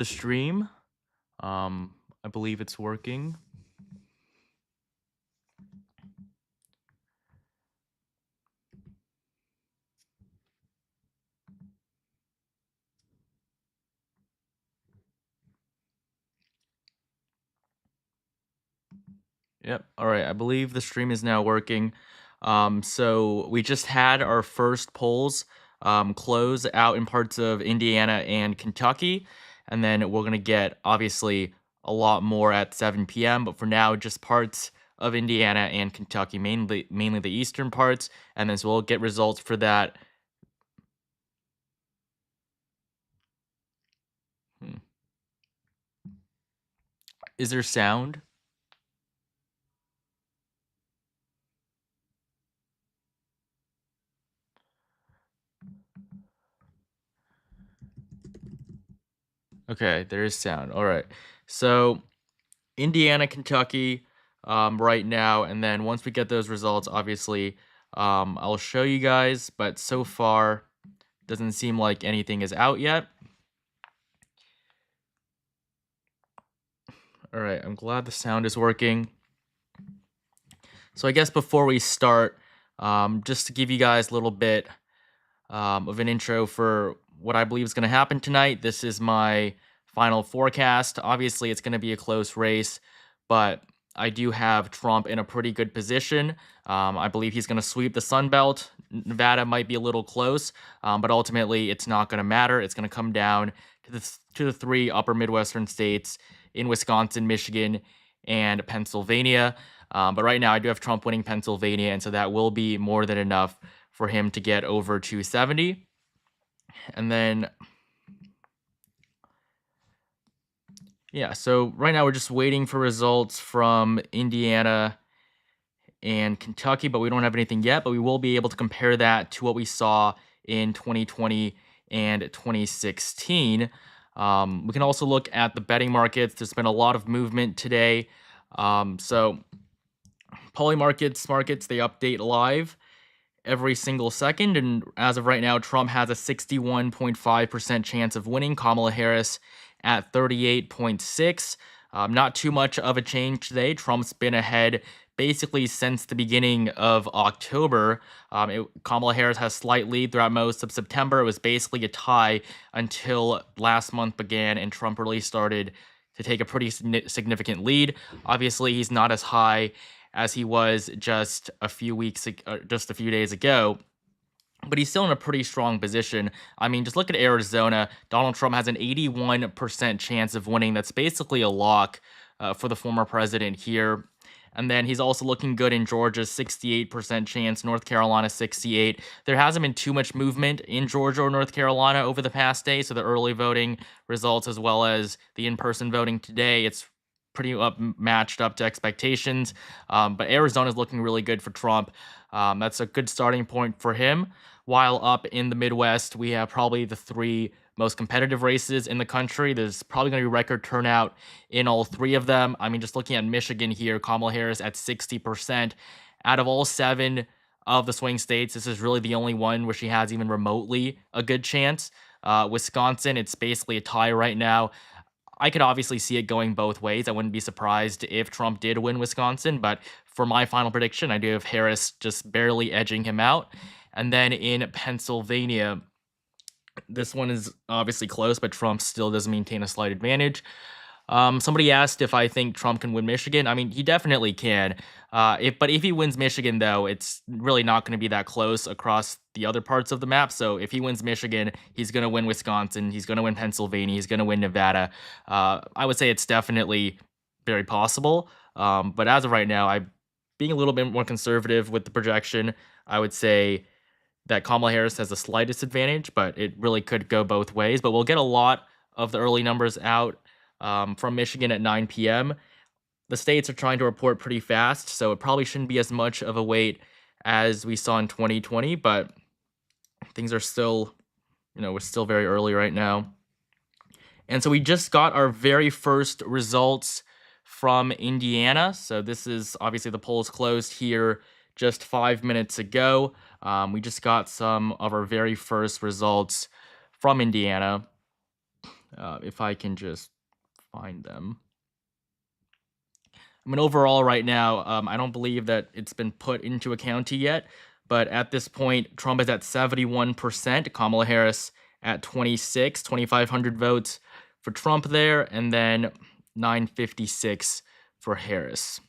the stream. I believe it's working. Yep. All right. I believe the stream is now working. So we just had our first polls close out in parts of Indiana and Kentucky, and then we're gonna get obviously a lot more at 7 p.m. But for now, just parts of Indiana and Kentucky, mainly the eastern parts, and then so we'll get results for that. Hmm. Is there sound? Okay, there is sound. All right. So Indiana, Kentucky, right now, and then once we get those results, obviously, I'll show you guys. But so far, doesn't seem like anything is out yet. All right, I'm glad the sound is working. So I guess before we start, just to give you guys a little bit of an intro for what I believe is going to happen tonight. This is my final forecast. Obviously, it's going to be a close race, but I do have Trump in a pretty good position. I believe he's going to sweep the Sun Belt. Nevada might be a little close, but ultimately, it's not going to matter. It's going to come down to the three upper Midwestern states in Wisconsin, Michigan, and Pennsylvania. But right now, I do have Trump winning Pennsylvania, and so that will be more than enough for him to get over 270. And then, yeah, so right now we're just waiting for results from Indiana and Kentucky, but we don't have anything yet. But we will be able to compare that to what we saw in 2020 and 2016. We can also look at the betting markets. There's been a lot of movement today. So markets, they update live every single second. And as of right now, Trump has a 61.5% chance of winning, Kamala Harris at 38.6. Not too much of a change today. Trump's been ahead basically since the beginning of October. Kamala Harris has slight lead throughout most of September. It was basically a tie until last month began and Trump really started to take a pretty significant lead. Obviously, he's not as high as he was just a few days ago. But he's still in a pretty strong position. I mean, just look at Arizona. Donald Trump has an 81% chance of winning. That's basically a lock for the former president here. And then he's also looking good in Georgia, 68% chance, North Carolina, 68. There hasn't been too much movement in Georgia or North Carolina over the past day, so the early voting results as well as the in-person voting today, it's pretty matched up to expectations. But Arizona's looking really good for Trump. That's a good starting point for him. While up in the Midwest, we have probably the three most competitive races in the country. There's probably going to be record turnout in all three of them. I mean, just looking at Michigan here, Kamala Harris at 60%. Out of all seven of the swing states, this is really the only one where she has even remotely a good chance. Wisconsin, it's basically a tie right now. I could obviously see it going both ways. I wouldn't be surprised if Trump did win Wisconsin, but for my final prediction, I do have Harris just barely edging him out. And then in Pennsylvania, this one is obviously close, but Trump still does maintain a slight advantage. Somebody asked if I think Trump can win Michigan. I mean, he definitely can. But if he wins Michigan, though, it's really not going to be that close across the other parts of the map. So if he wins Michigan, he's going to win Wisconsin. He's going to win Pennsylvania. He's going to win Nevada. I would say it's definitely very possible. But as of right now, I'm being a little bit more conservative with the projection. I would say that Kamala Harris has the slightest advantage, but it really could go both ways. But we'll get a lot of the early numbers out from Michigan at 9 p.m. The states are trying to report pretty fast, so it probably shouldn't be as much of a wait as we saw in 2020, but things are still, we're still very early right now. And so we just got our very first results from Indiana. So this is obviously the polls closed here just 5 minutes ago. We just got some of our very first results from Indiana. If I can just find them. I mean, overall, right now, I don't believe that it's been put into a county yet. But at this point, Trump is at 71%, Kamala Harris at 26, 2,500 votes for Trump there, and then 956 for Harris.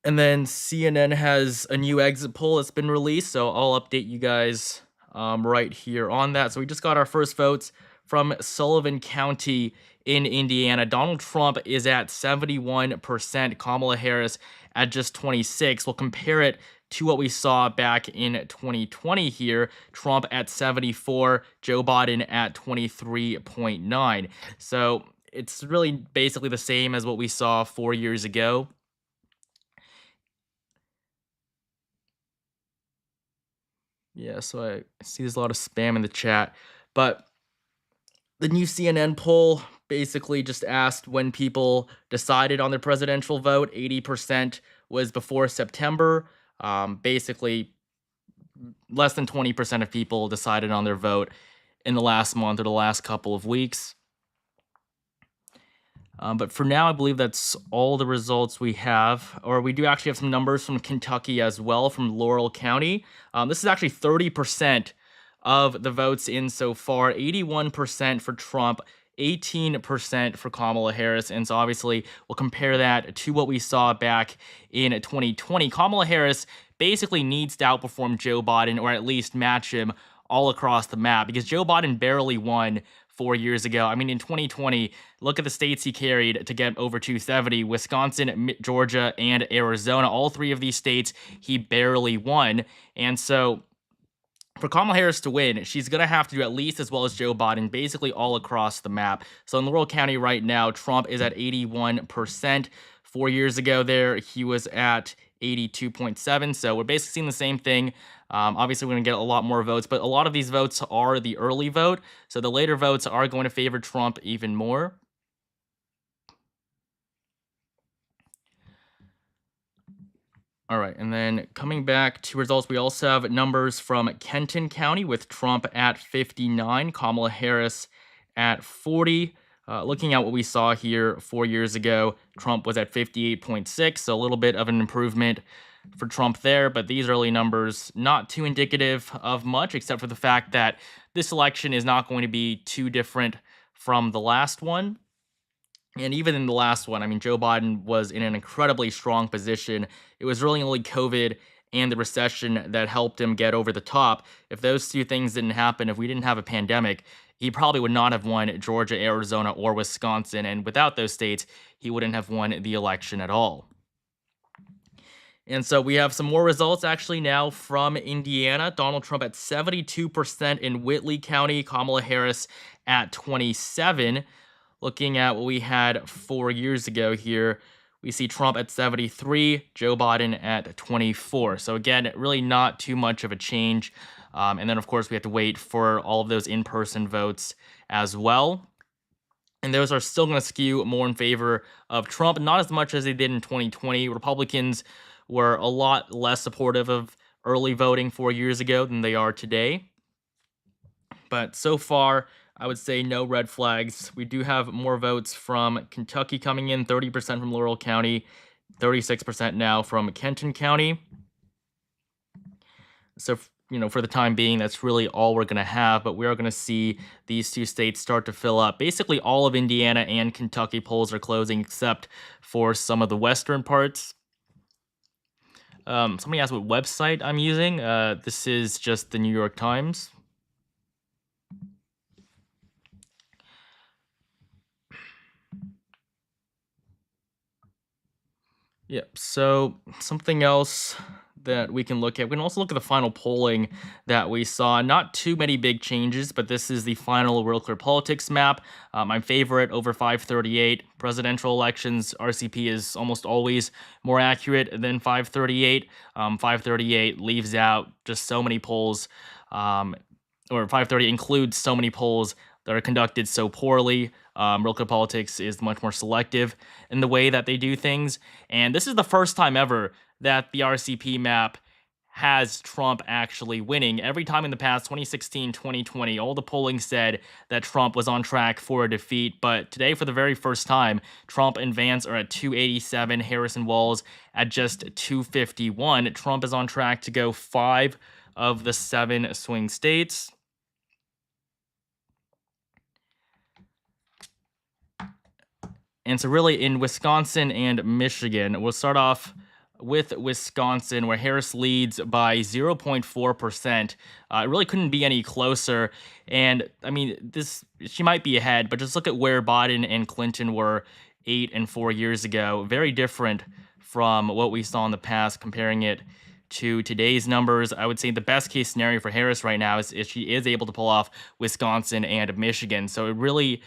And then CNN has a new exit poll that's been released, so I'll update you guys right here on that. So we just got our first votes from Sullivan County in Indiana. Donald Trump is at 71%, Kamala Harris at just 26. We'll compare it to what we saw back in 2020 here. Trump at 74, Joe Biden at 23.9. So it's really basically the same as what we saw 4 years ago. Yeah, so I see there's a lot of spam in the chat. But the new CNN poll basically just asked when people decided on their presidential vote. 80% was before September. Basically, less than 20% of people decided on their vote in the last month or the last couple of weeks. But for now, I believe that's all the results we have. Or we do actually have some numbers from Kentucky as well, from Laurel County. This is actually 30% of the votes in so far, 81% for Trump, 18% for Kamala Harris. And so obviously, we'll compare that to what we saw back in 2020. Kamala Harris basically needs to outperform Joe Biden, or at least match him all across the map, because Joe Biden barely won 4 years ago. I mean, in 2020, look at the states he carried to get over 270: Wisconsin, Georgia, and Arizona. All three of these states he barely won. And so for Kamala Harris to win, she's going to have to do at least as well as Joe Biden, basically all across the map. So in Laurel County right now, Trump is at 81%. 4 years ago there, he was at 82.7. So we're basically seeing the same thing. Obviously, we're going to get a lot more votes, but a lot of these votes are the early vote. So the later votes are going to favor Trump even more. All right, and then coming back to results, we also have numbers from Kenton County with Trump at 59, Kamala Harris at 40. Looking at what we saw here 4 years ago, Trump was at 58.6, so a little bit of an improvement for Trump there, but these early numbers not too indicative of much, except for the fact that this election is not going to be too different from the last one. And even in the last one, I mean, Joe Biden was in an incredibly strong position. It was really only COVID and the recession that helped him get over the top. If those two things didn't happen, if we didn't have a pandemic, he probably would not have won Georgia, Arizona, or Wisconsin. And without those states, he wouldn't have won the election at all. And so we have some more results actually now from Indiana. Donald Trump at 72% in Whitley County, Kamala Harris at 27. Looking at what we had 4 years ago here, we see Trump at 73, Joe Biden at 24. So again, really not too much of a change. And then, of course, we have to wait for all of those in-person votes as well. And those are still going to skew more in favor of Trump, not as much as they did in 2020. Republicans were a lot less supportive of early voting 4 years ago than they are today. But so far, I would say no red flags. We do have more votes from Kentucky coming in, 30% from Laurel County, 36% now from Kenton County. So, for the time being, that's really all we're going to have. But we are going to see these two states start to fill up. Basically, all of Indiana and Kentucky polls are closing, except for some of the western parts. Somebody asked what website I'm using. This is just the New York Times. Yep. So something else that we can look at. We can also look at the final polling that we saw. Not too many big changes, but this is the final Real Clear Politics map. My favorite over 538. Presidential elections, RCP is almost always more accurate than 538. 538 leaves out just so many polls, or 530 includes so many polls that are conducted so poorly. Real clear politics is much more selective in the way that they do things. And this is the first time ever that the RCP map has Trump actually winning. Every time in the past, 2016, 2020, all the polling said that Trump was on track for a defeat. But today, for the very first time, Trump and Vance are at 287, Harris and Walz at just 251. Trump is on track to go 5 of the 7 swing states. And so, really, in Wisconsin and Michigan, we'll start off with Wisconsin, where Harris leads by 0.4%. It really couldn't be any closer. And I mean, she might be ahead, but just look at where Biden and Clinton were 8 and 4 years ago. Very different from what we saw in the past, comparing it to today's numbers. I would say the best case scenario for Harris right now is if she is able to pull off Wisconsin and Michigan. So it really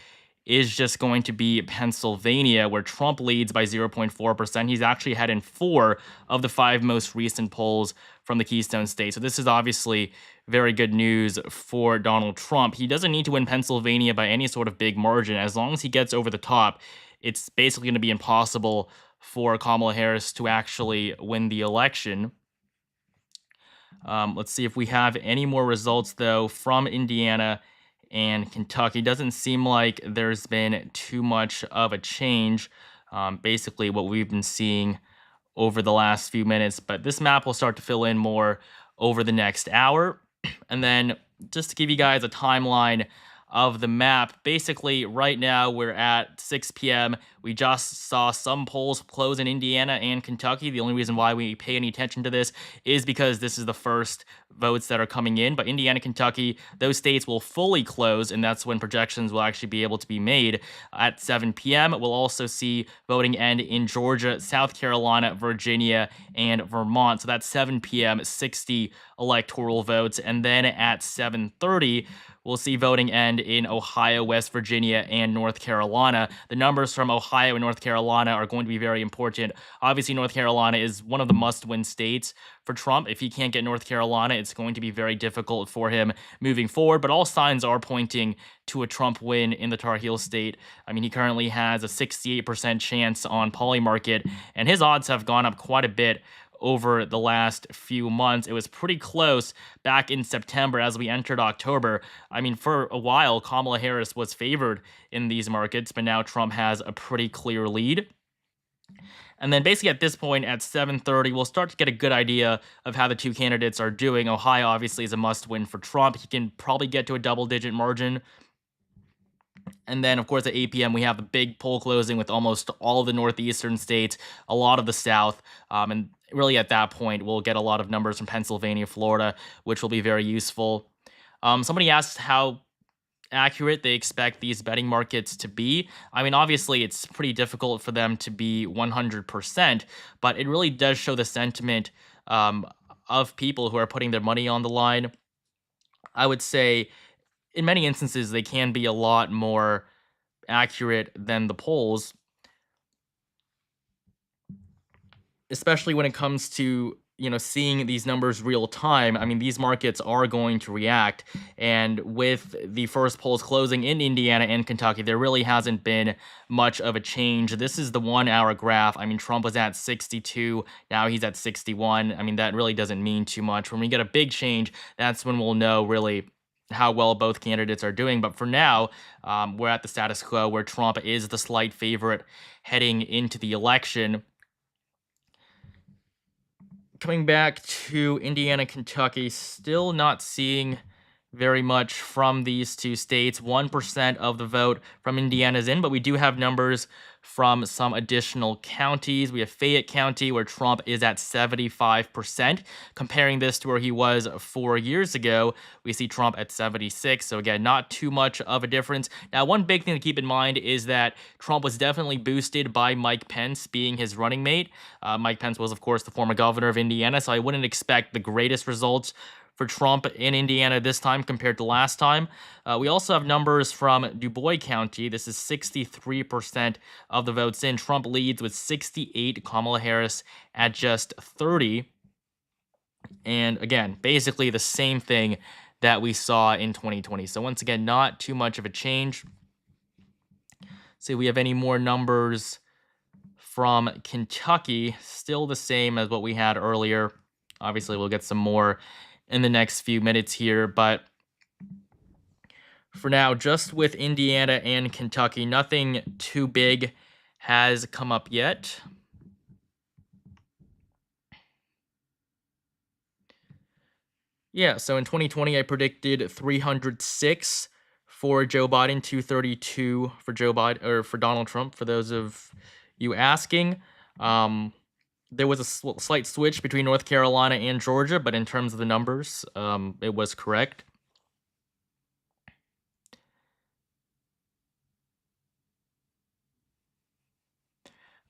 is just going to be Pennsylvania, where Trump leads by 0.4%. He's actually ahead in 4 of the 5 most recent polls from the Keystone State. So this is obviously very good news for Donald Trump. He doesn't need to win Pennsylvania by any sort of big margin. As long as he gets over the top, it's basically going to be impossible for Kamala Harris to actually win the election. Let's see if we have any more results, though, from Indiana and Kentucky. Doesn't seem like there's been too much of a change. Basically, what we've been seeing over the last few minutes, but this map will start to fill in more over the next hour. And then just to give you guys a timeline of the map, basically right now we're at 6 p.m. We just saw some polls close in Indiana and Kentucky. The only reason why we pay any attention to this is because this is the first votes that are coming in. But Indiana, Kentucky, those states will fully close, and that's when projections will actually be able to be made at 7 p.m. We'll also see voting end in Georgia, South Carolina, Virginia, and Vermont. So that's 7 p.m., 60 electoral votes. And then at 7:30, we'll see voting end in Ohio, West Virginia, and North Carolina. The numbers from Ohio and North Carolina are going to be very important. Obviously, North Carolina is one of the must-win states for Trump. If he can't get North Carolina, it's going to be very difficult for him moving forward. But all signs are pointing to a Trump win in the Tar Heel state. I mean, he currently has a 68% chance on Polymarket, and his odds have gone up quite a bit over the last few months. It was pretty close back in September as we entered October. I mean, for a while, Kamala Harris was favored in these markets, but now Trump has a pretty clear lead. And then basically at this point at 7:30, we'll start to get a good idea of how the two candidates are doing. Ohio obviously is a must-win for Trump. He can probably get to a double-digit margin. And then, of course, at 8 p.m., we have the big poll closing with almost all of the northeastern states, a lot of the South. And really, at that point, we'll get a lot of numbers from Pennsylvania, Florida, which will be very useful. Somebody asked how accurate they expect these betting markets to be. I mean, obviously, it's pretty difficult for them to be 100%, but it really does show the sentiment of people who are putting their money on the line. I would say in many instances, they can be a lot more accurate than the polls, especially when it comes to, seeing these numbers real time. I mean, these markets are going to react. And with the first polls closing in Indiana and Kentucky, there really hasn't been much of a change. This is the 1 hour graph. I mean, Trump was at 62. Now he's at 61. I mean, that really doesn't mean too much. When we get a big change, that's when we'll know really how well both candidates are doing. But for now, we're at the status quo where Trump is the slight favorite heading into the election. Coming back to Indiana, Kentucky, still not seeing very much from these two states. 1% of the vote from Indiana is in, but we do have numbers from some additional counties. We have Fayette County, where Trump is at 75%. Comparing this to where he was 4 years ago, we see Trump at 76. So again, not too much of a difference. Now, one big thing to keep in mind is that Trump was definitely boosted by Mike Pence being his running mate. Mike Pence was, of course, the former governor of Indiana, so I wouldn't expect the greatest results for Trump in Indiana this time compared to last time. We also have numbers from Du Bois County. This is 63% of the votes in. Trump leads with 68, Kamala Harris at just 30. And again, basically the same thing that we saw in 2020. So once again, not too much of a change. See, we have any more numbers from Kentucky, still the same as what we had earlier. Obviously, we'll get some more in the next few minutes here, but for now, just with Indiana and Kentucky, nothing too big has come up yet. Yeah, so in 2020, I predicted 306 for Joe Biden, 232 for Joe Biden or for Donald Trump. For those of you asking, there was a slight switch between North Carolina and Georgia, but in terms of the numbers, it was correct.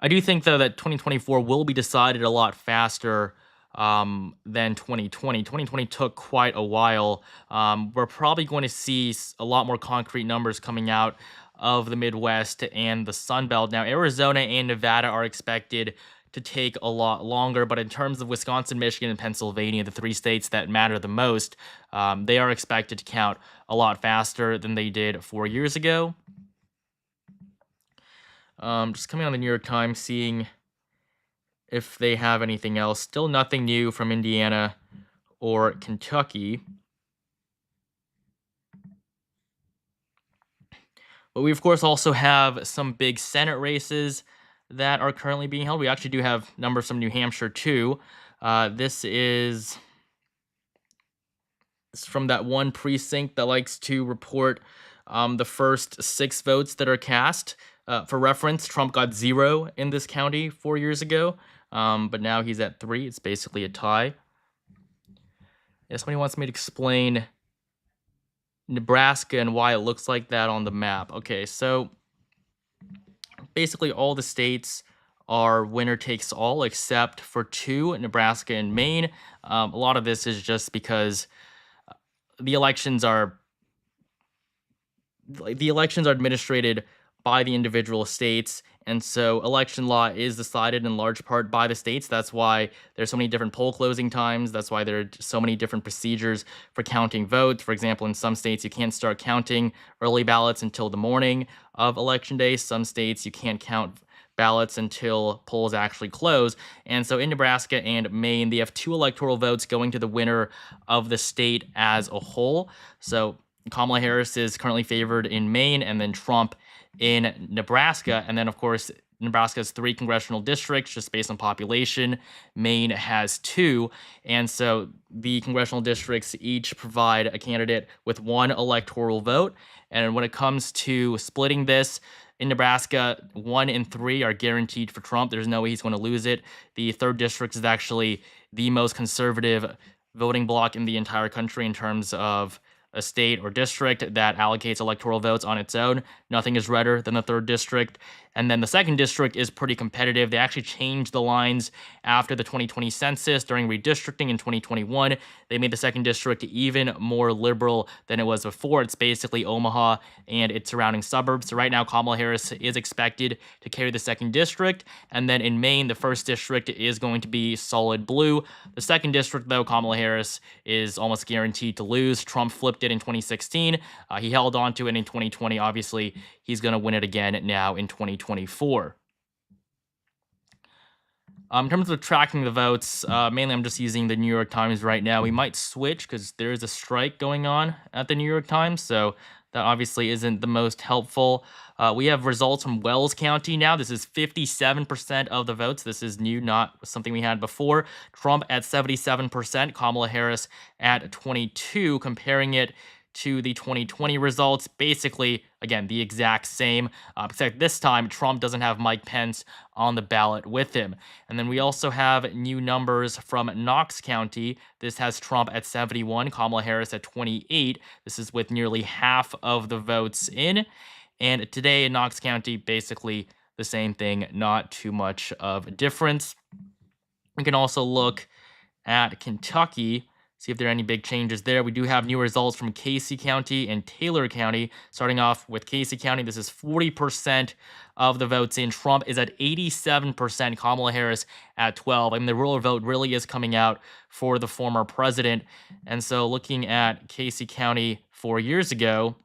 I do think, though, that 2024 will be decided a lot faster than 2020. 2020 took quite a while. We're probably going to see a lot more concrete numbers coming out of the Midwest and the Sun Belt. Now, Arizona and Nevada are expected to take a lot longer, but in terms of Wisconsin, Michigan, and Pennsylvania, the three states that matter the most, they are expected to count a lot faster than they did 4 years ago. Just coming on the New York Times, seeing if they have anything else. Still nothing new from Indiana or Kentucky. But we, of course, also have some big Senate races that are currently being held. We actually do have numbers from New Hampshire, too. This is from that one precinct that likes to report the first 6 votes that are cast. For reference, Trump got 0 in this county 4 years ago, but now he's at 3. It's basically a tie. Yeah, somebody wants me to explain Nebraska and why it looks like that on the map. Okay, so basically all the states are winner takes all except for 2, Nebraska and Maine. A lot of this is just because the elections are administrated by the individual states, and so election law is decided in large part by the states. That's why there's so many different poll closing times. That's why there are so many different procedures for counting votes. For example, in some states, you can't start counting early ballots until the morning of election day. Some states, you can't count ballots until polls actually close. And so in Nebraska and Maine, they have 2 electoral votes going to the winner of the state as a whole. So Kamala Harris is currently favored in Maine, and then Trump in Nebraska. And then, of course, Nebraska has 3 congressional districts just based on population. Maine has 2. And so the congressional districts each provide a candidate with 1 electoral vote. And when it comes to splitting this, in Nebraska, 1 and 3 are guaranteed for Trump. There's no way he's going to lose it. The 3rd district is actually the most conservative voting bloc in the entire country in terms of a state or district that allocates electoral votes on its own. Nothing is redder than the 3rd district. And then the 2nd district is pretty competitive. They actually changed the lines after the 2020 census during redistricting in 2021. They made the 2nd district even more liberal than it was before. It's basically Omaha and its surrounding suburbs. So right now, Kamala Harris is expected to carry the 2nd district. And then in Maine, the 1st district is going to be solid blue. The 2nd district, though, Kamala Harris is almost guaranteed to lose. Trump flipped it in 2016. He held on to it in 2020. Obviously, he's going to win it again now in 2024. In terms of tracking the votes, mainly I'm just using the New York Times right now. We might switch because there is a strike going on at the New York Times, so that obviously isn't the most helpful. We have results from Wells County now. This is 57% of the votes. This is new, not something we had before. Trump at 77%, Kamala Harris at 22%, comparing it to the 2020 results. Basically, again, the exact same, except this time Trump doesn't have Mike Pence on the ballot with him. And then we also have new numbers from Knox County. This has Trump at 71, Kamala Harris at 28. This is with nearly half of the votes in. And today in Knox County, basically the same thing, not too much of a difference. We can also look at Kentucky. See if there are any big changes there. We do have new results from Casey County and Taylor County. Starting off with Casey County, this is 40% of the votes in. Trump is at 87%, Kamala Harris at 12. I mean, the rural vote really is coming out for the former president. And so looking at Casey County 4 years ago,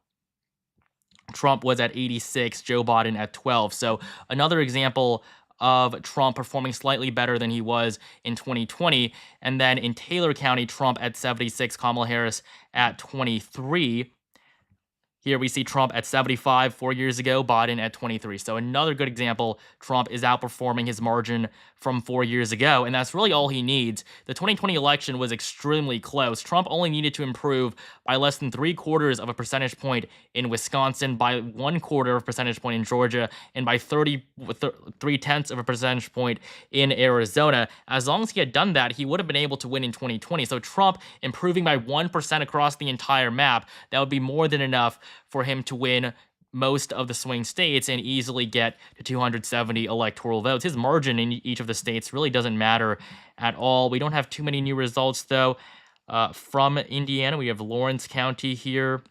Trump was at 86, Joe Biden at 12. So another example of Trump performing slightly better than he was in 2020. And then in Taylor County, Trump at 76, Kamala Harris at 23. Here we see Trump at 75 4 years ago, Biden at 23. So another good example, Trump is outperforming his margin from 4 years ago, and that's really all he needs. The 2020 election was extremely close. Trump only needed to improve by less than 3/4 of a percentage point in Wisconsin, by 1/4 of a percentage point in Georgia, and by 3/10 of a percentage point in Arizona. As long as he had done that, he would have been able to win in 2020. So Trump improving by 1% across the entire map, that would be more than enough for him to win most of the swing states and easily get to 270 electoral votes. His margin in each of the states really doesn't matter at all. We don't have too many new results, though. From Indiana, we have Lawrence County here.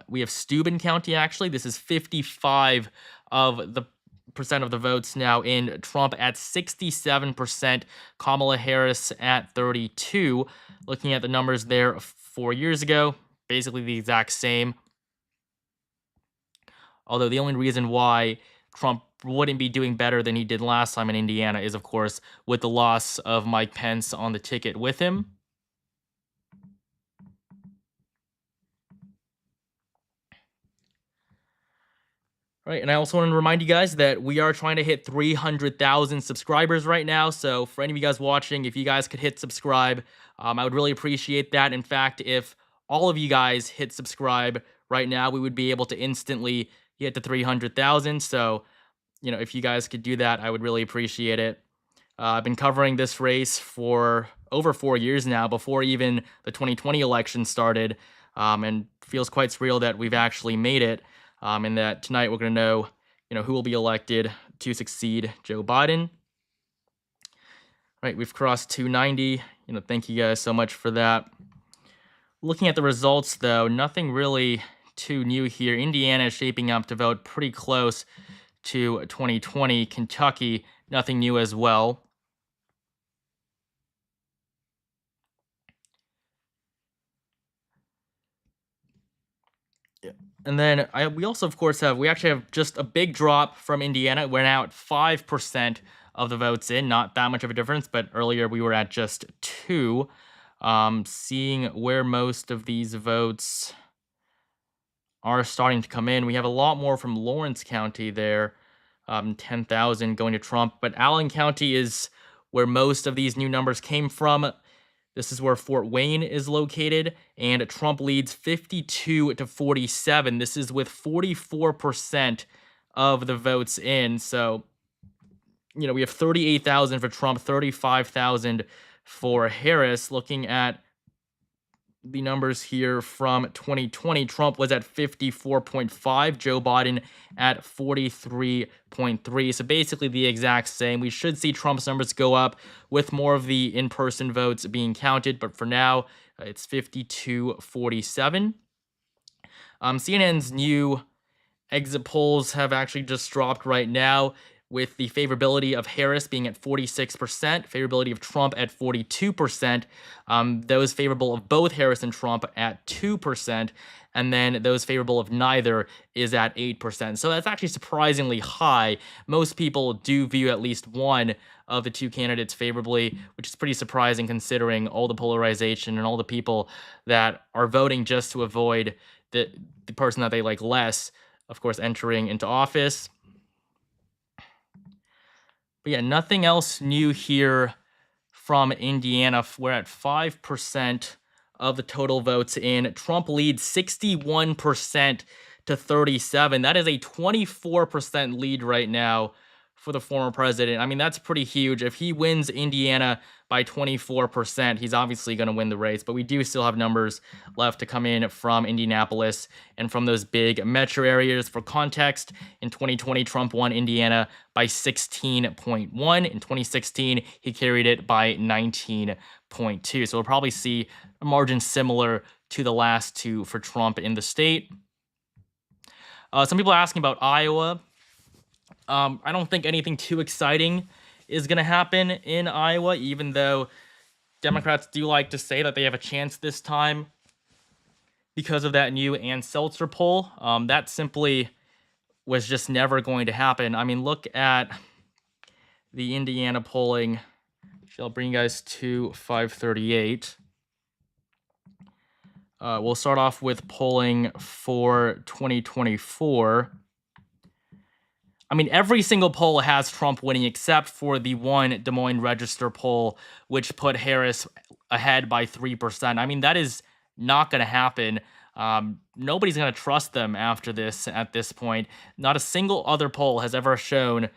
We have Steuben County, actually. This is 55 of the percent of the votes now in. Trump at 67%, Kamala Harris at 32. Looking at the numbers there 4 years ago, basically the exact same. Although the only reason why Trump wouldn't be doing better than he did last time in Indiana is, of course, with the loss of Mike Pence on the ticket with him. Right, and I also want to remind you guys that we are trying to hit 300,000 subscribers right now. So for any of you guys watching, if you guys could hit subscribe, I would really appreciate that. In fact, if all of you guys hit subscribe right now, we would be able to instantly get to 300,000. So, if you guys could do that, I would really appreciate it. I've been covering this race for over 4 years now, before even the 2020 election started, and feels quite surreal that we've actually made it, and that tonight we're going to know, who will be elected to succeed Joe Biden. Right, we've crossed 290. Thank you guys so much for that. Looking at the results, though, nothing really too new here. Indiana is shaping up to vote pretty close to 2020. Kentucky, nothing new as well. And then we also, of course, we actually have just a big drop from Indiana. We're now at 5% of the votes in. Not that much of a difference, but earlier we were at just 2. Seeing where most of these votes are starting to come in. We have a lot more from Lawrence County there, 10,000 going to Trump. But Allen County is where most of these new numbers came from. This is where Fort Wayne is located, and Trump leads 52 to 47. This is with 44% of the votes in. So, we have 38,000 for Trump, 35,000 for Harris. Looking at the numbers here from 2020, Trump was at 54.5, Joe Biden at 43.3. So basically the exact same. We should see Trump's numbers go up with more of the in-person votes being counted, but for now, it's 52-47. CNN's new exit polls have actually just dropped right now, with the favorability of Harris being at 46%, favorability of Trump at 42%, those favorable of both Harris and Trump at 2%, and then those favorable of neither is at 8%. So that's actually surprisingly high. Most people do view at least one of the two candidates favorably, which is pretty surprising considering all the polarization and all the people that are voting just to avoid the person that they like less, of course, entering into office. But yeah, nothing else new here from Indiana. We're at 5% of the total votes in. Trump leads 61% to 37. That is a 24% lead right now for the former president. I mean, that's pretty huge. If he wins Indiana by 24%, he's obviously going to win the race. But we do still have numbers left to come in from Indianapolis and from those big metro areas. For context, in 2020, Trump won Indiana by 16.1. In 2016, he carried it by 19.2. So we'll probably see a margin similar to the last two for Trump in the state. Some people are asking about Iowa. I don't think anything too exciting is going to happen in Iowa, even though Democrats do like to say that they have a chance this time because of that new Ann Seltzer poll. That simply was just never going to happen. I mean, look at the Indiana polling. I'll bring you guys to 538. We'll start off with polling for 2024. I mean, every single poll has Trump winning except for the one Des Moines Register poll, which put Harris ahead by 3%. I mean, that is not going to happen. Nobody's going to trust them after this at this point. Not a single other poll has ever shown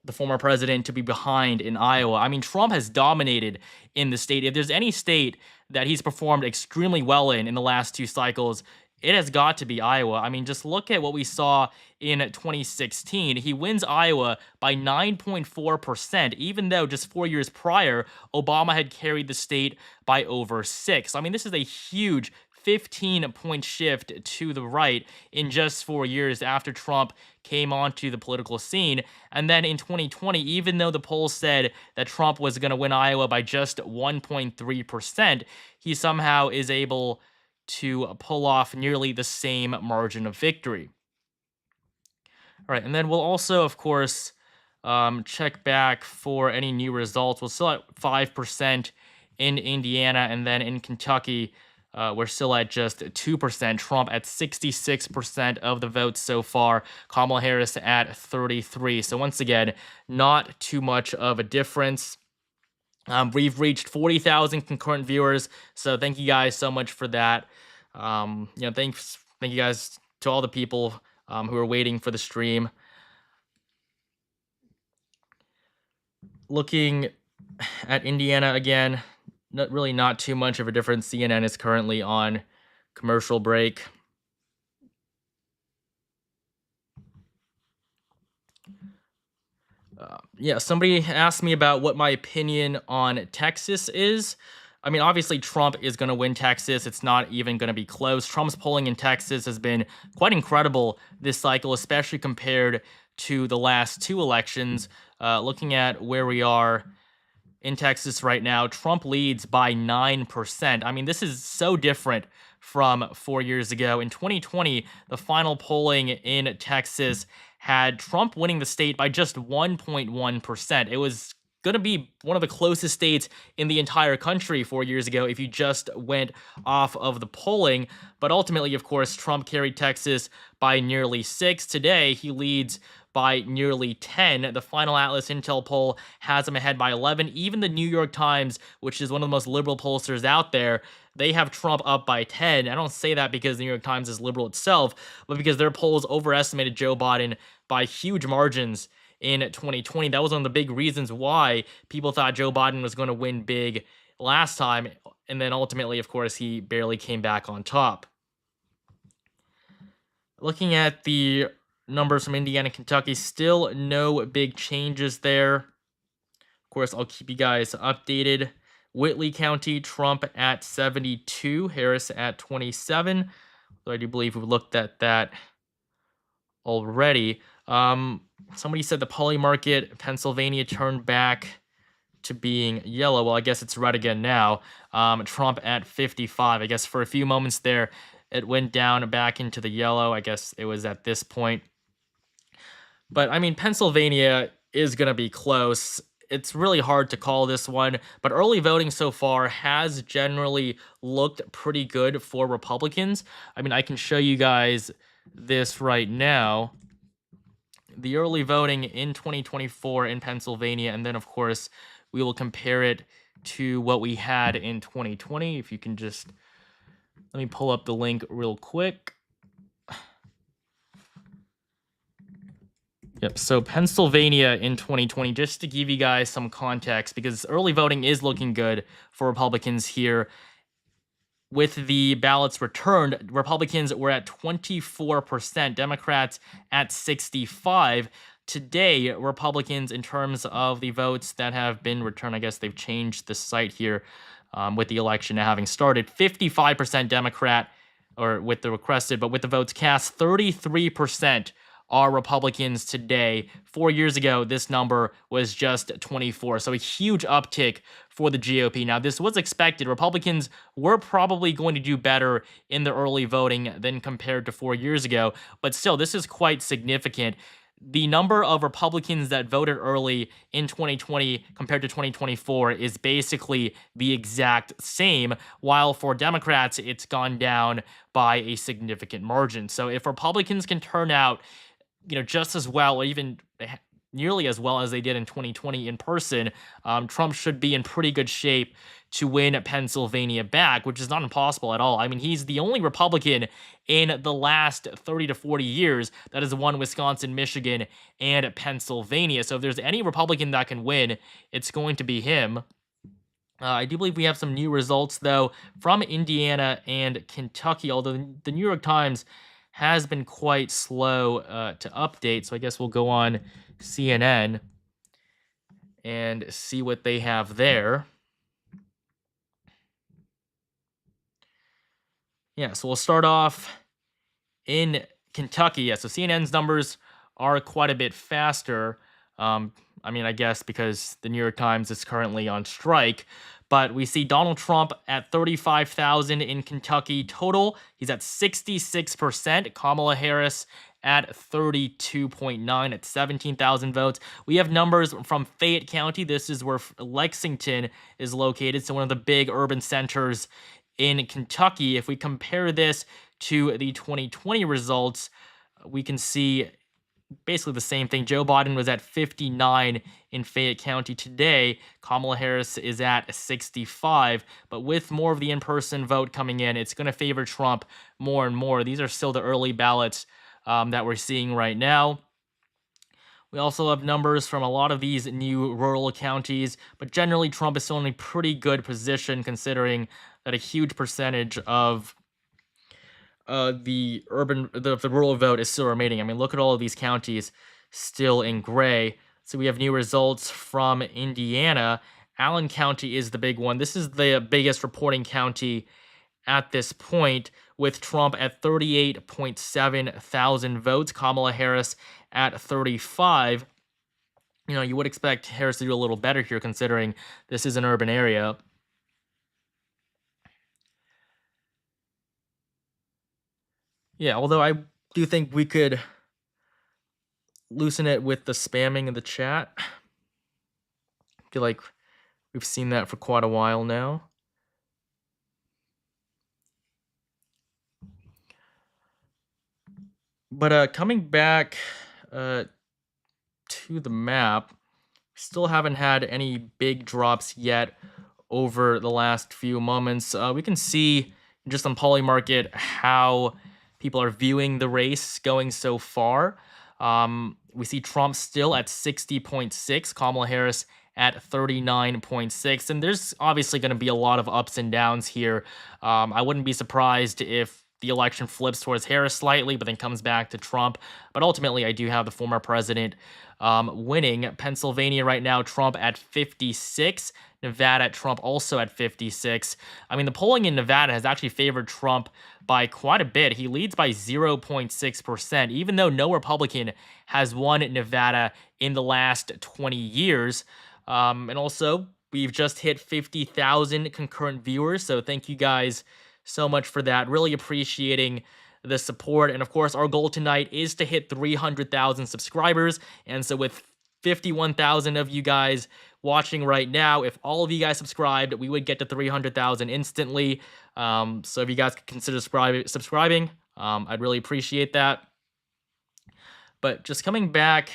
the former president to be behind in Iowa. I mean, Trump has dominated in the state. If there's any state that he's performed extremely well in the last two cycles, it has got to be Iowa. I mean, just look at what we saw in 2016. He wins Iowa by 9.4%, even though just 4 years prior, Obama had carried the state by over 6. I mean, this is a huge 15-point shift to the right in just 4 years after Trump came onto the political scene. And then in 2020, even though the polls said that Trump was going to win Iowa by just 1.3%, he somehow is able to pull off nearly the same margin of victory. All right, and then we'll also, of course, check back for any new results. We're still at 5% in Indiana, and then in Kentucky, we're still at just 2%. Trump at 66% of the votes so far. Kamala Harris at 33%. So once again, not too much of a difference. We've reached 40,000 concurrent viewers, so thank you guys so much for that. Thank you guys to all the people who are waiting for the stream. Looking at Indiana again, not too much of a difference. CNN is currently on commercial break. Somebody asked me about what my opinion on Texas is. I mean, obviously, Trump is going to win Texas. It's not even going to be close. Trump's polling in Texas has been quite incredible this cycle, especially compared to the last two elections. Looking at where we are in Texas right now, Trump leads by 9%. I mean, this is so different from 4 years ago. In 2020, the final polling in Texas had Trump winning the state by just 1.1%. It was going to be one of the closest states in the entire country 4 years ago if you just went off of the polling. But ultimately, of course, Trump carried Texas by nearly 6. Today, he leads by nearly 10. The final Atlas Intel poll has him ahead by 11. Even the New York Times, which is one of the most liberal pollsters out there, they have Trump up by 10. I don't say that because the New York Times is liberal itself, but because their polls overestimated Joe Biden by huge margins in 2020. That was one of the big reasons why people thought Joe Biden was going to win big last time. And then ultimately, of course, he barely came back on top. Looking at the numbers from Indiana, Kentucky, still no big changes there. Of course, I'll keep you guys updated. Whitley County, Trump at 72, Harris at 27. So I do believe we've looked at that already. Somebody said the poly market, Pennsylvania, turned back to being yellow. Well, I guess it's red again now. Trump at 55. I guess for a few moments there, it went down back into the yellow. I guess it was at this point. But, I mean, Pennsylvania is going to be close. It's really hard to call this one, but early voting so far has generally looked pretty good for Republicans. I mean, I can show you guys this right now. The early voting in 2024 in Pennsylvania, and then, of course, we will compare it to what we had in 2020. If you can just let me pull up the link real quick. Yep. So Pennsylvania in 2020, just to give you guys some context, because early voting is looking good for Republicans here. With the ballots returned, Republicans were at 24%, Democrats at 65. Today, Republicans, in terms of the votes that have been returned, I guess they've changed the site here with the election having started. 55% Democrat, or with the requested, but with the votes cast, 33% are Republicans today. 4 years ago, this number was just 24. So a huge uptick for the GOP. Now, this was expected. Republicans were probably going to do better in the early voting than compared to 4 years ago, but still, this is quite significant. The number of Republicans that voted early in 2020 compared to 2024 is basically the exact same, while for Democrats, it's gone down by a significant margin. So if Republicans can turn out, just as well, or even nearly as well as they did in 2020 in person, Trump should be in pretty good shape to win Pennsylvania back, which is not impossible at all. I mean, he's the only Republican in the last 30 to 40 years that has won Wisconsin, Michigan, and Pennsylvania. So if there's any Republican that can win, it's going to be him. I do believe we have some new results, though, from Indiana and Kentucky, although the New York Times has been quite slow to update. So I guess we'll go on CNN and see what they have there. Yeah, so we'll start off in Kentucky. Yeah, so CNN's numbers are quite a bit faster. I guess because the New York Times is currently on strike. But we see Donald Trump at 35,000 in Kentucky total. He's at 66%. Kamala Harris at 32.9 at 17,000 votes. We have numbers from Fayette County. This is where Lexington is located, so one of the big urban centers in Kentucky. If we compare this to the 2020 results, we can see basically the same thing. Joe Biden was at 59 in Fayette County today. Kamala Harris is at 65. But with more of the in-person vote coming in, it's going to favor Trump more and more. These are still the early ballots that we're seeing right now. We also have numbers from a lot of these new rural counties, but generally Trump is still in a pretty good position considering that a huge percentage of the rural vote is still remaining. I mean, look at all of these counties still in gray. So we have new results from Indiana. Allen County is the big one. This is the biggest reporting county at this point, with Trump at 38.7 thousand votes, Kamala Harris at 35. You would expect Harris to do a little better here considering this is an urban area. Yeah, although I do think we could loosen it with the spamming in the chat. I feel like we've seen that for quite a while now. But coming back to the map, we still haven't had any big drops yet over the last few moments. We can see just on Polymarket how people are viewing the race going so far. We see Trump still at 60.6, Kamala Harris at 39.6, and there's obviously going to be a lot of ups and downs here. I wouldn't be surprised if the election flips towards Harris slightly, but then comes back to Trump. But ultimately, I do have the former president winning. Pennsylvania right now, Trump at 56. Nevada, Trump also at 56. I mean, the polling in Nevada has actually favored Trump by quite a bit. He leads by 0.6%, even though no Republican has won Nevada in the last 20 years. And also, we've just hit 50,000 concurrent viewers, so thank you guys so much for that. Really appreciating the support. And of course, our goal tonight is to hit 300,000 subscribers. And so with 51,000 of you guys watching right now, if all of you guys subscribed, we would get to 300,000 instantly. So if you guys could consider subscribing, I'd really appreciate that. But just coming back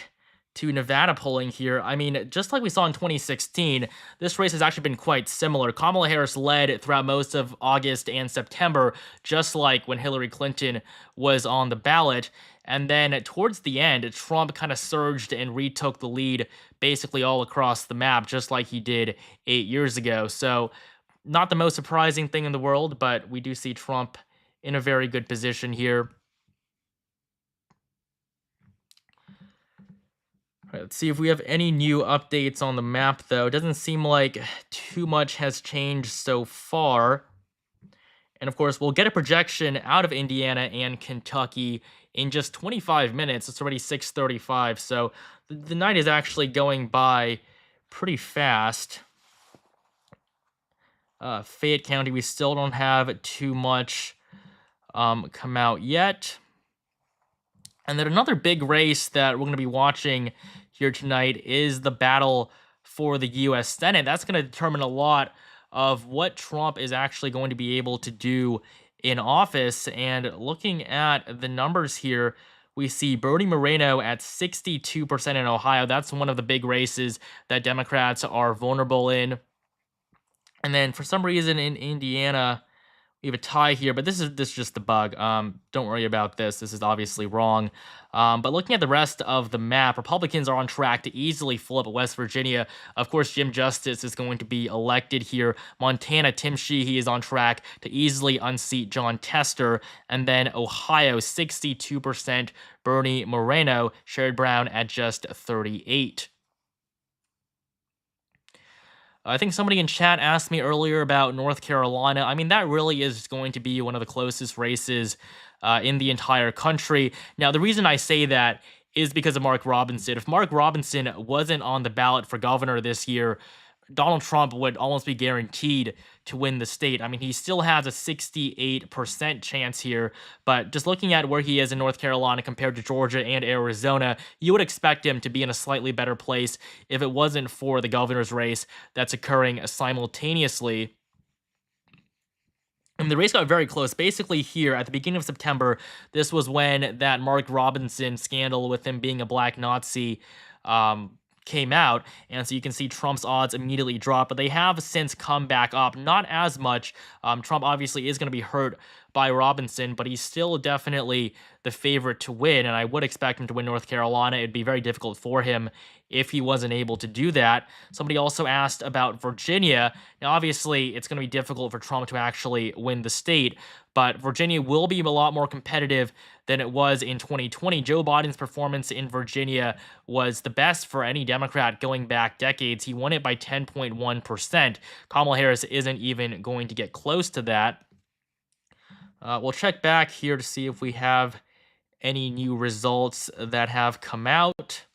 to Nevada polling here, I mean, just like we saw in 2016, this race has actually been quite similar. Kamala Harris led throughout most of August and September, just like when Hillary Clinton was on the ballot. And then towards the end, Trump kind of surged and retook the lead basically all across the map, just like he did 8 years ago. So, not the most surprising thing in the world, but we do see Trump in a very good position here. All right, let's see if we have any new updates on the map, though. It doesn't seem like too much has changed so far. And of course, we'll get a projection out of Indiana and Kentucky in just 25 minutes. It's already 6:35, so the night is actually going by pretty fast. Fayette County, we still don't have too much come out yet. And then another big race that we're going to be watching here tonight is the battle for the U.S. Senate. That's going to determine a lot of what Trump is actually going to be able to do in office. And looking at the numbers here, we see Bernie Moreno at 62% in Ohio. That's one of the big races that Democrats are vulnerable in. And then for some reason in Indiana, we have a tie here, but this is just the bug. Don't worry about this. This is obviously wrong. But looking at the rest of the map, Republicans are on track to easily flip West Virginia. Of course, Jim Justice is going to be elected here. Montana, Tim Sheehy is on track to easily unseat John Tester. And then Ohio, 62% Bernie Moreno, Sherrod Brown at just 38%. I think somebody in chat asked me earlier about North Carolina. I mean, that really is going to be one of the closest races in the entire country. Now, the reason I say that is because of Mark Robinson. If Mark Robinson wasn't on the ballot for governor this year, Donald Trump would almost be guaranteed to win the state. I mean, he still has a 68% chance here, but just looking at where he is in North Carolina compared to Georgia and Arizona, you would expect him to be in a slightly better place if it wasn't for the governor's race that's occurring simultaneously. And the race got very close. Basically, here at the beginning of September, this was when that Mark Robinson scandal with him being a black Nazi came out, and so you can see Trump's odds immediately drop, but they have since come back up, not as much. Trump obviously is going to be hurt by Robinson, but he's still definitely the favorite to win, and I would expect him to win North Carolina. It'd be very difficult for him if he wasn't able to do that. Somebody also asked about Virginia. Now, obviously, it's going to be difficult for Trump to actually win the state, but Virginia will be a lot more competitive than it was in 2020. Joe Biden's performance in Virginia was the best for any Democrat going back decades. He won it by 10.1%. Kamala Harris isn't even going to get close to that. We'll check back here to see if we have any new results that have come out.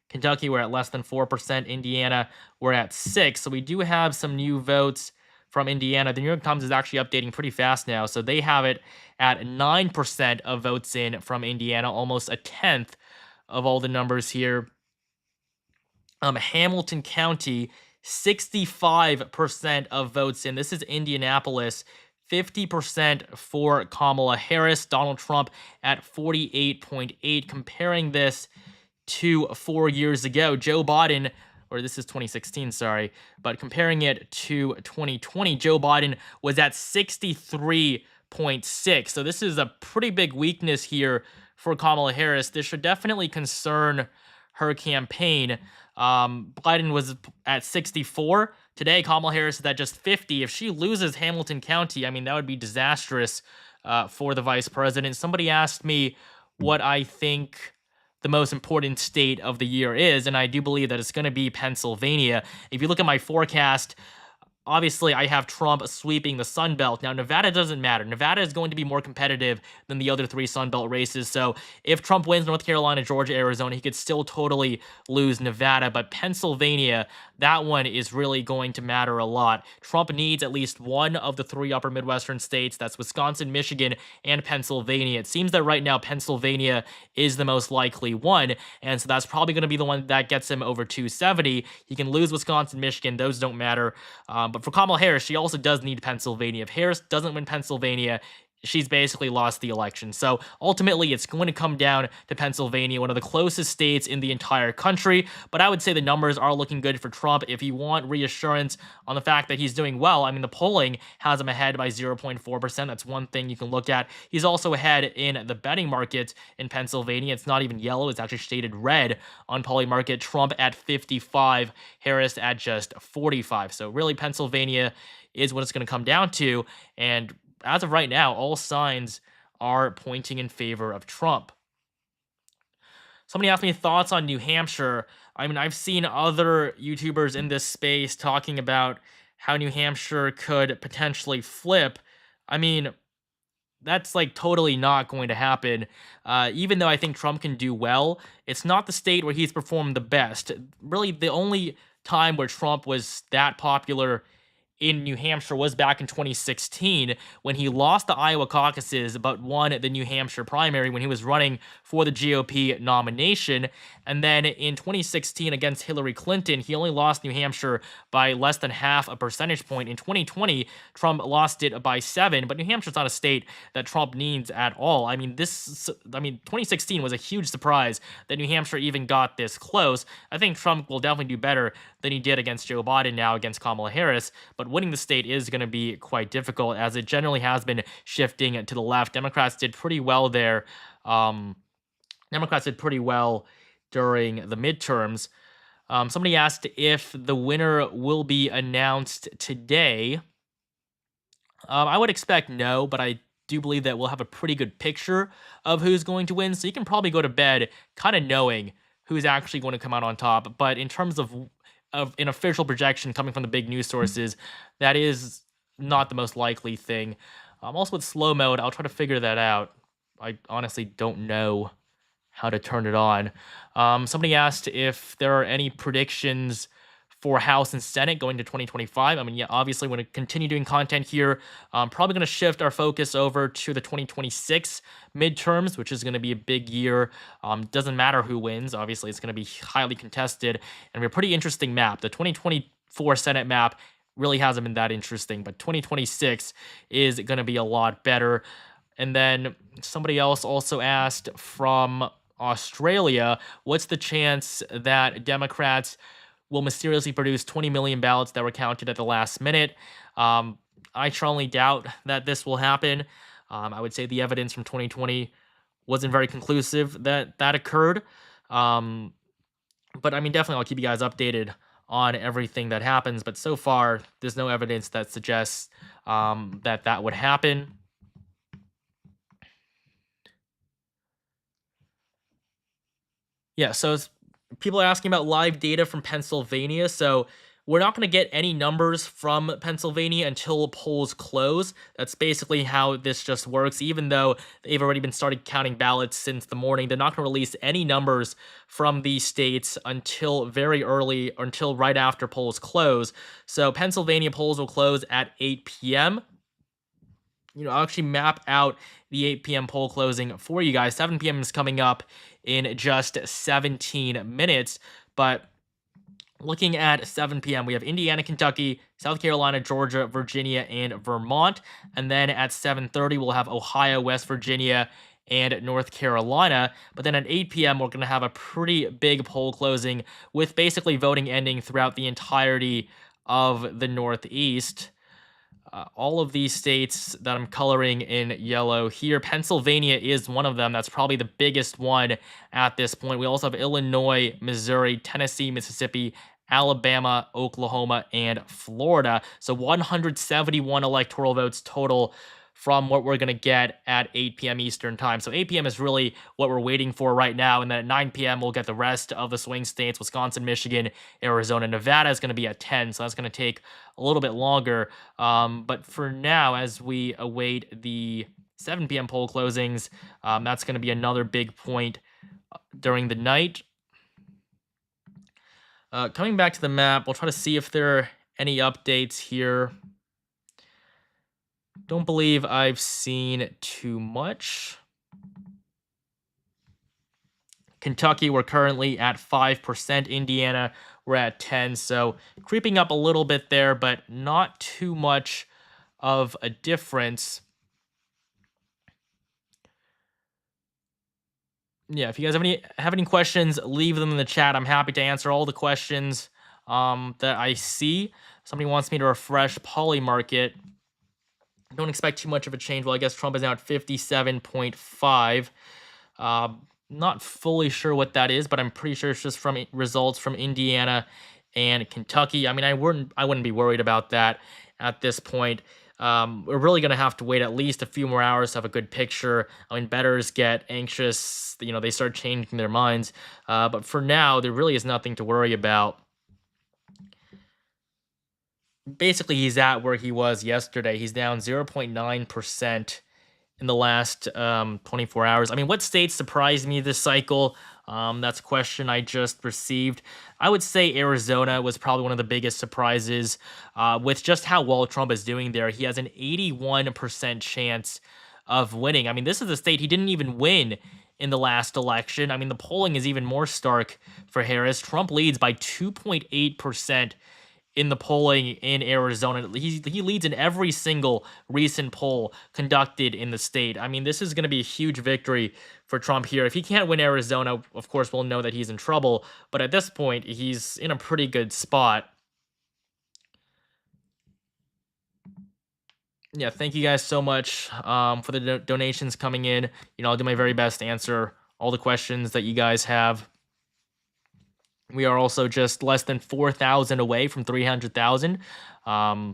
Kentucky, we're at less than 4%. Indiana, we're at 6%. So we do have some new votes from Indiana. The New York Times is actually updating pretty fast now. So they have it at 9% of votes in from Indiana, almost a tenth of all the numbers here. Hamilton County, 65% of votes in. This is Indianapolis. 50% for Kamala Harris. Donald Trump at 48.8%. Comparing this to 4 years ago, Joe Biden, or this is 2016, sorry, but comparing it to 2020, Joe Biden was at 63.6%. So this is a pretty big weakness here for Kamala Harris. This should definitely concern her campaign. Biden was at 64%. Today, Kamala Harris is at just 50%. If she loses Hamilton County, I mean, that would be disastrous for the vice president. Somebody asked me what I think the most important state of the year is, and I do believe that it's going to be Pennsylvania. If you look at my forecast, obviously, I have Trump sweeping the Sun Belt. Now, Nevada doesn't matter. Nevada is going to be more competitive than the other three Sun Belt races. So if Trump wins North Carolina, Georgia, Arizona, he could still totally lose Nevada. But Pennsylvania, that one is really going to matter a lot. Trump needs at least one of the three upper Midwestern states. That's Wisconsin, Michigan, and Pennsylvania. It seems that right now Pennsylvania is the most likely one. And so that's probably going to be the one that gets him over 270. He can lose Wisconsin, Michigan. Those don't matter. But for Kamala Harris, she also does need Pennsylvania. If Harris doesn't win Pennsylvania, she's basically lost the election. So ultimately, it's going to come down to Pennsylvania, one of the closest states in the entire country. But I would say the numbers are looking good for Trump. If you want reassurance on the fact that he's doing well, I mean, the polling has him ahead by 0.4%. That's one thing you can look at. He's also ahead in the betting market in Pennsylvania. It's not even yellow, it's actually shaded red on Polymarket. Trump at 55, Harris at just 45. So really, Pennsylvania is what it's going to come down to. And as of right now, all signs are pointing in favor of Trump. Somebody asked me thoughts on New Hampshire. I mean, I've seen other YouTubers in this space talking about how New Hampshire could potentially flip. I mean, that's like totally not going to happen. Even though I think Trump can do well, it's not the state where he's performed the best. Really, the only time where Trump was that popular in New Hampshire was back in 2016 when he lost the Iowa caucuses but won the New Hampshire primary when he was running for the GOP nomination. And then in 2016 against Hillary Clinton, he only lost New Hampshire by less than half a percentage point. In 2020, Trump lost it by 7, but New Hampshire's not a state that Trump needs at all. I mean, 2016 was a huge surprise that New Hampshire even got this close. I think Trump will definitely do better than he did against Joe Biden, now against Kamala Harris, but winning the state is going to be quite difficult, as it generally has been shifting to the left. Democrats did pretty well there. Democrats did pretty well during the midterms. Somebody asked if the winner will be announced today. I would expect no, but I do believe that we'll have a pretty good picture of who's going to win, so you can probably go to bed kind of knowing who's actually going to come out on top. But in terms of an official projection coming from the big news sources, that is not the most likely thing. Also with slow mode, I'll try to figure that out. I honestly don't know how to turn it on. Somebody asked if there are any predictions for House and Senate going to 2025. I mean, yeah, obviously, we're going to continue doing content here. Probably going to shift our focus over to the 2026 midterms, which is going to be a big year. Doesn't matter who wins. Obviously, it's going to be highly contested and a pretty interesting map. The 2024 Senate map really hasn't been that interesting, but 2026 is going to be a lot better. And then somebody else also asked from Australia, what's the chance that Democrats will mysteriously produce 20 million ballots that were counted at the last minute? I strongly doubt that this will happen. I would say the evidence from 2020 wasn't very conclusive that that occurred. But I mean, definitely I'll keep you guys updated on everything that happens. But so far, there's no evidence that suggests that that would happen. Yeah, so people are asking about live data from Pennsylvania. So we're not going to get any numbers from Pennsylvania until polls close. That's basically how this just works. Even though they've already been started counting ballots since the morning, they're not going to release any numbers from these states until very early, or until right after polls close. So Pennsylvania polls will close at 8 p.m. I'll actually map out the 8 p.m. poll closing for you guys. 7 p.m. is coming up in just 17 minutes. But looking at 7 p.m., we have Indiana, Kentucky, South Carolina, Georgia, Virginia, and Vermont. And then at 7:30, we'll have Ohio, West Virginia, and North Carolina. But then at 8 p.m., we're going to have a pretty big poll closing with basically voting ending throughout the entirety of the Northeast. All of these states that I'm coloring in yellow here, Pennsylvania is one of them. That's probably the biggest one at this point. We also have Illinois, Missouri, Tennessee, Mississippi, Alabama, Oklahoma, and Florida. So 171 electoral votes total from what we're going to get at 8 p.m. Eastern time. So 8 p.m. is really what we're waiting for right now. And then at 9 p.m., we'll get the rest of the swing states. Wisconsin, Michigan, Arizona, Nevada is going to be at 10. So that's going to take a little bit longer. But for now, as we await the 7 p.m. poll closings, that's going to be another big point during the night. Coming back to the map, we'll try to see if there are any updates here. Don't believe I've seen too much. Kentucky, we're currently at 5%. Indiana, we're at 10. So creeping up a little bit there, but not too much of a difference. Yeah, if you guys have any questions, leave them in the chat. I'm happy to answer all the questions that I see. Somebody wants me to refresh Poly Market. Don't expect too much of a change. Well, I guess Trump is now at 57.5. Not fully sure what that is, but I'm pretty sure it's just from results from Indiana and Kentucky. I mean, I wouldn't be worried about that at this point. We're really gonna have to wait at least a few more hours to have a good picture. I mean, bettors get anxious, they start changing their minds. But for now, there really is nothing to worry about. Basically, he's at where he was yesterday. He's down 0.9% in the last 24 hours. I mean, what states surprised me this cycle? That's a question I just received. I would say Arizona was probably one of the biggest surprises with just how well Trump is doing there. He has an 81% chance of winning. I mean, this is a state he didn't even win in the last election. I mean, the polling is even more stark for Harris. Trump leads by 2.8% in the polling in Arizona. He leads in every single recent poll conducted in the state. I mean, this is going to be a huge victory for Trump here. If he can't win Arizona, of course, we'll know that he's in trouble. But at this point, he's in a pretty good spot. Yeah, thank you guys so much for the donations coming in. I'll do my very best to answer all the questions that you guys have. We are also just less than 4,000 away from 300,000. Okay,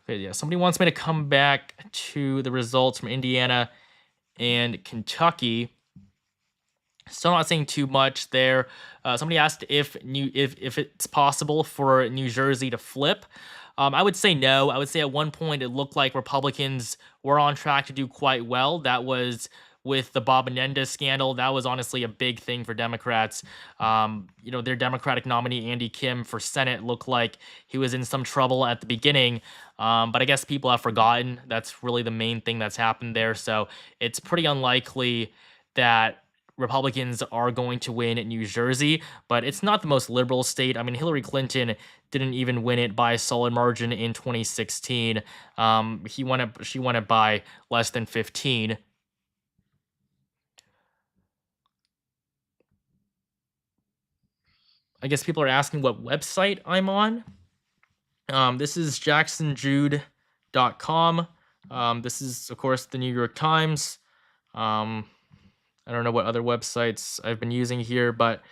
yeah, somebody wants me to come back to the results from Indiana and Kentucky. Still not saying too much there. Somebody asked if it's possible for New Jersey to flip. I would say no. I would say at one point it looked like Republicans were on track to do quite well. That was with the Bob Menendez scandal. That was honestly a big thing for Democrats. Their Democratic nominee, Andy Kim, for Senate looked like he was in some trouble at the beginning. But I guess people have forgotten. That's really the main thing that's happened there. So it's pretty unlikely that Republicans are going to win in New Jersey, but it's not the most liberal state. I mean, Hillary Clinton didn't even win it by a solid margin in 2016. She won it by less than 15. I guess people are asking what website I'm on. This is jacksonjude.com. This is, of course, the New York Times. I don't know what other websites I've been using here, but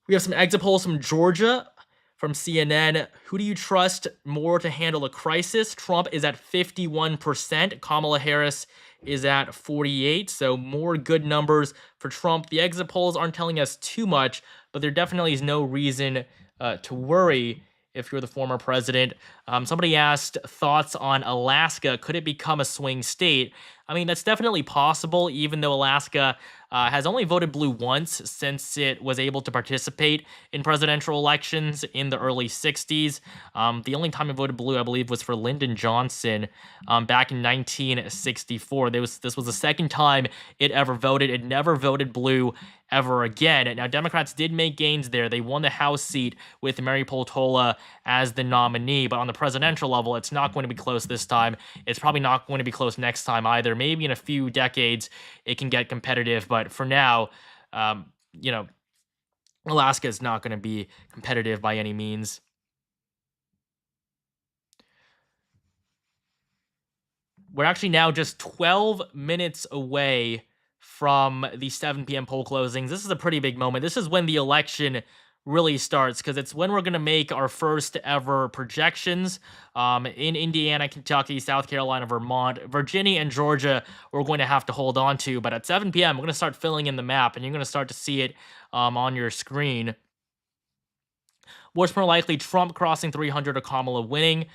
we have some exit polls from Georgia, from CNN. Who do you trust more to handle a crisis? Trump is at 51%. Kamala Harris is at 48%. So more good numbers for Trump. The exit polls aren't telling us too much, but there definitely is no reason to worry if you're the former president. Somebody asked thoughts on Alaska. Could it become a swing state? I mean, that's definitely possible, even though Alaska has only voted blue once since it was able to participate in presidential elections in the early 60s. The only time it voted blue, I believe, was for Lyndon Johnson back in 1964. This was the second time it ever voted. It never voted blue ever again. Now, Democrats did make gains there. They won the House seat with Mary Poltola as the nominee, but on the presidential level, it's not going to be close this time. It's probably not going to be close next time either. Maybe in a few decades, it can get competitive, but for now, Alaska is not going to be competitive by any means. We're actually now just 12 minutes away from the 7 p.m. poll closings. This is a pretty big moment. This is when the election really starts because it's when we're going to make our first ever projections in Indiana, Kentucky, South Carolina, Vermont, Virginia, and Georgia. We're going to have to hold on to. But at 7 p.m., we're going to start filling in the map, and you're going to start to see it on your screen. What's more likely, Trump crossing 300 or Kamala winning?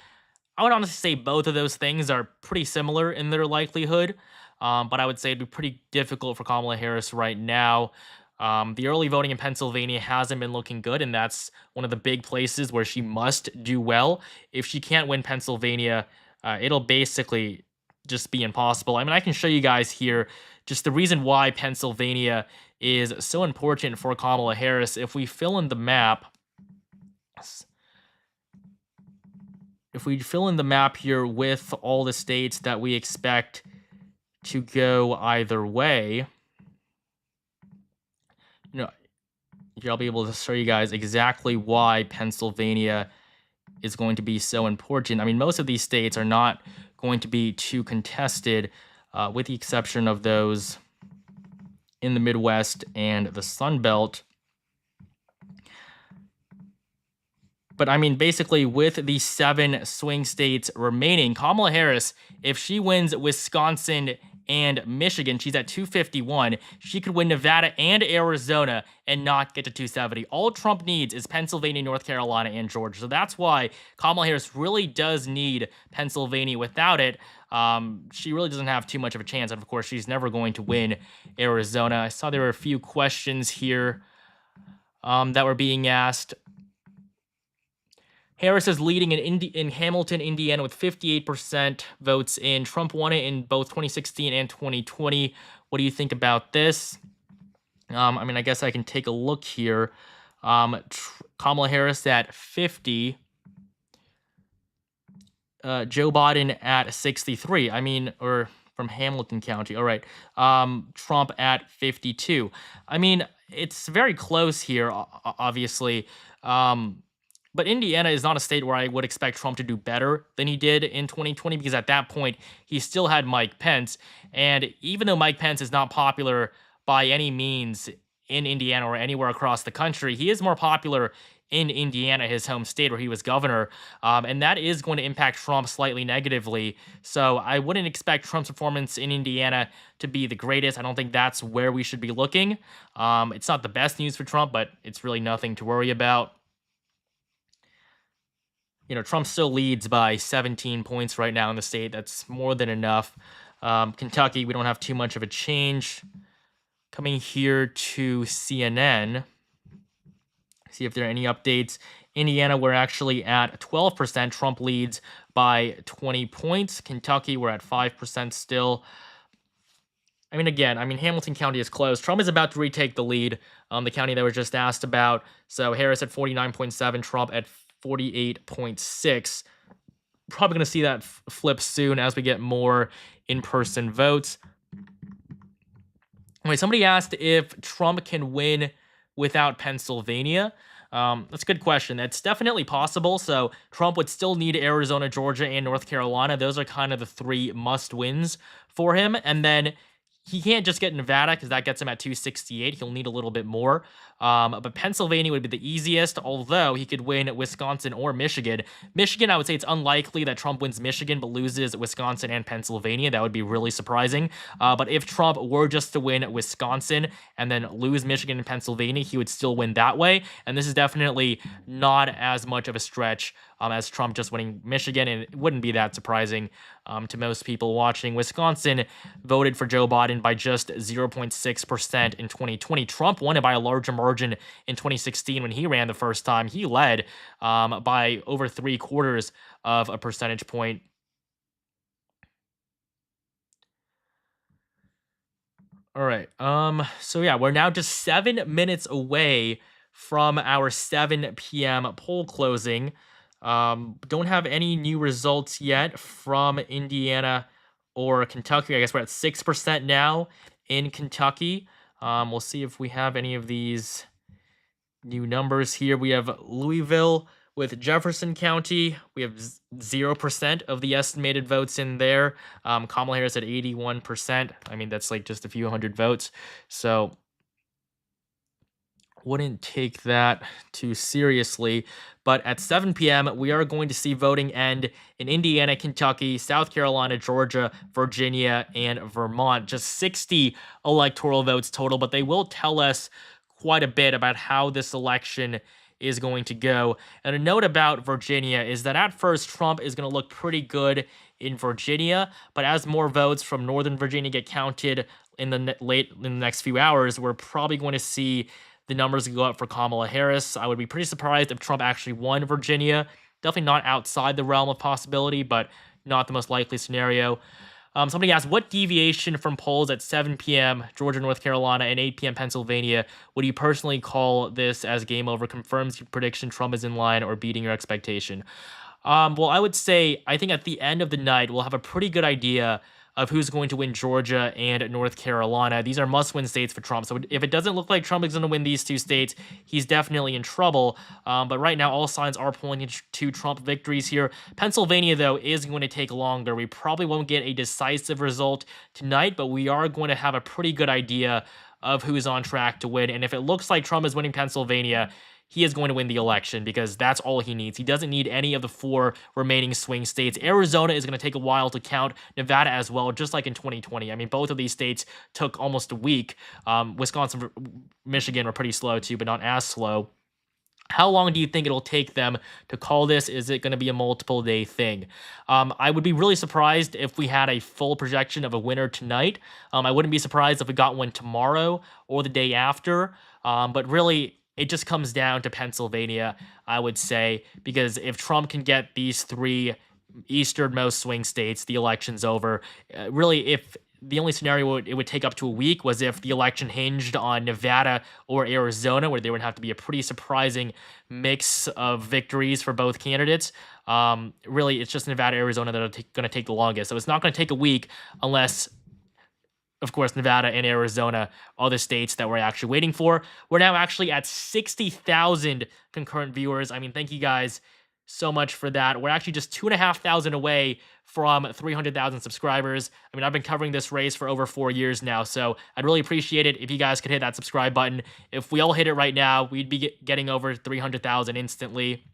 I would honestly say both of those things are pretty similar in their likelihood, but I would say it'd be pretty difficult for Kamala Harris right now. The early voting in Pennsylvania hasn't been looking good, and that's one of the big places where she must do well. If she can't win Pennsylvania, it'll basically just be impossible. I mean, I can show you guys here just the reason why Pennsylvania is so important for Kamala Harris. If we fill in the map, here with all the states that we expect to go either way. You know, here I'll be able to show you guys exactly why Pennsylvania is going to be so important. I mean, most of these states are not going to be too contested, with the exception of those in the Midwest and the Sun Belt. But I mean, basically, with the 7 swing states remaining, Kamala Harris, if she wins Wisconsin and Michigan, she's at 251. She could win Nevada and Arizona and not get to 270. All Trump needs is Pennsylvania, North Carolina, and Georgia. So that's why Kamala Harris really does need Pennsylvania. Without it, she really doesn't have too much of a chance. And of course, she's never going to win Arizona. I saw there were a few questions here that were being asked. Harris is leading in Hamilton, Indiana, with 58% votes in. Trump won it in both 2016 and 2020. What do you think about this? I mean, I guess I can take a look here. Kamala Harris at 50. Joe Biden at 63. I mean, or from Hamilton County. All right. Trump at 52. I mean, it's very close here, obviously. But Indiana is not a state where I would expect Trump to do better than he did in 2020, because at that point, he still had Mike Pence. And even though Mike Pence is not popular by any means in Indiana or anywhere across the country, he is more popular in Indiana, his home state, where he was governor. And that is going to impact Trump slightly negatively. So I wouldn't expect Trump's performance in Indiana to be the greatest. I don't think that's where we should be looking. It's not the best news for Trump, but it's really nothing to worry about. You know, Trump still leads by 17 points right now in the state. That's more than enough. Kentucky, we don't have too much of a change. Coming here to CNN, see if there are any updates. Indiana, we're actually at 12%. Trump leads by 20 points. Kentucky, we're at 5% still. I mean, again, Hamilton County is close. Trump is about to retake the lead, the county that was just asked about. So Harris at 49.7, Trump at 48.6. Probably going to see that flip soon as we get more in-person votes. Anyway, somebody asked if Trump can win without Pennsylvania. That's a good question. That's definitely possible. So Trump would still need Arizona, Georgia, and North Carolina. Those are kind of the 3 must-wins for him. And then he can't just get Nevada, because that gets him at 268. He'll need a little bit more. But Pennsylvania would be the easiest, although he could win Wisconsin or Michigan. Michigan, I would say it's unlikely that Trump wins Michigan but loses Wisconsin and Pennsylvania. That would be really surprising. But if Trump were just to win Wisconsin and then lose Michigan and Pennsylvania, he would still win that way. And this is definitely not as much of a stretch as Trump just winning Michigan, and it wouldn't be that surprising to most people watching. Wisconsin voted for Joe Biden by just 0.6% in 2020. Trump won it by a larger margin in 2016 when he ran the first time. He led by over 3/4 of a percentage point. All right. So yeah, we're now just 7 minutes away from our 7 p.m. poll closing. Don't have any new results yet from Indiana or Kentucky. I guess we're at 6% now in Kentucky. We'll see if we have any of these new numbers here. We have Louisville with Jefferson County. We have 0% of the estimated votes in there. Kamala Harris at 81%. I mean, that's like just a few hundred votes. So wouldn't take that too seriously. But at 7 p.m., we are going to see voting end in Indiana, Kentucky, South Carolina, Georgia, Virginia, and Vermont. Just 60 electoral votes total, but they will tell us quite a bit about how this election is going to go. And a note about Virginia is that at first, Trump is going to look pretty good in Virginia, but as more votes from Northern Virginia get counted in the next few hours, we're probably going to see the numbers go up for Kamala Harris. I would be pretty surprised if Trump actually won Virginia. Definitely not outside the realm of possibility, but not the most likely scenario. Somebody asked, what deviation from polls at 7 p.m. Georgia, North Carolina, and 8 p.m. Pennsylvania would you personally call this as game over? Confirms your prediction Trump is in line or beating your expectation? Well, I would say, I think at the end of the night, we'll have a pretty good idea of who's going to win Georgia and North Carolina. These are must-win states for Trump. So if it doesn't look like Trump is going to win these two states, he's definitely in trouble. But right now, all signs are pointing to Trump victories here. Pennsylvania, though, is going to take longer. We probably won't get a decisive result tonight, but we are going to have a pretty good idea of who's on track to win. And if it looks like Trump is winning Pennsylvania, he is going to win the election because that's all he needs. He doesn't need any of the 4 remaining swing states. Arizona is going to take a while to count. Nevada as well, just like in 2020. I mean, both of these states took almost a week. Wisconsin, Michigan were pretty slow too, but not as slow. How long do you think it'll take them to call this? Is it going to be a multiple day thing? I would be really surprised if we had a full projection of a winner tonight. I wouldn't be surprised if we got one tomorrow or the day after. But really, it just comes down to Pennsylvania, I would say, because if Trump can get these 3 easternmost swing states, the election's over. Really, if the only scenario it would take up to a week was if the election hinged on Nevada or Arizona, where there would have to be a pretty surprising mix of victories for both candidates. Really, it's just Nevada, Arizona that are going to take the longest. So it's not going to take a week unless, of course, Nevada and Arizona are the states that we're actually waiting for. We're now actually at 60,000 concurrent viewers. I mean, thank you guys so much for that. We're actually just 2,500 away from 300,000 subscribers. I mean, I've been covering this race for over 4 years now, so I'd really appreciate it if you guys could hit that subscribe button. If we all hit it right now, we'd be getting over 300,000 instantly.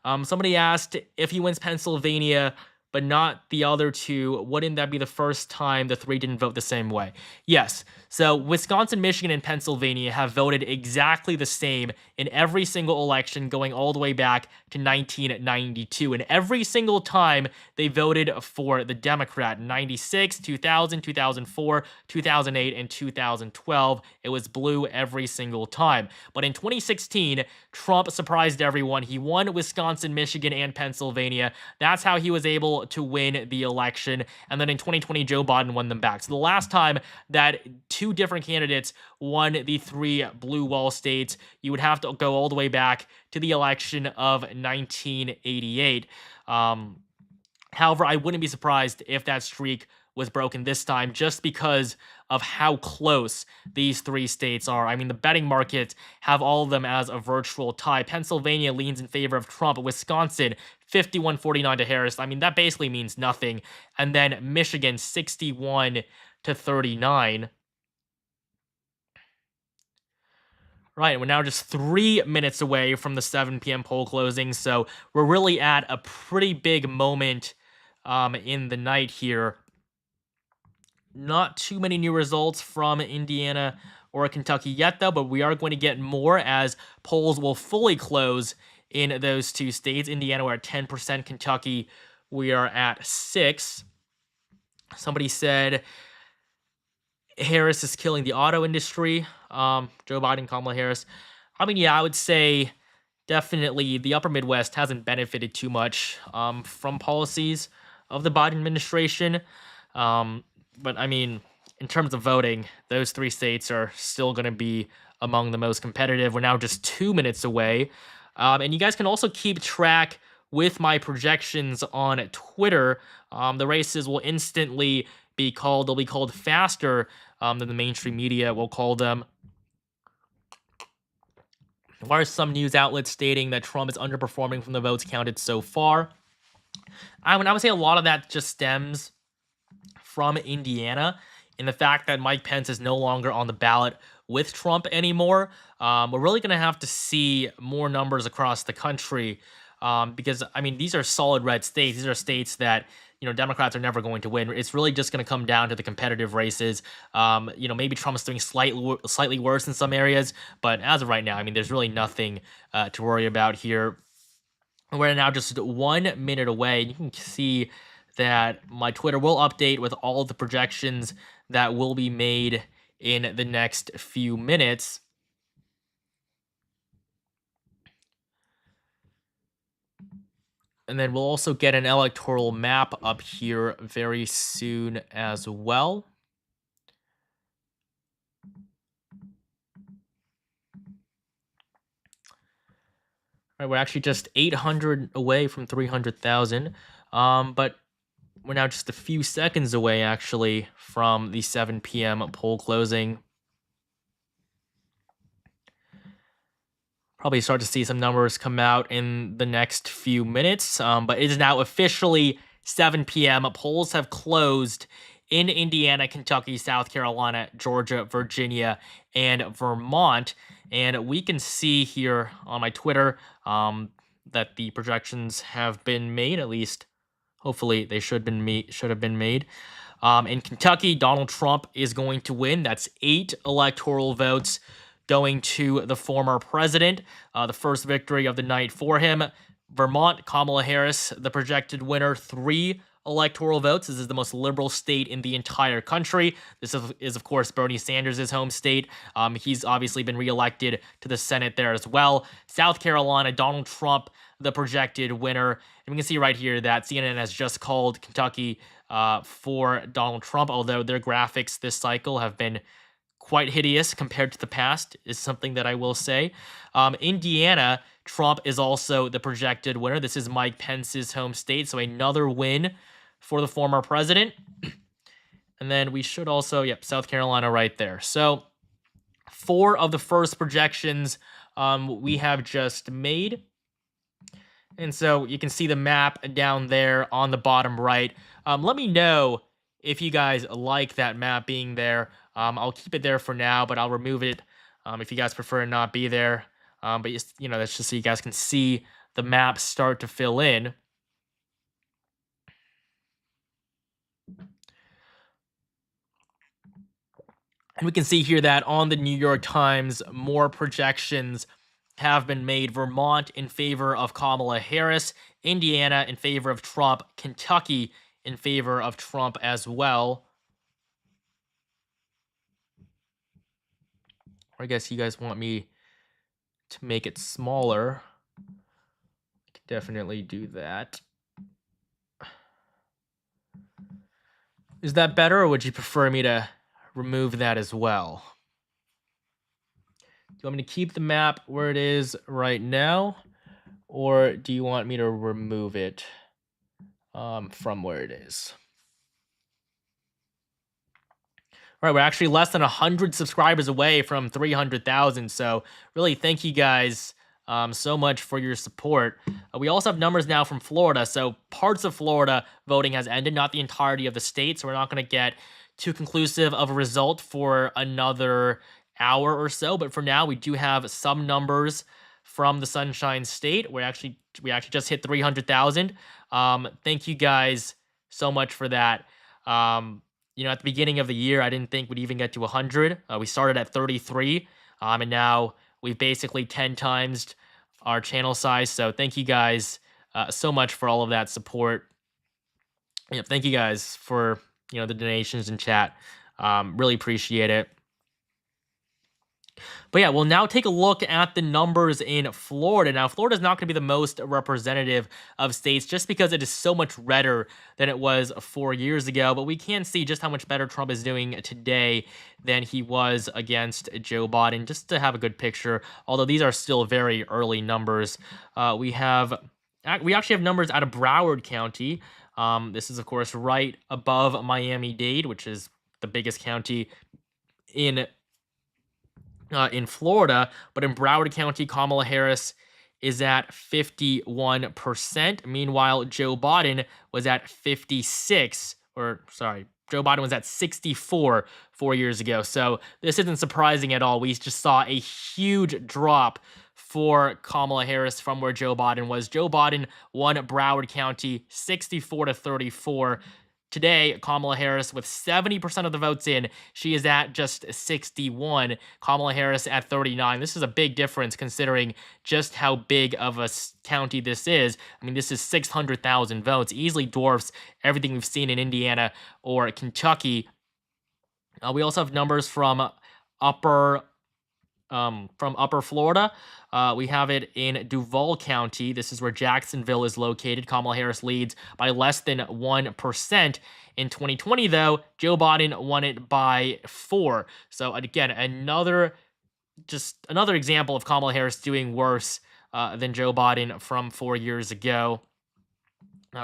Somebody asked if he wins Pennsylvania, but not the other 2, wouldn't that be the first time the 3 didn't vote the same way? Yes. So Wisconsin, Michigan, and Pennsylvania have voted exactly the same in every single election going all the way back to 1992. And every single time they voted for the Democrat, 96, 2000, 2004, 2008, and 2012. It was blue every single time. But in 2016, Trump surprised everyone. He won Wisconsin, Michigan, and Pennsylvania. That's how he was able to win the election. And then in 2020, Joe Biden won them back. So the last time that 2 different candidates won the 3 blue wall states, you would have to go all the way back to the election of 1988. However, I wouldn't be surprised if that streak was broken this time just because of how close these 3 states are. I mean, the betting markets have all of them as a virtual tie. Pennsylvania leans in favor of Trump. Wisconsin, 51-49 to Harris. I mean, that basically means nothing. And then Michigan, 61-39. Right, we're now just 3 minutes away from the 7 p.m. poll closing, so we're really at a pretty big moment in the night here. Not too many new results from Indiana or Kentucky yet, though, but we are going to get more as polls will fully close in those 2 states. Indiana, we're at 10%. Kentucky, we are at 6%. Somebody said Harris is killing the auto industry. Joe Biden, Kamala Harris. I mean, yeah, I would say definitely the upper Midwest hasn't benefited too much from policies of the Biden administration. But I mean, in terms of voting, those 3 states are still going to be among the most competitive. We're now just 2 minutes away. And you guys can also keep track with my projections on Twitter. The races will instantly be called. They'll be called faster than the mainstream media will call them. There are some news outlets stating that Trump is underperforming from the votes counted so far. I would say a lot of that just stems from Indiana and the fact that Mike Pence is no longer on the ballot with Trump anymore. We're really going to have to see more numbers across the country because, I mean, these are solid red states. These are states that, you know, Democrats are never going to win. It's really just going to come down to the competitive races. You know, maybe Trump's doing slightly worse in some areas, but as of right now, I mean, there's really nothing to worry about here. We're now just 1 minute away. You can see that my Twitter will update with all the projections that will be made in the next few minutes. And then we'll also get an electoral map up here very soon as well. All right, we're actually just 800 away from 300,000. But We're now just a few seconds away, actually, from the 7 p.m. poll closing. Probably start to see some numbers come out in the next few minutes, but it is now officially 7 p.m. Polls have closed in Indiana, Kentucky, South Carolina, Georgia, Virginia, and Vermont. And we can see here on my Twitter that the projections have been made, at least hopefully they should have been made. In Kentucky, Donald Trump is going to win. That's 8 electoral votes going to the former president. The first victory of the night for him. Vermont, Kamala Harris, the projected winner, 3 electoral votes. This is the most liberal state in the entire country. This is of course, Bernie Sanders' home state. He's obviously been reelected to the Senate there as well. South Carolina, Donald Trump, the projected winner. And we can see right here that CNN has just called Kentucky for Donald Trump, although their graphics this cycle have been quite hideous compared to the past, is something that I will say. Indiana, Trump is also the projected winner. This is Mike Pence's home state, so another win for the former president. And then we should also, South Carolina right there. So 4 of the first projections we have just made. And so you can see the map down there on the bottom right. Let me know if you guys like that map being there. I'll keep it there for now, but I'll remove it if you guys prefer it not be there. But that's just so you guys can see the map start to fill in. And we can see here that on the New York Times, more projections have been made. Vermont in favor of Kamala Harris, Indiana in favor of Trump, Kentucky in favor of Trump as well. Or I guess you guys want me to make it smaller. I can definitely do that. Is that better, or would you prefer me to remove that as well? Do you want me to keep the map where it is right now, or do you want me to remove it from where it is? All right, we're actually less than 100 subscribers away from 300,000. So really, thank you guys so much for your support. We also have numbers now from Florida. So parts of Florida voting has ended, not the entirety of the state. So we're not going to get too conclusive of a result for another hour or so. But for now, we do have some numbers from the Sunshine State. We actually just hit 300,000. Thank you guys so much for that. At the beginning of the year, I didn't think we'd even get to 100. We started at 33, and now we've basically 10 times our channel size. So thank you guys so much for all of that support. Thank you guys for the donations in chat. Really appreciate it. But yeah, we'll now take a look at the numbers in Florida. Now, Florida is not going to be the most representative of states just because it is so much redder than it was 4 years ago. But we can see just how much better Trump is doing today than he was against Joe Biden, just to have a good picture. Although these are still very early numbers. We actually have numbers out of Broward County. This is, of course, right above Miami-Dade, which is the biggest county in Florida, but in Broward County, Kamala Harris is at 51%. Meanwhile, Joe Biden was at 64 4 years ago. So this isn't surprising at all. We just saw a huge drop for Kamala Harris from where Joe Biden was. Joe Biden won Broward County 64-34. Today, Kamala Harris with 70% of the votes in, she is at just 61. Kamala Harris at 39. This is a big difference considering just how big of a county this is. I mean, this is 600,000 votes. Easily dwarfs everything we've seen in Indiana or Kentucky. We also have numbers from upper Florida. We have it in Duval County. This is where Jacksonville is located. Kamala Harris leads by less than 1%. In 2020, though, Joe Biden won it by 4. So again, another example of Kamala Harris doing worse than Joe Biden from 4 years ago.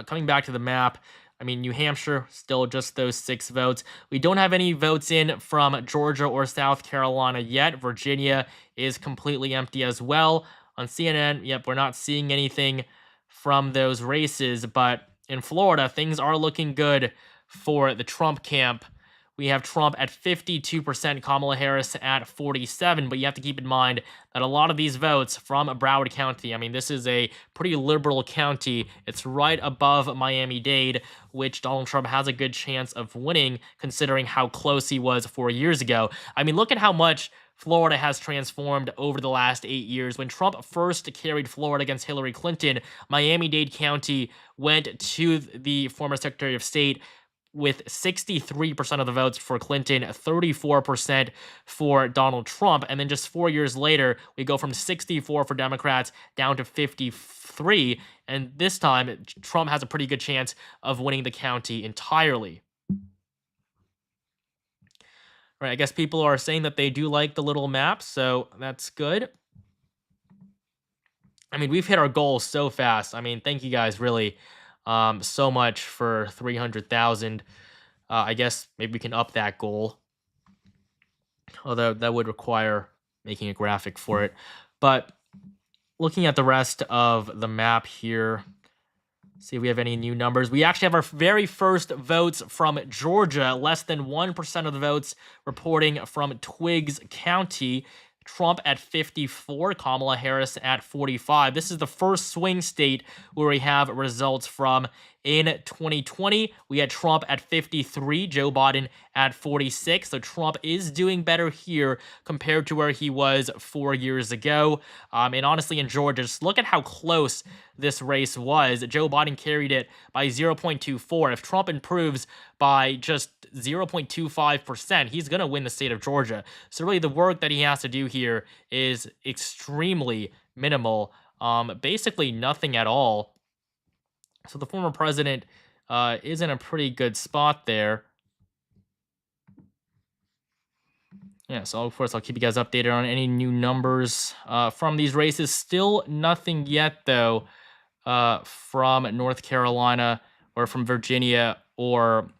Coming back to the map, I mean, New Hampshire, still just those 6 votes. We don't have any votes in from Georgia or South Carolina yet. Virginia is completely empty as well. On CNN, yep, we're not seeing anything from those races, but in Florida, things are looking good for the Trump camp. We have Trump at 52%, Kamala Harris at 47%, but you have to keep in mind that a lot of these votes from Broward County, I mean, this is a pretty liberal county. It's right above Miami-Dade, which Donald Trump has a good chance of winning, considering how close he was 4 years ago. I mean, look at how much Florida has transformed over the last 8 years. When Trump first carried Florida against Hillary Clinton, Miami-Dade County went to the former Secretary of State with 63% of the votes for Clinton, 34% for Donald Trump. And then just 4 years later, we go from 64 for Democrats down to 53. And this time, Trump has a pretty good chance of winning the county entirely. Right, I guess people are saying that they do like the little map, so that's good. I mean, we've hit our goals so fast. I mean, thank you guys really so much for 300,000. I guess maybe we can up that goal, although that would require making a graphic for it. But looking at the rest of the map here, see if we have any new numbers. We actually have our very first votes from Georgia, less than 1% of the votes reporting from Twiggs County. Trump at 54, Kamala Harris at 45. This is the first swing state where we have results from. In 2020, we had Trump at 53, Joe Biden at 46. So Trump is doing better here compared to where he was 4 years ago. And honestly, in Georgia, just look at how close this race was. Joe Biden carried it by 0.24. If Trump improves by just 0.25%, he's going to win the state of Georgia. So really the work that he has to do here is extremely minimal, basically nothing at all. So the former president is in a pretty good spot there. Yeah, so of course I'll keep you guys updated on any new numbers from these races. Still nothing yet, though, from North Carolina or from Virginia or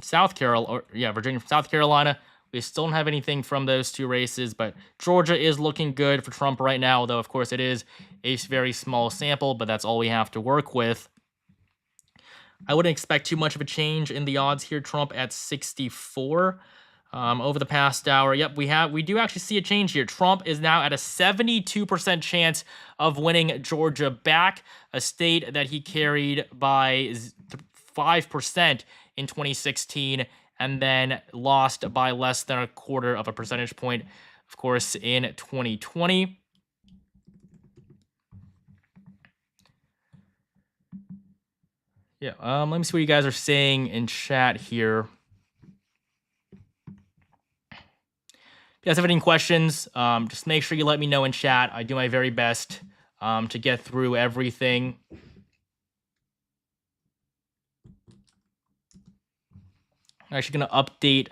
South Carolina. Virginia from South Carolina. We still don't have anything from those 2 races, but Georgia is looking good for Trump right now, though, of course, it is a very small sample, but that's all we have to work with. I wouldn't expect too much of a change in the odds here. Trump at 64 over the past hour. Yep, we do actually see a change here. Trump is now at a 72% chance of winning Georgia back, a state that he carried by 5% in 2016 and then lost by less than a quarter of a percentage point, of course, in 2020. Yeah, let me see what you guys are saying in chat here. If you guys have any questions, just make sure you let me know in chat. I do my very best to get through everything. I'm actually going to update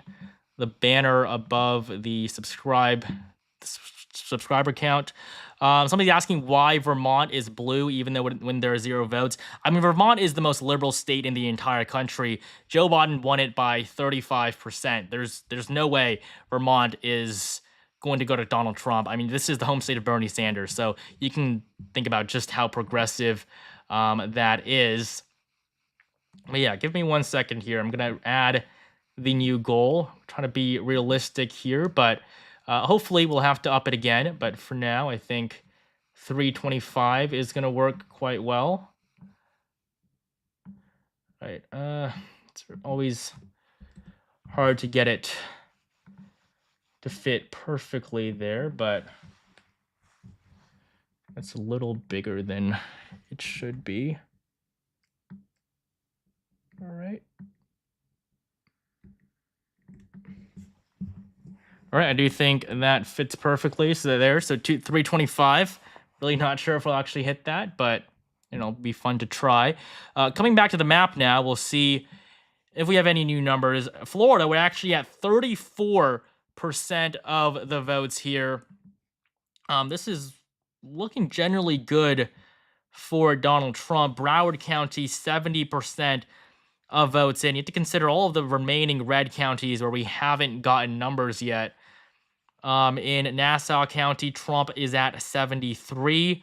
the banner above the subscriber count. Somebody's asking why Vermont is blue, even though when there are 0 votes. I mean, Vermont is the most liberal state in the entire country. Joe Biden won it by 35%. There's no way Vermont is going to go to Donald Trump. I mean, this is the home state of Bernie Sanders, so you can think about just how progressive that is. But yeah, give me 1 second here. I'm going to add the new goal. I'm trying to be realistic here, but hopefully we'll have to up it again. But for now, I think 325 is going to work quite well. Right. It's always hard to get it to fit perfectly there, but that's a little bigger than it should be. All right. All right, I do think that fits perfectly. So there, so 325. Really not sure if we'll actually hit that, but it'll be fun to try. Coming back to the map now, we'll see if we have any new numbers. Florida, we're actually at 34% of the votes here. This is looking generally good for Donald Trump. Broward County, 70%. of votes in. You have to consider all of the remaining red counties where we haven't gotten numbers yet. In Nassau County, Trump is at 73.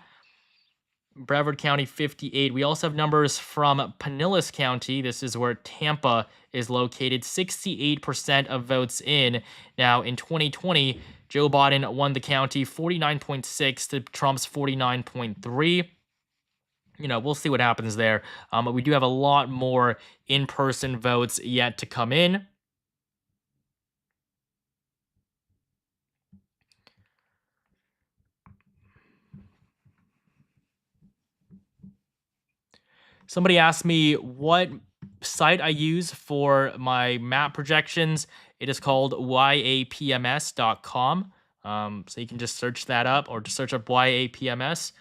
Brevard County 58. We also have numbers from Pinellas County. This is where Tampa is located. 68% of votes in. Now, in 2020, Joe Biden won the county 49.6 to Trump's 49.3. We'll see what happens there. But we do have a lot more in-person votes yet to come in. Somebody asked me what site I use for my map projections. It is called yapms.com. So you can just search that up or just search up yapms.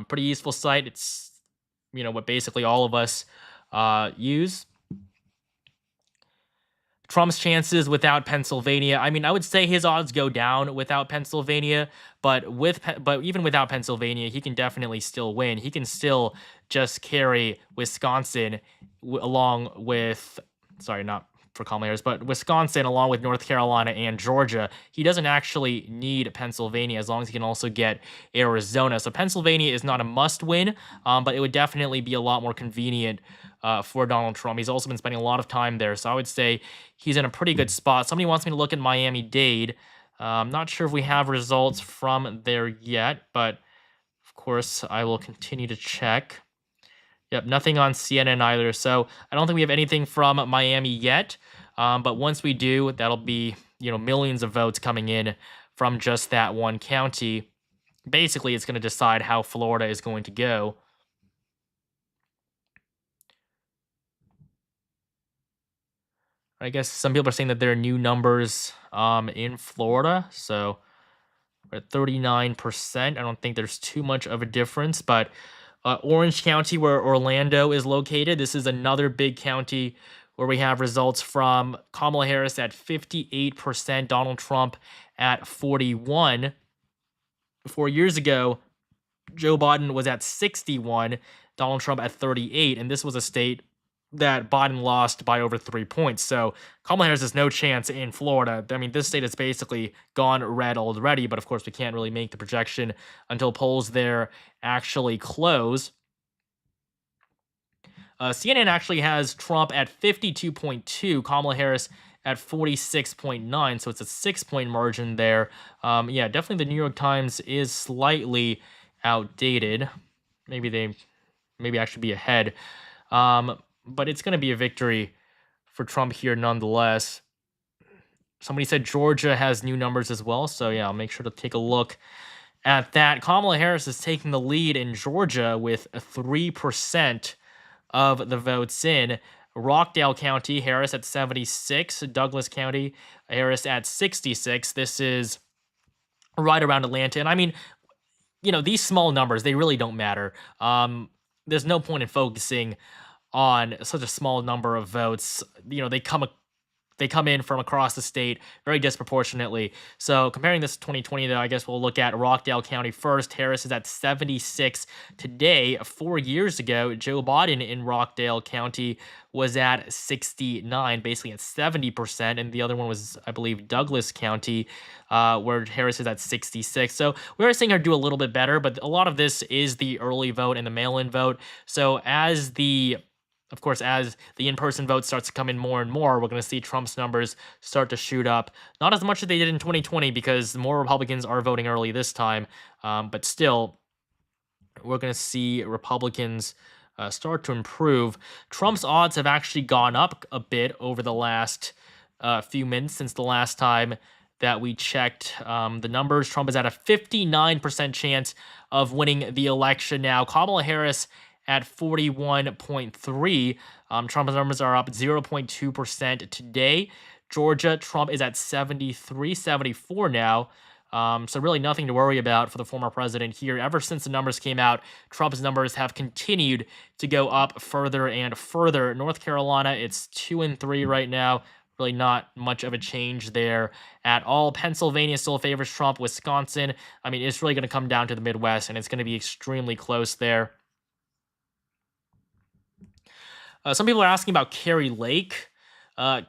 Pretty useful site. It's what basically all of us use. Trump's chances without Pennsylvania. I mean, I would say his odds go down without Pennsylvania, but even without Pennsylvania, he can definitely still win. He can still just carry Wisconsin along with, sorry, not for Kamala Harris, but Wisconsin along with North Carolina and Georgia. He doesn't actually need Pennsylvania as long as he can also get Arizona. So Pennsylvania is not a must win, but it would definitely be a lot more convenient for Donald Trump. He's also been spending a lot of time there. So I would say he's in a pretty good spot. Somebody wants me to look at Miami-Dade. I'm not sure if we have results from there yet, but of course I will continue to check. Yep, nothing on CNN either. So I don't think we have anything from Miami yet. But once we do, that'll be, millions of votes coming in from just that one county. Basically, it's going to decide how Florida is going to go. I guess some people are saying that there are new numbers in Florida. So we're at 39%. I don't think there's too much of a difference, but Orange County, where Orlando is located, this is another big county where we have results from Kamala Harris at 58%, Donald Trump at 41. 4 years ago, Joe Biden was at 61, Donald Trump at 38, and this was a state that Biden lost by over 3 points. So Kamala Harris has no chance in Florida. I mean, this state has basically gone red already, but of course we can't really make the projection until polls there actually close. CNN actually has Trump at 52.2, Kamala Harris at 46.9, so it's a 6-point margin there. Yeah, definitely the New York Times is slightly outdated. Maybe I should be ahead. But it's going to be a victory for Trump here nonetheless. Somebody said Georgia has new numbers as well, so yeah, I'll make sure to take a look at that. Kamala Harris is taking the lead in Georgia with 3% of the votes in. Rockdale County, Harris at 76. Douglas County, Harris at 66. This is right around Atlanta. And I mean, these small numbers, they really don't matter. There's no point in focusing on such a small number of votes. They come in from across the state very disproportionately. So comparing this to 2020, though, I guess we'll look at Rockdale County first. Harris is at 76 today. 4 years ago, Joe Biden in Rockdale County was at 69, basically at 70%. And the other one was, I believe, Douglas County, where Harris is at 66. So we are seeing her do a little bit better, but a lot of this is the early vote and the mail-in vote. So of course, as the in-person vote starts to come in more and more, we're going to see Trump's numbers start to shoot up. Not as much as they did in 2020 because more Republicans are voting early this time. But still, we're going to see Republicans start to improve. Trump's odds have actually gone up a bit over the last few minutes since the last time that we checked the numbers. Trump is at a 59% chance of winning the election now. Kamala Harris at 41.3. Trump's numbers are up 0.2% today. Georgia, Trump is at 73, 74 now. So really nothing to worry about for the former president here. Ever since the numbers came out, Trump's numbers have continued to go up further and further. North Carolina, it's 2 and 3 right now. Really not much of a change there at all. Pennsylvania still favors Trump. Wisconsin, I mean, it's really going to come down to the Midwest, and it's going to be extremely close there. Some people are asking about Carrie Lake.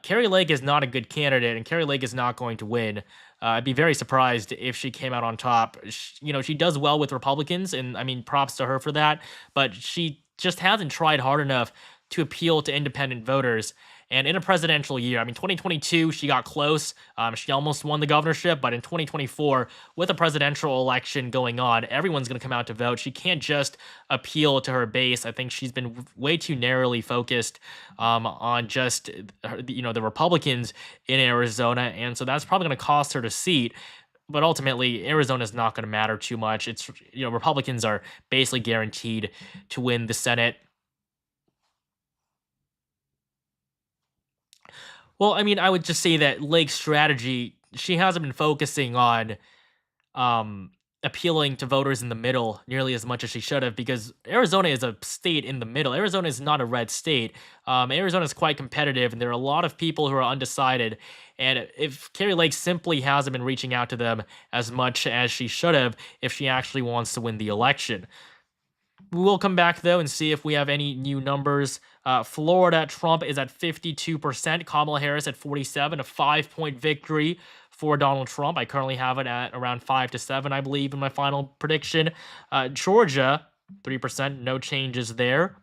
Carrie Lake is not a good candidate, and Carrie Lake is not going to win. I'd be very surprised if she came out on top. She does well with Republicans, and I mean, props to her for that. But she just hasn't tried hard enough to appeal to independent voters. And in a presidential year, I mean, 2022, she got close. She almost won the governorship, but in 2024, with a presidential election going on, everyone's going to come out to vote. She can't just appeal to her base. I think she's been way too narrowly focused on just the Republicans in Arizona, and so that's probably going to cost her the seat. But ultimately, Arizona is not going to matter too much. It's Republicans are basically guaranteed to win the Senate. Well, I mean, I would just say that Lake's strategy, she hasn't been focusing on um appealing to voters in the middle nearly as much as she should have, because Arizona is a state in the middle. Arizona is not a red state. Arizona is quite competitive, and there are a lot of people who are undecided. And if Carrie Lake simply hasn't been reaching out to them as much as she should have, if she actually wants to win the election. We will come back though and see if we have any new numbers. Florida, Trump is at 52%, Kamala Harris at 47, a 5-point victory for Donald Trump. I currently have it at around 5 to 7, I believe, in my final prediction. Georgia, 3%, no changes there.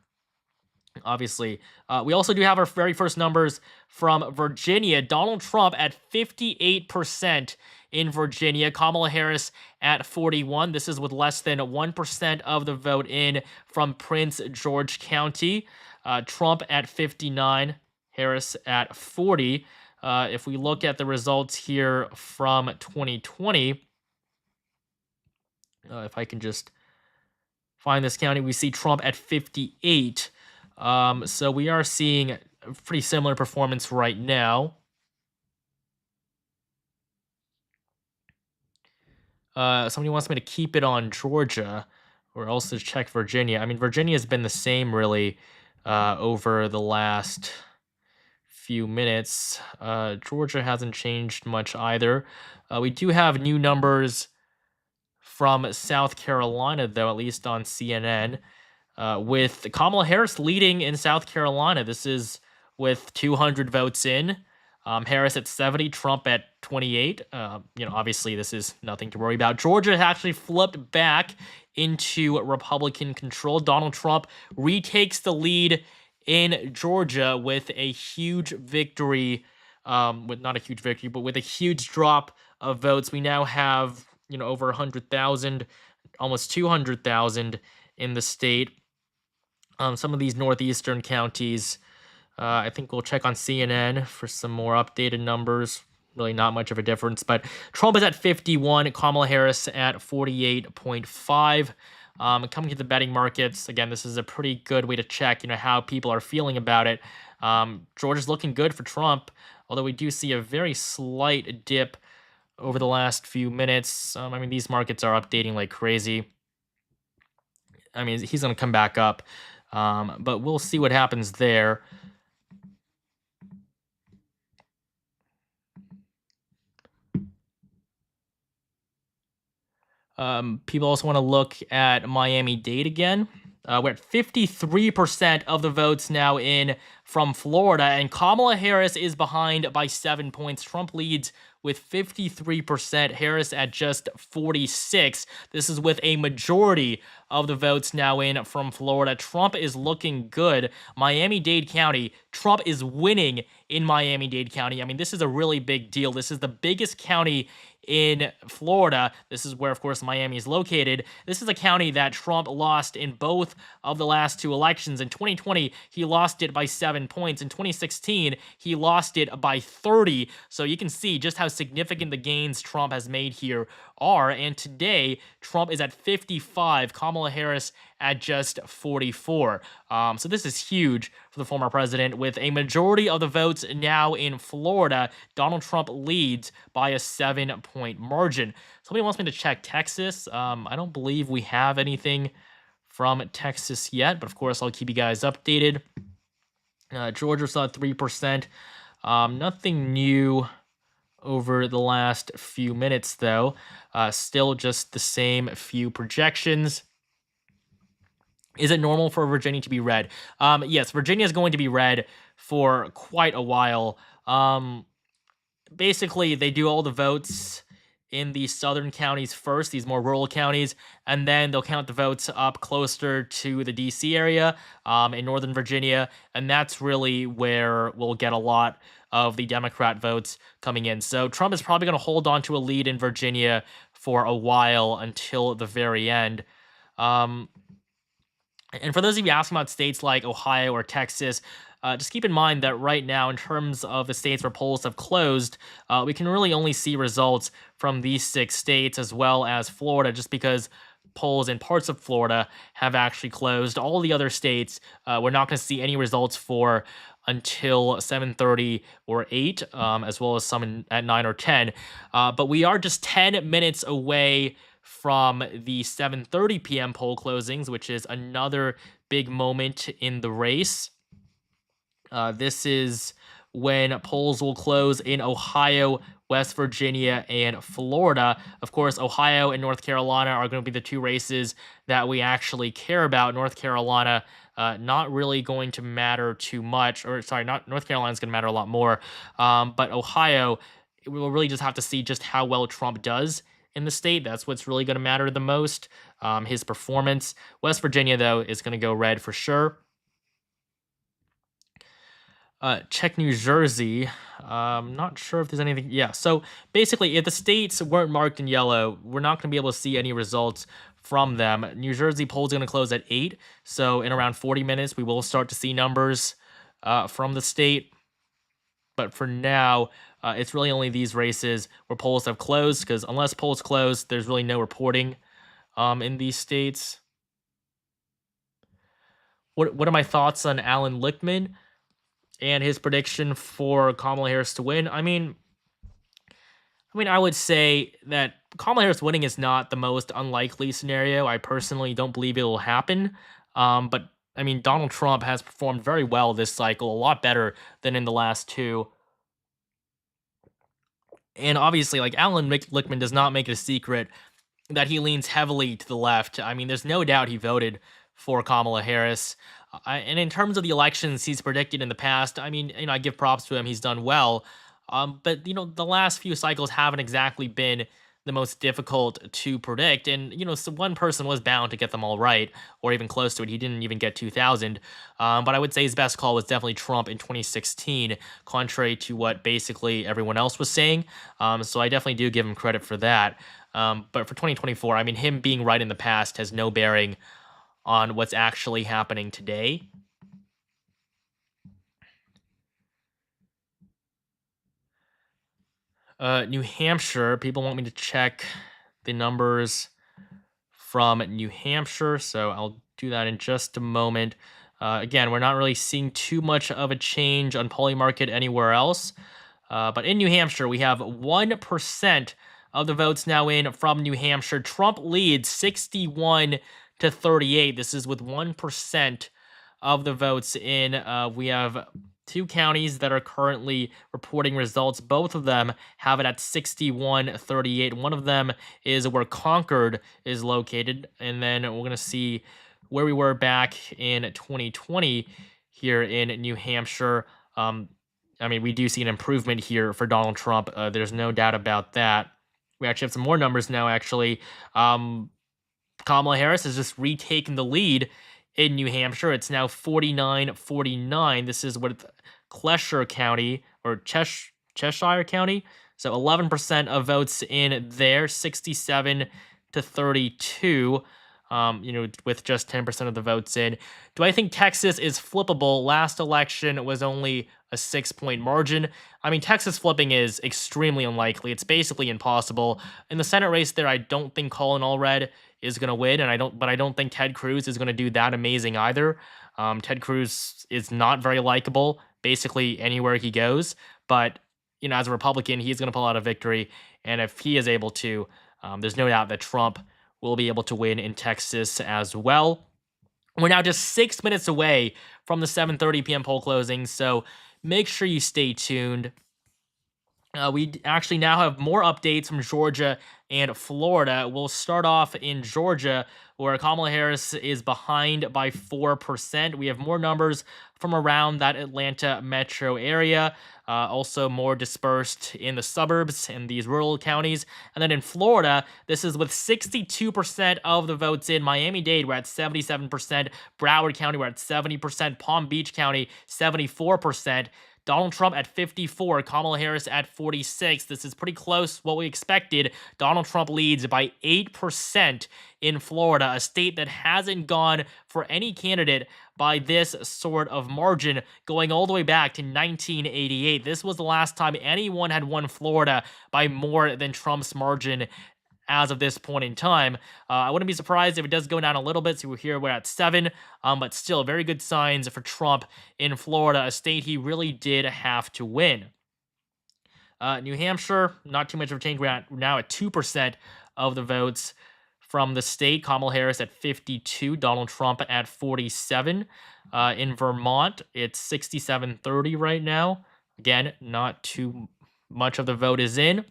Obviously, we also do have our very first numbers from Virginia. Donald Trump at 58% in Virginia. Kamala Harris at 41. This is with less than 1% of the vote in from Prince George County. Trump at 59. Harris at 40. If we look at the results here from 2020, if I can just find this county, we see Trump at 58. So we are seeing a pretty similar performance right now. Somebody wants me to keep it on Georgia or else to check Virginia. I mean, Virginia has been the same really over the last few minutes. Georgia hasn't changed much either. We do have new numbers from South Carolina, though, at least on CNN. With Kamala Harris leading in South Carolina. This is with 200 votes in. Harris at 70, Trump at 28. Obviously, this is nothing to worry about. Georgia actually flipped back into Republican control. Donald Trump retakes the lead in Georgia with a huge victory. With not a huge victory, but with a huge drop of votes. We now have over 100,000, almost 200,000 in the state. Some of these northeastern counties, I think we'll check on CNN for some more updated numbers. Really not much of a difference, but Trump is at 51, Kamala Harris at 48.5. Coming to the betting markets, again, this is a pretty good way to check, how people are feeling about it. Georgia's looking good for Trump, although we do see a very slight dip over the last few minutes. I mean, these markets are updating like crazy. I mean, he's going to come back up. But we'll see what happens there. People also want to look at Miami-Dade again. We're at 53% of the votes now in from Florida, and Kamala Harris is behind by 7 points. Trump leads with 53%, Harris at just 46. This is with a majority of the votes now in from Florida. Trump is looking good. Miami-Dade County, Trump is winning in Miami-Dade County. I mean, this is a really big deal. This is the biggest county in Florida. This is where, of course, Miami is located. This is a county that Trump lost in both of the last two elections. In 2020, he lost it by 7 points. In 2016, he lost it by 30. So you can see just how significant the gains Trump has made here are. And today, Trump is at 55, Kamala Harris at just 44. So this is huge for the former president. With a majority of the votes now in Florida, Donald Trump leads by a 7-point margin. Somebody wants me to check Texas. I don't believe we have anything from Texas yet, but of course I'll keep you guys updated. Georgia saw 3%. Nothing new over the last few minutes, though. Still just the same few projections. Is it normal for Virginia to be red? Yes, Virginia is going to be red for quite a while. Basically, they do all the votes in the southern counties first, these more rural counties, and then they'll count the votes up closer to the DC area, in Northern Virginia, and that's really where we'll get a lot of the Democrat votes coming in. So Trump is probably going to hold on to a lead in Virginia for a while until the very end. Um, and for those of you asking about states like Ohio or Texas, just keep in mind that right now, in terms of the states where polls have closed, we can really only see results from these 6 states as well as Florida, just because polls in parts of Florida have actually closed. All the other states, we're not going to see any results for until 7:30 or 8, as well as some at 9 or 10. But we are just 10 minutes away from the 7:30 p.m. poll closings, which is another big moment in the race. This is when polls will close in Ohio, West Virginia, and Florida. Of course, Ohio and North Carolina are going to be the 2 races that we actually care about. North Carolina, not really going to matter too much, or sorry, not North Carolina is going to matter a lot more. But Ohio, we'll really just have to see just how well Trump does in the state. That's what's really going to matter the most, his performance. West Virginia, though, is going to go red for sure. Check New Jersey. Not sure if there's anything. Yeah, so basically, if the states weren't marked in yellow, we're not going to be able to see any results from them. New Jersey poll's going to close at 8, so in around 40 minutes, we will start to see numbers from the state. But for now, it's really only these races where polls have closed, because unless polls close, there's really no reporting in these states. What are my thoughts on Alan Lichtman and his prediction for Kamala Harris to win? I would say that Kamala Harris winning is not the most unlikely scenario. I personally don't believe it will happen. But Donald Trump has performed very well this cycle, a lot better than in the last 2. And obviously, like, Alan Lichtman does not make it a secret that he leans heavily to the left. There's no doubt he voted for Kamala Harris. And in terms of the elections he's predicted in the past, I give props to him. He's done well. But, the last few cycles haven't exactly been the most difficult to predict. And, so one person was bound to get them all right, or even close to it. He didn't even get 2,000. But I would say his best call was definitely Trump in 2016, contrary to what basically everyone else was saying. So I definitely do give him credit for that. But for 2024, him being right in the past has no bearing on what's actually happening today. New Hampshire, people want me to check the numbers from New Hampshire, so I'll do that in just a moment. Again, we're not really seeing too much of a change on Polymarket anywhere else. But in New Hampshire, we have 1% of the votes now in from New Hampshire. Trump leads 61 to 38. This is with 1% of the votes in. We have 2 counties that are currently reporting results. Both of them have it at 61-38. One of them is where Concord is located. And then we're going to see where we were back in 2020 here in New Hampshire. We do see an improvement here for Donald Trump. There's no doubt about that. We actually have some more numbers now, actually. Kamala Harris has just retaken the lead in New Hampshire. It's now 49-49. This is with Cheshire County, or Cheshire County. So 11% of votes in there, 67 to 32. With just 10% of the votes in. Do I think Texas is flippable? Last election was only a 6-point margin. Texas flipping is extremely unlikely. It's basically impossible. In the Senate race there, I don't think Colin Allred is going to win, and I don't think Ted Cruz is going to do that amazing either. Ted Cruz is not very likable, basically anywhere he goes, but as a Republican, he's going to pull out a victory, and if he is able to, there's no doubt that Trump will be able to win in Texas as well. We're now just 6 minutes away from the 7:30 p.m. poll closing, so make sure you stay tuned. We actually now have more updates from Georgia and Florida. We'll start off in Georgia, where Kamala Harris is behind by 4%. We have more numbers from around that Atlanta metro area, also more dispersed in the suburbs and these rural counties. And then in Florida, this is with 62% of the votes in. Miami-Dade, we're at 77%. Broward County, we're at 70%. Palm Beach County, 74%. Donald Trump at 54, Kamala Harris at 46. This is pretty close what we expected. Donald Trump leads by 8% in Florida, a state that hasn't gone for any candidate by this sort of margin going all the way back to 1988. This was the last time anyone had won Florida by more than Trump's margin as of this point in time. I wouldn't be surprised if it does go down a little bit. So here we're at 7, but still very good signs for Trump in Florida, a state he really did have to win. New Hampshire, not too much of a change. We're now at 2% of the votes from the state. Kamala Harris at 52, Donald Trump at 47. In Vermont, it's 67-30 right now. Again, not too much of the vote is in.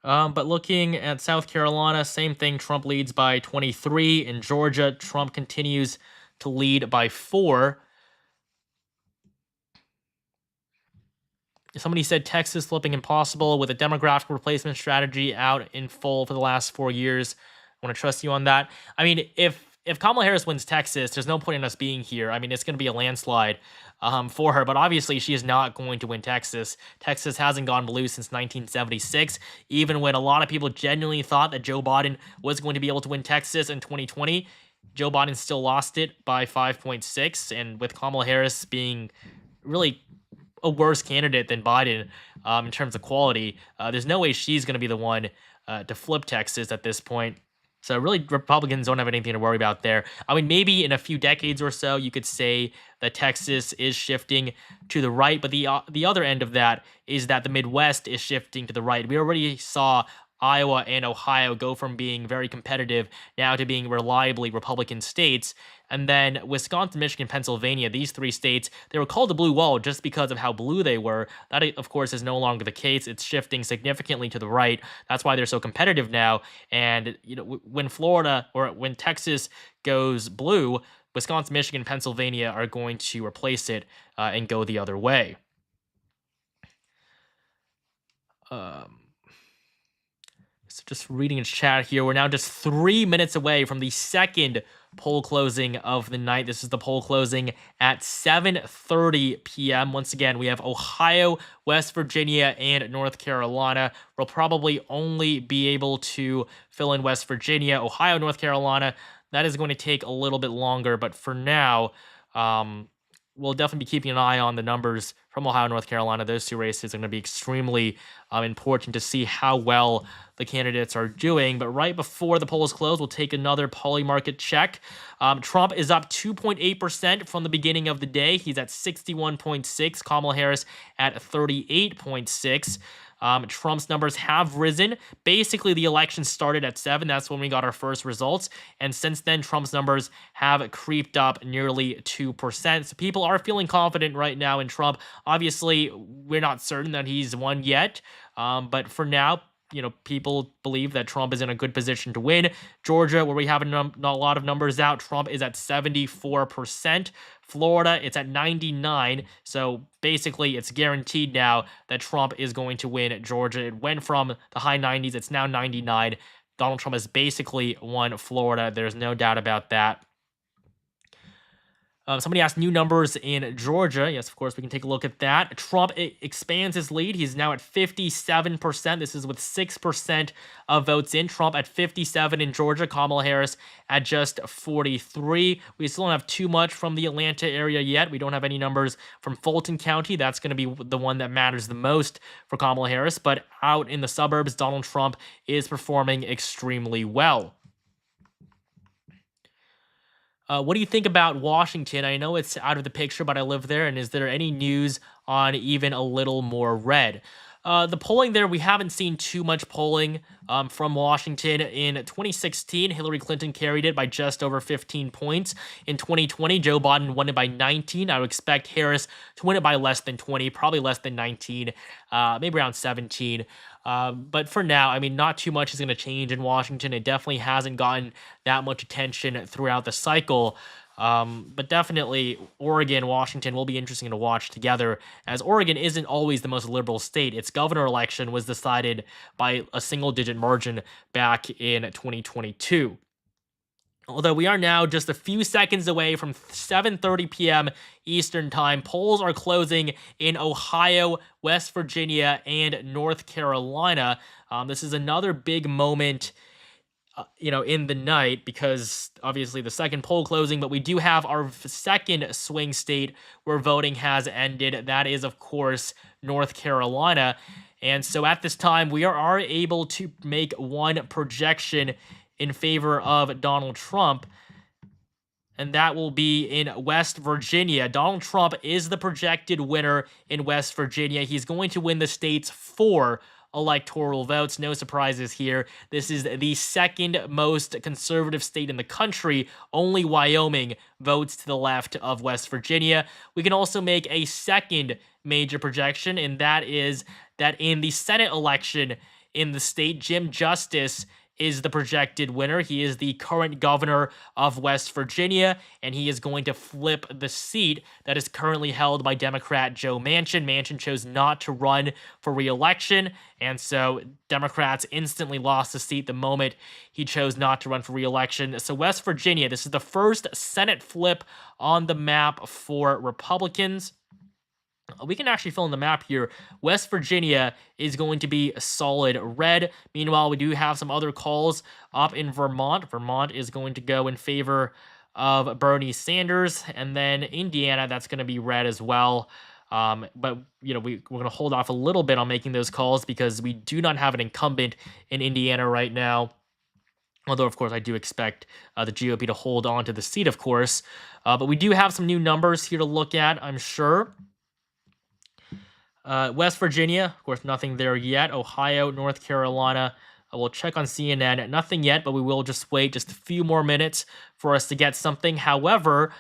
But looking at South Carolina, same thing. Trump leads by 23. In Georgia, Trump continues to lead by 4. Somebody said Texas flipping impossible with a demographic replacement strategy out in full for the last 4 years. I want to trust you on that. I mean, if Kamala Harris wins Texas, there's no point in us being here. I mean, it's going to be a landslide for her, but obviously she is not going to win Texas. Texas hasn't gone blue since 1976, even when a lot of people genuinely thought that Joe Biden was going to be able to win Texas in 2020. Joe Biden still lost it by 5.6, and with Kamala Harris being really a worse candidate than Biden in terms of quality, there's no way she's going to be the one to flip Texas at this point. So really, Republicans don't have anything to worry about there. I mean, maybe in a few decades or so, you could say that Texas is shifting to the right, but the other end of that is that the Midwest is shifting to the right. We already saw Iowa and Ohio go from being very competitive now to being reliably Republican states. And then Wisconsin, Michigan, Pennsylvania, these 3 states, they were called the blue wall just because of how blue they were. That, of course, is no longer the case. It's shifting significantly to the right. That's why they're so competitive now. And, you know, when Florida or when Texas goes blue, Wisconsin, Michigan, Pennsylvania are going to replace it and go the other way. So just reading in chat here, we're now just 3 minutes away from the second poll closing of the night. This is the poll closing at 7:30 p.m. Once again, we have Ohio, West Virginia, and North Carolina. We'll probably only be able to fill in West Virginia. Ohio, North Carolina, that is going to take a little bit longer, but for now, we'll definitely be keeping an eye on the numbers from Ohio and North Carolina. Those 2 races are going to be extremely important to see how well the candidates are doing. But right before the polls close, we'll take another poly market check. Trump is up 2.8% from the beginning of the day. He's at 61.6. Kamala Harris at 38.6. Trump's numbers have risen. Basically, the election started at 7. That's when we got our first results. And since then, Trump's numbers have creeped up nearly 2%. So people are feeling confident right now in Trump. Obviously, we're not certain that he's won yet. But for now, you know, people believe that Trump is in a good position to win. Georgia, where we have not a lot of numbers out, Trump is at 74%. Florida, it's at 99. So basically, it's guaranteed now that Trump is going to win Georgia. It went from the high 90s. It's now 99. Donald Trump has basically won Florida. There's no doubt about that. Somebody asked new numbers in Georgia. Yes, of course, we can take a look at that. Trump expands his lead. He's now at 57%. This is with 6% of votes in. Trump at 57 in Georgia. Kamala Harris at just 43. We still don't have too much from the Atlanta area yet. We don't have any numbers from Fulton County. That's going to be the one that matters the most for Kamala Harris. But out in the suburbs, Donald Trump is performing extremely well. What do you think about Washington? I know it's out of the picture, but I live there. And is there any news on even a little more red? The polling there, we haven't seen too much polling from Washington. In 2016, Hillary Clinton carried it by just over 15 points. In 2020, Joe Biden won it by 19. I would expect Harris to win it by less than 20, probably less than 19, maybe around 17. But for now, I mean, not too much is going to change in Washington. It definitely hasn't gotten that much attention throughout the cycle. But definitely Oregon, Washington will be interesting to watch together, as Oregon isn't always the most liberal state. Its governor election was decided by a single-digit margin back in 2022. Although we are now just a few seconds away from 7:30 p.m. Eastern Time, polls are closing in Ohio, West Virginia, and North Carolina. This is another big moment in the night, because obviously the second poll closing, but we do have our second swing state where voting has ended. That is, of course, North Carolina. And so at this time, we are able to make one projection in favor of Donald Trump, and that will be in West Virginia. Donald Trump is the projected winner in West Virginia. He's going to win the state's 4 electoral votes. No surprises here. This is the second most conservative state in the country. Only Wyoming votes to the left of West Virginia. We can also make a second major projection, and that is that in the Senate election in the state, Jim Justice is the projected winner. He is the current governor of West Virginia, and he is going to flip the seat that is currently held by Democrat Joe Manchin. Manchin chose not to run for re-election, and so Democrats instantly lost the seat the moment he chose not to run for re-election. So West Virginia, this is the first Senate flip on the map for Republicans. We can actually fill in the map here. West Virginia is going to be a solid red. Meanwhile, we do have some other calls up in Vermont. Vermont is going to go in favor of Bernie Sanders. And then Indiana, that's going to be red as well. But, we're going to hold off a little bit on making those calls because we do not have an incumbent in Indiana right now. Although, of course, I do expect the GOP to hold on to the seat, of course. But we do have some new numbers here to look at, I'm sure. West Virginia, of course, nothing there yet. Ohio, North Carolina, we'll check on CNN. Nothing yet, but we will just wait just a few more minutes for us to get something. However,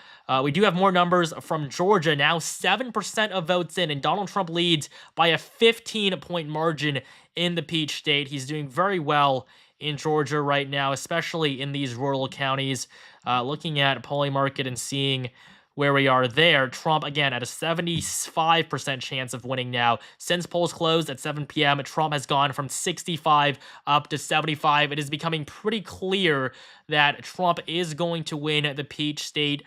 we do have more numbers from Georgia. Now 7% of votes in, and Donald Trump leads by a 15-point margin in the Peach State. He's doing very well in Georgia right now, especially in these rural counties. Looking at polling market and seeing where we are there, Trump, again, at a 75% chance of winning now. Since polls closed at 7 p.m., Trump has gone from 65 up to 75. It is becoming pretty clear that Trump is going to win the Peach State.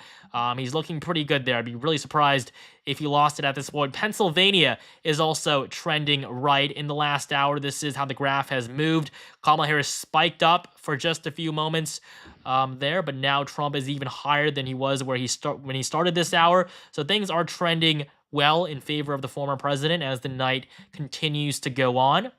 He's looking pretty good there. I'd be really surprised if he lost it at this point. Pennsylvania is also trending right in the last hour. This is how the graph has moved. Kamala Harris spiked up for just a few moments there, but now Trump is even higher than he was when he started this hour. So things are trending well in favor of the former president as the night continues to go on.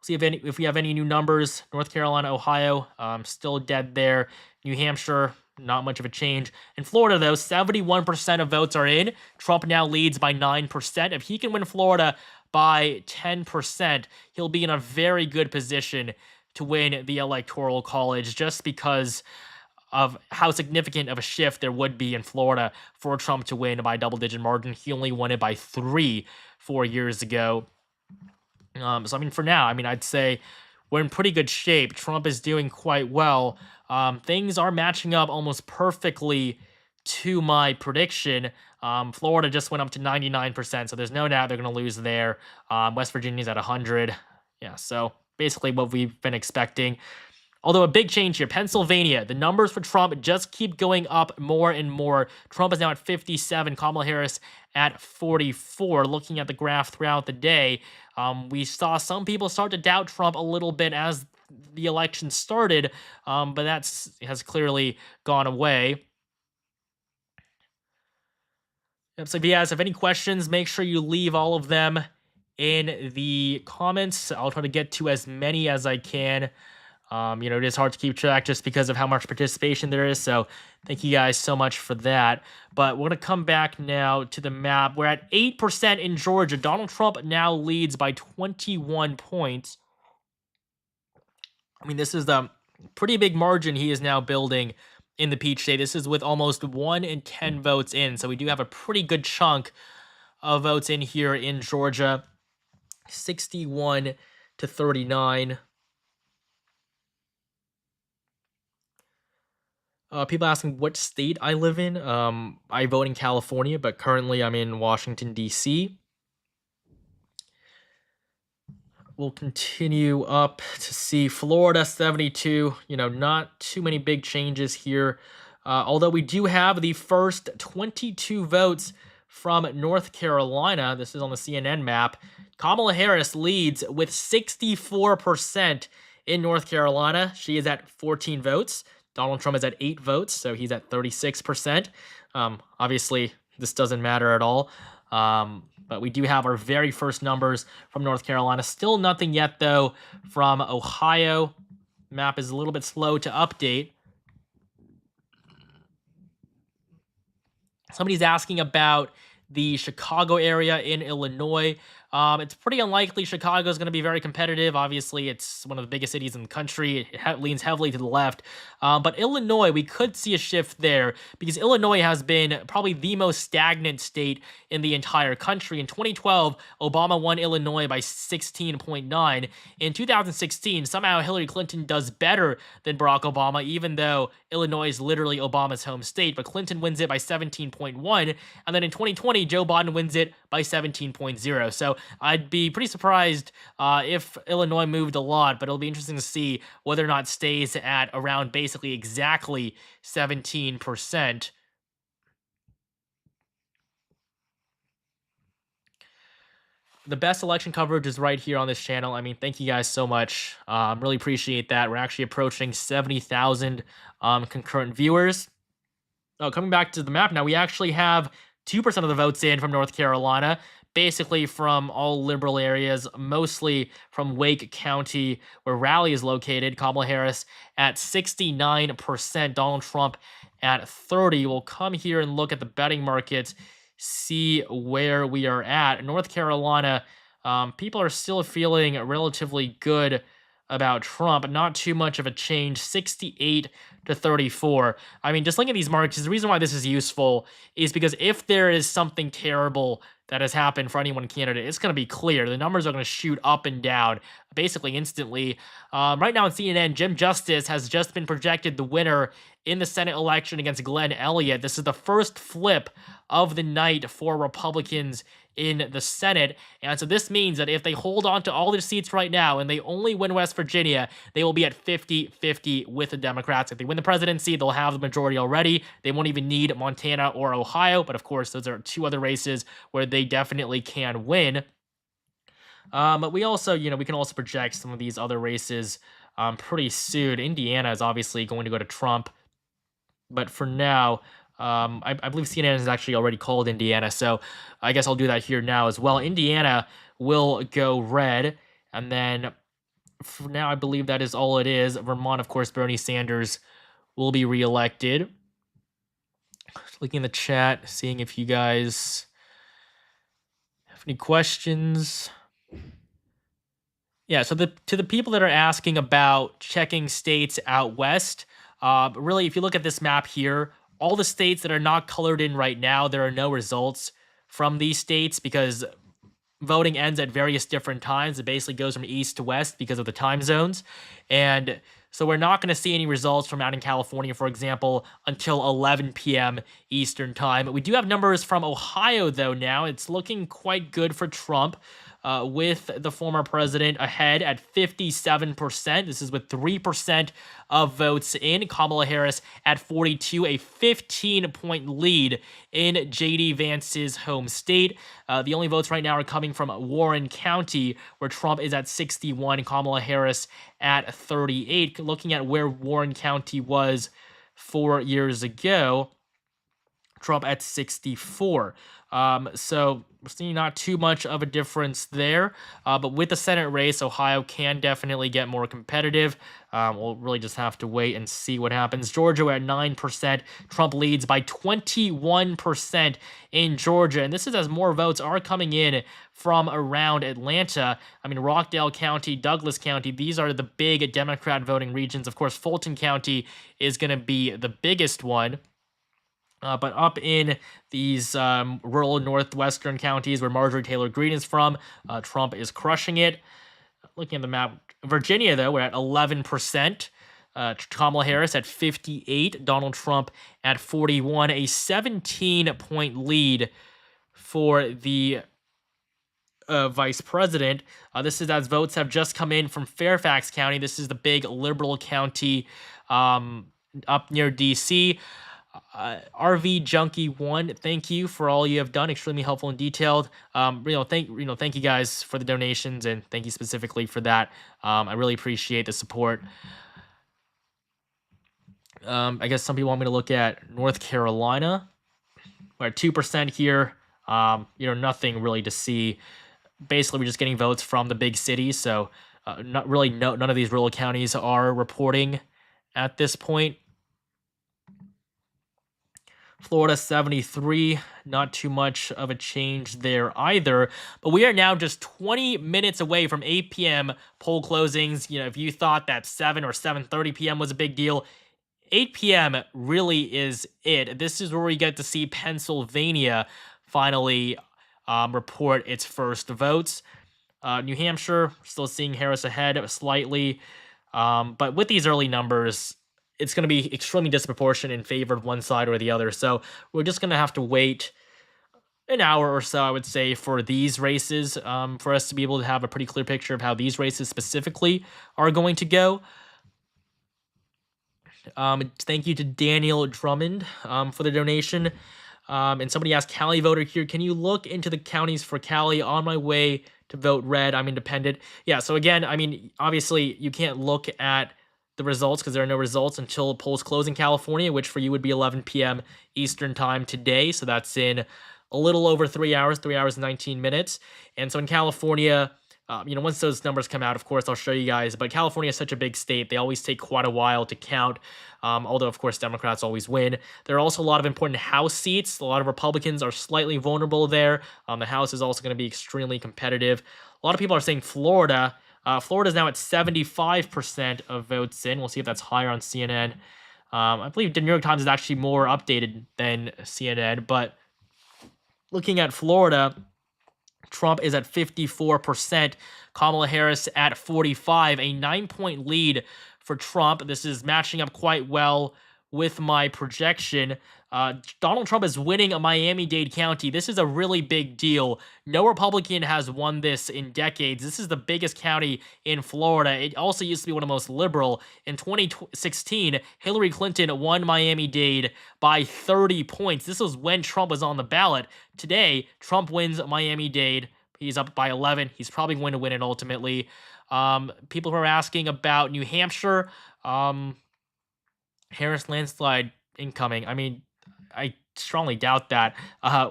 See if we have any new numbers. North Carolina, Ohio, still dead there. New Hampshire, not much of a change. In Florida, though, 71% of votes are in. Trump now leads by 9%. If he can win Florida by 10%, he'll be in a very good position to win the Electoral College, just because of how significant of a shift there would be in Florida for Trump to win by a double-digit margin. He only won it by 3 4 years ago. So, for now, I'd say we're in pretty good shape. Trump is doing quite well. Things are matching up almost perfectly to my prediction. Florida just went up to 99%, so there's no doubt they're going to lose there. West Virginia's at 100. Yeah, so basically what we've been expecting. Although a big change here, Pennsylvania, the numbers for Trump just keep going up more and more. Trump is now at 57, Kamala Harris at 44. Looking at the graph throughout the day, we saw some people start to doubt Trump a little bit as the election started, but that has clearly gone away. So if you guys have any questions, make sure you leave all of them in the comments. I'll try to get to as many as I can. It is hard to keep track just because of how much participation there is. So thank you guys so much for that. But we're going to come back now to the map. We're at 8% in Georgia. Donald Trump now leads by 21 points. I mean, this is the pretty big margin he is now building in the Peach State. This is with almost 1 in 10 votes in. So we do have a pretty good chunk of votes in here in Georgia. 61 to 39. People asking what state I live in. I vote in California, but currently I'm in Washington, D.C. We'll continue up to see Florida 72. Not too many big changes here. Although we do have the first 22 votes from North Carolina. This is on the CNN map. Kamala Harris leads with 64% in North Carolina. She is at 14 votes. Donald Trump is at 8 votes, so he's at 36%. Obviously, this doesn't matter at all. But we do have our very first numbers from North Carolina. Still nothing yet, though, from Ohio. Map is a little bit slow to update. Somebody's asking about the Chicago area in Illinois. It's pretty unlikely Chicago is going to be very competitive. Obviously, it's one of the biggest cities in the country. It leans heavily to the left. But Illinois, we could see a shift there because Illinois has been probably the most stagnant state in the entire country. In 2012, Obama won Illinois by 16.9. In 2016, somehow Hillary Clinton does better than Barack Obama, even though Illinois is literally Obama's home state. But Clinton wins it by 17.1. And then in 2020, Joe Biden wins it by 17.0. So I'd be pretty surprised if Illinois moved a lot, but it'll be interesting to see whether or not it stays at around basically exactly 17%. The best election coverage is right here on this channel. I mean, thank you guys so much. Really appreciate that. We're actually approaching 70,000 concurrent viewers. Coming back to the map now, we actually have 2% of the votes in from North Carolina, basically from all liberal areas, mostly from Wake County, where Raleigh is located. Kamala Harris at 69%, Donald Trump at 30%. We'll come here and look at the betting markets, see where we are at. North Carolina, people are still feeling relatively good about Trump, not too much of a change, 68 to 34. I mean, just looking at these markets, the reason why this is useful is because if there is something terrible that has happened for any one candidate, it's going to be clear. The numbers are going to shoot up and down basically instantly. Right now on CNN, Jim Justice has just been projected the winner in the Senate election against Glenn Elliott. This is the first flip of the night for Republicans in the Senate. And so this means that if they hold on to all their seats right now and they only win West Virginia, they will be at 50-50 with the Democrats. If they win the presidency, they'll have the majority already. They won't even need Montana or Ohio. But of course, those are two other races where they definitely can win. But we also, we can also project some of these other races pretty soon. Indiana is obviously going to go to Trump. But for now, I believe CNN has actually already called Indiana, so I guess I'll do that here now as well. Indiana will go red, and then for now, I believe that is all it is. Vermont, of course, Bernie Sanders will be reelected. Looking in the chat, seeing if you guys have any questions. Yeah, so to the people that are asking about checking states out west, really, if you look at this map here, all the states that are not colored in right now, there are no results from these states because voting ends at various different times. It basically goes from east to west because of the time zones. And so we're not going to see any results from out in California, for example, until 11 p.m. Eastern time. But we do have numbers from Ohio, though, now. It's looking quite good for Trump. With the former president ahead at 57%. This is with 3% of votes in. Kamala Harris at 42, a 15-point lead in J.D. Vance's home state. The only votes right now are coming from Warren County, where Trump is at 61, Kamala Harris at 38. Looking at where Warren County was 4 years ago, Trump at 64. So we're seeing not too much of a difference there. But with the Senate race, Ohio can definitely get more competitive. We'll really just have to wait and see what happens. Georgia, we're at 9%. Trump leads by 21% in Georgia. And this is as more votes are coming in from around Atlanta. I mean, Rockdale County, Douglas County, these are the big Democrat voting regions. Of course, Fulton County is going to be the biggest one. But up in these rural northwestern counties where Marjorie Taylor Greene is from, Trump is crushing it. Looking at the map, Virginia, though, we're at 11%. Kamala Harris at 58, Donald Trump at 41, a 17-point lead for the vice president. This is as votes have just come in from Fairfax County. This is the big liberal county up near DC. RV Junkie 1, thank you for all you have done. Extremely helpful and detailed. Thank you guys for the donations, and thank you specifically for that. I really appreciate the support. I guess some people want me to look at North Carolina. We're at 2% here. Nothing really to see. Basically, we're just getting votes from the big cities, so none of these rural counties are reporting at this point. Florida 73, not too much of a change there either. But we are now just 20 minutes away from 8 p.m. poll closings. If you thought that 7 or 7:30 p.m. was a big deal, 8 p.m. really is it. This is where we get to see Pennsylvania finally report its first votes. New Hampshire, still seeing Harris ahead slightly. But with these early numbers, it's going to be extremely disproportionate in favor of one side or the other. So we're just going to have to wait an hour or so, I would say, for these races, for us to be able to have a pretty clear picture of how these races specifically are going to go. Thank you to Daniel Drummond for the donation. And somebody asked, Cali voter here, can you look into the counties for Cali? On my way to vote red, I'm independent. Yeah, so again, I mean, obviously you can't look at the results because there are no results until polls close in California, which for you would be 11 p.m. Eastern time today. So that's in a little over 3 hours, 3 hours and 19 minutes. And so in California, once those numbers come out, of course, I'll show you guys. But California is such a big state. They always take quite a while to count, although, of course, Democrats always win. There are also a lot of important House seats. A lot of Republicans are slightly vulnerable there. The House is also going to be extremely competitive. A lot of people are saying Florida. Florida is now at 75% of votes in. We'll see if that's higher on CNN. I believe the New York Times is actually more updated than CNN. But looking at Florida, Trump is at 54%. Kamala Harris at 45, a 9-point lead for Trump. This is matching up quite well with my projection. Donald Trump is winning Miami-Dade County. This is a really big deal. No Republican has won this in decades. This is the biggest county in Florida. It also used to be one of the most liberal. In 2016, Hillary Clinton won Miami-Dade by 30 points. This was when Trump was on the ballot. Today, Trump wins Miami-Dade. He's up by 11. He's probably going to win it ultimately. People who are asking about New Hampshire, Harris landslide incoming. I mean, I strongly doubt that.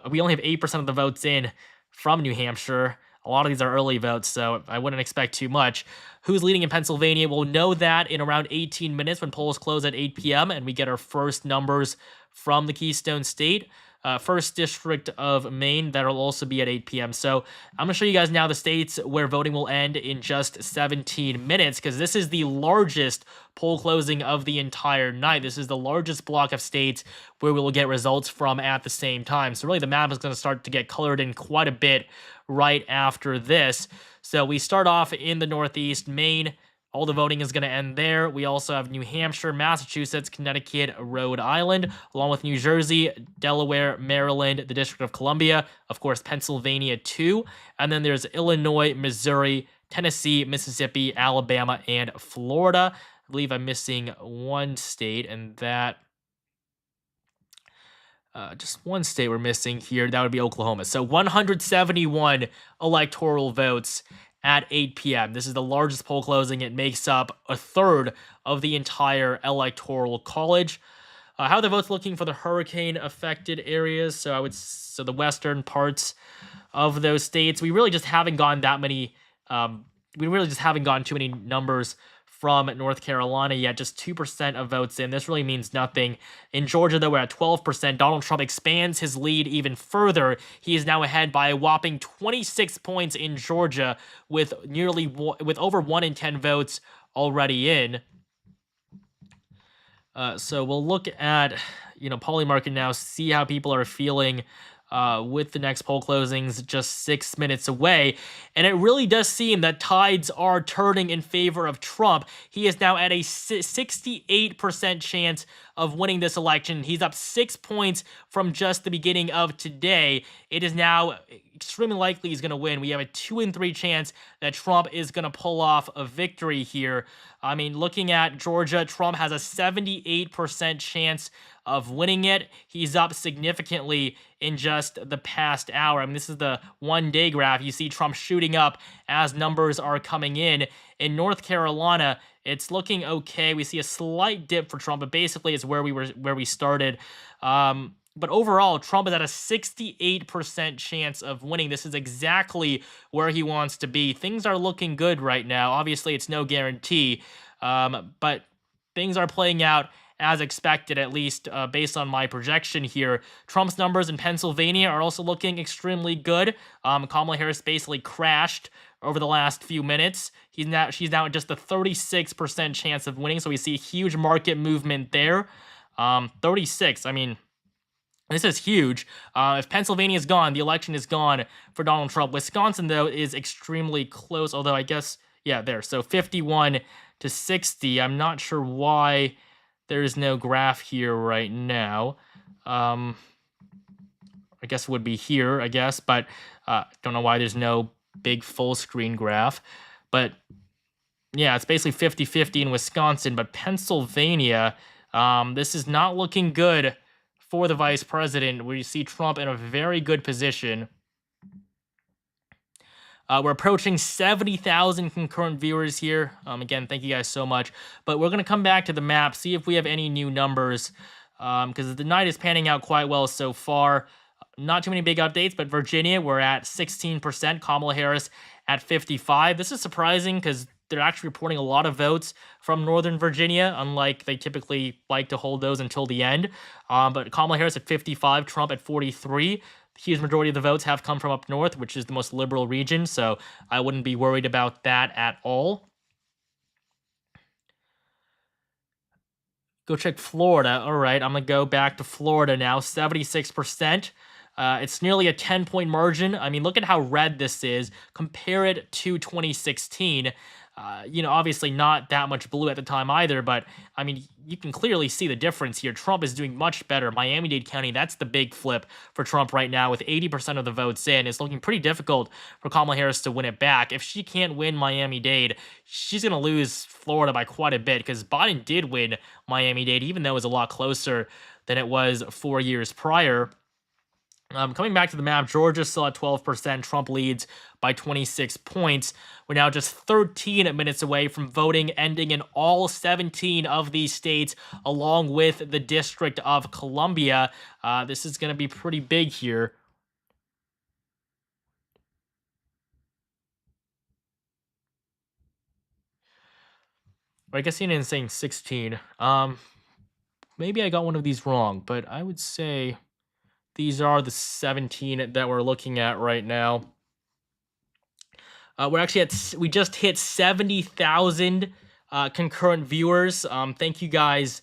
We only have 8% of the votes in from New Hampshire. A lot of these are early votes, so I wouldn't expect too much. Who's leading in Pennsylvania? We'll know that in around 18 minutes when polls close at 8 p.m. and we get our first numbers from the Keystone State. First district of Maine, that'll also be at 8 p.m. So I'm going to show you guys now the states where voting will end in just 17 minutes, because this is the largest poll closing of the entire night. This is the largest block of states where we will get results from at the same time. So really the map is going to start to get colored in quite a bit right after this. So we start off in the Northeast, Maine. All the voting is going to end there. We also have New Hampshire, Massachusetts, Connecticut, Rhode Island, along with New Jersey, Delaware, Maryland, the District of Columbia, of course, Pennsylvania too. And then there's Illinois, Missouri, Tennessee, Mississippi, Alabama, and Florida. I believe I'm missing one state, and that... just one state we're missing here. That would be Oklahoma. So 171 electoral votes at 8 p.m. This is the largest poll closing. It makes up a third of the entire electoral college. How are the votes looking for the hurricane affected areas? So the western parts of those states. We really just haven't gotten that many. We really just haven't gotten too many numbers from North Carolina yet. Just 2% of votes in. This really means nothing. In Georgia, though, we're at 12%. Donald Trump expands his lead even further. He is now ahead by a whopping 26 points in Georgia, with with over 1 in 10 votes already in. So we'll look at, Polymarket now, see how people are feeling with the next poll closings just 6 minutes away. And it really does seem that tides are turning in favor of Trump. He is now at a 68% chance of winning this election. He's up 6 points from just the beginning of today. It is now extremely likely he's going to win. We have a 2 in 3 chance that Trump is going to pull off a victory here. I mean, looking at Georgia, Trump has a 78% chance of winning it. He's up significantly in just the past hour. I mean, this is the 1-day graph. You see Trump shooting up as numbers are coming in. In North Carolina, it's looking okay. We see a slight dip for Trump, but basically it's where we started. But overall, Trump is at a 68% chance of winning. This is exactly where he wants to be. Things are looking good right now. Obviously, it's no guarantee, but things are playing out as expected, at least based on my projection here. Trump's numbers in Pennsylvania are also looking extremely good. Kamala Harris basically crashed over the last few minutes. She's now at just a 36% chance of winning, so we see a huge market movement there. 36, I mean, this is huge. If Pennsylvania is gone, the election is gone for Donald Trump. Wisconsin, though, is extremely close, although I guess, yeah, there. So 51 to 60. I'm not sure why there's no graph here right now. I guess it would be here, I guess, but don't know why there's no big full screen graph. But yeah, it's basically 50-50 in Wisconsin, but Pennsylvania, this is not looking good for the vice president, where you see Trump in a very good position. We're approaching 70,000 concurrent viewers here. Again, thank you guys so much. But we're going to come back to the map, see if we have any new numbers, because the night is panning out quite well so far. Not too many big updates, but Virginia, we're at 16%. Kamala Harris at 55%. This is surprising because they're actually reporting a lot of votes from Northern Virginia, unlike they typically like to hold those until the end. But Kamala Harris at 55%, Trump at 43%. The huge majority of the votes have come from up north, which is the most liberal region, so I wouldn't be worried about that at all. Go check Florida. All right, I'm going to go back to Florida now. 76%. It's nearly a 10-point margin. I mean, look at how red this is. Compare it to 2016. Obviously not that much blue at the time either, but I mean, you can clearly see the difference here. Trump is doing much better. Miami-Dade County, that's the big flip for Trump right now with 80% of the votes in. It's looking pretty difficult for Kamala Harris to win it back. If she can't win Miami-Dade, she's going to lose Florida by quite a bit because Biden did win Miami-Dade, even though it was a lot closer than it was 4 years prior. Coming back to the map, Georgia's still at 12%. Trump leads by 26 points. We're now just 13 minutes away from voting ending in all 17 of these states, along with the District of Columbia. This is going to be pretty big here. I guess he didn't say 16. Maybe I got one of these wrong, but I would say these are the 17 that we're looking at right now. We're actually we just hit 70,000 concurrent viewers. Thank you guys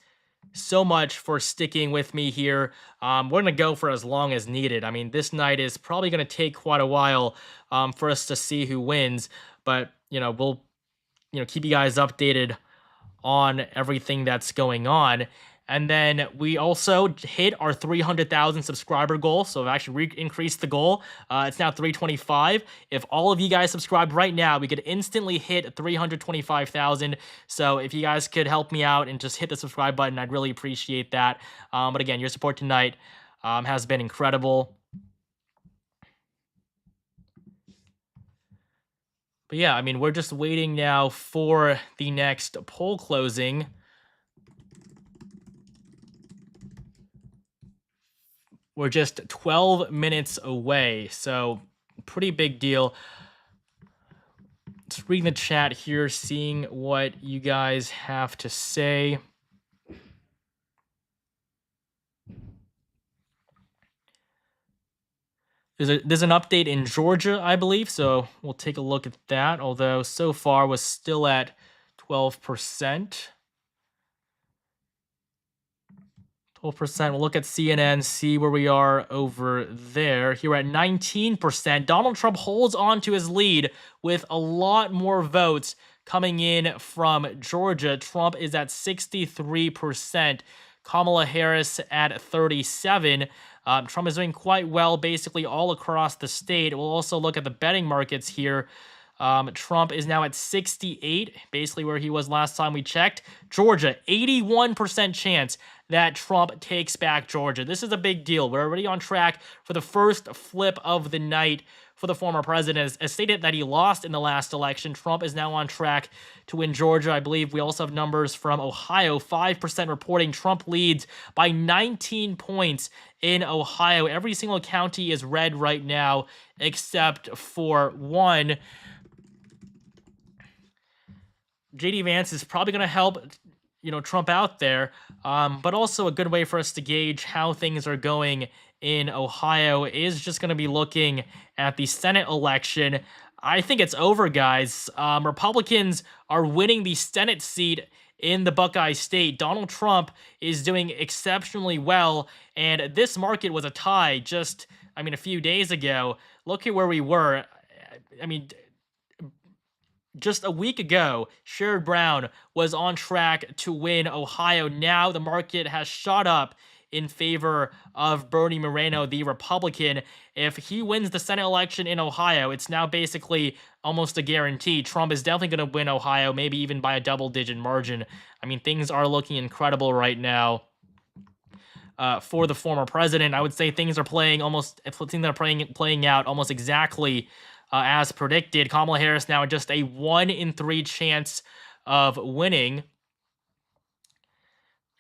so much for sticking with me here. We're going to go for as long as needed. I mean, this night is probably going to take quite a while for us to see who wins, but, we'll, keep you guys updated on everything that's going on. And then we also hit our 300,000 subscriber goal. So I've actually increased the goal. It's now 325. If all of you guys subscribe right now, we could instantly hit 325,000. So if you guys could help me out and just hit the subscribe button, I'd really appreciate that. But again, your support tonight has been incredible. But yeah, I mean, we're just waiting now for the next poll closing. We're just 12 minutes away, so pretty big deal. Just reading the chat here, seeing what you guys have to say. There's an update in Georgia, I believe, so we'll take a look at that, although so far was still at 12%. 12%. We'll look at CNN, see where we are over there. Here at 19%. Donald Trump holds on to his lead with a lot more votes coming in from Georgia. Trump is at 63%. Kamala Harris at 37%. Trump is doing quite well basically all across the state. We'll also look at the betting markets here. Trump is now at 68, basically where he was last time we checked. Georgia, 81% chance that Trump takes back Georgia. This is a big deal. We're already on track for the first flip of the night for the former president. As stated that he lost in the last election, Trump is now on track to win Georgia. I believe we also have numbers from Ohio, 5% reporting Trump leads by 19 points in Ohio. Every single county is red right now except for one. JD Vance is probably going to help, Trump out there, but also a good way for us to gauge how things are going in Ohio is just going to be looking at the Senate election. I think it's over, guys. Republicans are winning the Senate seat in the Buckeye State. Donald Trump is doing exceptionally well, and this market was a tie just, a few days ago. Look at where we were. Just a week ago, Sherrod Brown was on track to win Ohio. Now the market has shot up in favor of Bernie Moreno, the Republican. If he wins the Senate election in Ohio, it's now basically almost a guarantee. Trump is definitely going to win Ohio, maybe even by a double-digit margin. Things are looking incredible right now. For the former president, I would say things are playing out almost exactly as predicted. Kamala Harris now just a 1 in 3 chance of winning.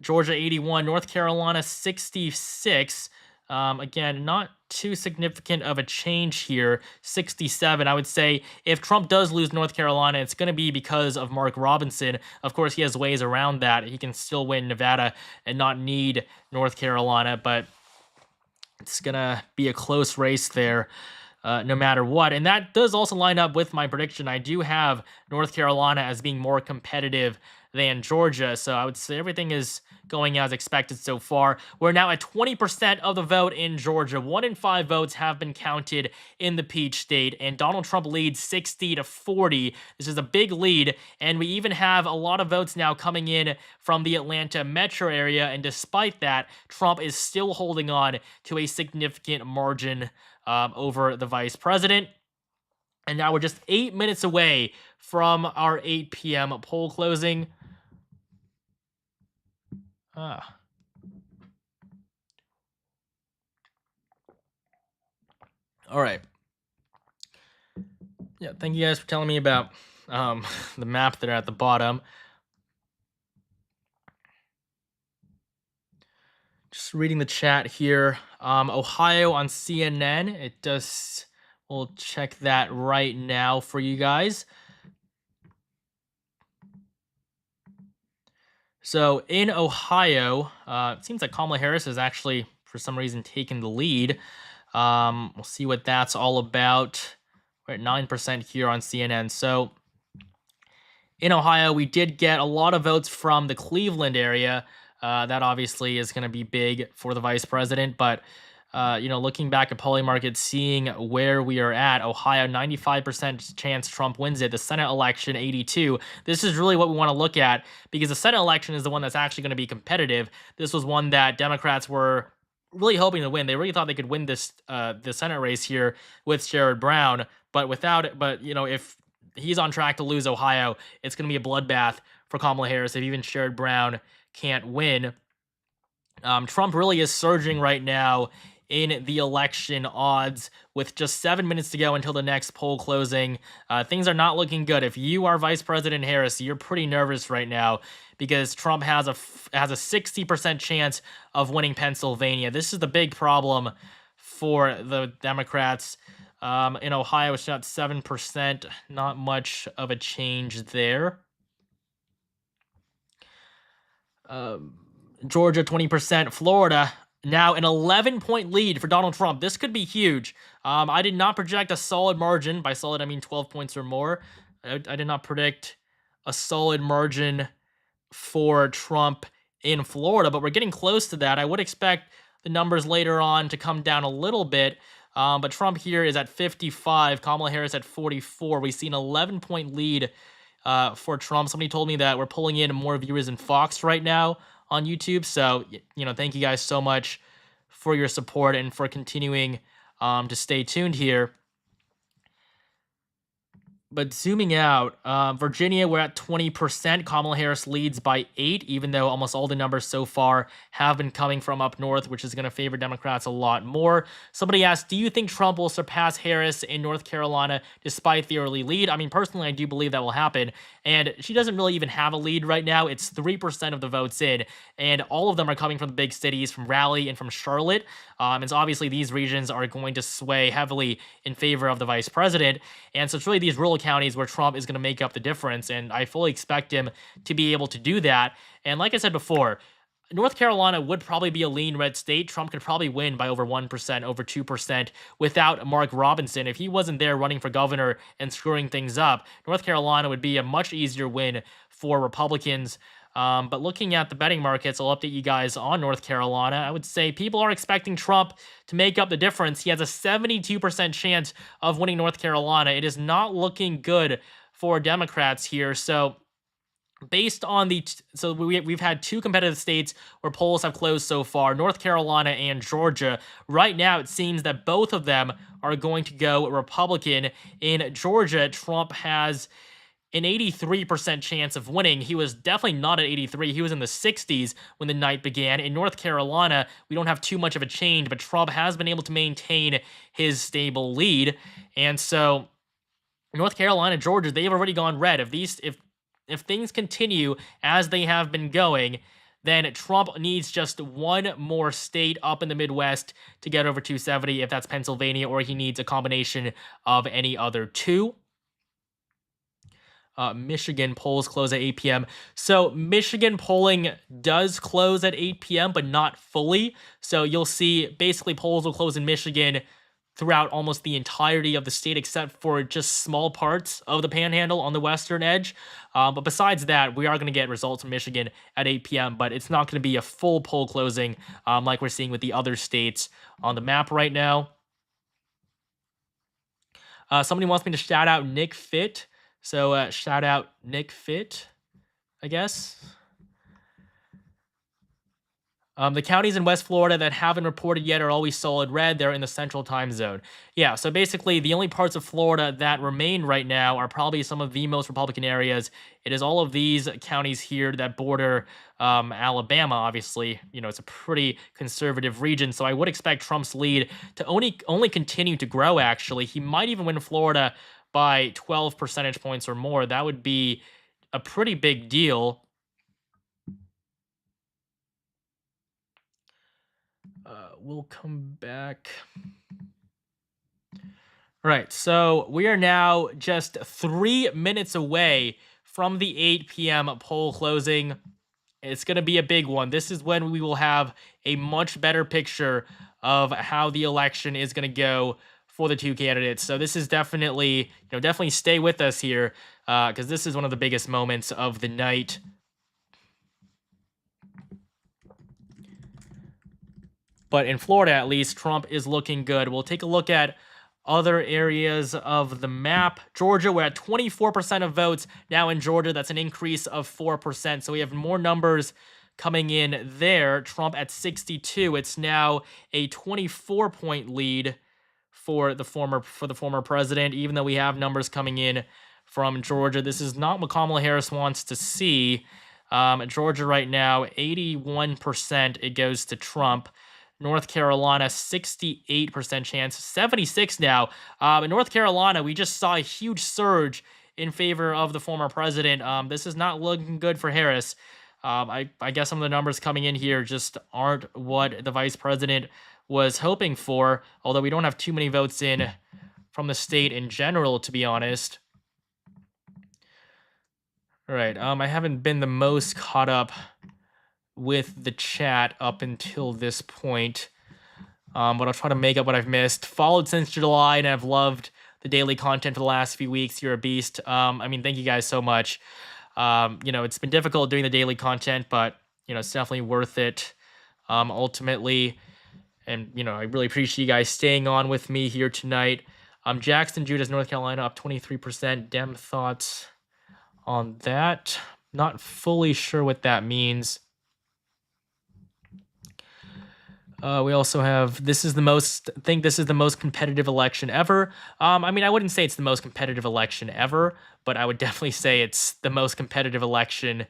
Georgia 81, North Carolina 66. Again, not too significant of a change here. 67. I would say if Trump does lose North Carolina, it's going to be because of Mark Robinson. Of course, he has ways around that. He can still win Nevada and not need North Carolina, but it's going to be a close race there. No matter what. And that does also line up with my prediction. I do have North Carolina as being more competitive than Georgia, so I would say everything is going as expected so far. We're now at 20% of the vote in Georgia. 1 in 5 votes have been counted in the Peach State, and Donald Trump leads 60-40. This is a big lead, and we even have a lot of votes now coming in from the Atlanta metro area, and despite that, Trump is still holding on to a significant margin over the vice president. And now we're just 8 minutes away from our 8 p.m. poll closing. All right. Yeah, thank you guys for telling me about the map there at the bottom. Just reading the chat here. Ohio on CNN. It does. We'll check that right now for you guys. So in Ohio, it seems like Kamala Harris is actually, for some reason, taking the lead. We'll see what that's all about. We're at 9% here on CNN. So in Ohio, we did get a lot of votes from the Cleveland area. That obviously is going to be big for the vice president. But, looking back at polling markets, seeing where we are at, Ohio, 95% chance Trump wins it. The Senate election, 82. This is really what we want to look at because the Senate election is the one that's actually going to be competitive. This was one that Democrats were really hoping to win. They really thought they could win this the Senate race here with Sherrod Brown. But if he's on track to lose Ohio, it's going to be a bloodbath for Kamala Harris if even Sherrod Brown can't win. Trump really is surging right now in the election odds with just 7 minutes to go until the next poll closing. Things are not looking good. If you are Vice President Harris, you're pretty nervous right now because Trump has a 60% chance of winning Pennsylvania. This is the big problem for the Democrats. In Ohio, it's at 7%. Not much of a change there. Georgia, 20%. Florida, now an 11-point lead for Donald Trump. This could be huge. I did not project a solid margin. By solid, I mean 12 points or more. I did not predict a solid margin for Trump in Florida, but we're getting close to that. I would expect the numbers later on to come down a little bit, but Trump here is at 55, Kamala Harris at 44. We see an 11-point lead for Trump. Somebody told me that we're pulling in more viewers than Fox right now on YouTube, so thank you guys so much for your support and for continuing to stay tuned here. But zooming out, Virginia, we're at 20%. Kamala Harris leads by 8, even though almost all the numbers so far have been coming from up north, which is going to favor Democrats a lot more. Somebody asked, do you think Trump will surpass Harris in North Carolina despite the early lead? I mean, personally, I do believe that will happen. And she doesn't really even have a lead right now. It's 3% of the votes in, and all of them are coming from the big cities, from Raleigh and from Charlotte. And so obviously these regions are going to sway heavily in favor of the vice president. And so it's really these rural counties where Trump is going to make up the difference, and I fully expect him to be able to do that. And like I said before, North Carolina would probably be a lean red state. Trump could probably win by over 1%, over 2% without Mark Robinson. If he wasn't there running for governor and screwing things up, North Carolina would be a much easier win for Republicans. But looking at the betting markets, I'll update you guys on North Carolina. I would say people are expecting Trump to make up the difference. He has a 72% chance of winning North Carolina. It is not looking good for Democrats here. So based on we've had 2 competitive states where polls have closed so far, North Carolina and Georgia. Right now, it seems that both of them are going to go Republican. In Georgia, Trump has an 83% chance of winning. He was definitely not at 83. He was in the 60s when the night began. In North Carolina, we don't have too much of a change, but Trump has been able to maintain his stable lead. And so North Carolina, Georgia, they've already gone red. If things continue as they have been going, then Trump needs just one more state up in the Midwest to get over 270, if that's Pennsylvania, or he needs a combination of any other 2. Michigan polls close at 8 p.m. So Michigan polling does close at 8 p.m., but not fully. So you'll see basically polls will close in Michigan throughout almost the entirety of the state, except for just small parts of the panhandle on the western edge. But besides that, we are going to get results from Michigan at 8 p.m., but it's not going to be a full poll closing like we're seeing with the other states on the map right now. Somebody wants me to shout out Nick Fit. So shout out Nick Fit, I guess. The counties in West Florida that haven't reported yet are always solid red. They're in the central time zone. Yeah, so basically the only parts of Florida that remain right now are probably some of the most Republican areas. It is all of these counties here that border Alabama, obviously. It's a pretty conservative region, so I would expect Trump's lead to only continue to grow, actually. He might even win Florida by 12 percentage points or more. That would be a pretty big deal. We'll come back. All right, so we are now just 3 minutes away from the 8 p.m. poll closing. It's going to be a big one. This is when we will have a much better picture of how the election is going to go for the 2 candidates. So this is definitely stay with us here because this is one of the biggest moments of the night. But in Florida, at least, Trump is looking good. We'll take a look at other areas of the map. Georgia, we're at 24% of votes now in Georgia. That's an increase of 4%. So we have more numbers coming in there. Trump at 62. It's now a 24-point lead for the former president, even though we have numbers coming in from Georgia. This is not what Kamala Harris wants to see. Georgia right now, 81%, it goes to Trump. North Carolina, 68% chance, 76 now. In North Carolina, we just saw a huge surge in favor of the former president. This is not looking good for Harris. I guess some of the numbers coming in here just aren't what the vice president was hoping for, although we don't have too many votes in from the state in general, to be honest. All right, I haven't been the most caught up with the chat up until this point, but I'll try to make up what I've missed. Followed since July, and I've loved the daily content for the last few weeks. You're a beast. I mean, thank you guys so much. It's been difficult doing the daily content, but, it's definitely worth it, ultimately. And, I really appreciate you guys staying on with me here tonight. Jackson, Judas, North Carolina, up 23%. Dem thoughts on that. Not fully sure what that means. We also have, this is the most competitive election ever. I mean, I wouldn't say it's the most competitive election ever, but I would definitely say it's the most competitive election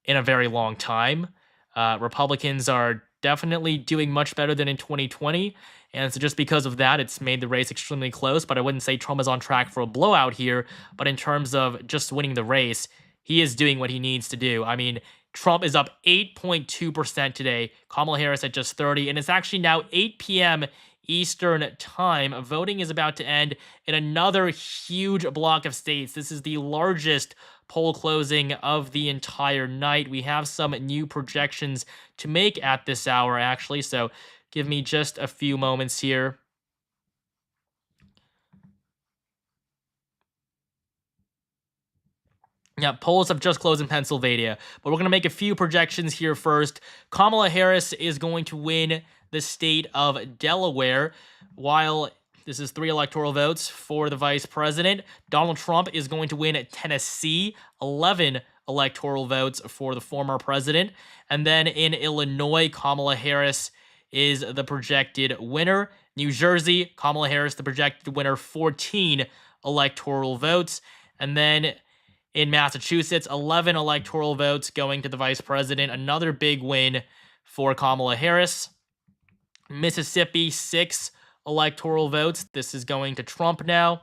in a very long time. Republicans are definitely doing much better than in 2020. And so just because of that, it's made the race extremely close. But I wouldn't say Trump is on track for a blowout here. But in terms of just winning the race, he is doing what he needs to do. I mean, Trump is up 8.2% today. Kamala Harris at just 30. And it's actually now 8 p.m. Eastern time. Voting is about to end in another huge block of states. This is the largest poll closing of the entire night. We have some new projections to make at this hour, actually. So give me just a few moments here. Yeah, polls have just closed in Pennsylvania, but we're going to make a few projections here first. Kamala Harris is going to win the state of Delaware, while this is 3 electoral votes for the vice president. Donald Trump is going to win Tennessee, 11 electoral votes for the former president. And then in Illinois, Kamala Harris is the projected winner. New Jersey, Kamala Harris, the projected winner, 14 electoral votes. And then in Massachusetts, 11 electoral votes going to the vice president. Another big win for Kamala Harris. Mississippi, 6 electoral votes. This is going to Trump now.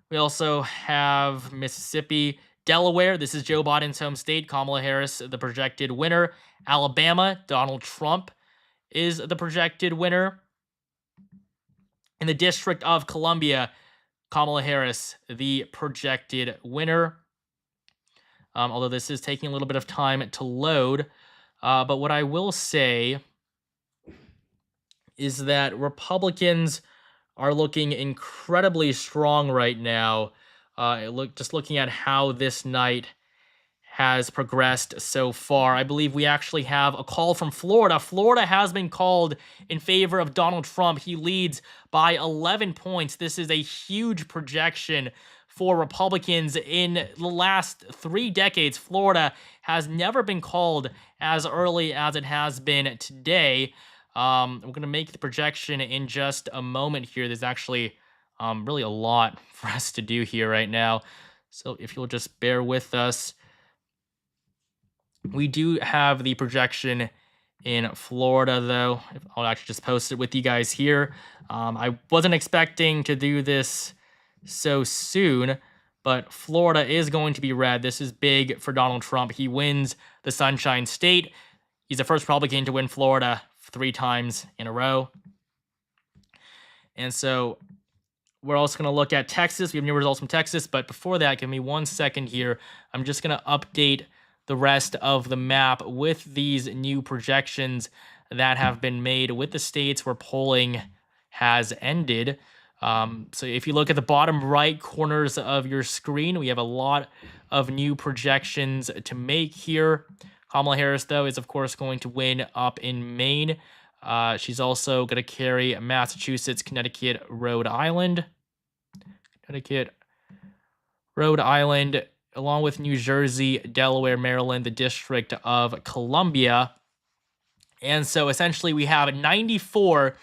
We also have Mississippi. Delaware, this is Joe Biden's home state. Kamala Harris, the projected winner. Alabama, Donald Trump is the projected winner. In the District of Columbia, Kamala Harris, the projected winner. Although this is taking a little bit of time to load. But what I will say is that Republicans are looking incredibly strong right now. Just looking at how this night has progressed so far. I believe we actually have a call from Florida. Florida has been called in favor of Donald Trump. He leads by 11 points. This is a huge projection for Republicans. In the last 3 decades, Florida has never been called as early as it has been today. We're going to make the projection in just a moment here. There's actually really a lot for us to do here right now. So if you'll just bear with us. We do have the projection in Florida, though. I'll actually just post it with you guys here. I wasn't expecting to do this so soon, but Florida is going to be red. This is big for Donald Trump. He wins the Sunshine State. He's the first Republican to win Florida 3 times in a row. And so we're also going to look at Texas. We have new results from Texas, but before that, give me 1 second here. I'm just going to update the rest of the map with these new projections that have been made with the states where polling has ended. So if you look at the bottom right corners of your screen, we have a lot of new projections to make here. Kamala Harris, though, is of course going to win up in Maine. She's also going to carry Massachusetts, Connecticut, Rhode Island. Along with New Jersey, Delaware, Maryland, the District of Columbia. And so essentially we have 94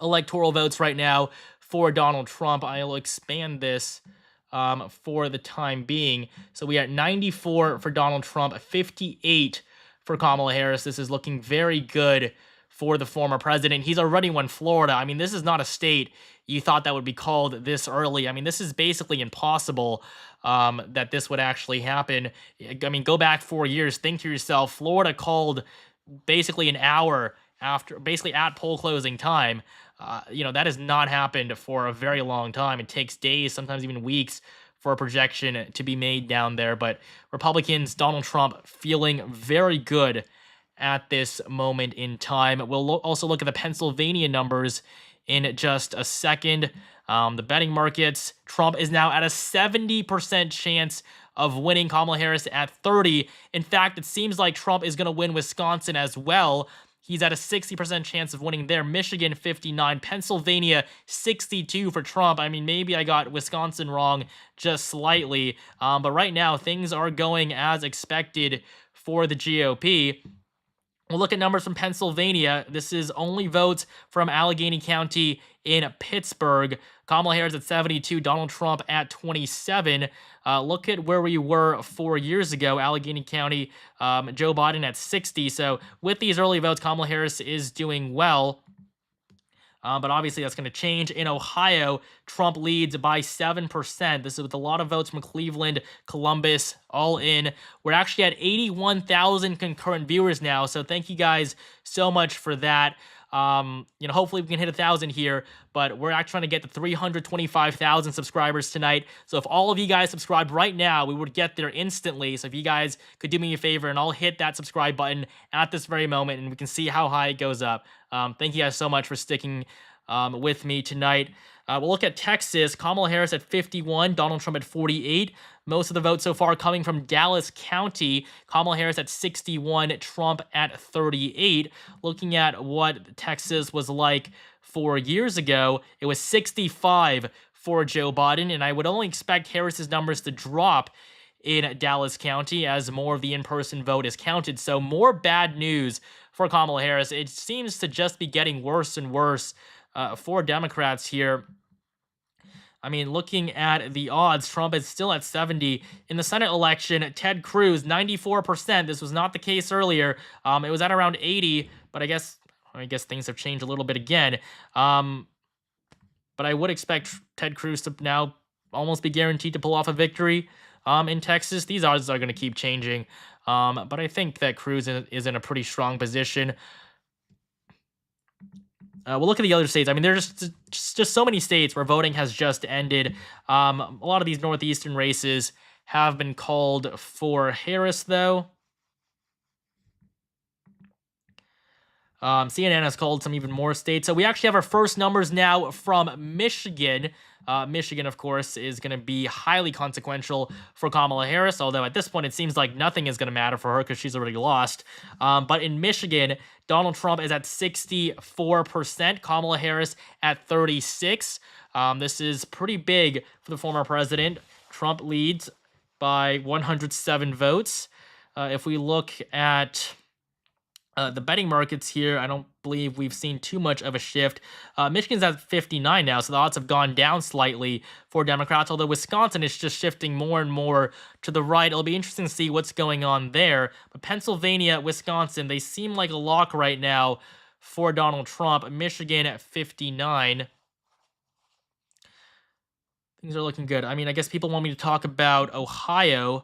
electoral votes right now for Donald Trump. I'll expand this for the time being. So we are at 94 for Donald Trump, 58 for Kamala Harris. This is looking very good for the former president. He's already won Florida. I mean, this is not a state you thought that would be called this early. I mean, this is basically impossible that this would actually happen. I mean, go back 4 years. Think to yourself, Florida called basically an hour after, basically at poll closing time. That has not happened for a very long time. It takes days, sometimes even weeks, for a projection to be made down there. But Republicans, Donald Trump, feeling very good at this moment in time. We'll also look at the Pennsylvania numbers in just a second. The betting markets, Trump is now at a 70% chance of winning, Kamala Harris at 30. In fact, it seems like Trump is going to win Wisconsin as well. He's at a 60% chance of winning there. Michigan, 59. Pennsylvania, 62 for Trump. I mean, maybe I got Wisconsin wrong just slightly. But right now, things are going as expected for the GOP. We'll look at numbers from Pennsylvania. This is only votes from Allegheny County in Pittsburgh. Kamala Harris at 72, Donald Trump at 27. Look at where we were 4 years ago. Allegheny County, Joe Biden at 60. So with these early votes, Kamala Harris is doing well. But obviously that's going to change. In Ohio, Trump leads by 7%. This is with a lot of votes from Cleveland, Columbus, all in. We're actually at 81,000 concurrent viewers now, so thank you guys so much for that. Hopefully we can hit 1,000 here, but we're actually trying to get to 325,000 subscribers tonight. So if all of you guys subscribe right now, we would get there instantly. So if you guys could do me a favor, and I'll hit that subscribe button at this very moment, and we can see how high it goes up. Thank you guys so much for sticking with me tonight. We'll look at Texas. Kamala Harris at 51, Donald Trump at 48. Most of the votes so far coming from Dallas County. Kamala Harris at 61, Trump at 38. Looking at what Texas was like 4 years ago, it was 65 for Joe Biden, and I would only expect Harris's numbers to drop in Dallas County as more of the in-person vote is counted. So more bad news for Kamala Harris. It seems to just be getting worse and worse for Democrats here. I mean, looking at the odds, Trump is still at 70. In the Senate election, Ted Cruz, 94%. This was not the case earlier. It was at around 80, but I guess things have changed a little bit again. But I would expect Ted Cruz to now almost be guaranteed to pull off a victory in Texas. These odds are going to keep changing. But I think that Cruz is in a pretty strong position. We'll look at the other states. I mean, there's just so many states where voting has just ended. A lot of these northeastern races have been called for Harris, though. CNN has called some even more states. So we actually have our first numbers now from Michigan. Michigan, of course, is going to be highly consequential for Kamala Harris, although at this point it seems like nothing is going to matter for her because she's already lost. But in Michigan, Donald Trump is at 64%, Kamala Harris at 36%. This is pretty big for the former president. Trump leads by 107 votes. If we look at the betting markets here, I don't believe we've seen too much of a shift. Michigan's at 59 now, so the odds have gone down slightly for Democrats, although Wisconsin is just shifting more and more to the right. It'll be interesting to see what's going on there. But Pennsylvania, Wisconsin, they seem like a lock right now for Donald Trump. Michigan at 59. Things are looking good. I mean, I guess people want me to talk about Ohio.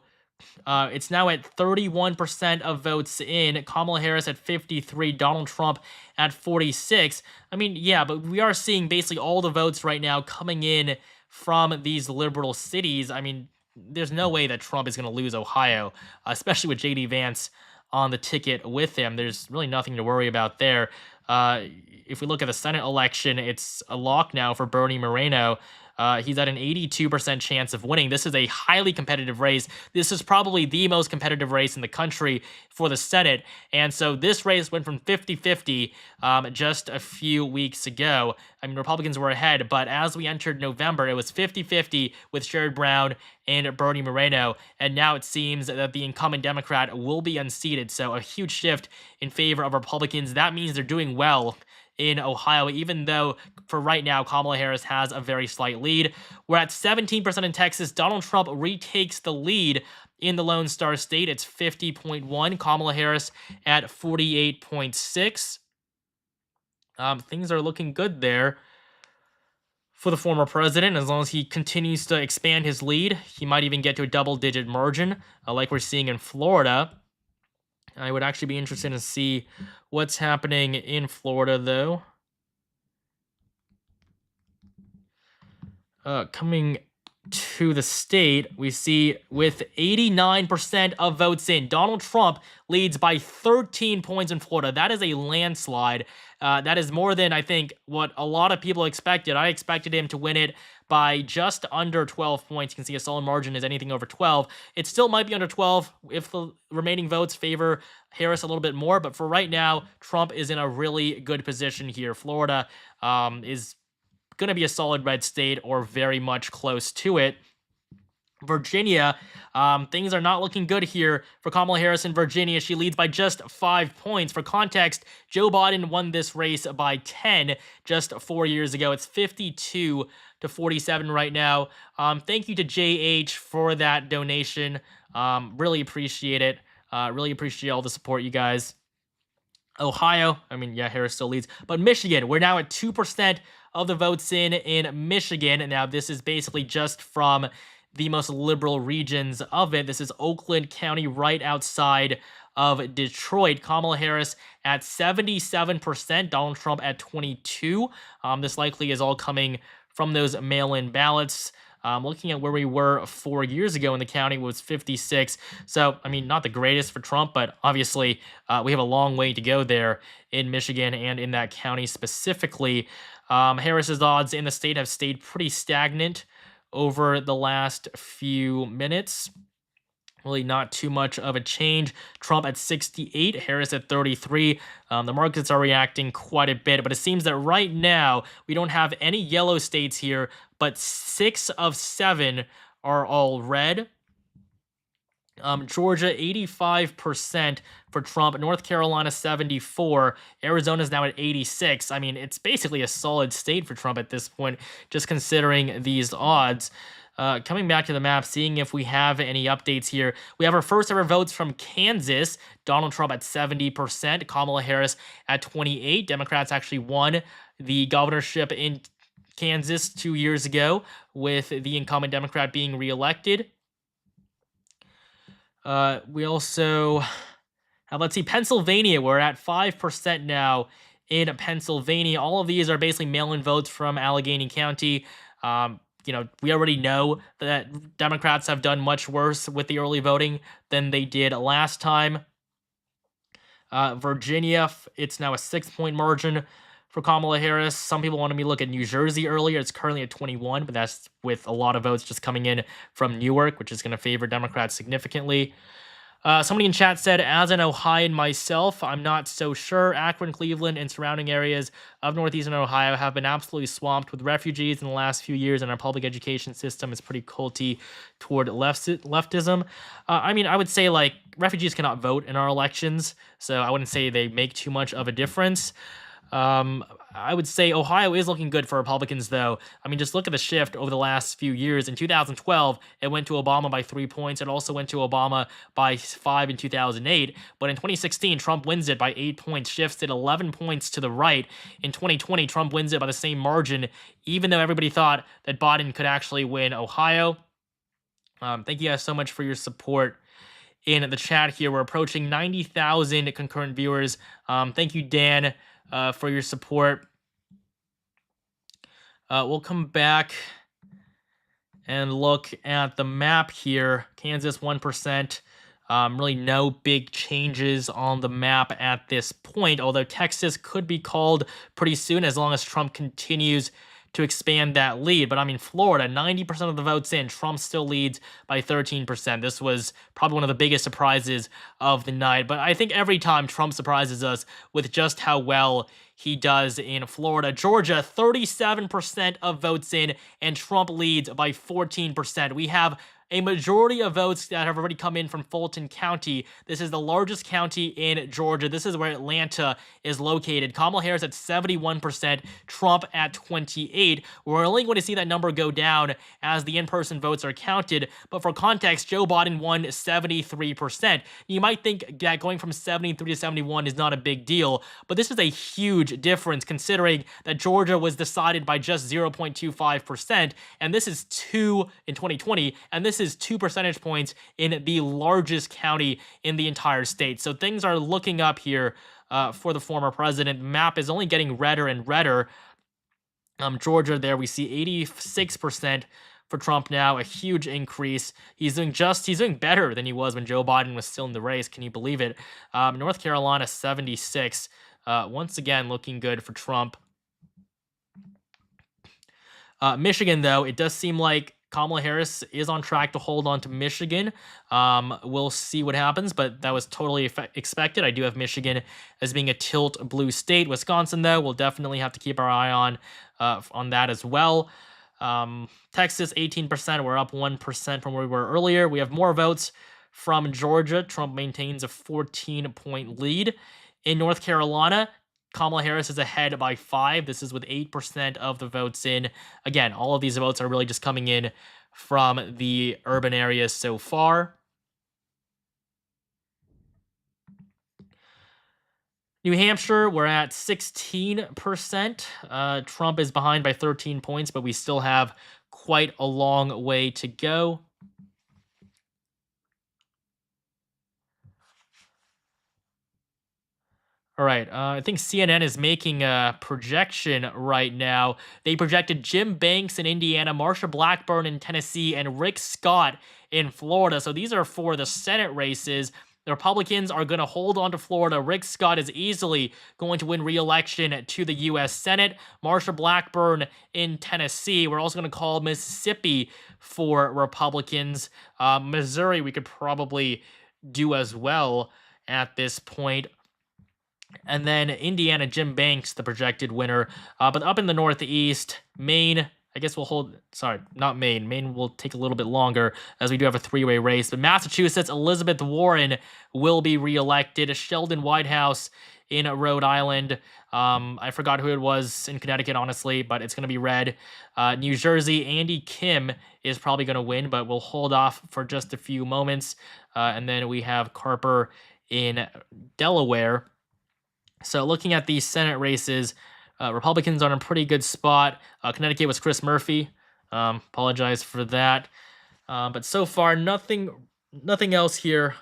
It's now at 31% of votes in. Kamala Harris at 53, Donald Trump at 46. I mean, yeah, but we are seeing basically all the votes right now coming in from these liberal cities. I mean, there's no way that Trump is going to lose Ohio, especially with J.D. Vance on the ticket with him. There's really nothing to worry about there. If we look at the Senate election, it's a lock now for Bernie Moreno. He's at an 82% chance of winning. This is a highly competitive race. This is probably the most competitive race in the country for the Senate. And so this race went from 50-50 just a few weeks ago. I mean, Republicans were ahead, but as we entered November, it was 50-50 with Sherrod Brown and Bernie Moreno. And now it seems that the incumbent Democrat will be unseated. So a huge shift in favor of Republicans. That means they're doing well in Ohio, even though for right now, Kamala Harris has a very slight lead. We're at 17% in Texas. Donald Trump retakes the lead. In the Lone Star State, it's 50.1. Kamala Harris at 48.6. Things are looking good there for the former president. As long as he continues to expand his lead, he might even get to a double-digit margin, like we're seeing in Florida. I would actually be interested to see what's happening in Florida, though. Coming to the state, we see with 89% of votes in, Donald Trump leads by 13 points in Florida. That is a landslide. That is more than, I think, what a lot of people expected. I expected him to win it by just under 12 points. You can see a solid margin is anything over 12. It still might be under 12 if the remaining votes favor Harris a little bit more, but for right now, Trump is in a really good position here. Florida is going to be a solid red state or very much close to it. Virginia, things are not looking good here for Kamala Harris in Virginia. She leads by just 5 points. For context, Joe Biden won this race by 10 just 4 years ago. It's 52 to 47 right now. Thank you to JH for that donation. Really appreciate it. Really appreciate all the support, you guys. Ohio, I mean, yeah, Harris still leads. But Michigan, we're now at 2% of the votes in Michigan. Now, this is basically just from the most liberal regions of it. This is Oakland County, right outside of Detroit. Kamala Harris at 77%, Donald Trump at 22%. This likely is all coming from those mail-in ballots. Looking at where we were 4 years ago in the county was 56. So, I mean, not the greatest for Trump, but obviously we have a long way to go there in Michigan and in that county specifically. Harris's odds in the state have stayed pretty stagnant over the last few minutes. Really not too much of a change. Trump at 68, Harris at 33. The markets are reacting quite a bit, but it seems that right now we don't have any yellow states here, but 6 of 7 are all red. Georgia, 85% for Trump. North Carolina, 74. Arizona's now at 86. I mean, it's basically a solid state for Trump at this point, just considering these odds. Coming back to the map, seeing if we have any updates here. We have our first ever votes from Kansas. Donald Trump at 70%. Kamala Harris at 28%. Democrats actually won the governorship in Kansas 2 years ago with the incumbent Democrat being reelected. We also have, let's see, Pennsylvania. We're at 5% now in Pennsylvania. All of these are basically mail-in votes from Allegheny County. We already know that Democrats have done much worse with the early voting than they did last time. Virginia, it's now a 6-point margin for Kamala Harris. Some people wanted me to look at New Jersey earlier. It's currently at 21, but that's with a lot of votes just coming in from Newark, which is going to favor Democrats significantly. Somebody in chat said, as an Ohioan myself, I'm not so sure. Akron, Cleveland, and surrounding areas of northeastern Ohio have been absolutely swamped with refugees in the last few years, and our public education system is pretty culty toward leftism. I would say, like, refugees cannot vote in our elections, so I wouldn't say they make too much of a difference. I would say Ohio is looking good for Republicans, though. I mean, just look at the shift over the last few years. In 2012, it went to Obama by 3 points. It also went to Obama by 5 in 2008. But in 2016, Trump wins it by 8 points, shifts it 11 points to the right. In 2020, Trump wins it by the same margin, even though everybody thought that Biden could actually win Ohio. Thank you guys so much for your support in the chat here. We're approaching 90,000 concurrent viewers. Thank you, Dan, for your support. We'll come back and look at the map here. Kansas, 1%. Really no big changes on the map at this point, although Texas could be called pretty soon as long as Trump continues to expand that lead. But I mean, Florida, 90% of the votes in, Trump still leads by 13%. This was probably one of the biggest surprises of the night. But I think every time Trump surprises us with just how well he does in Florida. Georgia, 37% of votes in, and Trump leads by 14%. We have a majority of votes that have already come in from Fulton County. This is the largest county in Georgia. This is where Atlanta is located. Kamala Harris at 71%, Trump at 28%. We're only going to see that number go down as the in-person votes are counted, but for context, Joe Biden won 73%. You might think that going from 73 to 71 is not a big deal, but this is a huge difference considering that Georgia was decided by just 0.25%, and this is 2 in 2020, and this is 2 percentage points in the largest county in the entire state. So things are looking up here for the former president. The map is only getting redder and redder. Georgia, there we see 86% for Trump now, a huge increase. He's doing better than he was when Joe Biden was still in the race. Can you believe it? North Carolina, 76. Once again, looking good for Trump. Michigan, though, it does seem like Kamala Harris is on track to hold on to Michigan. We'll see what happens, but that was totally expected. I do have Michigan as being a tilt blue state. Wisconsin, though, we'll definitely have to keep our eye on that as well. Texas, 18%. We're up 1% from where we were earlier. We have more votes from Georgia. Trump maintains a 14-point lead. In North Carolina, Kamala Harris is ahead by 5. This is with 8% of the votes in. Again, all of these votes are really just coming in from the urban areas so far. New Hampshire, we're at 16%. Trump is behind by 13 points, but we still have quite a long way to go. All right, I think CNN is making a projection right now. They projected Jim Banks in Indiana, Marsha Blackburn in Tennessee, and Rick Scott in Florida. So these are for the Senate races. The Republicans are going to hold on to Florida. Rick Scott is easily going to win re-election to the U.S. Senate. Marsha Blackburn in Tennessee. We're also going to call Mississippi for Republicans. Missouri, we could probably do as well at this point. And then Indiana, Jim Banks, the projected winner. But up in the Northeast, Maine, I guess we'll hold, sorry, not Maine. Maine will take a little bit longer as we do have a three-way race. But Massachusetts, Elizabeth Warren will be reelected. Sheldon Whitehouse in Rhode Island. I forgot who it was in Connecticut, honestly, but it's going to be red. New Jersey, Andy Kim is probably going to win, but we'll hold off for just a few moments. And then we have Carper in Delaware. So looking at these Senate races, Republicans are in a pretty good spot. Connecticut was Chris Murphy. Apologize for that. But so far, nothing else here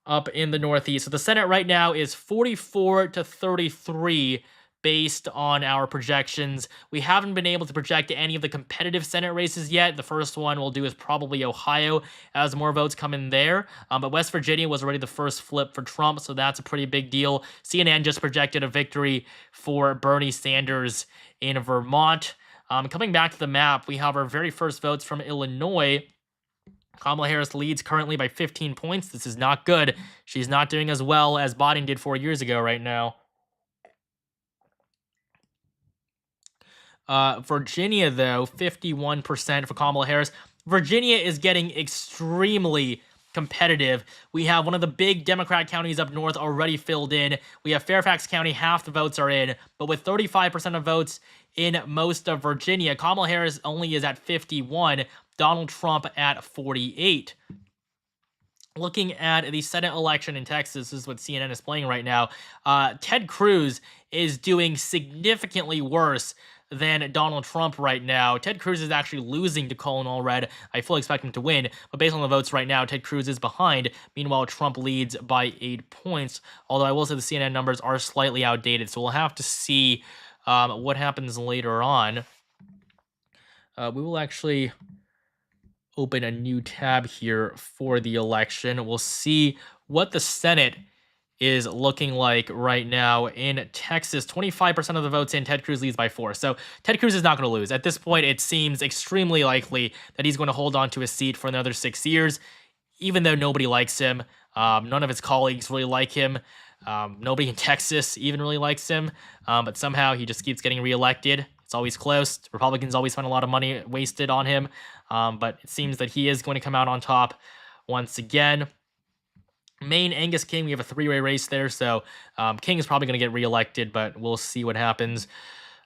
up in the Northeast. So the Senate right now is 44-33 based on our projections. We haven't been able to project any of the competitive Senate races yet. The first one we'll do is probably Ohio as more votes come in there. But West Virginia was already the first flip for Trump, so that's a pretty big deal. CNN just projected a victory for Bernie Sanders in Vermont. Coming back to the map, we have our very first votes from Illinois. Kamala Harris leads currently by 15 points. This is not good. She's not doing as well as Biden did 4 years ago right now. Virginia, though, 51% for Kamala Harris. Virginia is getting extremely competitive. We have one of the big Democrat counties up north already filled in. We have Fairfax County, half the votes are in, but with 35% of votes in most of Virginia, Kamala Harris only is at 51, Donald Trump at 48. Looking at the Senate election in Texas, this is what CNN is playing right now. Ted Cruz is doing significantly worse than Donald Trump right now. Ted Cruz is actually losing to Colin Allred. I fully expect him to win, but based on the votes right now, Ted Cruz is behind. Meanwhile, Trump leads by 8 points, although I will say the CNN numbers are slightly outdated, so we'll have to see what happens later on. We will actually open a new tab here for the election. We'll see what the Senate is looking like right now in Texas. 25% of the votes in, Ted Cruz leads by 4. So Ted Cruz is not going to lose. At this point, it seems extremely likely that he's going to hold on to his seat for another 6 years, even though nobody likes him. None of his colleagues really like him. Nobody in Texas even really likes him. But somehow he just keeps getting reelected. It's always close. Republicans always find a lot of money wasted on him, but it seems that he is going to come out on top once again. Maine, Angus King, we have a three-way race there, so King is probably going to get reelected, but we'll see what happens.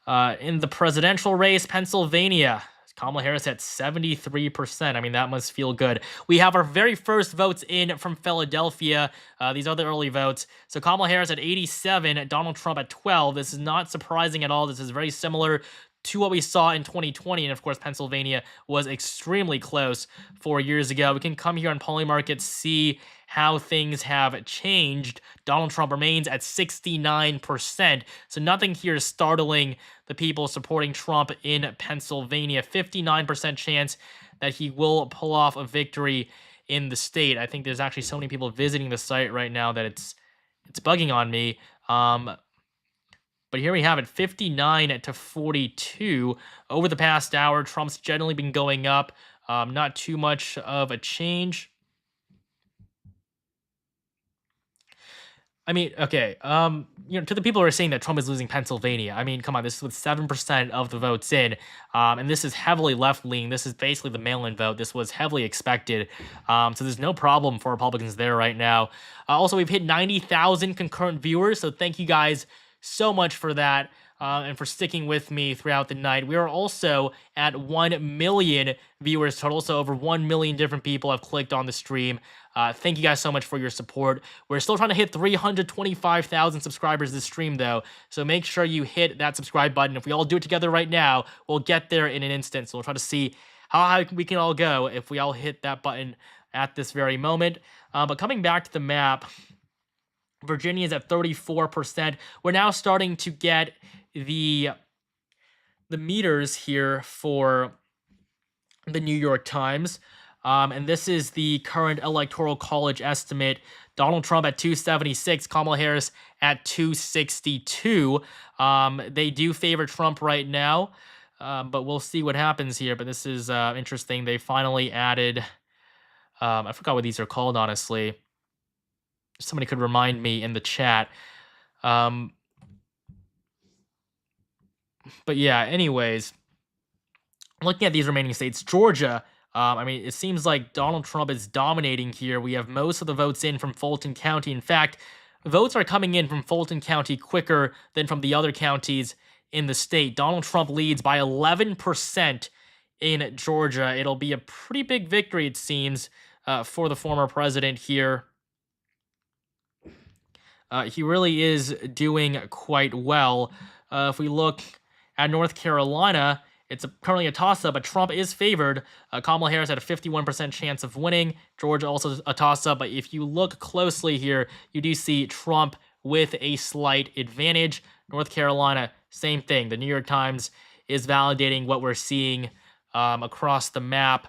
In the presidential race, Pennsylvania, Kamala Harris at 73%. I mean, that must feel good. We have our very first votes in from Philadelphia. These are the early votes. So Kamala Harris at 87, Donald Trump at 12. This is not surprising at all. This is very similar to what we saw in 2020. And of course, Pennsylvania was extremely close 4 years ago. We can come here on Polymarket, see how things have changed. Donald Trump remains at 69%. So nothing here is startling the people supporting Trump in Pennsylvania. 59% chance that he will pull off a victory in the state. I think there's actually so many people visiting the site right now that it's bugging on me. But here we have it, 59 to 42. Over the past hour, Trump's generally been going up. Not too much of a change. I mean, okay, to the people who are saying that Trump is losing Pennsylvania, I mean, come on, this is with 7% of the votes in, and this is heavily left-leaning. This is basically the mail-in vote. This was heavily expected, so there's no problem for Republicans there right now. Also, we've hit 90,000 concurrent viewers, so thank you guys so much for that. And for sticking with me throughout the night. We are also at 1 million viewers total, so over 1 million different people have clicked on the stream. Thank you guys so much for your support. We're still trying to hit 325,000 subscribers this stream, though, so make sure you hit that subscribe button. If we all do it together right now, we'll get there in an instant, so we'll try to see how high we can all go if we all hit that button at this very moment. But coming back to the map, Virginia is at 34%. We're now starting to get the meters here for the New York Times. And this is the current Electoral College estimate. Donald Trump at 276, Kamala Harris at 262. They do favor Trump right now, but we'll see what happens here. But this is interesting. They finally added, I forgot what these are called, honestly. Somebody could remind me in the chat. But yeah, anyways, looking at these remaining states, Georgia, I mean, it seems like Donald Trump is dominating here. We have most of the votes in from Fulton County. In fact, votes are coming in from Fulton County quicker than from the other counties in the state. Donald Trump leads by 11% in Georgia. It'll be a pretty big victory, it seems, for the former president here. He really is doing quite well. If we look at North Carolina, it's currently a toss-up, but Trump is favored. Kamala Harris had a 51% chance of winning. Georgia also a toss-up, but if you look closely here, you do see Trump with a slight advantage. North Carolina, same thing. The New York Times is validating what we're seeing across the map.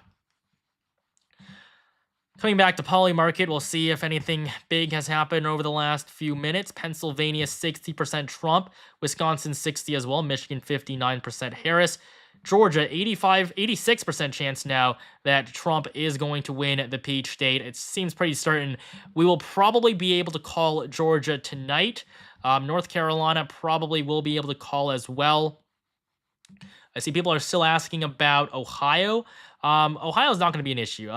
Coming back to Polymarket, we'll see if anything big has happened over the last few minutes. Pennsylvania, 60% Trump. Wisconsin, 60% as well. Michigan, 59% Harris. Georgia, 86% chance now that Trump is going to win the Peach State. It seems pretty certain. We will probably be able to call Georgia tonight. North Carolina probably will be able to call as well. I see people are still asking about Ohio. Ohio is not going to be an issue.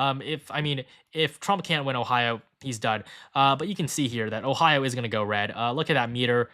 If Trump can't win Ohio, he's done. But you can see here that Ohio is going to go red. Look at that meter.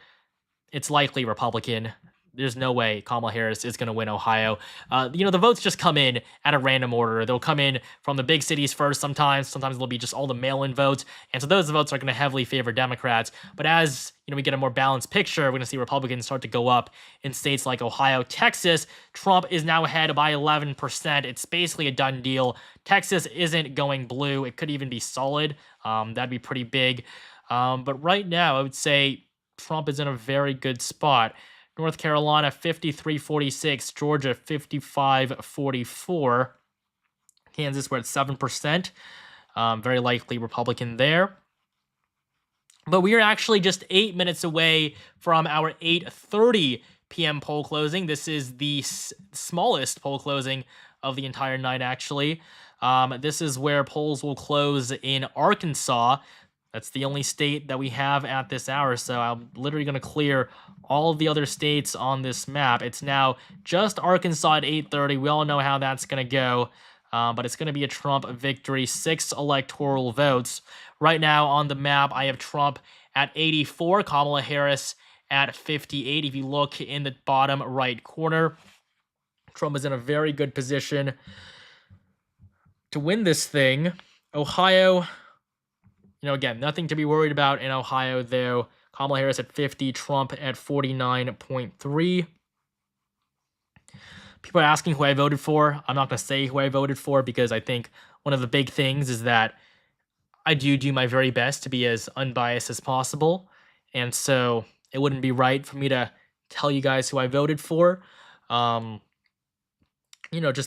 It's likely Republican. There's no way Kamala Harris is going to win Ohio. The votes just come in at a random order. They'll come in from the big cities first sometimes. Sometimes they'll be just all the mail-in votes. And so those votes are going to heavily favor Democrats. But as we get a more balanced picture, we're going to see Republicans start to go up in states like Ohio. Texas, Trump is now ahead by 11%. It's basically a done deal. Texas isn't going blue. It could even be solid. That'd be pretty big. But right now, I would say Trump is in a very good spot. North Carolina, 53-46. Georgia, 55-44. Kansas, we're at 7%. Very likely Republican there. But we are actually just 8 minutes away from our 8:30 p.m. poll closing. This is the smallest poll closing of the entire night, actually. This is where polls will close in Arkansas. That's the only state that we have at this hour, so I'm literally going to clear all of the other states on this map. It's now just Arkansas at 8:30. We all know how that's going to go, but it's going to be a Trump victory. 6 electoral votes. Right now on the map, I have Trump at 84, Kamala Harris at 58. If you look in the bottom right corner, Trump is in a very good position to win this thing. Ohio, again, nothing to be worried about in Ohio, though. Kamala Harris at 50, Trump at 49.3. People are asking who I voted for. I'm not going to say who I voted for because I think one of the big things is that I do my very best to be as unbiased as possible. And so it wouldn't be right for me to tell you guys who I voted for. Just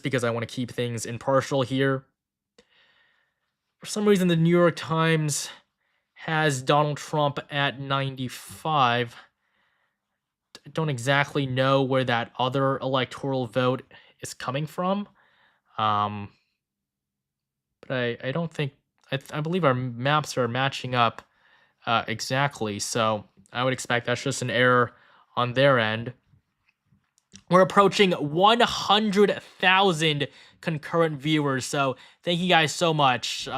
because I want to keep things impartial here. For some reason, the New York Times has Donald Trump at 95. I don't exactly know where that other electoral vote is coming from. But I don't think, I believe our maps are matching up exactly. So I would expect that's just an error on their end. We're approaching 100,000 concurrent viewers. So thank you guys so much.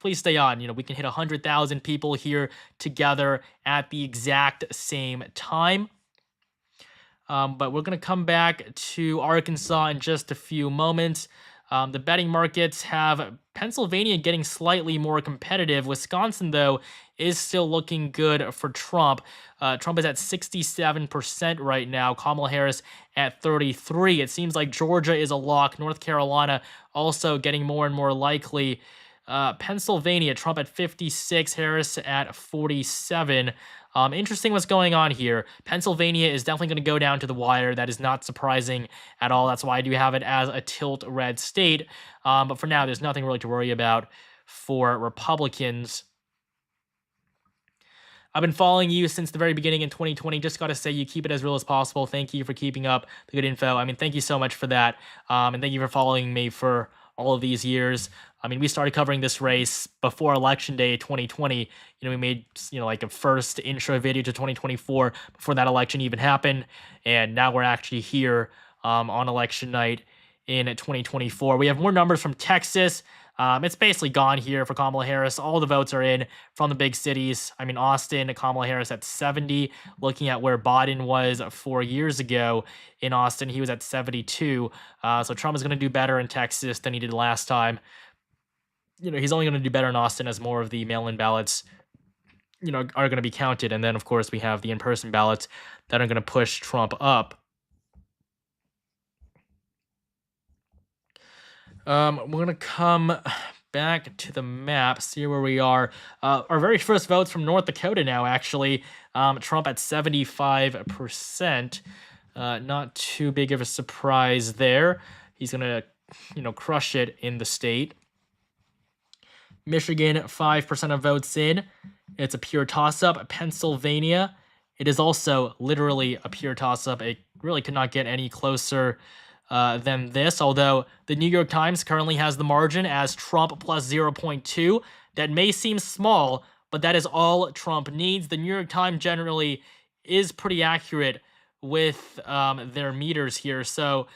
Please stay on. We can hit 100,000 people here together at the exact same time. But we're going to come back to Arkansas in just a few moments. The betting markets have Pennsylvania getting slightly more competitive. Wisconsin, though, is still looking good for Trump. Trump is at 67% right now. Kamala Harris at 33%. It seems like Georgia is a lock. North Carolina also getting more and more likely. Pennsylvania, Trump at 56%, Harris at 47%. Interesting what's going on here. Pennsylvania is definitely going to go down to the wire. That is not surprising at all. That's why I do have it as a tilt red state. But for now, there's nothing really to worry about for Republicans. I've been following you since the very beginning in 2020. Just got to say, you keep it as real as possible. Thank you for keeping up the good info. Thank you so much for that. And thank you for following me for all of these years. We started covering this race before Election Day 2020. We made, like a first intro video to 2024 before that election even happened. And now we're actually here on election night in 2024. We have more numbers from Texas. It's basically gone here for Kamala Harris. All the votes are in from the big cities. Austin, Kamala Harris at 70. Looking at where Biden was 4 years ago in Austin, he was at 72. So Trump is going to do better in Texas than he did last time. He's only going to do better in Austin as more of the mail-in ballots, are going to be counted. And then, of course, we have the in-person ballots that are going to push Trump up. We're going to come back to the map, see where we are. Our very first votes from North Dakota now, actually. Trump at 75%. Not too big of a surprise there. He's going to, crush it in the state. Michigan, 5% of votes in. It's a pure toss-up. Pennsylvania, it is also literally a pure toss-up. It really could not get any closer than this, although the New York Times currently has the margin as Trump plus 0.2. That may seem small, but that is all Trump needs. The New York Times generally is pretty accurate with their meters here. So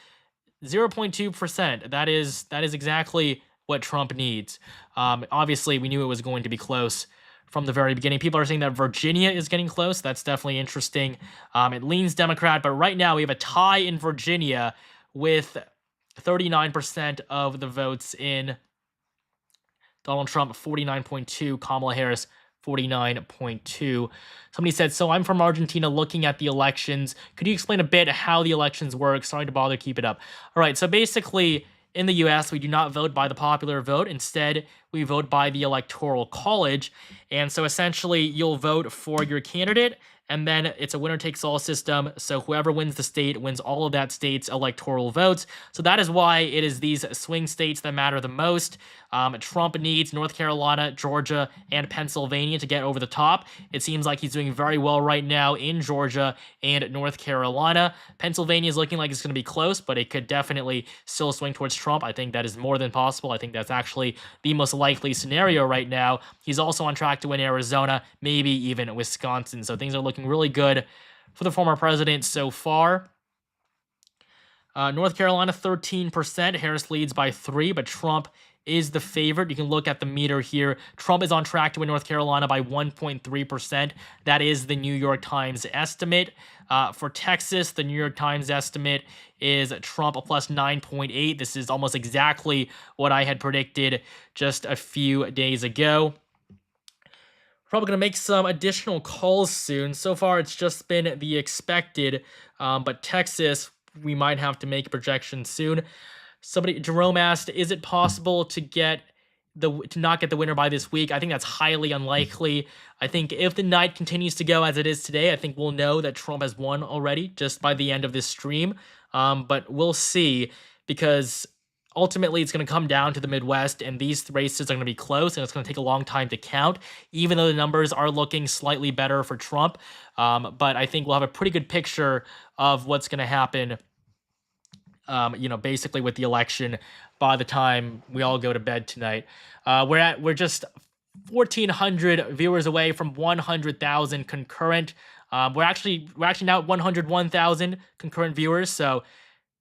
0.2%, that is exactly what Trump needs. Obviously, we knew it was going to be close from the very beginning. People are saying that Virginia is getting close. That's definitely interesting. It leans Democrat, but right now we have a tie in Virginia with 39% of the votes in. Donald Trump, 49.2. Kamala Harris, 49.2. Somebody said, so I'm from Argentina looking at the elections. Could you explain a bit how the elections work? Sorry to bother, keep it up. All right, so basically, in the US, we do not vote by the popular vote. Instead, we vote by the Electoral College. And so essentially, you'll vote for your candidate, and then it's a winner takes all system. So whoever wins the state wins all of that state's electoral votes. So that is why it is these swing states that matter the most. Trump needs North Carolina, Georgia, and Pennsylvania to get over the top. It seems like he's doing very well right now in Georgia and North Carolina. Pennsylvania is looking like it's going to be close, but it could definitely still swing towards Trump. I think that is more than possible. I think that's actually the most likely scenario right now. He's also on track to win Arizona, maybe even Wisconsin. So things are looking really good for the former president so far. North Carolina, 13%. Harris leads by 3, but Trump is the favorite. You can look at the meter here. Trump is on track to win North Carolina by 1.3%. That is the New York Times estimate. For Texas, the New York Times estimate is Trump plus 9.8. This is almost exactly what I had predicted just a few days ago. Probably going to make some additional calls soon. So far, it's just been the expected, but Texas, we might have to make a projection soon. Jerome asked, is it possible to not get the winner by this week? I think that's highly unlikely. I think if the night continues to go as it is today, I think we'll know that Trump has won already just by the end of this stream. But we'll see, because ultimately it's going to come down to the Midwest, and these races are going to be close, and it's going to take a long time to count, even though the numbers are looking slightly better for Trump. But I think we'll have a pretty good picture of what's going to happen, basically with the election by the time we all go to bed tonight. We're just 1,400 viewers away from 100,000 concurrent. We're actually now at 101,000 concurrent viewers. So,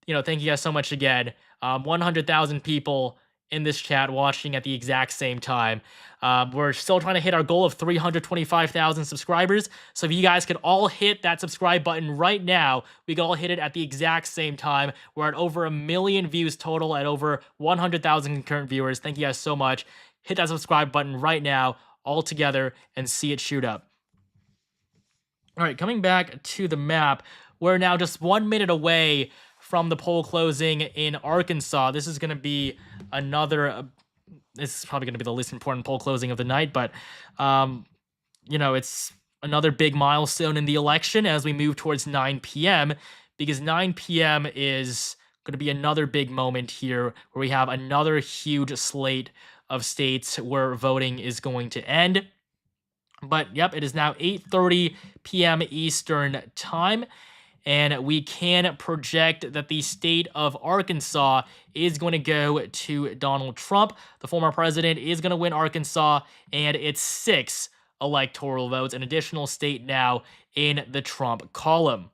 thank you guys so much again. 100,000 people in this chat watching at the exact same time. We're still trying to hit our goal of 325,000 subscribers. So if you guys could all hit that subscribe button right now, we could all hit it at the exact same time. We're at over 1 million views total, at over 100,000 concurrent viewers. Thank you guys so much. Hit that subscribe button right now, all together, and see it shoot up. All right, coming back to the map, we're now just 1 minute away from the poll closing in Arkansas. This is going to be this is probably going to be the least important poll closing of the night, but, it's another big milestone in the election as we move towards 9 p.m., because 9 p.m. is going to be another big moment here where we have another huge slate of states where voting is going to end. But, yep, it is now 8:30 p.m. Eastern time, and we can project that the state of Arkansas is going to go to Donald Trump. The former president is going to win Arkansas, and it's 6 electoral votes, an additional state now in the Trump column.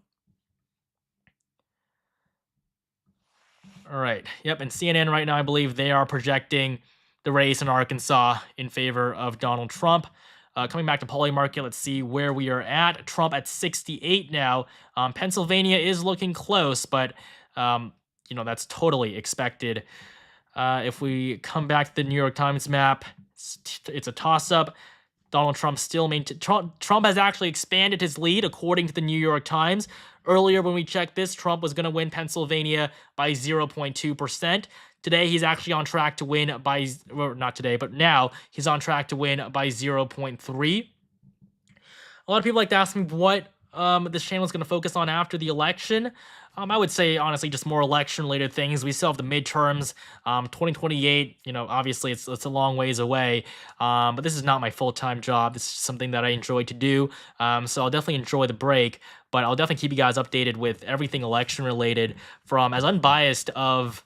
All right. Yep, and CNN right now, I believe they are projecting the race in Arkansas in favor of Donald Trump. Coming back to Polymarket, let's see where we are at. Trump at 68 now. Pennsylvania is looking close, but, that's totally expected. If we come back to the New York Times map, it's a toss-up. Donald Trump still Trump has actually expanded his lead, according to the New York Times. Earlier, when we checked this, Trump was going to win Pennsylvania by 0.2%. Today, he's actually on track to win by, well, not today, but now he's on track to win by 0.3. A lot of people like to ask me what this channel is going to focus on after the election. I would say, honestly, just more election-related things. We still have the midterms, 2028. Obviously, it's a long ways away, but this is not my full-time job. This is something that I enjoy to do, so I'll definitely enjoy the break, but I'll definitely keep you guys updated with everything election-related from as unbiased of,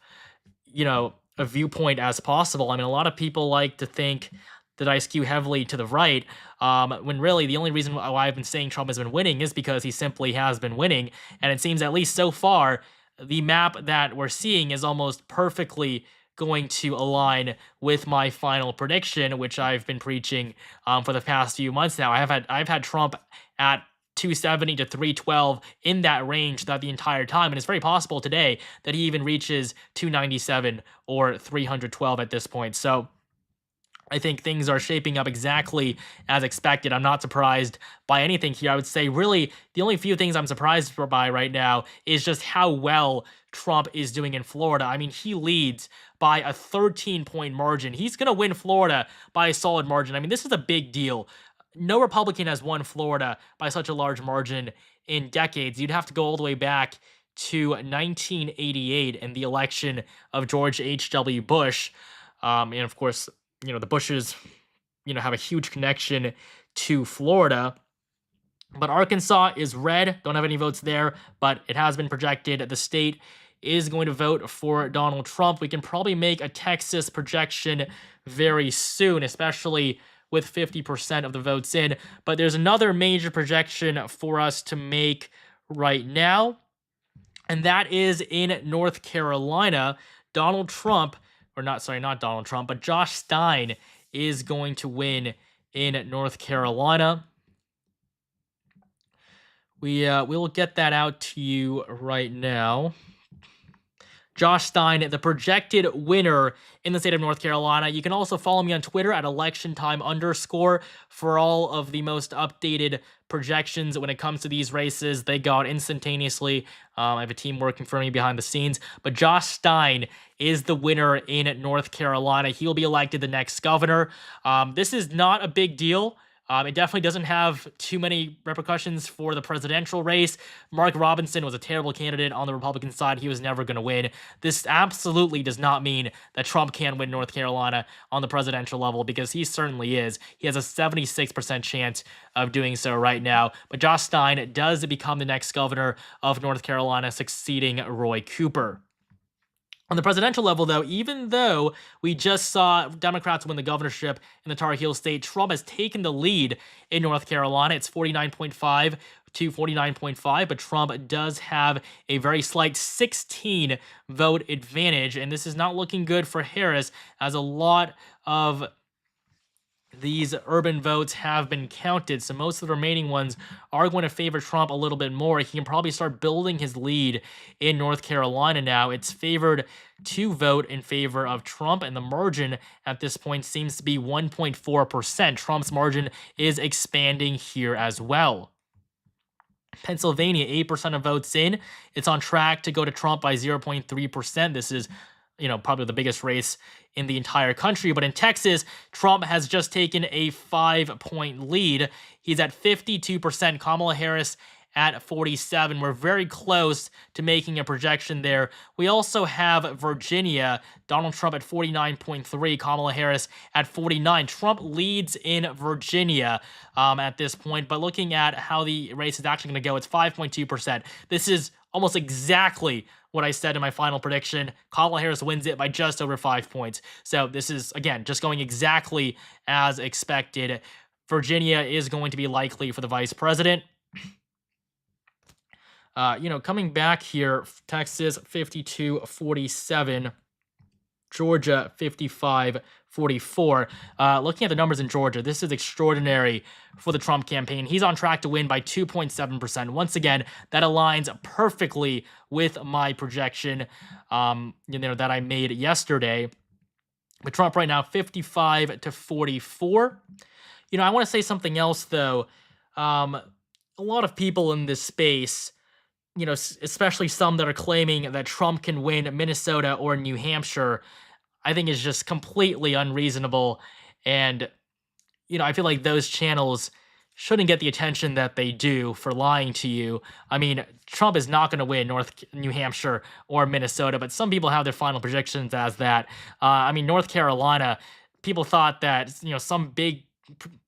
a viewpoint as possible. I mean, a lot of people like to think that I skew heavily to the right, when really the only reason why I've been saying Trump has been winning is because he simply has been winning. And it seems, at least so far, the map that we're seeing is almost perfectly going to align with my final prediction, which I've been preaching for the past few months now. I've had Trump at 270 to 312 in that range throughout the entire time, and it's very possible today that he even reaches 297 or 312 at this point. So I think things are shaping up exactly as expected. I'm not surprised by anything here. I would say really the only few things I'm surprised by right now is just how well Trump is doing in Florida. I mean, he leads by a 13-point margin. He's going to win Florida by a solid margin. I mean, this is a big deal. no Republican has won Florida by such a large margin in decades. You'd have to go all the way back to 1988 and the election of George H.W. Bush. And of course, the Bushes, have a huge connection to Florida. But Arkansas is red. Don't have any votes there, but it has been projected the state is going to vote for Donald Trump. We can probably make a Texas projection very soon, especially with 50% of the votes in. But there's another major projection for us to make right now, and that is in North Carolina. Donald Trump, or not, sorry, not Donald Trump, but Josh Stein is going to win in North Carolina. We will get that out to you right now. Josh Stein, the projected winner in the state of North Carolina. You can also follow me on Twitter at electiontime_ for all of the most updated projections when it comes to these races. They go out instantaneously. I have a team working for me behind the scenes. But Josh Stein is the winner in North Carolina. He will be elected the next governor. This is not a big deal. It definitely doesn't have too many repercussions for the presidential race. Mark Robinson was a terrible candidate on the Republican side. He was never going to win. This absolutely does not mean that Trump can win North Carolina on the presidential level, because he certainly is. He has a 76% chance of doing so right now. But Josh Stein does become the next governor of North Carolina, succeeding Roy Cooper. On the presidential level, though, even though we just saw Democrats win the governorship in the Tar Heel state, Trump has taken the lead in North Carolina. It's 49.5 to 49.5, but Trump does have a very slight 16 vote advantage, and this is not looking good for Harris, as a lot of these urban votes have been counted, so most of the remaining ones are going to favor Trump a little bit more. He can probably start building his lead in North Carolina now. It's favored to vote in favor of Trump, and the margin at this point seems to be 1.4%. Trump's margin is expanding here as well. Pennsylvania, 8% of votes in. It's on track to go to Trump by 0.3%. This is probably the biggest race in the entire country. But in Texas, Trump has just taken a 5-point lead. He's at 52%. Kamala Harris at 47. We're very close to making a projection there. We also have Virginia, Donald Trump at 49.3, Kamala Harris at 49. Trump leads in Virginia at this point, but looking at how the race is actually going to go, it's 5.2%. This is almost exactly what I said in my final prediction. Kamala Harris wins it by just over 5 points. So this is, again, just going exactly as expected. Virginia is going to be likely for the vice president. Coming back here, Texas 52-47, Georgia 55-44. Looking at the numbers in Georgia, this is extraordinary for the Trump campaign. He's on track to win by 2.7%. Once again, that aligns perfectly with my projection, that I made yesterday. But Trump right now 55-44. I want to say something else though. A lot of people in this space, especially some that are claiming that Trump can win Minnesota or New Hampshire, I think is just completely unreasonable. And, I feel like those channels shouldn't get the attention that they do for lying to you. I mean, Trump is not going to win New Hampshire or Minnesota, but some people have their final predictions as that. North Carolina, people thought that, some big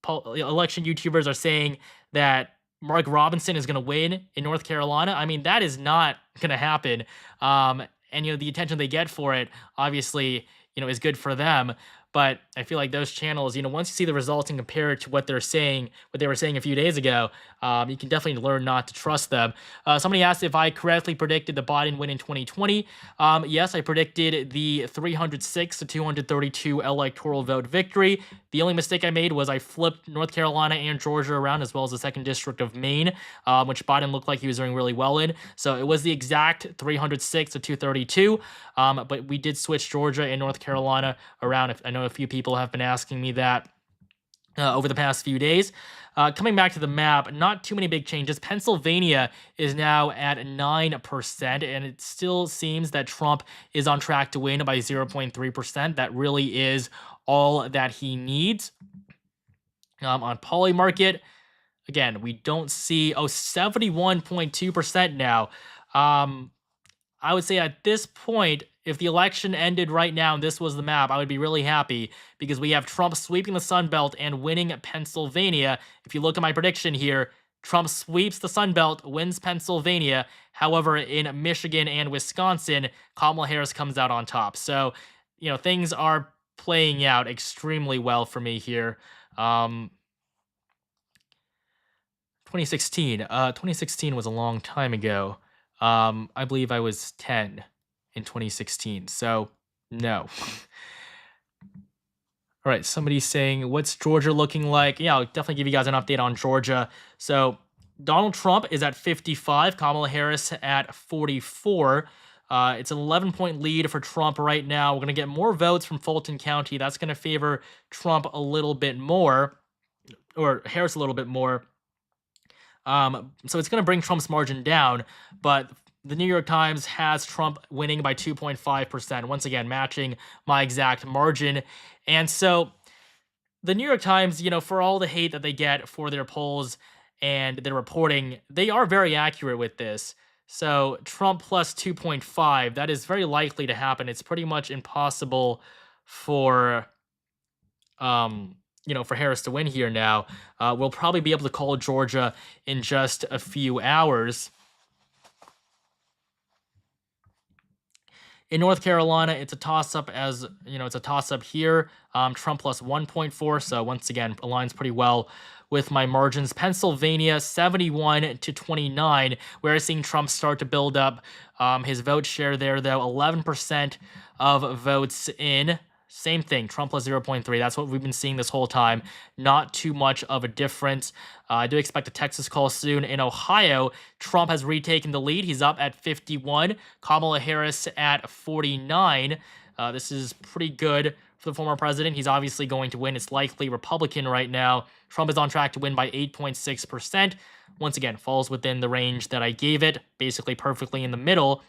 election YouTubers are saying that Mark Robinson is going to win in North Carolina. That is not going to happen. And, the attention they get for it, obviously, is good for them. But I feel like those channels, once you see the results and compare it to what they were saying a few days ago, you can definitely learn not to trust them. Somebody asked if I correctly predicted the Biden win in 2020. Yes, I predicted the 306 to 232 electoral vote victory. The only mistake I made was I flipped North Carolina and Georgia around, as well as the 2nd District of Maine, which Biden looked like he was doing really well in. So it was the exact 306 to 232, but we did switch Georgia and North Carolina around. I know a few people have been asking me that over the past few days. Coming back to the map, not too many big changes. Pennsylvania is now at 9%, and it still seems that Trump is on track to win by 0.3%. That really is all that he needs. On poly market, again, we don't see 71.2% now. Um, I would say at this point, if the election ended right now and this was the map, I would be really happy because we have Trump sweeping the Sun Belt and winning Pennsylvania. If you look at my prediction here, Trump sweeps the Sun Belt, wins Pennsylvania. However, in Michigan and Wisconsin, Kamala Harris comes out on top. So, things are playing out extremely well for me here. Um, 2016. 2016 was a long time ago. I believe I was 10 in 2016. So, no. All right, somebody's saying, what's Georgia looking like? Yeah, I'll definitely give you guys an update on Georgia. So, Donald Trump is at 55, Kamala Harris at 44. It's an 11-point lead for Trump right now. We're going to get more votes from Fulton County. That's going to favor Trump a little bit more, or Harris a little bit more. So it's going to bring Trump's margin down, but the New York Times has Trump winning by 2.5%, once again, matching my exact margin. And so the New York Times, for all the hate that they get for their polls and their reporting, they are very accurate with this. So Trump plus 2.5, that is very likely to happen. It's pretty much impossible for for Harris to win here now. We'll probably be able to call Georgia in just a few hours. In North Carolina, it's a toss-up it's a toss-up here. Trump plus 1.4, so once again, aligns pretty well with my margins. Pennsylvania, 71 to 29. We're seeing Trump start to build up his vote share there, though. 11% of votes in. Same thing, Trump plus 0.3. That's what we've been seeing this whole time. Not too much of a difference. I do expect a Texas call soon. In Ohio, Trump has retaken the lead. He's up at 51. Kamala Harris at 49. This is pretty good for the former president. He's obviously going to win. It's likely Republican right now. Trump is on track to win by 8.6%. Once again, falls within the range that I gave it, basically perfectly in the middle.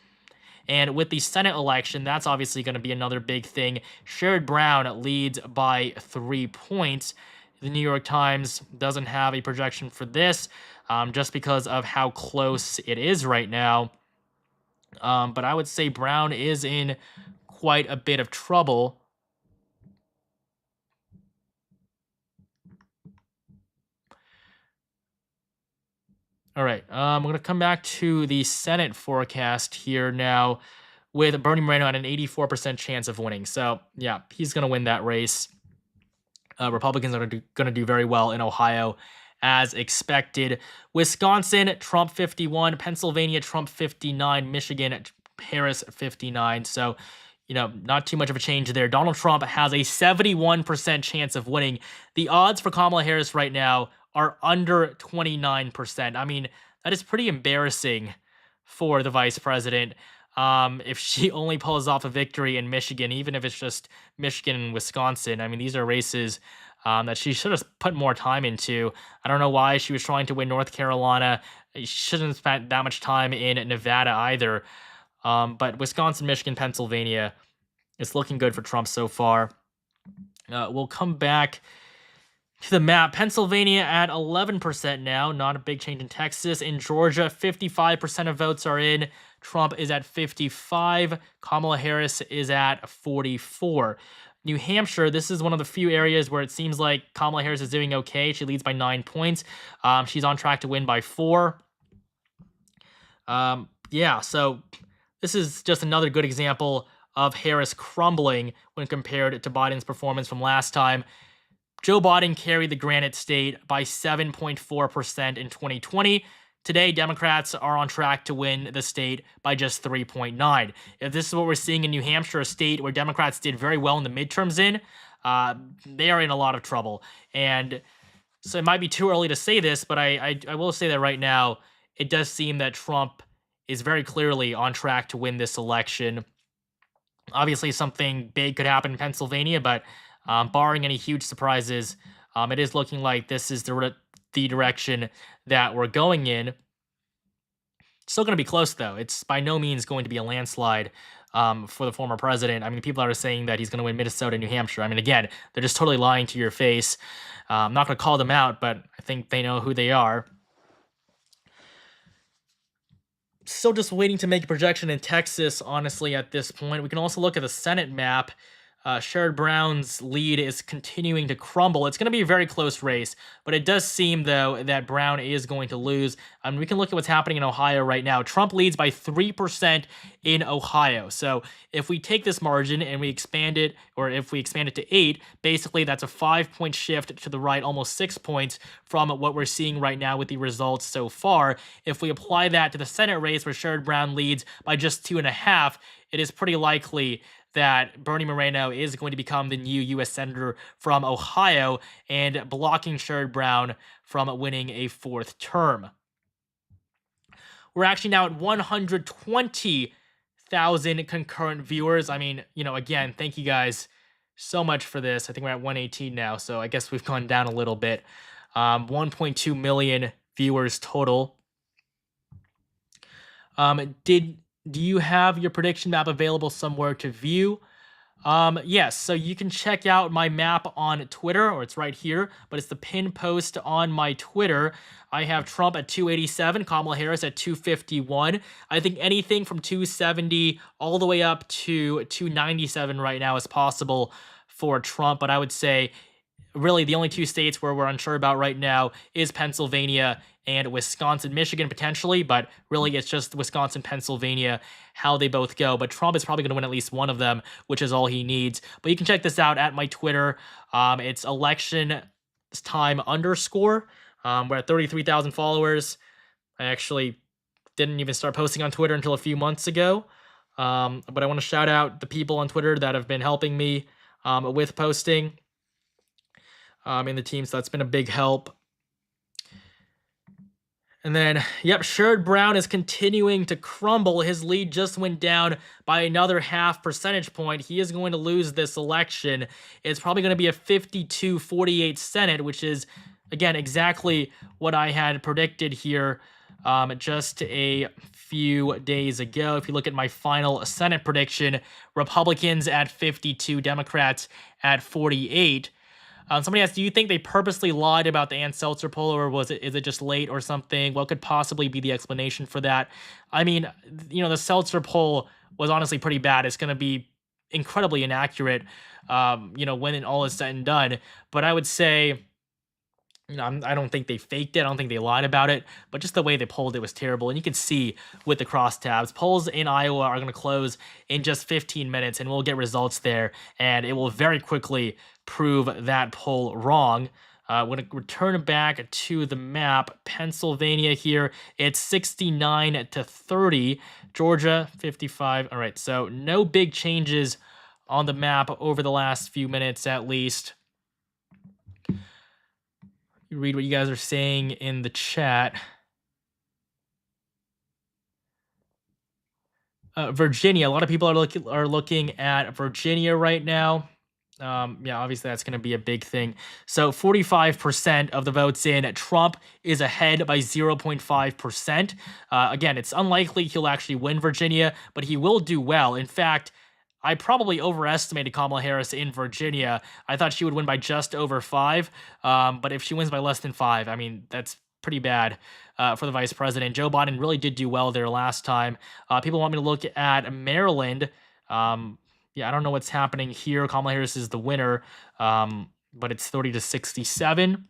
And with the Senate election, that's obviously going to be another big thing. Sherrod Brown leads by 3 points. The New York Times doesn't have a projection for this just because of how close it is right now. But I would say Brown is in quite a bit of trouble. All right, I'm going to come back to the Senate forecast here now with Bernie Moreno at an 84% chance of winning. So, yeah, he's going to win that race. Republicans are going to do very well in Ohio as expected. Wisconsin, Trump 51. Pennsylvania, Trump 59. Michigan, Harris 59. So, not too much of a change there. Donald Trump has a 71% chance of winning. The odds for Kamala Harris right now are under 29%. I mean, that is pretty embarrassing for the vice president. If she only pulls off a victory in Michigan, even if it's just Michigan and Wisconsin, I mean, these are races that she should have put more time into. I don't know why she was trying to win North Carolina. She shouldn't have spent that much time in Nevada either. But Wisconsin, Michigan, Pennsylvania, it's looking good for Trump so far. We'll come back to the map. Pennsylvania at 11% now. Not a big change in Texas. In Georgia, 55% of votes are in. Trump is at 55. Kamala Harris is at 44. New Hampshire, this is one of the few areas where it seems like Kamala Harris is doing okay. She leads by 9 points. She's on track to win by 4. Yeah, so this is just another good example of Harris crumbling when compared to Biden's performance from last time. Joe Biden carried the Granite State by 7.4% in 2020. Today, Democrats are on track to win the state by just 3.9. If this is what we're seeing in New Hampshire, a state where Democrats did very well in the midterms they are in a lot of trouble. And so it might be too early to say this, but I will say that right now, it does seem that Trump is very clearly on track to win this election. Obviously, something big could happen in Pennsylvania, but barring any huge surprises, it is looking like this is the direction that we're going in. Still going to be close, though. It's by no means going to be a landslide. for the former president. I mean, people are saying that he's going to win Minnesota and New Hampshire. I mean, again, they're just totally lying to your face. I'm not going to call them out, but I think they know who they are. Still just waiting to make a projection in Texas, honestly, at this point. We can also look at the Senate map. Sherrod Brown's lead is continuing to crumble. It's going to be a very close race, but it does seem, though, that Brown is going to lose. We can look at what's happening in Ohio right now. Trump leads by 3% in Ohio. So if we take this margin and we expand it, or if we expand it to 8, basically that's a 5-point shift to the right, almost 6 points from what we're seeing right now with the results so far. If we apply that to the Senate race where Sherrod Brown leads by just 2.5, it is pretty likely that Bernie Moreno is going to become the new U.S. Senator from Ohio and blocking Sherrod Brown from winning a 4th term. We're actually now at 120,000 concurrent viewers. I mean, again, thank you guys so much for this. I think we're at 118 now, so I guess we've gone down a little bit. 1.2 million viewers total. Do you have your prediction map available somewhere to view? Yes, so you can check out my map on Twitter, or it's right here, but it's the pinned post on my Twitter. I have Trump at 287, Kamala Harris at 251. I think anything from 270 all the way up to 297 right now is possible for Trump, but I would say really the only 2 states where we're unsure about right now is Pennsylvania and Wisconsin, Michigan potentially, but really it's just Wisconsin, Pennsylvania, how they both go. But Trump is probably going to win at least one of them, which is all he needs. But you can check this out at my Twitter. It's election time _. We're at 33,000 followers. I actually didn't even start posting on Twitter until a few months ago. But I want to shout out the people on Twitter that have been helping me with posting in the team. So that's been a big help. And then, yep, Sherrod Brown is continuing to crumble. His lead just went down by another 0.5 percentage point. He is going to lose this election. It's probably going to be a 52-48 Senate, which is, again, exactly what I had predicted here just a few days ago. If you look at my final Senate prediction, Republicans at 52, Democrats at 48. Somebody asked, do you think they purposely lied about the Ann Seltzer poll, or is it just late or something? What could possibly be the explanation for that? I mean, the Seltzer poll was honestly pretty bad. It's going to be incredibly inaccurate, when it all is said and done. But I would say, I don't think they faked it. I don't think they lied about it, but just the way they polled it was terrible. And you can see with the crosstabs, polls in Iowa are going to close in just 15 minutes, and we'll get results there, and it will very quickly prove that poll wrong. When it return back to the map, Pennsylvania here, it's 69-30. Georgia, 55. All right, so no big changes on the map over the last few minutes, at least. Read what you guys are saying in the chat. Virginia, a lot of people are looking at Virginia right now. Yeah, obviously that's going to be a big thing. So 45% of the votes in, Trump is ahead by 0.5%. Again, it's unlikely he'll actually win Virginia, but he will do well. In fact, I probably overestimated Kamala Harris in Virginia. I thought she would win by just over 5. But if she wins by less than 5, I mean, that's pretty bad for the vice president. Joe Biden really did do well there last time. People want me to look at Maryland. Yeah, I don't know what's happening here. Kamala Harris is the winner, but it's 30-67.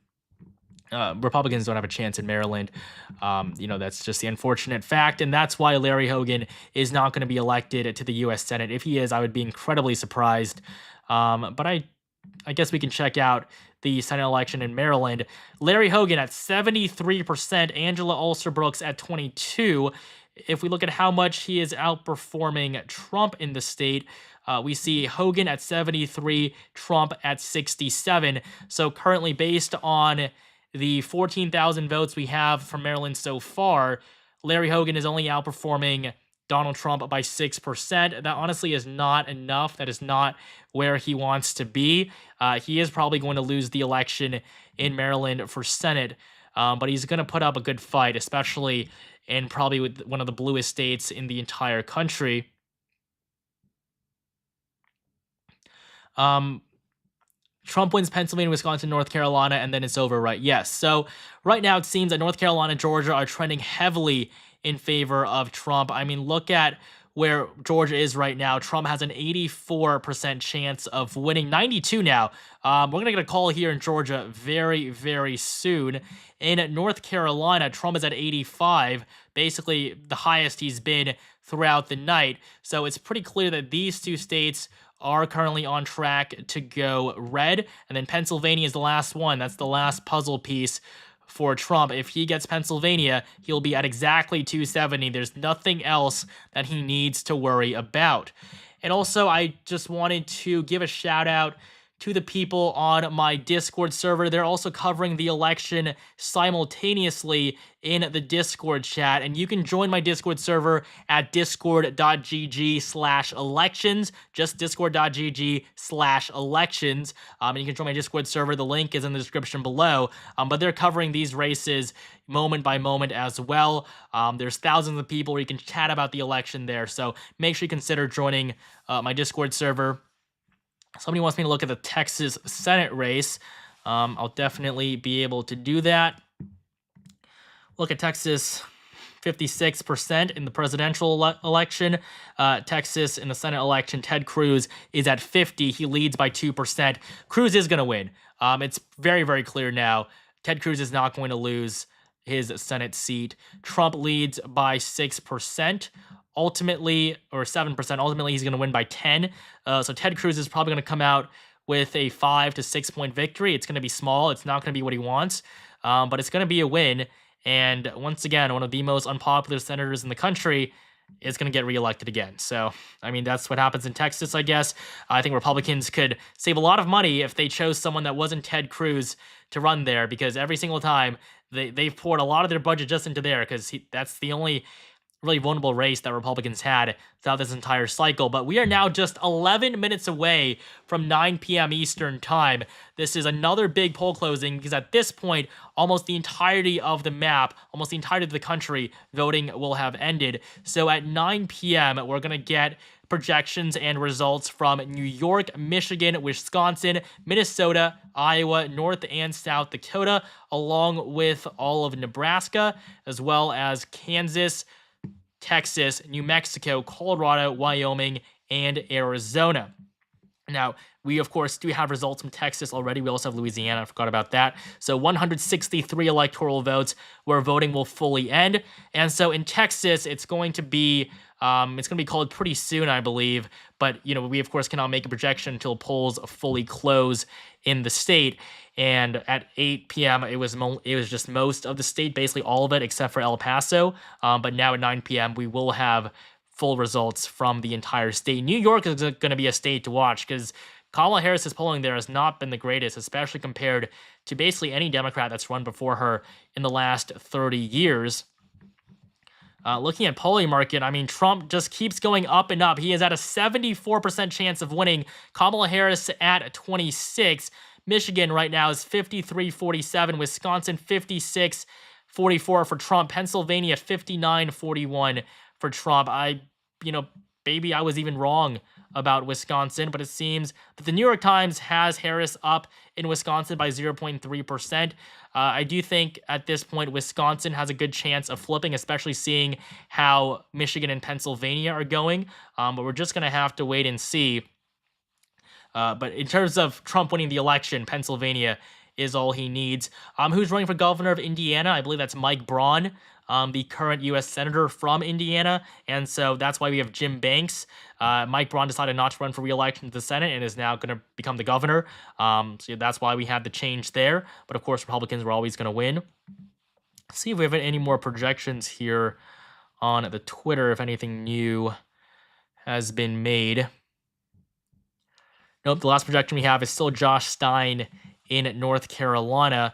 Republicans don't have a chance in Maryland. That's just the unfortunate fact, and that's why Larry Hogan is not going to be elected to the U.S. Senate. If he is, I would be incredibly surprised. But I guess we can check out the Senate election in Maryland. Larry Hogan at 73%, Angela Ulster-Brooks at 22%. If we look at how much he is outperforming Trump in the state, we see Hogan at 73, Trump at 67. So currently, based on the 14,000 votes we have from Maryland so far, Larry Hogan is only outperforming Donald Trump by 6%. That honestly is not enough. That is not where he wants to be. He is probably going to lose the election in Maryland for Senate, but he's going to put up a good fight, especially in probably with one of the bluest states in the entire country. Trump wins Pennsylvania, Wisconsin, North Carolina, and then it's over, right? Yes. So right now it seems that North Carolina and Georgia are trending heavily in favor of Trump. I mean, look at where Georgia is right now. Trump has an 84% chance of winning, 92 now. We're going to get a call here in Georgia very, very soon. In North Carolina, Trump is at 85, basically the highest he's been throughout the night. So it's pretty clear that these two states are currently on track to go red. And then Pennsylvania is the last one. That's the last puzzle piece for Trump. If he gets Pennsylvania, he'll be at exactly 270. There's nothing else that he needs to worry about. And also, I just wanted to give a shout out to the people on my Discord server. They're also covering the election simultaneously in the Discord chat, and you can join my Discord server at discord.gg/elections, just discord.gg/elections, and you can join my Discord server. The link is in the description below, but they're covering these races moment by moment as well. There's thousands of people where you can chat about the election there, so make sure you consider joining my Discord server. Somebody wants me to look at the Texas Senate race. I'll definitely be able to do that. Look at Texas, 56% in the presidential election. Texas in the Senate election, Ted Cruz is at 50. He leads by 2%. Cruz is going to win. It's very, very clear now. Ted Cruz is not going to lose his Senate seat. Trump leads by 6%. Ultimately, or 7%, ultimately he's going to win by 10. So Ted Cruz is probably going to come out with a 5 to 6 point victory. It's going to be small. It's not going to be what he wants, but it's going to be a win. And once again, one of the most unpopular senators in the country is going to get reelected again. So, I mean, that's what happens in Texas, I guess. I think Republicans could save a lot of money if they chose someone that wasn't Ted Cruz to run there, because every single time they've poured a lot of their budget just into there, because that's the only really vulnerable race that Republicans had throughout this entire cycle. But we are now just 11 minutes away from 9 p.m. Eastern time. This is another big poll closing, because at this point, almost the entirety of the map, almost the entirety of the country, voting will have ended. So at 9 p.m., we're going to get projections and results from New York, Michigan, Wisconsin, Minnesota, Iowa, North and South Dakota, along with all of Nebraska, as well as Kansas, Texas, New Mexico, Colorado, Wyoming, and Arizona. Now, we, of course, do have results from Texas already. We also have Louisiana. I forgot about that. So 163 electoral votes where voting will fully end. And so in Texas, it's going to be called pretty soon, I believe. But, we, of course, cannot make a projection until polls fully close in the state. And at 8 p.m., it was just most of the state, basically all of it, except for El Paso. But now at 9 p.m., we will have full results from the entire state. New York is going to be a state to watch, because Kamala Harris's polling there has not been the greatest, especially compared to basically any Democrat that's run before her in the last 30 years. Looking at polling market, I mean, Trump just keeps going up and up. He is at a 74% chance of winning. Kamala Harris at 26. Michigan right now is 53-47. Wisconsin 56-44 for Trump. Pennsylvania 59-41 for Trump. Maybe I was even wrong about Wisconsin, but it seems that the New York Times has Harris up in Wisconsin by 0.3%. I do think at this point Wisconsin has a good chance of flipping, especially seeing how Michigan and Pennsylvania are going. But we're just going to have to wait and see. But in terms of Trump winning the election, Pennsylvania is all he needs. Who's running for governor of Indiana? I believe that's Mike Braun, the current U.S. Senator from Indiana. And so that's why we have Jim Banks. Mike Braun decided not to run for re-election to the Senate and is now going to become the governor. So that's why we had the change there. But of course, Republicans were always going to win. Let's see if we have any more projections here on the Twitter, if anything new has been made. Nope, the last projection we have is still Josh Stein in North Carolina.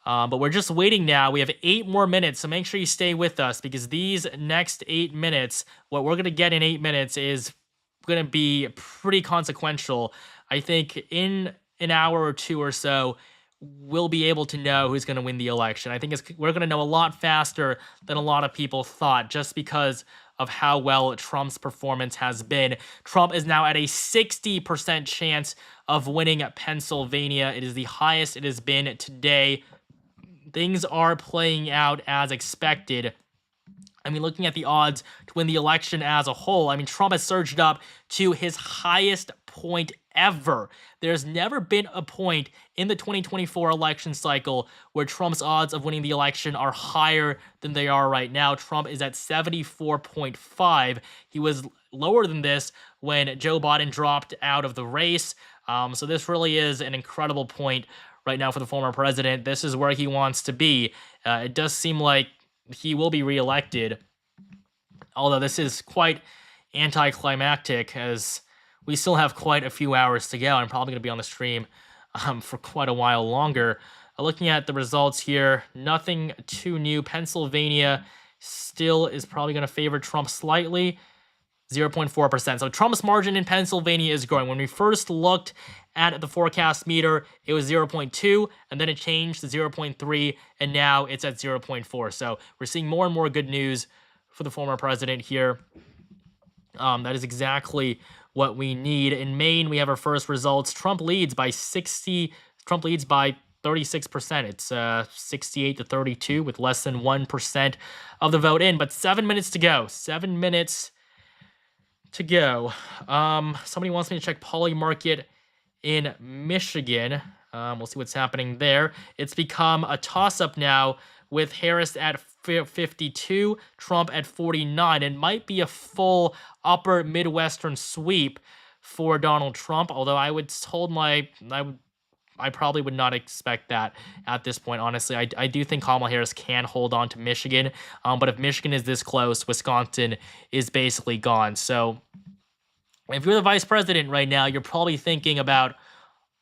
But we're just waiting now. We have 8 more minutes, so make sure you stay with us, because these next 8 minutes, what we're going to get in 8 minutes is going to be pretty consequential. I think in an hour or two or so, we'll be able to know who's going to win the election. I think we're going to know a lot faster than a lot of people thought, just because of how well Trump's performance has been. Trump is now at a 60% chance of winning Pennsylvania. It is the highest it has been today. Things are playing out as expected. I mean, looking at the odds to win the election as a whole, I mean, Trump has surged up to his highest point ever. There's never been a point in the 2024 election cycle where Trump's odds of winning the election are higher than they are right now. Trump is at 74.5. He was lower than this when Joe Biden dropped out of the race. So this really is an incredible point right now for the former president. This is where he wants to be. It does seem like he will be reelected, although this is quite anticlimactic as we still have quite a few hours to go. I'm probably going to be on the stream for quite a while longer. Looking at the results here, nothing too new. Pennsylvania still is probably going to favor Trump slightly, 0.4%. So Trump's margin in Pennsylvania is growing. When we first looked at the forecast meter, it was 0.2, and then it changed to 0.3, and now it's at 0.4. So we're seeing more and more good news for the former president here. That is exactly what we need. In Maine, we have our first results. Trump leads by 36%. It's 68 to 32 with less than 1% of the vote in, but 7 minutes to go. 7 minutes to go. Somebody wants me to check Poly Market in Michigan. We'll see what's happening there. It's become a toss-up now with Harris at 52, Trump at 49. It might be a full upper Midwestern sweep for Donald Trump, although I probably would not expect that at this point, honestly. I do think Kamala Harris can hold on to Michigan, but if Michigan is this close, Wisconsin is basically gone. So if you're the vice president right now, you're probably thinking about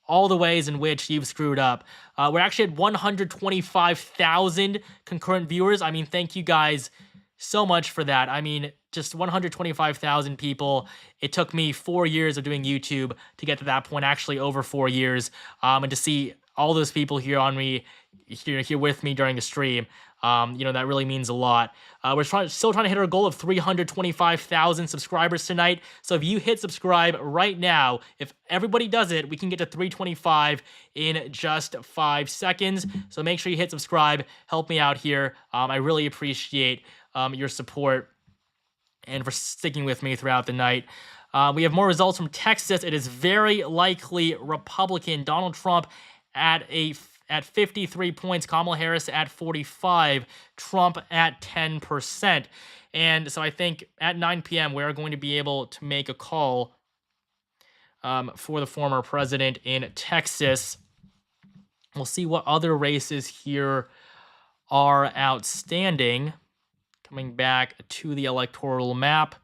all the ways in which you've screwed up. We're actually at 125,000 concurrent viewers. I mean, thank you guys so much for that. I mean, just 125,000 people. It took me 4 years of doing YouTube to get to that point, actually over 4 years, and to see all those people here with me during the stream. That really means a lot. We're still trying to hit our goal of 325,000 subscribers tonight. So if you hit subscribe right now, if everybody does it, we can get to 325 in just 5 seconds. So make sure you hit subscribe. Help me out here. I really appreciate your support and for sticking with me throughout the night. We have more results from Texas. It is very likely Republican. Donald Trump at 53 points, Kamala Harris at 45, Trump at 10%. And so I think at 9 p.m. we're going to be able to make a call for the former president in Texas. We'll see what other races here are outstanding. Coming back to the electoral map.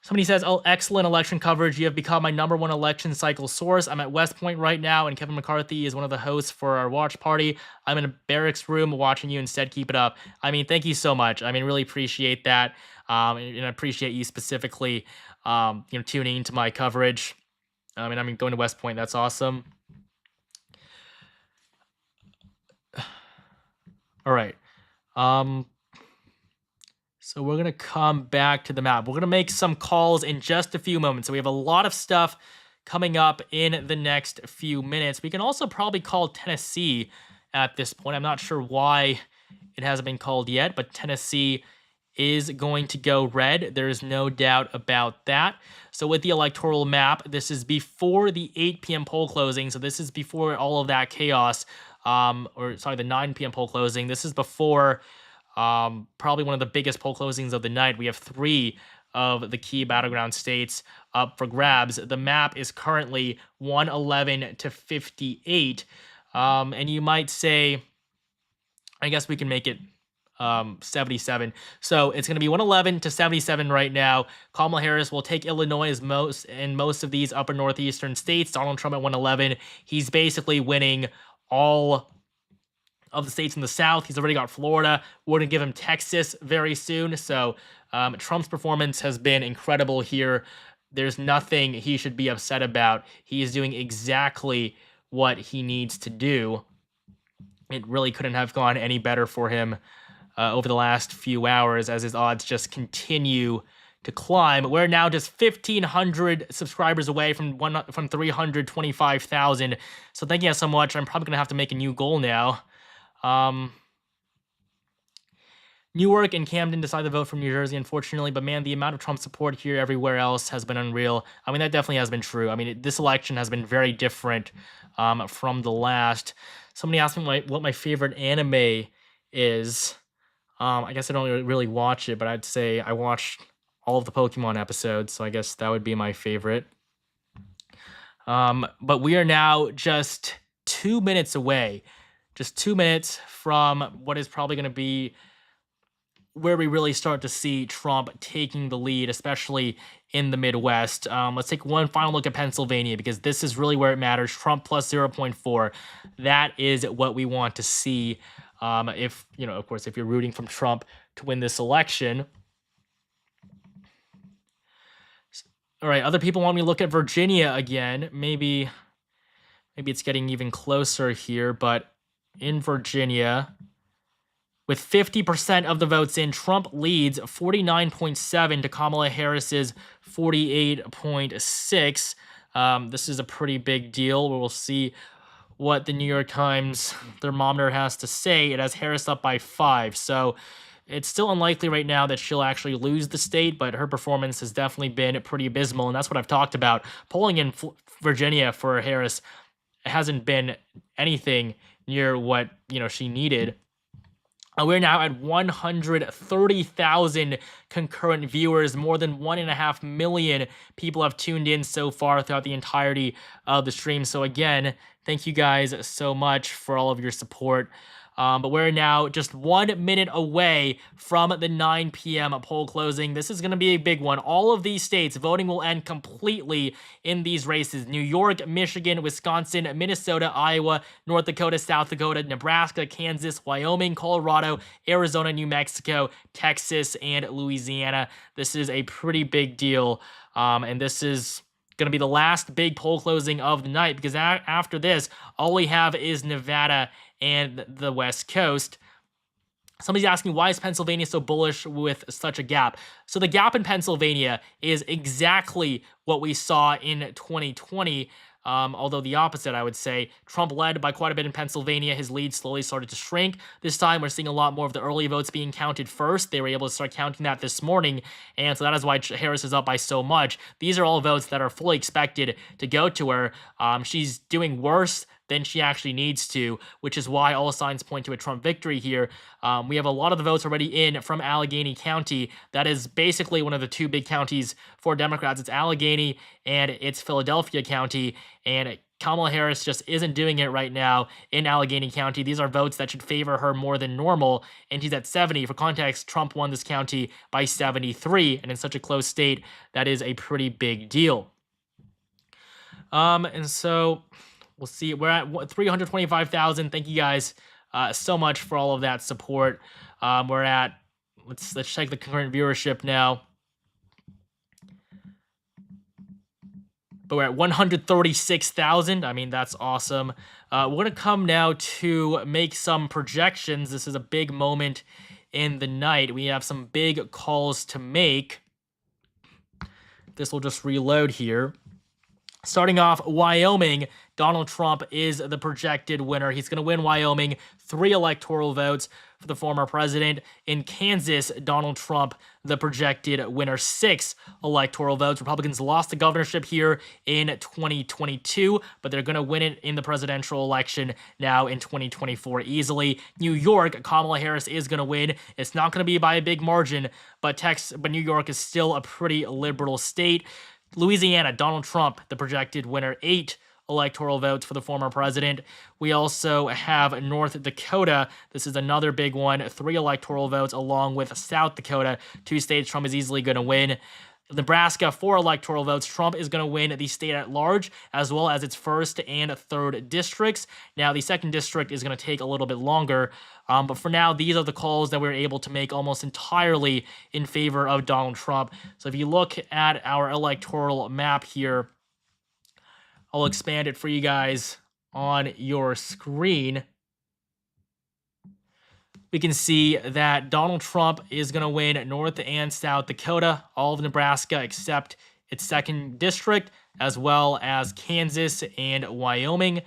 Somebody says, oh, excellent election coverage. You have become my #1 election cycle source. I'm at West Point right now, and Kevin McCarthy is one of the hosts for our watch party. I'm in a barracks room watching you instead. Keep it up. I mean, thank you so much. I mean, really appreciate that. And I appreciate you specifically, tuning into my coverage. I mean, going to West Point, that's awesome. All right. So we're going to come back to the map. We're going to make some calls in just a few moments. So we have a lot of stuff coming up in the next few minutes. We can also probably call Tennessee at this point. I'm not sure why it hasn't been called yet, but Tennessee is going to go red. There is no doubt about that. So with the electoral map, this is before the 8 p.m. poll closing. So this is before all of that chaos, the 9 p.m. poll closing. This is before probably one of the biggest poll closings of the night. We have 3 of the key battleground states up for grabs. The map is currently 111 to 58. And you might say, I guess we can make it 77. So it's going to be 111 to 77 right now. Kamala Harris will take Illinois as most of these upper northeastern states. Donald Trump at 111. He's basically winning all of the states in the South. He's already got Florida. We're going to give him Texas very soon. So Trump's performance has been incredible here. There's nothing he should be upset about. He is doing exactly what he needs to do. It really couldn't have gone any better for him over the last few hours as his odds just continue to climb. We're now just 1,500 subscribers away from 325,000. So thank you guys so much. I'm probably gonna have to make a new goal now. Newark and Camden decided to vote for New Jersey, unfortunately, but man, the amount of Trump support here everywhere else has been unreal. I mean, that definitely has been true. I mean, this election has been very different from the last. Somebody asked me what my favorite anime is. I guess I don't really watch it, but I'd say I watched all of the Pokemon episodes, so I guess that would be my favorite. But we are now just 2 minutes away. Just 2 minutes from what is probably going to be where we really start to see Trump taking the lead, especially in the Midwest. Let's take one final look at Pennsylvania, because this is really where it matters. Trump plus 0.4. That is what we want to see. If, of course, if you're rooting for Trump to win this election. All right, other people want me to look at Virginia again. Maybe it's getting even closer here, but in Virginia, with 50% of the votes in, Trump leads 49.7 to Kamala Harris's 48.6. This is a pretty big deal. We'll see what the New York Times thermometer has to say. It has Harris up by 5. So it's still unlikely right now that she'll actually lose the state, but her performance has definitely been pretty abysmal, and that's what I've talked about. Polling in Virginia for Harris hasn't been anything near what she needed. We're now at 130,000 concurrent viewers. More than 1.5 million people have tuned in so far throughout the entirety of the stream. So again, thank you guys so much for all of your support. But we're now just 1 minute away from the 9 p.m. poll closing. This is going to be a big one. All of these states, voting will end completely in these races. New York, Michigan, Wisconsin, Minnesota, Iowa, North Dakota, South Dakota, Nebraska, Kansas, Wyoming, Colorado, Arizona, New Mexico, Texas, and Louisiana. This is a pretty big deal. And this is going to be the last big poll closing of the night, because after this, all we have is Nevada and the West Coast. Somebody's asking, why is Pennsylvania so bullish with such a gap? So the gap in Pennsylvania is exactly what we saw in 2020, although the opposite, I would say. Trump led by quite a bit in Pennsylvania. His lead slowly started to shrink. This time, we're seeing a lot more of the early votes being counted first. They were able to start counting that this morning, and so that is why Harris is up by so much. These are all votes that are fully expected to go to her. She's doing worse than she actually needs to, which is why all signs point to a Trump victory here. We have a lot of the votes already in from Allegheny County. That is basically one of the two big counties for Democrats. It's Allegheny and it's Philadelphia County, and Kamala Harris just isn't doing it right now in Allegheny County. These are votes that should favor her more than normal, and she's at 70. For context, Trump won this county by 73, and in such a close state, that is a pretty big deal. And so we'll see. We're at 325,000. Thank you guys so much for all of that support. We're at, let's check the concurrent viewership now. But we're at 136,000. I mean, that's awesome. We're going to come now to make some projections. This is a big moment in the night. We have some big calls to make. This will just reload here. Starting off, Wyoming, Donald Trump is the projected winner. He's going to win Wyoming, 3 electoral votes for the former president. In Kansas, Donald Trump, the projected winner, 6 electoral votes. Republicans lost the governorship here in 2022, but they're going to win it in the presidential election now in 2024 easily. New York, Kamala Harris is going to win. It's not going to be by a big margin, but New York is still a pretty liberal state. Louisiana, Donald Trump, the projected winner, 8 electoral votes for the former president. We also have North Dakota. This is another big one, 3 electoral votes, along with South Dakota, 2 states Trump is easily going to win. Nebraska, 4 electoral votes. Trump is going to win the state at large, as well as its 1st and 3rd districts. Now, the 2nd district is going to take a little bit longer, but for now, these are the calls that we're able to make almost entirely in favor of Donald Trump. So if you look at our electoral map here, I'll expand it for you guys on your screen. we can see that Donald Trump is going to win North and South Dakota, all of Nebraska except its 2nd district, as well as Kansas and Wyoming.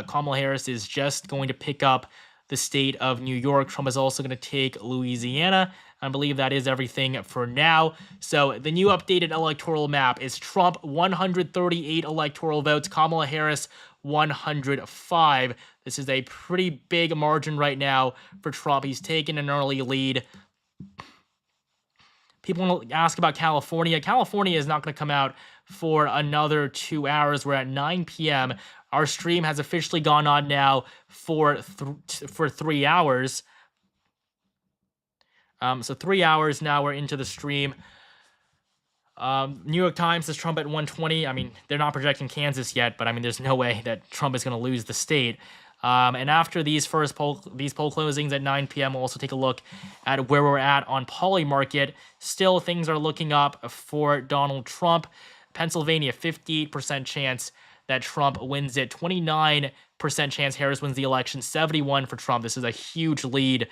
Kamala Harris is just going to pick up the state of New York. Trump is also going to take Louisiana. I believe that is everything for now. So the new updated electoral map is Trump 138 electoral votes, Kamala Harris 105. This is a pretty big margin right now for Trump. He's taken an early lead. People want to ask about California. California is not going to come out for another 2 hours. We're at 9 p.m. Our stream has officially gone on now for 3 hours. So 3 hours now we're into the stream. New York Times says Trump at 120. I mean, they're not projecting Kansas yet, but I mean, there's no way that Trump is going to lose the state. And after these poll closings at 9 p.m., we'll also take a look at where we're at on Polymarket. Still, things are looking up for Donald Trump. Pennsylvania, 58% chance that Trump wins it. 29% chance Harris wins the election. 71 for Trump. This is a huge lead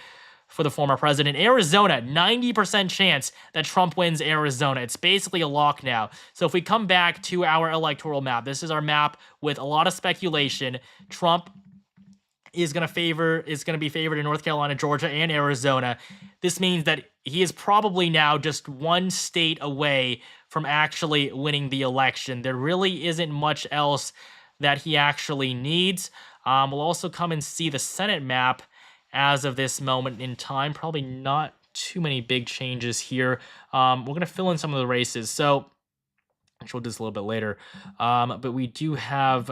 for the former president. Arizona, 90% chance that Trump wins Arizona. It's basically a lock now. So if we come back to our electoral map, this is our map with a lot of speculation. Trump is going to be favored in North Carolina, Georgia, and Arizona. This means that he is probably now just one state away from actually winning the election. There really isn't much else that he actually needs. We'll also come and see the Senate map as of this moment in time. Probably not too many big changes here. We're going to fill in some of the races. So, we'll do this a little bit later. But we do have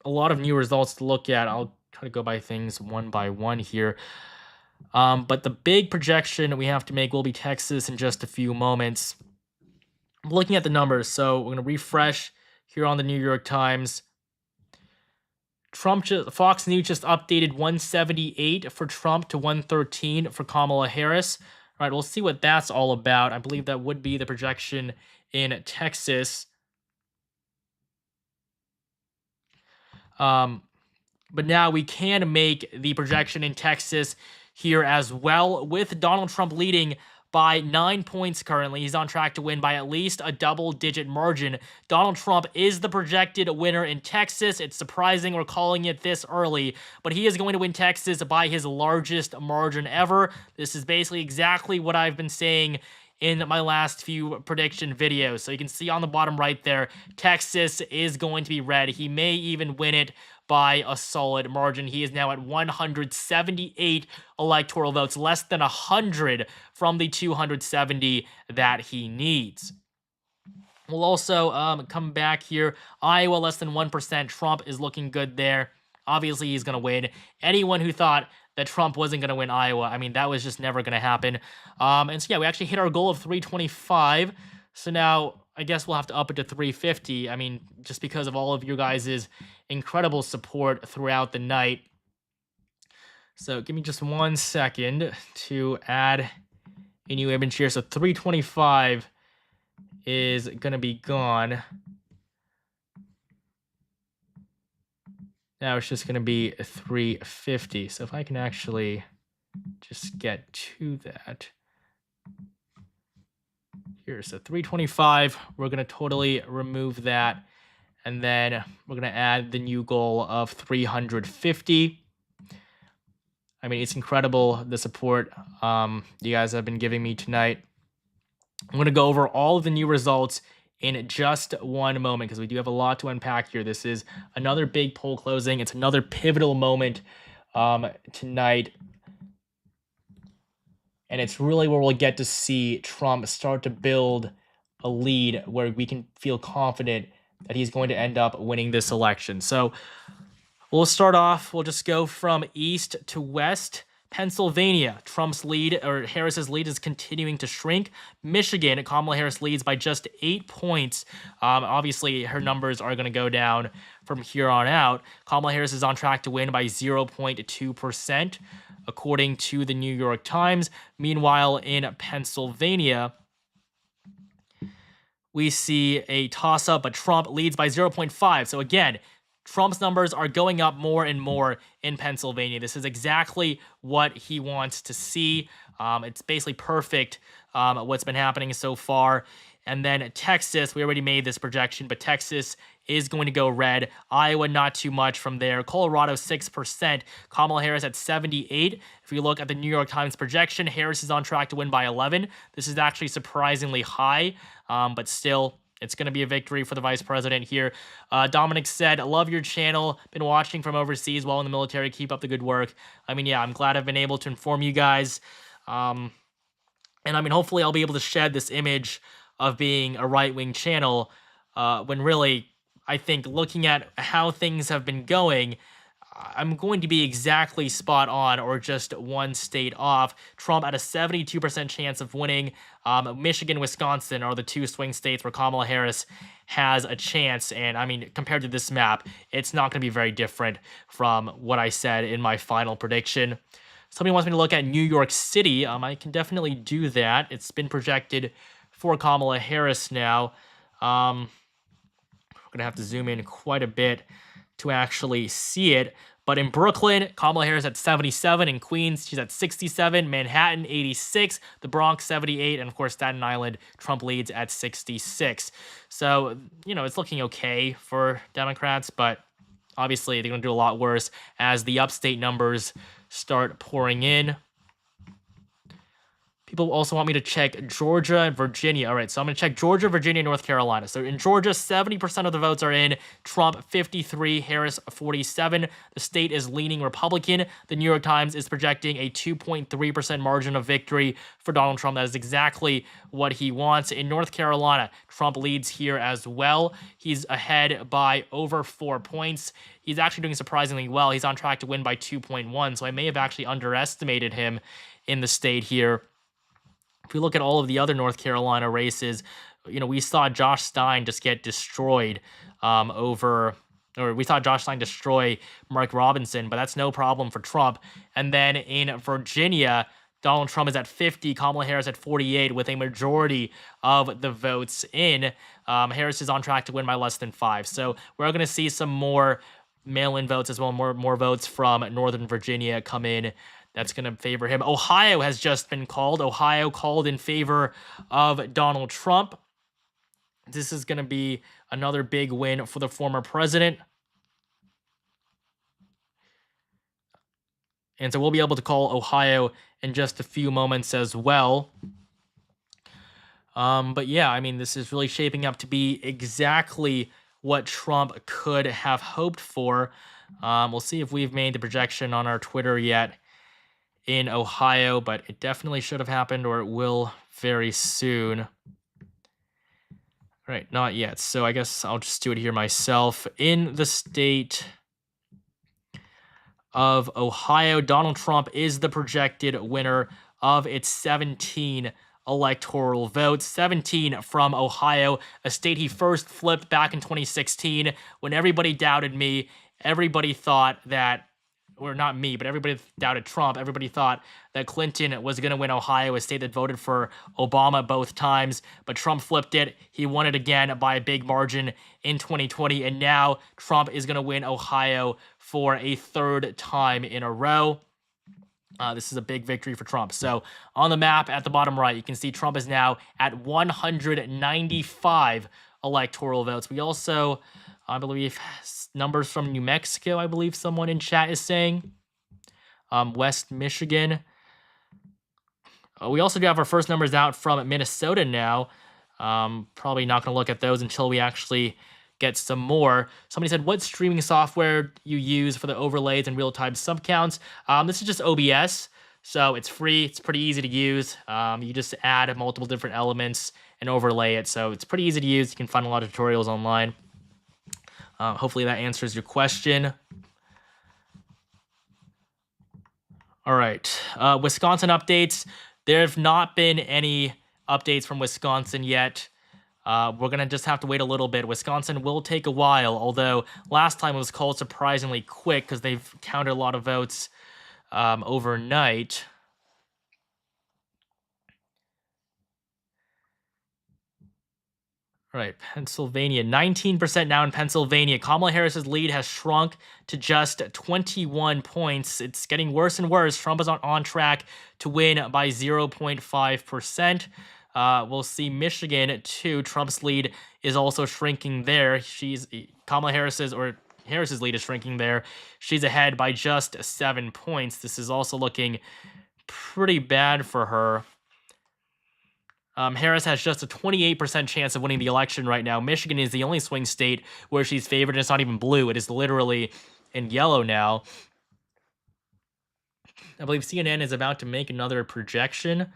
a lot of new results to look at. I'll try to go by things one by one here. But the big projection we have to make will be Texas in just a few moments. I'm looking at the numbers, so we're going to refresh here on the New York Times. Fox News just updated 178 for Trump to 113 for Kamala Harris. All right, we'll see what that's all about. I believe that would be the projection in Texas. But now we can make the projection in Texas here as well, with Donald Trump leading by 9 points currently. He's on track to win by at least a double-digit margin. Donald Trump is the projected winner in Texas. It's surprising we're calling it this early, but he is going to win Texas by his largest margin ever. This is basically exactly what I've been saying in my last few prediction videos. So you can see on the bottom right there, Texas is going to be red. He may even win it by a solid margin. He is now at 178 electoral votes, less than 100 from the 270 that he needs. We'll also come back here. Iowa, less than 1%. Trump is looking good there. Obviously, he's going to win. Anyone who thought that Trump wasn't going to win Iowa, I mean, that was just never going to happen. And so, yeah, we actually hit our goal of 325. So now I guess we'll have to up it to 350. I mean, just because of all of you guys' incredible support throughout the night. So give me just 1 second to add a new image here. So 325 is going to be gone. Now it's just going to be 350. So if I can actually just get to that. Here, so 325, we're going to totally remove that. And then we're going to add the new goal of 350. I mean, it's incredible, the support you guys have been giving me tonight. I'm going to go over all of the new results in just one moment, because we do have a lot to unpack here. This is another big poll closing. It's another pivotal moment tonight. And it's really where we'll get to see Trump start to build a lead where we can feel confident that he's going to end up winning this election. So we'll start off. We'll just go from east to west. Pennsylvania, Trump's lead, or Harris's lead, is continuing to shrink. Michigan, Kamala Harris leads by just 8 points. Obviously, her numbers are going to go down from here on out. Kamala Harris is on track to win by 0.2%, according to the New York Times. Meanwhile, in Pennsylvania, we see a toss-up, but Trump leads by 0.5. So again, Trump's numbers are going up more and more in Pennsylvania. This is exactly what he wants to see. It's basically perfect what's been happening so far. And then Texas, we already made this projection, but Texas is going to go red. Iowa, not too much from there. Colorado, 6%. Kamala Harris at 78. If you look at the New York Times projection, Harris is on track to win by 11. This is actually surprisingly high, but still, it's going to be a victory for the vice president here. Dominic said, love your channel. Been watching from overseas while in the military. Keep up the good work. I mean, yeah, I'm glad I've been able to inform you guys. And I mean, hopefully I'll be able to shed this image of being a right-wing channel when really, I think looking at how things have been going, I'm going to be exactly spot on or just one state off. Trump at a 72% chance of winning. Michigan, Wisconsin are the two swing states where Kamala Harris has a chance. And I mean, compared to this map, it's not going to be very different from what I said in my final prediction. Somebody wants me to look at New York City. I can definitely do that. It's been projected for Kamala Harris now. We're going to have to zoom in quite a bit to actually see it. But in Brooklyn, Kamala Harris at 77. In Queens, she's at 67. Manhattan, 86. The Bronx, 78. And of course, Staten Island, Trump leads at 66. So, you know, it's looking okay for Democrats, but obviously they're going to do a lot worse as the upstate numbers start pouring in. People also want me to check Georgia and Virginia. All right, so I'm going to check Georgia, Virginia, North Carolina. So in Georgia, 70% of the votes are in. Trump, 53. Harris, 47. The state is leaning Republican. The New York Times is projecting a 2.3% margin of victory for Donald Trump. That is exactly what he wants. In North Carolina, Trump leads here as well. He's ahead by over 4 points. He's actually doing surprisingly well. He's on track to win by 2.1, so I may have actually underestimated him in the state here. If we look at all of the other North Carolina races, you know, we saw Josh Stein just get destroyed we saw Josh Stein destroy Mark Robinson, but that's no problem for Trump. And then in Virginia, Donald Trump is at 50, Kamala Harris at 48, with a majority of the votes in. Harris is on track to win by less than 5. So we're going to see some more mail-in votes as well, more votes from Northern Virginia come in. That's going to favor him. Ohio has just been called. Ohio called in favor of Donald Trump. This is going to be another big win for the former president. And so we'll be able to call Ohio in just a few moments as well. But yeah, I mean, this is really shaping up to be exactly what Trump could have hoped for. We'll see if we've made the projection on our Twitter yet in Ohio, but it definitely should have happened, or it will very soon. All right, not yet. So I guess I'll just do it here myself. In the state of Ohio, Donald Trump is the projected winner of its 17 electoral votes. 17 from Ohio, a state he first flipped back in 2016 when everybody doubted me. Everybody thought that, or not me, but everybody doubted Trump. Everybody thought that Clinton was going to win Ohio, a state that voted for Obama both times, but Trump flipped it. He won it again by a big margin in 2020, and now Trump is going to win Ohio for a third time in a row. This is a big victory for Trump. So on the map at the bottom right, you can see Trump is now at 195 electoral votes. We also, I believe, numbers from New Mexico, I believe someone in chat is saying. West Michigan. We also do have our first numbers out from Minnesota now. Probably not going to look at those until we actually get some more. Somebody said, what streaming software you use for the overlays and real-time subcounts? This is just OBS, so it's free. It's pretty easy to use. You just add multiple different elements and overlay it, so it's pretty easy to use. You can find a lot of tutorials online. Hopefully that answers your question. All right, Wisconsin updates. There have not been any updates from Wisconsin yet. We're going to just have to wait a little bit. Wisconsin will take a while, although last time it was called surprisingly quick because they've counted a lot of votes overnight. All right, Pennsylvania, 19% now in Pennsylvania. Kamala Harris's lead has shrunk to just 21 points. It's getting worse and worse. Trump is on track to win by 0.5%. We'll see Michigan too. Trump's lead is also shrinking there. Kamala Harris's lead is shrinking there. She's ahead by just 7 points. This is also looking pretty bad for her. Harris has just a 28% chance of winning the election right now. Michigan is the only swing state where she's favored, and it's not even blue. It is literally in yellow now. I believe CNN is about to make another projection.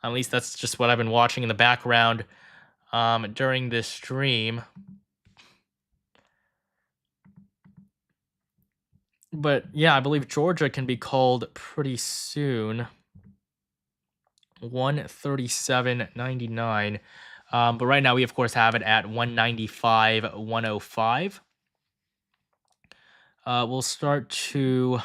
At least that's just what I've been watching in the background during this stream. But yeah, I believe Georgia can be called pretty soon. 137.99. But right now we of course have it at 195.105. We'll start to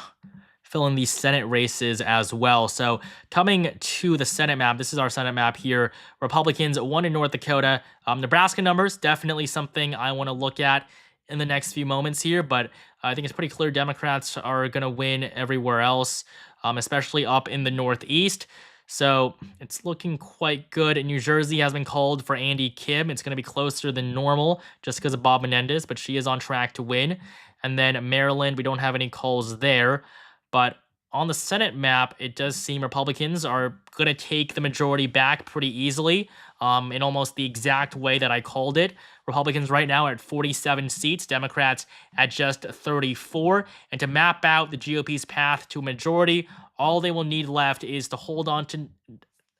fill in these Senate races as well. So coming to the Senate map, this is our Senate map here. Republicans won in North Dakota. Nebraska numbers, definitely something I want to look at in the next few moments here, but I think it's pretty clear Democrats are going to win everywhere else, especially up in the Northeast. So it's looking quite good. New Jersey has been called for Andy Kim. It's going to be closer than normal just because of Bob Menendez, but she is on track to win. And then Maryland, we don't have any calls there. But on the Senate map, it does seem Republicans are going to take the majority back pretty easily in almost the exact way that I called it. Republicans right now are at 47 seats, Democrats at just 34. And to map out the GOP's path to a majority, all they will need left is to hold on to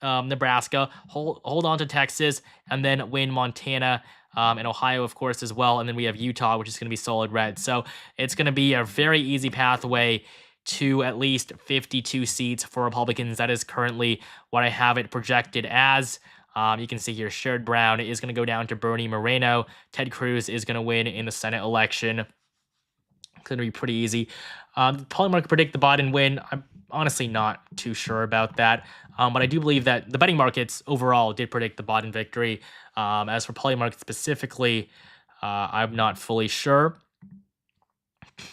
Nebraska, hold on to Texas, and then win Montana and Ohio, of course, as well. And then we have Utah, which is going to be solid red. So it's going to be a very easy pathway to at least 52 seats for Republicans. That is currently what I have it projected as. You can see here, Sherrod Brown is going to go down to Bernie Moreno. Ted Cruz is going to win in the Senate election. It's going to be pretty easy. Polymark predict the Biden win. I'm honestly not too sure about that. But I do believe that the betting markets overall did predict the Biden victory. As for Polymarket specifically, I'm not fully sure.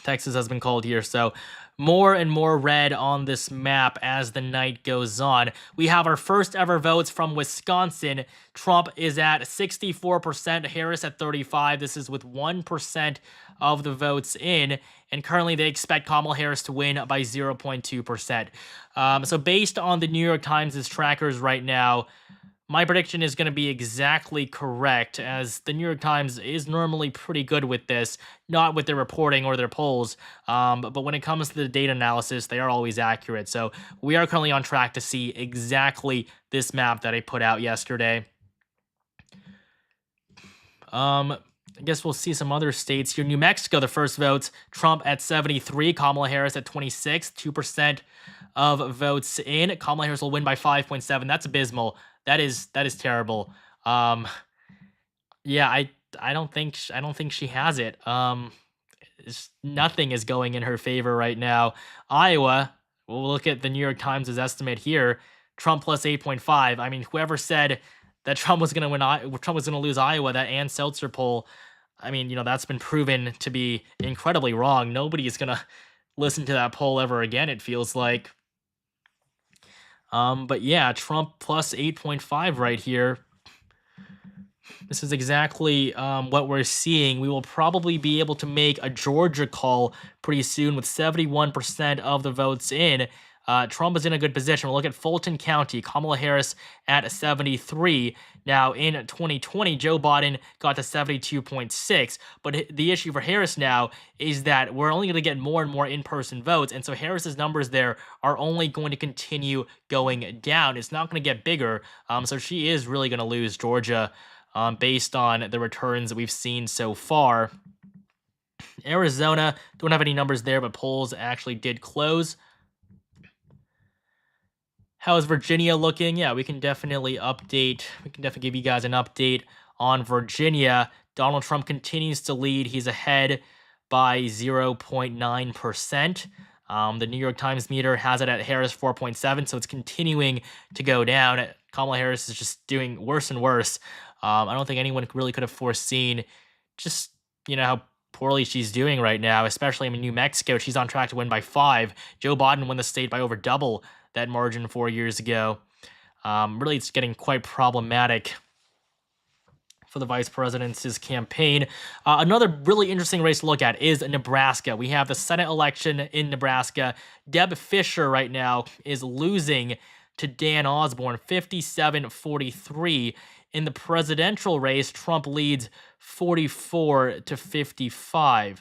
Texas has been called here, so more and more red on this map as the night goes on. We have our first ever votes from Wisconsin. Trump is at 64%, Harris at 35%. This is with 1% of the votes in, and currently they expect Kamala Harris to win by 0.2%. So based on the New York Times' trackers right now, my prediction is going to be exactly correct, as the New York Times is normally pretty good with this, not with their reporting or their polls, but when it comes to the data analysis, they are always accurate. So we are currently on track to see exactly this map that I put out yesterday. I guess we'll see some other states here. New Mexico, the first votes, Trump at 73, Kamala Harris at 26, 2% of votes in. Kamala Harris will win by 5.7. That's abysmal. That is terrible. Yeah, I don't think she has it. Nothing is going in her favor right now. Iowa, we'll look at the New York Times' estimate here. Trump plus 8.5. I mean, whoever said that Trump was going to lose Iowa, that Ann Seltzer poll, I mean, that's been proven to be incredibly wrong. Nobody is going to listen to that poll ever again, it feels like. But yeah, Trump plus 8.5 right here. This is exactly what we're seeing. We will probably be able to make a Georgia call pretty soon with 71% of the votes in. Trump is in a good position. We'll look at Fulton County, Kamala Harris at 73. Now, in 2020, Joe Biden got to 72.6. But the issue for Harris now is that we're only going to get more and more in-person votes. And so Harris's numbers there are only going to continue going down. It's not going to get bigger. So she is really going to lose Georgia based on the returns that we've seen so far. Arizona, don't have any numbers there, but polls actually did close. How is Virginia looking? Yeah, we can definitely update. We can definitely give you guys an update on Virginia. Donald Trump continues to lead. He's ahead by 0.9%. The New York Times meter has it at Harris 4.7, so it's continuing to go down. Kamala Harris is just doing worse and worse. I don't think anyone really could have foreseen just, how poorly she's doing right now, especially in New Mexico. She's on track to win by 5. Joe Biden won the state by over double that margin 4 years ago. Really, it's getting quite problematic for the vice president's campaign. Another really interesting race to look at is Nebraska. We have the Senate election in Nebraska. Deb Fischer right now is losing to Dan Osborne 57-43. In the presidential race, Trump leads 44-55.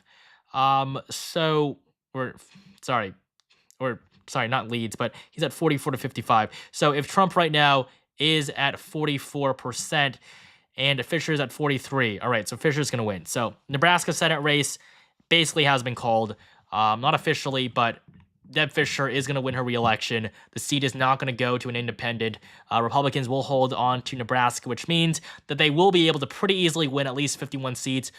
Not leads, but he's at 44-55. So if Trump right now is at 44%, and Fischer's at 43. All right, so Fischer's going to win. So Nebraska Senate race basically has been called, not officially, but Deb Fischer is going to win her reelection. The seat is not going to go to an independent. Republicans will hold on to Nebraska, which means that they will be able to pretty easily win at least 51 seats,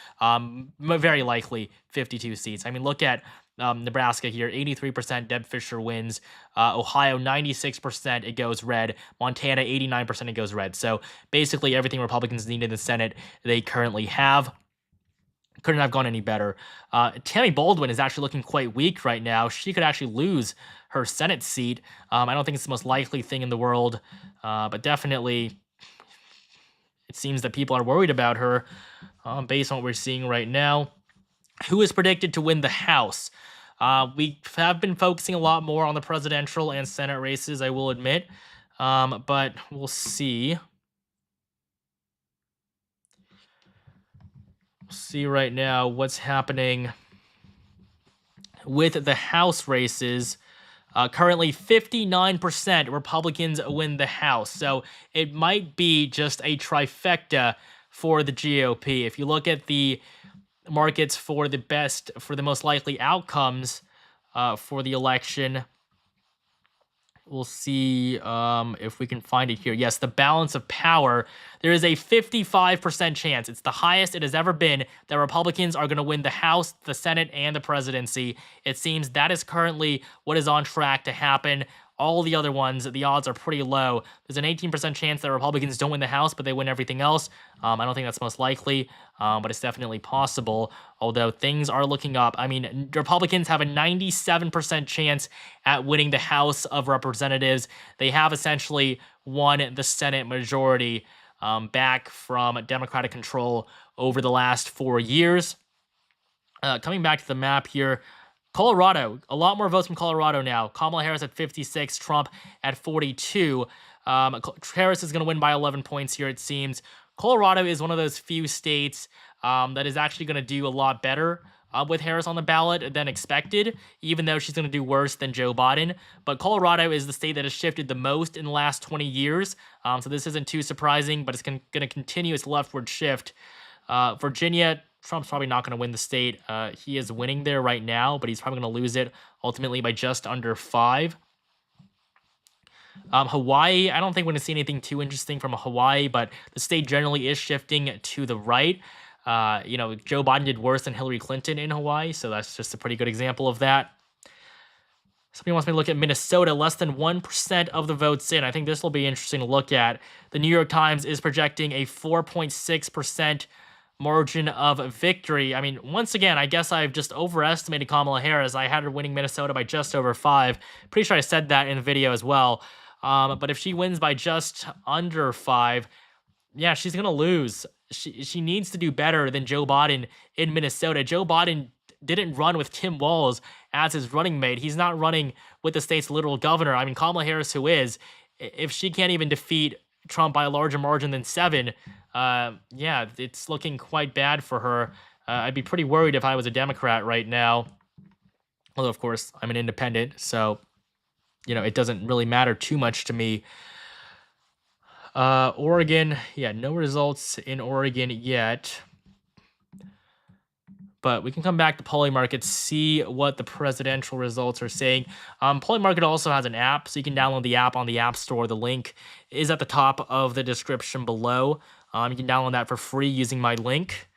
very likely 52 seats. I mean, look at Nebraska here, 83% Deb Fischer wins. Ohio, 96% it goes red. Montana, 89% it goes red. So basically everything Republicans need in the Senate, they currently have. Couldn't have gone any better. Tammy Baldwin is actually looking quite weak right now. She could actually lose her Senate seat. I don't think it's the most likely thing in the world, but definitely it seems that people are worried about her based on what we're seeing right now. Who is predicted to win the House? We have been focusing a lot more on the presidential and Senate races, I will admit, but we'll see. See right now what's happening with the House races. Currently, 59% Republicans win the House, so it might be just a trifecta for the GOP. If you look at the markets for the most likely outcomes for the election, we'll see if we can find it here. Yes, the balance of power. There is a 55% chance. It's the highest it has ever been that Republicans are going to win the House, the Senate, and the presidency. It seems that is currently what is on track to happen. All the other ones, the odds are pretty low. There's an 18% chance that Republicans don't win the House, but they win everything else. I don't think that's most likely, but it's definitely possible, although things are looking up. I mean, Republicans have a 97% chance at winning the House of Representatives. They have essentially won the Senate majority back from Democratic control over the last 4 years. Coming back to the map here, Colorado, a lot more votes from Colorado now. Kamala Harris at 56, Trump at 42. Harris is going to win by 11 points here, it seems. Colorado is one of those few states that is actually going to do a lot better with Harris on the ballot than expected, even though she's going to do worse than Joe Biden. But Colorado is the state that has shifted the most in the last 20 years, so this isn't too surprising, but it's going to continue its leftward shift. Virginia, Trump's probably not going to win the state. He is winning there right now, but he's probably going to lose it ultimately by just under 5. Hawaii, I don't think we're going to see anything too interesting from Hawaii, but the state generally is shifting to the right. Joe Biden did worse than Hillary Clinton in Hawaii, so that's just a pretty good example of that. Somebody wants me to look at Minnesota, less than 1% of the votes in. I think this will be interesting to look at. The New York Times is projecting a 4.6% margin of victory. I mean, once again, I guess I've just overestimated Kamala Harris. I had her winning Minnesota by just over 5. Pretty sure I said that in the video as well. But if she wins by just under 5, yeah, she's going to lose. She needs to do better than Joe Biden in Minnesota. Joe Biden didn't run with Tim Walz as his running mate. He's not running with the state's literal governor. I mean, Kamala Harris, who is, if she can't even defeat Trump by a larger margin than 7, yeah, it's looking quite bad for her. I'd be pretty worried if I was a Democrat right now. Although, of course, I'm an independent, so, it doesn't really matter too much to me. Oregon, yeah, no results in Oregon yet. But we can come back to Polymarket, see what the presidential results are saying. Polymarket also has an app, so you can download the app on the App Store. The link is at the top of the description below. You can download that for free using my link.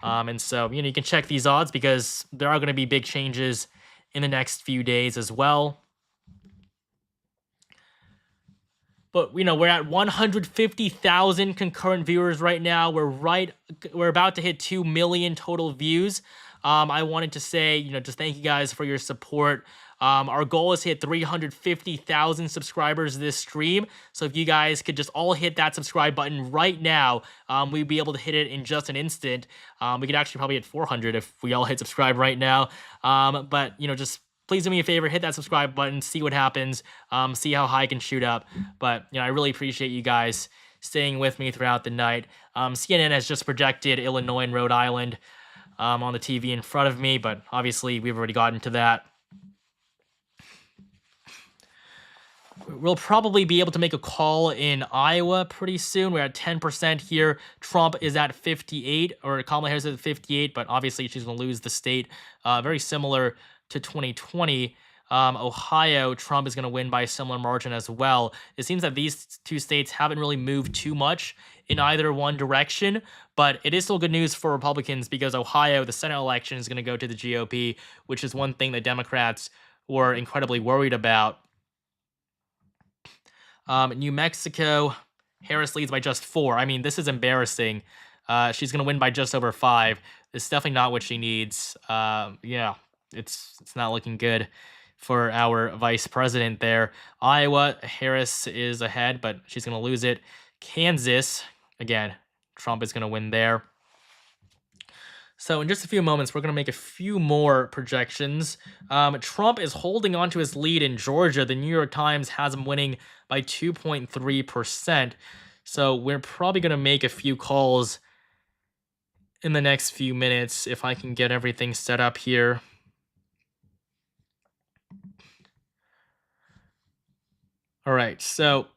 And so, you can check these odds because there are going to be big changes in the next few days as well. But we're at 150,000 concurrent viewers right now. We're about to hit 2 million total views. I wanted to say, just thank you guys for your support. Our goal is to hit 350,000 subscribers this stream. So if you guys could just all hit that subscribe button right now, we'd be able to hit it in just an instant. We could actually probably hit 400 if we all hit subscribe right now. But just please do me a favor, hit that subscribe button, see what happens, see how high I can shoot up. But I really appreciate you guys staying with me throughout the night. CNN has just projected Illinois and Rhode Island on the TV in front of me, but obviously we've already gotten to that. We'll probably be able to make a call in Iowa pretty soon. We're at 10% here. Trump is at 58, or Kamala Harris is at 58, but obviously she's going to lose the state. Very similar to 2020. Ohio, Trump is going to win by a similar margin as well. It seems that these two states haven't really moved too much in either one direction, but it is still good news for Republicans because Ohio, the Senate election, is going to go to the GOP, which is one thing that Democrats were incredibly worried about. New Mexico, Harris leads by just 4. I mean, this is embarrassing. She's going to win by just over 5. It's definitely not what she needs. Yeah, it's not looking good for our vice president there. Iowa, Harris is ahead, but she's going to lose it. Kansas, again, Trump is going to win there. So in just a few moments, we're going to make a few more projections. Trump is holding on to his lead in Georgia. The New York Times has him winning by 2.3%. So we're probably going to make a few calls in the next few minutes if I can get everything set up here. All right, so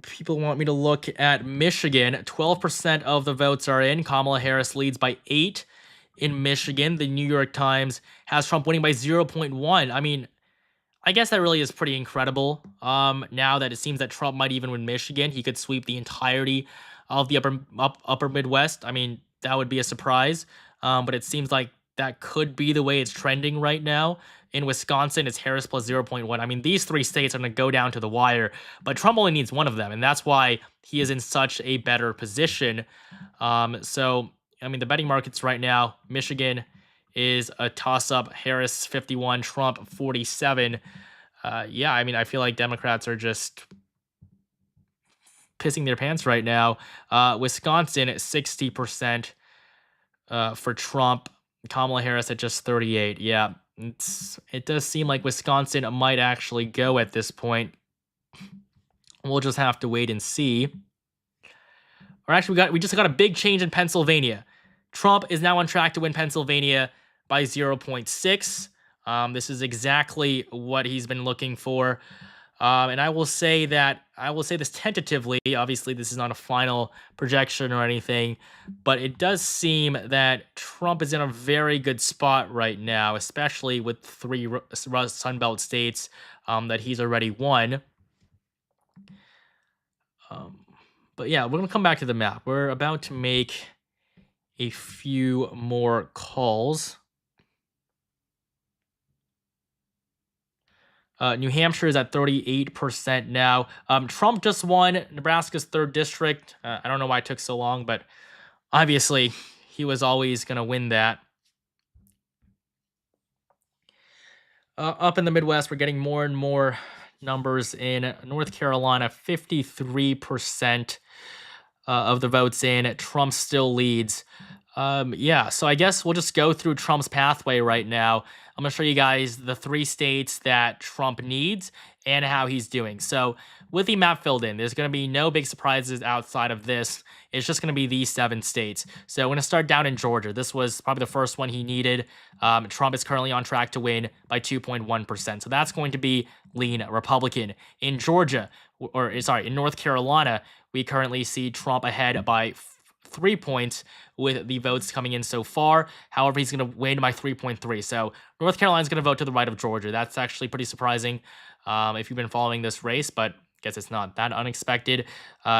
people want me to look at Michigan. 12% of the votes are in. Kamala Harris leads by 8 in Michigan. The New York Times has Trump winning by 0.1. I mean, I guess that really is pretty incredible. Now that it seems that Trump might even win Michigan, he could sweep the entirety of the upper Midwest. I mean, that would be a surprise. But it seems like that could be the way it's trending right now. In Wisconsin, it's Harris plus 0.1. I mean, these 3 states are going to go down to the wire, but Trump only needs one of them, and that's why he is in such a better position. So, I mean, the betting markets right now, Michigan is a toss-up. Harris 51, Trump 47. Yeah, I mean, I feel like Democrats are just pissing their pants right now. Wisconsin at 60% for Trump. Kamala Harris at just 38. Yeah, it does seem like Wisconsin might actually go at this point. We'll just have to wait and see. Or actually, we just got a big change in Pennsylvania. Trump is now on track to win Pennsylvania by 0.6. This is exactly what he's been looking for. And I will say this tentatively. Obviously, this is not a final projection or anything, but it does seem that Trump is in a very good spot right now, especially with 3 Sunbelt states that he's already won. But yeah, we're going to come back to the map. We're about to make a few more calls. New Hampshire is at 38% now. Trump just won Nebraska's 3rd district. I don't know why it took so long, but obviously he was always going to win that. Up in the Midwest, we're getting more and more numbers in North Carolina. 53% of the votes in. Trump still leads. Yeah, so I guess we'll just go through Trump's pathway right now. I'm going to show you guys the 3 states that Trump needs and how he's doing. So with the map filled in, there's going to be no big surprises outside of this. It's just going to be these 7 states. So we're going to start down in Georgia. This was probably the first one he needed. Trump is currently on track to win by 2.1%. So that's going to be lean Republican. In Georgia, in North Carolina, we currently see Trump ahead by 3 points with the votes coming in so far. However, he's going to win by 3.3. So North Carolina's going to vote to the right of Georgia. That's actually pretty surprising if you've been following this race, but I guess it's not that unexpected.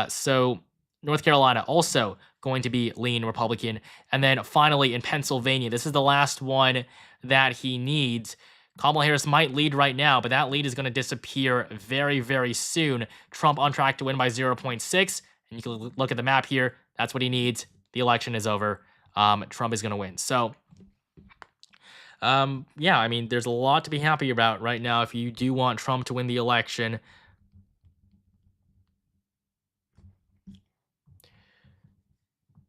So North Carolina also going to be lean Republican. And then finally in Pennsylvania, this is the last one that he needs. Kamala Harris might lead right now, but that lead is going to disappear very, very soon. Trump on track to win by 0.6. And you can look at the map here. That's what he needs. The election is over. Trump is going to win. So, yeah, I mean, there's a lot to be happy about right now if you do want Trump to win the election.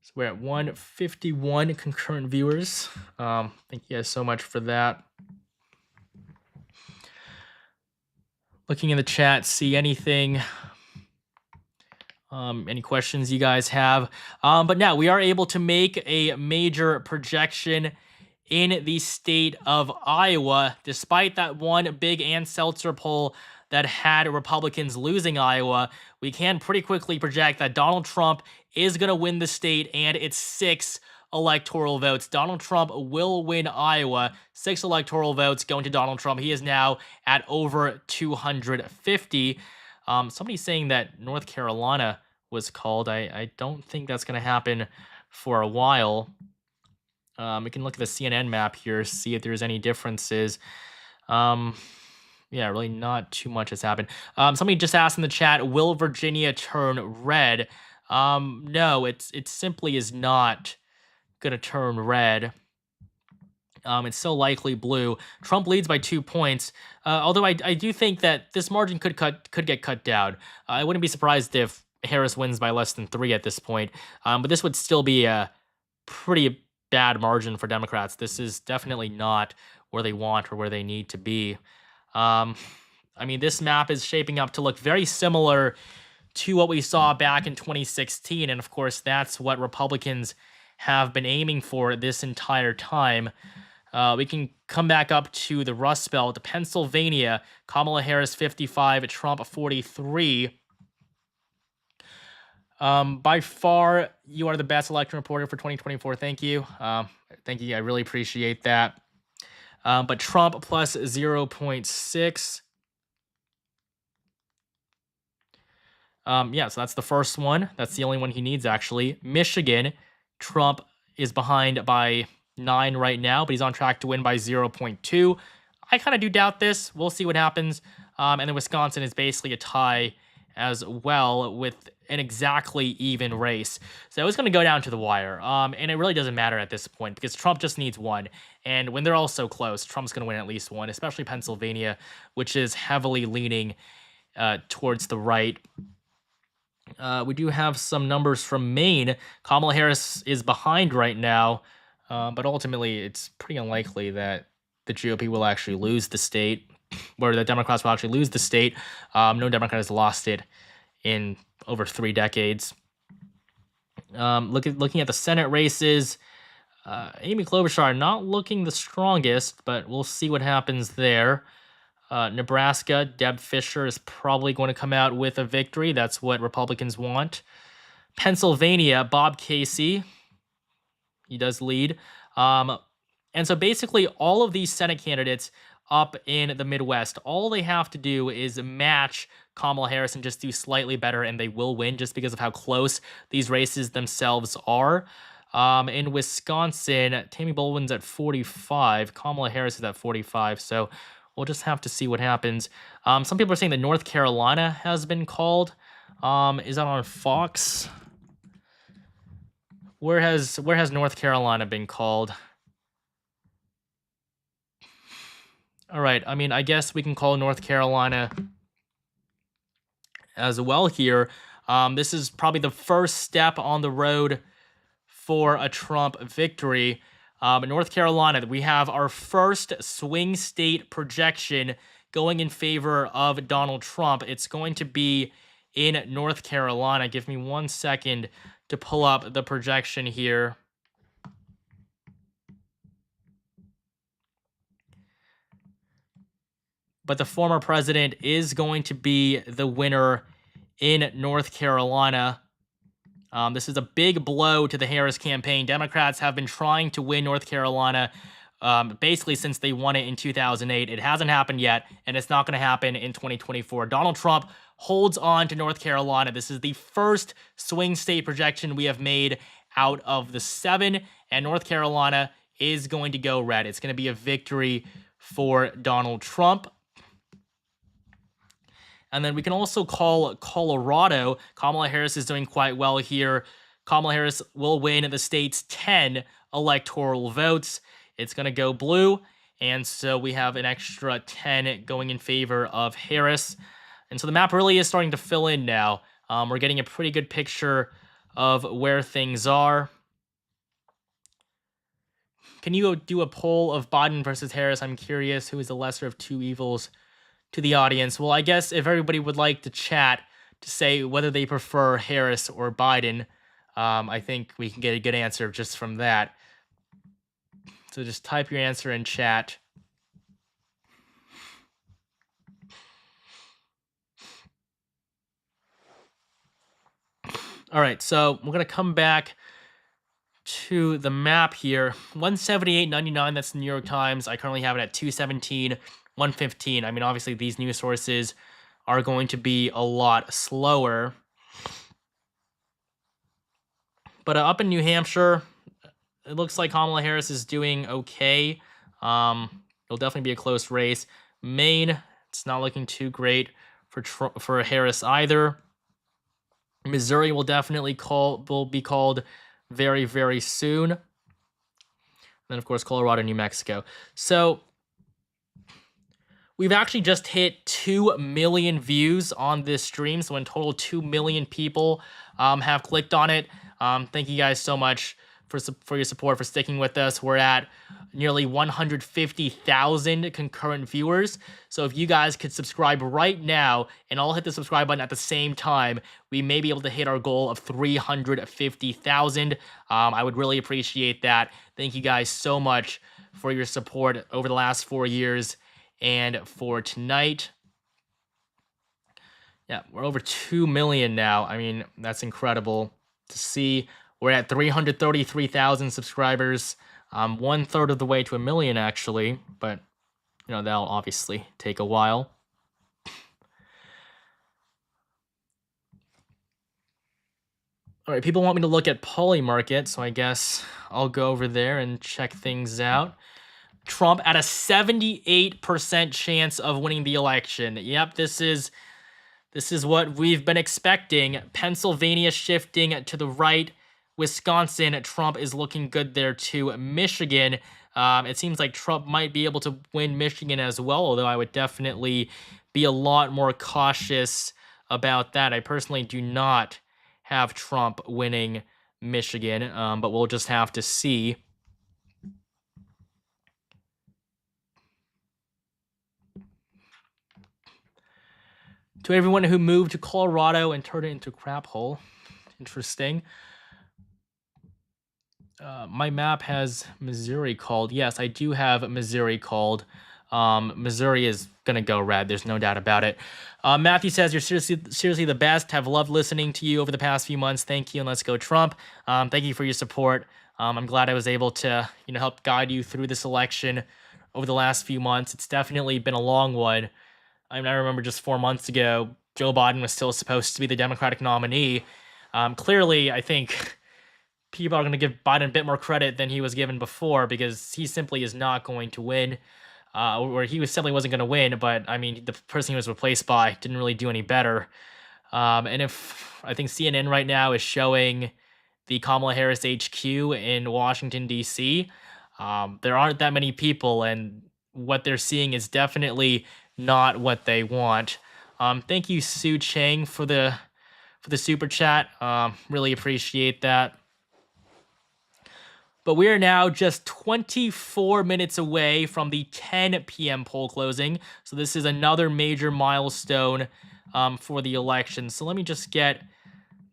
So we're at 151 concurrent viewers. Thank you guys so much for that. Looking in the chat, see anything, any questions you guys have. But now we are able to make a major projection in the state of Iowa, despite that one big Ann Seltzer poll that had Republicans losing Iowa. We can pretty quickly project that Donald Trump is going to win the state, and it's 6 electoral votes. Donald Trump will win Iowa. 6 electoral votes going to Donald Trump. He is now at over 250. Somebody's saying that North Carolina was called. I don't think that's going to happen for a while. We can look at the CNN map here, see if there's any differences. Yeah, really not too much has happened. Somebody just asked in the chat, will Virginia turn red? No, it simply is not gonna turn red. It's so likely blue. Trump leads by 2 points. Although I do think that this margin could get cut down. I wouldn't be surprised if Harris wins by less than 3 at this point. But this would still be a pretty bad margin for Democrats. This is definitely not where they want or where they need to be. I mean, this map is shaping up to look very similar to what we saw back in 2016. And of course, that's what Republicans have been aiming for this entire time. We can come back up to the Rust Belt, Pennsylvania, Kamala Harris 55, Trump 43. By far, you are the best election reporter for 2024. Thank you. Thank you. I really appreciate that. But Trump plus 0.6. Yeah, so that's the first one. That's the only one he needs, actually. Michigan, Trump is behind by 9 right now, but he's on track to win by 0.2. I kind of do doubt this. We'll see what happens. And then Wisconsin is basically a tie as well with an exactly even race. So it's going to go down to the wire. And it really doesn't matter at this point because Trump just needs 1. And when they're all so close, Trump's going to win at least 1, especially Pennsylvania, which is heavily leaning towards the right. We do have some numbers from Maine. Kamala Harris is behind right now, but ultimately it's pretty unlikely that the GOP will actually lose the state, where the Democrats will actually lose the state. No Democrat has lost it in over 3 decades. Looking at the Senate races, Amy Klobuchar not looking the strongest, but we'll see what happens there. Nebraska, Deb Fischer is probably going to come out with a victory. That's what Republicans want. Pennsylvania, Bob Casey, he does lead. And so basically all of these Senate candidates up in the Midwest, all they have to do is match Kamala Harris and just do slightly better, and they will win just because of how close these races themselves are. In Wisconsin, Tammy Baldwin's at 45. Kamala Harris is at 45, so we'll just have to see what happens. Some people are saying that North Carolina has been called. Is that on Fox? Where has North Carolina been called? All right, I mean, I guess we can call North Carolina as well here. This is probably the first step on the road for a Trump victory. North Carolina, we have our first swing state projection going in favor of Donald Trump. It's going to be in North Carolina. Give me 1 second to pull up the projection here. But the former president is going to be the winner in North Carolina. This is a big blow to the Harris campaign. Democrats have been trying to win North Carolina basically since they won it in 2008. It hasn't happened yet, and it's not going to happen in 2024. Donald Trump holds on to North Carolina. This is the first swing state projection we have made out of the 7, and North Carolina is going to go red. It's going to be a victory for Donald Trump. And then we can also call Colorado. Kamala Harris is doing quite well here. Kamala Harris will win the state's 10 electoral votes. It's going to go blue. And so we have an extra 10 going in favor of Harris. And so the map really is starting to fill in now. We're getting a pretty good picture of where things are. Can you do a poll of Biden versus Harris? I'm curious who is the lesser of two evils to the audience. Well, I guess if everybody would like to chat to say whether they prefer Harris or Biden, I think we can get a good answer just from that. So just type your answer in chat. All right, so we're going to come back to the map here. 178.99, that's the New York Times. I currently have it at 217, 115. I mean, obviously, these news sources are going to be a lot slower. But up in New Hampshire, it looks like Kamala Harris is doing okay. It'll definitely be a close race. Maine, it's not looking too great for Harris either. Missouri will definitely be called very, very soon. And then, of course, Colorado, New Mexico. So we've actually just hit 2 million views on this stream. So in total, 2 million people have clicked on it. Thank you guys so much for your support, for sticking with us. We're at nearly 150,000 concurrent viewers. So if you guys could subscribe right now and all hit the subscribe button at the same time, we may be able to hit our goal of 350,000. I would really appreciate that. Thank you guys so much for your support over the last 4 years and for tonight. Yeah, we're over 2 million now. I mean, that's incredible to see. We're at 333,000 subscribers, 1/3 of the way to 1 million, actually. But, you know, that'll obviously take a while. All right, people want me to look at Polymarket, so I guess I'll go over there and check things out. Trump at a 78% chance of winning the election. Yep, this is what we've been expecting. Pennsylvania shifting to the right. Wisconsin, Trump is looking good there too. Michigan, it seems like Trump might be able to win Michigan as well, although I would definitely be a lot more cautious about that. I personally do not have Trump winning Michigan, but we'll just have to see. To everyone who moved to Colorado and turned it into a crap hole. Interesting. My map has Missouri called. Yes, I do have Missouri called. Missouri is going to go red. There's no doubt about it. Matthew says, you're seriously the best. Have loved listening to you over the past few months. Thank you, and let's go Trump. Thank you for your support. I'm glad I was able to, help guide you through this election over the last few months. It's definitely been a long one. I remember just 4 months ago, Joe Biden was still supposed to be the Democratic nominee. Clearly, I think people are going to give Biden a bit more credit than he was given before, because he simply is not going to win, or he simply wasn't going to win. But I mean, the person he was replaced by didn't really do any better. And if I think CNN right now is showing the Kamala Harris HQ in Washington, D.C., there aren't that many people, and what they're seeing is definitely not what they want. Thank you, Sue Chang, for the super chat. Really appreciate that. But we are now just 24 minutes away from the 10 p.m. poll closing. So this is another major milestone for the election. So let me just get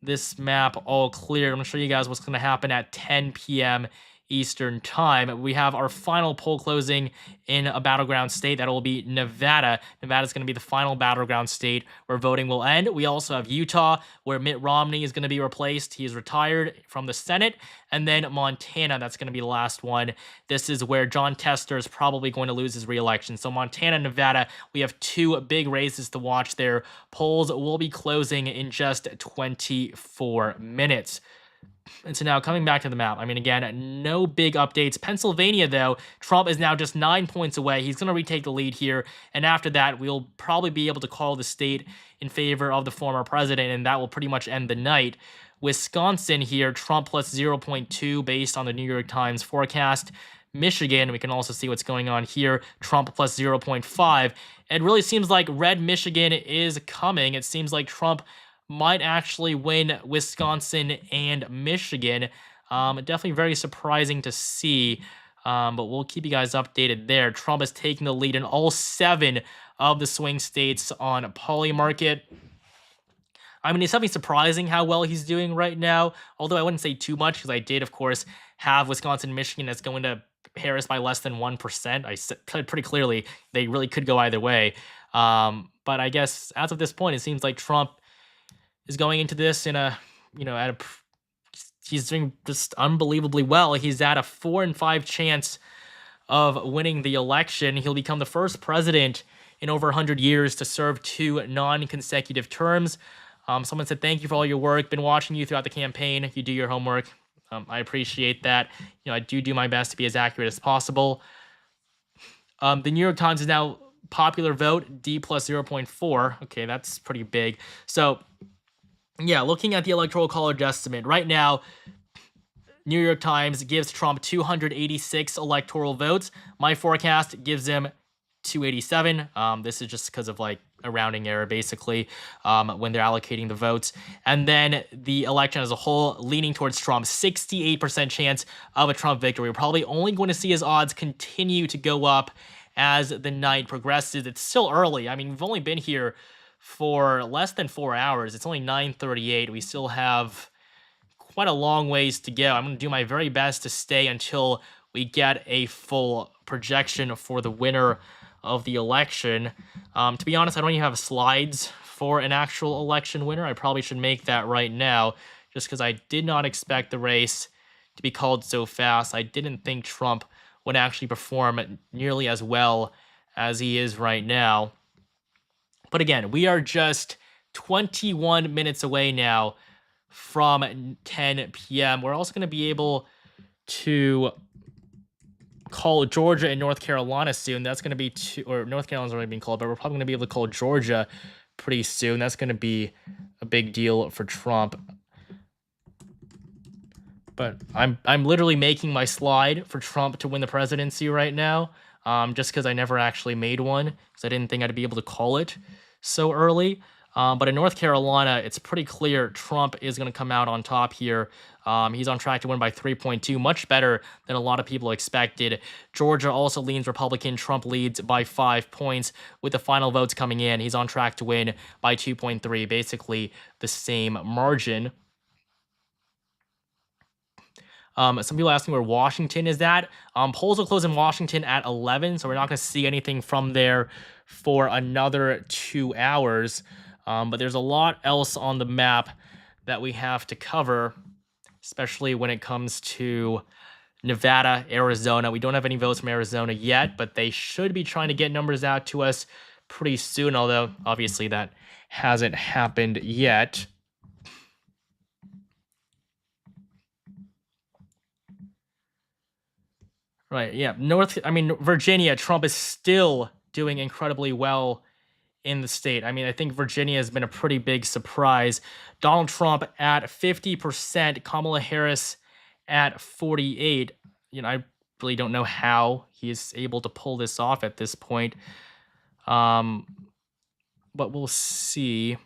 this map all clear. I'm going to show you guys what's going to happen at 10 p.m. Eastern time. We have our final poll closing in a battleground state. That will be Nevada. Nevada is going to be the final battleground state where voting will end. We also have Utah, where Mitt Romney is going to be replaced. He is retired from the Senate. And then Montana, that's going to be the last one. This is where John Tester is probably going to lose his re-election. So Montana and Nevada, we have two big races to watch there. Polls will be closing in just 24 minutes. And so now coming back to the map, I mean, again, no big updates. Pennsylvania, though, Trump is now just 9 points away. He's going to retake the lead here. And after that, we'll probably be able to call the state in favor of the former president, and that will pretty much end the night. Wisconsin here, Trump plus 0.2 based on the New York Times forecast. Michigan, we can also see what's going on here, Trump plus 0.5. It really seems like red Michigan is coming. It seems like Trump might actually win Wisconsin and Michigan. Definitely very surprising to see, but we'll keep you guys updated there. Trump is taking the lead in all 7 of the swing states on Polymarket. I mean, it's definitely surprising how well he's doing right now, although I wouldn't say too much because I did, of course, have Wisconsin and Michigan as going to Harris by less than 1%. I said pretty clearly they really could go either way. But I guess as of this point, it seems like Trump is going into this in a, he's doing just unbelievably well. He's at a 4 in 5 chance of winning the election. He'll become the first president in over 100 years to serve 2 non-consecutive terms. Someone said, thank you for all your work. Been watching you throughout the campaign. You do your homework. I appreciate that. I do my best to be as accurate as possible. The New York Times is now popular vote, D plus 0.4. Okay, that's pretty big. So, yeah, looking at the Electoral College estimate, right now, New York Times gives Trump 286 electoral votes. My forecast gives him 287. This is just because of like a rounding error, basically, when they're allocating the votes. And then the election as a whole leaning towards Trump, 68% chance of a Trump victory. We're probably only going to see his odds continue to go up as the night progresses. It's still early. I mean, we've only been here for less than 4 hours. It's only 9:38. We still have quite a long ways to go. I'm going to do my very best to stay until we get a full projection for the winner of the election. To be honest, I don't even have slides for an actual election winner. I probably should make that right now, just because I did not expect the race to be called so fast. I didn't think Trump would actually perform nearly as well as he is right now. But again, we are just 21 minutes away now from 10 p.m. We're also going to be able to call Georgia and North Carolina soon. That's going to be or North Carolina's already been called, but we're probably going to be able to call Georgia pretty soon. That's going to be a big deal for Trump. But I'm literally making my slide for Trump to win the presidency right now, just because I never actually made one, because I didn't think I'd be able to call it so early. But in North Carolina, it's pretty clear Trump is going to come out on top here. He's on track to win by 3.2, much better than a lot of people expected. Georgia also leans Republican. Trump leads by 5 points. With the final votes coming in, he's on track to win by 2.3, basically the same margin. Some people asking where Washington is at. Polls will close in Washington at 11, so we're not going to see anything from there for another 2 hours. But there's a lot else on the map that we have to cover, especially when it comes to Nevada, Arizona. We don't have any votes from Arizona yet, but they should be trying to get numbers out to us pretty soon, although obviously that hasn't happened yet. Right, yeah. Virginia, Trump is still doing incredibly well in the state. I mean, I think Virginia has been a pretty big surprise. Donald Trump at 50%, Kamala Harris at 48%. I really don't know how he is able to pull this off at this point. But we'll see.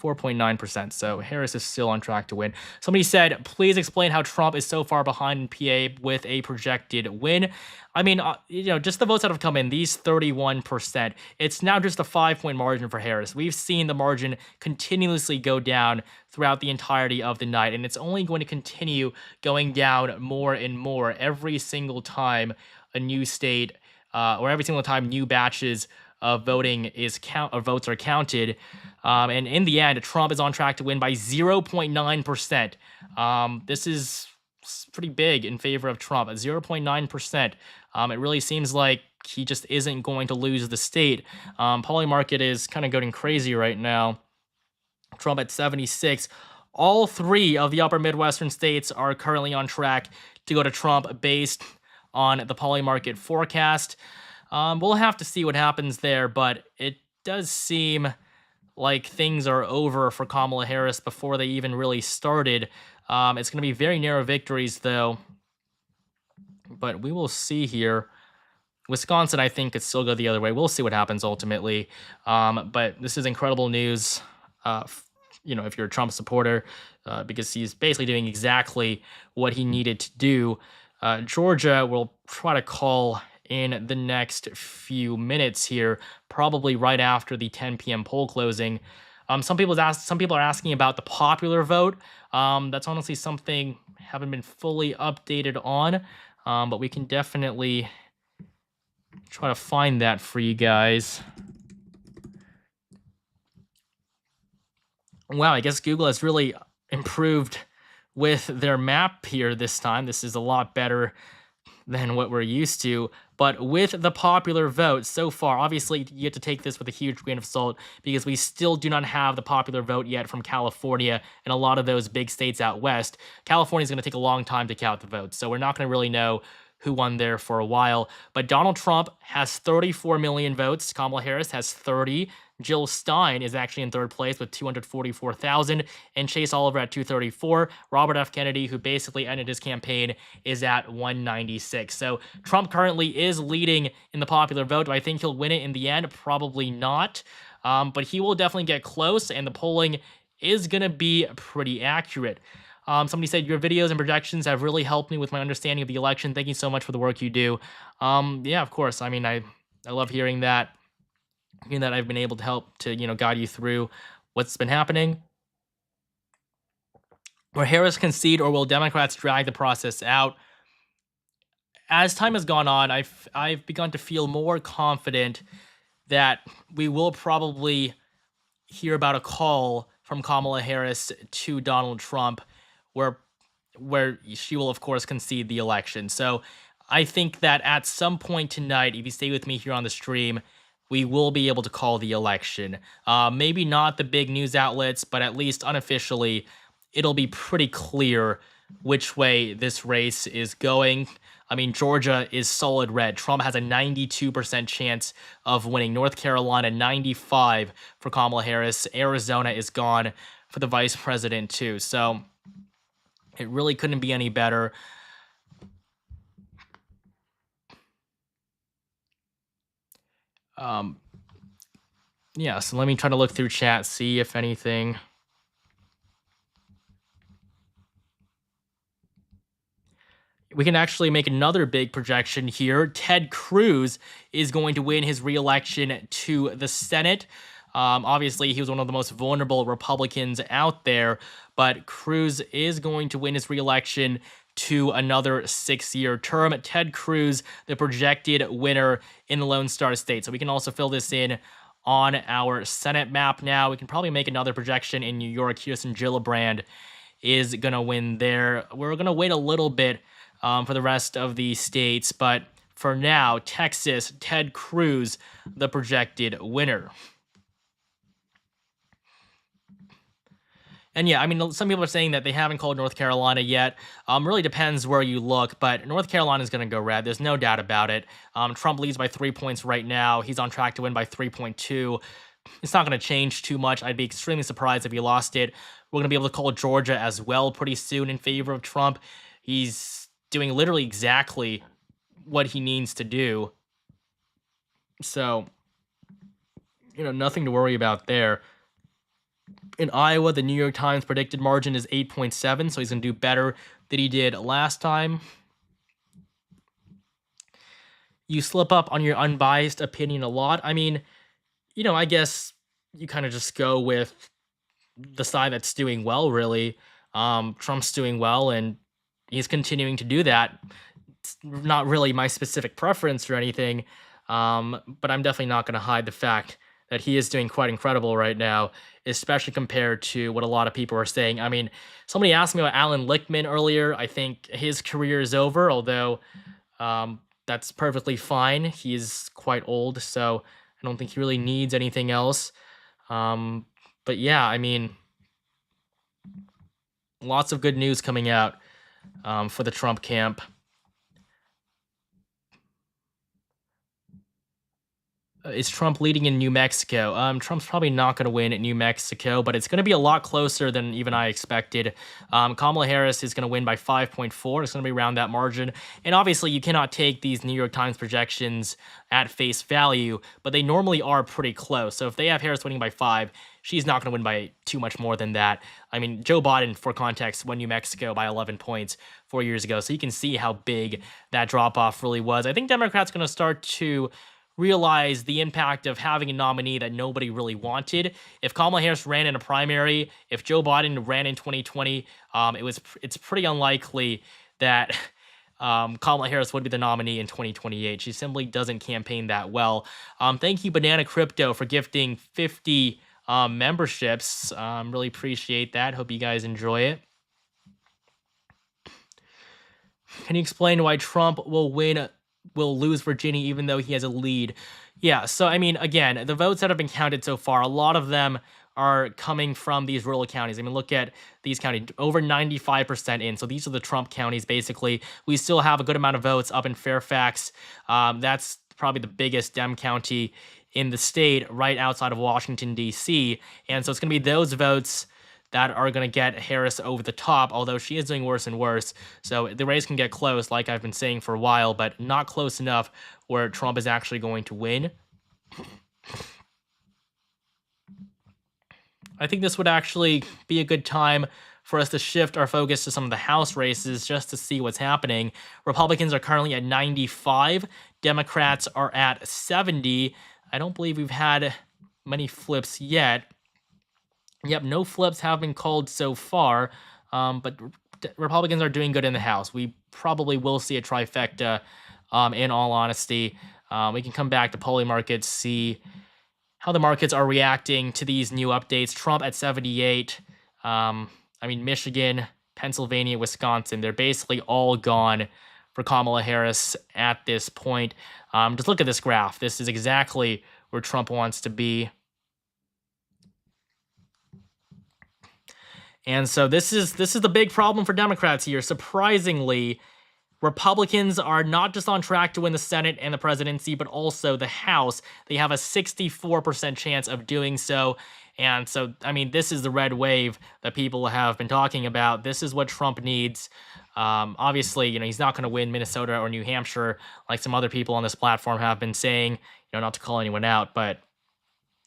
4.9%. So Harris is still on track to win. Somebody said, please explain how Trump is so far behind in PA with a projected win. I mean, just the votes that have come in, these 31%. It's now just a 5-point margin for Harris. We've seen the margin continuously go down throughout the entirety of the night, and it's only going to continue going down more and more every single time a new state or every single time new batches of votes are counted. And in the end, Trump is on track to win by 0.9%. This is pretty big in favor of Trump at 0.9%. It really seems like he just isn't going to lose the state. Polymarket is kind of going crazy right now. Trump at 76. All three of the upper Midwestern states are currently on track to go to Trump based on the poly market forecast. We'll have to see what happens there, but it does seem like things are over for Kamala Harris before they even really started. It's going to be very narrow victories, though, but we will see here. Wisconsin, I think, could still go the other way. We'll see what happens ultimately. But this is incredible news, if you're a Trump supporter, because he's basically doing exactly what he needed to do. Georgia will try to call in the next few minutes here, probably right after the 10 p.m. poll closing. Some people are asking about the popular vote. That's honestly something I haven't been fully updated on, but we can definitely try to find that for you guys. Wow, I guess Google has really improved with their map here this time. This is a lot better than what we're used to. But with the popular vote so far, obviously you have to take this with a huge grain of salt because we still do not have the popular vote yet from California and a lot of those big states out west. California is going to take a long time to count the votes, so we're not going to really know who won there for a while. But Donald Trump has 34 million votes. Kamala Harris has 30. Jill Stein is actually in third place with 244,000, and Chase Oliver at 234. Robert F. Kennedy, who basically ended his campaign, is at 196. So Trump currently is leading in the popular vote. Do I think he'll win it in the end? Probably not. But he will definitely get close, and the polling is going to be pretty accurate. Somebody said, your videos and projections have really helped me with my understanding of the election. Thank you so much for the work you do. Yeah, of course. I mean, I love hearing that. Hearing that I've been able to help to, guide you through what's been happening. Will Harris concede, or will Democrats drag the process out? As time has gone on, I've begun to feel more confident that we will probably hear about a call from Kamala Harris to Donald Trump where she will, of course, concede the election. So I think that at some point tonight, if you stay with me here on the stream, we will be able to call the election. Maybe not the big news outlets, but at least unofficially, it'll be pretty clear which way this race is going. I mean, Georgia is solid red. Trump has a 92% chance of winning. North Carolina, 95 for Kamala Harris. Arizona is gone for the vice president, too. So it really couldn't be any better. Yeah, so let me try to look through chat, see if anything. We can actually make another big projection here. Ted Cruz is going to win his reelection to the Senate. Obviously, he was one of the most vulnerable Republicans out there, but Cruz is going to win his reelection to another 6-year term. Ted Cruz, the projected winner in the Lone Star State. So we can also fill this in on our Senate map now. We can probably make another projection in New York. Kirsten Gillibrand is going to win there. We're going to wait a little bit for the rest of the states, but for now, Texas, Ted Cruz, the projected winner. And yeah, I mean, some people are saying that they haven't called North Carolina yet. Really depends where you look, but North Carolina is going to go red. There's no doubt about it. Trump leads by 3 points right now. He's on track to win by 3.2. It's not going to change too much. I'd be extremely surprised if he lost it. We're going to be able to call Georgia as well pretty soon in favor of Trump. He's doing literally exactly what he needs to do. So, nothing to worry about there. In Iowa, the New York Times predicted margin is 8.7, so he's going to do better than he did last time. You slip up on your unbiased opinion a lot. I mean, I guess you kind of just go with the side that's doing well, really. Trump's doing well, and he's continuing to do that. It's not really my specific preference or anything, but I'm definitely not going to hide the fact that he is doing quite incredible right now, especially compared to what a lot of people are saying. I mean, somebody asked me about Alan Lichtman earlier. I think his career is over, although that's perfectly fine. He's quite old, so I don't think he really needs anything else. But yeah, I mean, Lots of good news coming out for the Trump camp. Is Trump leading in New Mexico? Trump's probably not going to win in New Mexico, but it's going to be a lot closer than even I expected. Kamala Harris is going to win by 5.4. It's going to be around that margin. And obviously, you cannot take these New York Times projections at face value, but they normally are pretty close. So if they have Harris winning by 5, she's not going to win by too much more than that. I mean, Joe Biden, for context, won New Mexico by 11 points 4 years ago. So you can see how big that drop off really was. I think Democrats going to start to realize the impact of having a nominee that nobody really wanted. If Kamala Harris ran in a primary, if Joe Biden ran in 2020, it's pretty unlikely that Kamala Harris would be the nominee in 2028. She simply doesn't campaign that well. Thank you, Banana Crypto, for gifting 50 memberships. Really appreciate that. Hope you guys enjoy it. Can you explain why Trump will lose Virginia even though he has a lead? Yeah, so I mean, again, the votes that have been counted so far, a lot of them are coming from these rural counties. I mean, look at these counties, over 95% in. So these are the Trump counties, basically. We still have a good amount of votes up in Fairfax. That's probably the biggest Dem county in the state, right outside of Washington, D.C. And so it's going to be those votes that are going to get Harris over the top, although she is doing worse and worse. So the race can get close, like I've been saying for a while, but not close enough where Trump is actually going to win. I think this would actually be a good time for us to shift our focus to some of the House races just to see what's happening. Republicans are currently at 95. Democrats are at 70. I don't believe we've had many flips yet. Yep, no flips have been called so far, but Republicans are doing good in the House. We probably will see a trifecta, in all honesty. We can come back to polling markets, see how the markets are reacting to these new updates. Trump at 78. I mean, Michigan, Pennsylvania, Wisconsin, they're basically all gone for Kamala Harris at this point. Just look at this graph. This is exactly where Trump wants to be. And so this is the big problem for Democrats here. Surprisingly, Republicans are not just on track to win the Senate and the presidency, but also the House. They have a 64% chance of doing so. And so, I mean, this is the red wave that people have been talking about. This is what Trump needs. Obviously, you know, he's not going to win Minnesota or New Hampshire like some other people on this platform have been saying, you know, not to call anyone out, but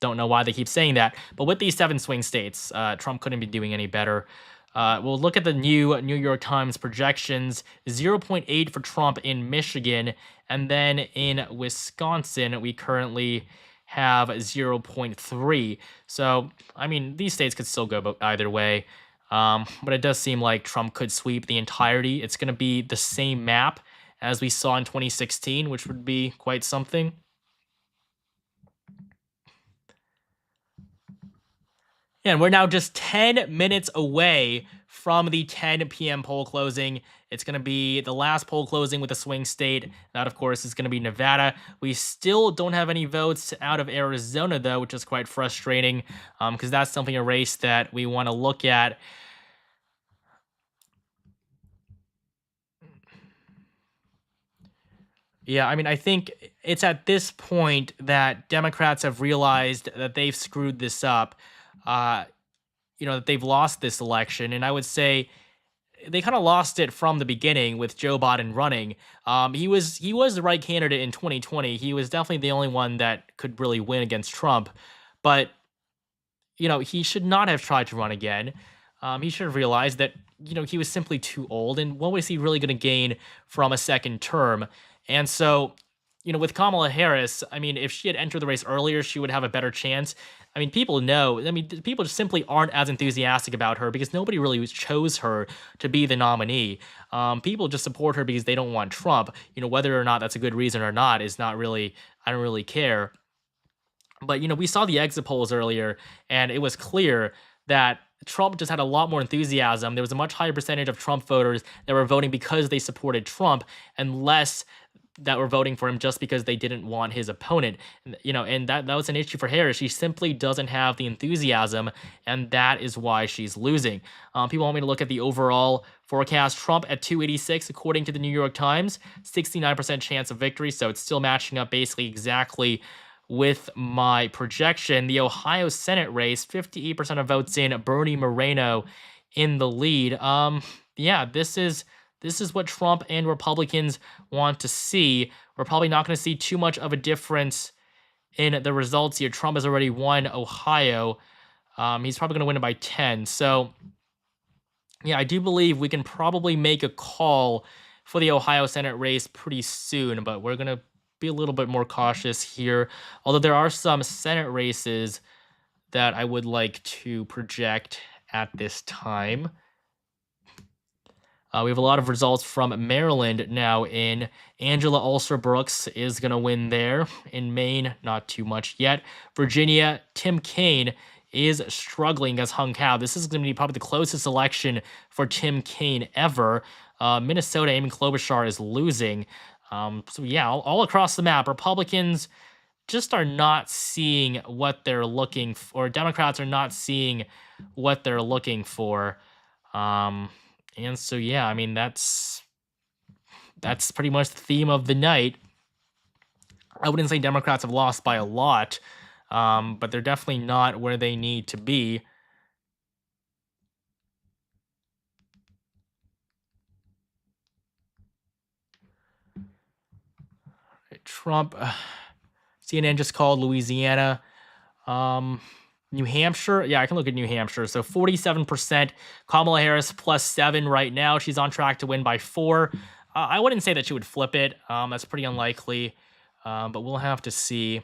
don't know why they keep saying that. But with these 7 swing states, Trump couldn't be doing any better. We'll look at the new New York Times projections. 0.8 for Trump in Michigan. And then in Wisconsin, we currently have 0.3. So, I mean, these states could still go either way. But it does seem like Trump could sweep the entirety. It's going to be the same map as we saw in 2016, which would be quite something. And we're now just 10 minutes away from the 10 p.m. poll closing. It's going to be the last poll closing with a swing state. That, of course, is going to be Nevada. We still don't have any votes out of Arizona, though, which is quite frustrating because that's something, a race that we want to look at. Yeah, I mean, I think it's at this point that Democrats have realized that they've screwed this up. You know, that they've lost this election. And I would say they kind of lost it from the beginning with Joe Biden running. He was the right candidate in 2020. He was definitely the only one that could really win against Trump. But, you know, he should not have tried to run again. He should have realized that, you know, he was simply too old. And what was he really going to gain from a second term? And so, you know, with Kamala Harris, I mean, if she had entered the race earlier, she would have a better chance. I mean, people know. I mean, people just simply aren't as enthusiastic about her because nobody really chose her to be the nominee. People just support her because they don't want Trump. You know, whether or not that's a good reason or not is not really, I don't really care. But, you know, we saw the exit polls earlier, and it was clear that Trump just had a lot more enthusiasm. There was a much higher percentage of Trump voters that were voting because they supported Trump and less that were voting for him just because they didn't want his opponent. And that was an issue for Harris. She simply doesn't have the enthusiasm, and that is why she's losing. People want me to look at the overall forecast. Trump at 286, according to the New York Times, 69% chance of victory, so it's still matching up basically exactly with my projection. The Ohio Senate race, 58% of votes in, Bernie Moreno in the lead. Yeah, this is what Trump and Republicans want to see. We're probably not going to see too much of a difference in the results here. Trump has already won Ohio. He's probably going to win it by 10. So, yeah, I do believe we can probably make a call for the Ohio Senate race pretty soon, but we're going to be a little bit more cautious here. Although there are some Senate races that I would like to project at this time. We have a lot of results from Maryland now in. Angela Ulster Brooks is going to win there. In Maine, not too much yet. Virginia, Tim Kaine is struggling as hung cow. This is going to be probably the closest election for Tim Kaine ever. Minnesota, Amy Klobuchar is losing. So yeah, all across the map, Republicans just are not seeing what they're looking for. Democrats are not seeing what they're looking for. And so, yeah, I mean, that's pretty much the theme of the night. I wouldn't say Democrats have lost by a lot, but they're definitely not where they need to be. Trump, CNN just called Louisiana. New Hampshire, yeah, I can look at New Hampshire. So 47%, Kamala Harris +7 right now. She's on track to win by 4. I wouldn't say that she would flip it. That's pretty unlikely, but we'll have to see.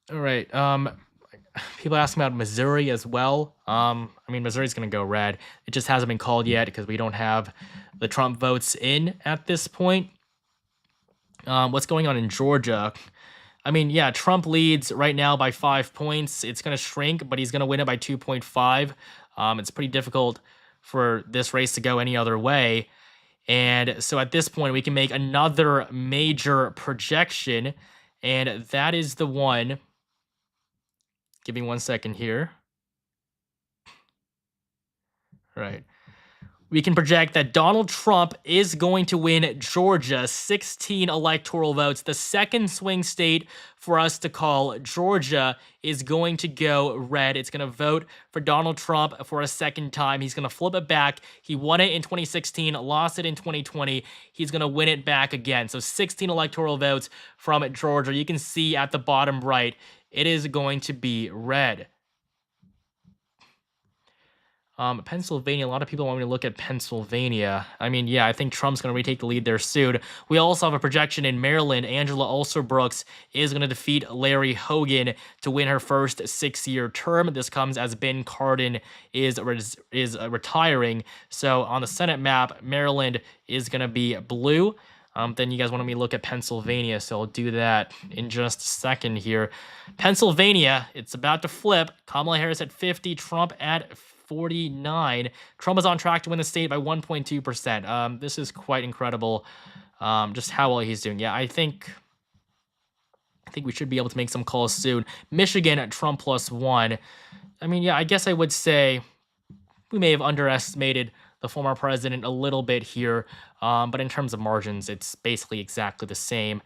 All right. People asking about Missouri as well. I mean, Missouri's going to go red. It just hasn't been called yet because we don't have the Trump votes in at this point. What's going on in Georgia? I mean, yeah, Trump leads right now by 5 points. It's going to shrink, but he's going to win it by 2.5. It's pretty difficult for this race to go any other way. And so at this point, we can make another major projection, and that is the one. Give me 1 second here. All right. We can project that Donald Trump is going to win Georgia, 16 electoral votes. The second swing state for us to call. Georgia is going to go red. It's going to vote for Donald Trump for a second time. He's going to flip it back. He won it in 2016, lost it in 2020. He's going to win it back again. So 16 electoral votes from Georgia. You can see at the bottom right, it is going to be red. Pennsylvania, a lot of people want me to look at Pennsylvania. I mean, yeah, I think Trump's going to retake the lead there soon. We also have a projection in Maryland. Angela Ulster Brooks is going to defeat Larry Hogan to win her first 6-year term. This comes as Ben Cardin is retiring. So on the Senate map, Maryland is going to be blue. Then you guys want me to look at Pennsylvania, so I'll do that in just a second here. Pennsylvania, it's about to flip. Kamala Harris at 50, Trump at 49. Trump is on track to win the state by 1.2%. This is quite incredible, just how well he's doing. Yeah, I think we should be able to make some calls soon. Michigan at Trump +1. I mean, yeah, I guess I would say we may have underestimated the former president a little bit here, but in terms of margins, it's basically exactly the same.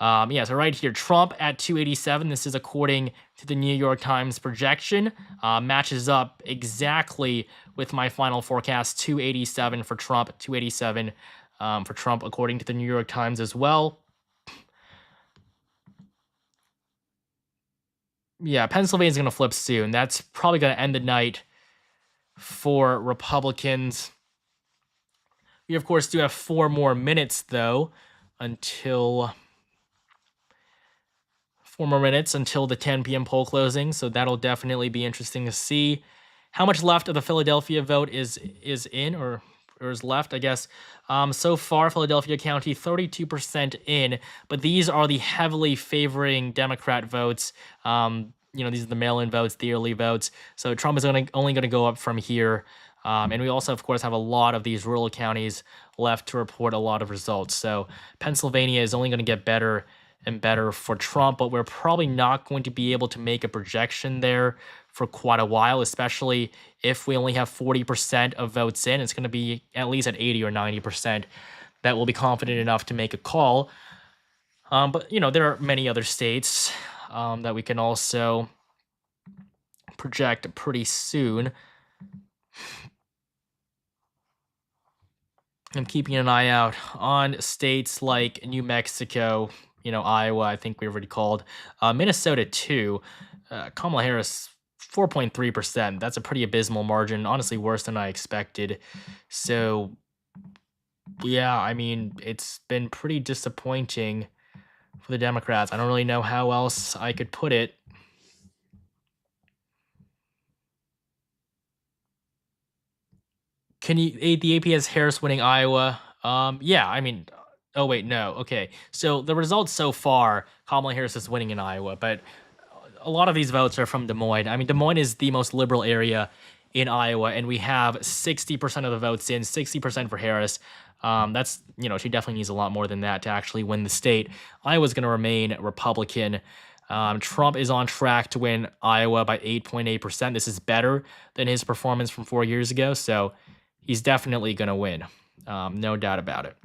Yeah, so right here, Trump at 287. This is according to the New York Times projection. Matches up exactly with my final forecast, 287 for Trump, 287 for Trump, according to the New York Times as well. Yeah, Pennsylvania's going to flip soon. That's probably going to end the night for Republicans. We, of course, do have 4 more minutes, though, until... 4 more minutes until the 10 p.m. poll closing, so that'll definitely be interesting to see how much left of the Philadelphia vote is in or is left, I guess. So far, Philadelphia County, 32% in, but these are the heavily favoring Democrat votes. these are the mail-in votes, the early votes. So Trump is only going to go up from here. And we also, of course, have a lot of these rural counties left to report a lot of results. So Pennsylvania is only going to get better and better for Trump, but we're probably not going to be able to make a projection there for quite a while, especially if we only have 40% of votes in. It's going to be at least at 80 or 90% that will be confident enough to make a call. But there are many other states that we can also project pretty soon. I'm keeping an eye out on states like New Mexico, Iowa, I think we already called, Minnesota too. Kamala Harris, 4.3%. That's a pretty abysmal margin, honestly worse than I expected. So, yeah, I mean, it's been pretty disappointing for the Democrats. I don't really know how else I could put it. The AP has Harris winning Iowa? Yeah, I mean, oh wait, no. Okay. So the results so far, Kamala Harris is winning in Iowa, but a lot of these votes are from Des Moines. I mean, Des Moines is the most liberal area in Iowa, and we have 60% of the votes in, 60% for Harris. That's, she definitely needs a lot more than that to actually win the state. Iowa's going to remain Republican. Trump is on track to win Iowa by 8.8%. This is better than his performance from 4 years ago, so he's definitely going to win. No doubt about it.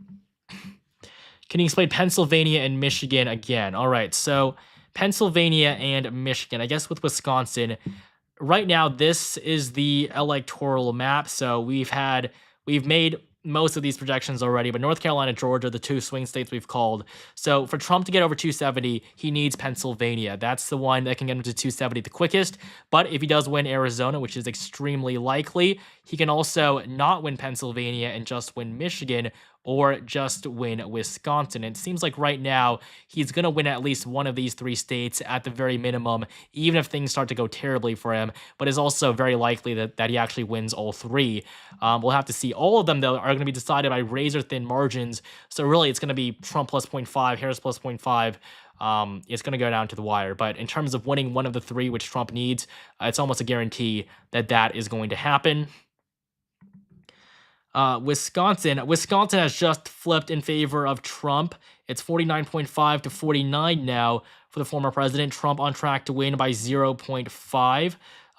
Can you explain Pennsylvania and Michigan again? All right, so Pennsylvania and Michigan. I guess with Wisconsin, right now this is the electoral map. So we've made most of these projections already, but North Carolina, Georgia, the two swing states we've called. So for Trump to get over 270, he needs Pennsylvania. That's the one that can get him to 270 the quickest. But if he does win Arizona, which is extremely likely, he can also not win Pennsylvania and just win Michigan, or just win Wisconsin. It seems like right now he's going to win at least one of these three states at the very minimum, even if things start to go terribly for him, but it's also very likely that he actually wins all three. We'll have to see. All of them, though, are going to be decided by razor-thin margins, so really it's going to be Trump plus 0.5, Harris plus 0.5. It's going to go down to the wire. But in terms of winning one of the three, which Trump needs, it's almost a guarantee that is going to happen. Wisconsin has just flipped in favor of Trump. It's 49.5 to 49 now for the former president. Trump on track to win by 0.5.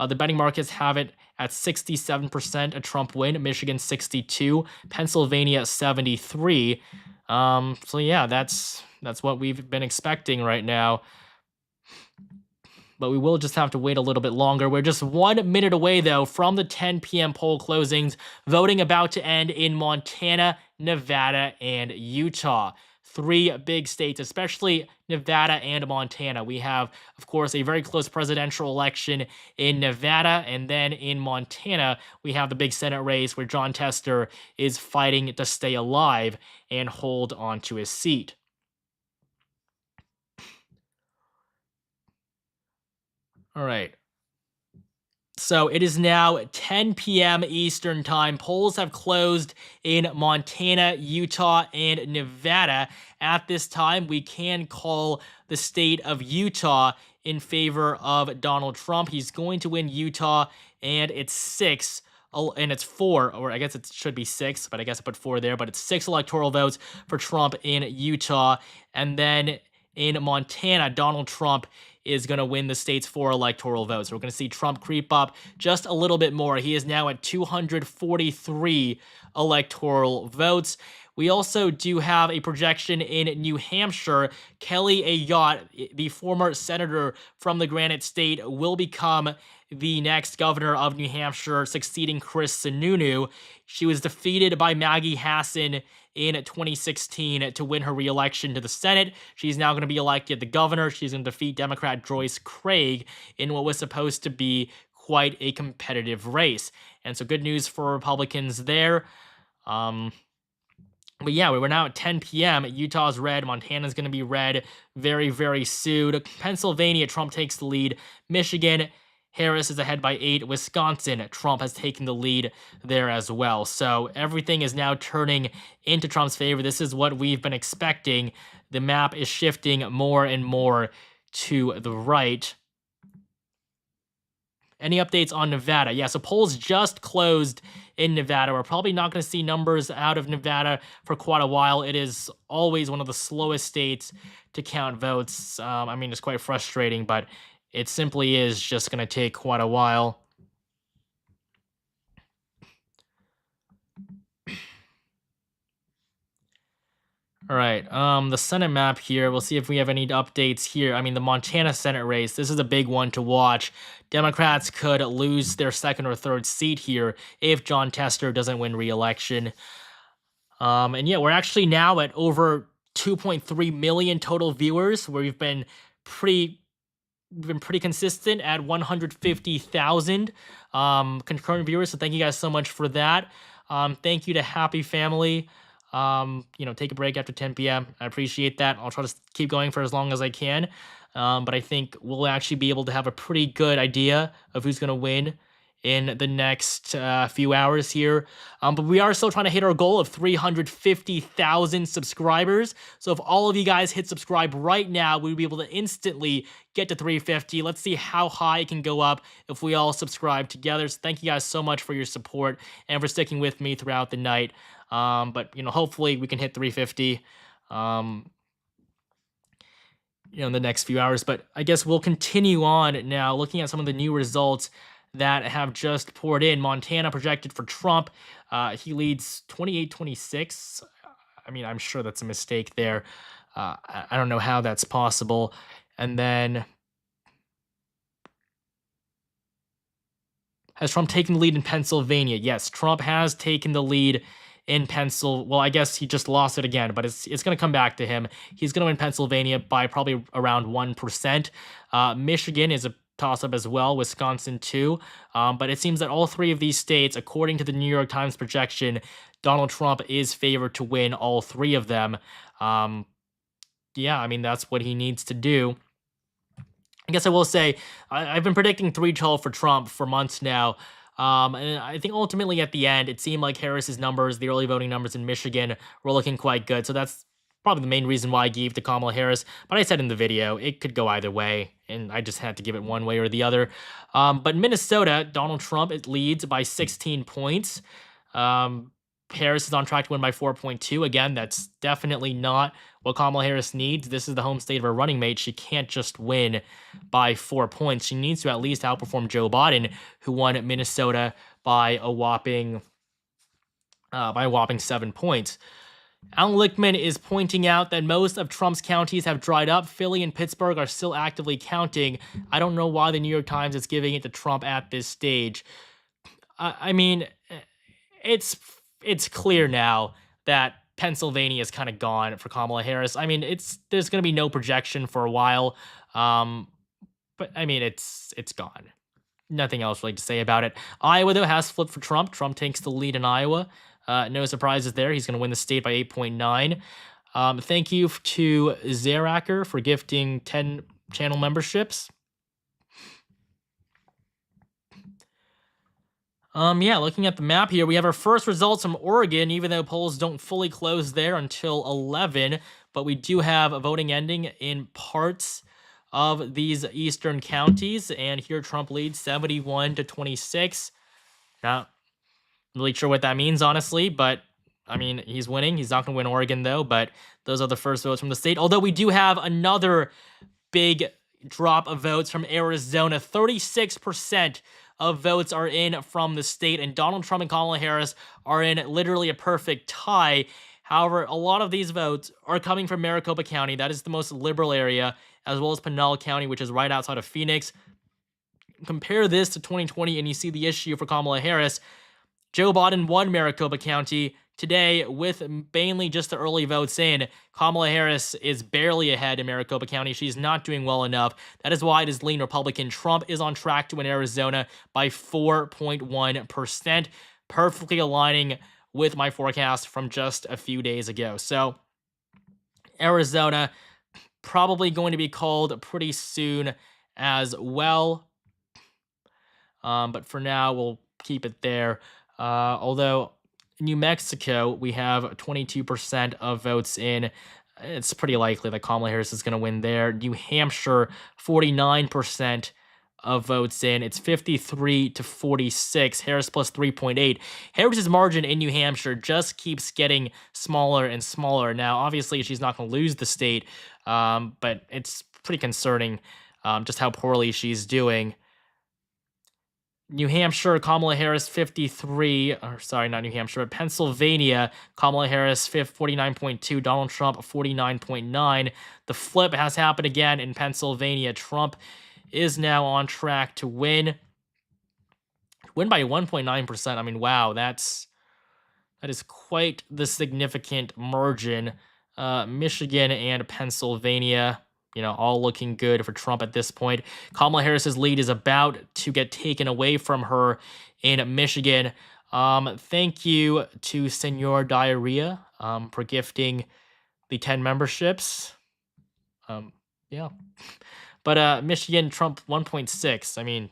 The betting markets have it at 67% a Trump win. Michigan 62, Pennsylvania 73. So yeah, that's what we've been expecting right now. But we will just have to wait a little bit longer. We're just 1 minute away, though, from the 10 p.m. poll closings. Voting about to end in Montana, Nevada, and Utah. Three big states, especially Nevada and Montana. We have, of course, a very close presidential election in Nevada, and then in Montana, we have the big Senate race where Jon Tester is fighting to stay alive and hold on to his seat. All right. So it is now 10 p.m. Eastern Time. Polls have closed in Montana, Utah, and Nevada. At this time, we can call the state of Utah in favor of Donald Trump. He's going to win Utah, and it's 6. And it's 4, or I guess it should be 6, but I guess I put 4 there. But it's 6 electoral votes for Trump in Utah. And then in Montana, Donald Trump is going to win the state's 4 electoral votes. We're going to see Trump creep up just a little bit more. He is now at 243 electoral votes. We also do have a projection in New Hampshire. Kelly Ayotte, the former senator from the Granite State, will become the next governor of New Hampshire, succeeding Chris Sununu. She was defeated by Maggie Hassan in 2016 to win her re-election to the Senate. She's now going to be elected the governor. She's going to defeat Democrat Joyce Craig in what was supposed to be quite a competitive race. And so good news for Republicans there. But yeah, we're now at 10 p.m. Utah's red. Montana's going to be red very, very soon. Pennsylvania, Trump takes the lead. Michigan, Harris is ahead by 8. Wisconsin, Trump has taken the lead there as well. So everything is now turning into Trump's favor. This is what we've been expecting. The map is shifting more and more to the right. Any updates on Nevada? Yeah, so polls just closed in Nevada. We're probably not going to see numbers out of Nevada for quite a while. It is always one of the slowest states to count votes. I mean, it's quite frustrating, but it simply is just going to take quite a while. All right, the Senate map here. We'll see if we have any updates here. I mean, the Montana Senate race, this is a big one to watch. Democrats could lose their second or third seat here if John Tester doesn't win re-election. And yeah, we're actually now at over 2.3 million total viewers, where we've been pretty consistent at 150,000 concurrent viewers. So thank you guys so much for that. Thank you to Happy Family. Take a break after 10 p.m. I appreciate that. I'll try to keep going for as long as I can. But I think we'll actually be able to have a pretty good idea of who's going to win in the next few hours here. But we are still trying to hit our goal of 350,000 subscribers. So if all of you guys hit subscribe right now, we'll be able to instantly get to 350. Let's see how high it can go up if we all subscribe together. So thank you guys so much for your support and for sticking with me throughout the night. But hopefully we can hit 350. In the next few hours. But I guess we'll continue on now, looking at some of the new results that have just poured in. Montana projected for Trump. He leads 28-26. I mean, I'm sure that's a mistake there. I don't know how that's possible. And then, has Trump taken the lead in Pennsylvania? Yes, Trump has taken the lead in Pennsylvania. Well, I guess he just lost it again, but it's going to come back to him. He's going to win Pennsylvania by probably around 1%. Michigan is a toss-up as well, Wisconsin too. But it seems that all three of these states, according to the New York Times projection, Donald Trump is favored to win all three of them. Yeah, I mean, that's what he needs to do. I guess I will say, I've been predicting 3-12 for Trump for months now. And I think ultimately at the end, it seemed like Harris's numbers, the early voting numbers in Michigan, were looking quite good. So that's probably the main reason why I gave to Kamala Harris. But I said in the video, it could go either way, and I just had to give it one way or the other. But Minnesota, Donald Trump, it leads by 16 points. Harris is on track to win by 4.2. Again, that's definitely not what Kamala Harris needs. This is the home state of her running mate. She can't just win by 4 points. She needs to at least outperform Joe Biden, who won Minnesota by a whopping 7 points. Alan Lichtman is pointing out that most of Trump's counties have dried up. Philly and Pittsburgh are still actively counting. I don't know why the New York Times is giving it to Trump at this stage. I mean, it's clear now that Pennsylvania is kind of gone for Kamala Harris. I mean, there's going to be no projection for a while. But I mean, it's gone. Nothing else really to say about it. Iowa, though, has flipped for Trump. Trump takes the lead in Iowa. No surprises there. He's going to win the state by 8.9. Thank you to Zeracker for gifting 10 channel memberships. Yeah, looking at the map here, we have our first results from Oregon, even though polls don't fully close there until 11. But we do have a voting ending in parts of these eastern counties. And here Trump leads 71-26. Not really sure what that means, honestly, but I mean, he's winning. He's not going to win Oregon, though, but those are the first votes from the state. Although we do have another big drop of votes from Arizona. 36% of votes are in from the state, and Donald Trump and Kamala Harris are in literally a perfect tie. However, a lot of these votes are coming from Maricopa County. That is the most liberal area, as well as Pinal County, which is right outside of Phoenix. Compare this to 2020, and you see the issue for Kamala Harris. Joe Biden won Maricopa County. Today, with mainly just the early votes in, Kamala Harris is barely ahead in Maricopa County. She's not doing well enough. That is why it is lean Republican. Trump is on track to win Arizona by 4.1%, perfectly aligning with my forecast from just a few days ago. So, Arizona probably going to be called pretty soon as well. But for now, we'll keep it there. Although New Mexico, we have 22% of votes in. It's pretty likely that Kamala Harris is going to win there. New Hampshire, 49% of votes in. It's 53 to 46. Harris plus 3.8. Harris's margin in New Hampshire just keeps getting smaller and smaller. Now, obviously, she's not going to lose the state, but it's pretty concerning just how poorly she's doing. New Hampshire, Kamala Harris 53, or sorry, not New Hampshire, but Pennsylvania, Kamala Harris 49.2, Donald Trump 49.9. The flip has happened again in Pennsylvania. Trump is now on track to win by 1.9%. I mean, wow, that is quite the significant margin. Michigan and Pennsylvania, all looking good for Trump at this point. Kamala Harris's lead is about to get taken away from her in Michigan. Thank you to Senor Diarrhea for gifting the 10 memberships. Yeah. But Michigan, Trump 1.6. I mean,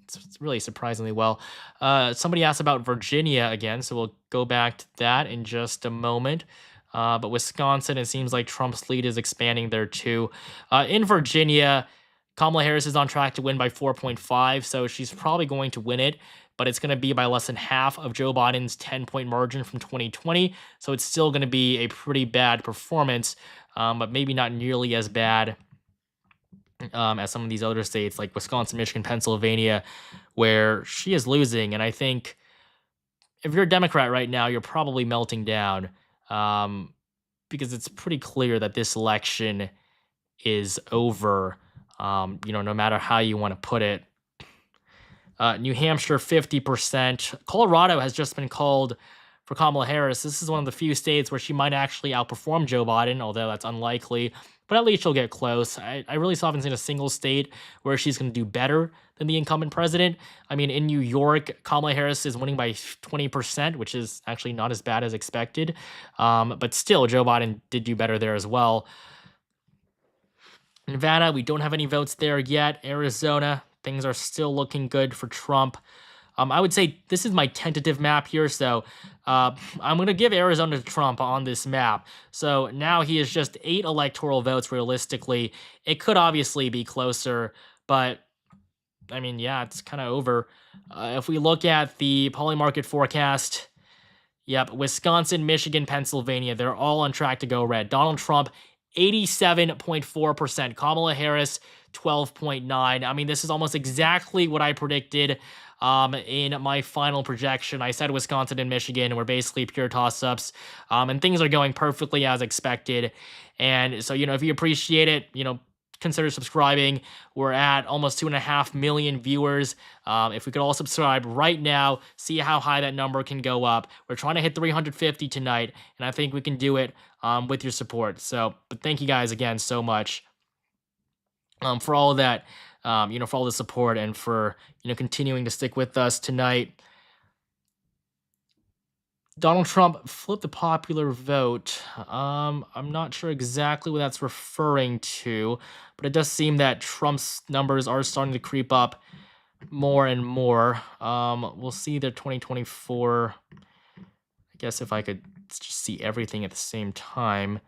it's really surprisingly well. Somebody asked about Virginia again, so we'll go back to that in just a moment. But Wisconsin, it seems like Trump's lead is expanding there too. In Virginia, Kamala Harris is on track to win by 4.5, so she's probably going to win it, but it's going to be by less than half of Joe Biden's 10-point margin from 2020, so it's still going to be a pretty bad performance, but maybe not nearly as bad as some of these other states like Wisconsin, Michigan, Pennsylvania, where she is losing. And I think if you're a Democrat right now, you're probably melting down because it's pretty clear that this election is over, no matter how you want to put it. New Hampshire, 50%. Colorado has just been called for Kamala Harris. This is one of the few states where she might actually outperform Joe Biden, although that's unlikely. But at least she'll get close. I really still haven't seen a single state where she's going to do better than the incumbent president. I mean, in New York, Kamala Harris is winning by 20%, which is actually not as bad as expected. But still, Joe Biden did do better there as well. Nevada, we don't have any votes there yet. Arizona, things are still looking good for Trump. I would say this is my tentative map here, so I'm going to give Arizona to Trump on this map. So now he is just 8 electoral votes realistically. It could obviously be closer, but I mean, yeah, it's kind of over. If we look at the poly market forecast, yep, Wisconsin, Michigan, Pennsylvania, they're all on track to go red. Donald Trump, 87.4%. Kamala Harris, 12.9%. I mean, this is almost exactly what I predicted in my final projection. I said Wisconsin and Michigan were basically pure toss-ups, and things are going perfectly as expected. And so, if you appreciate it, consider subscribing. We're at almost 2.5 million viewers. If we could all subscribe right now, see how high that number can go up. We're trying to hit 350 tonight, and I think we can do it with your support. So, but thank you guys again so much for all of that, for all the support and for, continuing to stick with us tonight. Donald Trump flipped the popular vote. I'm not sure exactly what that's referring to, but it does seem that Trump's numbers are starting to creep up more and more. We'll see the 2024. I guess if I could just see everything at the same time.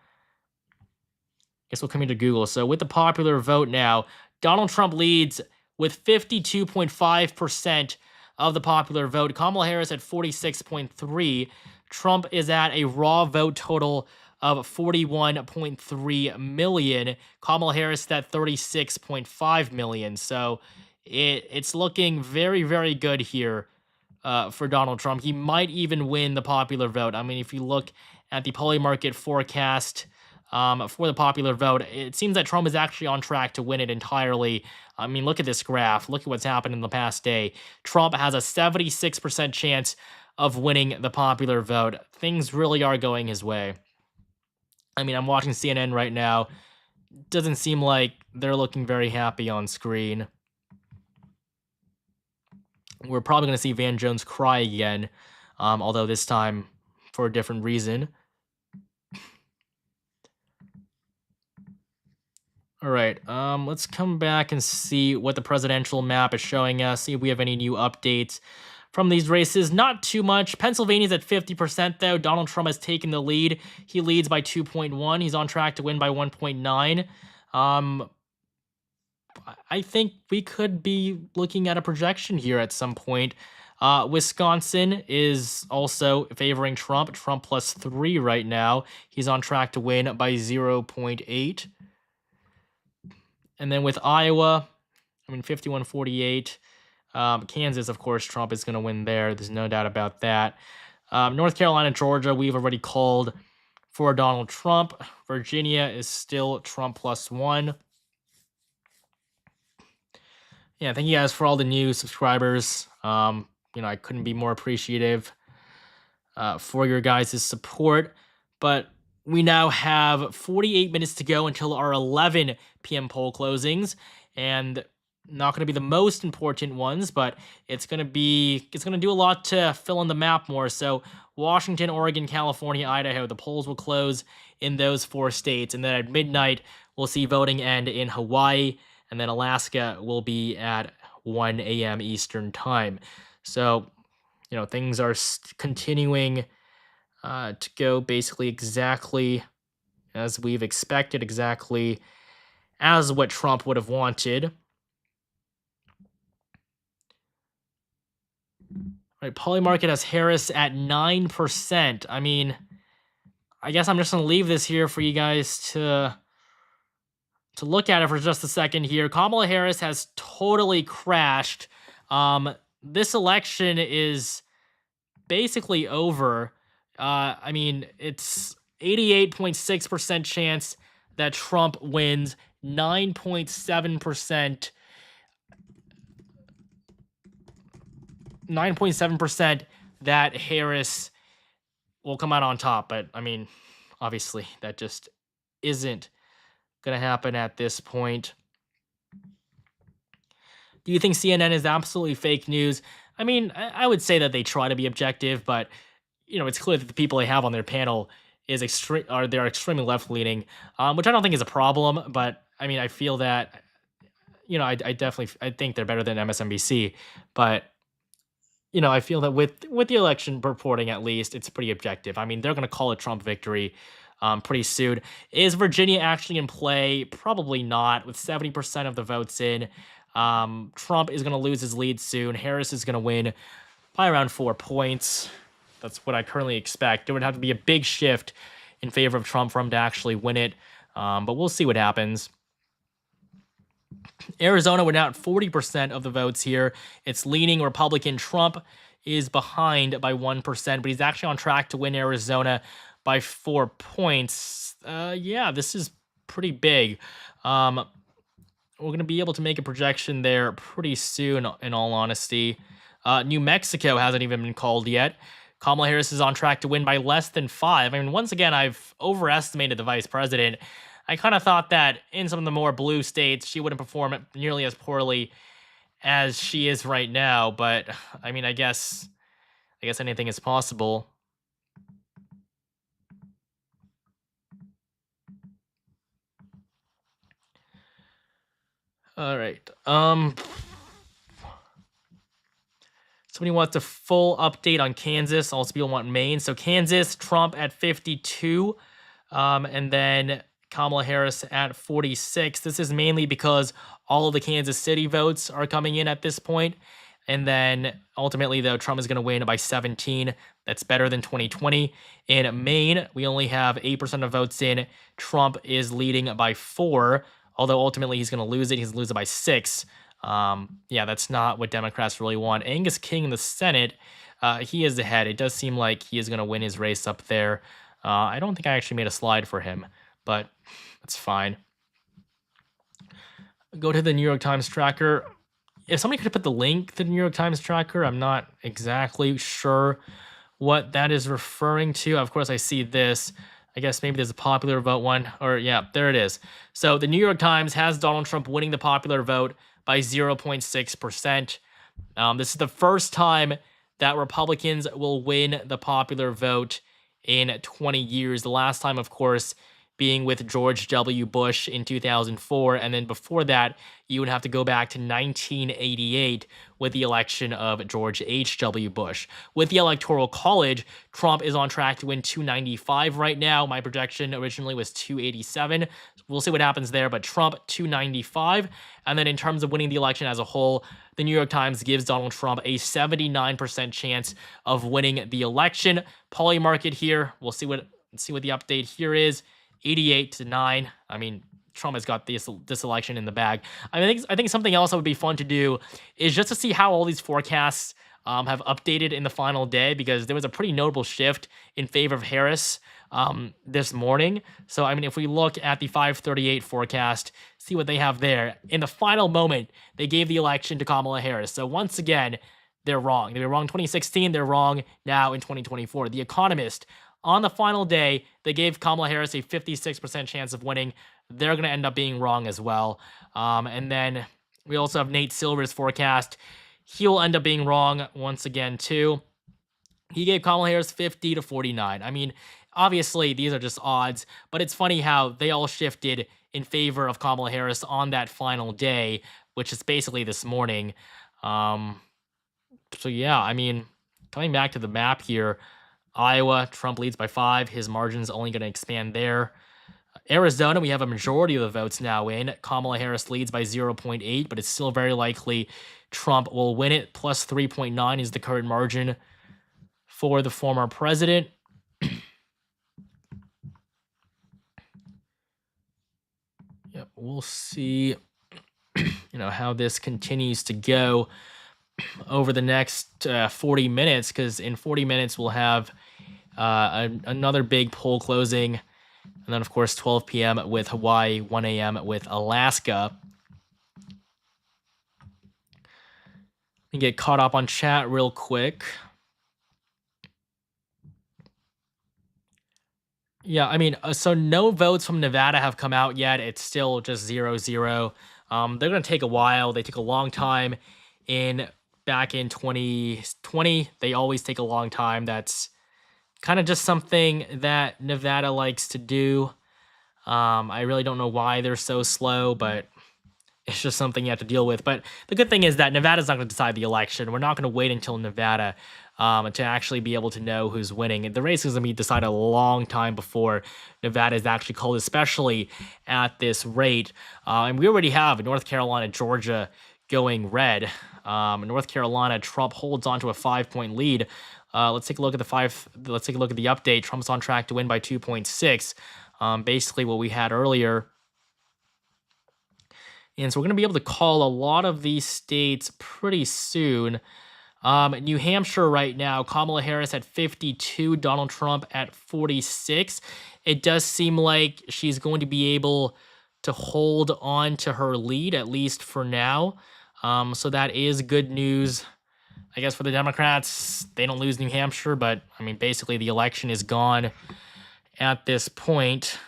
Guess we'll come into Google. So with the popular vote now, Donald Trump leads with 52.5% of the popular vote. Kamala Harris at 46.3%. Trump is at a raw vote total of 41.3 million. Kamala Harris at 36.5 million. So it's looking very, very good here for Donald Trump. He might even win the popular vote. I mean, if you look at the poly market forecast for the popular vote, it seems that Trump is actually on track to win it entirely. I mean, look at this graph. Look at what's happened in the past day. Trump has a 76% chance of winning the popular vote. Things really are going his way. I mean, I'm watching CNN right now. Doesn't seem like they're looking very happy on screen. We're probably going to see Van Jones cry again, although this time for a different reason. All right, let's come back and see what the presidential map is showing us, see if we have any new updates from these races. Not too much. Pennsylvania's at 50%, though. Donald Trump has taken the lead. He leads by 2.1. He's on track to win by 1.9. I I think we could be looking at a projection here at some point. Wisconsin is also favoring Trump. Trump +3 right now. He's on track to win by 0.8. And then with Iowa, 51-48. Kansas, of course, Trump is going to win there. There's no doubt about that. North Carolina, Georgia, we've already called for Donald Trump. Virginia is still Trump +1. Yeah, thank you guys for all the new subscribers. I couldn't be more appreciative for your guys' support. But we now have 48 minutes to go until our 11 p.m. poll closings, and not going to be the most important ones, but it's going to do a lot to fill in the map more. So Washington, Oregon, California, Idaho, the polls will close in those 4 states, and then at midnight we'll see voting end in Hawaii, and then Alaska will be at 1 a.m. Eastern time. So things are continuing to go basically exactly as we've expected, exactly as what Trump would have wanted. All right, Polymarket has Harris at 9%. I mean, I guess I'm just going to leave this here for you guys to look at it for just a second here. Kamala Harris has totally crashed. This election is basically over. It's 88.6% chance that Trump wins, 9.7% that Harris will come out on top. But obviously that just isn't going to happen at this point. Do you think CNN is absolutely fake news? I would say that they try to be objective, but it's clear that the people they have on their panel they're extremely left-leaning, which I don't think is a problem. But I feel that I think they're better than MSNBC, but I feel that with the election reporting, at least it's pretty objective. They're going to call a Trump victory pretty soon. Is Virginia actually in play? Probably not. With 70% of the votes in, Trump is going to lose his lead soon. Harris is going to win by around 4 points. That's what I currently expect. There would have to be a big shift in favor of Trump for him to actually win it, but we'll see what happens. Arizona, we're now at 40% of the votes here. It's leaning Republican. Trump is behind by 1%, but he's actually on track to win Arizona by 4 points. Yeah, this is pretty big. We're going to be able to make a projection there pretty soon, in all honesty. New Mexico hasn't even been called yet. Kamala Harris is on track to win by less than 5. Once again, I've overestimated the vice president. I kind of thought that in some of the more blue states, she wouldn't perform nearly as poorly as she is right now. But I guess anything is possible. All right. Somebody wants a full update on Kansas. Also, people want Maine. So Kansas, Trump at 52, and then Kamala Harris at 46. This is mainly because all of the Kansas City votes are coming in at this point. And then ultimately, though, Trump is going to win by 17. That's better than 2020. In Maine, we only have 8% of votes in. Trump is leading by 4, although ultimately he's going to lose it. He's going to lose it by 6. Yeah, that's not what Democrats really want. Angus King in the Senate, he is ahead. It does seem like he is going to win his race up there. I don't think I actually made a slide for him, but that's fine. Go to the New York Times tracker. If somebody could put the link to the New York Times tracker, I'm not exactly sure what that is referring to. Of course, I see this. I guess maybe there's a popular vote one, or yeah, there it is. So the New York Times has Donald Trump winning the popular vote by 0.6%. This is the first time that Republicans will win the popular vote in 20 years. The last time, of course, being with George W. Bush in 2004. And then before that, you would have to go back to 1988 with the election of George H.W. Bush. With the Electoral College, Trump is on track to win 295 right now. My projection originally was 287. So we'll see what happens there. But Trump 295. And then in terms of winning the election as a whole, the New York Times gives Donald Trump a 79% chance of winning the election. Poly market here, we'll see what the update here is. 88-9. I mean, Trump has got this election in the bag. I think something else that would be fun to do is just to see how all these forecasts have updated in the final day, because there was a pretty notable shift in favor of Harris this morning. So, I mean, if we look at the 538 forecast, see what they have there. In the final moment, they gave the election to Kamala Harris. So once again, they're wrong. They were wrong in 2016. They're wrong now in 2024. The Economist, on the final day, they gave Kamala Harris a 56% chance of winning. They're going to end up being wrong as well. And then we also have Nate Silver's forecast. He'll end up being wrong once again, too. He gave Kamala Harris 50-49. I mean, obviously, these are just odds, but it's funny how they all shifted in favor of Kamala Harris on that final day, which is basically this morning. So, yeah, I mean, coming back to the map here, Iowa, Trump leads by 5. His margin's only going to expand there. Arizona, we have a majority of the votes now in. Kamala Harris leads by 0.8, but it's still very likely Trump will win it. Plus 3.9 is the current margin for the former president. Yep, we'll see, how this continues to go over the next 40 minutes, because in 40 minutes we'll have another big poll closing, and then, of course, 12 p.m. with Hawaii, 1 a.m. with Alaska. Let me get caught up on chat real quick. Yeah, I mean, so no votes from Nevada have come out yet. It's still just 0-0. They're going to take a while. They took a long time back in 2020. They always take a long time. That's kind of just something that Nevada likes to do. I really don't know why they're so slow, but it's just something you have to deal with. But the good thing is that Nevada's not going to decide the election. We're not going to wait until Nevada to actually be able to know who's winning. The race is going to be decided a long time before Nevada is actually called, especially at this rate. And we already have North Carolina, Georgia going red. North Carolina, Trump holds on to a 5-point lead. Let's take a look at the update. Trump's on track to win by 2.6. Basically what we had earlier. And so we're going to be able to call a lot of these states pretty soon. New Hampshire right now, Kamala Harris at 52, Donald Trump at 46. It does seem like she's going to be able to hold on to her lead, at least for now. So that is good news, I guess, for the Democrats. They don't lose New Hampshire, but, I mean, basically the election is gone at this point.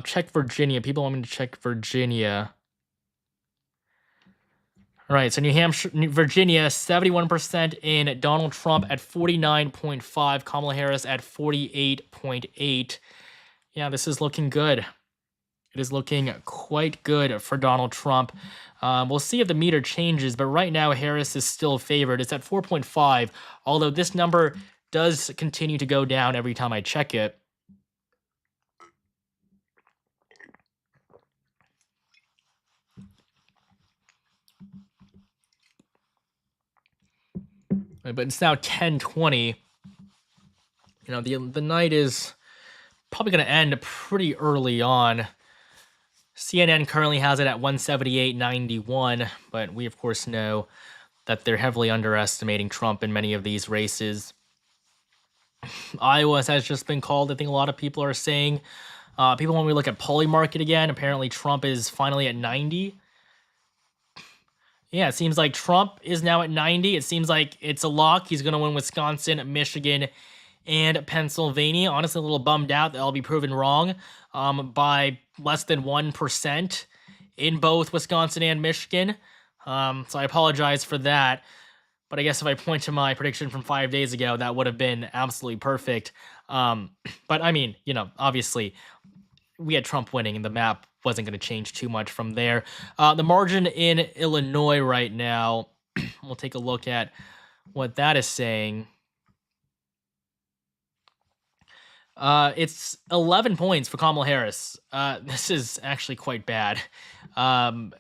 Check Virginia. People want me to check Virginia. All right, so New Hampshire, Virginia, 71% in, Donald Trump at 49.5, Kamala Harris at 48.8. Yeah, this is looking good. It is looking quite good for Donald Trump. We'll see if the meter changes, but right now Harris is still favored. It's at 4.5, although this number does continue to go down every time I check it. But it's now 10:20. The night is probably going to end pretty early on. CNN currently has it at 178.91, but we, of course, know that they're heavily underestimating Trump in many of these races. Iowa has just been called. I think a lot of people are saying. People, when we look at Poly Market again, apparently Trump is finally at 90. Yeah, it seems like Trump is now at 90. It seems like it's a lock. He's going to win Wisconsin, Michigan, and Pennsylvania. Honestly, a little bummed out that I'll be proven wrong by less than 1% in both Wisconsin and Michigan. So I apologize for that. But I guess if I point to my prediction from 5 days ago, that would have been absolutely perfect. But I mean, obviously, we had Trump winning, and the map wasn't going to change too much from there. The margin in Illinois right now, we'll take a look at what that is saying. It's 11 points for Kamala Harris. This is actually quite bad. But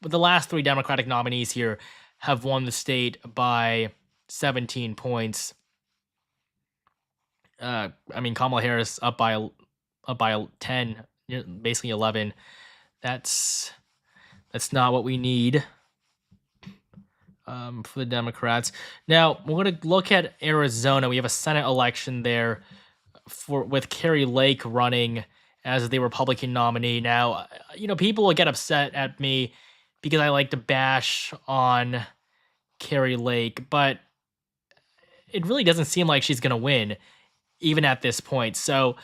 the last three Democratic nominees here have won the state by 17 points. I mean, Kamala Harris up by 10, basically 11. That's not what we need for the Democrats. Now we're going to look at Arizona. We have a Senate election there with Carrie Lake running as the Republican nominee. Now, people will get upset at me because I like to bash on Carrie Lake, but it really doesn't seem like she's going to win, even at this point. So,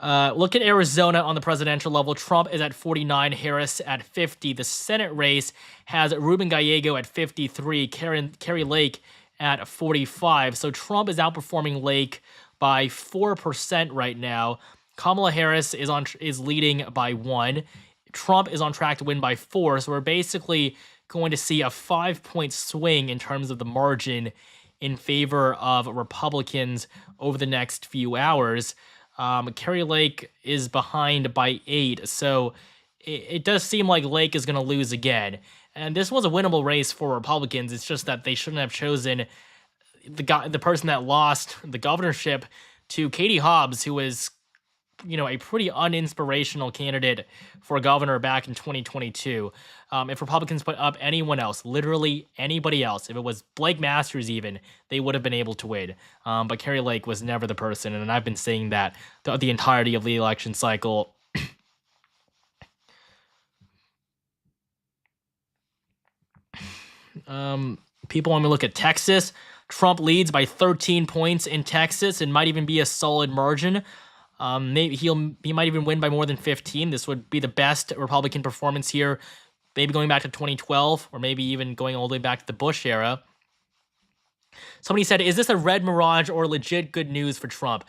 look at Arizona on the presidential level. Trump is at 49, Harris at 50. The Senate race has Ruben Gallego at 53, Carrie Lake at 45. So Trump is outperforming Lake by 4% right now. Kamala Harris is leading by 1. Trump is on track to win by 4. So we're basically going to see a 5-point swing in terms of the margin in favor of Republicans over the next few hours. Carrie Lake is behind by 8, so it does seem like Lake is going to lose again. And this was a winnable race for Republicans. It's just that they shouldn't have chosen the person that lost the governorship to Katie Hobbs, who is, a pretty uninspirational candidate for governor back in 2022. If Republicans put up anyone else, literally anybody else, if it was Blake Masters even, they would have been able to win. But Carrie Lake was never the person, and I've been saying that throughout the entirety of the election cycle. People want me to look at Texas. Trump leads by 13 points in Texas. It might even be a solid margin. Maybe he might even win by more than 15. This would be the best Republican performance here, maybe going back to 2012, or maybe even going all the way back to the Bush era. Somebody said, is this a red mirage or legit good news for Trump?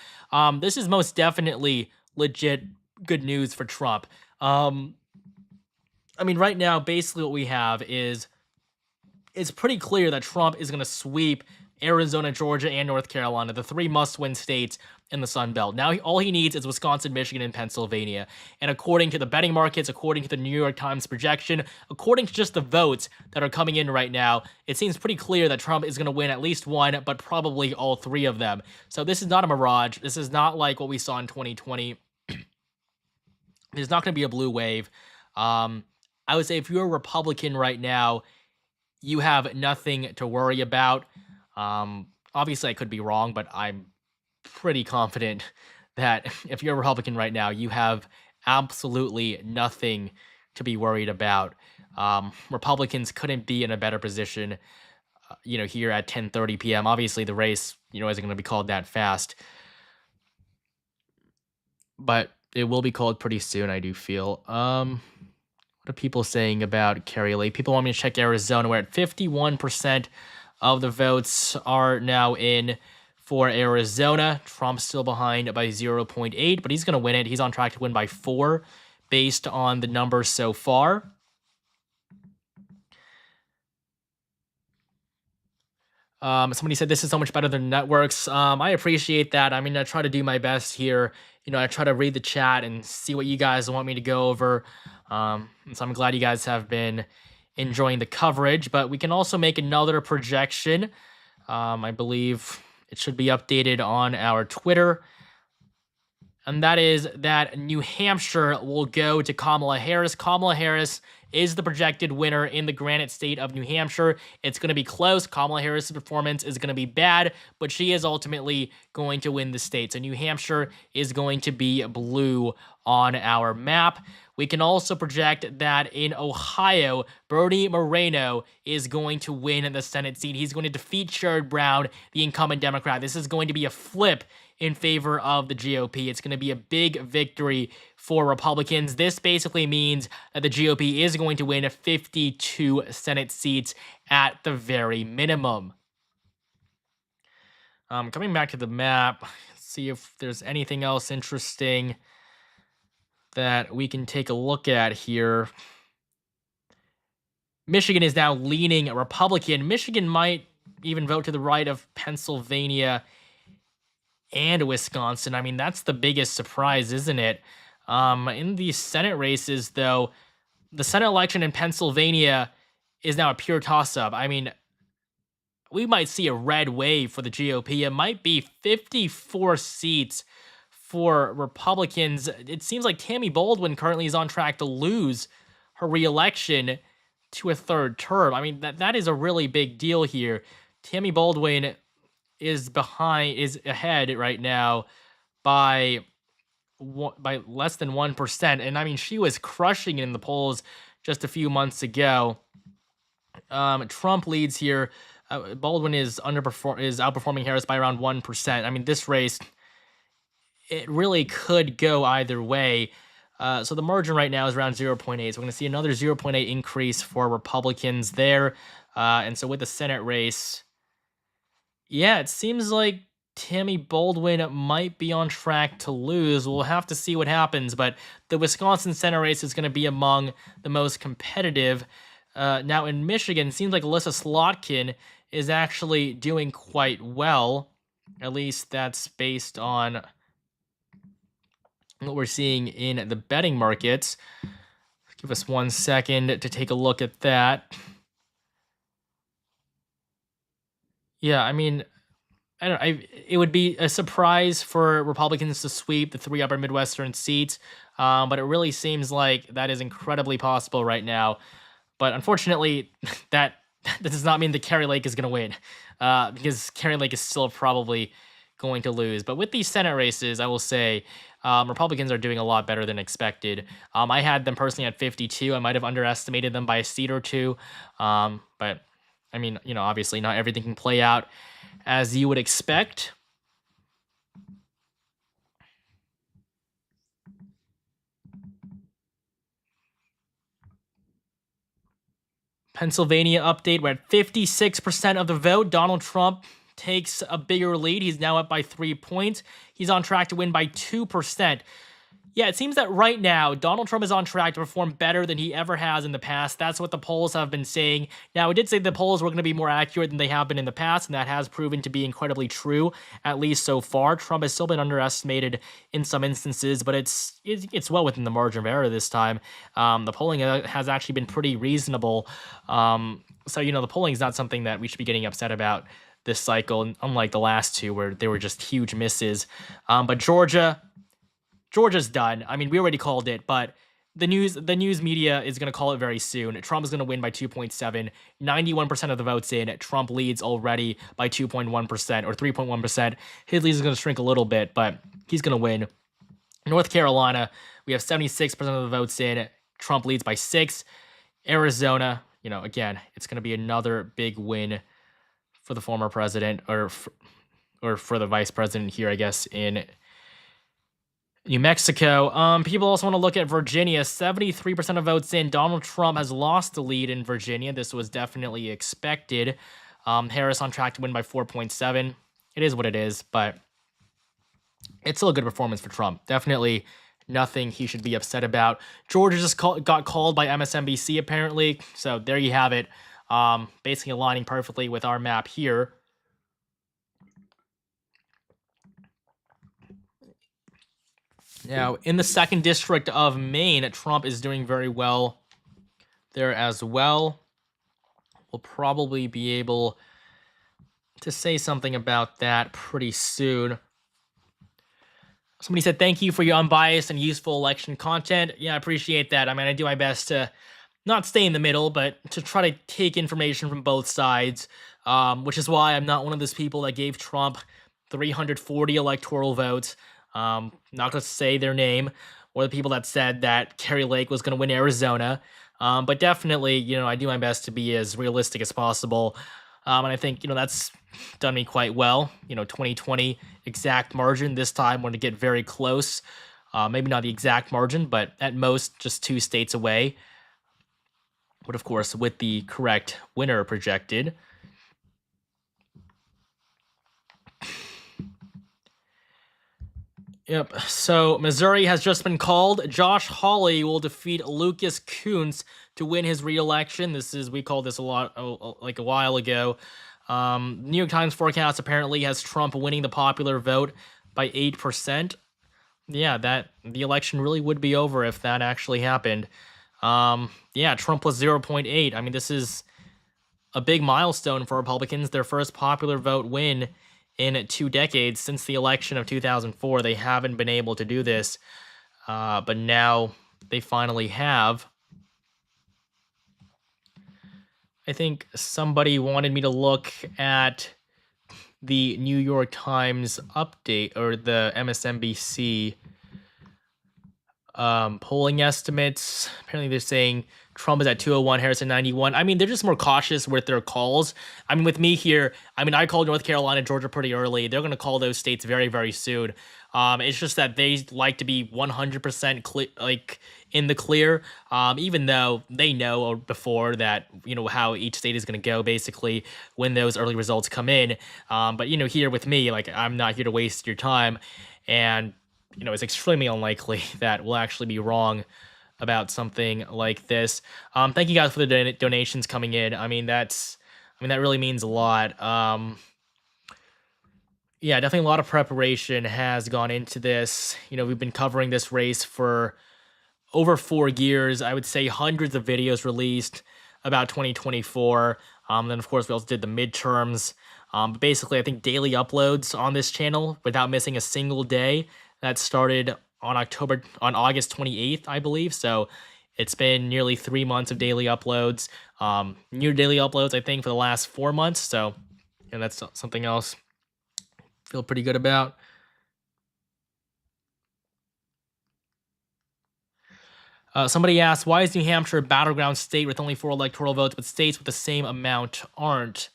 This is most definitely legit good news for Trump. I mean, right now, basically what we have is it's pretty clear that Trump is going to sweep Arizona, Georgia, and North Carolina, the 3 must-win states in the Sun Belt. Now, all he needs is Wisconsin, Michigan, and Pennsylvania. And according to the betting markets, according to the New York Times projection, according to just the votes that are coming in right now, it seems pretty clear that Trump is going to win at least one, but probably all 3 of them. So this is not a mirage. This is not like what we saw in 2020. There's not going to be a blue wave. I would say if you're a Republican right now, you have nothing to worry about. Obviously, I could be wrong, but I'm pretty confident that if you're a Republican right now, you have absolutely nothing to be worried about. Republicans couldn't be in a better position, here at 10:30 p.m. Obviously, the race, isn't going to be called that fast, but it will be called pretty soon, I do feel. What are people saying about Carrie Lake? People want me to check Arizona. We're at 51% of the votes are now in for Arizona. Trump's still behind by 0.8, but he's going to win it. He's on track to win by 4 based on the numbers so far. Somebody said this is so much better than networks. I appreciate that. I mean, I try to do my best here. I try to read the chat and see what you guys want me to go over. So I'm glad you guys have been enjoying the coverage, but we can also make another projection. I believe it should be updated on our Twitter. And that is that New Hampshire will go to Kamala Harris. Kamala Harris is the projected winner in the Granite State of New Hampshire. It's going to be close. Kamala Harris's performance is going to be bad, but she is ultimately going to win the state. So New Hampshire is going to be blue on our map. We can also project that in Ohio, Bernie Moreno is going to win the Senate seat. He's going to defeat Sherrod Brown, the incumbent Democrat. This is going to be a flip in favor of the GOP. It's going to be a big victory for Republicans. This basically means that the GOP is going to win 52 Senate seats at the very minimum. Coming back to the map, see if there's anything else interesting that we can take a look at here. Michigan is now leaning Republican. Michigan might even vote to the right of Pennsylvania and Wisconsin. I mean, that's the biggest surprise, isn't it? In these Senate races, though, the Senate election in Pennsylvania is now a pure toss up. I mean, we might see a red wave for the GOP. It might be 54 seats for Republicans. It seems like Tammy Baldwin currently is on track to lose her reelection to a third term. I mean, that is a really big deal here. Tammy Baldwin is ahead right now by by less than 1%. And I mean, she was crushing it in the polls just a few months ago. Trump leads here. Baldwin is outperforming Harris by around 1%. I mean, this race, it really could go either way. So the margin right now is around 0.8. So we're going to see another 0.8 increase for Republicans there. And so with the Senate race, yeah, it seems like Tammy Baldwin might be on track to lose. We'll have to see what happens, but the Wisconsin Senate race is going to be among the most competitive. Now in Michigan, it seems like Alyssa Slotkin is actually doing quite well. At least that's based on what we're seeing in the betting markets. Give us 1 second to take a look at that. Yeah, I mean, I don't. It would be a surprise for Republicans to sweep the 3 upper Midwestern seats, but it really seems like that is incredibly possible right now. But unfortunately, that does not mean that Carrie Lake is going to win, because Carrie Lake is still probably going to lose. But with these Senate races, I will say Republicans are doing a lot better than expected. I had them personally at 52. I might have underestimated them by a seat or two, but I mean, obviously not everything can play out as you would expect. Pennsylvania update, we're at 56% of the vote. Donald Trump takes a bigger lead. He's now up by 3 points. He's on track to win by 2%. Yeah, it seems that right now, Donald Trump is on track to perform better than he ever has in the past. That's what the polls have been saying. Now, it did say the polls were going to be more accurate than they have been in the past, and that has proven to be incredibly true, at least so far. Trump has still been underestimated in some instances, but it's well within the margin of error this time. The polling has actually been pretty reasonable. So, the polling is not something that we should be getting upset about this cycle, unlike the last two where they were just huge misses. But Georgia's done. I mean, we already called it, but the news media is going to call it very soon. Trump is going to win by 2.7. 91% of the votes in. Trump leads already by 2.1% or 3.1%. His lead is going to shrink a little bit, but he's going to win. North Carolina, we have 76% of the votes in. Trump leads by 6. Arizona, again, it's going to be another big win for the former president or for the vice president here, I guess, in New Mexico. People also want to look at Virginia. 73% of votes in. Donald Trump has lost the lead in Virginia. This was definitely expected. Harris on track to win by 4.7. It is what it is, but it's still a good performance for Trump. Definitely nothing he should be upset about. Georgia just got called by MSNBC, apparently. So there you have it. Basically aligning perfectly with our map here. Now, in the 2nd district of Maine, Trump is doing very well there as well. We'll probably be able to say something about that pretty soon. Somebody said, thank you for your unbiased and useful election content. Yeah, I appreciate that. I mean, I do my best to not stay in the middle, but to try to take information from both sides, which is why I'm not one of those people that gave Trump 340 electoral votes. Not going to say their name, or the people that said that Carrie Lake was going to win Arizona. But definitely, I do my best to be as realistic as possible. And I think, that's done me quite well. 2020 exact margin. This time, we're going to get very close. Maybe not the exact margin, but at most just 2 states away. But of course, with the correct winner projected. Yep. So Missouri has just been called. Josh Hawley will defeat Lucas Kunce to win his re-election. We called this a lot, like a while ago. New York Times forecast apparently has Trump winning the popular vote by 8%. Yeah, that the election really would be over if that actually happened. Yeah, Trump was 0.8. I mean, this is a big milestone for Republicans, their first popular vote win in 2 decades since the election of 2004. They haven't been able to do this, but now they finally have. I think somebody wanted me to look at the New York Times update or the MSNBC polling estimates. Apparently, they're saying Trump is at 201, Harris at 91. I mean, they're just more cautious with their calls. I mean, with me here, I mean, I called North Carolina, Georgia pretty early. They're going to call those states very, very soon. It's just that they like to be 100% clear, like in the clear, even though they know before that, how each state is going to go basically when those early results come in. But, here with me, like, I'm not here to waste your time. And it's extremely unlikely that we'll actually be wrong about something like this. Thank you guys for the donations coming in. I mean, that really means a lot. Yeah, definitely a lot of preparation has gone into this. We've been covering this race for over 4 years. I would say hundreds of videos released about 2024. Then, of course, we also did the midterms. But basically, I think daily uploads on this channel without missing a single day. That started on August 28th, I believe. So it's been nearly 3 months of daily uploads. New daily uploads, I think, for the last 4 months. So, that's something else I feel pretty good about. Somebody asked, why is New Hampshire a battleground state with only 4 electoral votes, but states with the same amount aren't?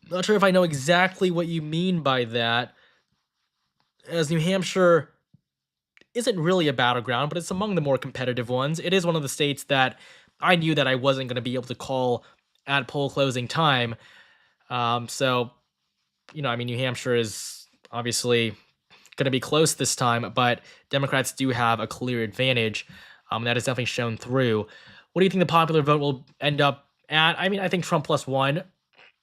Not sure if I know exactly what you mean by that, as New Hampshire isn't really a battleground, but it's among the more competitive ones. It is one of the states that I knew that I wasn't going to be able to call at poll closing time. So, I mean, New Hampshire is obviously going to be close this time, but Democrats do have a clear advantage. That is definitely shown through. What do you think the popular vote will end up at? I mean, I think Trump +1.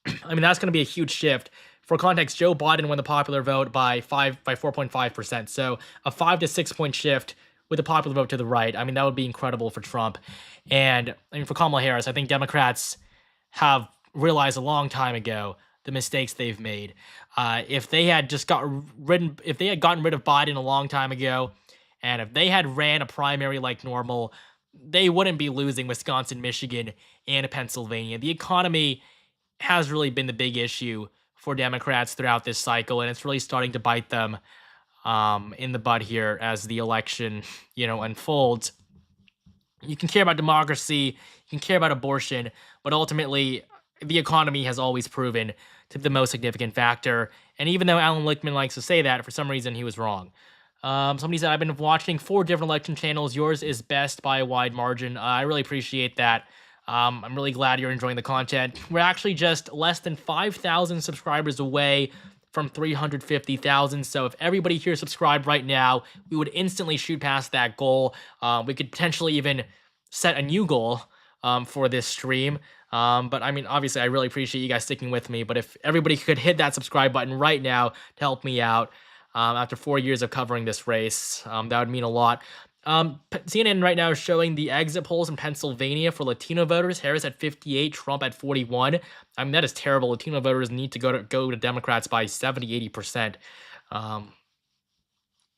I mean, that's going to be a huge shift. For context, Joe Biden won the popular vote by 4.5%. So a 5 to 6 point shift with the popular vote to the right. I mean, that would be incredible for Trump. And I mean, for Kamala Harris, I think Democrats have realized a long time ago the mistakes they've made. If they had gotten rid of Biden a long time ago, and if they had ran a primary like normal, they wouldn't be losing Wisconsin, Michigan, and Pennsylvania. The economy has really been the big issue for Democrats throughout this cycle, and it's really starting to bite them in the butt here as the election, unfolds. You can care about democracy, you can care about abortion, but ultimately, the economy has always proven to be the most significant factor. And even though Alan Lichtman likes to say that, for some reason he was wrong. Somebody said, I've been watching 4 different election channels. Yours is best by a wide margin. I really appreciate that. I'm really glad you're enjoying the content. We're actually just less than 5,000 subscribers away from 350,000. So if everybody here subscribed right now, we would instantly shoot past that goal. We could potentially even set a new goal for this stream. But I mean, obviously, I really appreciate you guys sticking with me. But if everybody could hit that subscribe button right now to help me out after 4 years of covering this race, that would mean a lot. CNN right now is showing the exit polls in Pennsylvania for Latino voters. Harris at 58, Trump at 41. I mean, that is terrible. Latino voters need to go to Democrats by 70-80%.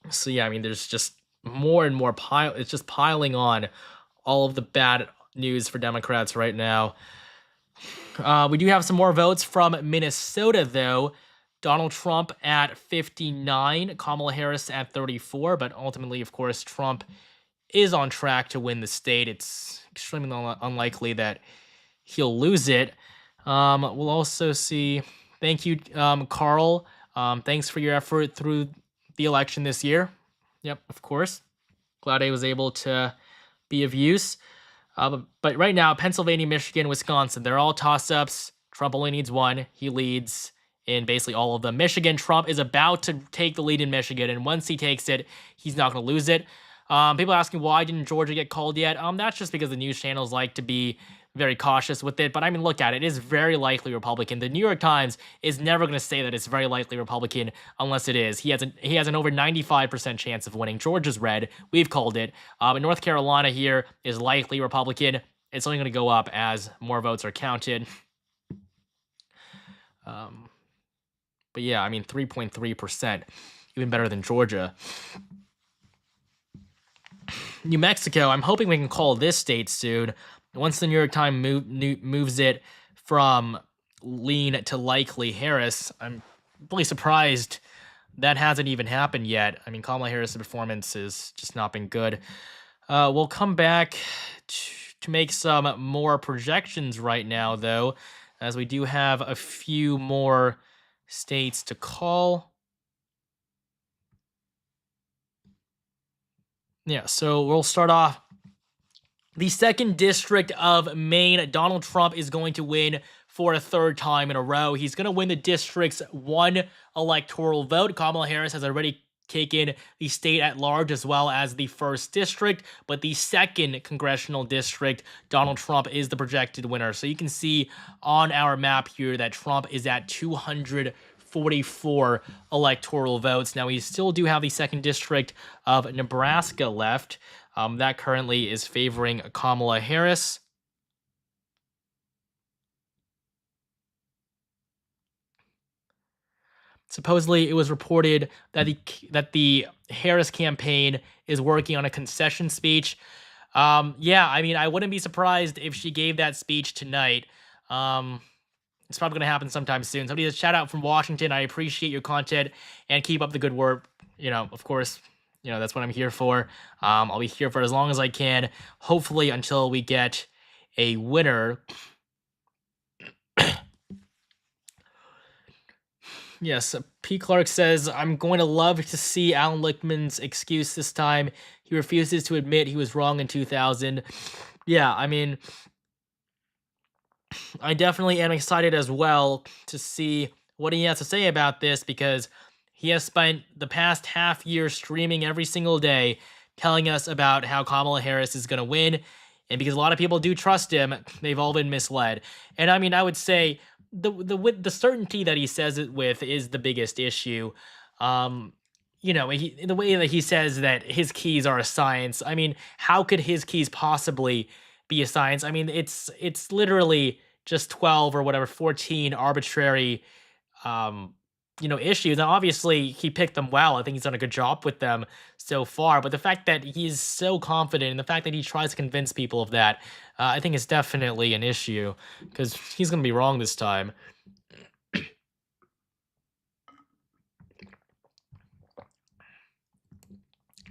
So yeah, I mean, there's just more and more it's just piling on all of the bad news for Democrats right now. We do have some more votes from Minnesota, though. Donald Trump at 59, Kamala Harris at 34, but ultimately, of course, Trump is on track to win the state. It's extremely unlikely that he'll lose it. We'll also see, thank you, Carl. Thanks for your effort through the election this year. Yep, of course. Glad I was able to be of use. But right now, Pennsylvania, Michigan, Wisconsin, they're all toss-ups. Trump only needs one. He leads in basically all of them. Michigan, Trump is about to take the lead in Michigan, and once he takes it, he's not going to lose it. People asking why didn't Georgia get called yet? That's just because the news channels like to be very cautious with it. But I mean, look at it. It is very likely Republican. The New York Times is never going to say that it's very likely Republican unless it is. He has an over 95% chance of winning. Georgia's red. We've called it. But North Carolina here is likely Republican. It's only going to go up as more votes are counted. But yeah, I mean, 3.3%, even better than Georgia. New Mexico, I'm hoping we can call this state soon. Once the New York Times moves it from lean to likely Harris, I'm really surprised that hasn't even happened yet. I mean, Kamala Harris' performance has just not been good. We'll come back to make some more projections right now, though, as we do have a few more states to call. Yeah, so we'll start off. The 2nd District of Maine, Donald Trump is going to win for a 3rd time in a row. He's going to win the district's 1 electoral vote. Kamala Harris has already taken the state at large as well as the 1st district, but the 2nd congressional district, Donald Trump is the projected winner. So you can see on our map here that Trump is at 244 electoral votes. Now, we still do have the 2nd district of Nebraska left. That currently is favoring Kamala Harris. Supposedly, it was reported that the Harris campaign is working on a concession speech. Yeah, I mean, I wouldn't be surprised if she gave that speech tonight. It's probably going to happen sometime soon. Somebody says, shout out from Washington. I appreciate your content and keep up the good work. Of course, that's what I'm here for. I'll be here for as long as I can, hopefully until we get a winner. Yes, P. Clark says, I'm going to love to see Alan Lichtman's excuse this time. He refuses to admit he was wrong in 2000. Yeah, I mean, I definitely am excited as well to see what he has to say about this, because he has spent the past half year streaming every single day telling us about how Kamala Harris is going to win. And because a lot of people do trust him, they've all been misled. And I mean, I would say the certainty that he says it with is the biggest issue. The way that he says that his keys are a science. I mean, how could his keys possibly be a science? I mean, it's literally just 12 or whatever, 14 arbitrary issues. And obviously he picked them well. I think he's done a good job with them so far. But the fact that he's so confident and the fact that he tries to convince people of that, I think is definitely an issue, because he's going to be wrong this time.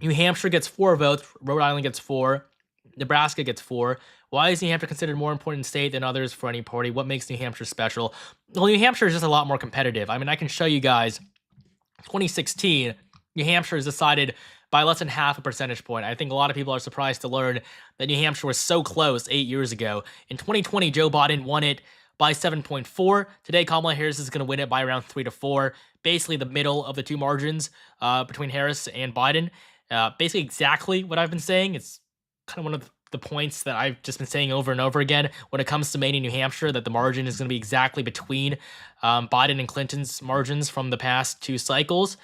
New Hampshire gets 4 votes. Rhode Island gets 4. Nebraska gets 4. Why is New Hampshire considered more important state than others for any party? What makes New Hampshire special? Well, New Hampshire is just a lot more competitive. I mean, I can show you guys 2016, New Hampshire is decided by less than half a percentage point. I think a lot of people are surprised to learn that New Hampshire was so close 8 years ago. In 2020, Joe Biden won it by 7.4. Today, Kamala Harris is going to win it by around 3 to 4. Basically, the middle of the two margins between Harris and Biden. Basically, exactly what I've been saying. It's kind of one of the points that I've just been saying over and over again when it comes to Maine and New Hampshire, that the margin is going to be exactly between Biden and Clinton's margins from the past 2 cycles.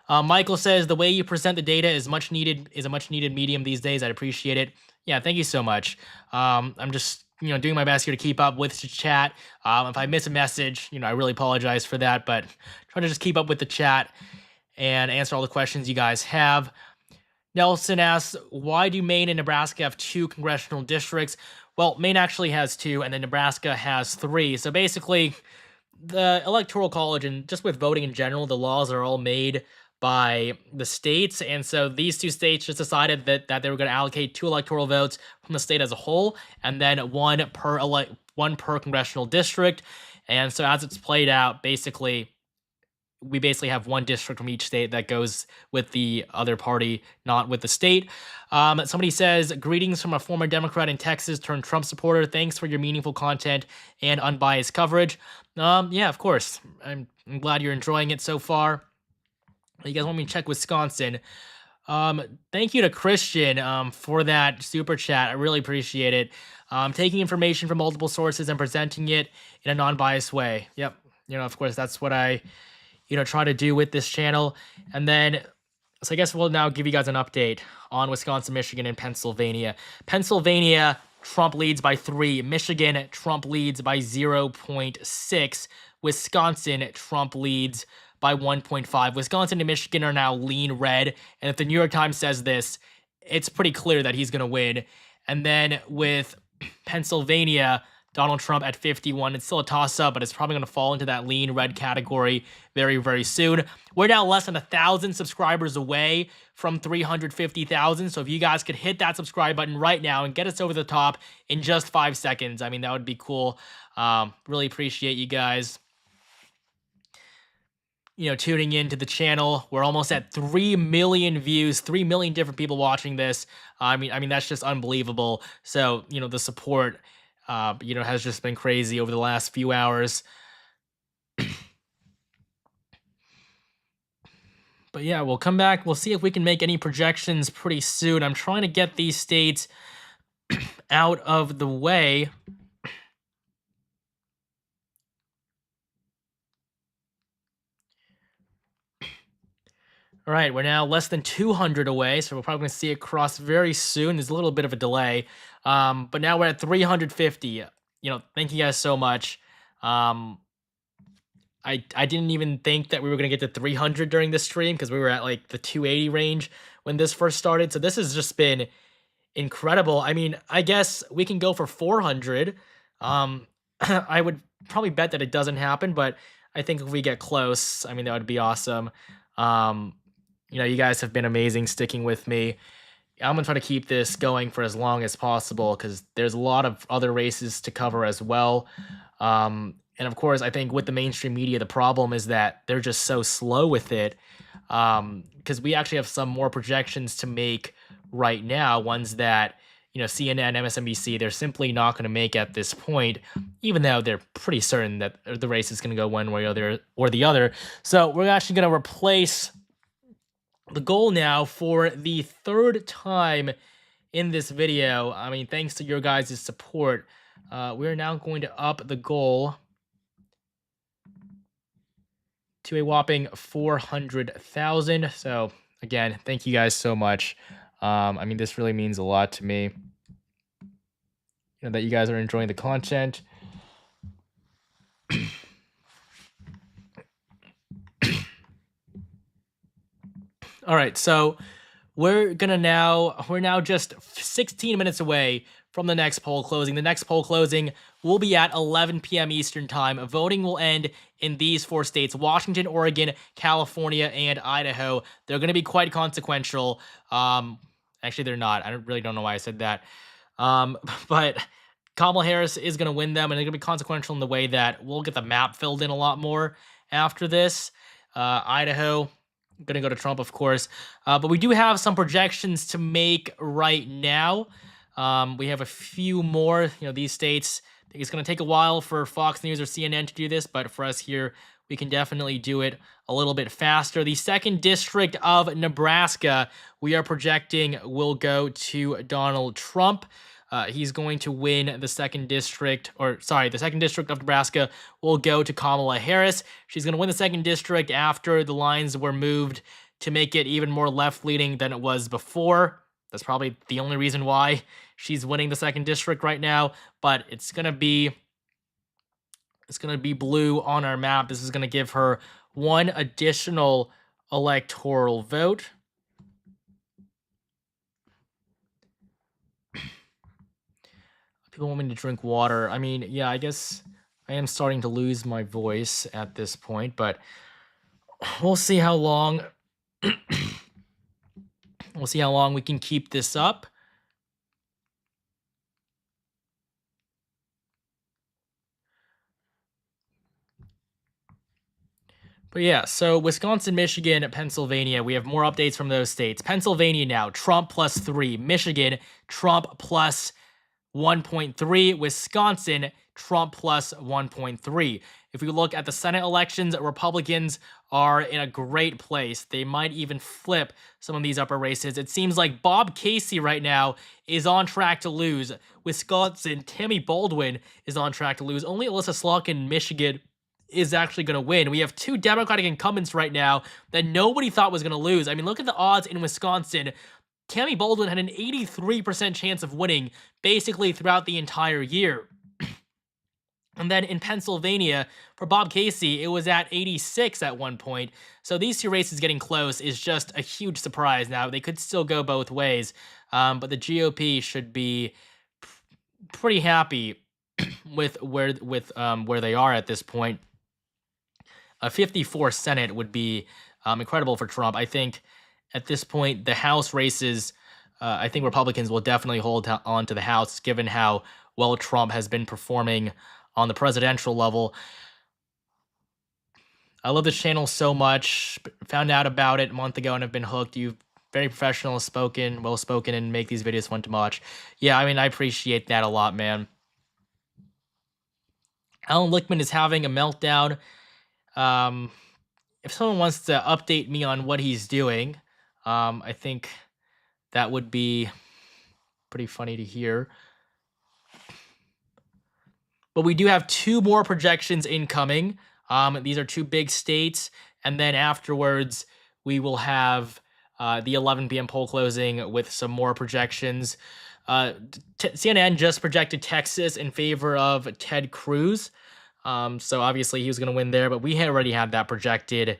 Michael says, the way you present the data is a much needed medium these days. I'd appreciate it. Yeah, thank you so much. I'm just doing my best here to keep up with the chat. If I miss a message, I really apologize for that, but trying to just keep up with the chat and answer all the questions you guys have. Nelson asks, why do Maine and Nebraska have 2 congressional districts? Well, Maine actually has 2, and then Nebraska has 3. So basically, the Electoral College and just with voting in general, the laws are all made by the states. And so these 2 states just decided that they were going to allocate 2 electoral votes from the state as a whole, and then one per congressional district. And so as it's played out, we basically have 1 district from each state that goes with the other party, not with the state. Somebody says, greetings from a former Democrat in Texas turned Trump supporter. Thanks for your meaningful content and unbiased coverage. Yeah, of course. I'm glad you're enjoying it so far. You guys want me to check Wisconsin? Thank you to Christian for that super chat. I really appreciate it. Taking information from multiple sources and presenting it in a non-biased way. Yep. Of course, that's what I, try to do with this channel. And then, so I guess we'll now give you guys an update on Wisconsin, Michigan, and Pennsylvania. Pennsylvania, Trump leads by 3. Michigan, Trump leads by 0.6. Wisconsin, Trump leads by 1.5. Wisconsin and Michigan are now lean red. And if the New York Times says this, it's pretty clear that he's going to win. And then with Pennsylvania, Donald Trump at 51. It's still a toss-up, but it's probably going to fall into that lean red category very, very soon. We're now less than 1,000 subscribers away from 350,000. So if you guys could hit that subscribe button right now and get us over the top in just 5 seconds, I mean, that would be cool. Really appreciate you guys tuning into the channel. We're almost at 3 million views, 3 million different people watching this. I mean, that's just unbelievable. So, the support, has just been crazy over the last few hours. But yeah, we'll come back. We'll see if we can make any projections pretty soon. I'm trying to get these states out of the way. All right, we're now less than 200 away, so we're probably going to see it cross very soon. There's a little bit of a delay, but now we're at 350. Thank you guys so much. I didn't even think that we were going to get to 300 during this stream because we were at like the 280 range when this first started. So this has just been incredible. I mean, I guess we can go for 400. I would probably bet that it doesn't happen, but I think if we get close, I mean, that would be awesome. You guys have been amazing sticking with me. I'm going to try to keep this going for as long as possible because there's a lot of other races to cover as well. And of course, I think with the mainstream media, the problem is that they're just so slow with it because we actually have some more projections to make right now, ones that, CNN, MSNBC, they're simply not going to make at this point, even though they're pretty certain that the race is going to go one way or the other. So we're actually going to replace the goal now for the 3rd time in this video. I mean, thanks to your guys' support, we're now going to up the goal to a whopping 400,000. So again, thank you guys so much. I mean, this really means a lot to me, that you guys are enjoying the content. All right, so we're now just 16 minutes away from the next poll closing. The next poll closing will be at 11 p.m. Eastern time. Voting will end in these 4 states: Washington, Oregon, California, and Idaho. They're going to be quite consequential. Actually, they're not. I really don't know why I said that. But Kamala Harris is going to win them, and they're going to be consequential in the way that we'll get the map filled in a lot more after this. Idaho, going to go to Trump, of course. But we do have some projections to make right now. We have a few more. These states, I think it's going to take a while for Fox News or CNN to do this, but for us here, we can definitely do it a little bit faster. The 2nd district of Nebraska, we are projecting will go to Donald Trump. He's going to win the 2nd district, the 2nd district of Nebraska will go to Kamala Harris. She's going to win the 2nd district after the lines were moved to make it even more left-leaning than it was before. That's probably the only reason why she's winning the 2nd district right now, but it's going to be blue on our map. This is going to give her 1 additional electoral vote. People want me to drink water. I mean, yeah, I guess I am starting to lose my voice at this point, but we'll see how long we can keep this up. But yeah, so Wisconsin, Michigan, Pennsylvania, we have more updates from those states. Pennsylvania now, Trump +3. Michigan, Trump +1.3. Wisconsin, Trump +1.3. If we look at the Senate elections, Republicans are in a great place. They might even flip some of these upper races. It seems like Bob Casey right now is on track to lose. Wisconsin, Tammy Baldwin is on track to lose. Only Alyssa Slotkin in Michigan is actually going to win. We have two Democratic incumbents right now that nobody thought was going to lose. I mean, look at the odds in Wisconsin. Tammy Baldwin had an 83% chance of winning basically throughout the entire year. And then in Pennsylvania, for Bob Casey, it was at 86 at one point. So these two races getting close is just a huge surprise. Now, they could still go both ways, but the GOP should be pretty happy with where they are at this point. A 54 Senate would be incredible for Trump. I think at this point, the House races, I think Republicans will definitely hold on to the House, given how well Trump has been performing on the presidential level. I love this channel so much. Found out about it a month ago and have been hooked. You've very professional, well spoken, and make these videos fun to watch. Yeah, I mean, I appreciate that a lot, man. Alan Lichtman is having a meltdown. If someone wants to update me on what he's doing, I think that would be pretty funny to hear. But we do have two more projections incoming. These are two big states. And then afterwards, we will have the 11 p.m. poll closing with some more projections. CNN just projected Texas in favor of Ted Cruz. So obviously he was going to win there, but we had already had that projected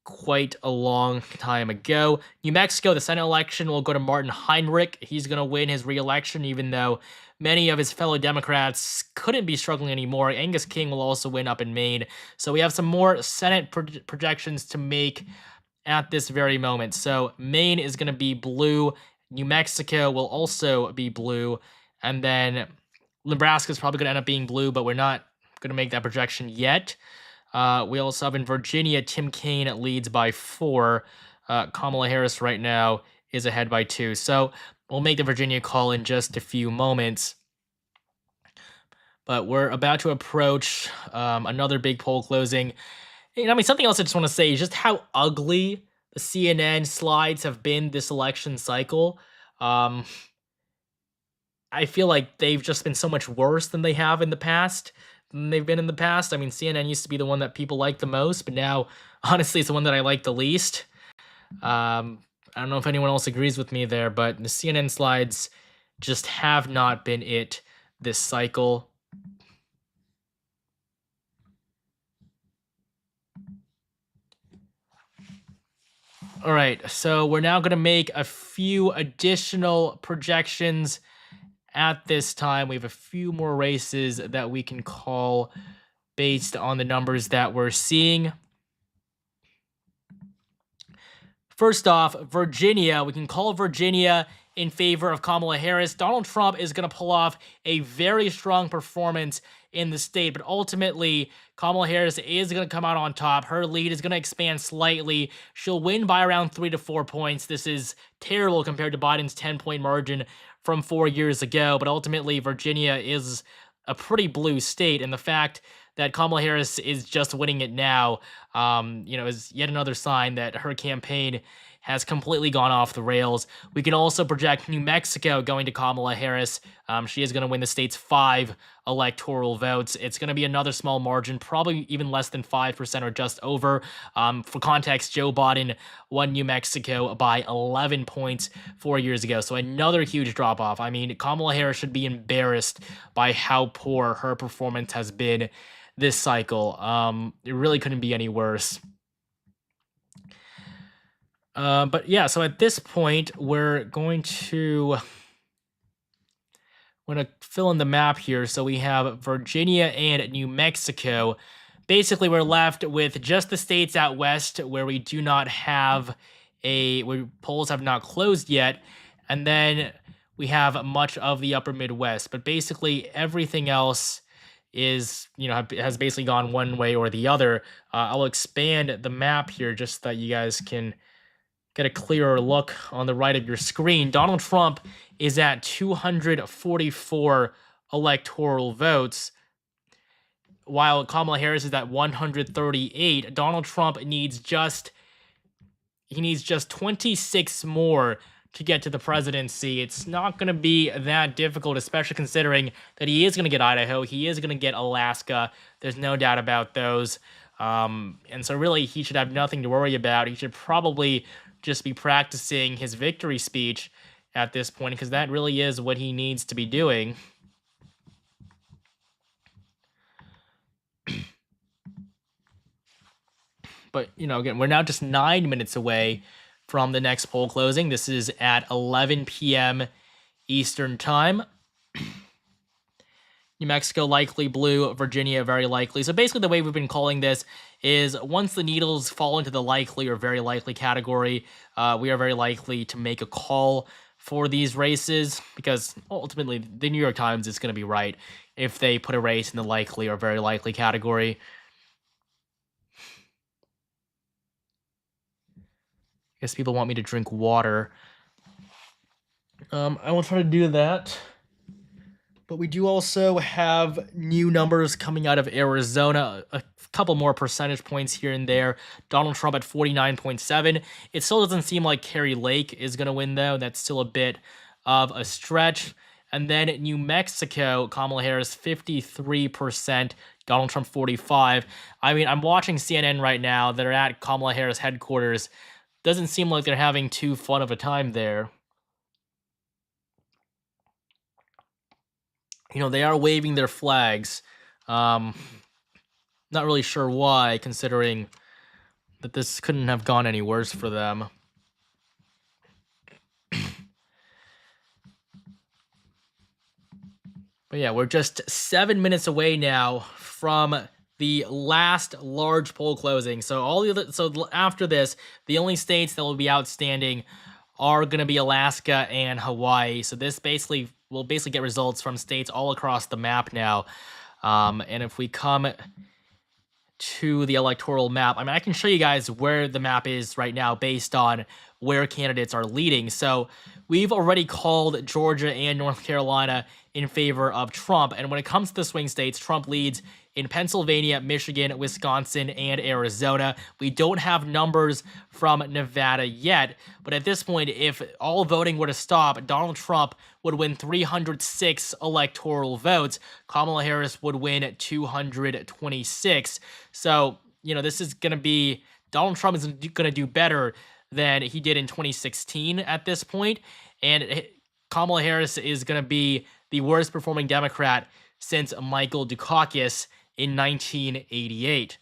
quite a long time ago. New Mexico, the Senate election will go to Martin Heinrich. He's going to win his re-election, even though many of his fellow Democrats couldn't be struggling anymore. Angus King will also win up in Maine. So we have some more Senate projections to make at this very moment. So Maine is going to be blue. New Mexico will also be blue. And then Nebraska is probably going to end up being blue, but we're not going to make that projection yet. We also have in Virginia, Tim Kaine leads by 4. Kamala Harris right now is ahead by 2. So we'll make the Virginia call in just a few moments. But we're about to approach another big poll closing. I mean, something else I just want to say is just how ugly the CNN slides have been this election cycle. I feel like they've just been so much worse than they have in the past. I mean, CNN used to be the one that people liked the most, but now, honestly, it's the one that I like the least. I don't know if anyone else agrees with me there, but the CNN slides just have not been it this cycle. All right, so we're now going to make a few additional projections at this time. We have a few more races that we can call based on the numbers that we're seeing. First off, Virginia. We can call Virginia in favor of Kamala Harris. Donald Trump is going to pull off a very strong performance in the state, but ultimately, Kamala Harris is going to come out on top. Her lead is going to expand slightly. She'll win by around 3 to 4 points. This is terrible compared to Biden's 10-point margin from 4 years ago, but ultimately, Virginia is a pretty blue state, and the fact that Kamala Harris is just winning it now, is yet another sign that her campaign has completely gone off the rails. We can also project New Mexico going to Kamala Harris. She is going to win the state's 5 electoral votes. It's going to be another small margin, probably even less than 5% or just over. For context, Joe Biden won New Mexico by 11 points 4 years ago. So another huge drop off. I mean, Kamala Harris should be embarrassed by how poor her performance has been this cycle. It really couldn't be any worse. But yeah, so at this point, we're going to fill in the map here. So we have Virginia and New Mexico. Basically, we're left with just the states out west where we do not have where polls have not closed yet. And then we have much of the upper Midwest. But basically, everything else is, has basically gone one way or the other. I'll expand the map here just so that you guys can get a clearer look on the right of your screen. Donald Trump is at 244 electoral votes, while Kamala Harris is at 138. Donald Trump needs just 26 more to get to the presidency. It's not going to be that difficult, especially considering that he is going to get Idaho, he is going to get Alaska. There's no doubt about those. And so really he should have nothing to worry about. He should probably just be practicing his victory speech at this point, because that really is what he needs to be doing. But, again, we're now just 9 minutes away from the next poll closing. This is at 11 p.m. Eastern Time. New Mexico likely blue, Virginia very likely. So basically the way we've been calling this is once the needles fall into the likely or very likely category, we are very likely to make a call for these races, because ultimately the New York Times is going to be right if they put a race in the likely or very likely category. I guess people want me to drink water. I will try to do that. But we do also have new numbers coming out of Arizona, a couple more percentage points here and there. Donald Trump at 49.7. It still doesn't seem like Kari Lake is going to win, though. That's still a bit of a stretch. And then New Mexico, Kamala Harris 53%, Donald Trump 45%. I mean, I'm watching CNN right now. They're at Kamala Harris headquarters. Doesn't seem like they're having too fun of a time there. They are waving their flags. Not really sure why, considering that this couldn't have gone any worse for them. But yeah, we're just 7 minutes away now from the last large poll closing. So after this, the only states that will be outstanding are going to be Alaska and Hawaii. So this will get results from states all across the map now. And if we come to the electoral map, I mean, I can show you guys where the map is right now based on where candidates are leading. So we've already called Georgia and North Carolina in favor of Trump. And when it comes to the swing states, Trump leads in Pennsylvania, Michigan, Wisconsin, and Arizona. We don't have numbers from Nevada yet, but at this point, if all voting were to stop, Donald Trump would win 306 electoral votes. Kamala Harris would win 226. So, this is going to be, Donald Trump is going to do better than he did in 2016 at this point, and Kamala Harris is going to be the worst performing Democrat since Michael Dukakis in 1988.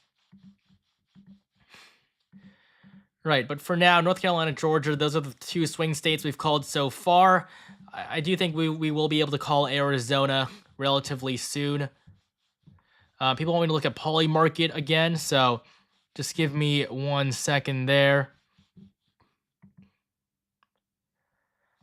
Right, but for now, North Carolina, Georgia, those are the two swing states we've called so far. I do think we will be able to call Arizona relatively soon. People want me to look at Poly Market again, so just give me 1 second there.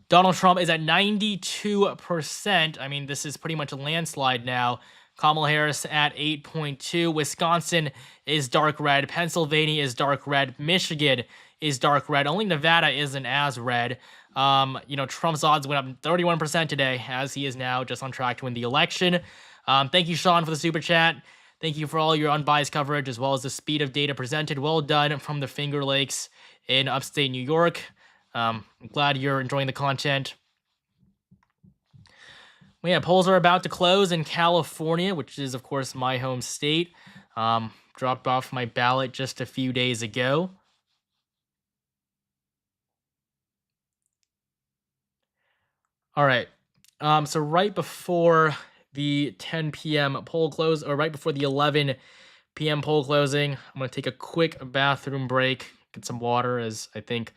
Donald Trump is at 92%. I mean, this is pretty much a landslide now. Kamala Harris at 8.2. Wisconsin is dark red. Pennsylvania is dark red. Michigan is dark red. Only Nevada isn't as red. Trump's odds went up 31% today, as he is now just on track to win the election. Thank you, Sean, for the super chat. Thank you for all your unbiased coverage, as well as the speed of data presented. Well done from the Finger Lakes in upstate New York. I'm glad you're enjoying the content. Well, yeah, polls are about to close in California, which is, of course, my home state. Dropped off my ballot just a few days ago. All right. So right before the 10 p.m. poll close, or right before the 11 p.m. poll closing, I'm going to take a quick bathroom break, get some water, as I think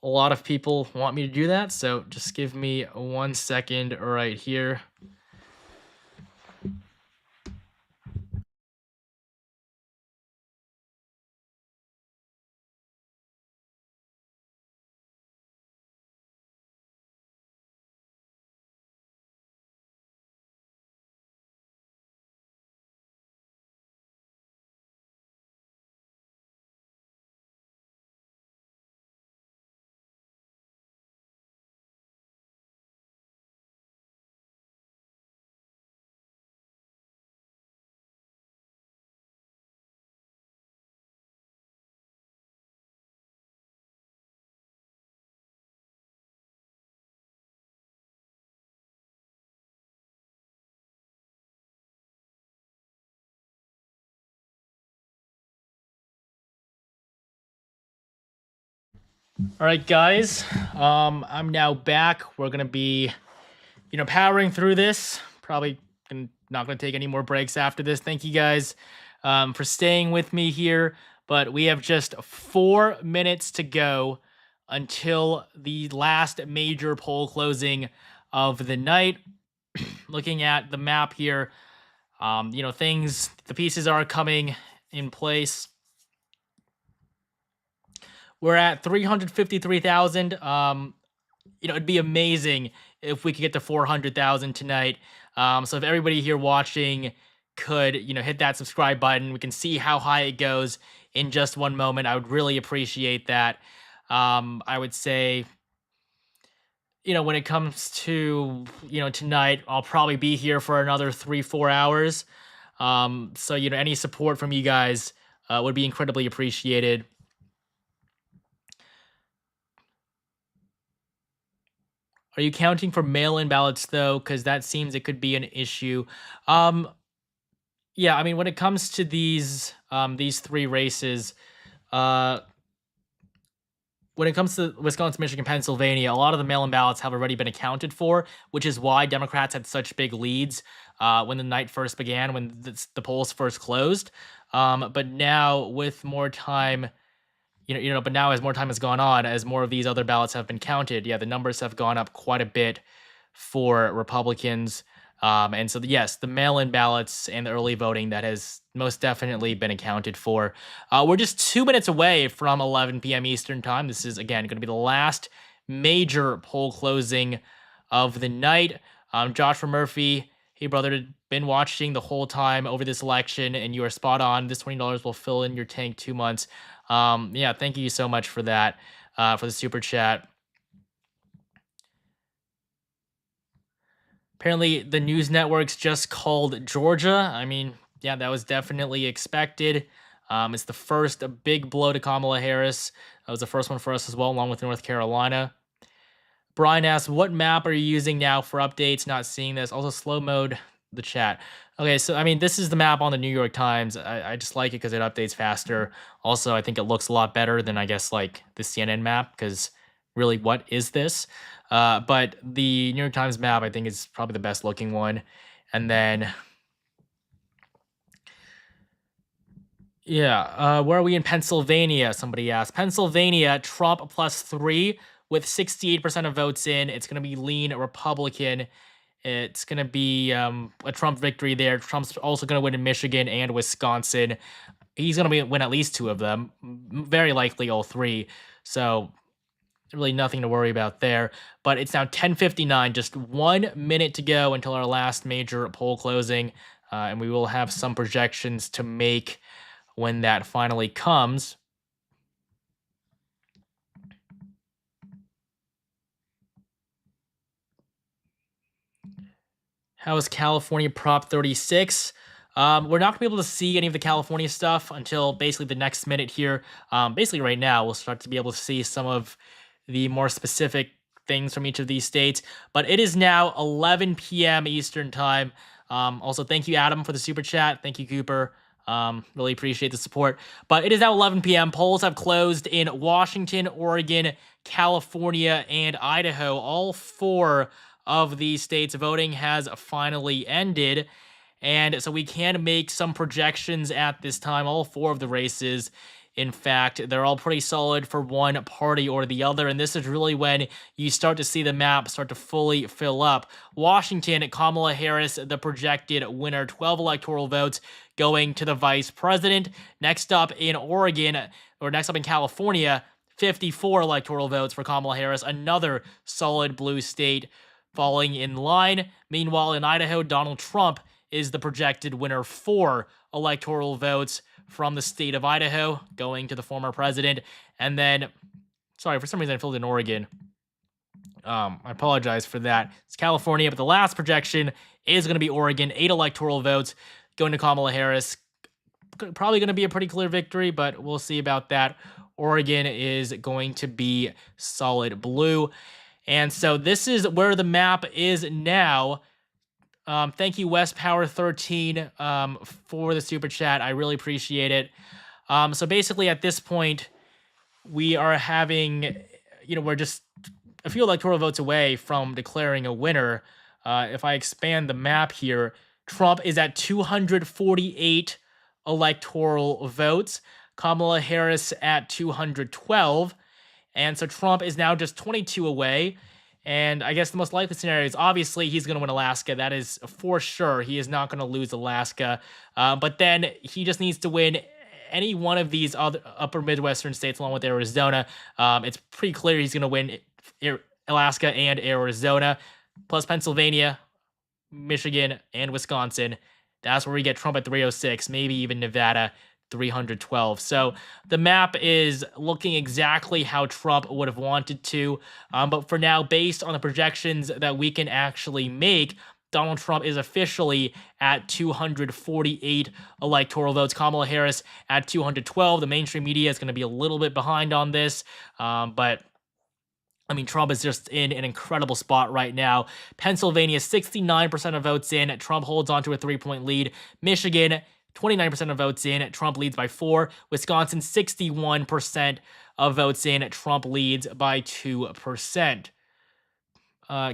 a lot of people want me to do that. So just give me 1 second right here. All right, guys. I'm now back. We're gonna be, powering through this. Probably not gonna take any more breaks after this. Thank you guys for staying with me here. But we have just 4 minutes to go until the last major poll closing of the night. Looking at the map here, the pieces are coming in place. We're at 353,000. It'd be amazing if we could get to 400,000 tonight. So if everybody here watching could, hit that subscribe button, we can see how high it goes in just one moment. I would really appreciate that. I would say, when it comes to, tonight, I'll probably be here for another 3-4 hours. So, any support from you guys would be incredibly appreciated. Are you counting for mail-in ballots though? Because that seems it could be an issue. Um, yeah, I mean, when it comes to these three races, uh, when it comes to Wisconsin, Michigan, Pennsylvania, a lot of the mail-in ballots have already been accounted for, which is why Democrats had such big leads when the night first began, when the polls first closed. But now, with more time, but now as more time has gone on, as more of these other ballots have been counted, yeah, the numbers have gone up quite a bit for Republicans. And so, yes, the mail-in ballots and the early voting, that has most definitely been accounted for. We're just 2 minutes away from 11 p.m. Eastern time. This is, again, going to be the last major poll closing of the night. Joshua Murphy, hey, brother, been watching the whole time over this election, and you are spot on. This $20 will fill in your tank 2 months. Yeah, thank you so much for that, for the super chat. Apparently, the news networks just called Georgia. I mean, yeah, that was definitely expected. It's the first big blow to Kamala Harris. That was the first one for us as well, along with North Carolina. Brian asks, what map are you using now for updates? Not seeing this. Also, slow mode the chat. Okay, so I mean, this is the map on the New York Times. I just like it because it updates faster. Also, I think it looks a lot better than, I guess, like the CNN map, because really, what is this? But the New York Times map, I think, is probably the best looking one. And then, yeah, where are we in Pennsylvania? Somebody asked. Pennsylvania, Trump +3 with 68% of votes in. It's going to be lean Republican. It's going to be a Trump victory there. Trump's also going to win in Michigan and Wisconsin. He's going to win at least two of them, very likely all three. So really nothing to worry about there. But it's now 10:59, just 1 minute to go until our last major poll closing. And we will have some projections to make when that finally comes. How is California Prop 36? We're not going to be able to see any of the California stuff until basically the next minute here. Basically, right now, we'll start to be able to see some of the more specific things from each of these states. But it is now 11 p.m. Eastern Time. Also, thank you, Adam, for the super chat. Thank you, Cooper. Really appreciate the support. But it is now 11 p.m. Polls have closed in Washington, Oregon, California, and Idaho. All four of these states' voting has finally ended. And so we can make some projections at this time. All four of the races, in fact, they're all pretty solid for one party or the other. And this is really when you start to see the map start to fully fill up. Washington, Kamala Harris, the projected winner, 12 electoral votes going to the vice president. Next up in Oregon, or next up in California, 54 electoral votes for Kamala Harris, another solid blue state falling in line. Meanwhile, in Idaho, Donald Trump is the projected winner, 4 electoral votes from the state of Idaho going to the former president. And then, sorry, for some reason I filled in Oregon. I apologize for that. It's California, but the last projection is going to be Oregon, 8 electoral votes going to Kamala Harris. Probably going to be a pretty clear victory, but we'll see about that. Oregon is going to be solid blue. And so this is where the map is now. Thank you, West Power 13, for the super chat. I really appreciate it. So basically, at this point, we are having, we're just a few electoral votes away from declaring a winner. If I expand the map here, Trump is at 248 electoral votes, Kamala Harris at 212. And so Trump is now just 22 away. And I guess the most likely scenario is obviously he's going to win Alaska. That is for sure. He is not going to lose Alaska. But then he just needs to win any one of these other upper Midwestern states along with Arizona. It's pretty clear he's going to win Alaska and Arizona, plus Pennsylvania, Michigan, and Wisconsin. That's where we get Trump at 306, maybe even Nevada 312. So the map is looking exactly how Trump would have wanted to. But for now, based on the projections that we can actually make, Donald Trump is officially at 248 electoral votes. Kamala Harris at 212. The mainstream media is going to be a little bit behind on this, but I mean, Trump is just in an incredible spot right now. Pennsylvania, 69% of votes in. Trump holds on to a 3-point lead. Michigan, 29% of votes in. Trump leads by 4. Wisconsin, 61% of votes in. Trump leads by 2%.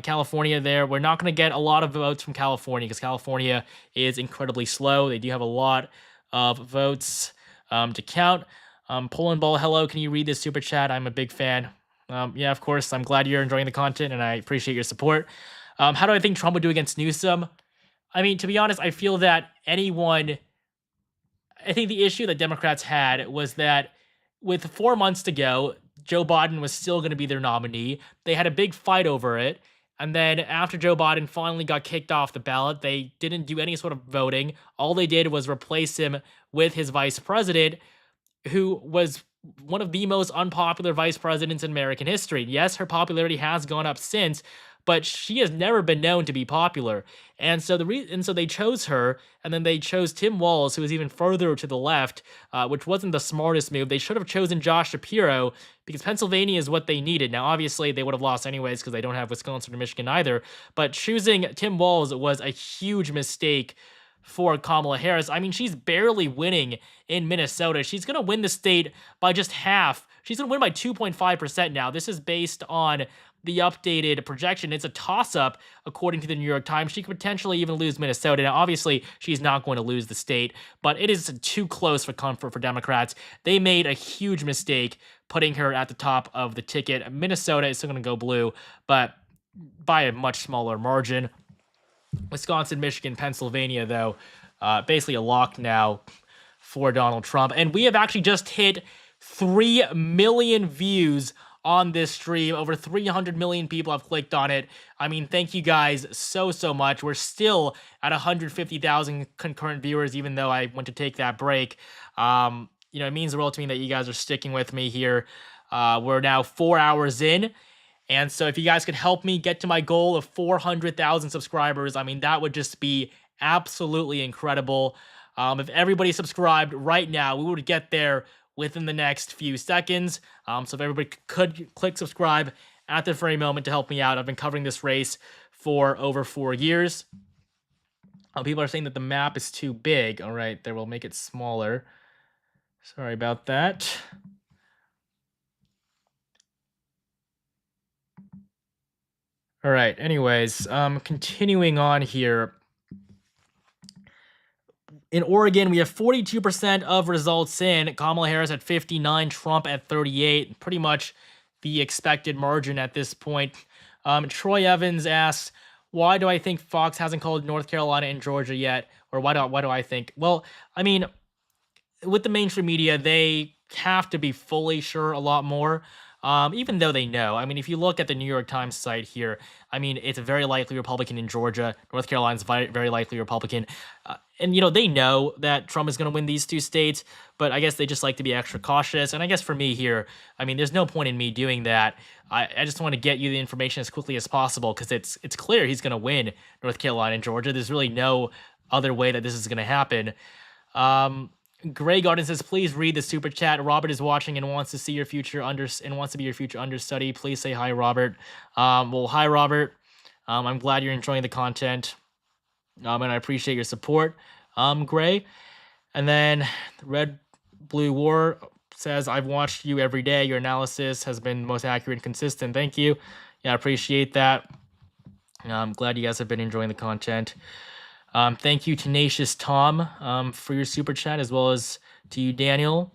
California there. We're not going to get a lot of votes from California because California is incredibly slow. They do have a lot of votes to count. Poland Ball, hello. Can you read this super chat? I'm a big fan. Yeah, of course. I'm glad you're enjoying the content and I appreciate your support. How do I think Trump would do against Newsom? I mean, to be honest, I feel that I think the issue that Democrats had was that with 4 months to go, Joe Biden was still going to be their nominee. They had a big fight over it. And then after Joe Biden finally got kicked off the ballot, they didn't do any sort of voting. All they did was replace him with his vice president, who was one of the most unpopular vice presidents in American history. Yes, her popularity has gone up since, but she has never been known to be popular. And so they chose her, and then they chose Tim Walz, who was even further to the left, which wasn't the smartest move. They should have chosen Josh Shapiro because Pennsylvania is what they needed. Now, obviously, they would have lost anyways because they don't have Wisconsin or Michigan either. But choosing Tim Walz was a huge mistake for Kamala Harris. I mean, she's barely winning in Minnesota. She's going to win the state by just half. She's going to win by 2.5% now. This is based on the updated projection. It's a toss-up, according to the New York Times. She could potentially even lose Minnesota. Now, obviously, she's not going to lose the state, but it is too close for comfort for Democrats. They made a huge mistake putting her at the top of the ticket. Minnesota is still going to go blue, but by a much smaller margin. Wisconsin, Michigan, Pennsylvania, though, basically a lock now for Donald Trump. And we have actually just hit 3 million views on this stream. Over 300 million people have clicked on it. I mean, thank you guys so much. We're still at 150,000 concurrent viewers, even though I went to take that break. It means the world to me that you guys are sticking with me here. We're now 4 hours in. And so if you guys could help me get to my goal of 400,000 subscribers, I mean, that would just be absolutely incredible. If everybody subscribed right now, we would get there within the next few seconds. So if everybody could click subscribe at the very moment to help me out. I've been covering this race for over 4 years. People are saying that the map is too big. All right, there, we'll make it smaller. Sorry about that. All right, anyways, continuing on here. In Oregon, we have 42% of results in. Kamala Harris at 59, Trump at 38. Pretty much the expected margin at this point. Troy Evans asks, why do I think Fox hasn't called North Carolina and Georgia yet? Or why do I think? Well, I mean, with the mainstream media, they have to be fully sure a lot more. Even though they know. I mean, if you look at the New York Times site here, I mean, it's a very likely Republican in Georgia. North Carolina's very likely Republican. And, they know that Trump is going to win these 2 states, but I guess they just like to be extra cautious. And I guess for me here, I mean, there's no point in me doing that. I just want to get you the information as quickly as possible because it's clear he's going to win North Carolina and Georgia. There's really no other way that this is going to happen. Gray Garden says, please read the super chat. Robert is watching and wants to see your future wants to be your future understudy. Please say hi, Robert. Well, hi, Robert. I'm glad you're enjoying the content. And I appreciate your support, Gray. And then Red Blue War says, I've watched you every day. Your analysis has been most accurate and consistent. Thank you. Yeah, I appreciate that. I'm glad you guys have been enjoying the content. Thank you, Tenacious Tom, for your super chat, as well as to you, Daniel.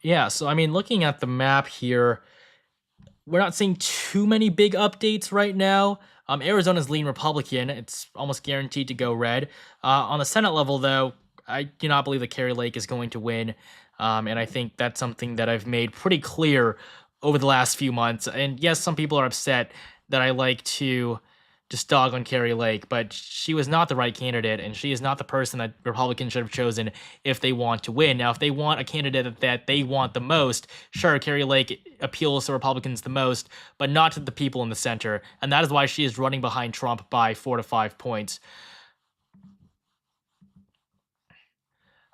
Yeah, so I mean, looking at the map here, we're not seeing too many big updates right now. Arizona's lean Republican. It's almost guaranteed to go red. On the Senate level, though, I do not believe that Kari Lake is going to win. And I think that's something that I've made pretty clear over the last few months. And yes, some people are upset that I like to just dog on Kari Lake, but she was not the right candidate, and she is not the person that Republicans should have chosen if they want to win. Now, if they want a candidate that they want the most, sure, Kari Lake appeals to Republicans the most, but not to the people in the center, and that is why she is running behind Trump by 4 to 5 points.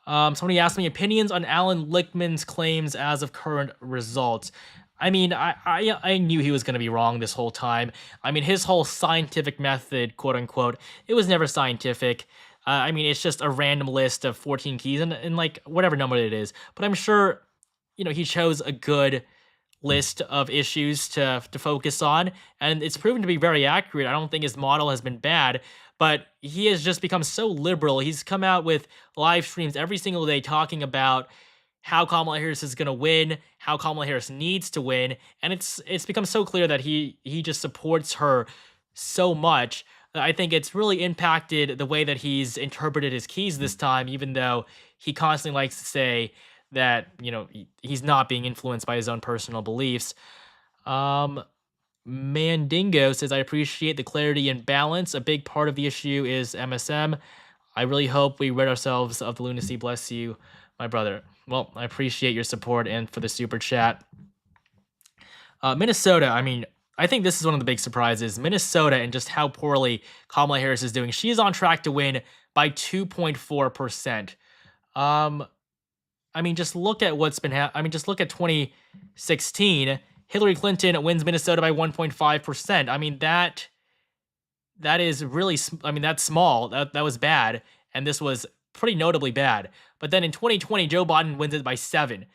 Somebody asked me opinions on Alan Lichtman's claims as of current results. I mean, I knew he was going to be wrong this whole time. I mean, his whole scientific method, quote unquote, it was never scientific. I mean, it's just a random list of 14 keys and like whatever number it is. But I'm sure, he chose a good list of issues to focus on, and it's proven to be very accurate. I don't think his model has been bad, but he has just become so liberal. He's come out with live streams every single day talking about how Kamala Harris is going to win, how Kamala Harris needs to win, and it's become so clear that he just supports her so much that I think it's really impacted the way that he's interpreted his keys this time, even though he constantly likes to say that, he's not being influenced by his own personal beliefs. Mandingo says, I appreciate the clarity and balance. A big part of the issue is MSM. I really hope we rid ourselves of the lunacy. Bless you, my brother. Well, I appreciate your support and for the super chat. Minnesota, I mean, I think this is one of the big surprises. Minnesota and just how poorly Kamala Harris is doing. She is on track to win by 2.4%. I mean, just look at what's been happening. I mean, just look at 2016. Hillary Clinton wins Minnesota by 1.5%. I mean, that is really, I mean, that's small. That was bad. And this was pretty notably bad. But then in 2020, Joe Biden wins it by 7.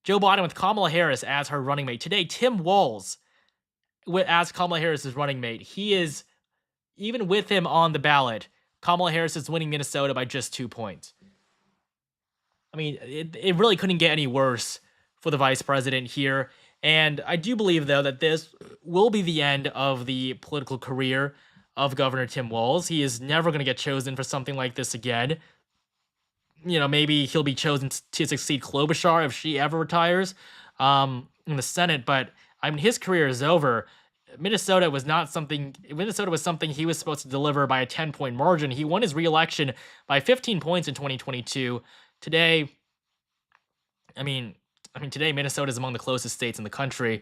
Joe Biden with Kamala Harris as her running mate. Today, Tim Walz as Kamala Harris's running mate. He is, even with him on the ballot, Kamala Harris is winning Minnesota by just 2 points. I mean, it really couldn't get any worse for the vice president here. And I do believe, though, that this will be the end of the political career of Governor Tim Walz. He is never going to get chosen for something like this again. Maybe he'll be chosen to succeed Klobuchar if she ever retires in the Senate. But, I mean, his career is over. Minnesota was something he was supposed to deliver by a 10-point margin. He won his re-election by 15 points in 2022. Today, today Minnesota is among the closest states in the country.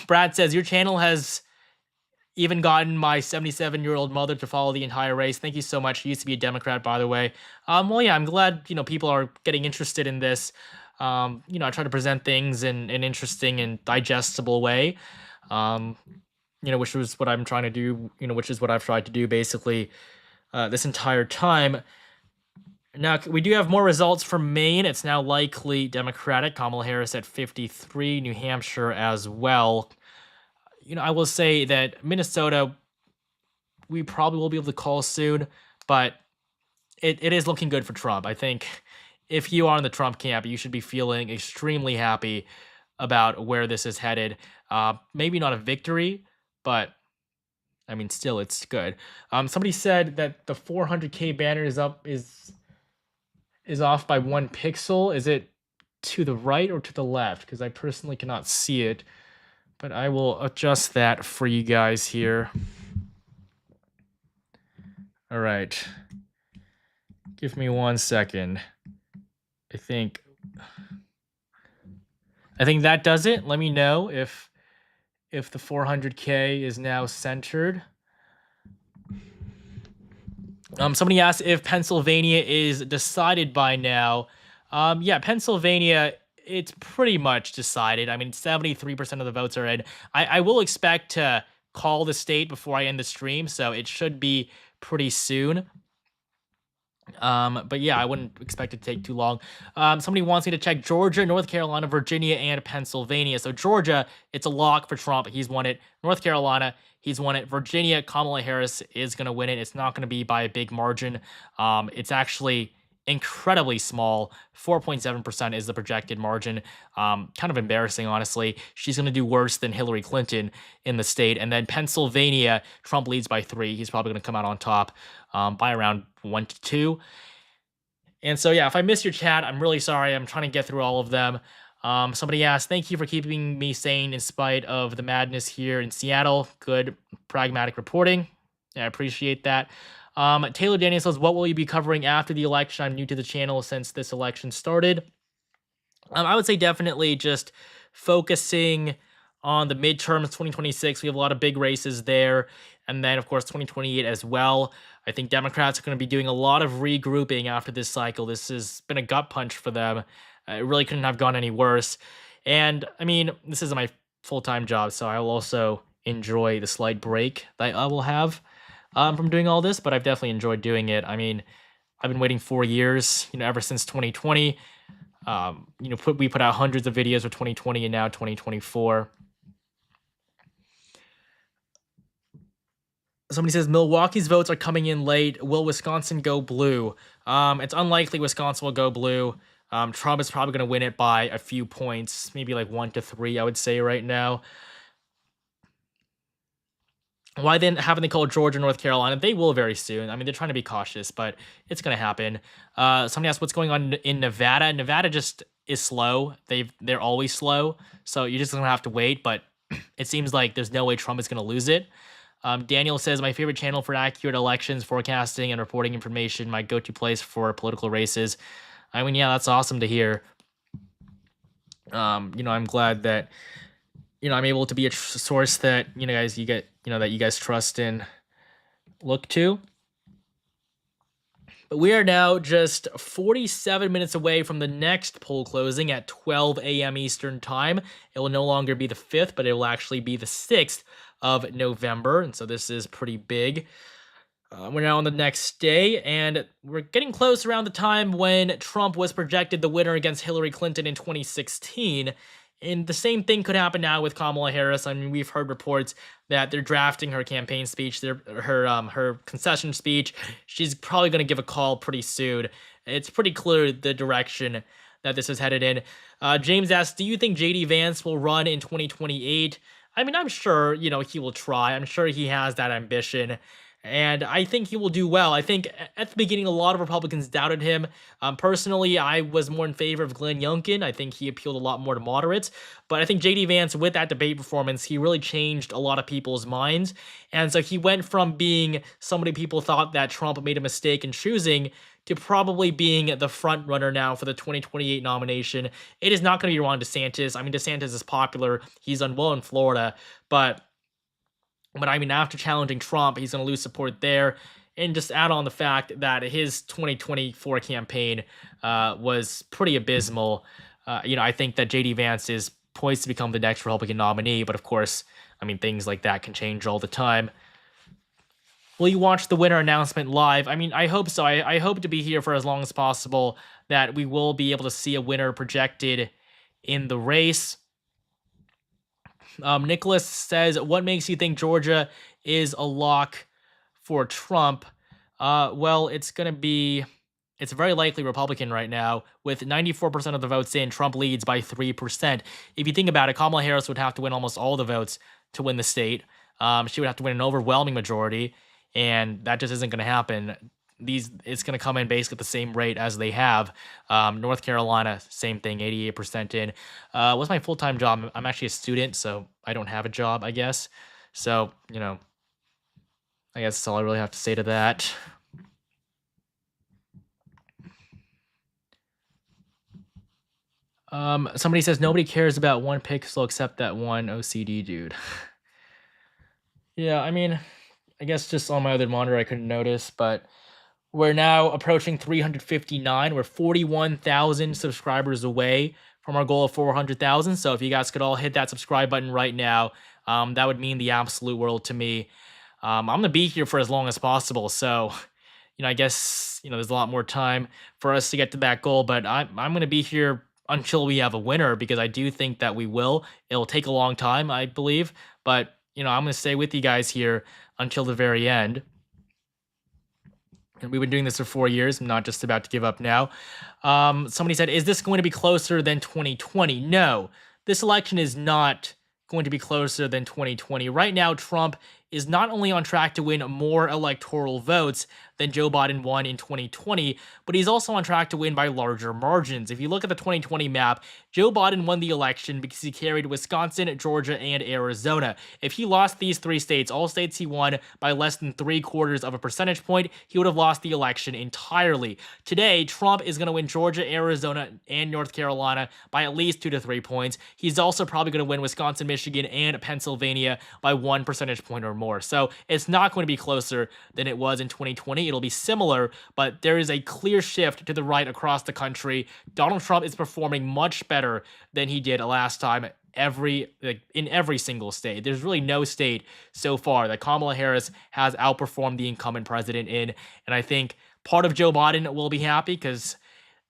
Brad says, your channel has even gotten my 77-year-old mother to follow the entire race. Thank you so much. She used to be a Democrat, by the way. Well, yeah, I'm glad, people are getting interested in this. I try to present things in an interesting and digestible way, which was what I'm trying to do, which is what I've tried to do basically this entire time. Now, we do have more results from Maine. It's now likely Democratic. Kamala Harris at 53, New Hampshire as well. I will say that Minnesota, we probably will be able to call soon, but it is looking good for Trump. I think if you are in the Trump camp, you should be feeling extremely happy about where this is headed. Maybe not a victory, but I mean, still, it's good. Somebody said that the 400K banner is off by 1 pixel. Is it to the right or to the left? Because I personally cannot see it, but I will adjust that for you guys here. All right. Give me 1 second. I think that does it. Let me know if the 400K is now centered. Somebody asked if Pennsylvania is decided by now. Yeah, Pennsylvania, it's pretty much decided. I mean, 73% of the votes are in. I will expect to call the state before I end the stream, so it should be pretty soon. But yeah, I wouldn't expect it to take too long. Somebody wants me to check Georgia, North Carolina, Virginia, and Pennsylvania. So Georgia, it's a lock for Trump. He's won it. North Carolina, he's won it. Virginia, Kamala Harris is going to win it. It's not going to be by a big margin. It's actually incredibly small. 4.7% is the projected margin. Kind of embarrassing, honestly. She's going to do worse than Hillary Clinton in the state. And then Pennsylvania, Trump leads by 3. He's probably going to come out on top by around 1 to 2. And so, yeah, if I missed your chat, I'm really sorry. I'm trying to get through all of them. Somebody asked, thank you for keeping me sane in spite of the madness here in Seattle. Good, pragmatic reporting. Yeah, I appreciate that. Taylor Daniel says, what will you be covering after the election? I'm new to the channel since this election started. I would say definitely just focusing on the midterms 2026. We have a lot of big races there. And then, of course, 2028 as well. I think Democrats are going to be doing a lot of regrouping after this cycle. This has been a gut punch for them. It really couldn't have gone any worse. And I mean, this is my full-time job, so I will also enjoy the slight break that I will have from doing all this, but I've definitely enjoyed doing it. I mean, I've been waiting 4 years, ever since 2020. We put out hundreds of videos for 2020 and now 2024. Somebody says Milwaukee's votes are coming in late. Will Wisconsin go blue? It's unlikely Wisconsin will go blue. Trump is probably going to win it by a few points, maybe like 1 to 3, I would say right now. Why then haven't they called Georgia, North Carolina? They will very soon. I mean, they're trying to be cautious, but it's going to happen. Somebody asked what's going on in Nevada. Nevada just is slow. They're always slow, so you're just going to have to wait. But it seems like there's no way Trump is going to lose it. Daniel says, my favorite channel for accurate elections forecasting and reporting information, my go-to place for political races. I mean, yeah, that's awesome to hear. I'm glad that, I'm able to be a source that, that you guys trust and look to. But we are now just 47 minutes away from the next poll closing at 12 a.m. Eastern time. It will no longer be the 5th, but it will actually be the 6th of November. And so this is pretty big. We're now on the next day, and we're getting close around the time when Trump was projected the winner against Hillary Clinton in 2016. And the same thing could happen now with Kamala Harris. I mean, we've heard reports that they're drafting her campaign speech, her concession speech. She's probably going to give a call pretty soon. It's pretty clear the direction that this is headed in. James asks, do you think JD Vance will run in 2028? I mean, I'm sure, he will try. I'm sure he has that ambition. And I think he will do well. I think at the beginning, a lot of Republicans doubted him. Personally, I was more in favor of Glenn Youngkin. I think he appealed a lot more to moderates. But I think JD Vance, with that debate performance, he really changed a lot of people's minds. And so he went from being somebody people thought that Trump made a mistake in choosing to probably being the front runner now for the 2028 nomination. It is not going to be Ron DeSantis. I mean, DeSantis is popular. He's done well in Florida. But I mean, after challenging Trump, he's going to lose support there. And just add on the fact that his 2024 campaign was pretty abysmal. I think that JD Vance is poised to become the next Republican nominee. But of course, I mean, things like that can change all the time. Will you watch the winner announcement live? I mean, I hope so. I hope to be here for as long as possible, that we will be able to see a winner projected in the race. Nicholas says, what makes you think Georgia is a lock for Trump? Well, it's very likely Republican right now. With 94% of the votes in, Trump leads by 3%. If you think about it, Kamala Harris would have to win almost all the votes to win the state. She would have to win an overwhelming majority, and that just isn't going to happen. It's going to come in basically at the same rate as they have. North Carolina, same thing, 88% in. What's my full-time job? I'm actually a student, so I don't have a job, I guess. So, I guess that's all I really have to say to that. Somebody says nobody cares about one pixel except that one OCD dude. Yeah, I mean, I guess just on my other monitor I couldn't notice, but we're now approaching 359. We're 41,000 subscribers away from our goal of 400,000. So if you guys could all hit that subscribe button right now, that would mean the absolute world to me. I'm going to be here for as long as possible. So, I guess, there's a lot more time for us to get to that goal, but I'm going to be here until we have a winner because I do think that we will. It'll take a long time, I believe, but I'm going to stay with you guys here until the very end. And we've been doing this for 4 years. I'm not just about to give up now. Somebody said, is this going to be closer than 2020? No, this election is not going to be closer than 2020. Right now, Trump is not only on track to win more electoral votes than Joe Biden won in 2020, but he's also on track to win by larger margins. If you look at the 2020 map, Joe Biden won the election because he carried Wisconsin, Georgia, and Arizona. If he lost these 3 states, all states he won by less than 3/4 of a percentage point, he would have lost the election entirely. Today, Trump is going to win Georgia, Arizona, and North Carolina by at least 2 to 3 points. He's also probably going to win Wisconsin, Michigan, and Pennsylvania by 1 percentage point or more. So it's not going to be closer than it was in 2020. It'll be similar, but there is a clear shift to the right across the country. Donald Trump is performing much better than he did last time in every single state. There's really no state so far that Kamala Harris has outperformed the incumbent president in. And I think part of Joe Biden will be happy because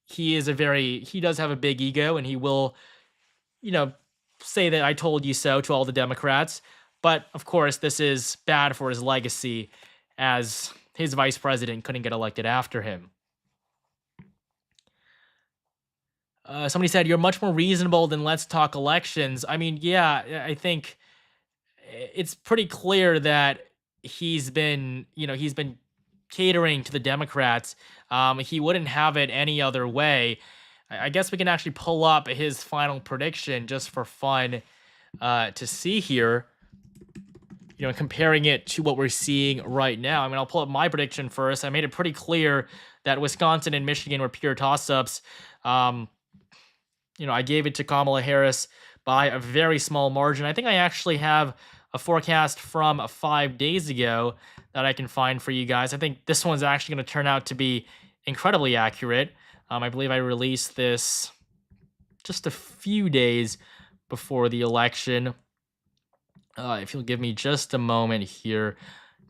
he does have a big ego, and he will, say that I told you so to all the Democrats. But of course, this is bad for his legacy as his vice president couldn't get elected after him. Somebody said, you're much more reasonable than Let's Talk Elections. I mean, yeah, I think it's pretty clear that he's been catering to the Democrats. He wouldn't have it any other way. I guess we can actually pull up his final prediction just for fun to see here. Comparing it to what we're seeing right now. I mean, I'll pull up my prediction first. I made it pretty clear that Wisconsin and Michigan were pure toss-ups. I gave it to Kamala Harris by a very small margin. I think I actually have a forecast from 5 days ago that I can find for you guys. I think this one's actually going to turn out to be incredibly accurate. I believe I released this just a few days before the election. If you'll give me just a moment here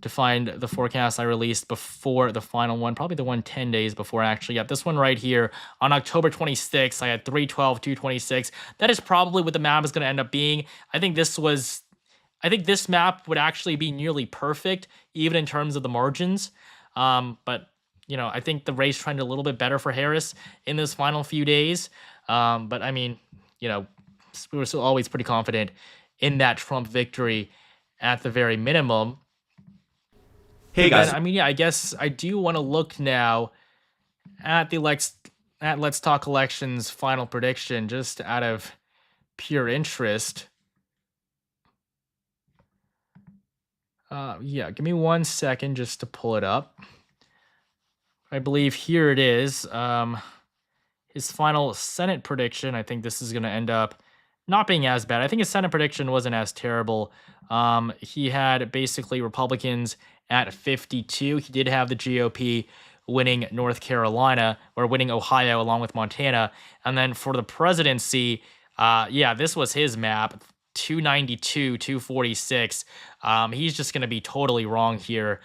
to find the forecast I released before the final one, probably the one 10 days before, actually. Yep, this one right here on October 26th, I had 312, 226. That is probably what the map is going to end up being. I think this map would actually be nearly perfect, even in terms of the margins. But I think the race trended a little bit better for Harris in those final few days. But I mean, we were still always pretty confident in that Trump victory at the very minimum. Hey guys. And, I mean, yeah, I guess I do want to look now at Let's Talk Elections final prediction, just out of pure interest. Yeah, give me 1 second just to pull it up. I believe here it is. His final Senate prediction. I think this is going to end up not being as bad. I think his Senate prediction wasn't as terrible. He had basically Republicans at 52. He did have the GOP winning North Carolina, or winning Ohio along with Montana. And then for the presidency, this was his map, 292, 246. He's just going to be totally wrong here.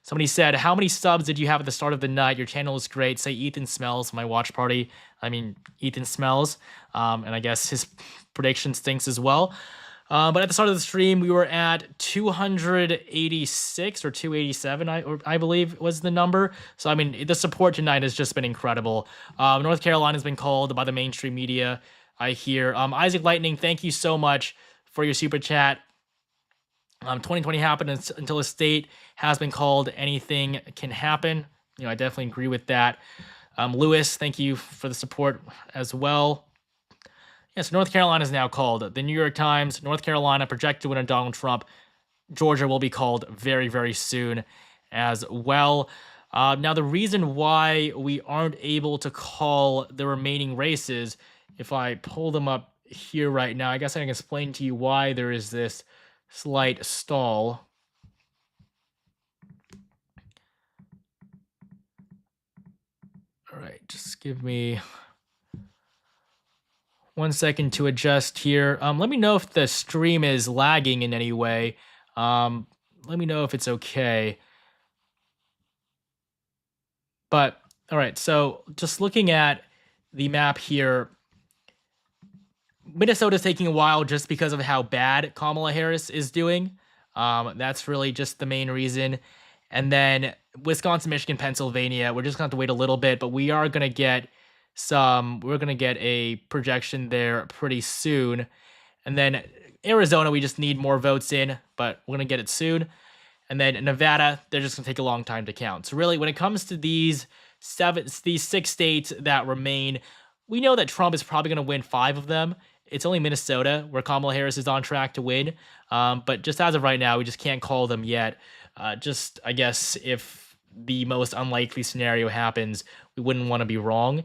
Somebody said, how many subs did you have at the start of the night? Your channel is great. Say Ethan Smells, my watch party. I mean, Ethan Smells. And I guess his prediction stinks as well. But at the start of the stream, we were at 286 or 287, I believe was the number. So, I mean, the support tonight has just been incredible. North Carolina has been called by the mainstream media, I hear. Isaac Lightning, thank you so much for your super chat. 2020 happened until a state has been called. Anything can happen. I definitely agree with that. Lewis, thank you for the support as well. Yes, North Carolina is now called. The New York Times, North Carolina projected to win a Donald Trump. Georgia will be called very, very soon as well. Now, the reason why we aren't able to call the remaining races, if I pull them up here right now, I guess I can explain to you why there is this slight stall. All right, just give me 1 second to adjust here. Let me know if the stream is lagging in any way. let me know if it's okay. But all right, so just looking at the map here, Minnesota's taking a while just because of how bad Kamala Harris is doing. That's really just the main reason. And then Wisconsin, Michigan, Pennsylvania, we're just gonna have to wait a little bit, but we're gonna get a projection there pretty soon. And then Arizona, we just need more votes in, but we're gonna get it soon. And then Nevada, they're just gonna take a long time to count. So really, when it comes to these 6 states that remain, we know that Trump is probably gonna win 5 of them. It's only Minnesota where Kamala Harris is on track to win. But just as of right now, we just can't call them yet. Just I guess if the most unlikely scenario happens, we wouldn't want to be wrong.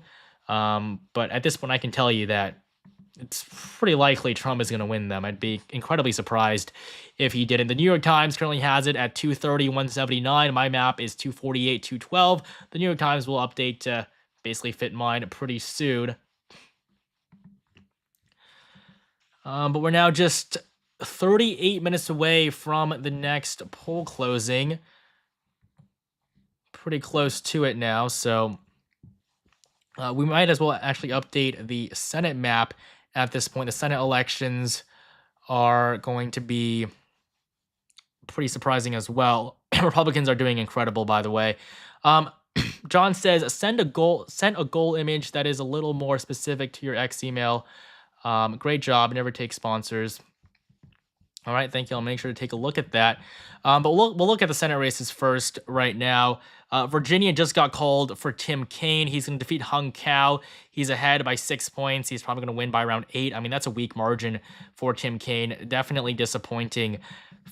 But at this point, I can tell you that it's pretty likely Trump is going to win them. I'd be incredibly surprised if he didn't. The New York Times currently has it at 230, 179. My map is 248, 212. The New York Times will update to basically fit mine pretty soon. But we're now just 38 minutes away from the next poll closing. Pretty close to it now, so we might as well actually update the Senate map at this point. The Senate elections are going to be pretty surprising as well. Republicans are doing incredible, by the way. John says, send a goal image that is a little more specific to your X email. Great job. Never take sponsors. All right, thank you. I'll make sure to take a look at that. But we'll look at the Senate races first right now. Virginia just got called for Tim Kaine. He's going to defeat Hung Cao. He's ahead by 6 points. He's probably going to win by around 8. I mean, that's a weak margin for Tim Kaine. Definitely disappointing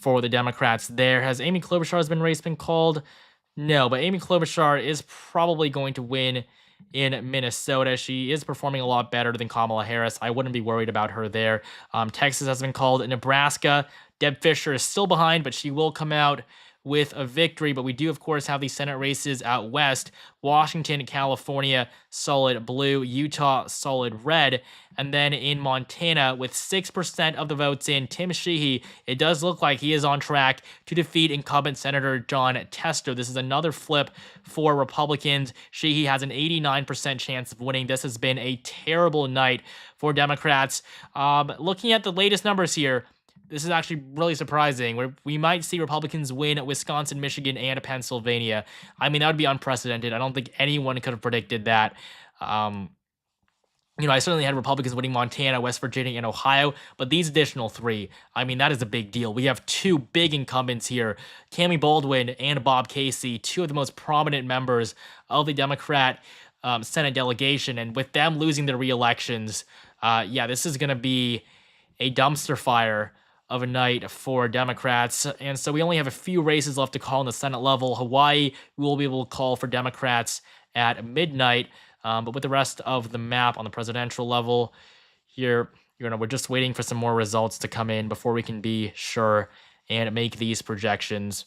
for the Democrats there. Has Amy Klobuchar's race been called? No, but Amy Klobuchar is probably going to win in Minnesota. She is performing a lot better than Kamala Harris. I wouldn't be worried about her there. Texas has been called. Nebraska, Deb Fischer is still behind, but she will come out with a victory. But we do, of course, have these Senate races out west. Washington, California, solid blue. Utah, solid red. And then in Montana, with 6% of the votes in, Tim Sheehy, it does look like he is on track to defeat incumbent Senator Jon Tester. This is another flip for Republicans. Sheehy has an 89% chance of winning. This has been a terrible night for Democrats. Looking at the latest numbers here, this is actually really surprising. We might see Republicans win Wisconsin, Michigan, and Pennsylvania. I mean, that would be unprecedented. I don't think anyone could have predicted that. I certainly had Republicans winning Montana, West Virginia, and Ohio, but these additional 3, I mean, that is a big deal. We have 2 big incumbents here, Tammy Baldwin and Bob Casey, 2 of the most prominent members of the Democrat Senate delegation, and with them losing their re-elections, this is going to be a dumpster fire of a night for Democrats. And so we only have a few races left to call on the Senate level. Hawaii, we will be able to call for Democrats at midnight. But with the rest of the map on the presidential level here, we're just waiting for some more results to come in before we can be sure and make these projections.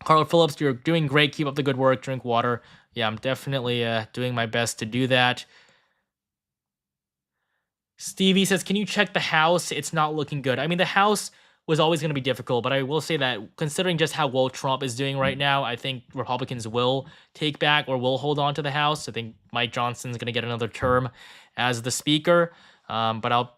Carl Phillips, you're doing great. Keep up the good work. Drink water. Yeah, I'm definitely doing my best to do that. Stevie says, can you check the House? It's not looking good. I mean, the House was always going to be difficult, but I will say that considering just how well Trump is doing right now, I think Republicans will take back or will hold on to the House. I think Mike Johnson's going to get another term as the Speaker. But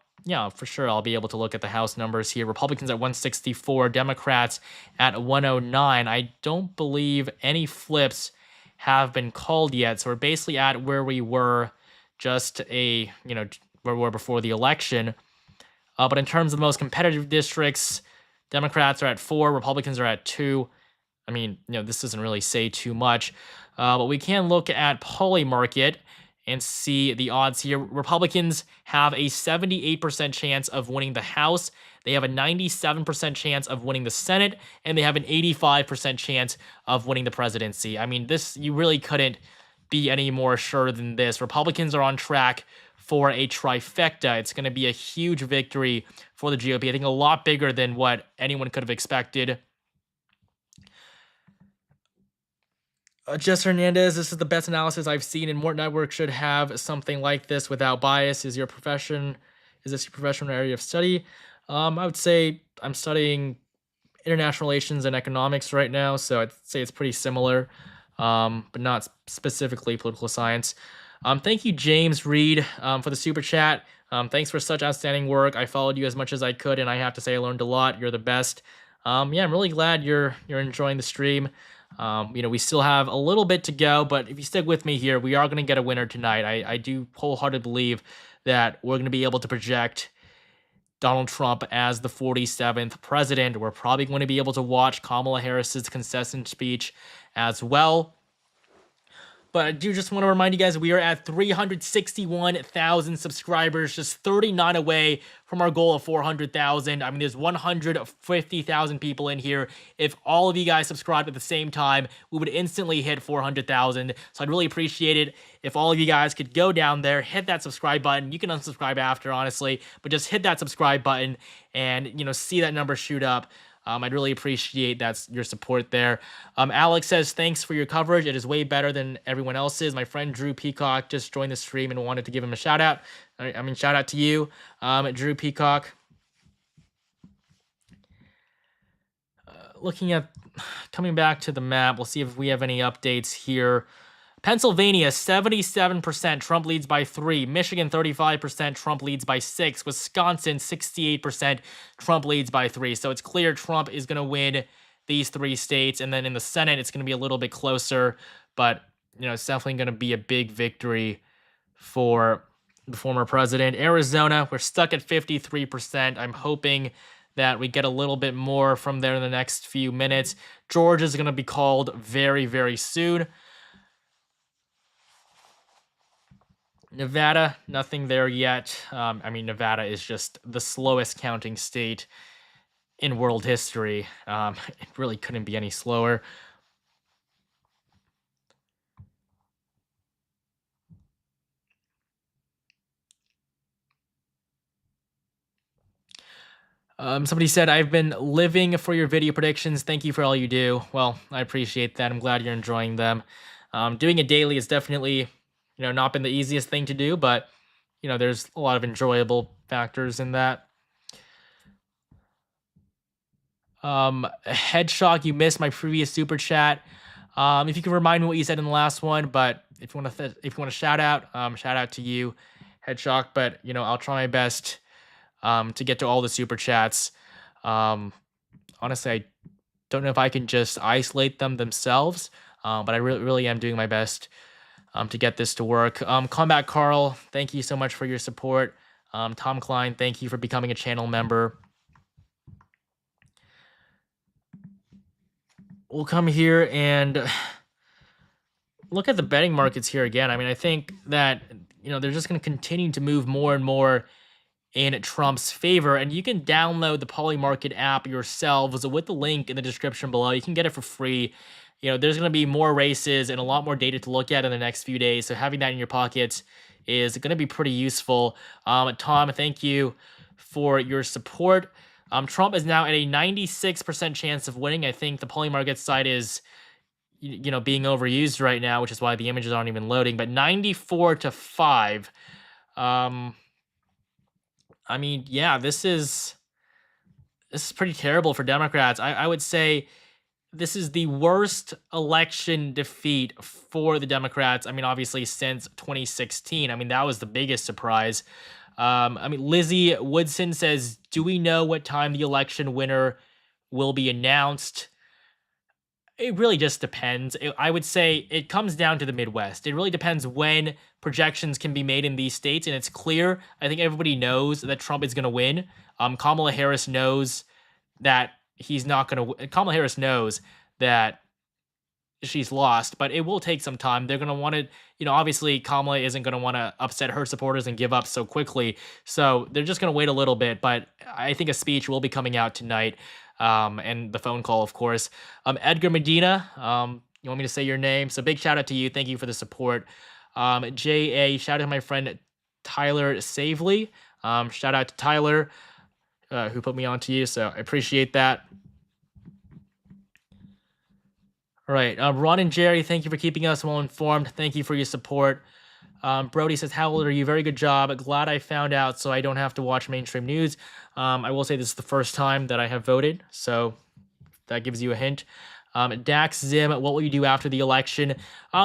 for sure, I'll be able to look at the House numbers here. Republicans at 164, Democrats at 109. I don't believe any flips have been called yet. So we're basically at where we were just where we were before the election. But in terms of the most competitive districts, Democrats are at 4, Republicans are at 2. I mean, this doesn't really say too much. But we can look at Polymarket and see the odds here. Republicans have a 78% chance of winning the House. They have a 97% chance of winning the Senate, and they have an 85% chance of winning the presidency. I mean, you really couldn't be any more sure than this. Republicans are on track for a trifecta. It's going to be a huge victory for the GOP. I think a lot bigger than what anyone could have expected. Jess Hernandez, this is the best analysis I've seen, and more networks should have something like this without bias. Is this your professional area of study? I would say I'm studying international relations and economics right now, so I'd say it's pretty similar, but not specifically political science. Thank you, James Reed, for the super chat. Thanks for such outstanding work. I followed you as much as I could, and I have to say I learned a lot. You're the best. Yeah, I'm really glad you're enjoying the stream. We still have a little bit to go, but if you stick with me here, we are going to get a winner tonight. I do wholeheartedly believe that we're going to be able to project Donald Trump as the 47th president. We're probably going to be able to watch Kamala Harris's concession speech as well. But I do just want to remind you guys, we are at 361,000 subscribers, just 39 away from our goal of 400,000. I mean, there's 150,000 people in here. If all of you guys subscribed at the same time, we would instantly hit 400,000. So I'd really appreciate it if all of you guys could go down there, hit that subscribe button. You can unsubscribe after, honestly, but just hit that subscribe button and, see that number shoot up. I'd really appreciate your support there. Alex says, thanks for your coverage. It is way better than everyone else's. My friend Drew Peacock just joined the stream and wanted to give him a shout out. Shout out to you, Drew Peacock. Coming back to the map, we'll see if we have any updates here. Pennsylvania, 77%, Trump leads by 3. Michigan, 35%, Trump leads by 6. Wisconsin, 68%, Trump leads by 3. So it's clear Trump is going to win these 3 states. And then in the Senate, it's going to be a little bit closer. But, it's definitely going to be a big victory for the former president. Arizona, we're stuck at 53%. I'm hoping that we get a little bit more from there in the next few minutes. Georgia is going to be called very, very soon. Nevada, nothing there yet. Nevada is just the slowest counting state in world history. It really couldn't be any slower. Somebody said, I've been living for your video predictions. Thank you for all you do. Well, I appreciate that. I'm glad you're enjoying them. Doing it daily is definitely not been the easiest thing to do, but, there's a lot of enjoyable factors in that. Headshock, you missed my previous super chat. If you can remind me what you said in the last one, but if you want to shout out to you, Headshock. But I'll try my best to get to all the super chats. Honestly, I don't know if I can just isolate them themselves, but I really am doing my best to get this to work. Combat Carl, thank you so much for your support. Tom Klein, thank you for becoming a channel member. We'll come here and look at the betting markets here again. I think that, they're just going to continue to move more and more in Trump's favor. And you can download the Polymarket app yourselves with the link in the description below. You can get it for free. There's going to be more races and a lot more data to look at in the next few days. So having that in your pockets is going to be pretty useful. Tom, thank you for your support. Trump is now at a 96% chance of winning. I think the Polymarket site is, being overused right now, which is why the images aren't even loading. But 94-5. Yeah, this is pretty terrible for Democrats. I would say this is the worst election defeat for the Democrats. Obviously since 2016. That was the biggest surprise. Lizzie Woodson says, do we know what time the election winner will be announced? It really just depends. I would say it comes down to the Midwest. It really depends when projections can be made in these states, and it's clear. I think everybody knows that Trump is going to win. Kamala Harris knows that he's not going to. Kamala Harris knows that she's lost, but it will take some time. They're going to want to, obviously Kamala isn't going to want to upset her supporters and give up so quickly. So they're just going to wait a little bit, but I think a speech will be coming out tonight. And the phone call, of course. Edgar Medina, you want me to say your name? So big shout out to you. Thank you for the support. J.A., shout out to my friend Tyler Savely. Shout out to Tyler, who put me on to you. So I appreciate that. All right, Ron and Jerry, thank you for keeping us well informed. Thank you for your support. Brody says, how old are you? Very good job. Glad I found out so I don't have to watch mainstream news. I will say this is the first time that I have voted, so that gives you a hint. Dax Zim, what will you do after the election?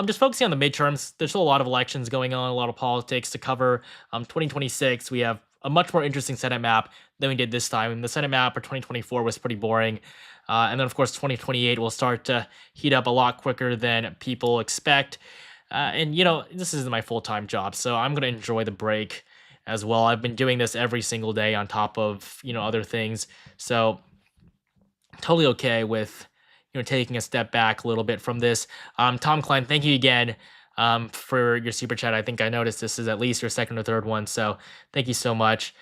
Just focusing on the midterms. There's still a lot of elections going on, a lot of politics to cover. 2026, we have a much more interesting Senate map than we did this time. And the Senate map for 2024 was pretty boring. And then, of course, 2028 will start to heat up a lot quicker than people expect. And, this isn't my full-time job, so I'm going to enjoy the break as well. I've been doing this every single day on top of, other things. So totally okay with taking a step back a little bit from this. Tom Klein, thank you again for your super chat. I think I noticed this is at least your second or third one, so thank you so much.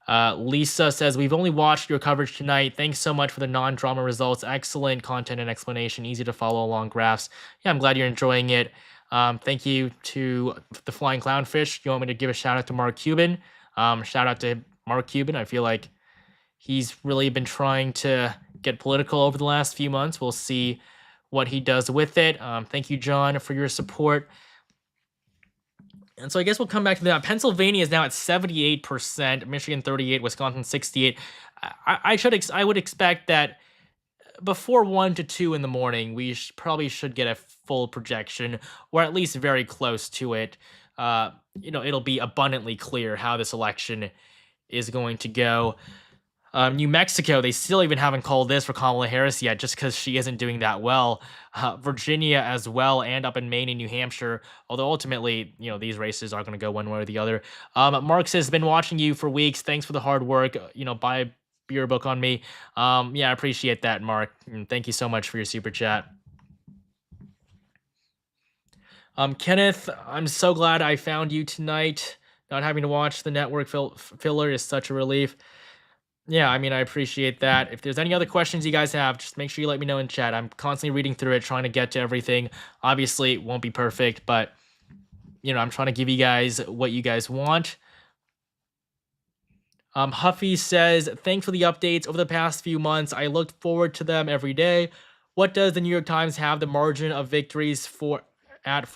Lisa says, we've only watched your coverage tonight. Thanks so much for the non-drama results. Excellent content and explanation. Easy to follow along graphs. Yeah, I'm glad you're enjoying it. Thank you to the Flying Clownfish. You want me to give a shout out to Mark Cuban? Shout out to Mark Cuban. I feel like he's really been trying to get political over the last few months. We'll see what he does with it. Thank you, John, for your support. And so I guess we'll come back to that. Pennsylvania is now at 78%, Michigan 38%, Wisconsin 68%. I would expect that before 1 to 2 in the morning, we probably should get a full projection, or at least very close to it. It'll be abundantly clear how this election is going to go. New Mexico, they still even haven't called this for Kamala Harris yet, just because she isn't doing that well. Virginia as well, and up in Maine and New Hampshire, although ultimately, these races are going to go one way or the other. Mark says, been watching you for weeks. Thanks for the hard work. Buy a beer book on me. Yeah, I appreciate that, Mark. And thank you so much for your super chat. Kenneth, I'm so glad I found you tonight. Not having to watch the network filler is such a relief. Yeah, I appreciate that. If there's any other questions you guys have, just make sure you let me know in chat. I'm constantly reading through it, trying to get to everything. Obviously, it won't be perfect, but, I'm trying to give you guys what you guys want. Huffy says, thanks for the updates over the past few months. I looked forward to them every day. What does the New York Times have the margin of victories for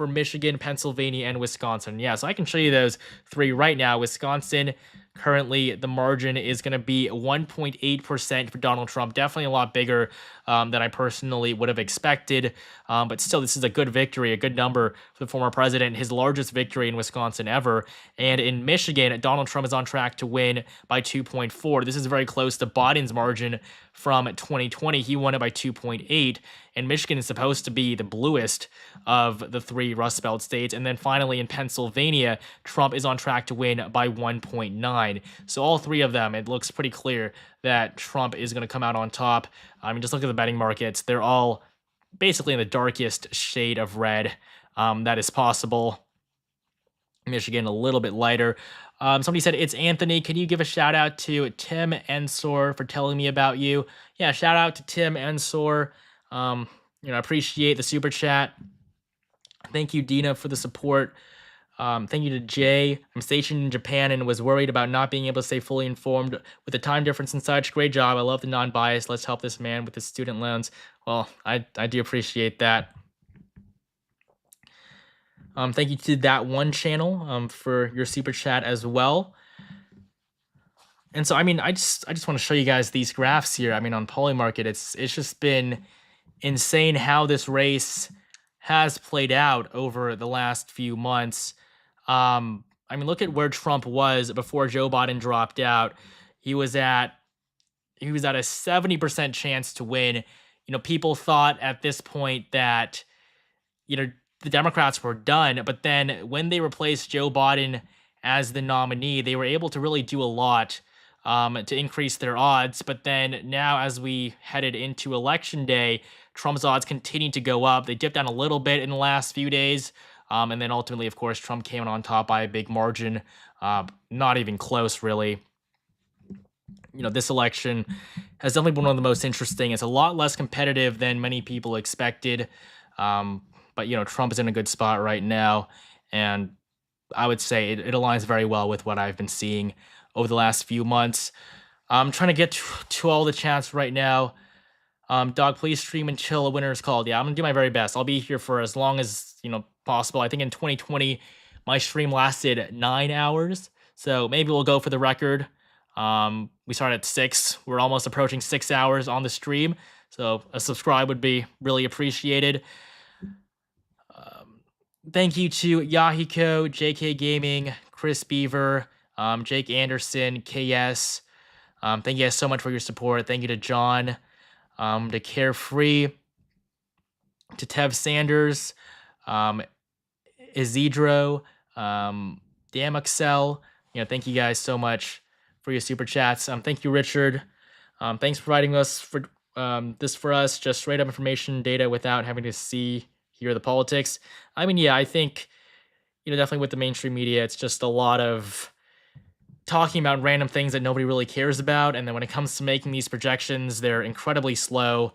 Michigan, Pennsylvania, and Wisconsin? Yeah, so I can show you those three right now. Wisconsin, currently the margin is going to be 1.8% for Donald Trump. Definitely a lot bigger than I personally would have expected. But still, this is a good victory, a good number for the former president, his largest victory in Wisconsin ever. And in Michigan, Donald Trump is on track to win by 2.4. This is very close to Biden's margin from 2020. He won it by 2.8. And Michigan is supposed to be the bluest of the three Rust Belt states. And then finally in Pennsylvania, Trump is on track to win by 1.9. So all three of them, it looks pretty clear that Trump is going to come out on top. Just look at the betting markets. They're all basically in the darkest shade of red that is possible. Michigan a little bit lighter. Somebody said, it's Anthony. Can you give a shout out to Tim Ensor for telling me about you? Yeah, shout out to Tim Ensor. I appreciate the super chat. Thank you, Dina, for the support. Thank you to Jay. I'm stationed in Japan and was worried about not being able to stay fully informed with the time difference and such. Great job. I love the non-bias. Let's help this man with his student loans. Well, I do appreciate that. Thank you to that one channel for your super chat as well. And so, I just want to show you guys these graphs here. On Polymarket, it's just been insane how this race has played out over the last few months. Look at where Trump was before Joe Biden dropped out. He was at a 70% chance to win. People thought at this point that, the Democrats were done, but then when they replaced Joe Biden as the nominee, they were able to really do a lot to increase their odds. But then now, as we headed into Election Day, Trump's odds continued to go up. They dipped down a little bit in the last few days. And then ultimately, of course, Trump came on top by a big margin. Not even close, really. This election has definitely been one of the most interesting. It's a lot less competitive than many people expected. But Trump is in a good spot right now. And I would say it aligns very well with what I've been seeing over the last few months. I'm trying to get to all the chats right now. Dog, please stream and chill. A winner is called. Yeah, I'm gonna do my very best. I'll be here for as long as possible. I think in 2020, my stream lasted 9 hours. So maybe we'll go for the record. We started at 6. We're almost approaching 6 hours on the stream. So a subscribe would be really appreciated. Thank you to Yahiko, JK Gaming, Chris Beaver, Jake Anderson, KS. Thank you guys so much for your support. Thank you to John, to Carefree, to Tev Sanders, um, Izidro, Damoxel. Thank you guys so much for your super chats. Thank you, Richard. Thanks for providing us for this for us, just straight up information, data without having to hear the politics. I mean, yeah, I think definitely with the mainstream media, it's just a lot of talking about random things that nobody really cares about, and then when it comes to making these projections, they're incredibly slow.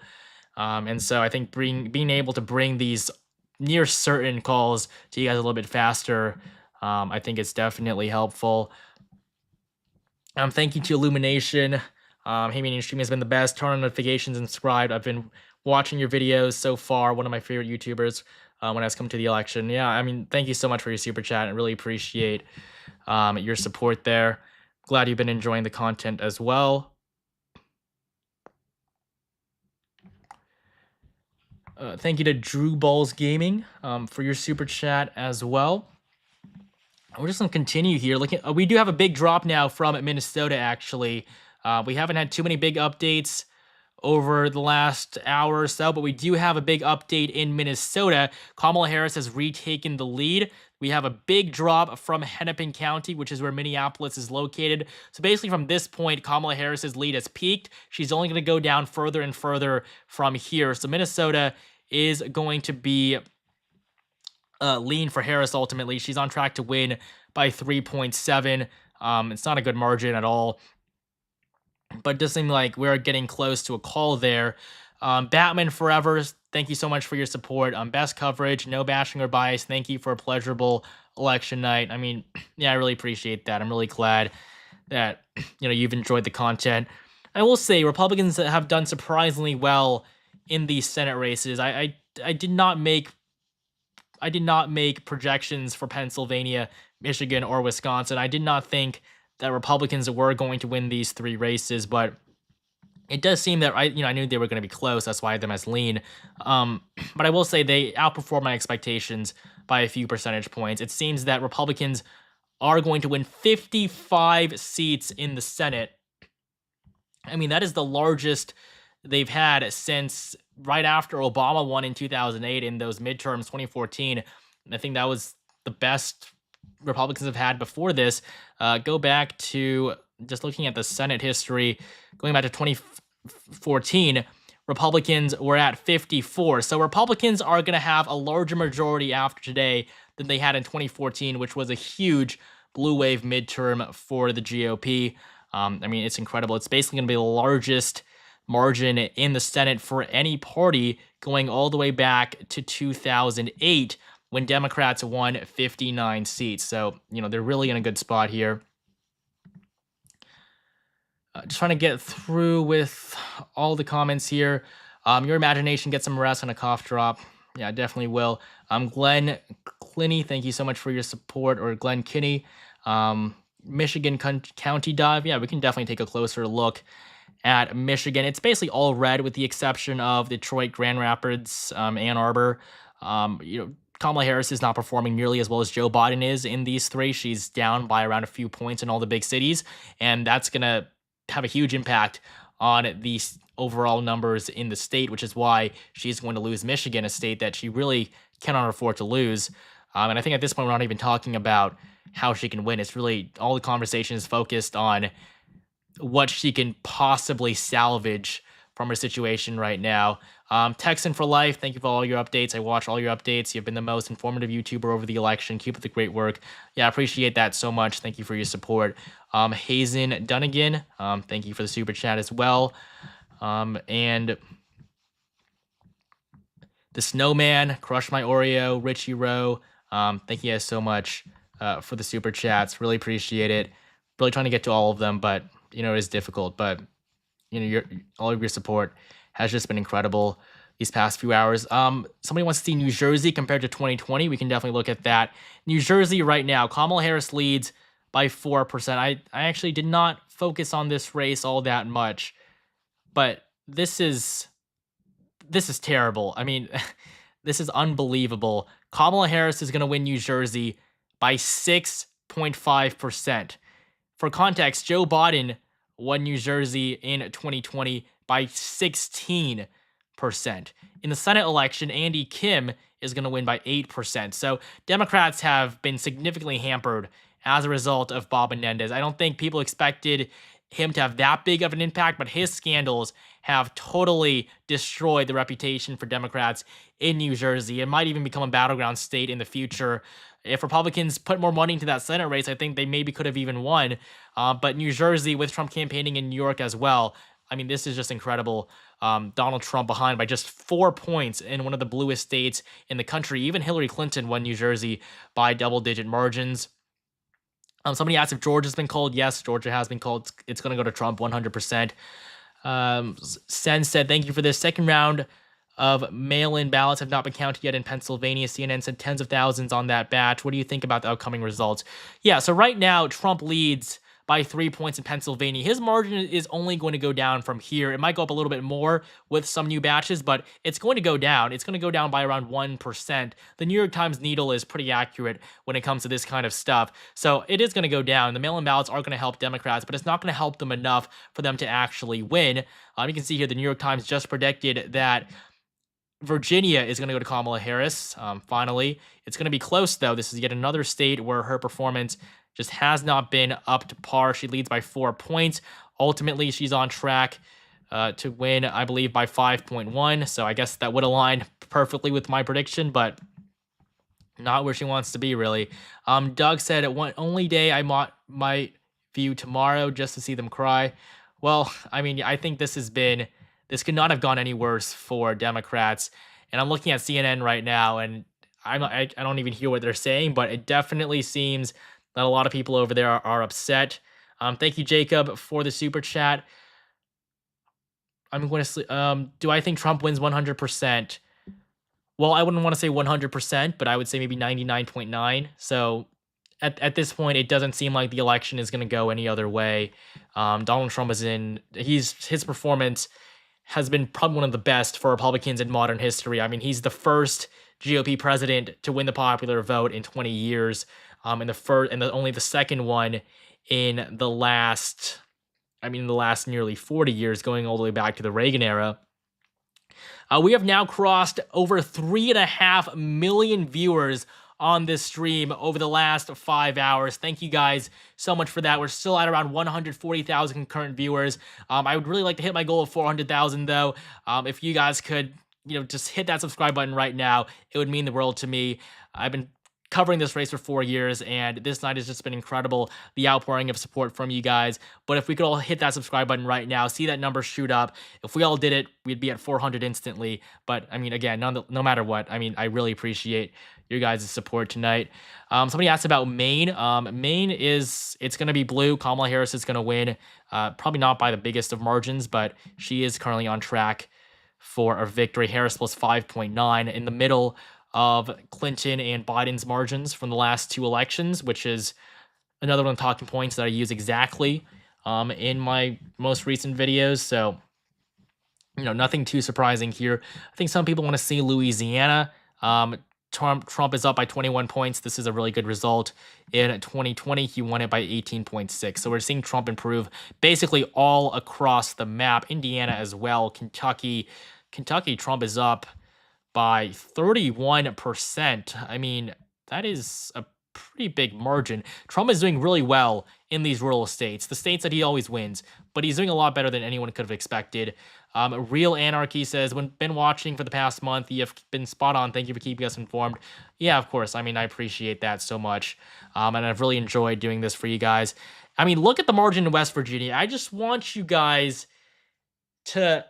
And so I think being able to bring these near certain calls to you guys a little bit faster, I think it's definitely helpful. Thank you to Illumination. Hey, Media Stream has been the best. Turn on notifications and subscribe. I've been watching your videos so far. One of my favorite YouTubers when it's come to the election. Yeah, I mean, thank you so much for your super chat. I really appreciate your support there. Glad you've been enjoying the content as well. Thank you to Drew Balls Gaming for your super chat as well. We're just gonna continue here. We do have a big drop now from Minnesota. Actually, we haven't had too many big updates over the last hour or so, but we do have a big update in Minnesota. Kamala Harris has retaken the lead. We have a big drop from Hennepin County, which is where Minneapolis is located. So basically from this point, Kamala Harris's lead has peaked. She's only going to go down further and further from here. So Minnesota is going to be lean for Harris ultimately. She's on track to win by 3.7. It's not a good margin at all, but it does seem like we're getting close to a call there. Batman Forever, thank you so much for your support. Best coverage, no bashing or bias. Thank you for a pleasurable election night. I mean, yeah, I really appreciate that. I'm really glad that you've enjoyed the content. I will say Republicans have done surprisingly well in these Senate races. I did not make projections for Pennsylvania, Michigan, or Wisconsin. I did not think that Republicans were going to win these three races, but it does seem that I knew they were going to be close. That's why I had them as lean. But I will say they outperformed my expectations by a few percentage points. It seems that Republicans are going to win 55 seats in the Senate. I mean, that is the largest they've had since right after Obama won in 2008 in those midterms, 2014. I think that was the best Republicans have had before this. Go back to just looking at the Senate history, going back to 2014, Republicans were at 54. So Republicans are going to have a larger majority after today than they had in 2014, which was a huge blue wave midterm for the GOP. I mean, it's incredible. It's basically going to be the largest margin in the Senate for any party going all the way back to 2008 when Democrats won 59 seats. So, they're really in a good spot here. Just trying to get through with all the comments here. Your imagination gets some rest and a cough drop. Yeah, definitely will. Glenn Clinny, thank you so much for your support, or Glenn Kinney. Michigan County Dive. Yeah, we can definitely take a closer look at Michigan. It's basically all red with the exception of Detroit, Grand Rapids, Ann Arbor. Kamala Harris is not performing nearly as well as Joe Biden is in these three. She's down by around a few points in all the big cities, and that's going to have a huge impact on the overall numbers in the state, which is why she's going to lose Michigan, a state that she really cannot afford to lose. And I think at this point, we're not even talking about how she can win. It's really all the conversation is focused on what she can possibly salvage from her situation right now. Texan for life, thank you for all your updates. I watch all your updates. You've been the most informative YouTuber over the election. Keep up the great work. Yeah, I appreciate that so much. Thank you for your support. Hazen Dunnigan, thank you for the super chat as well. And the Snowman, Crush My Oreo, Richie Rowe, thank you guys so much for the super chats. Really appreciate it. Really trying to get to all of them, but it is difficult. But all of your support has just been incredible these past few hours. Somebody wants to see New Jersey compared to 2020. We can definitely look at that. New Jersey right now, Kamala Harris leads by 4%. I actually did not focus on this race all that much, but this is this is terrible. I mean, this is unbelievable. Kamala Harris is going to win New Jersey by 6.5%. For context, Joe Biden won New Jersey in 2020 by 16%. In the Senate election, Andy Kim is going to win by 8%. So Democrats have been significantly hampered as a result of Bob Menendez. I don't think people expected him to have that big of an impact, but his scandals have totally destroyed the reputation for Democrats in New Jersey. It might even become a battleground state in the future. If Republicans put more money into that Senate race, I think they maybe could have even won. But New Jersey, with Trump campaigning in New York as well, I mean, this is just incredible. Donald Trump behind by just 4 points in one of the bluest states in the country. Even Hillary Clinton won New Jersey by double-digit margins. Somebody asked if Georgia's been called. Yes, Georgia has been called. It's going to go to Trump 100%. Sen said, thank you for this. Second round of mail-in ballots have not been counted yet in Pennsylvania. CNN said tens of thousands on that batch. What do you think about the upcoming results? Yeah, so right now, Trump leads by 3 points in Pennsylvania. His margin is only going to go down from here. It might go up a little bit more with some new batches, but it's going to go down. It's going to go down by around 1%. The New York Times needle is pretty accurate when it comes to this kind of stuff. So it is going to go down. The mail-in ballots are going to help Democrats, but it's not going to help them enough for them to actually win. You can see here the New York Times just predicted that Virginia is going to go to Kamala Harris. Finally, it's going to be close, though. This is yet another state where her performance just has not been up to par. She leads by 4 points. Ultimately, she's on track to win, I believe, by 5.1. So I guess that would align perfectly with my prediction, but not where she wants to be, really. Doug said, only day I might view tomorrow just to see them cry. Well, I mean, I think this could not have gone any worse for Democrats. And I'm looking at CNN right now, and I don't even hear what they're saying, but it definitely seems that a lot of people over there are upset. Thank you, Jacob, for the super chat. I'm going to do I think Trump wins 100%? Well, I wouldn't want to say 100%, but I would say maybe 99.9. So at this point, it doesn't seem like the election is going to go any other way. Donald Trump his performance has been probably one of the best for Republicans in modern history. I mean, he's the first GOP president to win the popular vote in 20 years. And only the second one in the last nearly 40 years, going all the way back to the Reagan era. We have now crossed over 3.5 million viewers on this stream over the last 5 hours. Thank you guys so much for that. We're still at around 140,000 concurrent viewers. I would really like to hit my goal of 400,000 though. If you guys could, just hit that subscribe button right now, it would mean the world to me. I've been covering this race for 4 years, and this night has just been incredible, the outpouring of support from you guys. But if we could all hit that subscribe button right now, see that number shoot up. If we all did it, we'd be at 400 instantly. But I mean, again, no matter what, I mean, I really appreciate your guys' support tonight. Somebody asked about Maine. Maine it's going to be blue. Kamala Harris is going to win, probably not by the biggest of margins, but she is currently on track for a victory. Harris plus 5.9 in the middle of Clinton and Biden's margins from the last 2 elections, which is another one of the talking points that I use exactly in my most recent videos. So, nothing too surprising here. I think some people want to see Louisiana. Trump is up by 21 points. This is a really good result. In 2020, he won it by 18.6. So we're seeing Trump improve basically all across the map. Indiana as well. Kentucky, Trump is up by 31%. I mean, that is a pretty big margin. Trump is doing really well in these rural states, the states that he always wins, but he's doing a lot better than anyone could have expected. Real Anarchy says, been watching for the past month. You have been spot on. Thank you for keeping us informed. Yeah, of course. I mean, I appreciate that so much. And I've really enjoyed doing this for you guys. I mean, look at the margin in West Virginia. I just want you guys to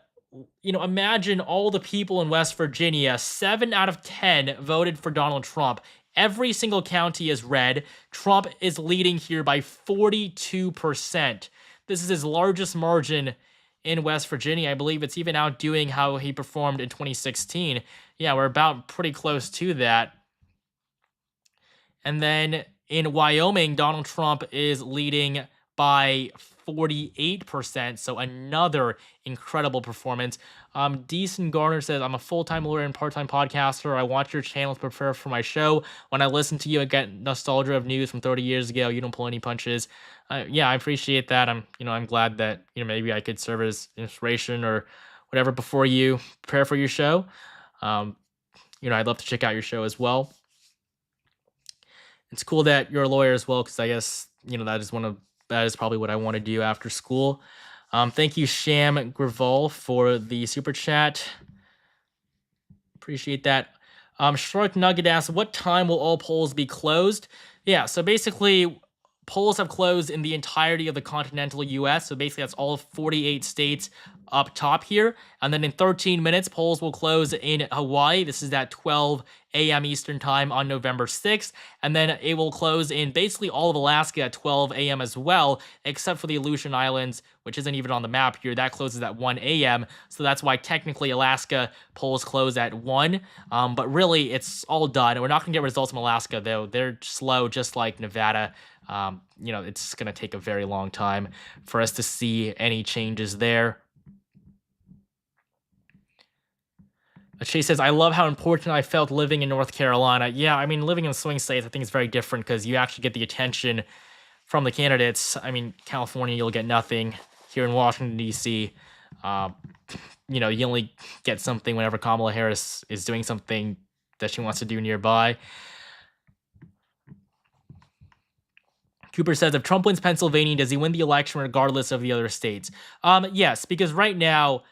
imagine all the people in West Virginia. 7 out of 10 voted for Donald Trump. Every single county is red. Trump is leading here by 42%. This is his largest margin in West Virginia. I believe it's even outdoing how he performed in 2016. Yeah, we're about pretty close to that. And then in Wyoming, Donald Trump is leading by 48%. So another incredible performance. Decent Garner says, I'm a full-time lawyer and part-time podcaster. I watch your channel to prepare for my show. When I listen to you, I get nostalgia of news from 30 years ago. You don't pull any punches. Yeah, I appreciate that. I'm glad that, maybe I could serve as inspiration or whatever before you prepare for your show. I'd love to check out your show as well. It's cool that you're a lawyer as well, because I guess that is probably what I want to do after school. Thank you, Sham Graval, for the super chat. Appreciate that. Shark Nugget asks, what time will all polls be closed? Yeah, so basically, polls have closed in the entirety of the continental US. So basically, that's all 48 states up top here. And then in 13 minutes, polls will close in Hawaii. This is at 12 a.m. Eastern time on November 6th. And then it will close in basically all of Alaska at 12 a.m. as well, except for the Aleutian Islands, which isn't even on the map here. That closes at 1 a.m. So that's why technically Alaska polls close at 1. But really, it's all done. We're not going to get results from Alaska, though. They're slow, just like Nevada. It's going to take a very long time for us to see any changes there. Chase says, I love how important I felt living in North Carolina. Yeah, I mean, living in swing states, I think is very different because you actually get the attention from the candidates. I mean, California, you'll get nothing. Here in Washington, D.C., you only get something whenever Kamala Harris is doing something that she wants to do nearby. Cooper says, if Trump wins Pennsylvania, does he win the election regardless of the other states? Yes, because right now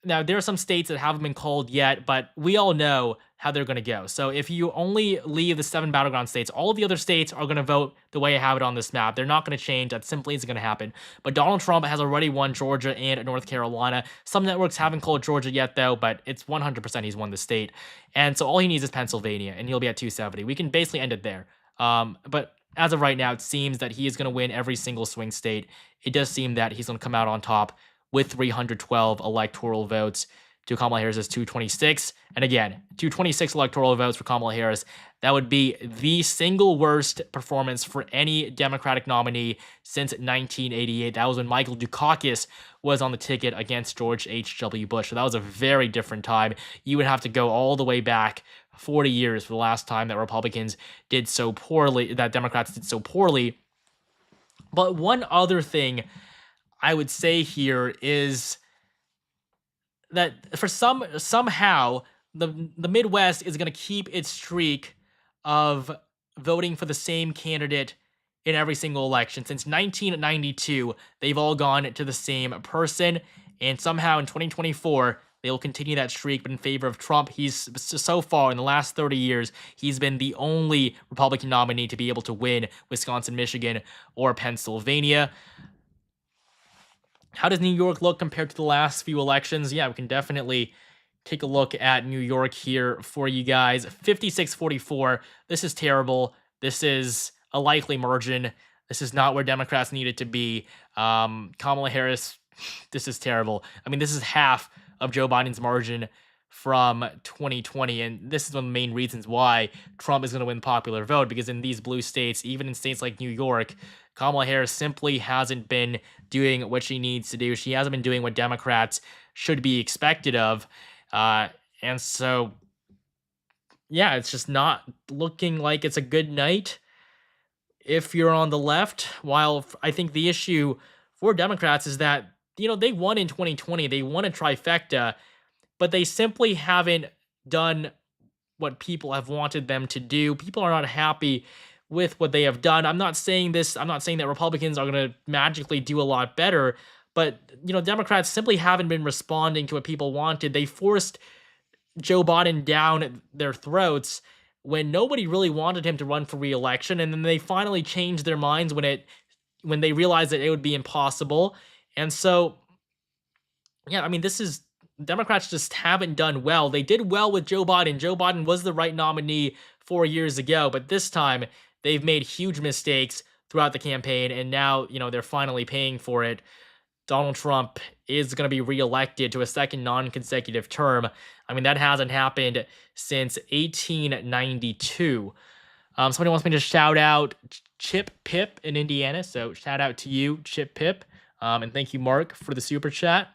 there are some states that haven't been called yet, but we all know how they're going to go. So if you only leave the 7 battleground states, all of the other states are going to vote the way I have it on this map. They're not going to change. That simply isn't going to happen. But Donald Trump has already won Georgia and North Carolina. Some networks haven't called Georgia yet, though, but it's 100% he's won the state. And so all he needs is Pennsylvania, and he'll be at 270. We can basically end it there. But as of right now, it seems that he is going to win every single swing state. It does seem that he's going to come out on top with 312 electoral votes to Kamala Harris's 226. And again, 226 electoral votes for Kamala Harris. That would be the single worst performance for any Democratic nominee since 1988. That was when Michael Dukakis was on the ticket against George H.W. Bush. So that was a very different time. You would have to go all the way back 40 years for the last time that Republicans did so poorly, that Democrats did so poorly. But one other thing I would say here is that for somehow the Midwest is going to keep its streak of voting for the same candidate in every single election. Since 1992, they've all gone to the same person, and somehow in 2024, they will continue that streak, but in favor of Trump. He's so far in the last 30 years, he's been the only Republican nominee to be able to win Wisconsin, Michigan, or Pennsylvania. How does New York look compared to the last few elections? Yeah, we can definitely take a look at New York here for you guys. 56-44. This is terrible. This is a likely margin. This is not where Democrats needed to be. Kamala Harris, this is terrible. I mean, this is half of Joe Biden's margin from 2020, and this is one of the main reasons why Trump is going to win the popular vote, because in these blue states, even in states like New York, Kamala Harris simply hasn't been doing what she needs to do. She hasn't been doing what Democrats should be expected of. And so, yeah, it's just not looking like it's a good night if you're on the left. While I think the issue for Democrats is that, they won in 2020. They won a trifecta, but they simply haven't done what people have wanted them to do. People are not happy with what they have done. I'm not saying that Republicans are going to magically do a lot better, but, Democrats simply haven't been responding to what people wanted. They forced Joe Biden down their throats when nobody really wanted him to run for re-election, and then they finally changed their minds when they realized that it would be impossible. And so, yeah, I mean, Democrats just haven't done well. They did well with Joe Biden. Joe Biden was the right nominee 4 years ago, but this time they've made huge mistakes throughout the campaign, and now, they're finally paying for it. Donald Trump is going to be reelected to a second non-consecutive term. I mean, that hasn't happened since 1892. Somebody wants me to shout out Chip Pip in Indiana, so shout out to you, Chip Pip. And thank you, Mark, for the super chat.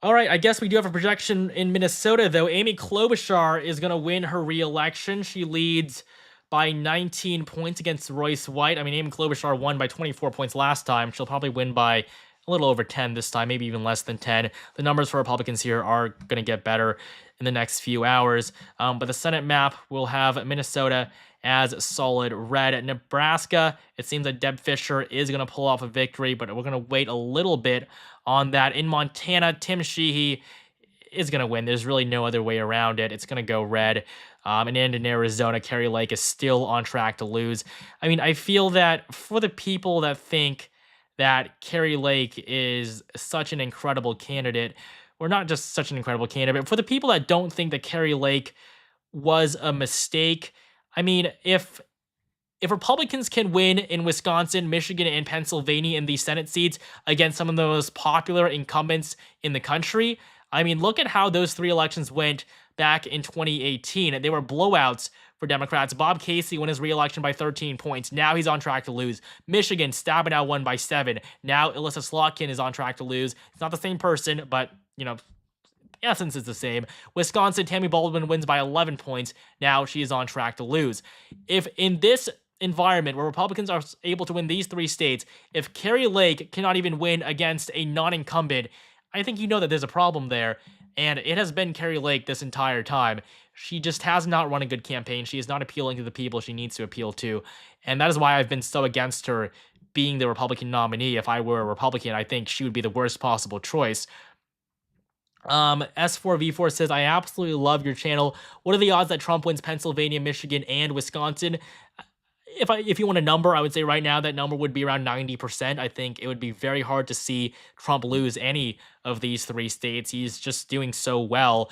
All right, I guess we do have a projection in Minnesota, though. Amy Klobuchar is going to win her re-election. She leads by 19 points against Royce White. I mean, Amy Klobuchar won by 24 points last time. She'll probably win by a little over 10 this time, maybe even less than 10. The numbers for Republicans here are going to get better in the next few hours. But the Senate map will have Minnesota as solid red. Nebraska, it seems that Deb Fischer is going to pull off a victory, but we're going to wait a little bit on that. In Montana, Tim Sheehy is going to win. There's really no other way around it. It's going to go red. And in Arizona, Kari Lake is still on track to lose. I mean, I feel that for the people that think that Kari Lake is such an incredible candidate, or not just such an incredible candidate, but for the people that don't think that Kari Lake was a mistake, I mean, if Republicans can win in Wisconsin, Michigan, and Pennsylvania in these Senate seats against some of the most popular incumbents in the country, I mean, look at how those 3 elections went back in 2018. They were blowouts for Democrats. Bob Casey won his re-election by 13 points. Now he's on track to lose. Michigan, Stabenow won by 7. Now Alyssa Slotkin is on track to lose. It's not the same person, but, essence is the same. Wisconsin, Tammy Baldwin wins by 11 points. Now she is on track to lose. If in this environment where Republicans are able to win these 3 states, if Kari Lake cannot even win against a non-incumbent, I think that there's a problem there. And it has been Kari Lake this entire time. She just has not run a good campaign. She is not appealing to the people she needs to appeal to. And that is why I've been so against her being the Republican nominee. If I were a Republican, I think she would be the worst possible choice. S4V4 says, I absolutely love your channel. What are the odds that Trump wins Pennsylvania, Michigan, and Wisconsin? If you want a number, I would say right now that number would be around 90%. I think it would be very hard to see Trump lose any of these 3 states. He's just doing so well.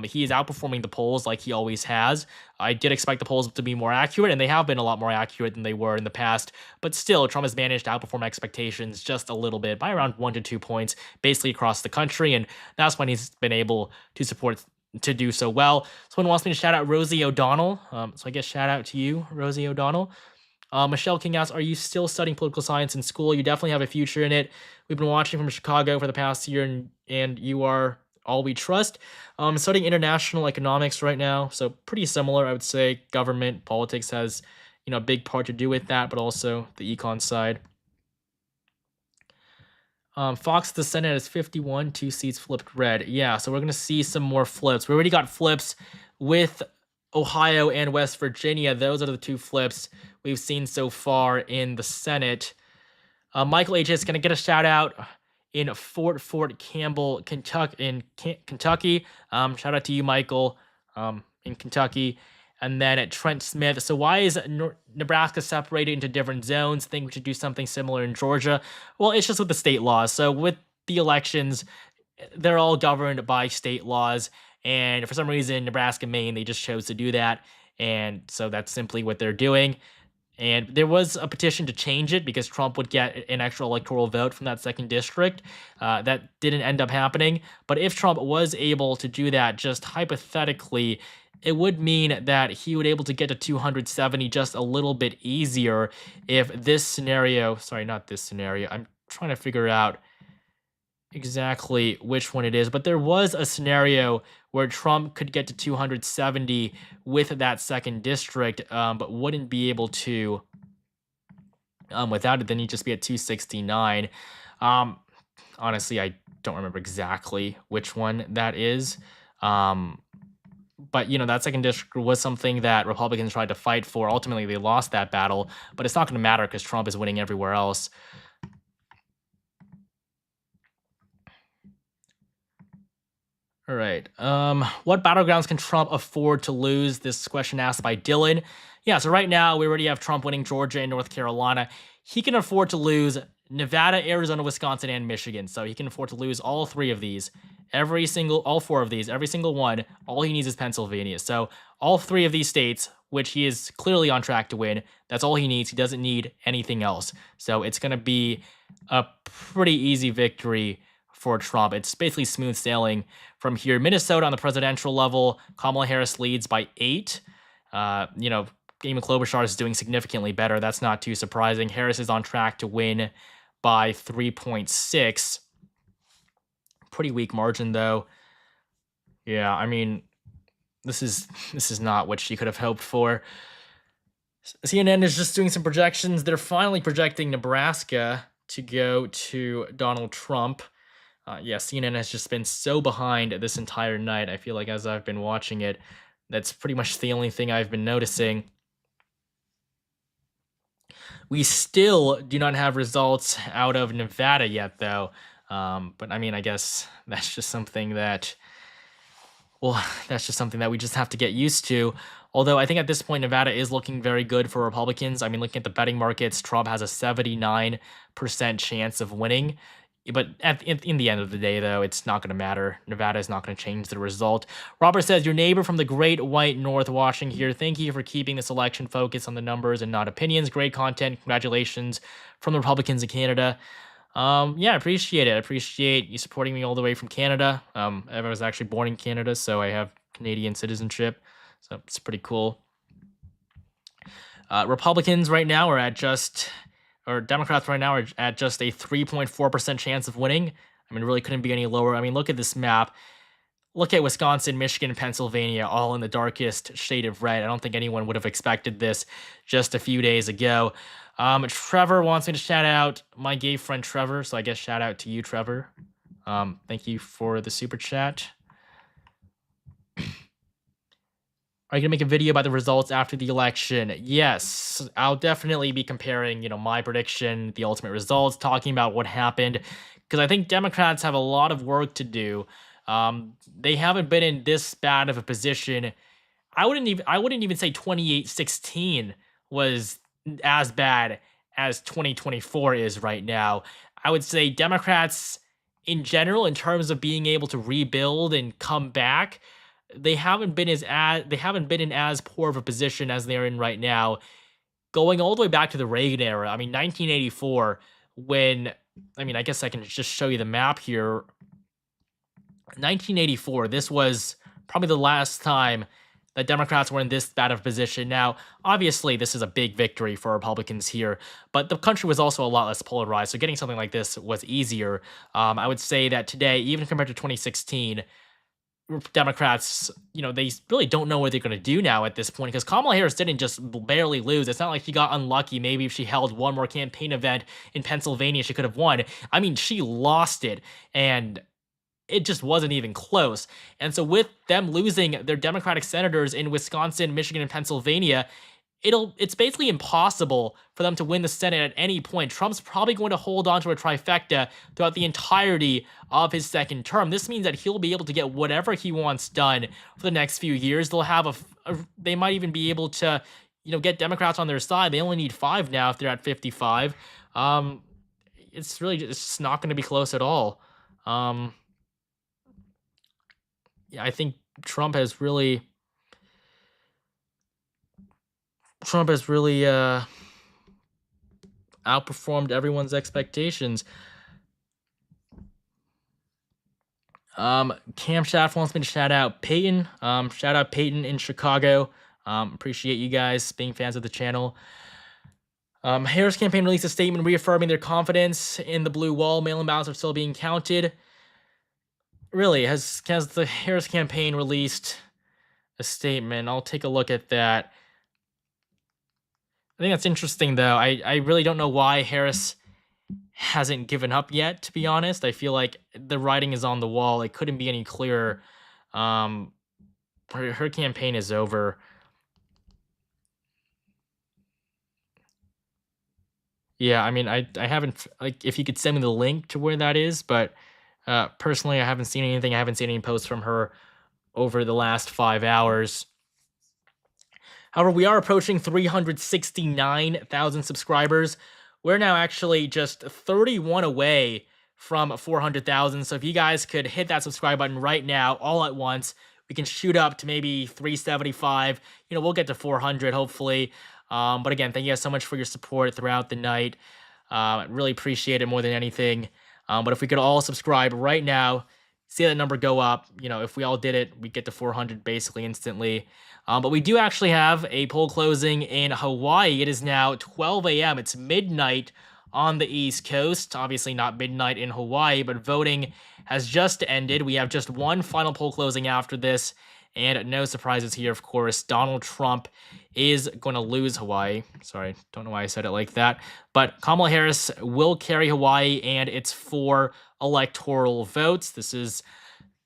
He is outperforming the polls like he always has. I did expect the polls to be more accurate, and they have been a lot more accurate than they were in the past. But still, Trump has managed to outperform expectations just a little bit by around 1 to 2 points, basically across the country. And that's when he's been able to do so well. Someone wants me to shout out Rosie O'Donnell. So I guess shout out to you, Rosie O'Donnell. Michelle King asks, are you still studying political science in school? You definitely have a future in it. We've been watching from Chicago for the past year, and you are all we trust. Studying international economics right now, so pretty similar, I would say. Government, politics has, a big part to do with that, but also the econ side. Fox, the Senate is 51, 2 seats flipped red. Yeah, so we're going to see some more flips. We already got flips with Ohio and West Virginia. Those are the 2 flips we've seen so far in the Senate. Michael H. is going to get a shout out in Fort Campbell, Kentucky. Shout out to you, Michael, in Kentucky. And then at Trent Smith. So why is Nebraska separated into different zones? Think we should do something similar in Georgia. Well, it's just with the state laws. So with the elections, they're all governed by state laws. And for some reason, Nebraska, Maine, they just chose to do that. And so that's simply what they're doing. And there was a petition to change it because Trump would get an extra electoral vote from that 2nd district. That didn't end up happening. But if Trump was able to do that, just hypothetically, it would mean that he would be able to get to 270 just a little bit easier if this scenario, sorry, not this scenario. I'm trying to figure out exactly which one it is, but there was a scenario where Trump could get to 270 with that 2nd district, but wouldn't be able to without it. Then he'd just be at 269. Honestly, I don't remember exactly which one that is. But, that 2nd district was something that Republicans tried to fight for. Ultimately, they lost that battle, but it's not going to matter because Trump is winning everywhere else. All right. What battlegrounds can Trump afford to lose? This question asked by Dylan. Yeah, so right now we already have Trump winning Georgia and North Carolina. He can afford to lose Nevada, Arizona, Wisconsin, and Michigan. So he can afford to lose all 3 of these. All 4 of these, every single one. All he needs is Pennsylvania. So all 3 of these states, which he is clearly on track to win, that's all he needs. He doesn't need anything else. So it's going to be a pretty easy victory for Trump. It's basically smooth sailing from here. Minnesota on the presidential level, Kamala Harris leads by 8. Amy Klobuchar is doing significantly better. That's not too surprising. Harris is on track to win by 3.6. Pretty weak margin, though. Yeah, I mean, this is not what she could have hoped for. CNN is just doing some projections. They're finally projecting Nebraska to go to Donald Trump. Yeah, CNN has just been so behind this entire night. I feel like as I've been watching it, that's pretty much the only thing I've been noticing. We still do not have results out of Nevada yet, though. But I mean, I guess that's just something that, well, that's just something that we just have to get used to. Although I think at this point, Nevada is looking very good for Republicans. I mean, looking at the betting markets, Trump has a 79% chance of winning. But in the end of the day, though, it's not going to matter. Nevada is not going to change the result. Robert says, your neighbor from the Great White North watching here. Thank you for keeping this election focused on the numbers and not opinions. Great content. Congratulations from the Republicans in Canada. Yeah, I appreciate it. I appreciate you supporting me all the way from Canada. I was actually born in Canada, so I have Canadian citizenship. So it's pretty cool. Republicans right now are at Democrats right now are at just a 3.4% chance of winning. I mean, it really couldn't be any lower. I mean, look at this map. Look at Wisconsin, Michigan, and Pennsylvania, all in the darkest shade of red. I don't think anyone would have expected this just a few days ago. Trevor wants me to shout out my gay friend Trevor, so I guess shout out to you, Trevor. Thank you for the super chat. Are you going to make a video about the results after the election? Yes, I'll definitely be comparing, my prediction, the ultimate results, talking about what happened, because I think Democrats have a lot of work to do. They haven't been in this bad of a position. I wouldn't even say 2016 was as bad as 2024 is right now. I would say Democrats in general, in terms of being able to rebuild and come back, they haven't been in as poor of a position as they're in right now. Going all the way back to the Reagan era, I mean 1984, I guess I can just show you the map here. 1984, this was probably the last time that Democrats were in this bad of a position. Now, obviously, this is a big victory for Republicans here, but the country was also a lot less polarized, so getting something like this was easier. I would say that today, even compared to 2016, Democrats, they really don't know what they're going to do now at this point, because Kamala Harris didn't just barely lose. It's not like she got unlucky. Maybe if she held one more campaign event in Pennsylvania, she could have won. I mean, she lost it, and it just wasn't even close. And so with them losing their Democratic senators in Wisconsin, Michigan, and Pennsylvania, it's basically impossible for them to win the Senate at any point. Trump's probably going to hold on to a trifecta throughout the entirety of his second term. This means that he'll be able to get whatever he wants done for the next few years. They'll have they might even be able to, get Democrats on their side. They only need 5 now if they're at 55. It's just not going to be close at all. Yeah, I think Trump has really outperformed everyone's expectations. Cam Shaft wants me to shout out Peyton. Shout out Peyton in Chicago. Appreciate you guys being fans of the channel. Harris campaign released a statement reaffirming their confidence in the blue wall. Mail-in ballots are still being counted. Really, has the Harris campaign released a statement? I'll take a look at that. I think that's interesting, though. I really don't know why Harris hasn't given up yet, to be honest. I feel like the writing is on the wall. It couldn't be any clearer. Her campaign is over. Yeah, I mean, I haven't, if you could send me the link to where that is, but personally, I haven't seen anything. I haven't seen any posts from her over the last 5 hours. However, we are approaching 369,000 subscribers. We're now actually just 31 away from 400,000. So if you guys could hit that subscribe button right now, all at once, we can shoot up to maybe 375. We'll get to 400 hopefully. But again, thank you guys so much for your support throughout the night. Really appreciate it more than anything. But if we could all subscribe right now see that number go up. If we all did it, we get to 400 basically instantly. But we do actually have a poll closing in Hawaii. It is now 12 a.m. It's midnight on the East Coast. Obviously not midnight in Hawaii, but voting has just ended. We have just one final poll closing after this. And no surprises here, of course. Donald Trump is going to lose Hawaii. Sorry, don't know why I said it like that. But Kamala Harris will carry Hawaii, and it's 4 electoral votes. This is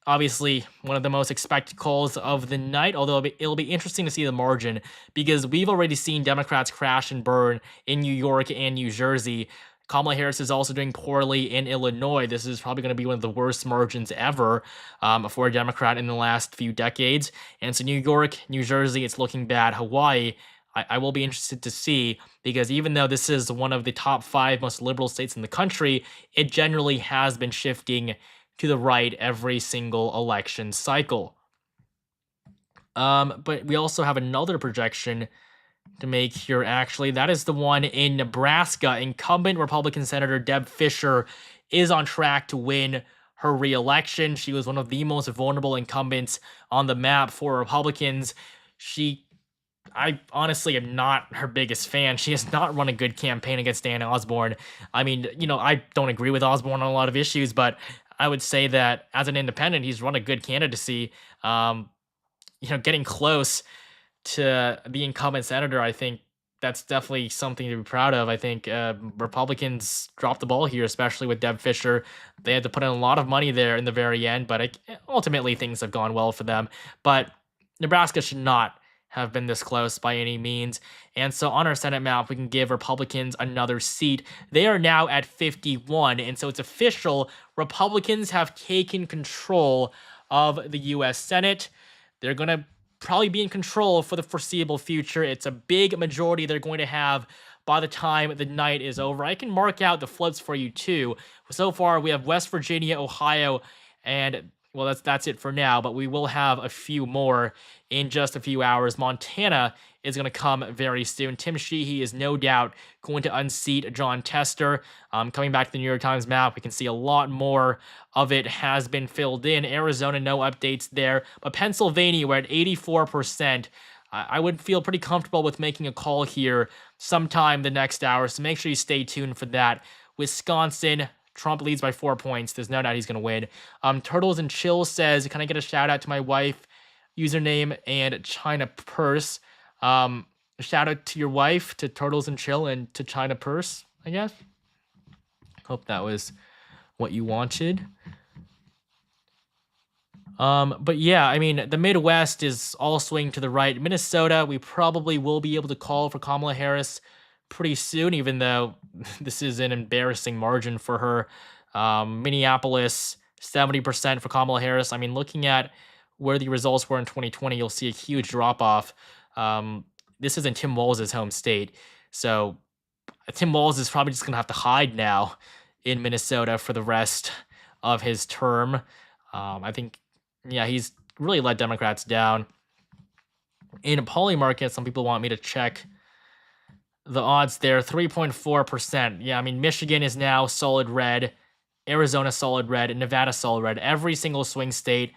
obviously one of the most expected calls of the night, although it'll be interesting to see the margin because we've already seen Democrats crash and burn in New York and New Jersey. Kamala Harris is also doing poorly in Illinois. This is probably going to be one of the worst margins ever for a Democrat in the last few decades. And so New York, New Jersey, it's looking bad. Hawaii, I will be interested to see because even though this is one of the top 5 most liberal states in the country, it generally has been shifting to the right every single election cycle. But we also have another projection to make here, actually. That is the one in Nebraska. Incumbent Republican Senator Deb Fischer is on track to win her re-election. She was one of the most vulnerable incumbents on the map for Republicans. I honestly am not her biggest fan. She has not run a good campaign against Dan Osborne. I mean, I don't agree with Osborne on a lot of issues, but I would say that as an independent, he's run a good candidacy. Getting close to the incumbent senator, I think that's definitely something to be proud of. I think Republicans dropped the ball here, especially with Deb Fischer. They had to put in a lot of money there in the very end, but ultimately things have gone well for them. But Nebraska should not have been this close by any means. And so on our Senate map, we can give Republicans another seat. They are now at 51, and so it's official. Republicans have taken control of the U.S. Senate. They're going to probably be in control for the foreseeable future. It's a big majority they're going to have by the time the night is over. I can mark out the flips for you too. So far, we have West Virginia, Ohio, and well, that's it for now, but we will have a few more in just a few hours. Montana is going to come very soon. Tim Sheehy is no doubt going to unseat John Tester. Coming back to the New York Times map, we can see a lot more of it has been filled in. Arizona, no updates there. But Pennsylvania, we're at 84%. I would feel pretty comfortable with making a call here sometime the next hour, so make sure you stay tuned for that. Wisconsin, Trump leads by 4 points. There's no doubt he's going to win. Turtles and Chill says, can I get a shout out to my wife, username, and China Purse? Shout out to your wife, to Turtles and Chill, and to China Purse, I guess. Hope that was what you wanted. But yeah, I mean, the Midwest is all swinging to the right. Minnesota, we probably will be able to call for Kamala Harris pretty soon, even though this is an embarrassing margin for her. Minneapolis, 70% for Kamala Harris. I mean, looking at where the results were in 2020, you'll see a huge drop-off. This isn't Tim Walz' home state, so Tim Walz is probably just going to have to hide now in Minnesota for the rest of his term. I think, yeah, he's really let Democrats down. In a poly market, some people want me to check the odds there. 3.4%. Yeah, I mean, Michigan is now solid red, Arizona solid red, and Nevada solid red. Every single swing state,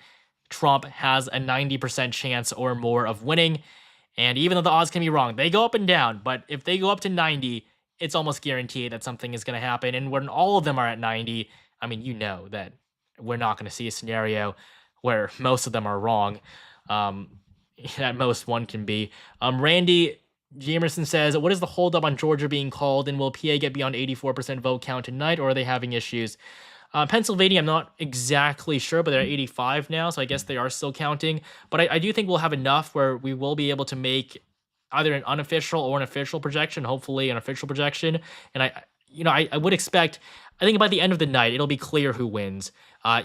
Trump has a 90% chance or more of winning. And even though the odds can be wrong, they go up and down. But if they go up to 90, it's almost guaranteed that something is going to happen. And when all of them are at 90, I mean, you know that we're not going to see a scenario where most of them are wrong. At most, one can be. Randy Jamerson says, what is the holdup on Georgia being called? And will PA get beyond 84% vote count tonight, or are they having issues? Pennsylvania, I'm not exactly sure, but they're at 85 now, so I guess they are still counting. But I do think we'll have enough where we will be able to make either an unofficial or an official projection, hopefully an official projection. And I would expect, I think by the end of the night, it'll be clear who wins.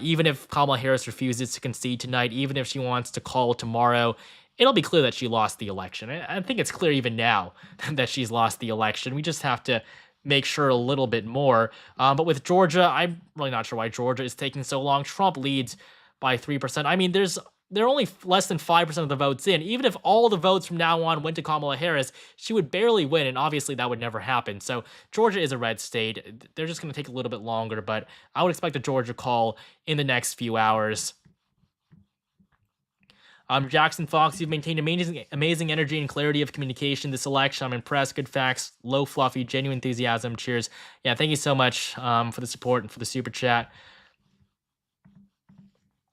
Even if Kamala Harris refuses to concede tonight, even if she wants to call tomorrow, it'll be clear that she lost the election. I think it's clear even now that she's lost the election. We just have to make sure a little bit more. But with Georgia, I'm really not sure why Georgia is taking so long. Trump leads by 3%. I mean, there's they're only less than 5% of the votes in. Even if all the votes from now on went to Kamala Harris, she would barely win, and obviously that would never happen. So Georgia is a red state. They're just going to take a little bit longer, but I would expect a Georgia call in the next few hours. Jackson Fox, you've maintained amazing energy and clarity of communication this election. I'm impressed. Good facts, low fluffy, genuine enthusiasm. Cheers. Yeah, thank you so much for the support and for the super chat.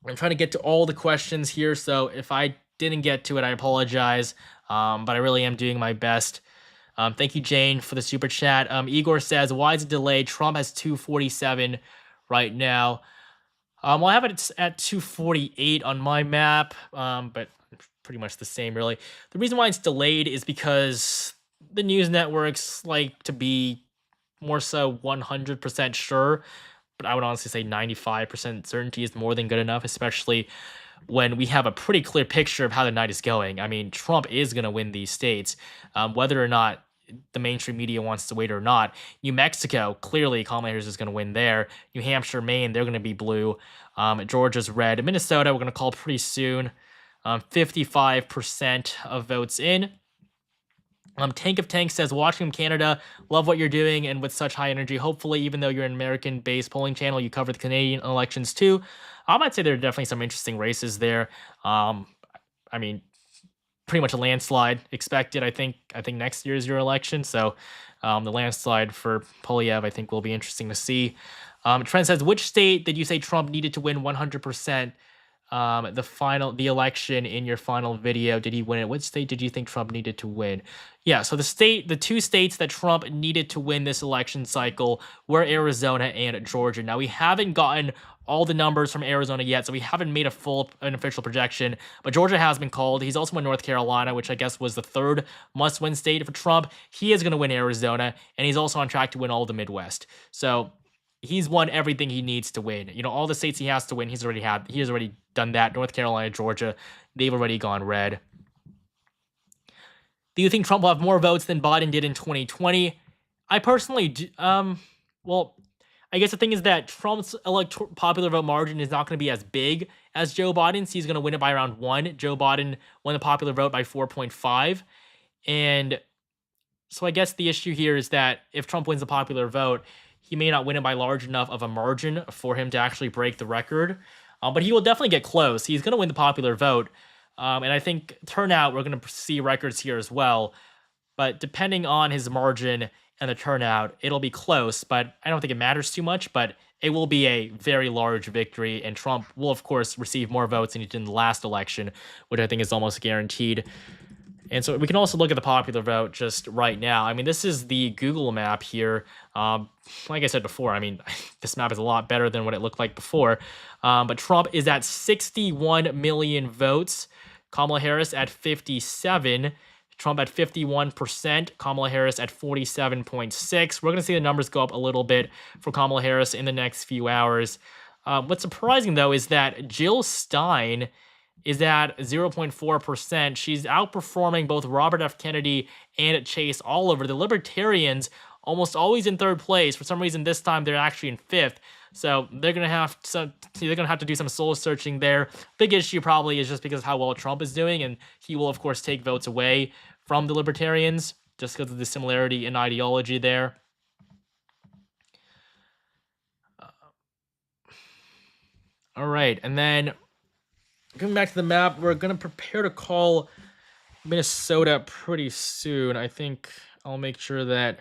I'm trying to get to all the questions here, so if I didn't get to it, I apologize, but I really am doing my best. Thank you, Jane, for the super chat. Igor says, why is it delayed? Trump has 247 right now. Well, I have it at 248 on my map, but pretty much the same, really. The reason why it's delayed is because the news networks like to be more so 100% sure, but I would honestly say 95% certainty is more than good enough, especially when we have a pretty clear picture of how the night is going. I mean, Trump is going to win these states, whether or not the mainstream media wants to wait or not. New Mexico, clearly Kamala Harris is going to win there. New Hampshire, Maine, they're going to be blue. Georgia's red. Minnesota, we're going to call pretty soon. 55% of votes in. Tank of Tanks says, watching from Canada, love what you're doing and with such high energy. Hopefully, even though you're an American-based polling channel, you cover the Canadian elections too. I might say there are definitely some interesting races there. I mean, pretty much a landslide expected. I think next year is your election, so the landslide for Polyev I think will be interesting to see. Trent says, which state did you say Trump needed to win 100%? The election in your final video, did he win it? What state did you think Trump needed to win? Yeah, so the two states that Trump needed to win this election cycle were Arizona and Georgia. Now, we haven't gotten all the numbers from Arizona yet, so we haven't made an official projection, but Georgia has been called. He's also in North Carolina, which I guess was the third must-win state for Trump. He is going to win Arizona, and he's also on track to win all the Midwest. So he's won everything he needs to win. You know, all the states he has to win, he has already done that. North Carolina, Georgia, they've already gone red. Do you think Trump will have more votes than Biden did in 2020? I personally do. Well, I guess the thing is that Trump's popular vote margin is not going to be as big as Joe Biden's. He's going to win it by around 1. Joe Biden won the popular vote by 4.5. And so I guess the issue here is that if Trump wins the popular vote, he may not win it by large enough of a margin for him to actually break the record. But he will definitely get close. He's going to win the popular vote. And I think turnout, we're going to see records here as well. But depending on his margin and the turnout, it'll be close. But I don't think it matters too much. But it will be a very large victory. And Trump will, of course, receive more votes than he did in the last election, which I think is almost guaranteed. And so we can also look at the popular vote just right now. I mean, this is the Google map here. Like I said before, I mean, this map is a lot better than what it looked like before. But Trump is at 61 million votes. Kamala Harris at 57. Trump at 51%. Kamala Harris at 47.6. We're going to see the numbers go up a little bit for Kamala Harris in the next few hours. What's surprising, though, is that Jill Stein is at 0.4%. She's outperforming both Robert F. Kennedy and Chase Oliver. The Libertarians almost always in third place. For some reason, this time they're actually in fifth. So they're gonna have to do some soul searching there. Big issue probably is just because of how well Trump is doing, and he will of course take votes away from the Libertarians just because of the similarity in ideology there. All right, and then going back to the map, we're going to prepare to call Minnesota pretty soon. I think I'll make sure that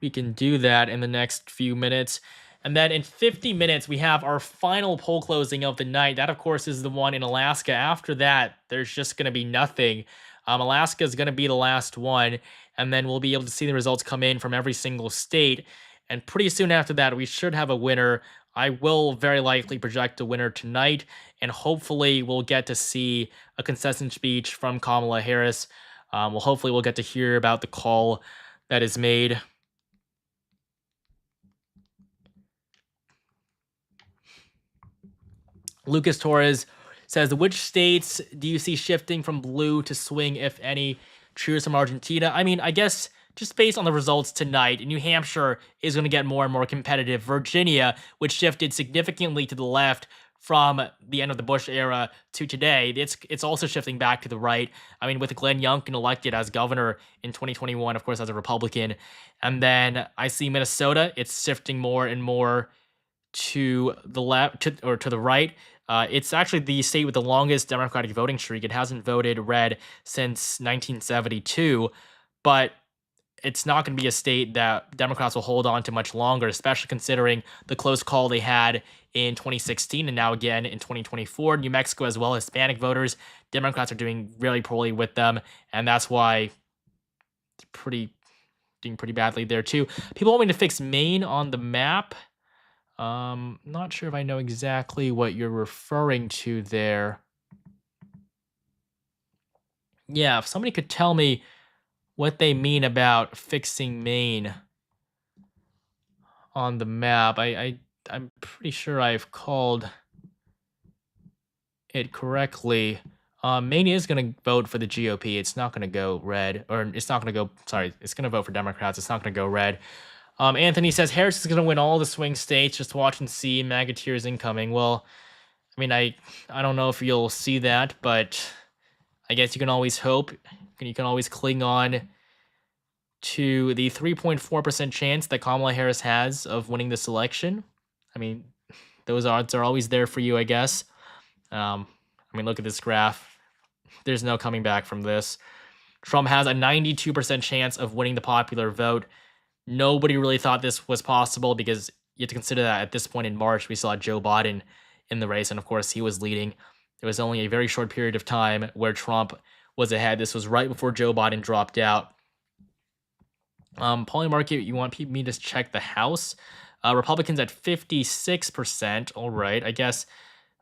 we can do that in the next few minutes. And then in 50 minutes, we have our final poll closing of the night. That, of course, is the one in Alaska. After that, there's just going to be nothing. Alaska is going to be the last one, and then we'll be able to see the results come in from every single state. And pretty soon after that, we should have a winner. I will very likely project a winner tonight, and hopefully we'll get to see a concession speech from Kamala Harris. Hopefully we'll get to hear about the call that is made. Lucas Torres says, which states do you see shifting from blue to swing, if any? Cheers from Argentina. I mean, I guess just based on the results tonight, New Hampshire is going to get more and more competitive. Virginia, which shifted significantly to the left from the end of the Bush era to today, it's also shifting back to the right. I mean, with Glenn Youngkin elected as governor in 2021, of course, as a Republican, and then I see Minnesota, it's shifting more and more to the left or to the right. It's actually the state with the longest Democratic voting streak. It hasn't voted red since 1972, but it's not going to be a state that Democrats will hold on to much longer, especially considering the close call they had in 2016 and now again in 2024. New Mexico, as well, Hispanic voters, Democrats are doing really poorly with them, and that's why they're doing pretty badly there too. People want me to fix Maine on the map. Not sure if I know exactly what you're referring to there. Yeah, if somebody could tell me what they mean about fixing Maine on the map. I'm pretty sure I've called it correctly. Maine is going to vote for the GOP. It's not going to go red, or it's not going to go. Sorry, it's going to vote for Democrats. It's not going to go red. Anthony says Harris is going to win all the swing states. Just watch and see. MAGA tears incoming. Well, I mean, I don't know if you'll see that, but I guess you can always hope. You can always cling on to the 3.4% chance that Kamala Harris has of winning this election. I mean, those odds are always there for you, I guess. I mean, look at this graph. There's no coming back from this. Trump has a 92% chance of winning the popular vote. Nobody really thought this was possible because you have to consider that at this point in March, we saw Joe Biden in the race, and of course, he was leading. There was only a very short period of time where Trump was ahead. This was right before Joe Biden dropped out. Polymarket, you want me to check the House? Republicans at 56%. All right, I guess,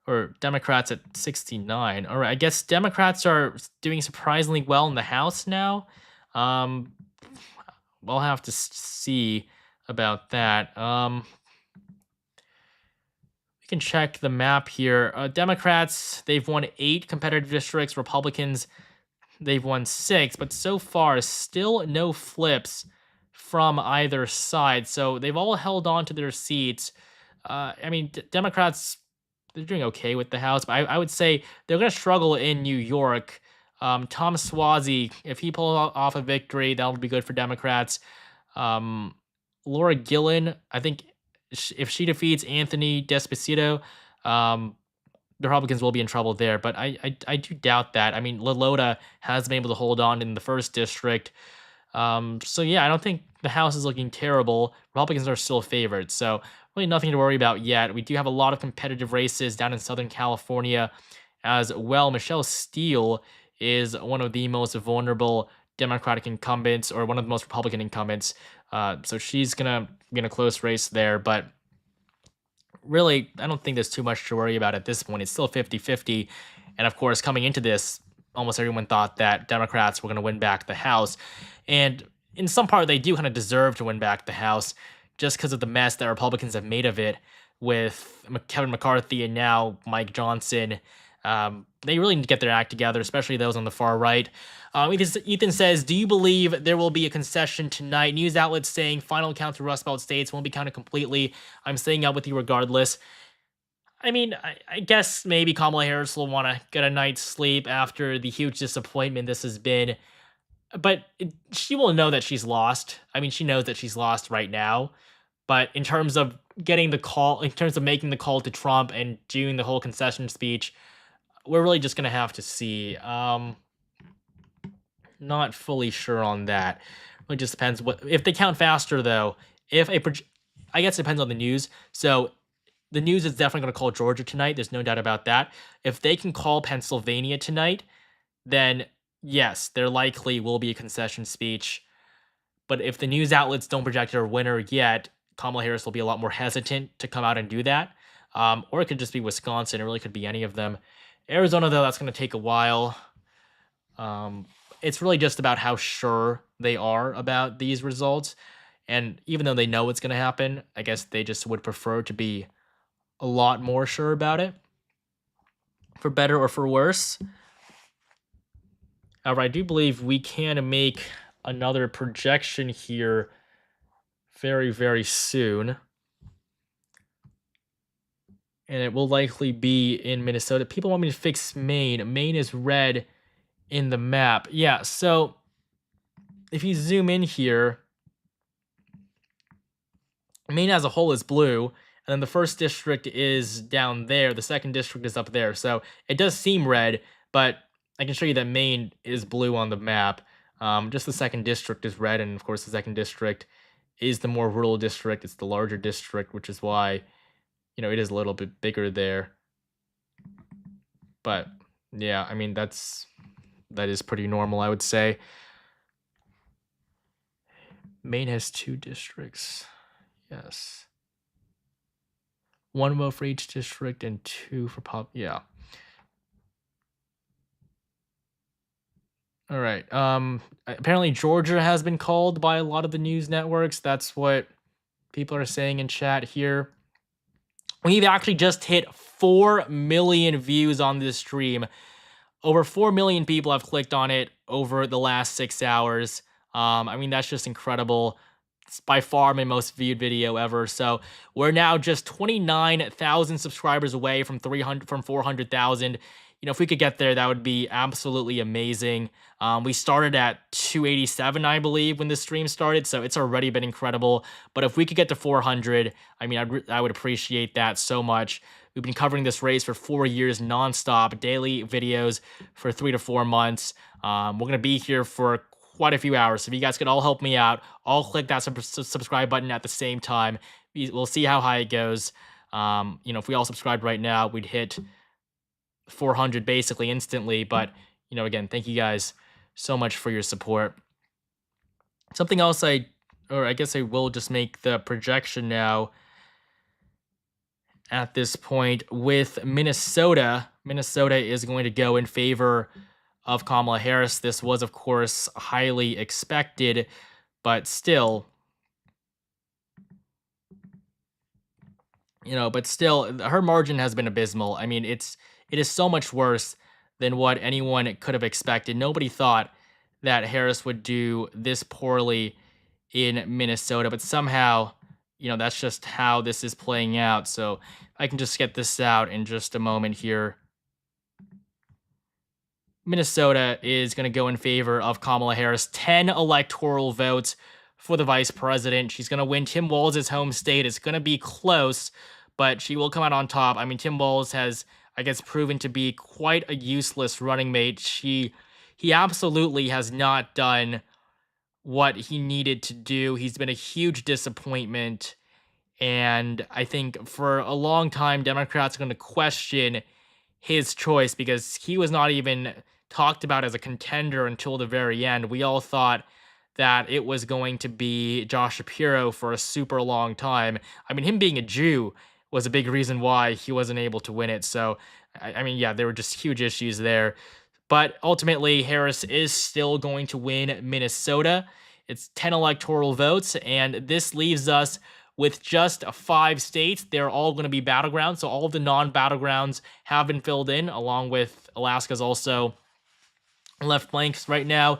or Democrats at 69. All right, I guess Democrats are doing surprisingly well in the House now. We'll have to see about that. We can check the map here. Democrats, they've won 8 competitive districts. Republicans, they've won 6, but so far, still no flips from either side. So they've all held on to their seats. I mean, Democrats, they're doing okay with the House, but I would say they're going to struggle in New York. Tom Suozzi, if he pulls off a victory, that'll be good for Democrats. Laura Gillen, I think if she defeats Anthony Despacito, the Republicans will be in trouble there, but I do doubt that. I mean, Lilota has been able to hold on in the first district. So yeah, I don't think the House is looking terrible. Republicans are still favored, so really nothing to worry about yet. We do have a lot of competitive races down in Southern California as well. Michelle Steele is one of the most vulnerable Democratic incumbents, or one of the most Republican incumbents. So she's gonna be in a close race there, but really, I don't think there's too much to worry about at this point. It's still 50-50. And of course, coming into this, almost everyone thought that Democrats were going to win back the House. And in some part, they do kind of deserve to win back the House just because of the mess that Republicans have made of it with Kevin McCarthy and now Mike Johnson. They really need to get their act together, especially those on the far right. Ethan says, do you believe there will be a concession tonight? News outlets saying final count to Rust Belt states won't be counted completely. I'm staying out with you regardless. I mean, I guess maybe Kamala Harris will want to get a night's sleep after the huge disappointment this has been. But she will know that she's lost. I mean, she knows that she's lost right now. But in terms of getting the call, in terms of making the call to Trump and doing the whole concession speech, we're really just going to have to see. Not fully sure on that. It just depends if they count faster though. I guess it depends on the news. So the news is definitely going to call Georgia tonight. There's no doubt about that. If they can call Pennsylvania tonight, then yes, there likely will be a concession speech. But if the news outlets don't project a winner yet, Kamala Harris will be a lot more hesitant to come out and do that. Or it could just be Wisconsin. It really could be any of them. Arizona, though, that's going to take a while. It's really just about how sure they are about these results. And even though they know what's going to happen, I guess they just would prefer to be a lot more sure about it, for better or for worse. However, I do believe we can make another projection here very, very soon. and it will likely be in Minnesota. People want me to fix Maine. Maine is red in the map. Yeah, so if you zoom in here, Maine as a whole is blue, and then the first district is down there. The second district is up there. So it does seem red, but I can show you that Maine is blue on the map. Just the second district is red, and of course the second district is the more rural district. It's the larger district, which is why, it is a little bit bigger there. But yeah, I mean that is pretty normal, I would say. Maine has 2 districts. Yes. 1 vote for each district and 2 for yeah. All right. Apparently Georgia has been called by a lot of the news networks. That's what people are saying in chat here. We've actually just hit 4 million views on this stream. Over 4 million people have clicked on it over the last 6 hours. I mean, that's just incredible. It's by far my most viewed video ever. So we're now just 29,000 subscribers away from 400,000. If we could get there, that would be absolutely amazing. We started at 287, I believe, when the stream started, so it's already been incredible. But if we could get to 400, I mean, I would appreciate that so much. We've been covering this race for 4 years nonstop, daily videos for 3 to 4 months. We're going to be here for quite a few hours. So if you guys could all help me out, all click that subscribe button at the same time. We'll see how high it goes. If we all subscribed right now, we'd hit 400 basically instantly. But, again, thank you guys so much for your support. Something else I guess I will just make the projection now at this point with Minnesota. Minnesota is going to go in favor of Kamala Harris. This was, of course, highly expected, but still, her margin has been abysmal. I mean, it is so much worse than what anyone could have expected. Nobody thought that Harris would do this poorly in Minnesota, but somehow, that's just how this is playing out. So I can just get this out in just a moment here. Minnesota is going to go in favor of Kamala Harris. 10 electoral votes for the vice president. She's going to win Tim Walz' home state. It's going to be close, but she will come out on top. I mean, Tim Walz has, I guess, proven to be quite a useless running mate. He absolutely has not done what he needed to do. He's been a huge disappointment. And I think for a long time, Democrats are going to question his choice because he was not even talked about as a contender until the very end. We all thought that it was going to be Josh Shapiro for a super long time. I mean, him being a Jew was a big reason why he wasn't able to win it. So, I mean, yeah, there were just huge issues there. But ultimately, Harris is still going to win Minnesota. It's 10 electoral votes, and this leaves us with just 5 states. They're all going to be battlegrounds, so all of the non-battlegrounds have been filled in, along with Alaska's also left blanks right now,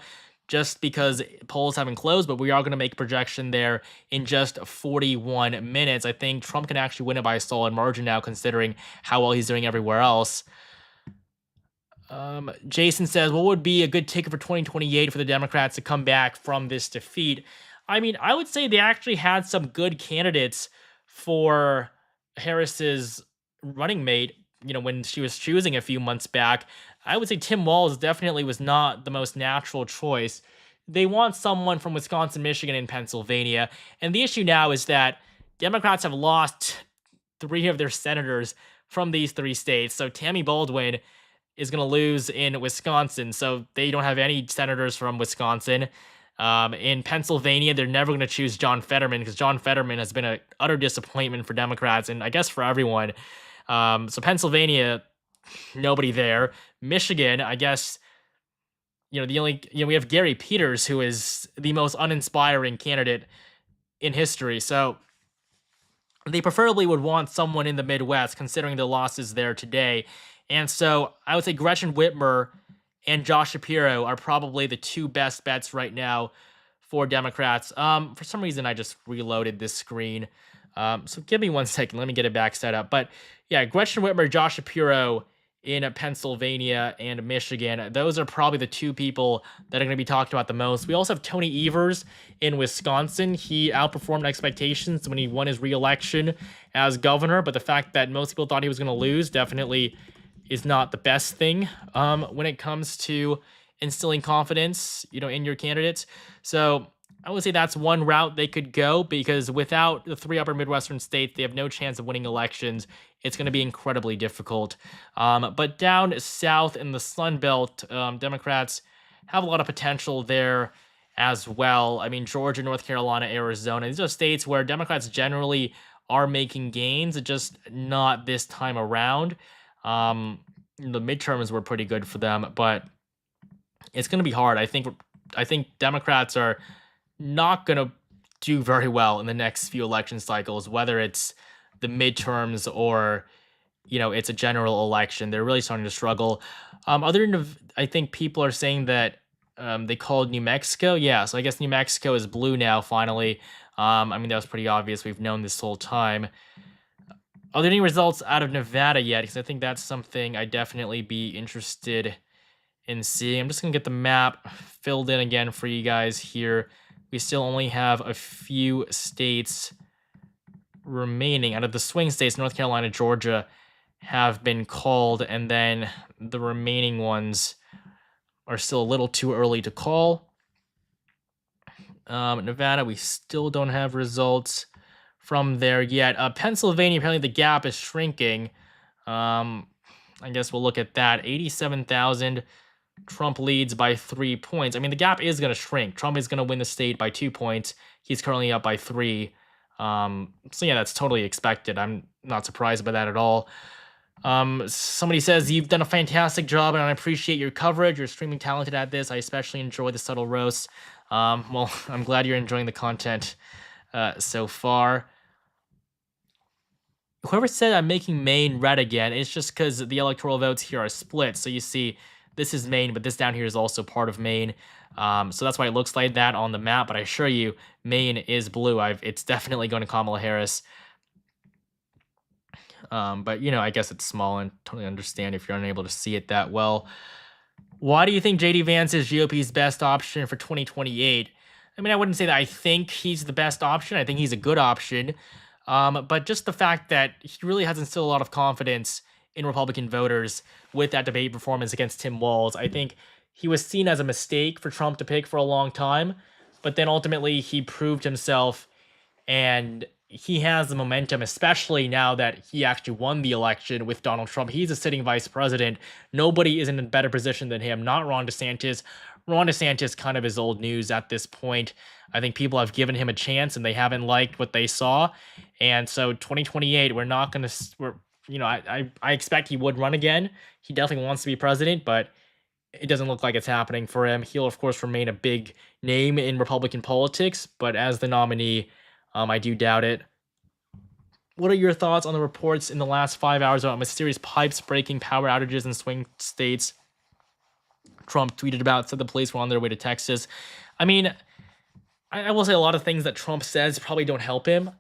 just because polls haven't closed, but we are going to make a projection there in just 41 minutes. I think Trump can actually win it by a solid margin now, considering how well he's doing everywhere else. Jason says, what would be a good ticket for 2028 for the Democrats to come back from this defeat? I mean, I would say they actually had some good candidates for Harris's running mate, when she was choosing a few months back. I would say Tim Walz definitely was not the most natural choice. They want someone from Wisconsin, Michigan, and Pennsylvania. And the issue now is that Democrats have lost 3 of their senators from these 3 states. So Tammy Baldwin is going to lose in Wisconsin. So they don't have any senators from Wisconsin. In Pennsylvania, they're never going to choose John Fetterman because John Fetterman has been an utter disappointment for Democrats and I guess for everyone. So Pennsylvania, nobody there. Michigan, I guess, we have Gary Peters, who is the most uninspiring candidate in history. So they preferably would want someone in the Midwest, considering the losses there today. And so I would say Gretchen Whitmer and Josh Shapiro are probably the 2 best bets right now for Democrats. For some reason, I just reloaded this screen. So give me 1 second. Let me get it back set up. But yeah, Gretchen Whitmer, Josh Shapiro in Pennsylvania and Michigan. Those are probably the two people that are going to be talked about the most. We also have Tony Evers in Wisconsin. He outperformed expectations when he won his re-election as governor, but the fact that most people thought he was going to lose definitely is not the best thing when it comes to instilling confidence, in your candidates. So I would say that's one route they could go, because without the three upper Midwestern states, they have no chance of winning elections. It's going to be incredibly difficult. But down south in the Sun Belt, Democrats have a lot of potential there as well. I mean, Georgia, North Carolina, Arizona, these are states where Democrats generally are making gains, just not this time around. The midterms were pretty good for them, but it's going to be hard. I think Democrats are not going to do very well in the next few election cycles, whether it's the midterms or it's a general election. They're really starting to struggle. I think people are saying that they called New Mexico. Yeah, so I guess New Mexico is blue now, finally. I mean, that was pretty obvious. We've known this whole time. Are there any results out of Nevada yet? Because I think that's something I'd definitely be interested in seeing. I'm just going to get the map filled in again for you guys here. We still only have a few states remaining. Out of the swing states, North Carolina, Georgia have been called, and then the remaining ones are still a little too early to call. Nevada, we still don't have results from there yet. Pennsylvania, apparently the gap is shrinking. I guess we'll look at that. 87,000. Trump leads by 3 points. I mean, the gap is going to shrink. Trump is going to win the state by 2 points. He's currently up by 3. So yeah, that's totally expected. I'm not surprised by that at all. Somebody says, you've done a fantastic job and I appreciate your coverage. You're extremely talented at this. I especially enjoy the subtle roasts. Well, I'm glad you're enjoying the content so far. Whoever said I'm making Maine red again, it's just because the electoral votes here are split. So you see, this is Maine, but this down here is also part of Maine. So that's why it looks like that on the map. But I assure you, Maine is blue. It's definitely going to Kamala Harris. But, I guess it's small, and totally understand if you're unable to see it that well. Why do you think J.D. Vance is GOP's best option for 2028? I mean, I wouldn't say that I think he's the best option. I think he's a good option. But just the fact that he really has instilled a lot of confidence in Republican voters with that debate performance against Tim Walz. I think he was seen as a mistake for Trump to pick for a long time, but then ultimately he proved himself, and he has the momentum, especially now that he actually won the election with Donald Trump. He's a sitting vice president. Nobody is in a better position than him, not Ron DeSantis. Ron DeSantis kind of is old news at this point. I think people have given him a chance and they haven't liked what they saw. And so 2028, I expect he would run again. He definitely wants to be president, but it doesn't look like it's happening for him. He'll, of course, remain a big name in Republican politics, but as the nominee, I do doubt it. What are your thoughts on the reports in the last 5 hours about mysterious pipes breaking power outages in swing states? Trump tweeted about, said the police were on their way to Texas. I mean, I will say a lot of things that Trump says probably don't help him,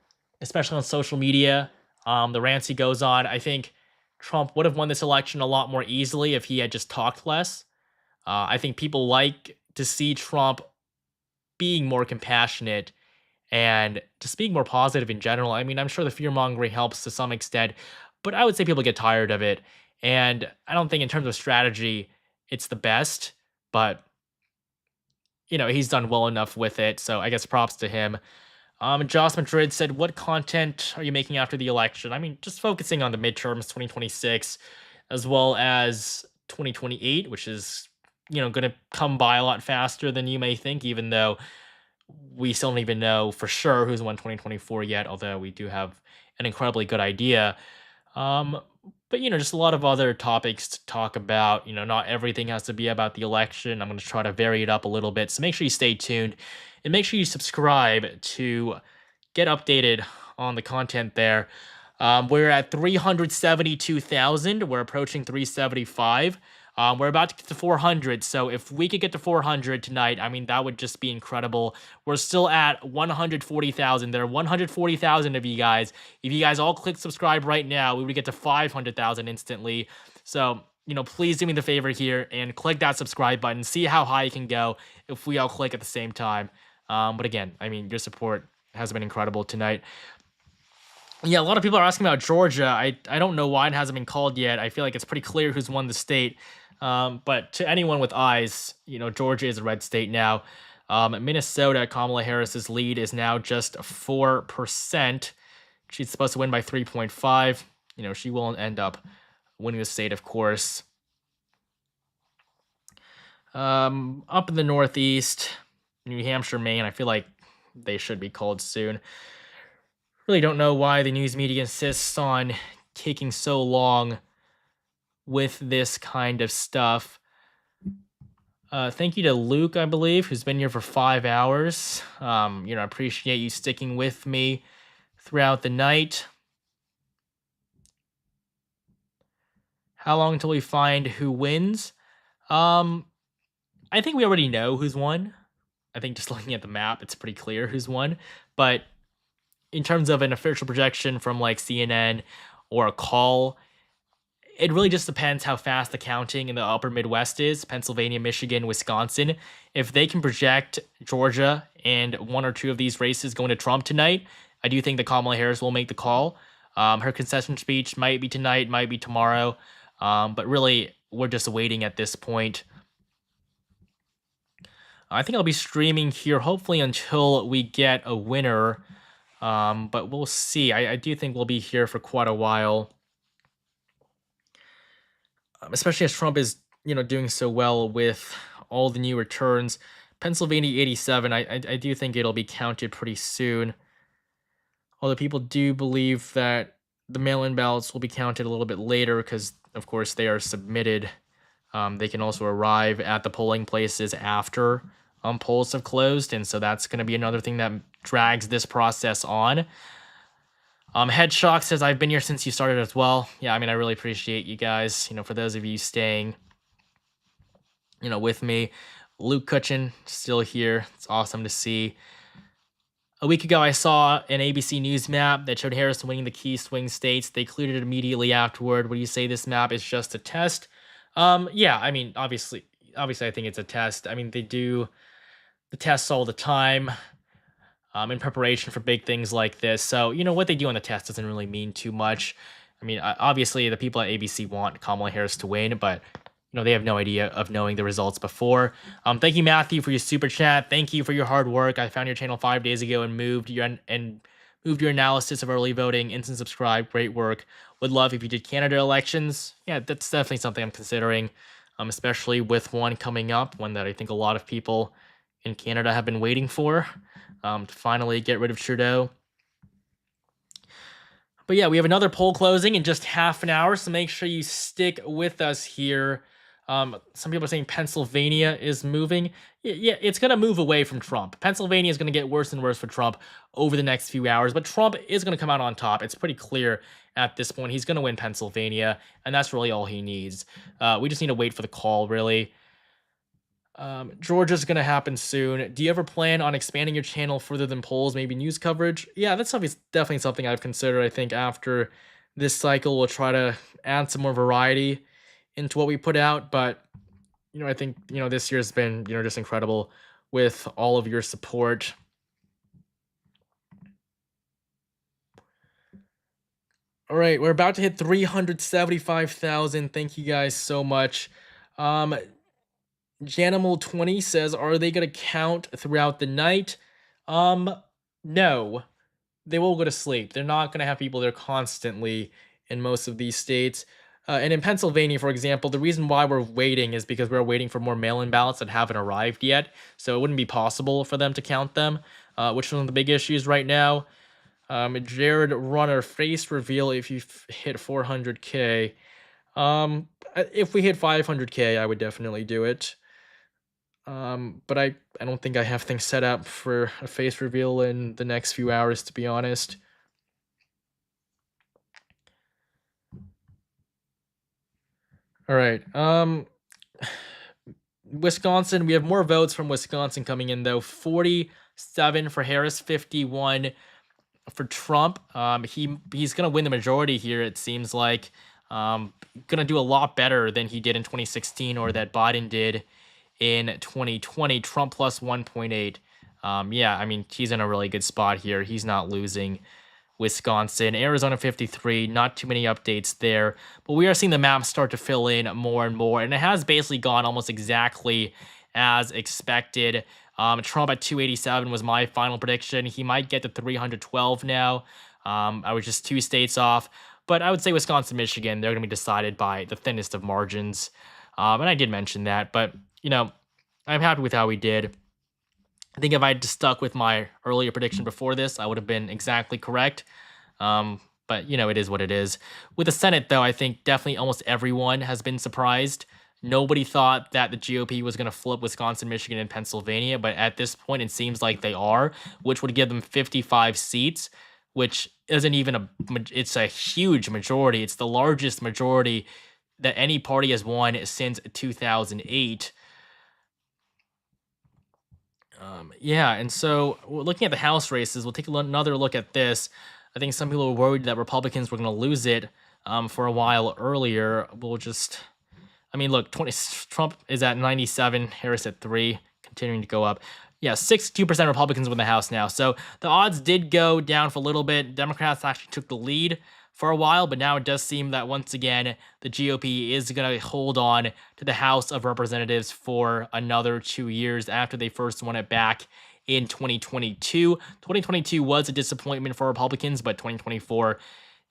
especially on social media. The rants he goes on. I think Trump would have won this election a lot more easily if he had just talked less. I think people like to see Trump being more compassionate and just being more positive in general. I mean, I'm sure the fear-mongering helps to some extent, but I would say people get tired of it. And I don't think in terms of strategy, it's the best, but, he's done well enough with it, so I guess props to him. Joss Madrid said, what content are you making after the election? I mean, just focusing on the midterms, 2026, as well as 2028, which is, going to come by a lot faster than you may think, even though we still don't even know for sure who's won 2024 yet, although we do have an incredibly good idea. But, just a lot of other topics to talk about. Not everything has to be about the election. I'm going to try to vary it up a little bit. So make sure you stay tuned and make sure you subscribe to get updated on the content there. We're at 372,000. We're approaching 375. We're about to get to 400, so if we could get to 400 tonight, I mean, that would just be incredible. We're still at 140,000. There are 140,000 of you guys. If you guys all click subscribe right now, we would get to 500,000 instantly. So, please do me the favor here and click that subscribe button. See how high it can go if we all click at the same time. But again, I mean, your support has been incredible tonight. Yeah, a lot of people are asking about Georgia. I don't know why it hasn't been called yet. I feel like it's pretty clear who's won the state. But to anyone with eyes, Georgia is a red state now. Minnesota, Kamala Harris's lead is now just 4%. She's supposed to win by 3.5. She will end up winning the state, of course. Up in the Northeast, New Hampshire, Maine, I feel like they should be called soon. Really don't know why the news media insists on taking so long with this kind of stuff. Thank you to Luke, I believe, who's been here for 5 hours. I appreciate you sticking with me throughout the night. How long until we find who wins? I think we already know who's won. I think just looking at the map, it's pretty clear who's won. But in terms of an official projection from like CNN or a call, it really just depends how fast the counting in the upper Midwest is. Pennsylvania, Michigan, Wisconsin. If they can project Georgia and one or two of these races going to Trump tonight, I do think that Kamala Harris will make the call. Her concession speech might be tonight, might be tomorrow. But really, we're just waiting at this point. I think I'll be streaming here hopefully until we get a winner. But we'll see. I do think we'll be here for quite a while. Especially as Trump is, doing so well with all the new returns. Pennsylvania 87, I do think it'll be counted pretty soon. Although people do believe that the mail-in ballots will be counted a little bit later because, of course, they are submitted. They can also arrive at the polling places after polls have closed, and so that's going to be another thing that drags this process on. Headshock says, I've been here since you started as well. Yeah, I mean, I really appreciate you guys, for those of you staying, with me. Luke Kutchin, still here. It's awesome to see. A week ago, I saw an ABC News map that showed Harris winning the key swing states. They cleared it immediately afterward. Would you say this map is just a test? Yeah, I mean, obviously, I think it's a test. I mean, they do the tests all the time. In preparation for big things like this. So, what they do on the test doesn't really mean too much. I mean, obviously, the people at ABC want Kamala Harris to win, but, they have no idea of knowing the results before. Thank you, Matthew, for your super chat. Thank you for your hard work. I found your channel 5 days ago and moved your analysis of early voting. Instant subscribe. Great work. Would love if you did Canada elections. Yeah, that's definitely something I'm considering, especially with one coming up, one that I think a lot of people in Canada have been waiting for. To finally get rid of Trudeau. But yeah, we have another poll closing in just half an hour, so make sure you stick with us here. Some people are saying Pennsylvania is moving. Yeah, it's going to move away from Trump. Pennsylvania is going to get worse and worse for Trump over the next few hours, but Trump is going to come out on top. It's pretty clear at this point. He's going to win Pennsylvania, and that's really all he needs. We just need to wait for the call, really. Georgia's going to happen soon. Do you ever plan on expanding your channel further than polls, maybe news coverage? Yeah, that's definitely something I've considered. I think after this cycle, we'll try to add some more variety into what we put out. But, I think, this year's been, just incredible with all of your support. All right, we're about to hit 375,000. Thank you guys so much. Janimal20 says, are they going to count throughout the night? No. They will go to sleep. They're not going to have people there constantly in most of these states. And in Pennsylvania, for example, the reason why we're waiting is because we're waiting for more mail-in ballots that haven't arrived yet. So it wouldn't be possible for them to count them, which is one of the big issues right now. Jared Runner, face reveal if you hit 400K. If we hit 500K, I would definitely do it. But I don't think I have things set up for a face reveal in the next few hours, to be honest. All right. Wisconsin, we have more votes from Wisconsin coming in though. 47 for Harris, 51 for Trump. He's gonna win the majority here. It seems like gonna do a lot better than he did in 2016 or that Biden did in 2020. Trump plus 1.8. Yeah, I mean he's in a really good spot here. He's not losing. Wisconsin, Arizona 53, not too many updates there, but we are seeing the map start to fill in more and more, and it has basically gone almost exactly as expected. Trump at 287 was my final prediction. He might get to 312 now. I was just 2 states off, but I would say Wisconsin, Michigan, they're going to be decided by the thinnest of margins. And I did mention that, but I'm happy with how he did. I think if I had just stuck with my earlier prediction before this, I would have been exactly correct. But it is what it is. With the Senate, though, I think definitely almost everyone has been surprised. Nobody thought that the GOP was going to flip Wisconsin, Michigan, and Pennsylvania, but at this point, it seems like they are, which would give them 55 seats, which isn't even it's a huge majority. It's the largest majority that any party has won since 2008. Yeah, and so looking at the House races, we'll take another look at this. I think some people were worried that Republicans were going to lose it for a while earlier. I mean, look, Trump is at 97, Harris at 3, continuing to go up. Yeah, 62% Republicans win the House now. So the odds did go down for a little bit. Democrats actually took the lead for a while, but now it does seem that once again, the GOP is going to hold on to the House of Representatives for another 2 years after they first won it back in 2022. 2022 was a disappointment for Republicans, but 2024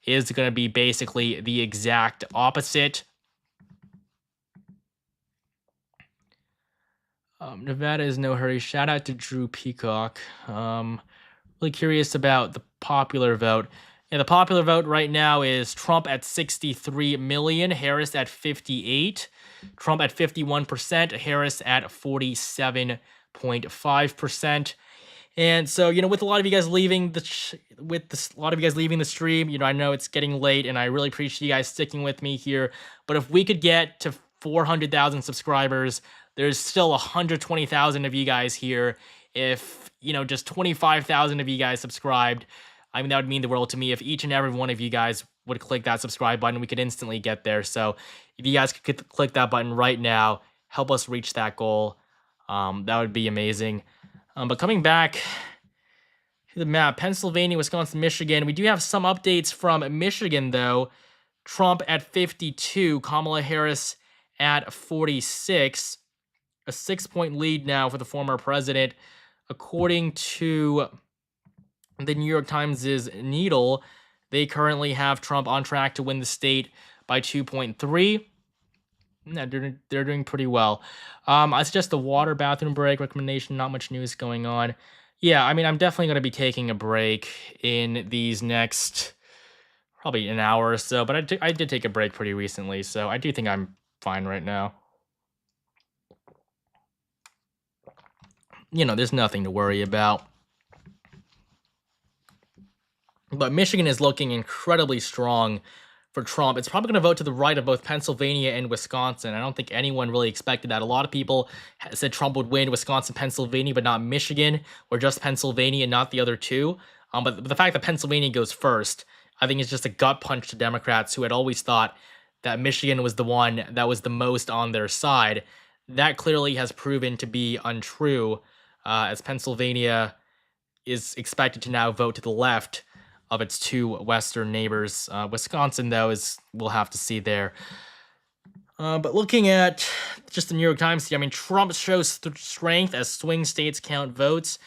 is going to be basically the exact opposite. Nevada is no hurry. Shout out to Drew Peacock. Really curious about the popular vote. Yeah, the popular vote right now is Trump at 63 million, Harris at 58, Trump at 51%, Harris at 47.5%. And so, with a lot of you guys leaving the stream, I know it's getting late, and I really appreciate you guys sticking with me here. But if we could get to 400,000 subscribers, there's still 120,000 of you guys here. If just 25,000 of you guys subscribed, I mean, that would mean the world to me. If each and every one of you guys would click that subscribe button, we could instantly get there. So if you guys could click that button right now, help us reach that goal. That would be amazing. But coming back to the map, Pennsylvania, Wisconsin, Michigan. We do have some updates from Michigan, though. Trump at 52, Kamala Harris at 46. A 6-point lead now for the former president. According to the New York Times' Needle, they currently have Trump on track to win the state by 2.3. Yeah, they're doing pretty well. I suggest the water bathroom break recommendation. Not much news going on. Yeah, I mean, I'm definitely going to be taking a break in these next probably an hour or so. But I did take a break pretty recently, so I do think I'm fine right now. There's nothing to worry about. But Michigan is looking incredibly strong for Trump. It's probably going to vote to the right of both Pennsylvania and Wisconsin. I don't think anyone really expected that. A lot of people said Trump would win Wisconsin, Pennsylvania, but not Michigan, or just Pennsylvania, not the other two. But the fact that Pennsylvania goes first, I think is just a gut punch to Democrats who had always thought that Michigan was the one that was the most on their side. That clearly has proven to be untrue, as Pennsylvania is expected to now vote to the left of its two western neighbors. Wisconsin, though, we'll have to see there. But looking at just the New York Times here, I mean, Trump shows strength as swing states count votes.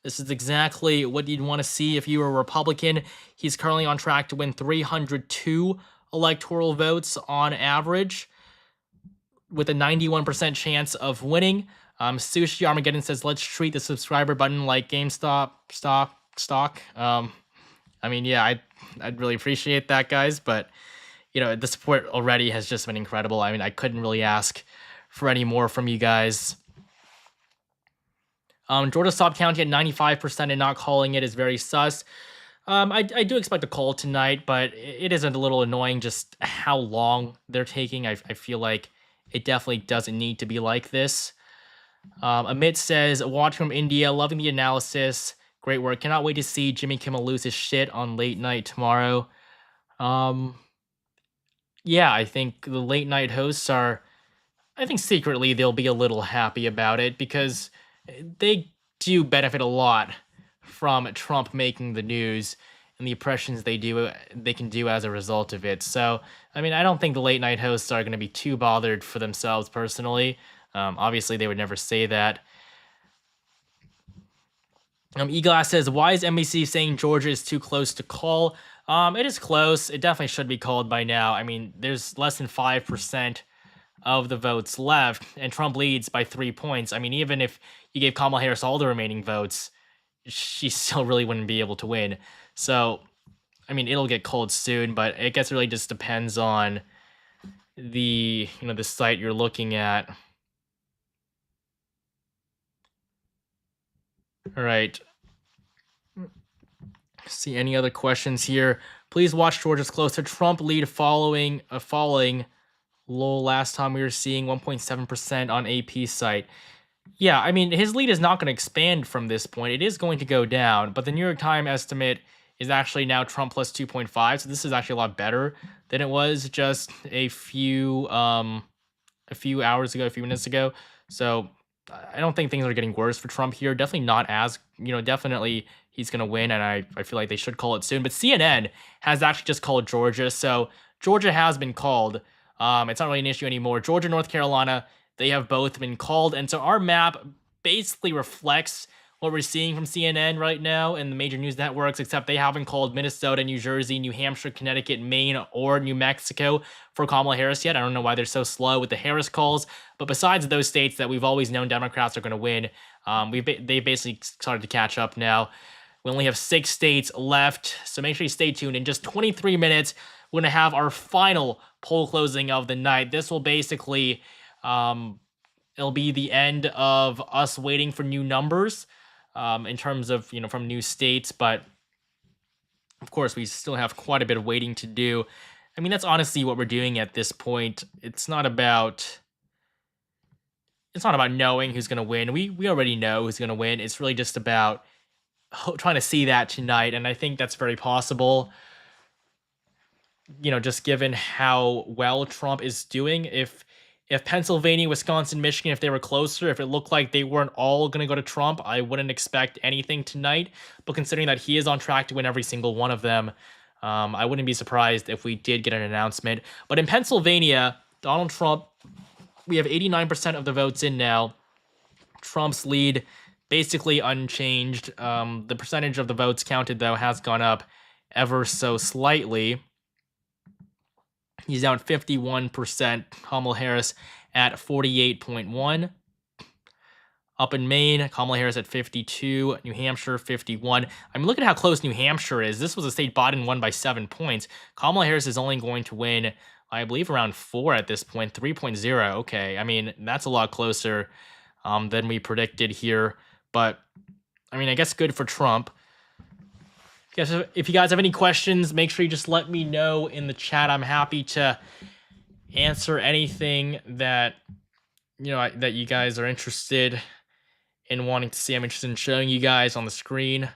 This is exactly what you'd want to see if you were a Republican. He's currently on track to win 302 electoral votes on average, with a 91% chance of winning. Sushi Armageddon says, let's treat the subscriber button like GameStop stock. I mean, yeah, I'd really appreciate that, guys, but, the support already has just been incredible. I mean, I couldn't really ask for any more from you guys. Georgia stopped counting at 95% and not calling it is very sus. I do expect a call tonight, but it is a little annoying just how long they're taking. I feel like it definitely doesn't need to be like this. Amit says, watch from India, loving the analysis. Great work. Cannot wait to see Jimmy Kimmel lose his shit on late night tomorrow. Um, yeah, I think the late night hosts are, I think secretly they'll be a little happy about it because they do benefit a lot from Trump making the news and the impressions they can do as a result of it. So, I mean, I don't think the late night hosts are going to be too bothered for themselves personally. Obviously, they would never say that. Eglass says, why is NBC saying Georgia is too close to call? It is close. It definitely should be called by now. I mean, there's less than 5% of the votes left, and Trump leads by 3 points. I mean, even if you gave Kamala Harris all the remaining votes, she still really wouldn't be able to win. So, I mean, it'll get called soon, but I guess it really just depends on the site you're looking at. All right. See any other questions here? Please watch Georgia's closer. Trump lead falling. Lol, last time we were seeing 1.7% on AP site. Yeah, I mean, his lead is not going to expand from this point. It is going to go down, but the New York Times estimate is actually now Trump plus 2.5. So this is actually a lot better than it was just a few hours ago, a few minutes ago. So I don't think things are getting worse for Trump here. Definitely not as, definitely he's going to win, and I feel like they should call it soon. But CNN has actually just called Georgia. So Georgia has been called. It's not really an issue anymore. Georgia, North Carolina, they have both been called. And so our map basically reflects what we're seeing from CNN right now and the major news networks, except they haven't called Minnesota, New Jersey, New Hampshire, Connecticut, Maine, or New Mexico for Kamala Harris yet. I don't know why they're so slow with the Harris calls. But besides those states that we've always known Democrats are going to win, they basically started to catch up now. We only have 6 states left, so make sure you stay tuned. In just 23 minutes, we're going to have our final poll closing of the night. This will basically, it'll be the end of us waiting for new numbers in terms of, from new states. But, of course, we still have quite a bit of waiting to do. I mean, that's honestly what we're doing at this point. It's not about knowing who's going to win. We already know who's going to win. It's really just about trying to see that tonight, and I think that's very possible. Just given how well Trump is doing, if Pennsylvania, Wisconsin, Michigan, if they were closer, if it looked like they weren't all going to go to Trump, I wouldn't expect anything tonight. But considering that he is on track to win every single one of them, I wouldn't be surprised if we did get an announcement. But in Pennsylvania, Donald Trump, we have 89% of the votes in now. Trump's lead basically unchanged. The percentage of the votes counted, though, has gone up ever so slightly. He's down 51%. Kamala Harris at 48.1. Up in Maine, Kamala Harris at 52. New Hampshire, 51. I mean, look at how close New Hampshire is. This was a state Biden won by 7 points. Kamala Harris is only going to win, I believe, around 4 at this point. 3.0. Okay, I mean, that's a lot closer than we predicted here. But, I mean, I guess good for Trump. If you guys have any questions, make sure you just let me know in the chat. I'm happy to answer anything that that you guys are interested in wanting to see. I'm interested in showing you guys on the screen.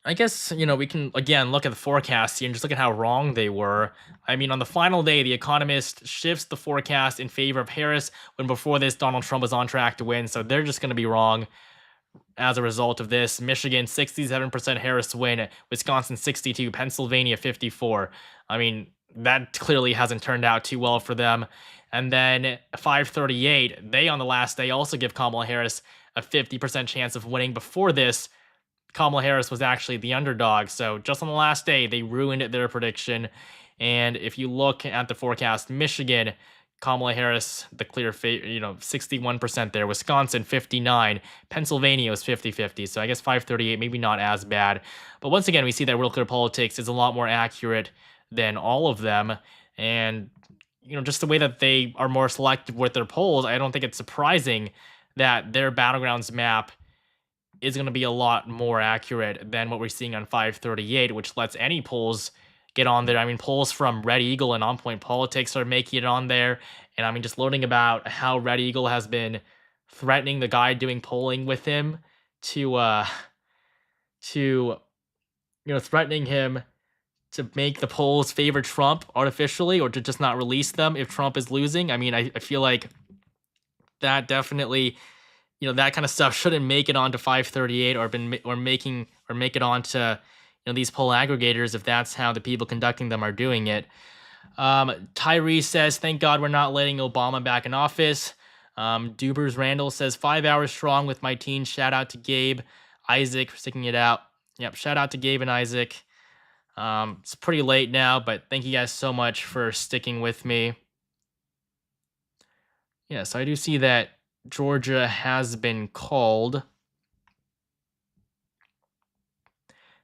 I guess, we can, again, look at the forecast here and just look at how wrong they were. I mean, on the final day, The Economist shifts the forecast in favor of Harris, when before this, Donald Trump was on track to win. So they're just going to be wrong as a result of this. Michigan, 67% Harris win. Wisconsin, 62. Pennsylvania, 54. I mean, that clearly hasn't turned out too well for them. And then 538, they on the last day also give Kamala Harris a 50% chance of winning. Before this, Kamala Harris was actually the underdog. So just on the last day, they ruined their prediction. And if you look at the forecast, Michigan, Kamala Harris, the clear favorite, 61% there. Wisconsin, 59. Pennsylvania was 50-50. So I guess 538, maybe not as bad. But once again, we see that Real Clear Politics is a lot more accurate than all of them. And, just the way that they are more selective with their polls, I don't think it's surprising that their Battlegrounds map is going to be a lot more accurate than what we're seeing on 538, which lets any polls, get on there. I mean, polls from Red Eagle and On Point Politics are making it on there. And I mean, just learning about how Red Eagle has been threatening the guy doing polling with him to threatening him to make the polls favor Trump artificially, or to just not release them if Trump is losing. I mean, I feel like that definitely, that kind of stuff shouldn't make it onto 538 or make it onto these poll aggregators if that's how the people conducting them are doing it. Tyree says, "Thank God we're not letting Obama back in office." Dubers Randall says, "5 hours strong with my teens. Shout out to Gabe, Isaac for sticking it out." Yep, shout out to Gabe and Isaac. It's pretty late now, but thank you guys so much for sticking with me. Yes, I do see that Georgia has been called.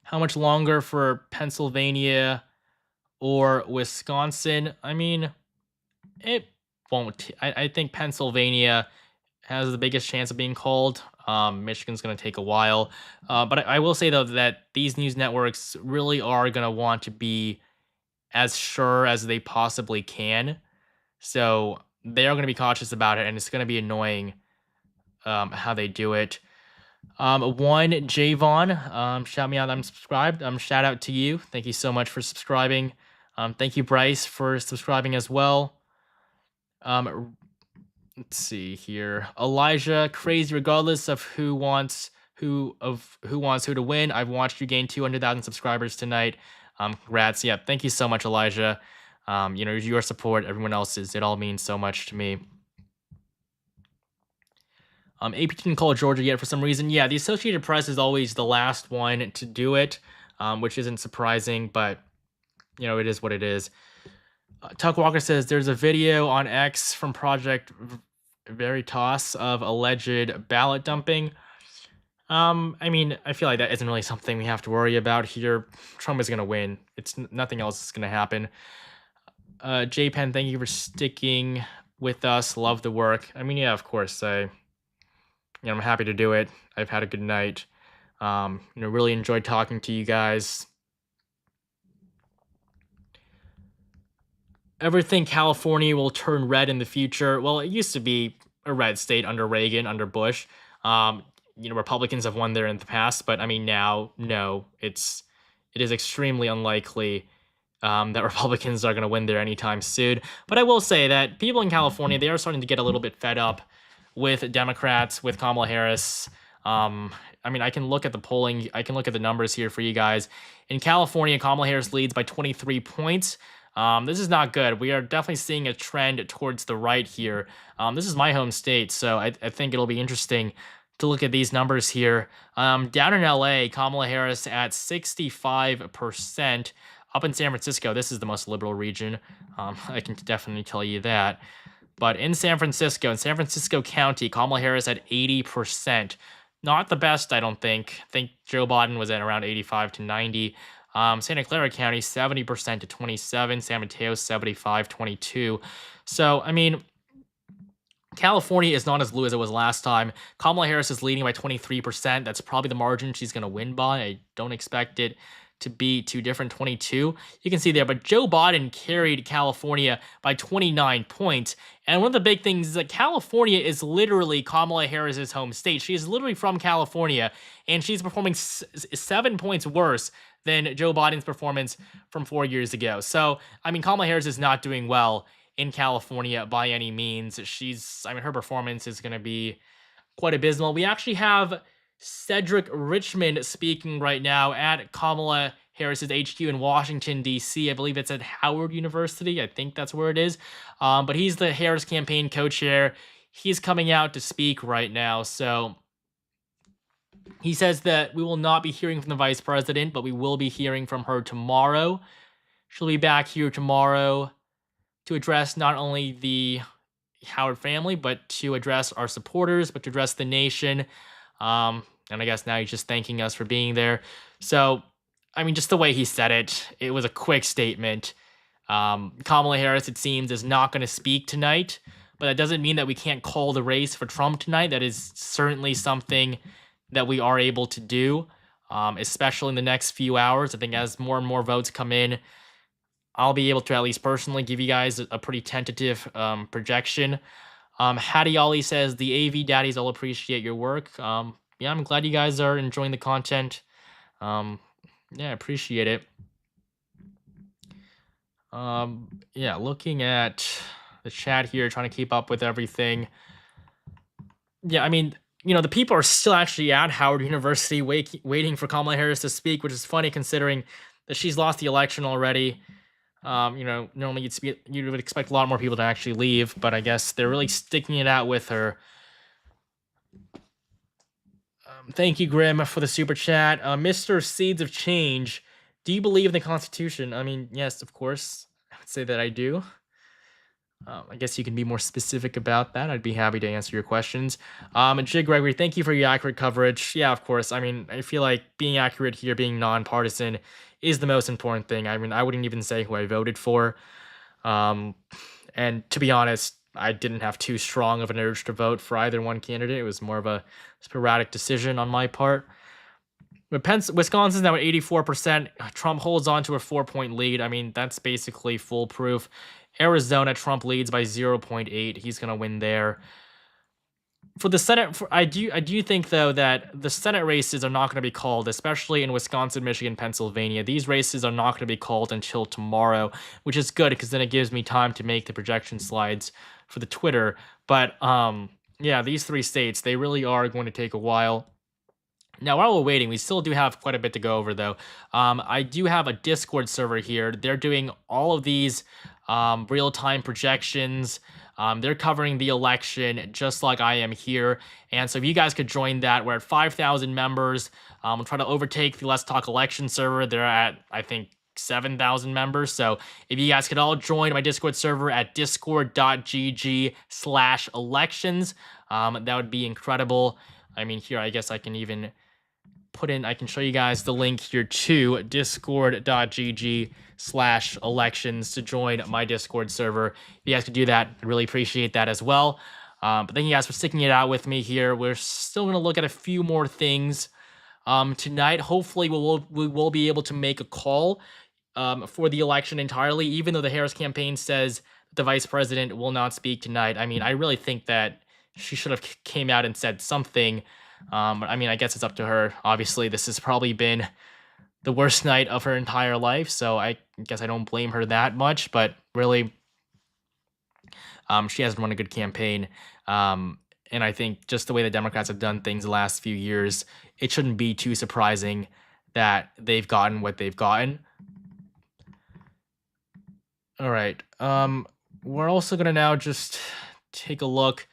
How much longer for Pennsylvania or Wisconsin? I mean, it won't. I think Pennsylvania has the biggest chance of being called. Michigan's going to take a while. But I will say, though, that these news networks really are going to want to be as sure as they possibly can. So they are going to be cautious about it, and it's going to be annoying how they do it. One, Javon, shout me out. I'm subscribed. Shout out to you. Thank you so much for subscribing. Thank you, Bryce, for subscribing as well. Let's see here. Elijah, crazy regardless of who wants who to win. I've watched you gain 200,000 subscribers tonight. Congrats. Yeah, thank you so much, Elijah. Your support, everyone else's, it all means so much to me. AP didn't call Georgia yet for some reason. Yeah, the Associated Press is always the last one to do it, which isn't surprising, but it is what it is. Tuck Walker says there's a video on X from Project Veritas of alleged ballot dumping. I mean, I feel like that isn't really something we have to worry about here. Trump is going to win. It's nothing else is going to happen. JPen, thank you for sticking with us. Love the work. I mean, yeah, of course. I'm happy to do it. I've had a good night. Really enjoyed talking to you guys. Ever think California will turn red in the future? Well, it used to be a red state under Reagan, under Bush. Republicans have won there in the past, but I mean now, no, it is extremely unlikely that Republicans are going to win there anytime soon. But I will say that people in California, they are starting to get a little bit fed up with Democrats, with Kamala Harris. I mean, I can look at the polling. I can look at the numbers here for you guys. In California, Kamala Harris leads by 23 points. This is not good. We are definitely seeing a trend towards the right here. This is my home state, so I think it'll be interesting to look at these numbers here. Down in LA, Kamala Harris at 65%. Up in San Francisco, this is the most liberal region. I can definitely tell you that. But in San Francisco County, Kamala Harris at 80%. Not the best, I don't think. I think Joe Biden was at around 85 to 90. Santa Clara County, 70% to 27. San Mateo, 75-22. So, I mean, California is not as blue as it was last time. Kamala Harris is leading by 23%. That's probably the margin she's going to win by. I don't expect it to be too different, 22. You can see there, but Joe Biden carried California by 29 points. And one of the big things is that California is literally Kamala Harris's home state. She is literally from California, and she's performing 7 points worse than Joe Biden's performance from 4 years ago. So, I mean, Kamala Harris is not doing well in California by any means. Her performance is going to be quite abysmal. We actually have Cedric Richmond speaking right now at Kamala Harris's HQ in Washington, D.C. I believe it's at Howard University. I think that's where it is. But he's the Harris campaign co-chair. He's coming out to speak right now. So he says that we will not be hearing from the vice president, but we will be hearing from her tomorrow. She'll be back here tomorrow to address not only the Howard family, but to address our supporters, but to address the nation. And I guess now he's just thanking us for being there. So, I mean, just the way he said it, it was a quick statement. Kamala Harris, it seems, is not going to speak tonight, but that doesn't mean that we can't call the race for Trump tonight. That is certainly something that we are able to do, especially in the next few hours. I think as more and more votes come in, I'll be able to at least personally give you guys a pretty tentative projection. Hattie Ollie says the AV daddies all appreciate your work. Yeah, I'm glad you guys are enjoying the content. Um, yeah, I appreciate it. Yeah, looking at the chat here, trying to keep up with everything. Yeah, I mean, the people are still actually at Howard University waiting for Kamala Harris to speak, which is funny considering that she's lost the election already. Normally you would expect a lot more people to actually leave, but I guess they're really sticking it out with her. Thank you, Grim, for the super chat. Mr. Seeds of Change, do you believe in the Constitution? I mean, yes, of course. I would say that I do. I guess you can be more specific about that. I'd be happy to answer your questions. And Jay Gregory, thank you for your accurate coverage. Yeah, of course. I mean, I feel like being accurate here, being nonpartisan, is the most important thing. I mean, I wouldn't even say who I voted for. And to be honest, I didn't have too strong of an urge to vote for either one candidate. It was more of a sporadic decision on my part. But Wisconsin's now at 84%. Trump holds on to a 4-point lead. I mean, that's basically foolproof. Arizona, Trump leads by 0.8. He's going to win there. For the Senate, I do think, though, that the Senate races are not going to be called, especially in Wisconsin, Michigan, Pennsylvania. These races are not going to be called until tomorrow, which is good because then it gives me time to make the projection slides for the Twitter. But, yeah, these 3 states, they really are going to take a while. Now, while we're waiting, we still do have quite a bit to go over, though. I do have a Discord server here. They're doing all of these real-time projections. They're covering the election just like I am here. And so if you guys could join that, we're at 5,000 members. We'll try to overtake the Let's Talk Election server. They're at, I think, 7,000 members. So if you guys could all join my Discord server at discord.gg/elections, that would be incredible. I mean, here, I guess I can even I can show you guys the link here to discord.gg/elections to join my Discord server. If you guys could do that, I'd really appreciate that as well. But thank you guys for sticking it out with me here. We're still going to look at a few more things tonight. Hopefully, we will be able to make a call for the election entirely, even though the Harris campaign says the vice president will not speak tonight. I mean, I really think that she should have came out and said something. I mean, I guess it's up to her. Obviously, this has probably been the worst night of her entire life, so I guess I don't blame her that much, but really, she hasn't run a good campaign. And I think just the way the Democrats have done things the last few years, it shouldn't be too surprising that they've gotten what they've gotten. All right. We're also going to now just take a look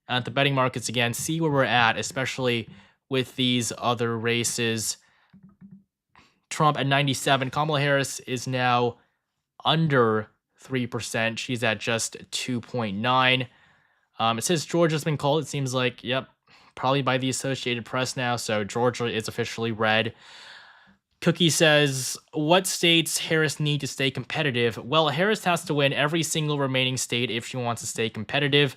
at the betting markets again, see where we're at, especially with these other races. Trump at 97. Kamala Harris is now under 3%. She's at just 2.9. It says Georgia's been called. It seems like, yep, probably by the Associated Press now. So Georgia is officially red. Cookie says, what states Harris need to stay competitive? Well, Harris has to win every single remaining state if she wants to stay competitive.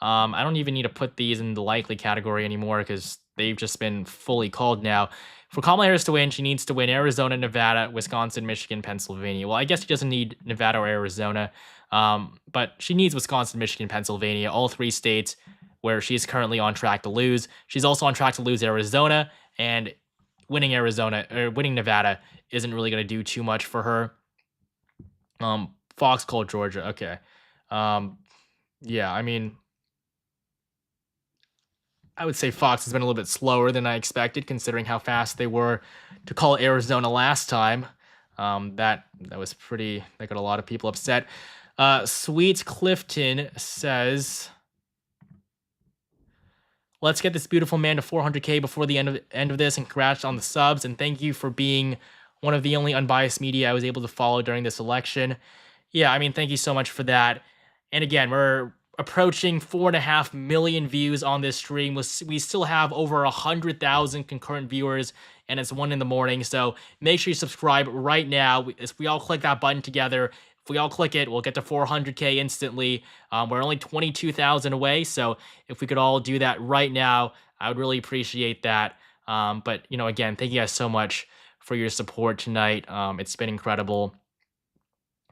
I don't even need to put these in the likely category anymore because they've just been fully called now. For Kamala Harris to win, she needs to win Arizona, Nevada, Wisconsin, Michigan, Pennsylvania. Well, I guess she doesn't need Nevada or Arizona, but she needs Wisconsin, Michigan, Pennsylvania, all 3 states where she's currently on track to lose. She's also on track to lose Arizona, and winning Nevada isn't really going to do too much for her. Fox called Georgia. Okay. Yeah, I mean, I would say Fox has been a little bit slower than I expected, considering how fast they were to call Arizona last time. That was pretty. That got a lot of people upset. Sweet Clifton says, "Let's get this beautiful man to 400K before the end of this, and congrats on the subs. And thank you for being one of the only unbiased media I was able to follow during this election." Yeah, I mean, thank you so much for that. And again, we're approaching 4.5 million views on this stream. We still have over 100,000 concurrent viewers, and it's 1 a.m. So make sure you subscribe right now. If we all click that button together, if we all click it, we'll get to 400K instantly. We're only 22,000 away, so if we could all do that right now, I would really appreciate that. But, again, thank you guys so much for your support tonight. It's been incredible.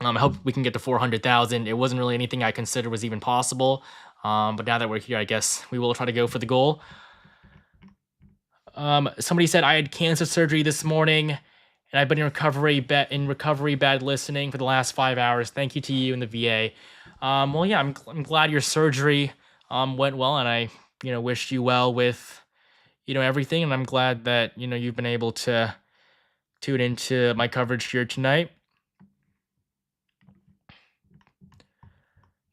I hope we can get to 400,000. It wasn't really anything I considered was even possible. But now that we're here, I guess we will try to go for the goal. Somebody said I had cancer surgery this morning, and I've been in recovery, bad listening for the last 5 hours. Thank you to you and the VA. Well, yeah, I'm glad your surgery went well, and I wish you well with everything. And I'm glad that you've been able to tune into my coverage here tonight.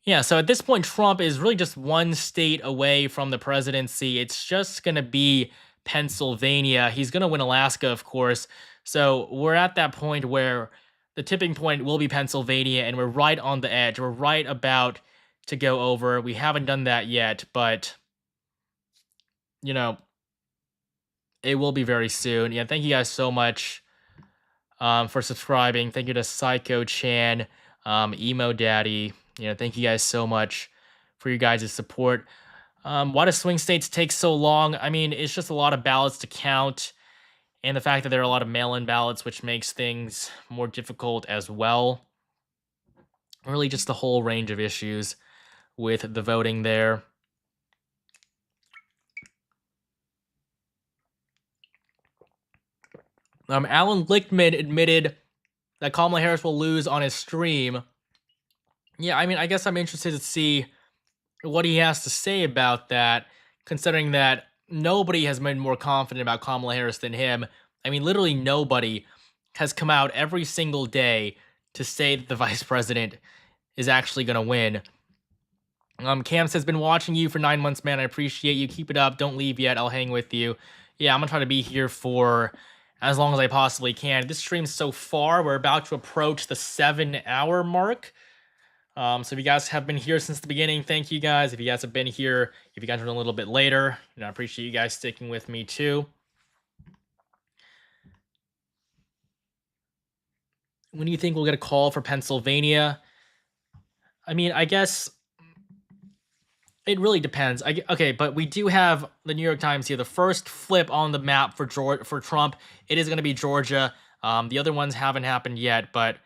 Yeah, so at this point, Trump is really just one state away from the presidency. It's just going to be Pennsylvania. He's going to win Alaska, of course. So we're at that point where the tipping point will be Pennsylvania, and we're right on the edge. We're right about to go over. We haven't done that yet, but, it will be very soon. Yeah, thank you guys so much for subscribing. Thank you to Psycho Chan, Emo Daddy. Thank you guys so much for your guys' support. Why do swing states take so long? I mean, it's just a lot of ballots to count, and the fact that there are a lot of mail-in ballots, which makes things more difficult as well. Really just the whole range of issues with the voting there. Alan Lichtman admitted that Kamala Harris will lose on his stream. Yeah, I mean, I guess I'm interested to see what he has to say about that, considering that nobody has been more confident about Kamala Harris than him. I mean, literally nobody has come out every single day to say that the vice president is actually going to win. Cam says, been watching you for 9 months, man. I appreciate you. Keep it up. Don't leave yet. I'll hang with you. Yeah, I'm going to try to be here for as long as I possibly can. This stream so far, we're about to approach the 7-hour mark. So if you guys have been here since the beginning, thank you guys. If you guys have been here, if you guys are a little bit later, I appreciate you guys sticking with me too. When do you think we'll get a call for Pennsylvania? I mean, I guess it really depends. Okay, but we do have the New York Times here. The first flip on the map for Trump, it is going to be Georgia. The other ones haven't happened yet, but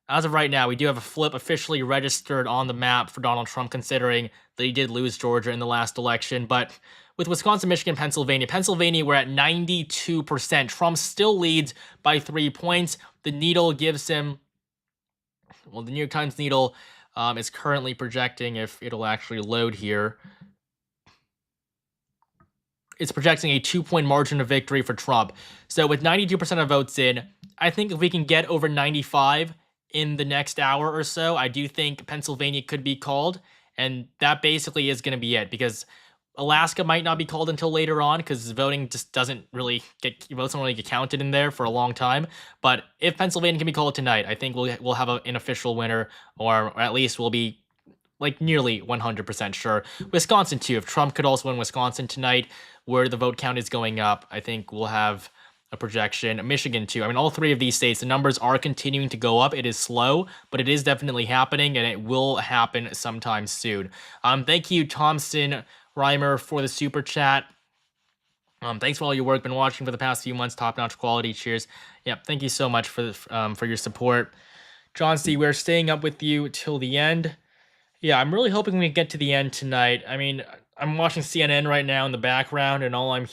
as of right now, we do have a flip officially registered on the map for Donald Trump, considering that he did lose Georgia in the last election. But with Wisconsin, Michigan, Pennsylvania, we're at 92%. Trump still leads by 3 points. The needle gives him, well, the New York Times needle is currently projecting, if it'll actually load here, it's projecting a 2-point margin of victory for Trump. So with 92% of votes in, I think if we can get over 95 in the next hour or so, I do think Pennsylvania could be called, and that basically is going to be it, because Alaska might not be called until later on, because voting just votes don't really get counted in there for a long time. But if Pennsylvania can be called tonight, I think we'll have an official winner, or at least we'll be like nearly 100% sure. Wisconsin too. If Trump could also win Wisconsin tonight, where the vote count is going up, I think we'll have a projection. Michigan too. I mean, all three of these states, the numbers are continuing to go up. It is slow, but it is definitely happening, and it will happen sometime soon. Thank you, Thompson Reimer, for the super chat. Thanks for all your work. Been watching for the past few months. Top-notch quality. Cheers. Yep. Thank you so much for your support. John C., we're staying up with you till the end. Yeah, I'm really hoping we get to the end tonight. I mean, I'm watching CNN right now in the background, and all I'm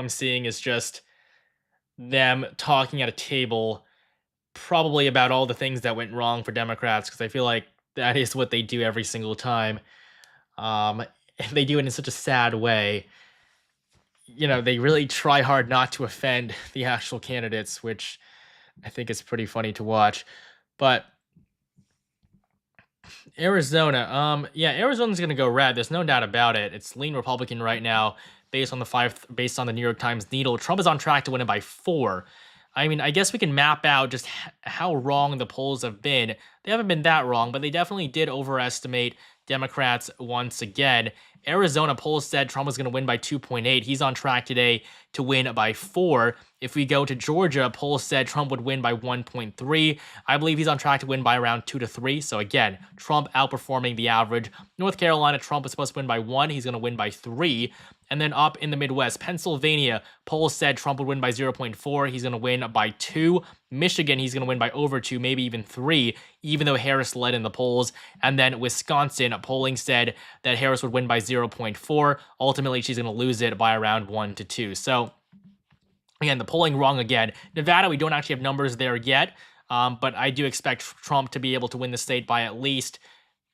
seeing is just them talking at a table, probably about all the things that went wrong for Democrats, because I feel like that is what they do every single time. They do it in such a sad way. They really try hard not to offend the actual candidates, which I think is pretty funny to watch. But Arizona, yeah, Arizona's gonna go red. There's no doubt about it. It's lean Republican right now, based on the New York Times needle. Trump is on track to win it by 4. I mean, I guess we can map out just how wrong the polls have been. They haven't been that wrong, but they definitely did overestimate Democrats once again. Arizona polls said Trump was going to win by 2.8. He's on track today to win by 4. If we go to Georgia, polls said Trump would win by 1.3. I believe he's on track to win by around 2 to 3. So again, Trump outperforming the average. North Carolina, Trump was supposed to win by 1. He's going to win by 3. And then up in the Midwest, Pennsylvania, polls said Trump would win by 0.4. He's going to win by 2. Michigan, he's going to win by over 2, maybe even 3, even though Harris led in the polls. And then Wisconsin, polling said that Harris would win by 0.4. Ultimately, she's going to lose it by around 1 to 2. So again, the polling wrong again. Nevada, we don't actually have numbers there yet, but I do expect Trump to be able to win the state by at least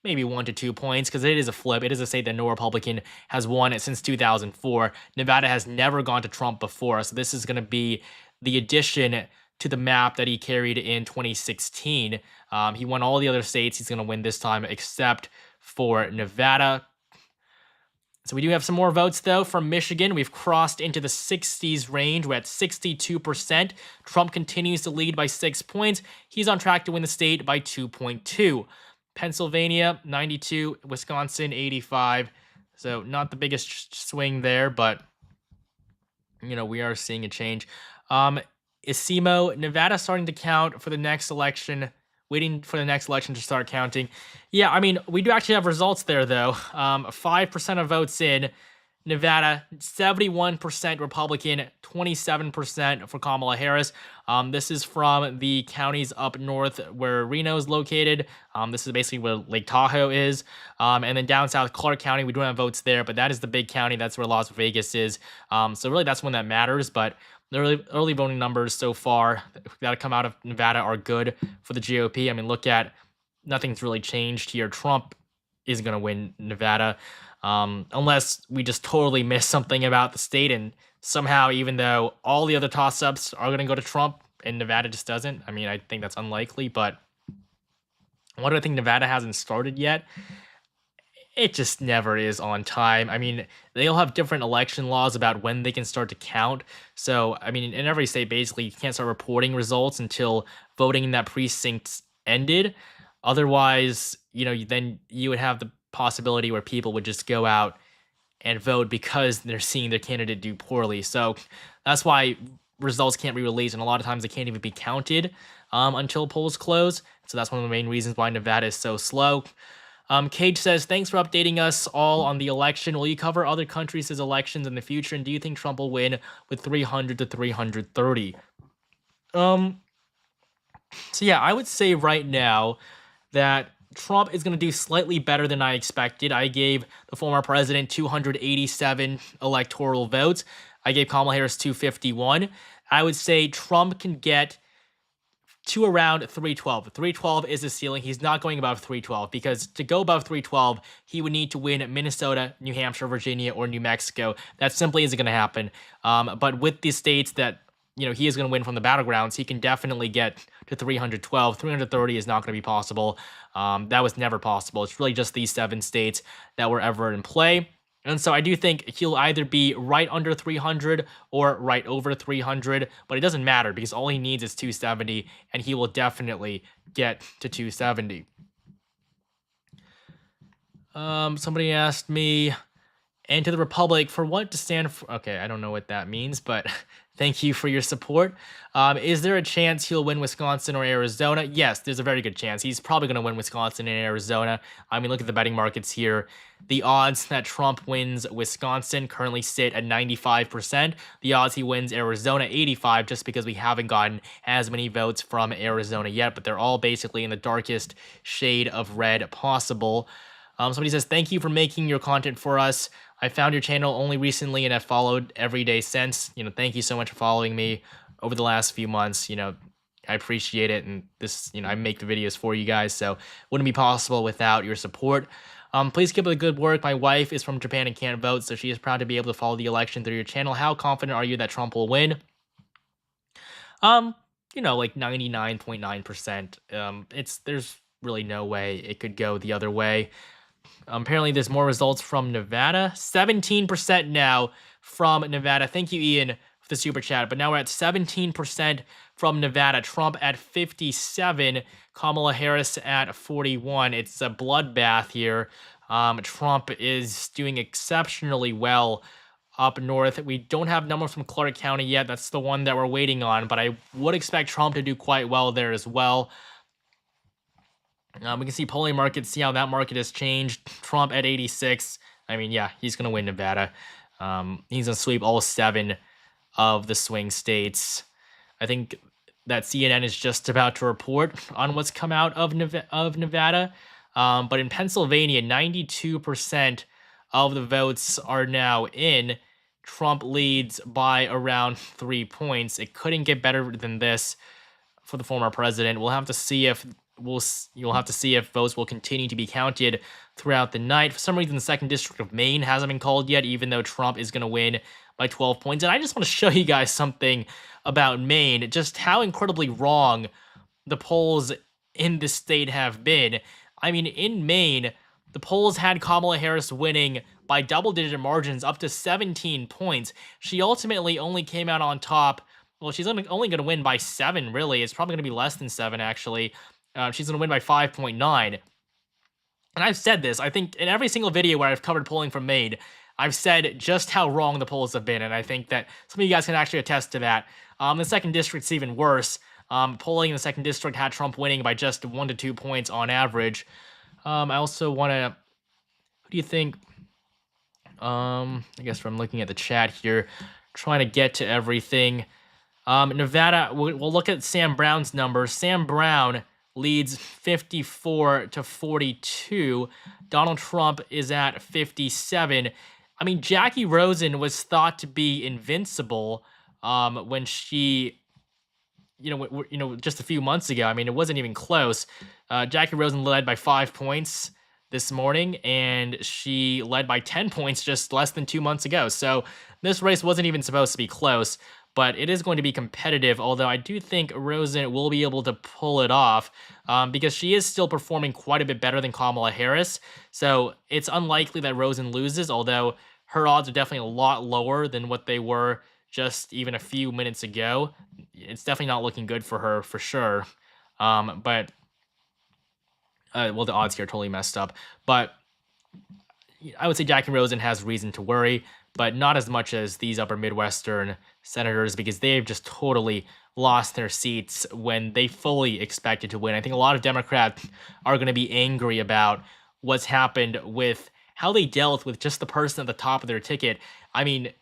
maybe 1 to 2 points, because it is a flip. It is a state that no Republican has won it since 2004. Nevada has never gone to Trump before, so this is going to be the addition to the map that he carried in 2016. He won all the other states. He's going to win this time, except for Nevada. So we do have some more votes, though, from Michigan. We've crossed into the 60s range. We're at 62%. Trump continues to lead by 6 points. He's on track to win the state by 2.2. Pennsylvania, 92. Wisconsin, 85. So not the biggest swing there, but, we are seeing a change. Isimo, Nevada starting to count for the next election. Waiting for the next election to start counting. Yeah, I mean, we do actually have results there, though. 5% of votes in Nevada, 71% Republican, 27% for Kamala Harris. This is from the counties up north where Reno is located. This is basically where Lake Tahoe is. And then down south, Clark County, we don't have votes there, but that is the big county. That's where Las Vegas is. So really, that's one that matters. But the early voting numbers so far that have come out of Nevada are good for the GOP. I mean, look at, nothing's really changed here. Trump is going to win Nevada, unless we just totally miss something about the state, and somehow, even though all the other toss-ups are going to go to Trump and Nevada just doesn't. I mean, I think that's unlikely, but what do I think Nevada hasn't started yet? It just never is on time. I mean, they'll have different election laws about when they can start to count. So, I mean, in every state, basically, you can't start reporting results until voting in that precinct ended. Otherwise, then you would have the possibility where people would just go out and vote because they're seeing their candidate do poorly. So that's why results can't be released, and a lot of times they can't even be counted until polls close. So that's one of the main reasons why Nevada is so slow. Cage says, thanks for updating us all on the election. Will you cover other countries' elections in the future? And do you think Trump will win with 300 to 330? So yeah, I would say right now that Trump is going to do slightly better than I expected. I gave the former president 287 electoral votes. I gave Kamala Harris 251. I would say Trump can get to around 312. 312 is the ceiling. He's not going above 312, because to go above 312, he would need to win Minnesota, New Hampshire, Virginia, or New Mexico. That simply isn't going to happen. But with the states that he is going to win from the battlegrounds, he can definitely get to 312. 330 is not going to be possible. That was never possible. It's really just these 7 states that were ever in play. And so I do think he'll either be right under 300 or right over 300, but it doesn't matter because all he needs is 270, and he will definitely get to 270. Somebody asked me, and to the Republic, for what to stand for. Okay, I don't know what that means, but thank you for your support. Is there a chance he'll win Wisconsin or Arizona? Yes, there's a very good chance. He's probably going to win Wisconsin and Arizona. I mean, look at the betting markets here. The odds that Trump wins Wisconsin currently sit at 95%. The odds he wins Arizona, 85%, just because we haven't gotten as many votes from Arizona yet, but they're all basically in the darkest shade of red possible. Somebody says, thank you for making your content for us. I found your channel only recently and have followed every day since. Thank you so much for following me over the last few months. I appreciate it. And this, I make the videos for you guys, so it wouldn't be possible without your support. Please keep up the good work. My wife is from Japan and can't vote, so she is proud to be able to follow the election through your channel. How confident are you that Trump will win? Like 99.9%. There's really no way it could go the other way. Apparently, there's more results from Nevada. 17% now from Nevada. Thank you, Ian, for the super chat. But now we're at 17% from Nevada. Trump at 57. Kamala Harris at 41. It's a bloodbath here. Trump is doing exceptionally well up north. We don't have numbers from Clark County yet. That's the one that we're waiting on. But I would expect Trump to do quite well there as well. We can see polling markets, see how that market has changed. Trump at 86. I mean, yeah, he's going to win Nevada. He's going to sweep all 7 of the swing states. I think that CNN is just about to report on what's come out of Nevada. But in Pennsylvania, 92% of the votes are now in. Trump leads by around 3 points. It couldn't get better than this for the former president. We'll have to see if you'll have to see if votes will continue to be counted throughout the night. For some reason, the second district of Maine hasn't been called yet, even though Trump is going to win by 12 points. And I just want to show you guys something about Maine, just how incredibly wrong the polls in this state have been. I mean, in Maine, the polls had Kamala Harris winning by double-digit margins up to 17 points. She ultimately only came out on top. Well, she's only going to win by 7, really. It's probably going to be less than 7, actually. She's going to win by 5.9. And I've said this, I think, in every single video where I've covered polling from Maine, I've said just how wrong the polls have been, and I think that some of you guys can actually attest to that. The second district's even worse. Polling in the second district had Trump winning by just 1 to 2 points on average. I also want to... Who do you think... I guess from looking at the chat here, trying to get to everything. Nevada, we'll look at Sam Brown's numbers. Sam Brown leads 54 to 42. Donald Trump is at 57. I mean, Jackie Rosen was thought to be invincible when she, just a few months ago. I mean, it wasn't even close. Jackie Rosen led by 5 points this morning, and she led by 10 points just less than 2 months ago. So this race wasn't even supposed to be close, but it is going to be competitive, although I do think Rosen will be able to pull it off because she is still performing quite a bit better than Kamala Harris. So it's unlikely that Rosen loses, although her odds are definitely a lot lower than what they were just even a few minutes ago. It's definitely not looking good for her, for sure. Well, the odds here are totally messed up. But I would say Jackie Rosen has reason to worry, but not as much as these upper Midwestern senators, because they've just totally lost their seats when they fully expected to win. I think a lot of Democrats are going to be angry about what's happened with how they dealt with just the person at the top of their ticket. I mean,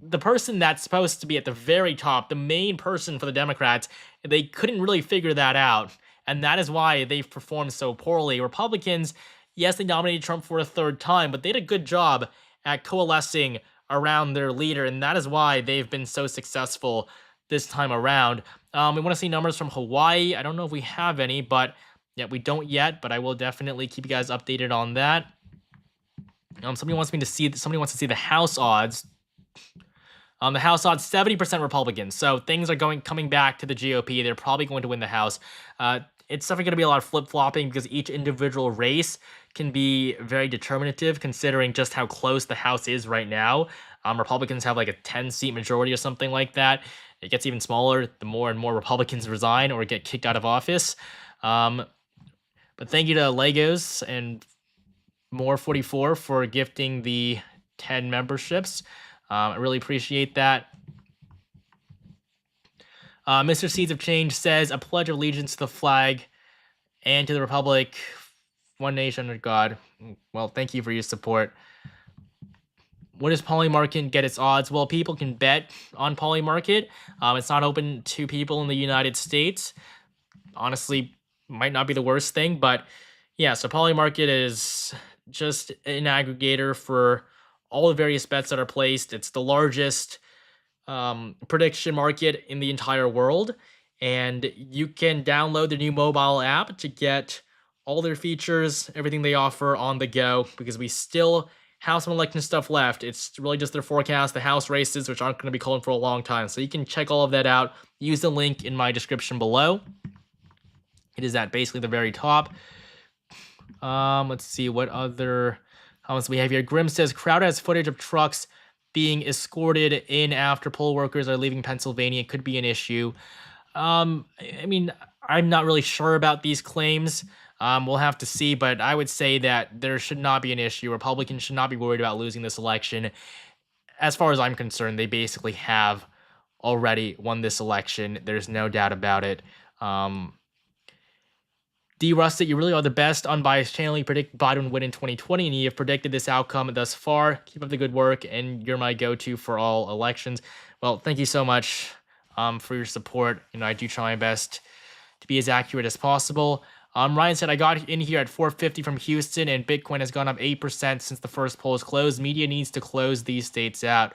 the person that's supposed to be at the very top, the main person for the Democrats, they couldn't really figure that out. And that is why they've performed so poorly. Republicans, yes, they nominated Trump for a third time, but they did a good job at coalescing around their leader, and that is why they've been so successful this time around. We want to see numbers from Hawaii. I don't know if we have any, but yeah, we don't yet, but I will definitely keep you guys updated on that. Somebody wants to see the House odds. The House odds, 70% Republicans. So things are coming back to the GOP. They're probably going to win the House. It's definitely going to be a lot of flip-flopping because each individual race can be very determinative considering just how close the House is right now. Republicans have like a 10-seat majority or something like that. It gets even smaller the more and more Republicans resign or get kicked out of office. But thank you to Legos and More44 for gifting the 10 memberships. I really appreciate that. Mr. Seeds of Change says, a pledge of allegiance to the flag and to the republic, one nation under God. Well, thank you for your support. What does Polymarket get its odds? Well, people can bet on Polymarket. It's not open to people in the United States. Honestly, might not be the worst thing, but yeah, so Polymarket is just an aggregator for all the various bets that are placed. It's the largest prediction market in the entire world, and you can download the new mobile app to get all their features, everything they offer on the go, because we still have some election stuff left. It's really just their forecast, the House races, which aren't going to be calling for a long time. So you can check all of that out. Use the link in my description below. It is at basically the very top. Let's see what other comments we have here. Grim says, crowd has footage of trucks being escorted in after poll workers are leaving Pennsylvania. It could be an issue. I mean, I'm not really sure about these claims. We'll have to see, but I would say that there should not be an issue. Republicans should not be worried about losing this election. As far as I'm concerned, they basically have already won this election. There's no doubt about it. D. Rustic, you really are the best unbiased channel. You predict Biden would win in 2020, and you have predicted this outcome thus far. Keep up the good work, and you're my go-to for all elections. Well, thank you so much. for your support. I do try my best to be as accurate as possible. Ryan said, I got in here at 450 from Houston, and Bitcoin has gone up 8% since the first polls closed. Media needs to close these states out.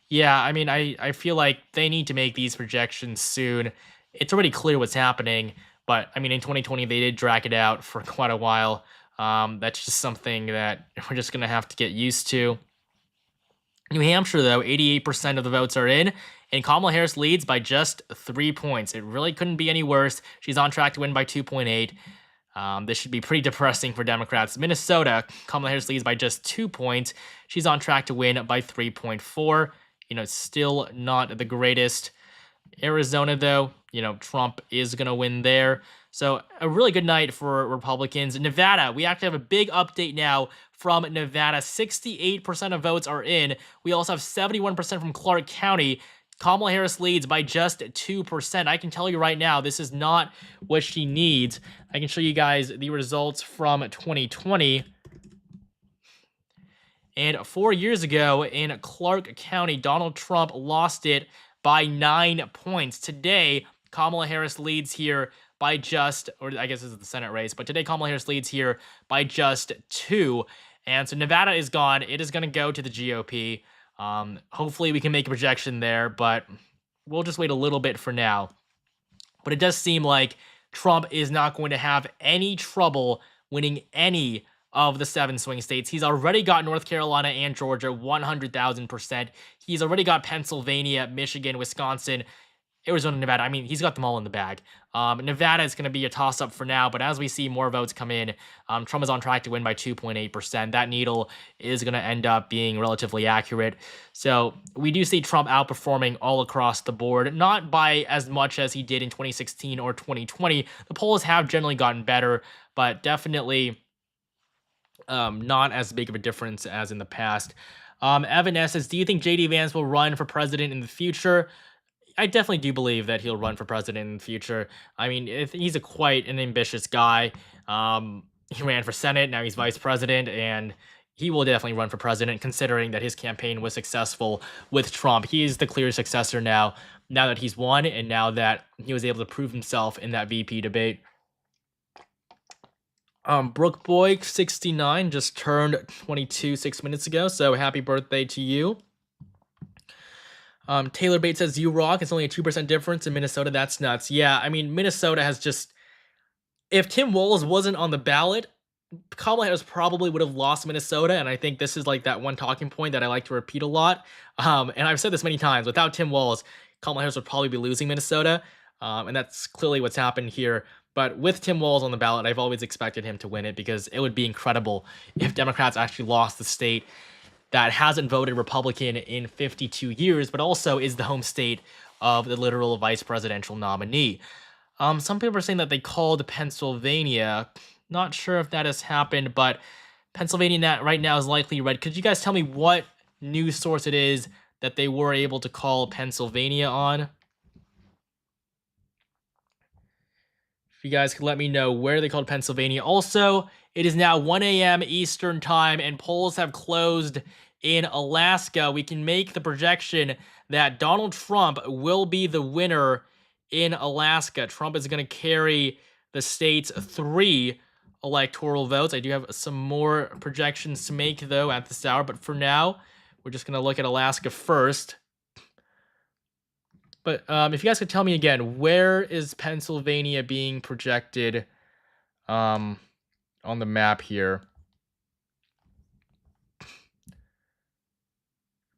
Yeah, I mean, I feel like they need to make these projections soon. It's already clear what's happening, but I mean, in 2020, they did drag it out for quite a while. That's just something that we're just going to have to get used to. New Hampshire, though, 88% of the votes are in, and Kamala Harris leads by just 3 points. It really couldn't be any worse. She's on track to win by 2.8. This should be pretty depressing for Democrats. Minnesota, Kamala Harris leads by just 2 points. She's on track to win by 3.4. Still not the greatest. Arizona, though, Trump is going to win there. So a really good night for Republicans. Nevada, we actually have a big update now from Nevada. 68% of votes are in. We also have 71% from Clark County. Kamala Harris leads by just 2%. I can tell you right now, this is not what she needs. I can show you guys the results from 2020. And 4 years ago in Clark County, Donald Trump lost it by 9 points. Today, Kamala Harris leads here by just, or I guess this is the Senate race, but today Kamala Harris leads here by just 2. And so Nevada is gone. It is going to go to the GOP. Hopefully we can make a projection there, but we'll just wait a little bit for now. But it does seem like Trump is not going to have any trouble winning any of the 7 swing states. He's already got North Carolina and Georgia 100,000%. He's already got Pennsylvania, Michigan, Wisconsin, Arizona, Nevada. I mean, he's got them all in the bag. Nevada is going to be a toss-up for now, but as we see more votes come in, Trump is on track to win by 2.8%. That needle is going to end up being relatively accurate. So we do see Trump outperforming all across the board, not by as much as he did in 2016 or 2020. The polls have generally gotten better, but definitely not as big of a difference as in the past. Evan S says, do you think JD Vance will run for president in the future? I definitely do believe that he'll run for president in the future. I mean, he's quite an ambitious guy. He ran for Senate, now he's vice president, and he will definitely run for president, considering that his campaign was successful with Trump. He is the clear successor now that he's won, and now that he was able to prove himself in that VP debate. Brooke Boy 69 just turned 22 6 minutes ago, so happy birthday to you. Taylor Bates says, you rock. It's only a 2% difference in Minnesota. That's nuts. Yeah, I mean, Minnesota has just... If Tim Walz wasn't on the ballot, Kamala Harris probably would have lost Minnesota, and I think this is like that one talking point that I like to repeat a lot. And I've said this many times. Without Tim Walz, Kamala Harris would probably be losing Minnesota, and that's clearly what's happened here. But with Tim Walz on the ballot, I've always expected him to win it, because it would be incredible if Democrats actually lost the state that hasn't voted Republican in 52 years, but also is the home state of the literal vice presidential nominee. Some people are saying that they called Pennsylvania. Not sure if that has happened, but Pennsylvania right now is likely red. Could you guys tell me what news source it is that they were able to call Pennsylvania on? If you guys could let me know where they called Pennsylvania. Also, it is now 1 a.m. Eastern time, and polls have closed in Alaska. We can make the projection that Donald Trump will be the winner in Alaska. Trump is going to carry the state's 3 electoral votes. I do have some more projections to make, though, at this hour, but for now, we're just going to look at Alaska first. But if you guys could tell me again, where is Pennsylvania being projected on the map here?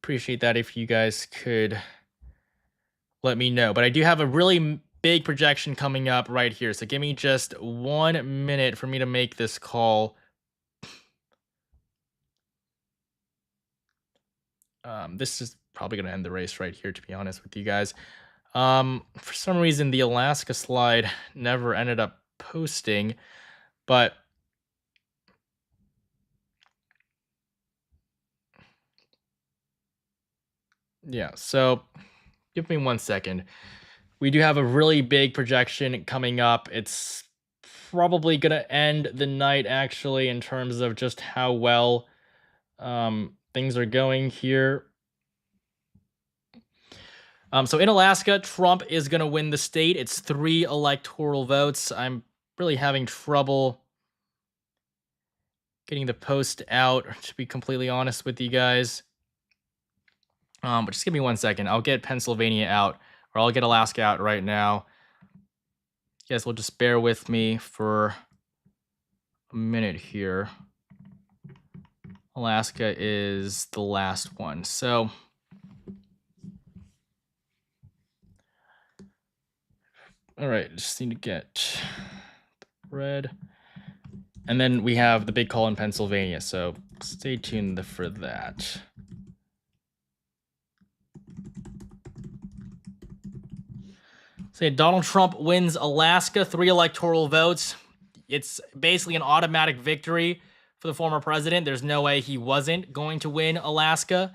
Appreciate that if you guys could let me know. But I do have a really big projection coming up right here. So give me just 1 minute for me to make this call. This is probably going to end the race right here, to be honest with you guys. For some reason, the Alaska slide never ended up posting, but yeah, so give me 1 second. We do have a really big projection coming up. It's probably going to end the night, actually, in terms of just how well things are going here. So in Alaska, Trump is going to win the state. It's 3 electoral votes. I'm really having trouble getting the post out, to be completely honest with you guys. But just give me 1 second. I'll get Pennsylvania out, or I'll get Alaska out right now. You guys will just bear with me for a minute here. Alaska is the last one. So all right, just need to get red. And then we have the big call in Pennsylvania. So stay tuned for that. So Donald Trump wins Alaska, 3 electoral votes. It's basically an automatic victory for the former president. There's no way he wasn't going to win Alaska.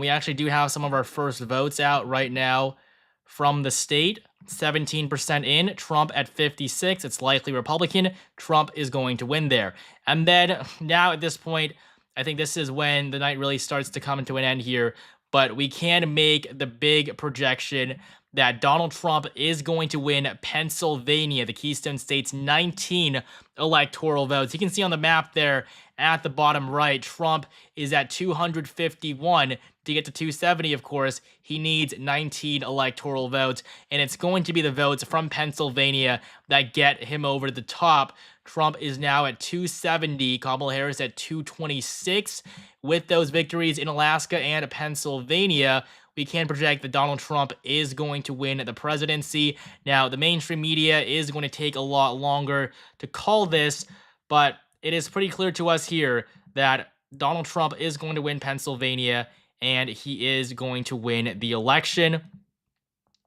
We actually do have some of our first votes out right now from the state. 17% in, Trump at 56. It's likely Republican. Trump is going to win there. And then now at this point, I think this is when the night really starts to come to an end here. But we can make the big projection that Donald Trump is going to win Pennsylvania, the Keystone State's 19 electoral votes. You can see on the map there at the bottom right, Trump is at 251. To get to 270, of course, he needs 19 electoral votes, and it's going to be the votes from Pennsylvania that get him over the top. Trump is now at 270, Kamala Harris at 226. With those victories in Alaska and Pennsylvania, we can project that Donald Trump is going to win the presidency. Now, the mainstream media is going to take a lot longer to call this, but it is pretty clear to us here that Donald Trump is going to win Pennsylvania, and he is going to win the election.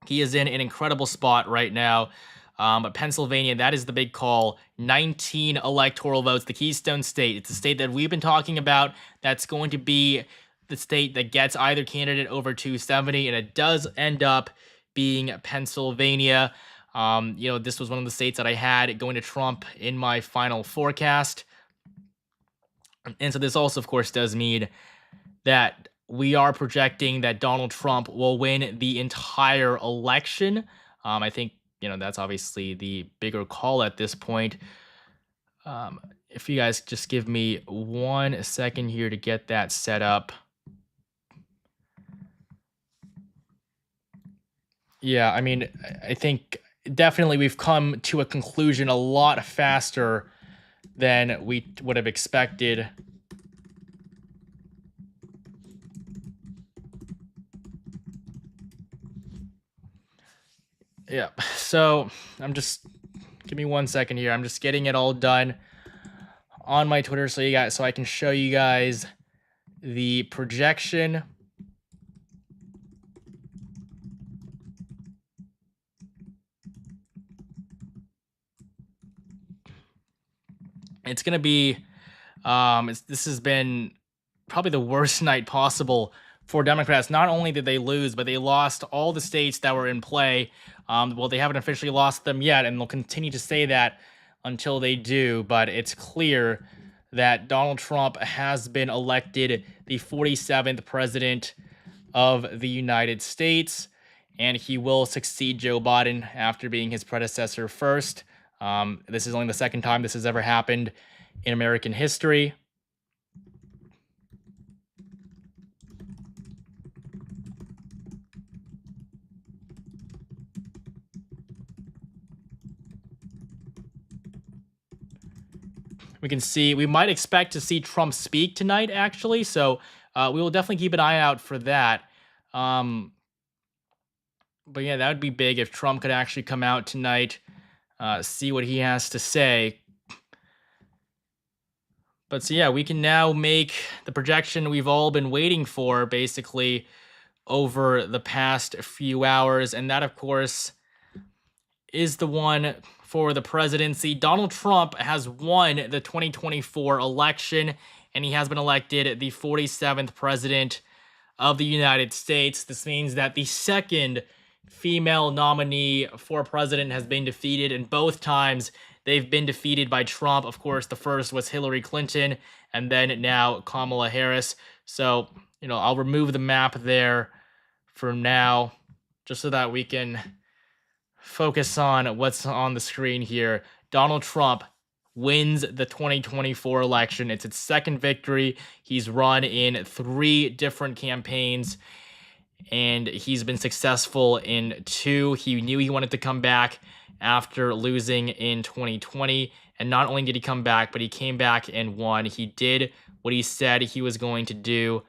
He is in an incredible spot right now. But Pennsylvania, that is the big call. 19 electoral votes, the Keystone State. It's the state that we've been talking about. That's going to be the state that gets either candidate over 270, and it does end up being Pennsylvania. This was one of the states that I had going to Trump in my final forecast. And so this also, of course, does mean that we are projecting that Donald Trump will win the entire election. I think, that's obviously the bigger call at this point. If you guys just give me 1 second here to get that set up. Yeah, I mean, I think definitely we've come to a conclusion a lot faster than we would have expected. Yeah, so give me 1 second here. I'm just getting it all done on my Twitter so I can show you guys the projection. It's going to be, this has been probably the worst night possible for Democrats. Not only did they lose, but they lost all the states that were in play. Well, they haven't officially lost them yet, and they'll continue to say that until they do. But it's clear that Donald Trump has been elected the 47th president of the United States, and he will succeed Joe Biden after being his predecessor first. This is only the second time this has ever happened in American history. We can see, we might expect to see Trump speak tonight, actually. So we will definitely keep an eye out for that. But yeah, that would be big if Trump could actually come out tonight, see what he has to say. But so yeah, we can now make the projection we've all been waiting for, basically, over the past few hours. And that, of course, is the one for the presidency. Donald Trump has won the 2024 election, and he has been elected the 47th president of the United States. This means that the second female nominee for president has been defeated, and both times they've been defeated by Trump. Of course, the first was Hillary Clinton, and then now Kamala Harris. So, I'll remove the map there for now. just so that we can focus on what's on the screen here. Donald Trump wins the 2024 election. It's his second victory. He's run in 3 different campaigns, and he's been successful in 2. He knew he wanted to come back after losing in 2020. And not only did he come back, but he came back and won. He did what he said he was going to do.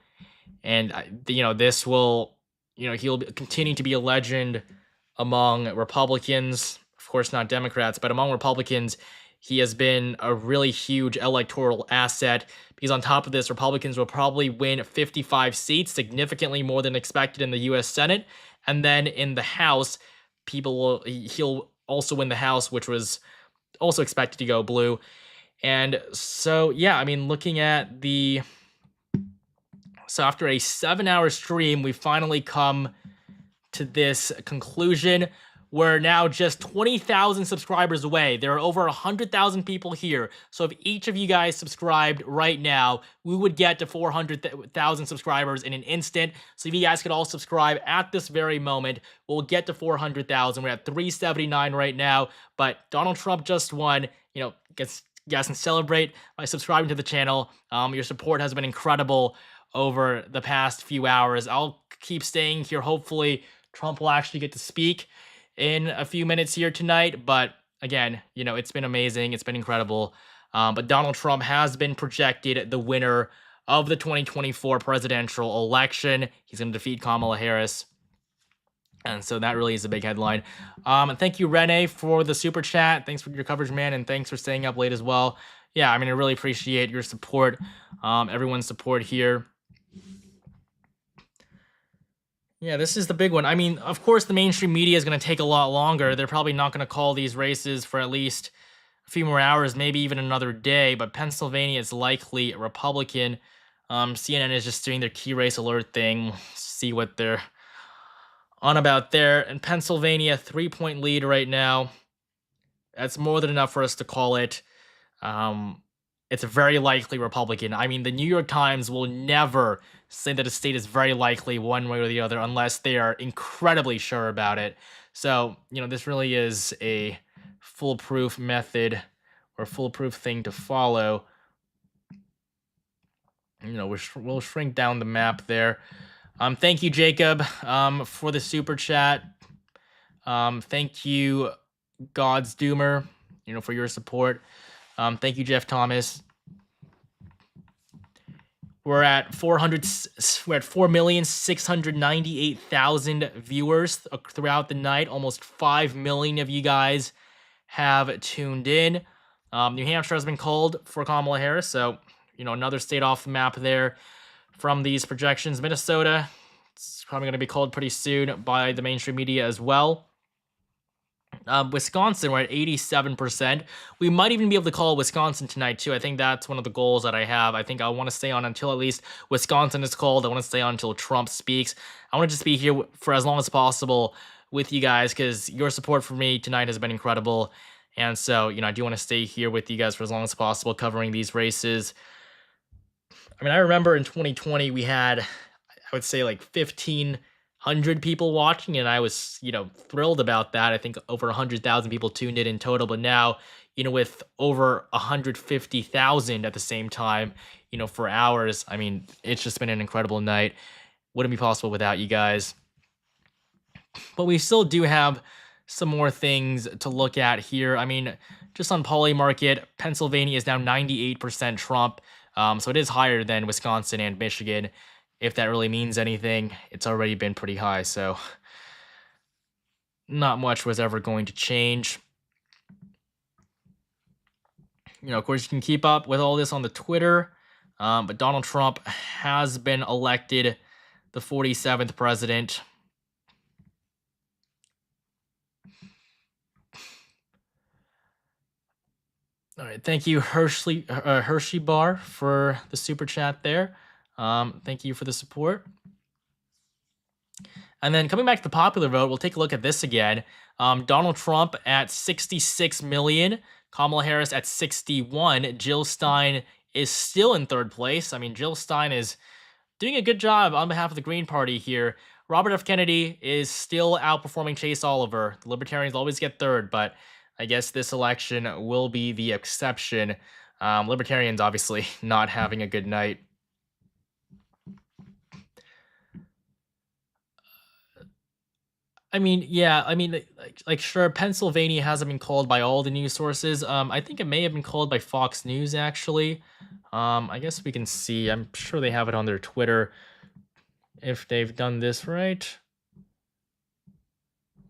And, this will, he'll continue to be a legend among Republicans, of course, not Democrats, but among Republicans. He has been a really huge electoral asset because on top of this, Republicans will probably win 55 seats, significantly more than expected in the U.S. Senate. And then in the House, he'll also win the House, which was also expected to go blue. And so, yeah, I mean, so after a 7-hour stream, we finally come to this conclusion. We're now just 20,000 subscribers away. There are over 100,000 people here. So if each of you guys subscribed right now, we would get to 400,000 subscribers in an instant. So if you guys could all subscribe at this very moment, we'll get to 400,000. We're at 379 right now, but Donald Trump just won. You guys can celebrate by subscribing to the channel. Your support has been incredible over the past few hours. I'll keep staying here. Hopefully Trump will actually get to speak in a few minutes here tonight. But again, it's been amazing. It's been incredible. But Donald Trump has been projected the winner of the 2024 presidential election. He's going to defeat Kamala Harris. And so that really is a big headline. Thank you, Rene, for the super chat. Thanks for your coverage, man. And thanks for staying up late as well. Yeah, I mean, I really appreciate your support, everyone's support here. Yeah, this is the big one. I mean, of course, the mainstream media is going to take a lot longer. They're probably not going to call these races for at least a few more hours, maybe even another day. But Pennsylvania is likely Republican. CNN is just doing their key race alert thing. We'll see what they're on about there. In Pennsylvania, 3-point lead right now. That's more than enough for us to call it. It's a very likely Republican. I mean, the New York Times will never say that a state is very likely one way or the other unless they are incredibly sure about it. So, this really is a foolproof method or foolproof thing to follow. We'll shrink down the map there. Thank you, Jacob, for the super chat. Thank you, God's Doomer, for your support. Thank you, Jeff Thomas. We're at 4,698,000 viewers throughout the night. Almost 5 million of you guys have tuned in. New Hampshire has been called for Kamala Harris, so another state off the map there from these projections. Minnesota, it's probably going to be called pretty soon by the mainstream media as well. Wisconsin, we're at 87%. We might even be able to call Wisconsin tonight, too. I think that's one of the goals that I have. I think I want to stay on until at least Wisconsin is called. I want to stay on until Trump speaks. I want to just be here for as long as possible with you guys because your support for me tonight has been incredible. And so, I do want to stay here with you guys for as long as possible covering these races. I mean, I remember in 2020, we had, I would say, like 1,500 people watching, and I was, thrilled about that. I think over 100,000 people tuned in total, but now, with over 150,000 at the same time, for hours, I mean, it's just been an incredible night. Wouldn't be possible without you guys. But we still do have some more things to look at here. I mean, just on Poly Market, Pennsylvania is now 98% Trump, so it is higher than Wisconsin and Michigan. If that really means anything, it's already been pretty high, so not much was ever going to change. Of course, you can keep up with all this on the Twitter, but Donald Trump has been elected the 47th president. All right, thank you, Hershey Bar, for the super chat there. Thank you for the support. And then coming back to the popular vote, we'll take a look at this again. Donald Trump at 66 million, Kamala Harris at 61. Jill Stein is still in third place. I mean, Jill Stein is doing a good job on behalf of the Green Party here, Robert F. Kennedy is still outperforming Chase Oliver. The Libertarians always get third, but I guess this election will be the exception. Libertarians obviously not having a good night. I mean, yeah, I mean, like sure, Pennsylvania hasn't been called by all the news sources. I think it may have been called by Fox News actually. I guess we can see. I'm sure they have it on their Twitter if they've done this right.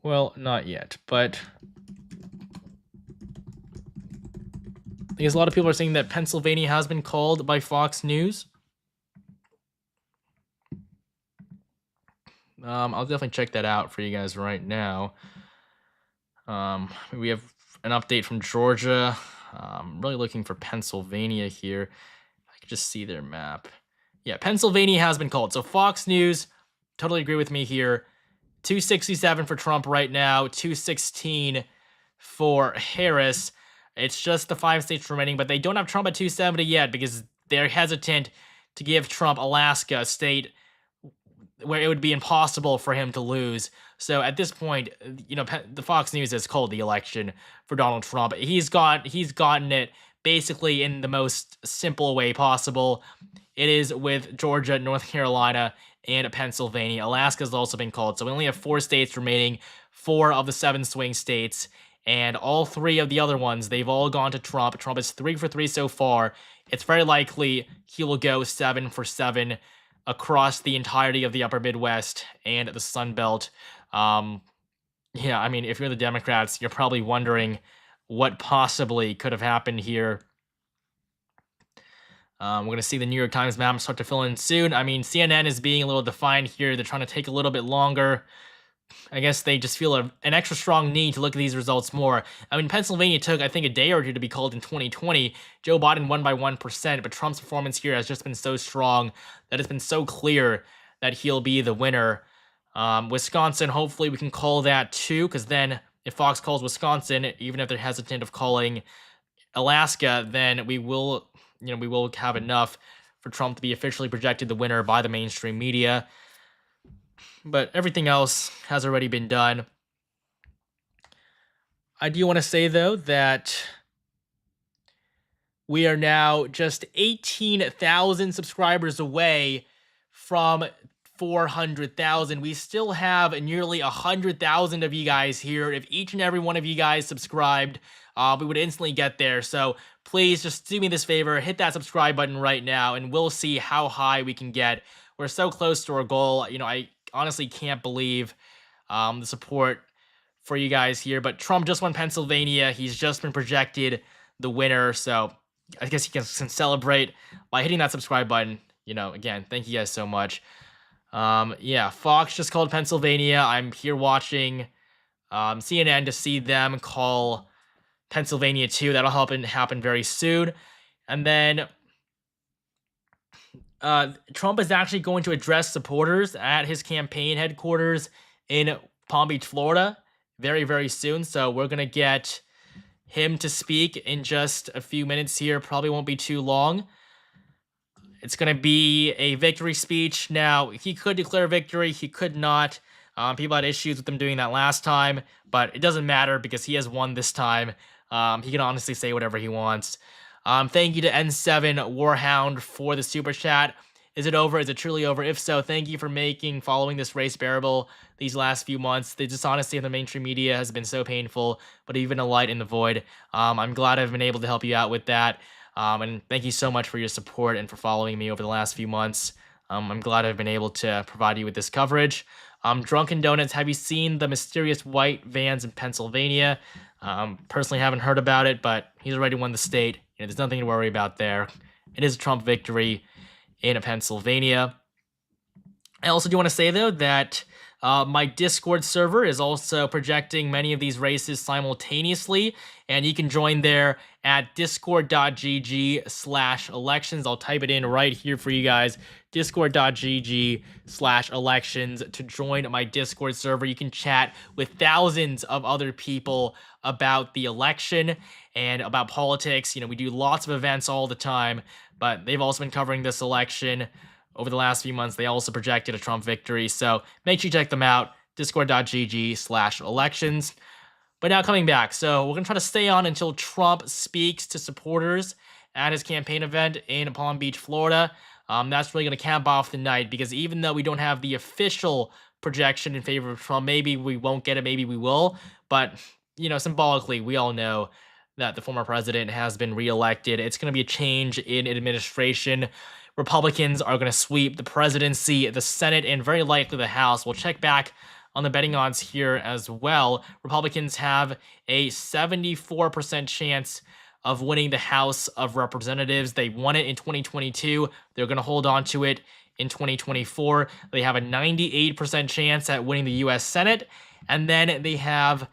Well, not yet, but because a lot of people are saying that Pennsylvania has been called by Fox News. I'll definitely check that out for you guys right now. We have an update from Georgia. Really looking for Pennsylvania here. I could just see their map. Yeah, Pennsylvania has been called. So Fox News, totally agree with me here. 267 for Trump right now, 216 for Harris. It's just the 5 states remaining, but they don't have Trump at 270 yet because they're hesitant to give Trump Alaska, a state where it would be impossible for him to lose. So at this point, the Fox News has called the election for Donald Trump. He's gotten it basically in the most simple way possible. It is with Georgia, North Carolina, and Pennsylvania. Alaska's also been called. So we only have 4 states remaining, 4 of the 7 swing states. And all 3 of the other ones, they've all gone to Trump. Trump is 3 for 3 so far. It's very likely he will go 7 for 7 across the entirety of the upper Midwest and the Sun Belt. Yeah, I mean, if you're the Democrats, you're probably wondering what possibly could have happened here. We're going to see the New York Times map start to fill in soon. I mean, CNN is being a little defiant here. They're trying to take a little bit longer. I guess they just feel an extra strong need to look at these results more. I mean, Pennsylvania took, I think, a day or two to be called in 2020. Joe Biden won by 1%, but Trump's performance here has just been so strong that it's been so clear that he'll be the winner. Wisconsin, hopefully we can call that too, because then if Fox calls Wisconsin, even if they're hesitant of calling Alaska, then we will have enough for Trump to be officially projected the winner by the mainstream media. But everything else has already been done. I do want to say, though, that we are now just 18,000 subscribers away from 400,000. We still have nearly 100,000 of you guys here. If each and every one of you guys subscribed, we would instantly get there. So please just do me this favor, hit that subscribe button right now, and we'll see how high we can get. We're so close to our goal. I honestly can't believe the support for you guys here. But Trump just won Pennsylvania. He's just been projected the winner. So I guess he can celebrate by hitting that subscribe button. Again, thank you guys so much. Yeah, Fox just called Pennsylvania. I'm here watching CNN to see them call Pennsylvania too. That'll happen very soon. And then Trump is actually going to address supporters at his campaign headquarters in Palm Beach, Florida, very, very soon. So we're going to get him to speak in just a few minutes here. Probably won't be too long. It's going to be a victory speech. Now, he could declare victory. He could not. People had issues with him doing that last time, but it doesn't matter because he has won this time. He can honestly say whatever he wants. Thank you to N7 Warhound for the super chat. Is it over? Is it truly over? If so, thank you for following this race bearable these last few months. The dishonesty of the mainstream media has been so painful, but even a light in the void. I'm glad I've been able to help you out with that. And thank you so much for your support and for following me over the last few months. I'm glad I've been able to provide you with this coverage. Drunken Donuts, have you seen the mysterious white vans in Pennsylvania? Personally haven't heard about it, but he's already won the state. There's nothing to worry about there. It is a Trump victory in Pennsylvania. I also do want to say, though, that my Discord server is also projecting many of these races simultaneously, and you can join there at discord.gg/elections. I'll type it in right here for you guys, discord.gg/elections, to join my Discord server. You can chat with thousands of other people about the election and about politics. We do lots of events all the time, but they've also been covering this election over the last few months, they also projected a Trump victory. So make sure you check them out. Discord.gg/elections. But now coming back, so we're going to try to stay on until Trump speaks to supporters at his campaign event in Palm Beach, Florida. That's really going to cap off the night, because even though we don't have the official projection in favor of Trump, maybe we won't get it, maybe we will. But, symbolically, we all know that the former president has been reelected. It's going to be a change in administration. Republicans are going to sweep the presidency, the Senate, and very likely the House. We'll check back on the betting odds here as well. Republicans have a 74% chance of winning the House of Representatives. They won it in 2022. They're going to hold on to it in 2024. They have a 98% chance at winning the U.S. Senate. And then they have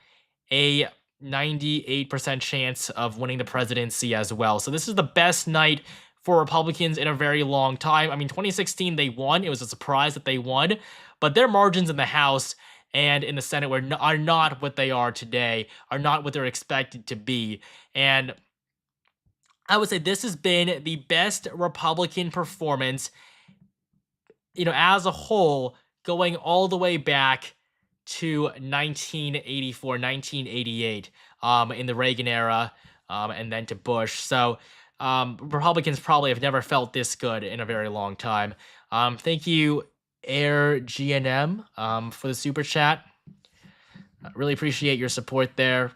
a 98% chance of winning the presidency as well. So this is the best night for Republicans in a very long time. I mean, 2016, they won. It was a surprise that they won. But their margins in the House and in the Senate are not what they are today, are not what they're expected to be. And I would say this has been the best Republican performance, as a whole, going all the way back to 1984, 1988, in the Reagan era, and then to Bush. So Republicans probably have never felt this good in a very long time. Thank you, Air GNM, for the super chat. I really appreciate your support there.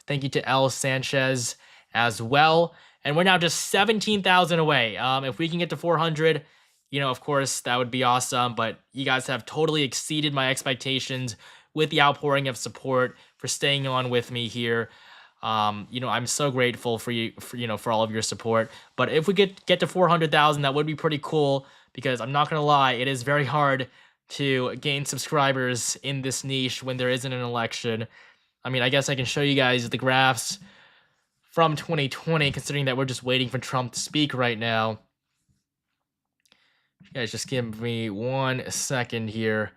Thank you to L Sanchez as well. And we're now just 17,000 away. If we can get to 400, of course, that would be awesome. But you guys have totally exceeded my expectations with the outpouring of support, for staying on with me here. I'm so grateful for you, for all of your support. But if we get to 400,000, that would be pretty cool, because I'm not going to lie, it is very hard to gain subscribers in this niche when there isn't an election. I mean, I guess I can show you guys the graphs from 2020, considering that we're just waiting for Trump to speak right now. You guys just give me 1 second here.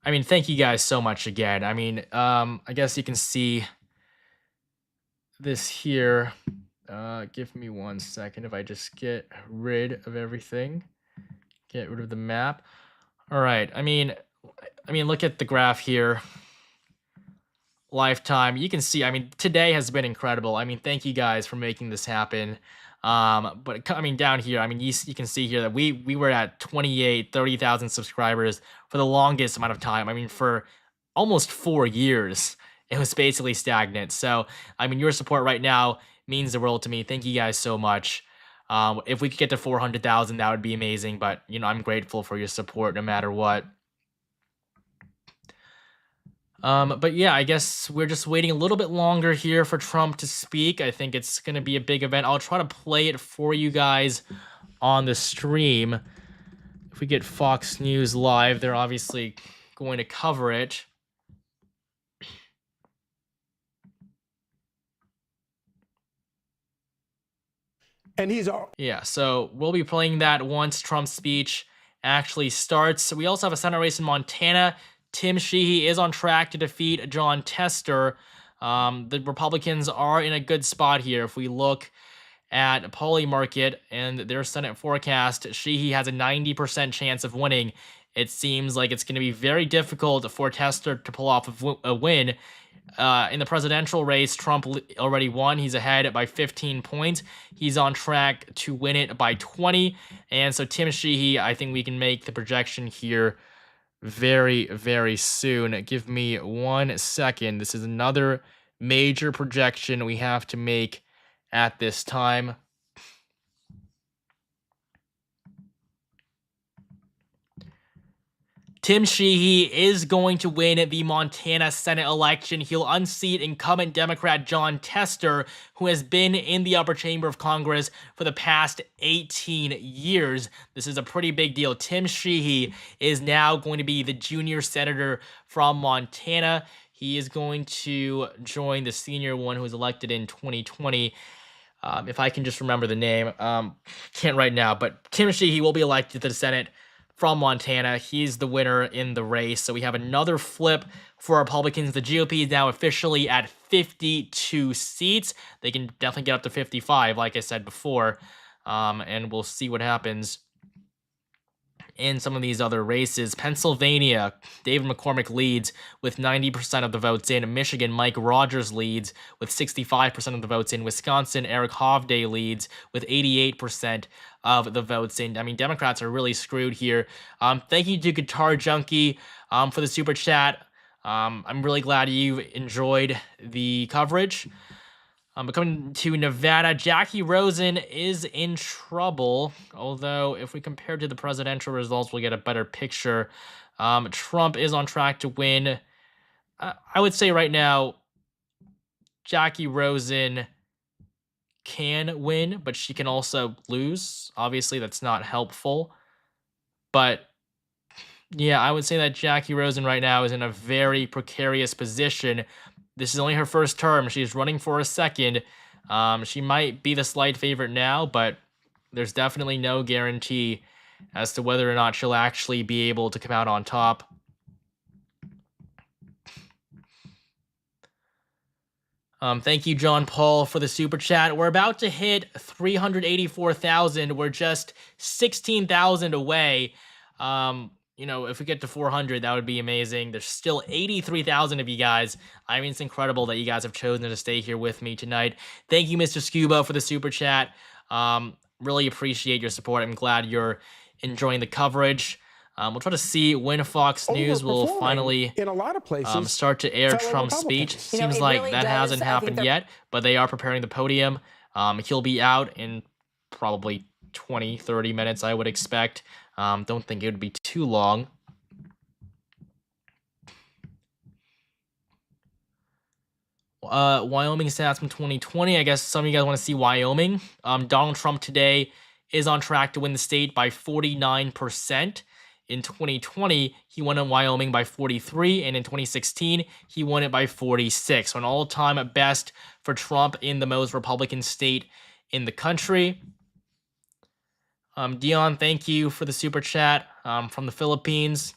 I mean, thank you guys so much again. I mean, I guess you can see this here. Give me 1 second if I just get rid of everything. Get rid of the map. All right. I mean, look at the graph here. Lifetime. You can see, today has been incredible. Thank you guys for making this happen. But coming down here, you can see here that we were at 30,000 subscribers for the longest amount of time. For almost 4 years, it was basically stagnant. So, your support right now means the world to me. Thank you guys so much. If we could get to 400,000, that would be amazing. But, I'm grateful for your support no matter what. But yeah, I guess we're just waiting a little bit longer here for Trump to speak. I think it's going to be a big event. I'll try to play it for you guys on the stream. If we get Fox News Live, they're obviously going to cover it. And yeah, so we'll be playing that once Trump's speech actually starts. We also have a Senate race in Montana. Tim Sheehy is on track to defeat John Tester. The Republicans are in a good spot here. If we look at Polymarket and their Senate forecast, Sheehy has a 90% chance of winning. It seems like it's going to be very difficult for Tester to pull off a win. In the presidential race, Trump already won. He's ahead by 15 points. He's on track to win it by 20. And so Tim Sheehy, I think we can make the projection here very, very soon. Give me 1 second. This is another major projection we have to make at this time. Tim Sheehy is going to win the Montana Senate election. He'll unseat incumbent Democrat John Tester, who has been in the upper chamber of Congress for the past 18 years. This is a pretty big deal. Tim Sheehy is now going to be the junior senator from Montana. He is going to join the senior one who was elected in 2020. If I can just remember the name. Can't right now, but Tim Sheehy will be elected to the Senate from Montana. He's the winner in the race. So we have another flip for Republicans. The GOP is now officially at 52 seats. They can definitely get up to 55, like I said before. and we'll see what happens in some of these other races. Pennsylvania, David McCormick leads with 90% of the votes in. Michigan, Mike Rogers leads with 65% of the votes in. Wisconsin, Eric Hovde leads with 88% of the votes in. I mean, Democrats are really screwed here. Thank you to Guitar Junkie for the super chat. I'm really glad you enjoyed the coverage. But coming to Nevada, Jackie Rosen is in trouble. Although, if we compare to the presidential results, we'll get a better picture. Trump is on track to win. I would say right now, Jackie Rosen can win, but she can also lose. Obviously, that's not helpful. But yeah, I would say that Jackie Rosen right now is in a very precarious position. This is only her first term. She's running for a second. She might be the slight favorite now, but there's definitely no guarantee as to whether or not she'll actually be able to come out on top. Thank you, John Paul, for the super chat. We're about to hit 384,000. We're just 16,000 away. If we get to 400, that would be amazing. There's still 83,000 of you guys. I mean, it's incredible that you guys have chosen to stay here with me tonight. Thank you, Mr. Scuba, for the super chat. Really appreciate your support. I'm glad you're enjoying the coverage. We'll try to see when Fox News will finally in a lot of places start to air Trump's speech. Seems like really that hasn't happened yet, but they are preparing the podium. He'll be out in probably 20, 30 minutes, I would expect. Don't think it would be too long. Wyoming stats from 2020. I guess some of you guys want to see Wyoming. Donald Trump today is on track to win the state by 49%. In 2020, he won in Wyoming by 43, and in 2016, he won it by 46. So an all-time best for Trump in the most Republican state in the country. Dion, thank you for the super chat from the Philippines.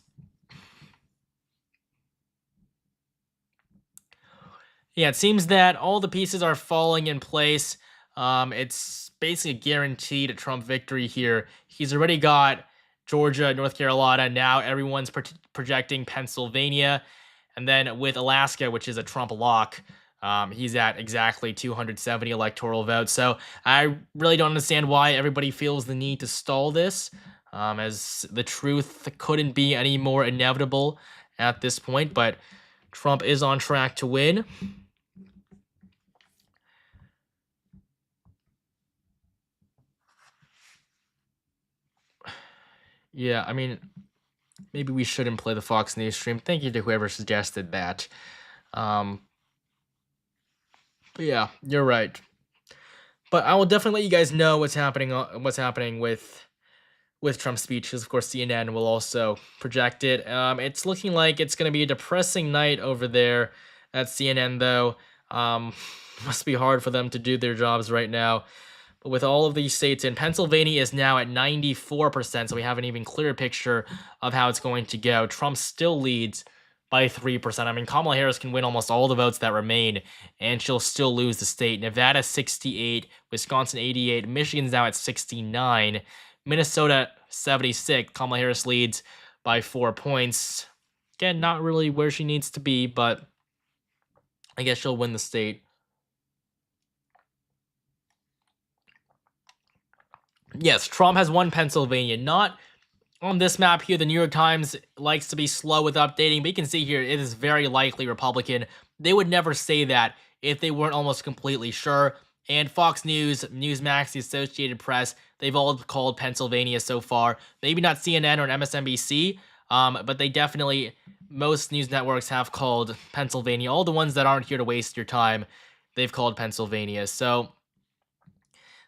Yeah, it seems that all the pieces are falling in place. It's basically a guaranteed Trump victory here. He's already got Georgia, North Carolina. Now everyone's projecting Pennsylvania. And then with Alaska, which is a Trump lock, he's at exactly 270 electoral votes. So I really don't understand why everybody feels the need to stall this, as the truth couldn't be any more inevitable at this point. But Trump is on track to win. Yeah, I mean, maybe we shouldn't play the Fox News stream. Thank you to whoever suggested that. But yeah, you're right. But I will definitely let you guys know what's happening with Trump's speeches. Of course, CNN will also project it. It's looking like it's going to be a depressing night over there at CNN, though. Must be hard for them to do their jobs right now. But with all of these states in, Pennsylvania is now at 94%, so we have an even clearer picture of how it's going to go. Trump still leads by 3%. I mean, Kamala Harris can win almost all the votes that remain, and she'll still lose the state. Nevada, 68, Wisconsin, 88, Michigan's now at 69, Minnesota, 76. Kamala Harris leads by 4 points. Again, not really where she needs to be, but I guess she'll win the state. Yes, Trump has won Pennsylvania. Not on this map here. The New York Times likes to be slow with updating, but you can see here it is very likely Republican. They would never say that if they weren't almost completely sure. And Fox News, Newsmax, the Associated Press, they've all called Pennsylvania so far. Maybe not CNN or MSNBC, but they definitely, most news networks have called Pennsylvania. All the ones that aren't here to waste your time, they've called Pennsylvania. So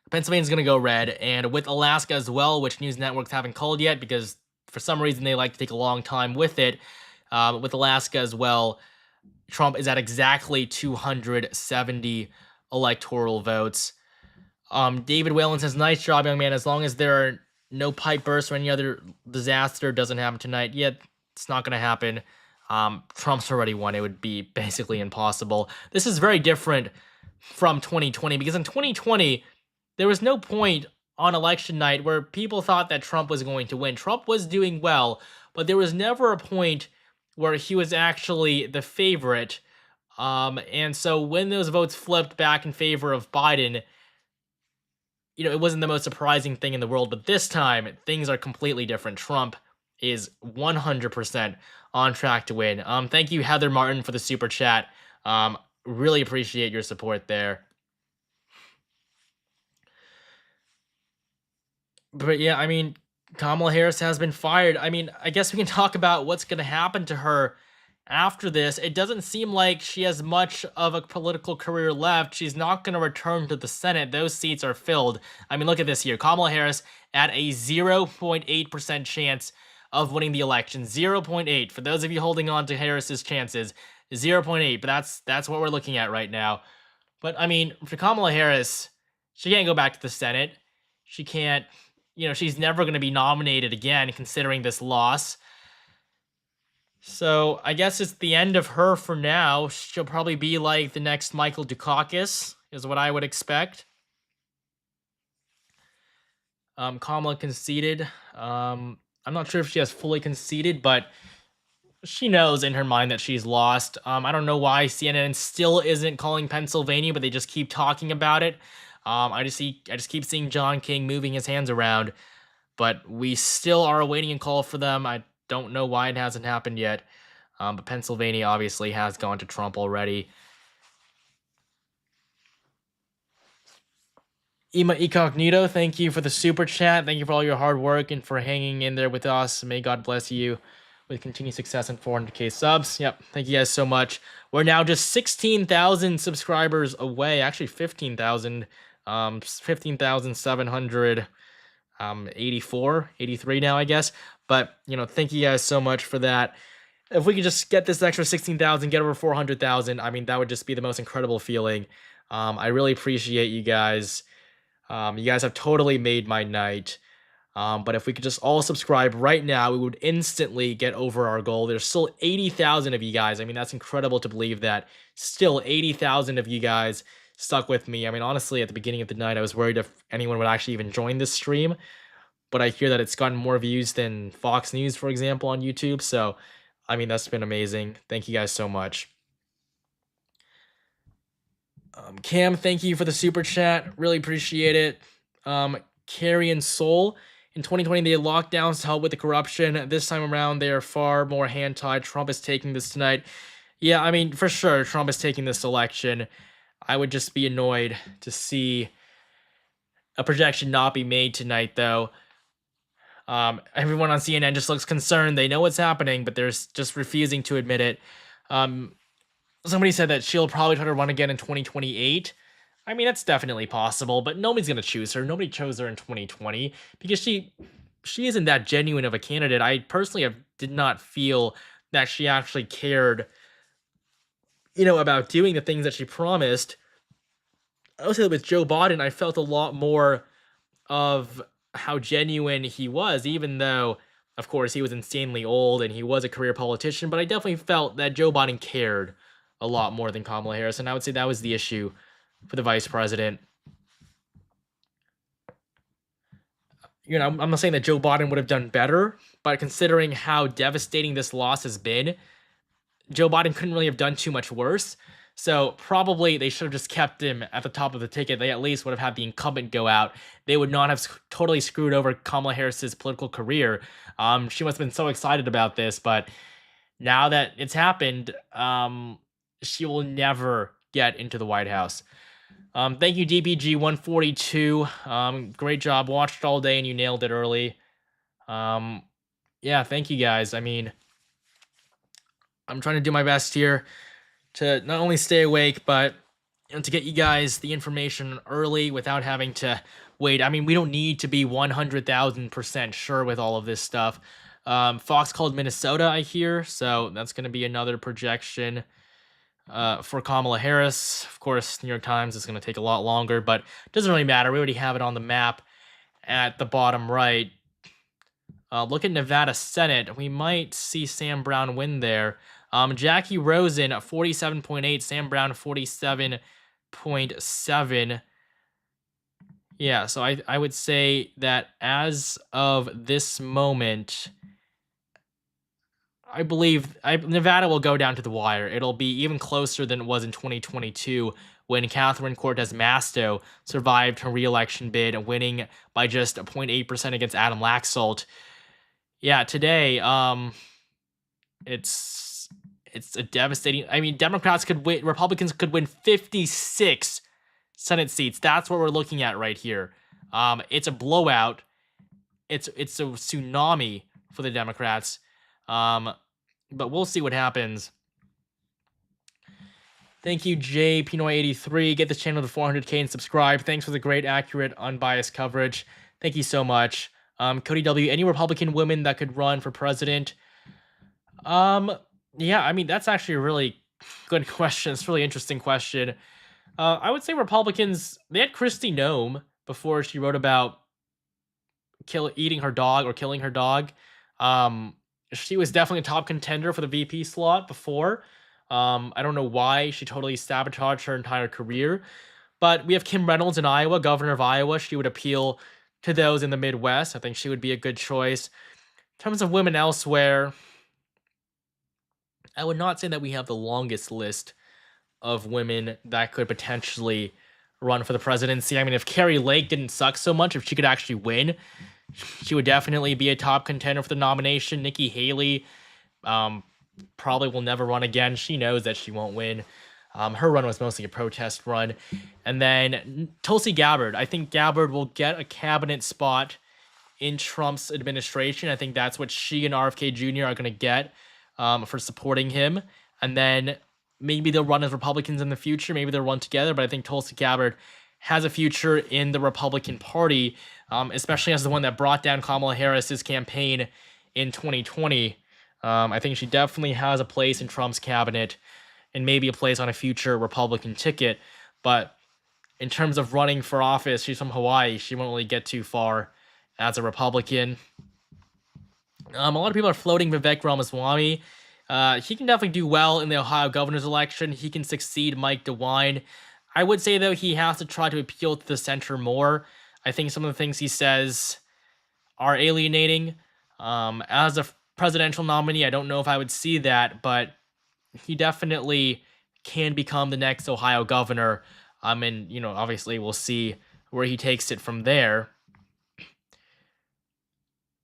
Pennsylvania's going to go red, and with Alaska as well, which news networks haven't called yet because for some reason they like to take a long time with it. With Alaska as well, Trump is at exactly 270 electoral votes. David Whalen says, nice job, young man. As long as there are no pipe bursts or any other disaster doesn't happen tonight. Yet it's not going to happen. Trump's already won. It would be basically impossible. This is very different from 2020 because in 2020, there was no point on election night where people thought that Trump was going to win. Trump was doing well, but there was never a point where he was actually the favorite. And so when those votes flipped back in favor of Biden, it wasn't the most surprising thing in the world. But this time, things are completely different. Trump is 100% on track to win. Thank you, Heather Martin, for the super chat. Really appreciate your support there. But yeah, I mean, Kamala Harris has been fired. I mean, I guess we can talk about what's going to happen to her after this. It doesn't seem like she has much of a political career left. She's not going to return to the Senate. Those seats are filled. I mean, look at this here. Kamala Harris at a 0.8% chance of winning the election. 0.8. For those of you holding on to Harris's chances, 0.8. But that's what we're looking at right now. But I mean, for Kamala Harris, she can't go back to the Senate. She can't, she's never going to be nominated again considering this loss. So I guess it's the end of her for now. She'll probably be like the next Michael Dukakis, is what I would expect. Kamala conceded. I'm not sure if she has fully conceded, but she knows in her mind that she's lost. I don't know why CNN still isn't calling Pennsylvania, but they just keep talking about it. I just keep seeing John King moving his hands around, but we still are awaiting a call for them. I don't know why it hasn't happened yet, but Pennsylvania obviously has gone to Trump already. Ema Incognito, thank you for the super chat. Thank you for all your hard work and for hanging in there with us. May God bless you with continued success and 400k subs. Yep, thank you guys so much. We're now just 16,000 subscribers away. Actually, 15,000. 15,784, 83 now, I guess. But, thank you guys so much for that. If we could just get this extra 16,000, get over 400,000, I mean, that would just be the most incredible feeling. I really appreciate you guys. You guys have totally made my night. But if we could just all subscribe right now, we would instantly get over our goal. There's still 80,000 of you guys. I mean, that's incredible to believe that still 80,000 of you guys stuck with me. I mean, honestly, at the beginning of the night, I was worried if anyone would actually even join this stream. But I hear that it's gotten more views than Fox News, for example, on YouTube. So, I mean, that's been amazing. Thank you guys so much. Cam, thank you for the super chat. Really appreciate it. Carrion Soul. In 2020, they had lockdowns to help with the corruption. This time around, they are far more hand-tied. Trump is taking this tonight. Yeah, I mean, for sure, Trump is taking this election. I would just be annoyed to see a projection not be made tonight, though. Everyone on CNN just looks concerned. They know what's happening, but they're just refusing to admit it. Somebody said that she'll probably try to run again in 2028. I mean, that's definitely possible, but nobody's going to choose her. Nobody chose her in 2020 because she isn't that genuine of a candidate. I personally did not feel that she actually cared, about doing the things that she promised. I would say with Joe Biden, I felt a lot more of how genuine he was, even though, of course, he was insanely old and he was a career politician, but I definitely felt that Joe Biden cared a lot more than Kamala Harris, and I would say that was the issue for the vice president. I'm not saying that Joe Biden would have done better, but considering how devastating this loss has been, Joe Biden couldn't really have done too much worse. So probably they should have just kept him at the top of the ticket. They at least would have had the incumbent go out. They would not have totally screwed over Kamala Harris's political career. She must have been so excited about this, but now that it's happened, she will never get into the White House. Thank you, DPG142. Great job. Watched all day and you nailed it early. Yeah, thank you guys. I mean, I'm trying to do my best here to not only stay awake, but to get you guys the information early without having to wait. I mean, we don't need to be 100,000% sure with all of this stuff. Fox called Minnesota, I hear, so that's going to be another projection for Kamala Harris. Of course, New York Times is going to take a lot longer, but it doesn't really matter. We already have it on the map at the bottom right. Look at Nevada Senate. We might see Sam Brown win there. Jackie Rosen at 47.8, Sam Brown 47.7. Yeah, so I would say that as of this moment, Nevada will go down to the wire. It'll be even closer than it was in 2022 when Catherine Cortez Masto survived her reelection bid, winning by just 0.8% against Adam Laxalt. Yeah, today, it's it's a devastating. I mean, Republicans could win 56 Senate seats. That's what we're looking at right here. It's a blowout. It's a tsunami for the Democrats. Um, but we'll see what happens. Thank you, JPnoy83. Get this channel to 400K and subscribe. Thanks for the great, accurate, unbiased coverage. Thank you so much. Cody W. Any Republican women that could run for president? Um, yeah, I mean that's actually a really good question. It's a really interesting question. I would say Republicans. They had Kristi Noem before she wrote about eating her dog or killing her dog. Um, she was definitely a top contender for the VP slot before. I don't know why she totally sabotaged her entire career, but we have Kim Reynolds in Iowa, governor of Iowa. She would appeal to those in the Midwest. I think she would be a good choice. In terms of women elsewhere, I would not say that we have the longest list of women that could potentially run for the presidency. I mean, if Carrie Lake didn't suck so much, if she could actually win, she would definitely be a top contender for the nomination. Nikki Haley probably will never run again. She knows that she won't win. Her run was mostly a protest run. And then Tulsi Gabbard. I think Gabbard will get a cabinet spot in Trump's administration. I think that's what she and RFK Jr. are going to get for supporting him. And then maybe they'll run as Republicans in the future. Maybe they'll run together. But I think Tulsi Gabbard has a future in the Republican Party, especially as the one that brought down Kamala Harris's campaign in 2020. I think she definitely has a place in Trump's cabinet and maybe a place on a future Republican ticket. But in terms of running for office, she's from Hawaii. She won't really get too far as a Republican. A lot of people are floating Vivek Ramaswamy. He can definitely do well in the Ohio governor's election. He can succeed Mike DeWine. I would say, though, he has to try to appeal to the center more. I think some of the things he says are alienating. As a presidential nominee, I don't know if I would see that, but he definitely can become the next Ohio governor. And, obviously we'll see where he takes it from there.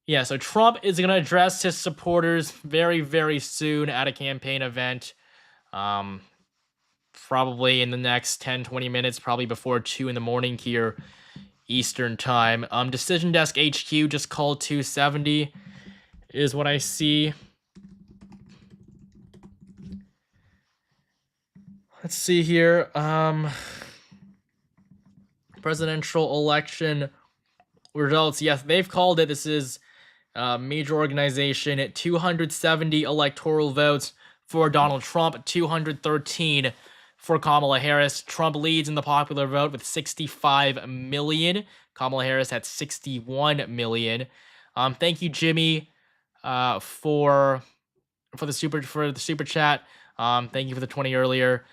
Yeah, so Trump is going to address his supporters very, very soon at a campaign event. Probably in the next 10, 20 minutes, probably before 2 in the morning here, Eastern time. Decision Desk HQ just called 270 is what I see. Let's see here. Presidential election results. Yes, they've called it. This is a major organization at 270 electoral votes for Donald Trump, 213 for Kamala Harris. Trump leads in the popular vote with 65 million. Kamala Harris had 61 million. Thank you, Jimmy, for the super chat. Thank you for the 20 earlier.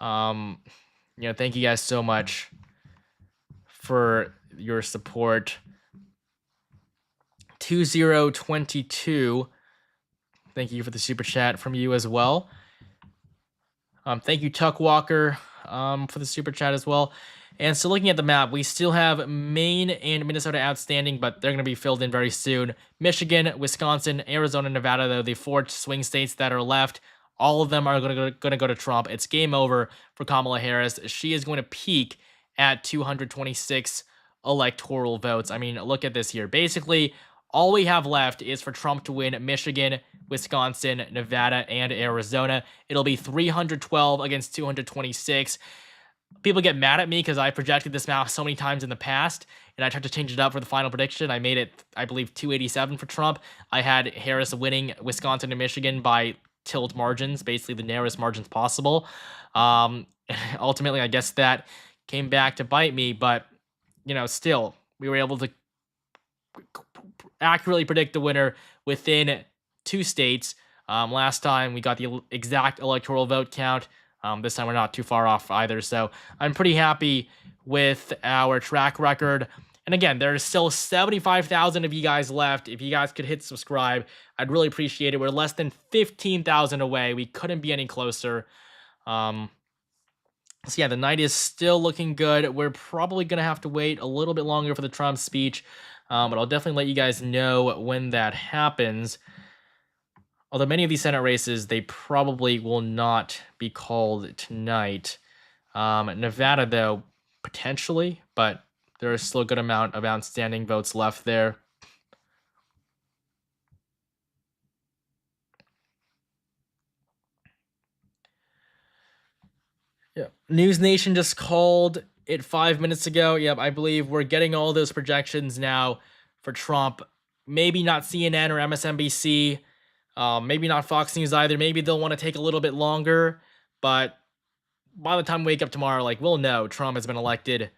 Thank you guys so much for your support. 2022. Thank you for the super chat from you as well. Thank you, Tuck Walker, for the super chat as well. And so looking at the map, we still have Maine and Minnesota outstanding, but they're going to be filled in very soon. Michigan, Wisconsin, Arizona, Nevada, though, the 4 swing states that are left, all of them are going to go to Trump. It's game over for Kamala Harris. She is going to peak at 226 electoral votes. I mean, look at this here. Basically, all we have left is for Trump to win Michigan, Wisconsin, Nevada, and Arizona. It'll be 312 against 226. People get mad at me because I projected this map so many times in the past, and I tried to change it up for the final prediction. I made it, I believe, 287 for Trump. I had Harris winning Wisconsin and Michigan by tilt margins, basically the narrowest margins possible. Ultimately, I guess that came back to bite me, but, still, we were able to accurately predict the winner within 2 states. Last time we got the exact electoral vote count. This time we're not too far off either. So I'm pretty happy with our track record. And again, there's still 75,000 of you guys left. If you guys could hit subscribe, I'd really appreciate it. We're less than 15,000 away. We couldn't be any closer. So yeah, the night is still looking good. We're probably going to have to wait a little bit longer for the Trump speech, but I'll definitely let you guys know when that happens. Although many of these Senate races, they probably will not be called tonight. Nevada, though, potentially, but there is still a good amount of outstanding votes left there. Yeah. News Nation just called it 5 minutes ago. Yep, I believe we're getting all those projections now for Trump. Maybe not CNN or MSNBC. Maybe not Fox News either. Maybe they'll want to take a little bit longer. But by the time we wake up tomorrow, like, we'll know Trump has been elected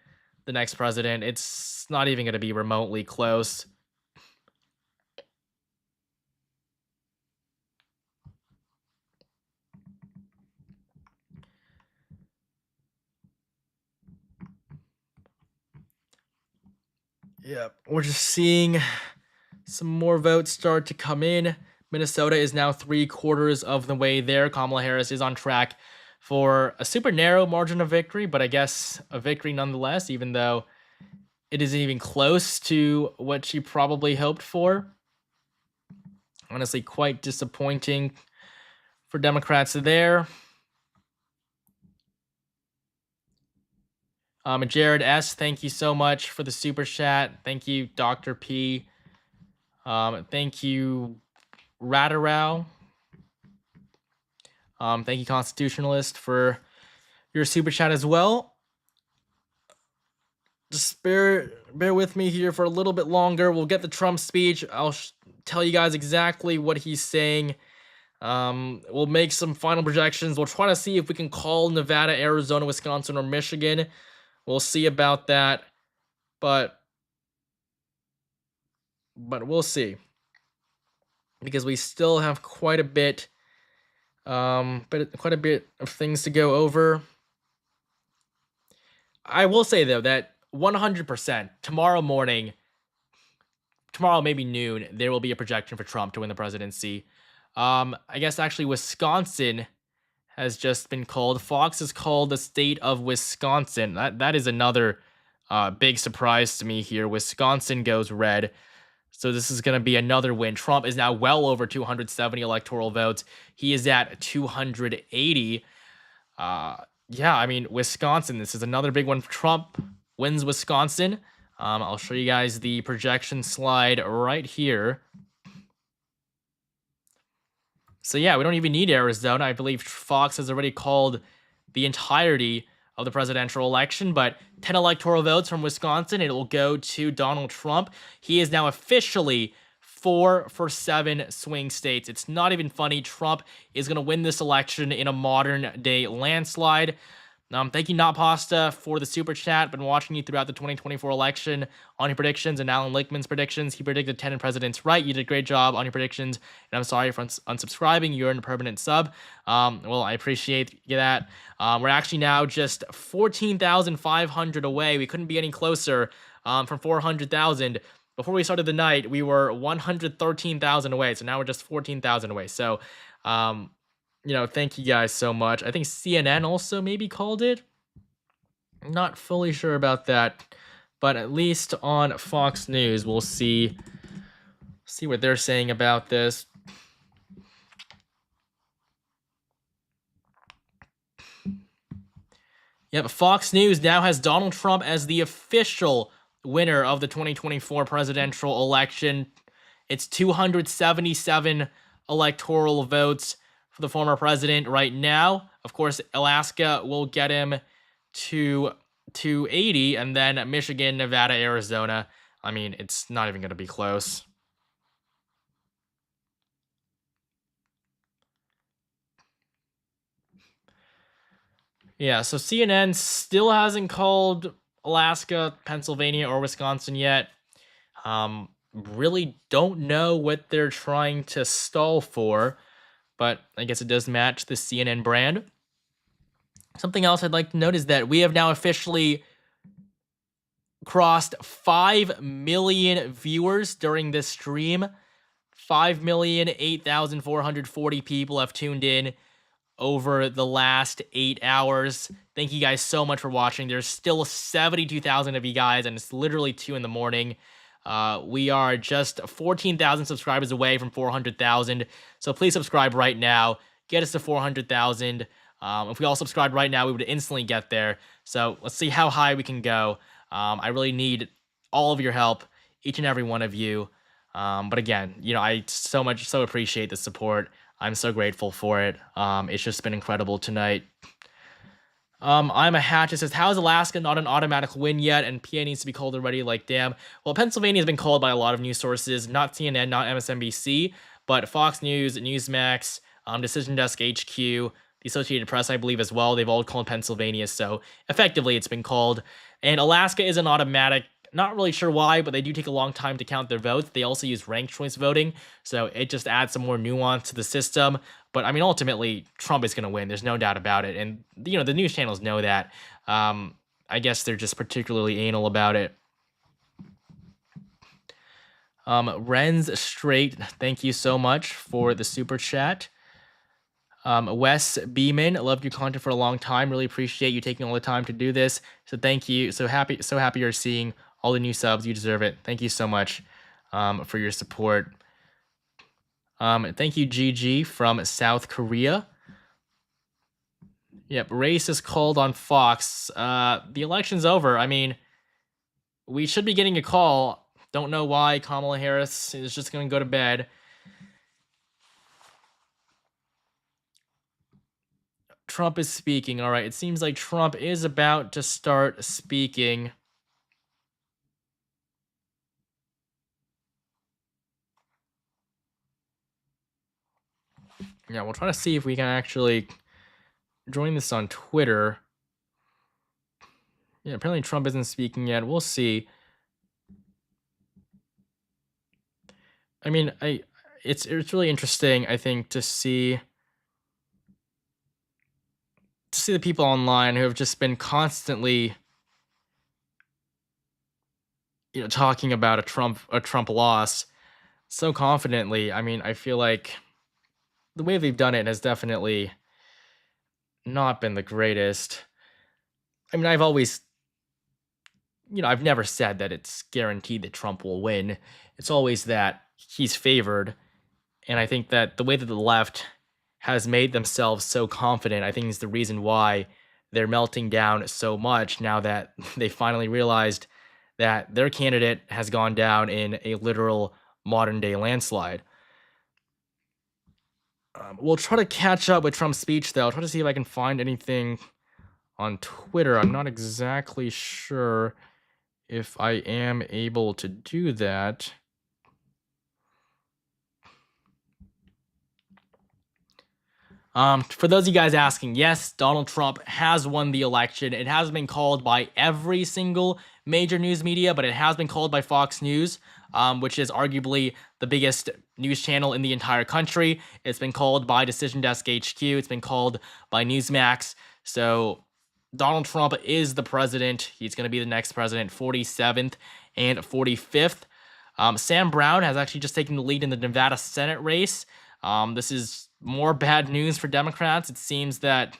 the next president. It's not even going to be remotely close. Yeah, we're just seeing some more votes start to come in. Minnesota is now 3/4 of the way there. Kamala Harris is on track for a super narrow margin of victory, but I guess a victory nonetheless, even though it isn't even close to what she probably hoped for. Honestly, quite disappointing for Democrats there. Jared S., thank you so much for the super chat. Thank you, Dr. P. Thank you, Radarow. Thank you, Constitutionalist, for your super chat as well. Just bear with me here for a little bit longer. We'll get the Trump speech. I'll tell you guys exactly what he's saying. We'll make some final projections. We'll try to see if we can call Nevada, Arizona, Wisconsin, or Michigan. We'll see about that, but we'll see, because we still have quite a bit of things to go over. I will say though that 100% tomorrow morning, maybe noon, there will be a projection for Trump to win the presidency. I guess actually Wisconsin has just been called. Fox has called the state of Wisconsin. That is another big surprise to me here. Wisconsin goes red. So this is going to be another win. Trump is now well over 270 electoral votes. He is at 280. Yeah, I mean, Wisconsin, this is another big one for Trump. Wins Wisconsin. I'll show you guys the projection slide right here. So yeah, we don't even need Arizona. I believe Fox has already called the entirety of the presidential election, but 10 electoral votes from Wisconsin, it will go to Donald Trump. He is now officially 4 for 7 swing states. It's not even funny. Trump is going to win this election in a modern day landslide. Thank you, Not Pasta, for the super chat. Been watching you throughout the 2024 election on your predictions and Alan Lichtman's predictions. He predicted 10 presidents right. You did a great job on your predictions, and I'm sorry for unsubscribing. You're in a permanent sub. Well, I appreciate that. We're actually now just 14,500 away. We couldn't be any closer from 400,000. Before we started the night, we were 113,000 away. So now we're just 14,000 away. So, thank you guys so much. I think CNN also maybe called it. I'm not fully sure about that, but at least on Fox News, we'll see what they're saying about this. Yep, Fox News now has Donald Trump as the official winner of the 2024 presidential election. It's 277 electoral votes for the former president right now. Of course, Alaska will get him to 280, and then Michigan, Nevada, Arizona. I mean, it's not even going to be close. Yeah, so CNN still hasn't called Alaska, Pennsylvania, or Wisconsin yet. Really don't know what they're trying to stall for, but I guess it does match the CNN brand. Something else I'd like to note is that we have now officially crossed 5 million viewers during this stream. 5,008,440 people have tuned in over the last 8 hours. Thank you guys so much for watching. There's still 72,000 of you guys, and it's literally 2 in the morning. We are just 14,000 subscribers away from 400,000. So please subscribe right now. Get us to 400,000. If we all subscribed right now, we would instantly get there. So let's see how high we can go. I really need all of your help, each and every one of you. But again, I so appreciate the support. I'm so grateful for it. It's just been incredible tonight. I'm a hatch. It says, how is Alaska not an automatic win yet? And PA needs to be called already. Like, damn. Well, Pennsylvania has been called by a lot of news sources, not CNN, not MSNBC, but Fox News, Newsmax, Decision Desk HQ, the Associated Press, I believe, as well. They've all called Pennsylvania. So effectively, it's been called. And Alaska is an automatic. Not really sure why, but they do take a long time to count their votes. They also use ranked choice voting, so it just adds some more nuance to the system. But I mean, ultimately, Trump is going to win. There's no doubt about it, and the news channels know that. I guess they're just particularly anal about it. Ren's Straight, thank you so much for the super chat. Wes Beeman, loved your content for a long time. Really appreciate you taking all the time to do this. So thank you. So happy you're seeing all the new subs. You deserve it. Thank you so much for your support. Thank you, GG from South Korea. Yep, race is called on Fox. The election's over. I mean, we should be getting a call. Don't know why Kamala Harris is just going to go to bed. Trump is speaking. All right, it seems like Trump is about to start speaking. Yeah, we'll try to see if we can actually join this on Twitter. Yeah, apparently Trump isn't speaking yet. We'll see. I mean, it's really interesting, I think, to see the people online who have just been constantly talking about a Trump loss so confidently. I mean, I feel like the way they've done it has definitely not been the greatest. I mean, I've always, I've never said that it's guaranteed that Trump will win. It's always that he's favored. And I think that the way that the left has made themselves so confident, I think is the reason why they're melting down so much now that they finally realized that their candidate has gone down in a literal modern day landslide. We'll try to catch up with Trump's speech, though. I'll try to see if I can find anything on Twitter. I'm not exactly sure if I am able to do that. For those of you guys asking, yes, Donald Trump has won the election. It has been called by every single major news media, but it has been called by Fox News, which is arguably the biggest news channel in the entire country. It's been called by Decision Desk HQ. It's been called by Newsmax. So Donald Trump is the president. He's going to be the next president, 47th and 45th. Sam Brown has actually just taken the lead in the Nevada Senate race. This is more bad news for Democrats. It seems that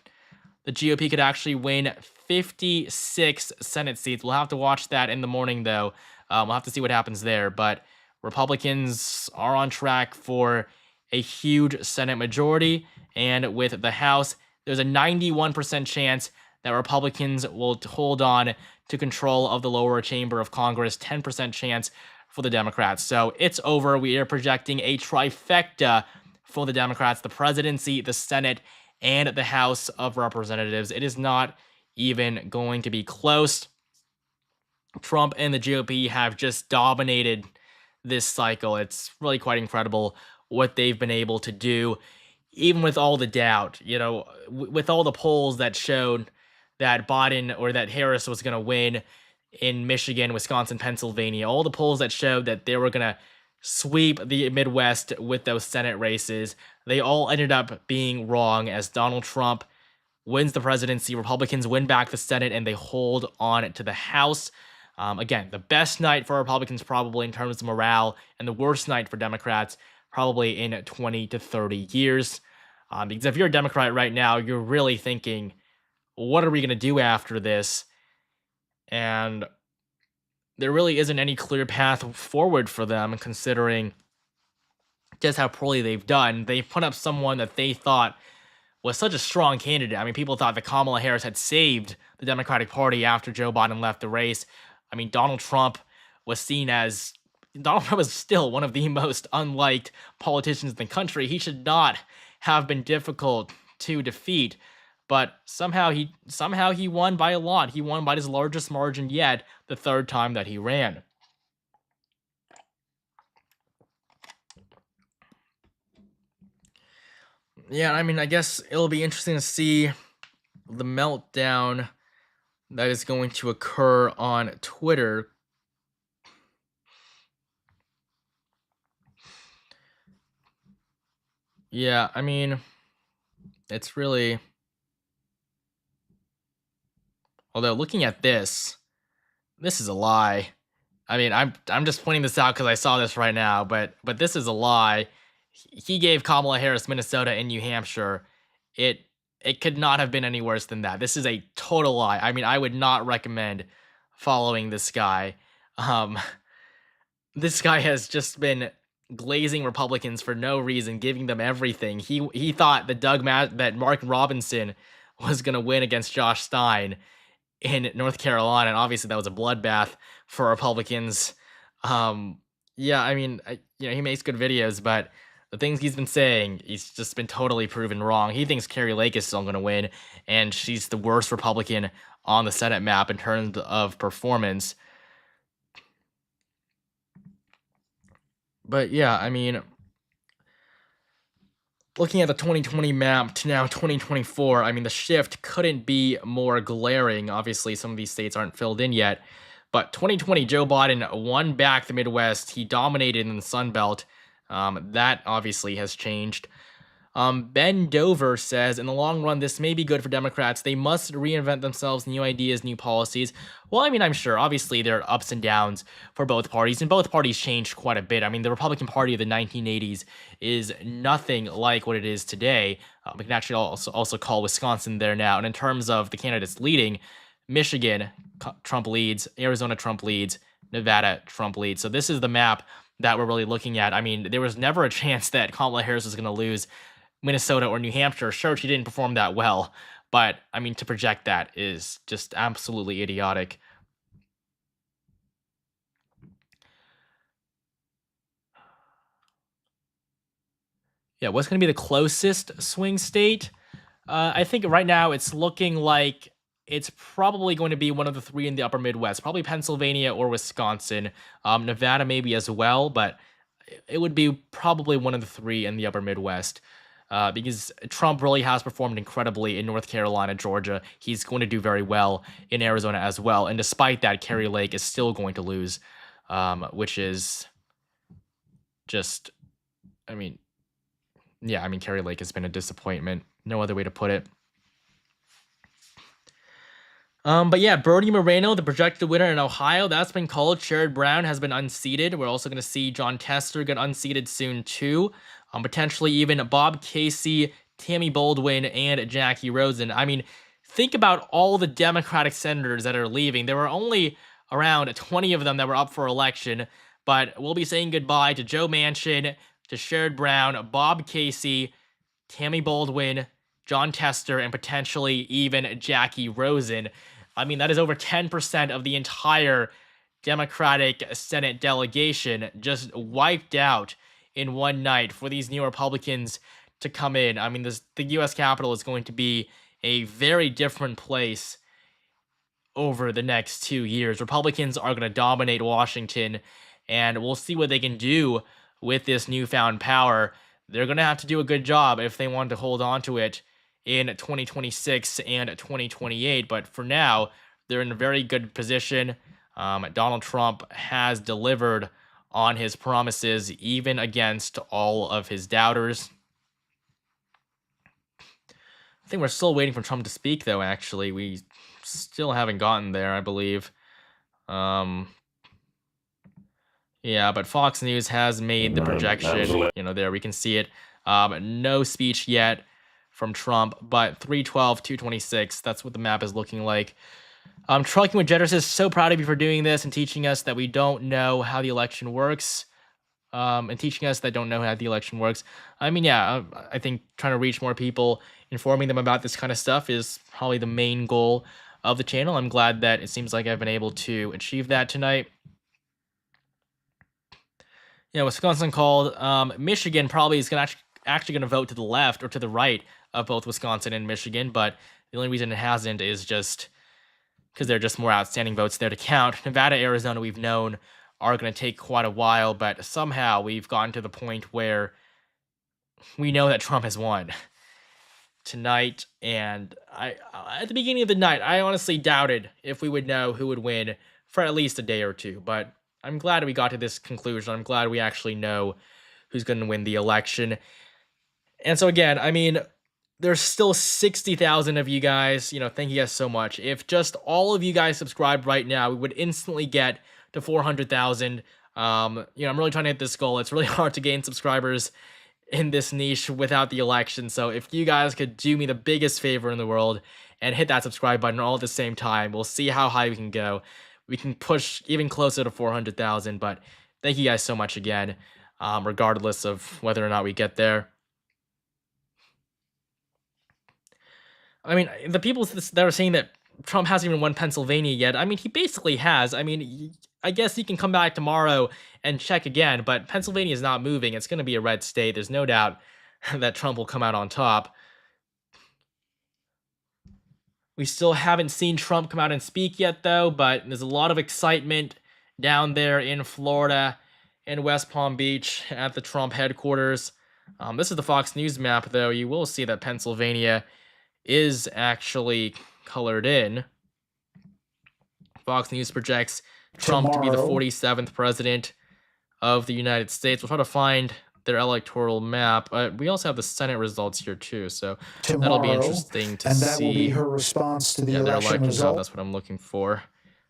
the GOP could actually win 56 Senate seats. We'll have to watch that in the morning, though. We'll have to see what happens there. But Republicans are on track for a huge Senate majority. And with the House, there's a 91% chance that Republicans will hold on to control of the lower chamber of Congress, 10% chance for the Democrats. So it's over. We are projecting a trifecta for the Democrats: the presidency, the Senate, and the House of Representatives. It is not even going to be close. Trump and the GOP have just dominated this cycle. It's really quite incredible what they've been able to do, even with all the doubt, with all the polls that showed that Biden or that Harris was going to win in Michigan, Wisconsin, Pennsylvania, all the polls that showed that they were going to sweep the Midwest with those Senate races, they all ended up being wrong, as Donald Trump wins the presidency. Republicans win back the Senate and they hold on to the House. Again, the best night for Republicans probably in terms of morale, and the worst night for Democrats probably in 20 to 30 years. Because if you're a Democrat right now, you're really thinking, what are we going to do after this? And there really isn't any clear path forward for them, considering just how poorly they've done. They put up someone that they thought was such a strong candidate. I mean, people thought that Kamala Harris had saved the Democratic Party after Joe Biden left the race. I mean, Donald Trump was still one of the most unliked politicians in the country. He should not have been difficult to defeat, but somehow he won by a lot. He won by his largest margin yet, the third time that he ran. Yeah, I mean, I guess it'll be interesting to see the meltdown that is going to occur on Twitter. Yeah, I mean, it's really. Although looking at this is a lie. I mean, I'm just pointing this out because I saw this right now, but this is a lie. He gave Kamala Harris Minnesota and New Hampshire. It could not have been any worse than that. This is a total lie. I mean, I would not recommend following this guy. Um, this guy has just been glazing Republicans for no reason, giving them everything. He thought that Mark Robinson was gonna win against Josh Stein in North Carolina, and obviously that was a bloodbath for Republicans. Yeah, I mean, he makes good videos, but the things he's been saying, he's just been totally proven wrong. He thinks Carrie Lake is still going to win, and she's the worst Republican on the Senate map in terms of performance. But yeah, I mean, looking at the 2020 map to now 2024, I mean, the shift couldn't be more glaring. Obviously, some of these states aren't filled in yet. But 2020, Joe Biden won back the Midwest. He dominated in the Sun Belt. That obviously has changed. Ben Dover says, in the long run, this may be good for Democrats. They must reinvent themselves, new ideas, new policies. Well, I mean, I'm sure. Obviously, there are ups and downs for both parties, and both parties changed quite a bit. I mean, the Republican Party of the 1980s is nothing like what it is today. We can actually also call Wisconsin there now. And in terms of the candidates leading, Michigan, Trump leads. Arizona, Trump leads. Nevada, Trump leads. So this is the map that we're really looking at. I mean, there was never a chance that Kamala Harris was going to lose Minnesota or New Hampshire. Sure, she didn't perform that well, but I mean, to project that is just absolutely idiotic. Yeah, what's going to be the closest swing state? I think right now it's looking like it's probably going to be one of the three in the upper Midwest, probably Pennsylvania or Wisconsin. Nevada maybe as well, but it would be probably one of the three in the upper Midwest. Because Trump really has performed incredibly in North Carolina, Georgia. He's going to do very well in Arizona as well. And despite that, Carrie Lake is still going to lose, which is just, I mean, yeah, I mean, Carrie Lake has been a disappointment. No other way to put it. But yeah, Bernie Moreno, the projected winner in Ohio, that's been called. Sherrod Brown has been unseated. We're also going to see Jon Tester get unseated soon too. Potentially even Bob Casey, Tammy Baldwin, and Jackie Rosen. I mean, think about all the Democratic senators that are leaving. There were only around 20 of them that were up for election, but we'll be saying goodbye to Joe Manchin, to Sherrod Brown, Bob Casey, Tammy Baldwin, Jon Tester, and potentially even Jackie Rosen. I mean, that is over 10% of the entire Democratic Senate delegation just wiped out in one night for these new Republicans to come in. I mean, the U.S. Capitol is going to be a very different place over the next 2 years. Republicans are going to dominate Washington, and we'll see what they can do with this newfound power. They're going to have to do a good job if they want to hold on to it in 2026 and 2028. But for now, they're in a very good position. Donald Trump has delivered on his promises, even against all of his doubters. I think we're still waiting for Trump to speak, though, actually. We still haven't gotten there, I believe. Um, yeah, but Fox News has made the projection. There we can see it. No speech yet from Trump, but 312, 226. That's what the map is looking like. Trucking with Jetter says, so proud of you for doing this and teaching us that we don't know how the election works. And teaching us that don't know how the election works. I mean, yeah, I think trying to reach more people, informing them about this kind of stuff is probably the main goal of the channel. I'm glad that it seems like I've been able to achieve that tonight. Wisconsin called. Michigan probably is actually going to vote to the left or to the right of both Wisconsin and Michigan, but the only reason it hasn't is just because there are just more outstanding votes there to count. Nevada, Arizona, we've known are going to take quite a while, but somehow we've gotten to the point where we know that Trump has won tonight. And at the beginning of the night, I honestly doubted if we would know who would win for at least a day or two, but I'm glad we got to this conclusion. I'm glad we actually know who's going to win the election. And so again, I mean, there's still 60,000 of you guys. Thank you guys so much. If just all of you guys subscribed right now, we would instantly get to 400,000. I'm really trying to hit this goal. It's really hard to gain subscribers in this niche without the election. So if you guys could do me the biggest favor in the world and hit that subscribe button all at the same time, we'll see how high we can go. We can push even closer to 400,000, but thank you guys so much again, regardless of whether or not we get there. I mean, the people that are saying that Trump hasn't even won Pennsylvania yet, I mean, he basically has. I mean, I guess he can come back tomorrow and check again, but Pennsylvania is not moving. It's going to be a red state. There's no doubt that Trump will come out on top. We still haven't seen Trump come out and speak yet, though, but there's a lot of excitement down there in Florida and West Palm Beach at the Trump headquarters. This is the Fox News map, though. You will see that Pennsylvania is actually colored in. Fox News projects Trump to be the 47th president of the United States. We'll try to find their electoral map. We also have the Senate results here too, so that'll be interesting to see. And that will be her response to the election result. That's what I'm looking for.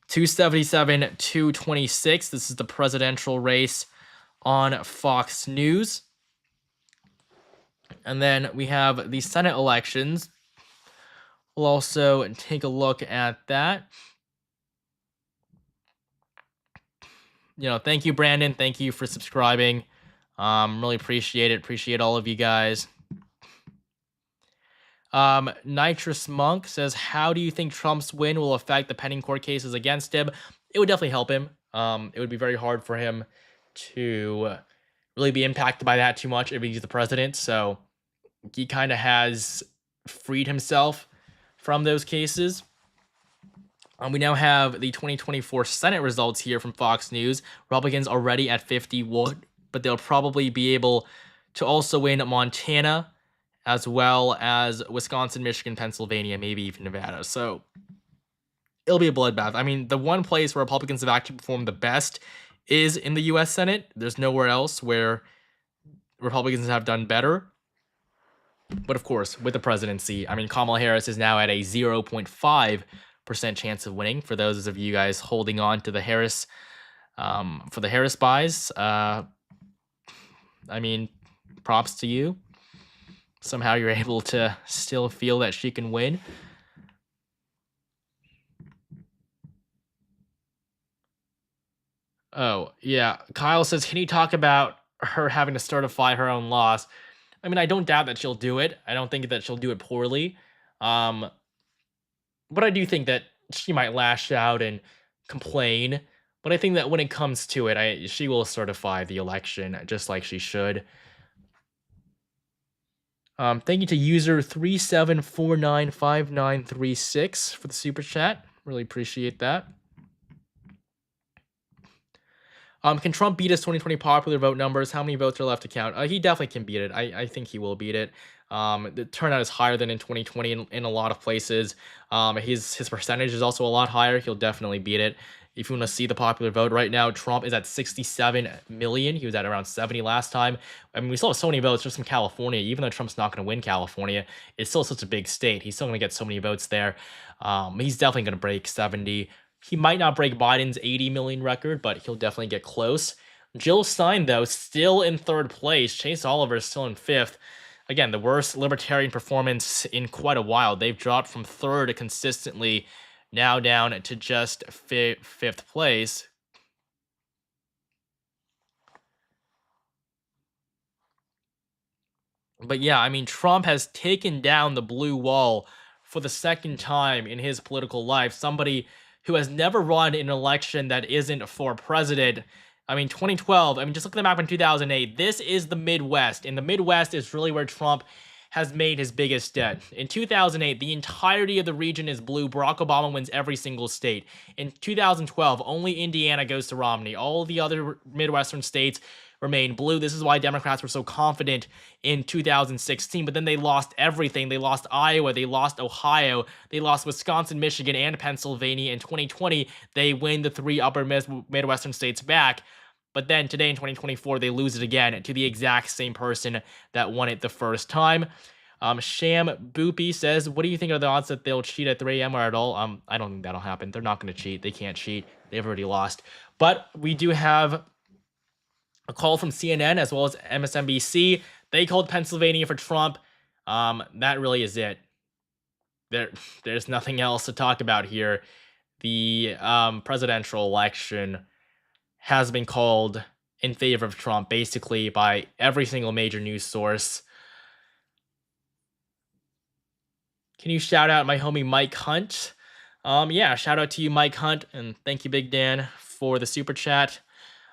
277, 226. This is the presidential race on Fox News. And then we have the Senate elections. We'll also take a look at that. Thank you, Brandon. Thank you for subscribing. Really appreciate it. Appreciate all of you guys. Nitrous Monk says, how do you think Trump's win will affect the pending court cases against him? It would definitely help him. It would be very hard for him to really be impacted by that too much if he's the president. So he kind of has freed himself from those cases. We now have the 2024 Senate results here from Fox News. Republicans already at 51, but they'll probably be able to also win Montana, as well as Wisconsin, Michigan, Pennsylvania, maybe even Nevada. So it'll be a bloodbath. I mean, the one place where Republicans have actually performed the best is in the U.S. Senate. There's nowhere else where Republicans have done better. But of course, with the presidency, I mean, Kamala Harris is now at a 0.5% chance of winning. For those of you guys holding on to the Harris, for the Harris buys, I mean, props to you. Somehow you're able to still feel that she can win. Oh, yeah. Kyle says, can you talk about her having to certify her own loss? I mean, I don't doubt that she'll do it. I don't think that she'll do it poorly. But I do think that she might lash out and complain. But I think that when it comes to it, she will certify the election just like she should. Thank you to user 37495936 for the super chat. Really appreciate that. Can Trump beat his 2020 popular vote numbers? How many votes are left to count? He definitely can beat it. I think he will beat it. The turnout is higher than in 2020 in a lot of places. His percentage is also a lot higher. He'll definitely beat it. If you want to see the popular vote right now, Trump is at 67 million. He was at around 70 last time. I mean, we still have so many votes just from California. Even though Trump's not going to win California, it's still such a big state. He's still going to get so many votes there. He's definitely going to break 70. He might not break Biden's 80 million record, but he'll definitely get close. Jill Stein, though, still in third place. Chase Oliver is still in fifth. Again, the worst libertarian performance in quite a while. They've dropped from third consistently, now down to just fifth place. But yeah, I mean, Trump has taken down the blue wall for the second time in his political life. Somebody who has never run an election that isn't for president. I mean, 2012, I mean, just look at the map in 2008. This is the Midwest, and the Midwest is really where Trump has made his biggest dent. In 2008, the entirety of the region is blue. Barack Obama wins every single state. In 2012, only Indiana goes to Romney. All the other Midwestern states remain blue. This is why Democrats were so confident in 2016, but then they lost everything. They lost Iowa, they lost Ohio, they lost Wisconsin, Michigan, and Pennsylvania. In 2020, they win the three upper Midwestern states back. But then today in 2024, they lose it again to the exact same person that won it the first time. Sham Boopy says, what do you think of the odds that they'll cheat at 3 a.m. or at all? I don't think that'll happen. They're not going to cheat. They can't cheat. They've already lost. But we do have a call from CNN as well as MSNBC. They called Pennsylvania for Trump. That really is it. There's nothing else to talk about here. The presidential election has been called in favor of Trump basically by every single major news source. Can you shout out my homie Mike Hunt? Yeah, shout out to you, Mike Hunt, and thank you, Big Dan, for the super chat.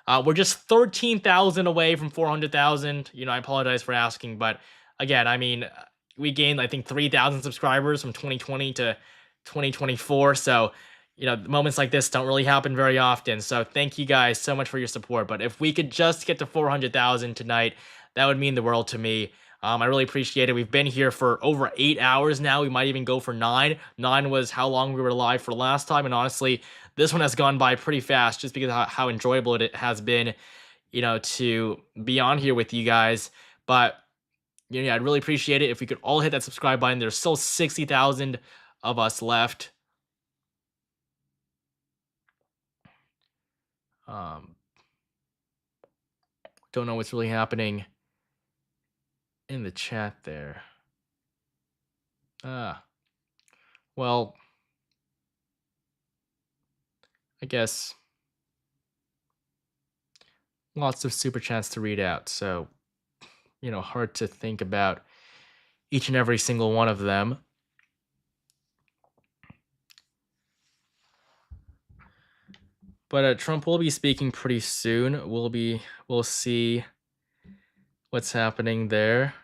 We're just 13,000 away from 400,000. You know, I apologize for asking, but again, I mean, we gained, I think, 3,000 subscribers from 2020 to 2024. So, you know, moments like this don't really happen very often. So thank you guys so much for your support. But if we could just get to 400,000 tonight, that would mean the world to me. I really appreciate it. We've been here for over 8 hours now. We might even go for 9. 9 was how long we were live for last time. And honestly, this one has gone by pretty fast just because of how enjoyable it has been, you know, to be on here with you guys. But, you know, I'd really appreciate it if we could all hit that subscribe button. There's still 60,000 of us left. Don't know what's really happening in the chat there. Well, I guess lots of super chats to read out, so, you know, hard to think about each and every single one of them. But Trump will be speaking pretty soon. We'll see what's happening there.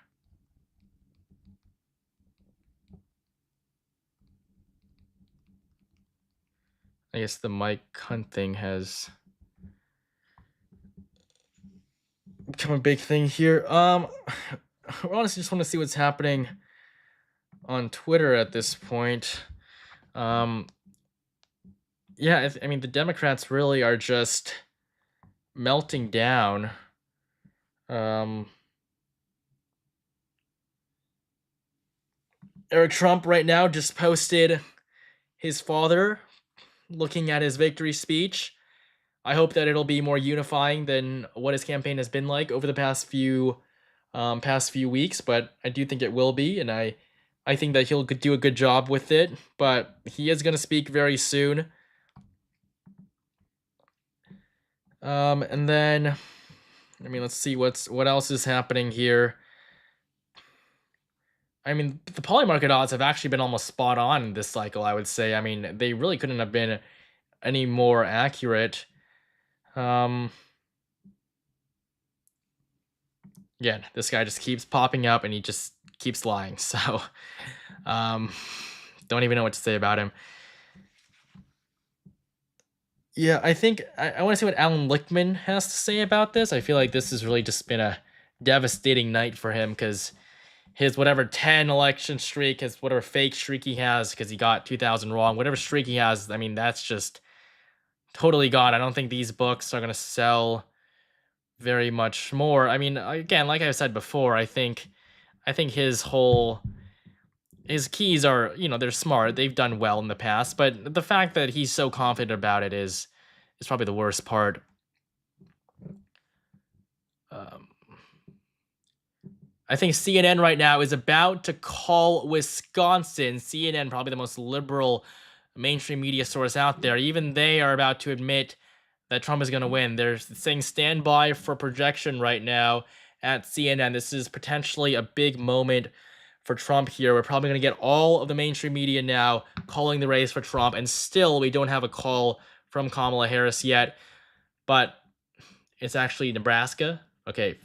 I guess the Mike Hunt thing has become a big thing here. I honestly just want to see what's happening on Twitter at this point. Yeah, I mean, the Democrats really are just melting down. Eric Trump right now just posted his father looking at his victory speech. I hope that it'll be more unifying than what his campaign has been like over the past few weeks, but I do think it will be, and I think that he'll do a good job with it, but he is going to speak very soon. And then, I mean, let's see what else is happening here. I mean, the poly market odds have actually been almost spot on this cycle, I would say. I mean, they really couldn't have been any more accurate. Again, this guy just keeps popping up and he just keeps lying. So, don't even know what to say about him. Yeah, I think I want to see what Alan Lichtman has to say about this. I feel like this has really just been a devastating night for him because his whatever 10 election streak, his whatever fake streak he has because he got 2,000 wrong, whatever streak he has, I mean, that's just totally gone. I don't think these books are going to sell very much more. I mean, again, like I said before, I think his keys are, they're smart. They've done well in the past, but the fact that he's so confident about it is probably the worst part. Um, I think CNN right now is about to call Wisconsin. CNN, probably the most liberal mainstream media source out there. Even they are about to admit that Trump is going to win. They're saying stand by for projection right now at CNN. This is potentially a big moment for Trump here. We're probably going to get all of the mainstream media now calling the race for Trump, and still we don't have a call from Kamala Harris yet. But it's actually Nebraska. Okay.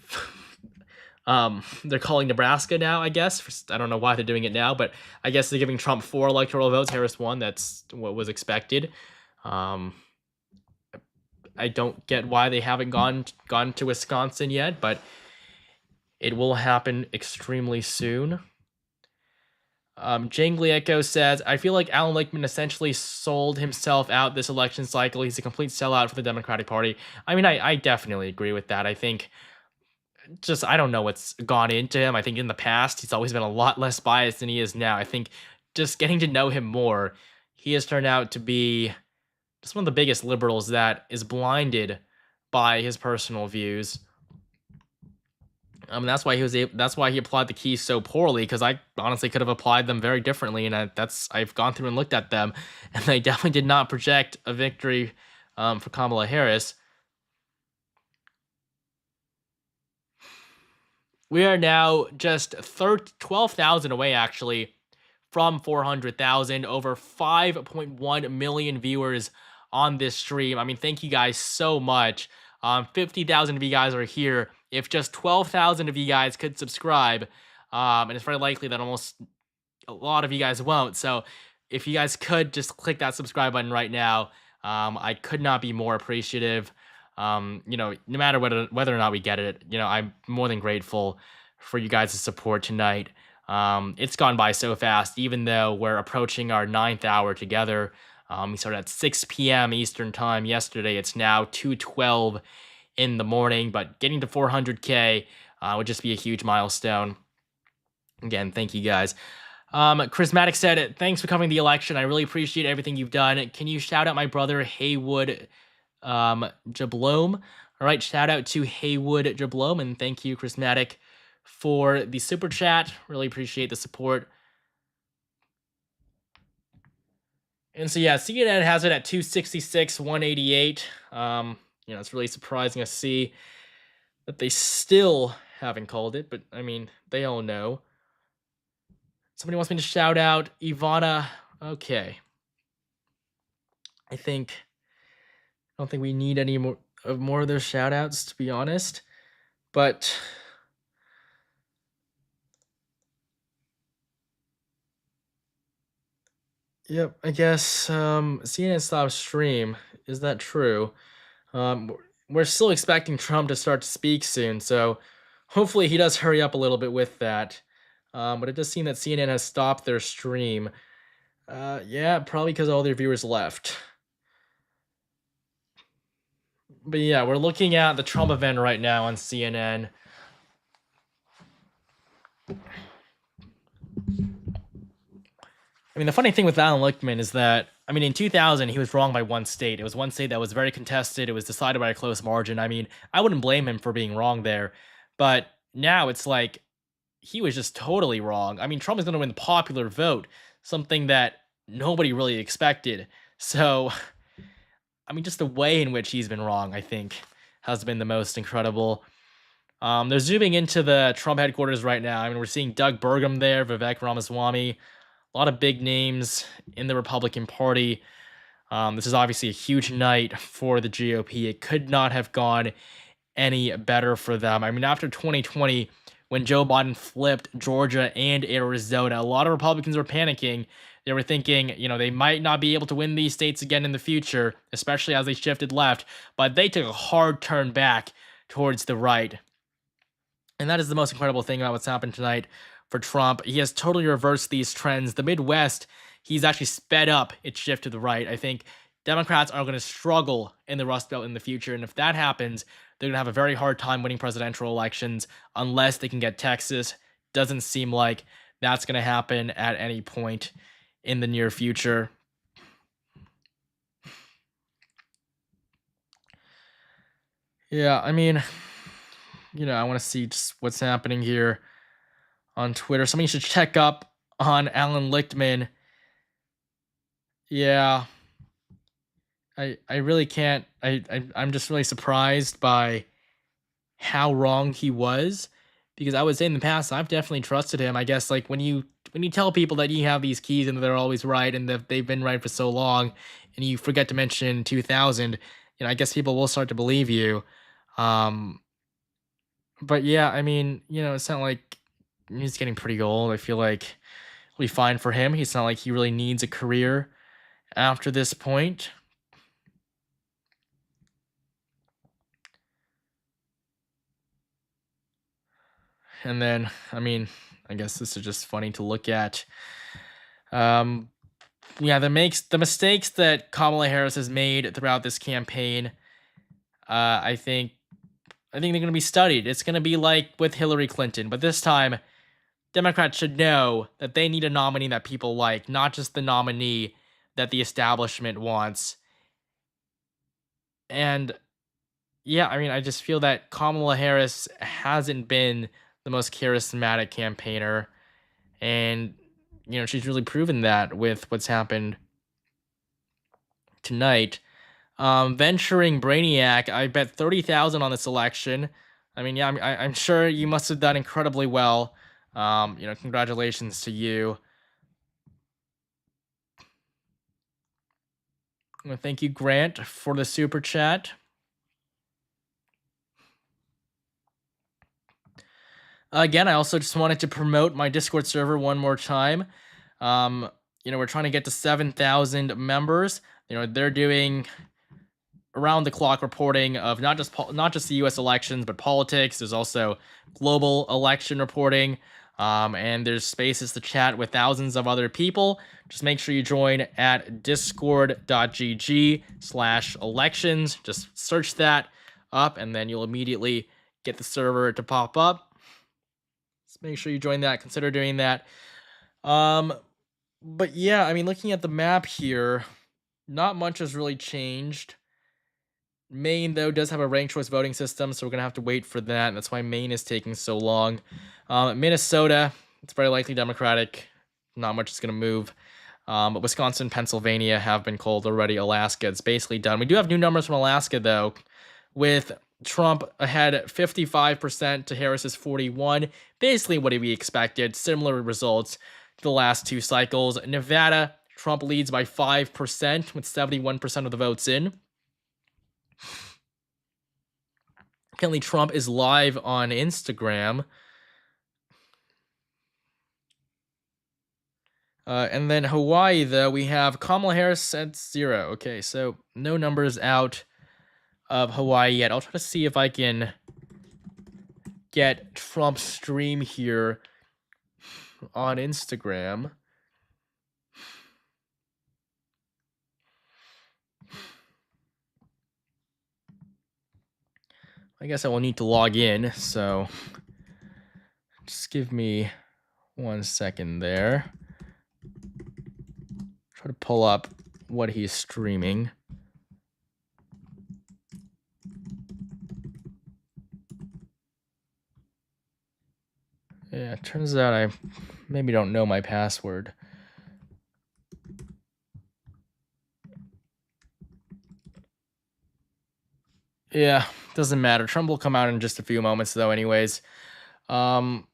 They're calling Nebraska now, I guess. I don't know why they're doing it now, but I guess they're giving Trump 4 electoral votes. Harris 1. That's what was expected. I don't get why they haven't gone to Wisconsin yet, but it will happen extremely soon. Jangly Echo says, I feel like Alan Lichtman essentially sold himself out this election cycle. He's a complete sellout for the Democratic Party. I mean, I definitely agree with that. I think I don't know what's gone into him. I think in the past, he's always been a lot less biased than he is now. I think just getting to know him more, he has turned out to be just one of the biggest liberals that is blinded by his personal views. That's why that's why he applied the keys so poorly, because I honestly could have applied them very differently, and I've gone through and looked at them, and they definitely did not project a victory for Kamala Harris. We are now just 12,000 away, actually, from 400,000. Over 5.1 million viewers on this stream. I mean, thank you guys so much. 50,000 of you guys are here. If just 12,000 of you guys could subscribe, and it's very likely that almost a lot of you guys won't. So if you guys could just click that subscribe button right now, I could not be more appreciative. No matter whether or not we get it, I'm more than grateful for you guys' support tonight. It's gone by so fast, even though we're approaching our 9th hour together. We started at 6 p.m. Eastern time yesterday. It's now 2:12 in the morning, but getting to 400K would just be a huge milestone. Again, thank you guys. Charismatic said, thanks for covering the election. I really appreciate everything you've done. Can you shout out my brother Haywood Jablome? All right, shout out to Haywood Jablome, and thank you, Charismatic, for the super chat. Really appreciate the support. And so yeah, CNN has it at 266, 188. It's really surprising to see that they still haven't called it, but I mean, they all know. Somebody wants me to shout out Ivana. Okay. I don't think we need any more of those shout outs, to be honest. But yep, I guess CNN stopped stream. Is that true? We're still expecting Trump to start to speak soon, so hopefully he does hurry up a little bit with that. But it does seem that CNN has stopped their stream. Yeah, probably because all their viewers left. But yeah, we're looking at the Trump event right now on CNN. I mean, the funny thing with Alan Lichtman is that, I mean, in 2000, he was wrong by one state. It was one state that was very contested. It was decided by a close margin. I mean, I wouldn't blame him for being wrong there. But now it's like he was just totally wrong. I mean, Trump is going to win the popular vote, something that nobody really expected. So, I mean, just the way in which he's been wrong, I think, has been the most incredible. They're zooming into the Trump headquarters right now. I mean, we're seeing Doug Burgum there, Vivek Ramaswamy, a lot of big names in the Republican Party. This is obviously a huge night for the GOP. It could not have gone any better for them. I mean, after 2020, when Joe Biden flipped Georgia and Arizona, a lot of Republicans were panicking. They were thinking, they might not be able to win these states again in the future, especially as they shifted left, but they took a hard turn back towards the right. And that is the most incredible thing about what's happened tonight for Trump. He has totally reversed these trends. The Midwest, he's actually sped up its shift to the right. I think Democrats are going to struggle in the Rust Belt in the future. And if that happens, they're going to have a very hard time winning presidential elections unless they can get Texas. Doesn't seem like that's going to happen at any point in the near future. Yeah, I mean, I want to see just what's happening here on Twitter. Somebody should check up on Alan Lichtman. Yeah, I really can't. I'm just really surprised by how wrong he was, because I would say in the past I've definitely trusted him. I guess like when you tell people that you have these keys and they're always right and that they've been right for so long, and you forget to mention 2000, I guess people will start to believe you. Um, but yeah, I mean, it's not like he's getting pretty old. I feel like it'll be fine for him. He's not like he really needs a career after this point. And then, I mean, I guess this is just funny to look at. Yeah, the mistakes that Kamala Harris has made throughout this campaign, I think they're going to be studied. It's going to be like with Hillary Clinton, but this time, Democrats should know that they need a nominee that people like, not just the nominee that the establishment wants. And yeah, I mean, I just feel that Kamala Harris hasn't been the most charismatic campaigner, and she's really proven that with what's happened tonight. Venturing Brainiac, I bet 30,000 on this election. I mean, yeah, I'm sure you must have done incredibly well. Congratulations to you. Well, thank you, Grant, for the super chat. Again, I also just wanted to promote my Discord server one more time. We're trying to get to 7,000 members. They're doing around the clock reporting of not just the U.S. elections, but politics. There's also global election reporting, and there's spaces to chat with thousands of other people. Just make sure you join at discord.gg/elections. Just search that up, and then you'll immediately get the server to pop up. Just make sure you join that. Consider doing that. But yeah, I mean, looking at the map here, not much has really changed. Maine, though, does have a ranked choice voting system, so we're going to have to wait for that. That's why Maine is taking so long. Minnesota, it's very likely Democratic. Not much is going to move. But Wisconsin, Pennsylvania have been called already. Alaska, it's basically done. We do have new numbers from Alaska, though, with Trump ahead 55% to Harris's 41%. Basically what we expected. Similar results to the last two cycles. Nevada, Trump leads by 5% with 71% of the votes in. Apparently, Trump is live on Instagram. And then Hawaii, though, we have Kamala Harris at 0. Okay, so no numbers out of Hawaii yet. I'll try to see if I can get Trump's stream here on Instagram. I guess I will need to log in, so just give me 1 second there. Try to pull up what he's streaming. Yeah, it turns out I maybe don't know my password. Yeah, doesn't matter. Trump will come out in just a few moments, though, anyways. What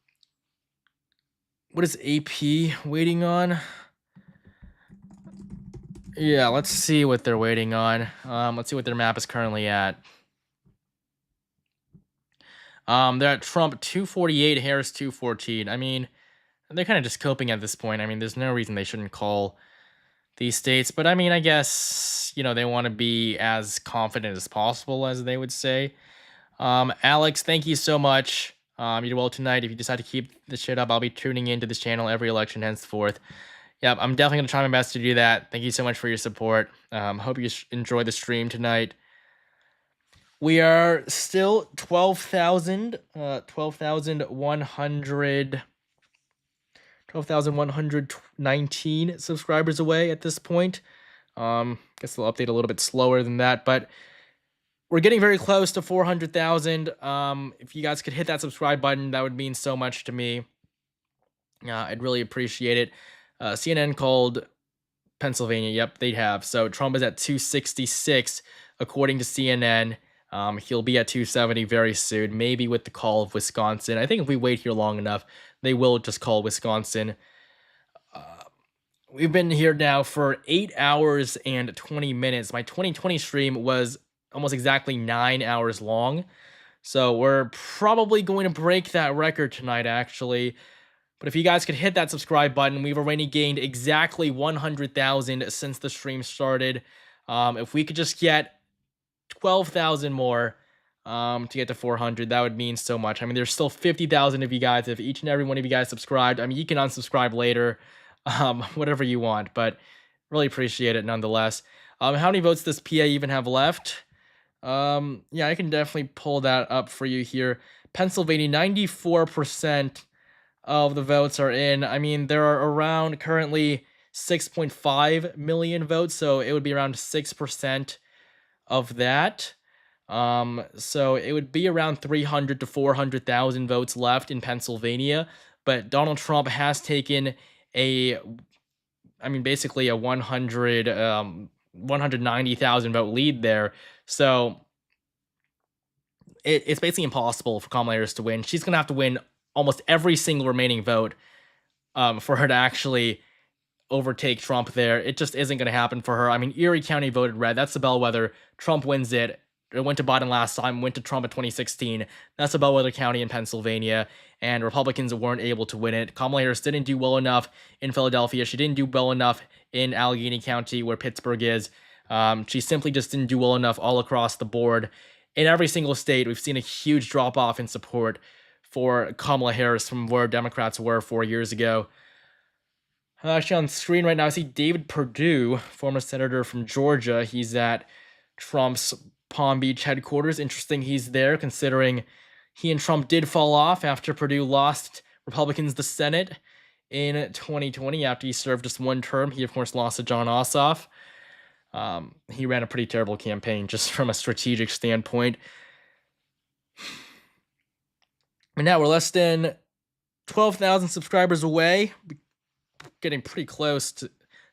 is AP waiting on? Yeah, let's see what they're waiting on. Let's see what their map is currently at. They're at Trump 248, Harris 214. I mean, they're kind of just coping at this point. I mean, there's no reason they shouldn't call these states, but I mean, I guess, they want to be as confident as possible, as they would say. Alex, thank you so much. You did well tonight. If you decide to keep this shit up, I'll be tuning into this channel every election henceforth. Yeah, I'm definitely gonna try my best to do that. Thank you so much for your support. Hope you enjoy the stream tonight. We are still 12,119 subscribers away at this point. Guess they'll update a little bit slower than that, but we're getting very close to 400,000. If you guys could hit that subscribe button, that would mean so much to me. I'd really appreciate it. CNN called Pennsylvania. Yep, they have. So Trump is at 266, according to CNN. He'll be at 270 very soon, maybe with the call of Wisconsin. I think if we wait here long enough, they will just call Wisconsin. We've been here now for 8 hours and 20 minutes. My 2020 stream was almost exactly 9 hours long. So we're probably going to break that record tonight, actually. But if you guys could hit that subscribe button, we've already gained exactly 100,000 since the stream started. If we could just get 12,000 more to get to 400, that would mean so much. I mean, there's still 50,000 of you guys. If each and every one of you guys subscribed, I mean, you can unsubscribe later, whatever you want, but really appreciate it nonetheless. How many votes does PA even have left? Yeah, I can definitely pull that up for you here. Pennsylvania, 94% of the votes are in. I mean, there are around currently 6.5 million votes, so it would be around 6% of that. So it would be around 300 to 400,000 votes left in Pennsylvania, but Donald Trump has taken basically a 190,000 vote lead there. So it's basically impossible for Kamala Harris to win. She's going to have to win almost every single remaining vote for her to actually overtake Trump there. It just isn't going to happen for her. I mean, Erie County voted red. That's the bellwether. Trump wins it. It went to Biden last time, went to Trump in 2016. That's a bellwether county in Pennsylvania, and Republicans weren't able to win it. Kamala Harris didn't do well enough in Philadelphia. She didn't do well enough in Allegheny County, where Pittsburgh is. She simply just didn't do well enough all across the board. In every single state, we've seen a huge drop-off in support for Kamala Harris from where Democrats were 4 years ago. Actually, on screen right now, I see David Perdue, former senator from Georgia. He's at Trump's Palm Beach headquarters. Interesting he's there, considering he and Trump did fall off after Perdue lost Republicans the Senate in 2020 after he served just one term. He, of course, lost to John Ossoff. He ran a pretty terrible campaign just from a strategic standpoint. And now we're less than 12,000 subscribers away. Getting pretty close to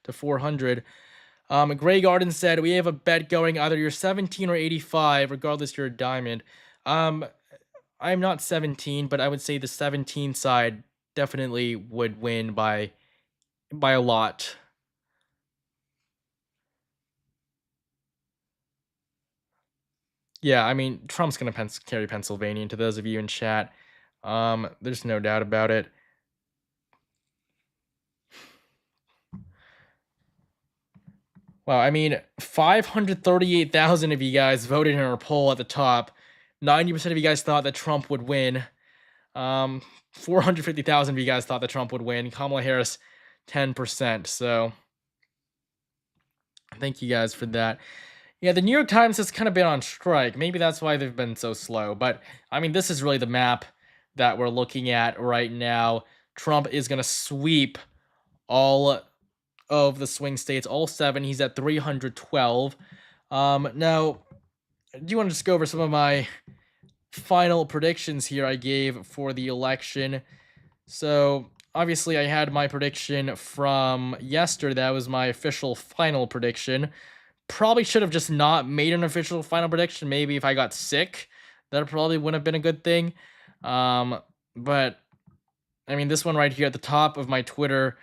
400. Gray Garden said, we have a bet going, either you're 17 or 85, regardless you're a diamond. I'm not 17, but I would say the 17 side definitely would win by a lot. Yeah, I mean, Trump's going to carry Pennsylvania, to those of you in chat. There's no doubt about it. Wow, I mean, 538,000 of you guys voted in our poll at the top. 90% of you guys thought that Trump would win. 450,000 of you guys thought that Trump would win. Kamala Harris, 10%. So, thank you guys for that. Yeah, the New York Times has kind of been on strike. Maybe that's why they've been so slow. But, I mean, this is really the map that we're looking at right now. Trump is going to sweep all of the swing states, all 7. He's at 312. Now, do you want to just go over some of my final predictions here I gave for the election? So, obviously, I had my prediction from yesterday. That was my official final prediction. Probably should have just not made an official final prediction. Maybe if I got sick, that probably wouldn't have been a good thing. But, I mean, this one right here at the top of my Twitter,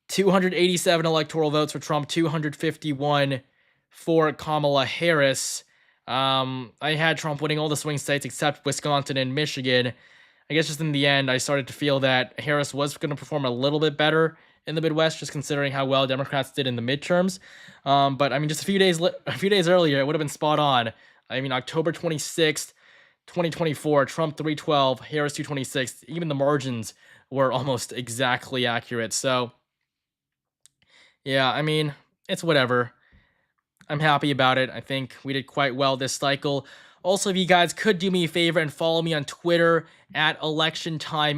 287 electoral votes for Trump, 251 for Kamala Harris. I had Trump winning all the swing states except Wisconsin and Michigan. I guess just in the end, I started to feel that Harris was going to perform a little bit better in the Midwest, just considering how well Democrats did in the midterms. But I mean, just a few days earlier, it would have been spot on. I mean, October 26th, 2024, Trump 312, Harris 226. Even the margins were almost exactly accurate. So, Yeah, I mean, it's whatever. I'm happy about it. I think we did quite well this cycle. Also, if you guys could do me a favor and follow me on Twitter at @electiontime_,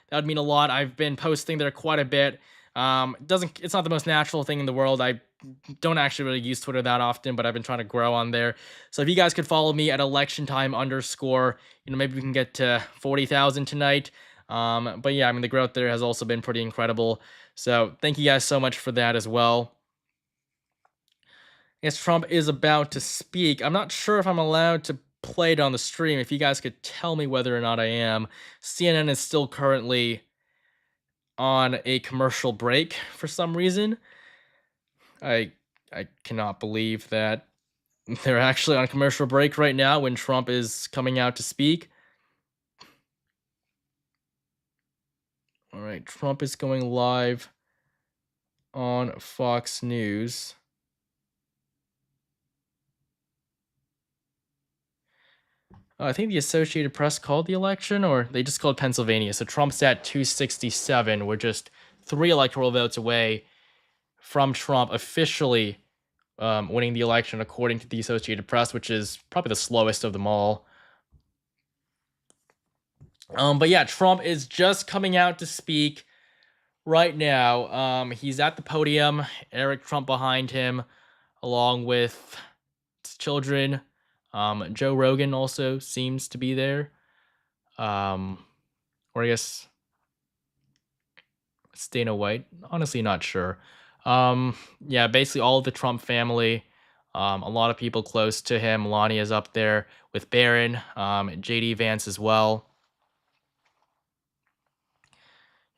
that would mean a lot. I've been posting there quite a bit. It's not the most natural thing in the world. I don't actually really use Twitter that often, but I've been trying to grow on there. So if you guys could follow me at @electiontime_, maybe we can get to 40,000 tonight. But yeah, I mean, the growth there has also been pretty incredible. So thank you guys so much for that as well. I guess Trump is about to speak. I'm not sure if I'm allowed to play it on the stream. If you guys could tell me whether or not I am. CNN is still currently on a commercial break for some reason. I cannot believe that they're actually on commercial break right now when Trump is coming out to speak. All right, Trump is going live on Fox News. I think the Associated Press called the election, or they just called Pennsylvania. So Trump's at 267. We're just 3 electoral votes away from Trump officially winning the election, according to the Associated Press, which is probably the slowest of them all. But yeah, Trump is just coming out to speak right now. He's at the podium, Eric Trump behind him, along with his children. Joe Rogan also seems to be there. Or I guess it's Dana White. Honestly, not sure. Yeah, basically all of the Trump family. A lot of people close to him. Melania is up there with Barron, JD Vance as well.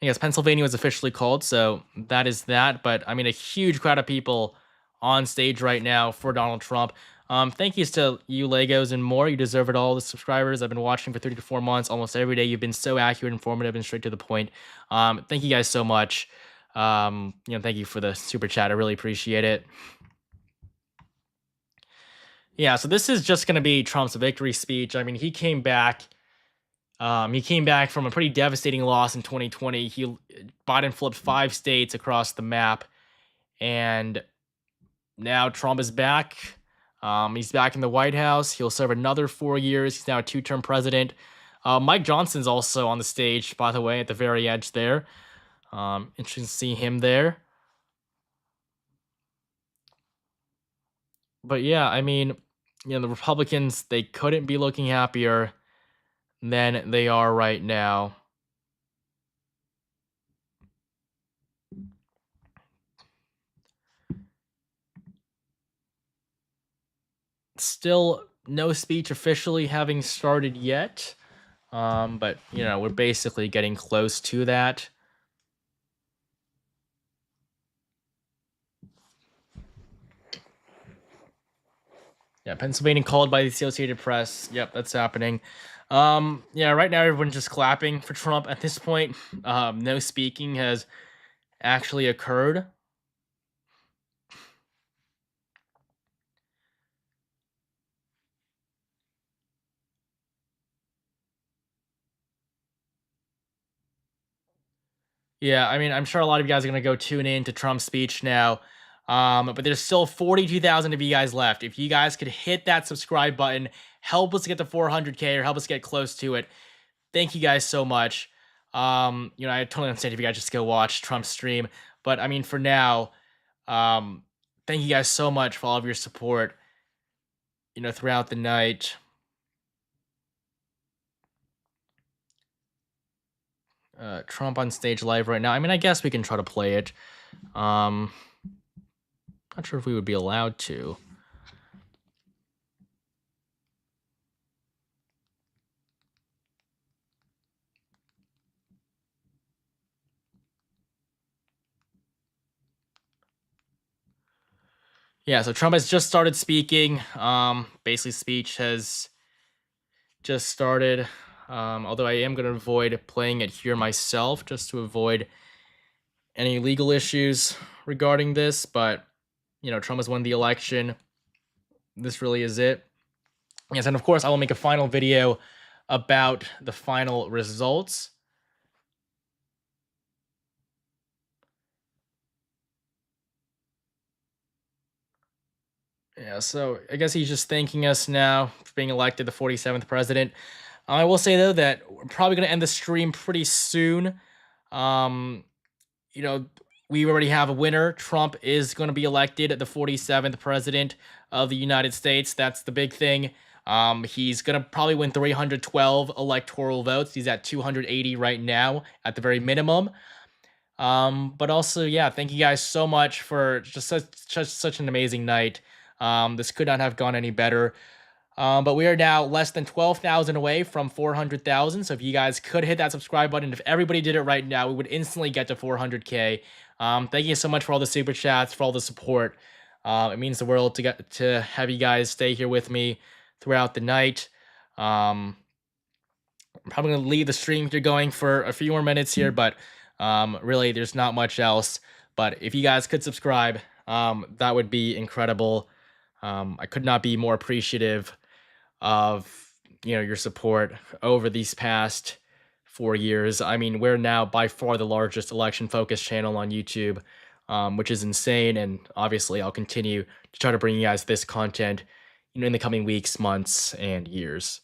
I guess Pennsylvania was officially called, so that is that. But I mean, a huge crowd of people on stage right now for Donald Trump. Thank yous to you, Legos, and more. You deserve it all. The subscribers I've been watching for 3 to 4 months, almost every day. You've been so accurate, informative, and straight to the point. Thank you guys so much. Thank you for the super chat. I really appreciate it. Yeah, so this is just going to be Trump's victory speech. I mean, he came back. He came back from a pretty devastating loss in 2020. Biden flipped 5 states across the map, and now Trump is back. He's back in the White House. He'll serve another 4 years. He's now a 2-term president. Mike Johnson's also on the stage, by the way, at the very edge there. Interesting to see him there. But yeah, I mean, the Republicans, they couldn't be looking happier than they are right now. Still no speech officially having started yet. But we're basically getting close to that. Yeah, Pennsylvania called by the Associated Press. Yep, that's happening. Yeah, right now everyone's just clapping for Trump at this point. No speaking has actually occurred. Yeah, I mean, I'm sure a lot of you guys are going to go tune in to Trump's speech now. But there's still 42,000 of you guys left. If you guys could hit that subscribe button, help us get to 400K or help us get close to it. Thank you guys so much. I totally understand if you guys just go watch Trump's stream. But I mean, for now, thank you guys so much for all of your support, throughout the night. Trump on stage live right now. I mean, I guess we can try to play it. Not sure if we would be allowed to. Yeah, so Trump has just started speaking. Basically, speech has just started. Although I am going to avoid playing it here myself just to avoid any legal issues regarding this. But, Trump has won the election. This really is it. Yes, and of course, I will make a final video about the final results. Yeah, so I guess he's just thanking us now for being elected the 47th president. I will say though that we're probably going to end the stream pretty soon. Um, you know, we already have a winner. Trump is going to be elected the 47th president of the United States. That's the big thing. He's going to probably win 312 electoral votes. He's at 280 right now at the very minimum. But also, yeah, thank you guys so much for just such an amazing night. This could not have gone any better. But we are now less than 12,000 away from 400,000. So if you guys could hit that subscribe button, if everybody did it right now, we would instantly get to 400K. Thank you so much for all the super chats, for all the support. It means the world to have you guys stay here with me throughout the night. I'm probably going to leave the stream here going for a few more minutes here, but really there's not much else. But if you guys could subscribe, that would be incredible. I could not be more appreciative of your support over these past 4 years. I mean, we're now by far the largest election focused channel on YouTube, which is insane. And obviously I'll continue to try to bring you guys this content in the coming weeks, months, and years.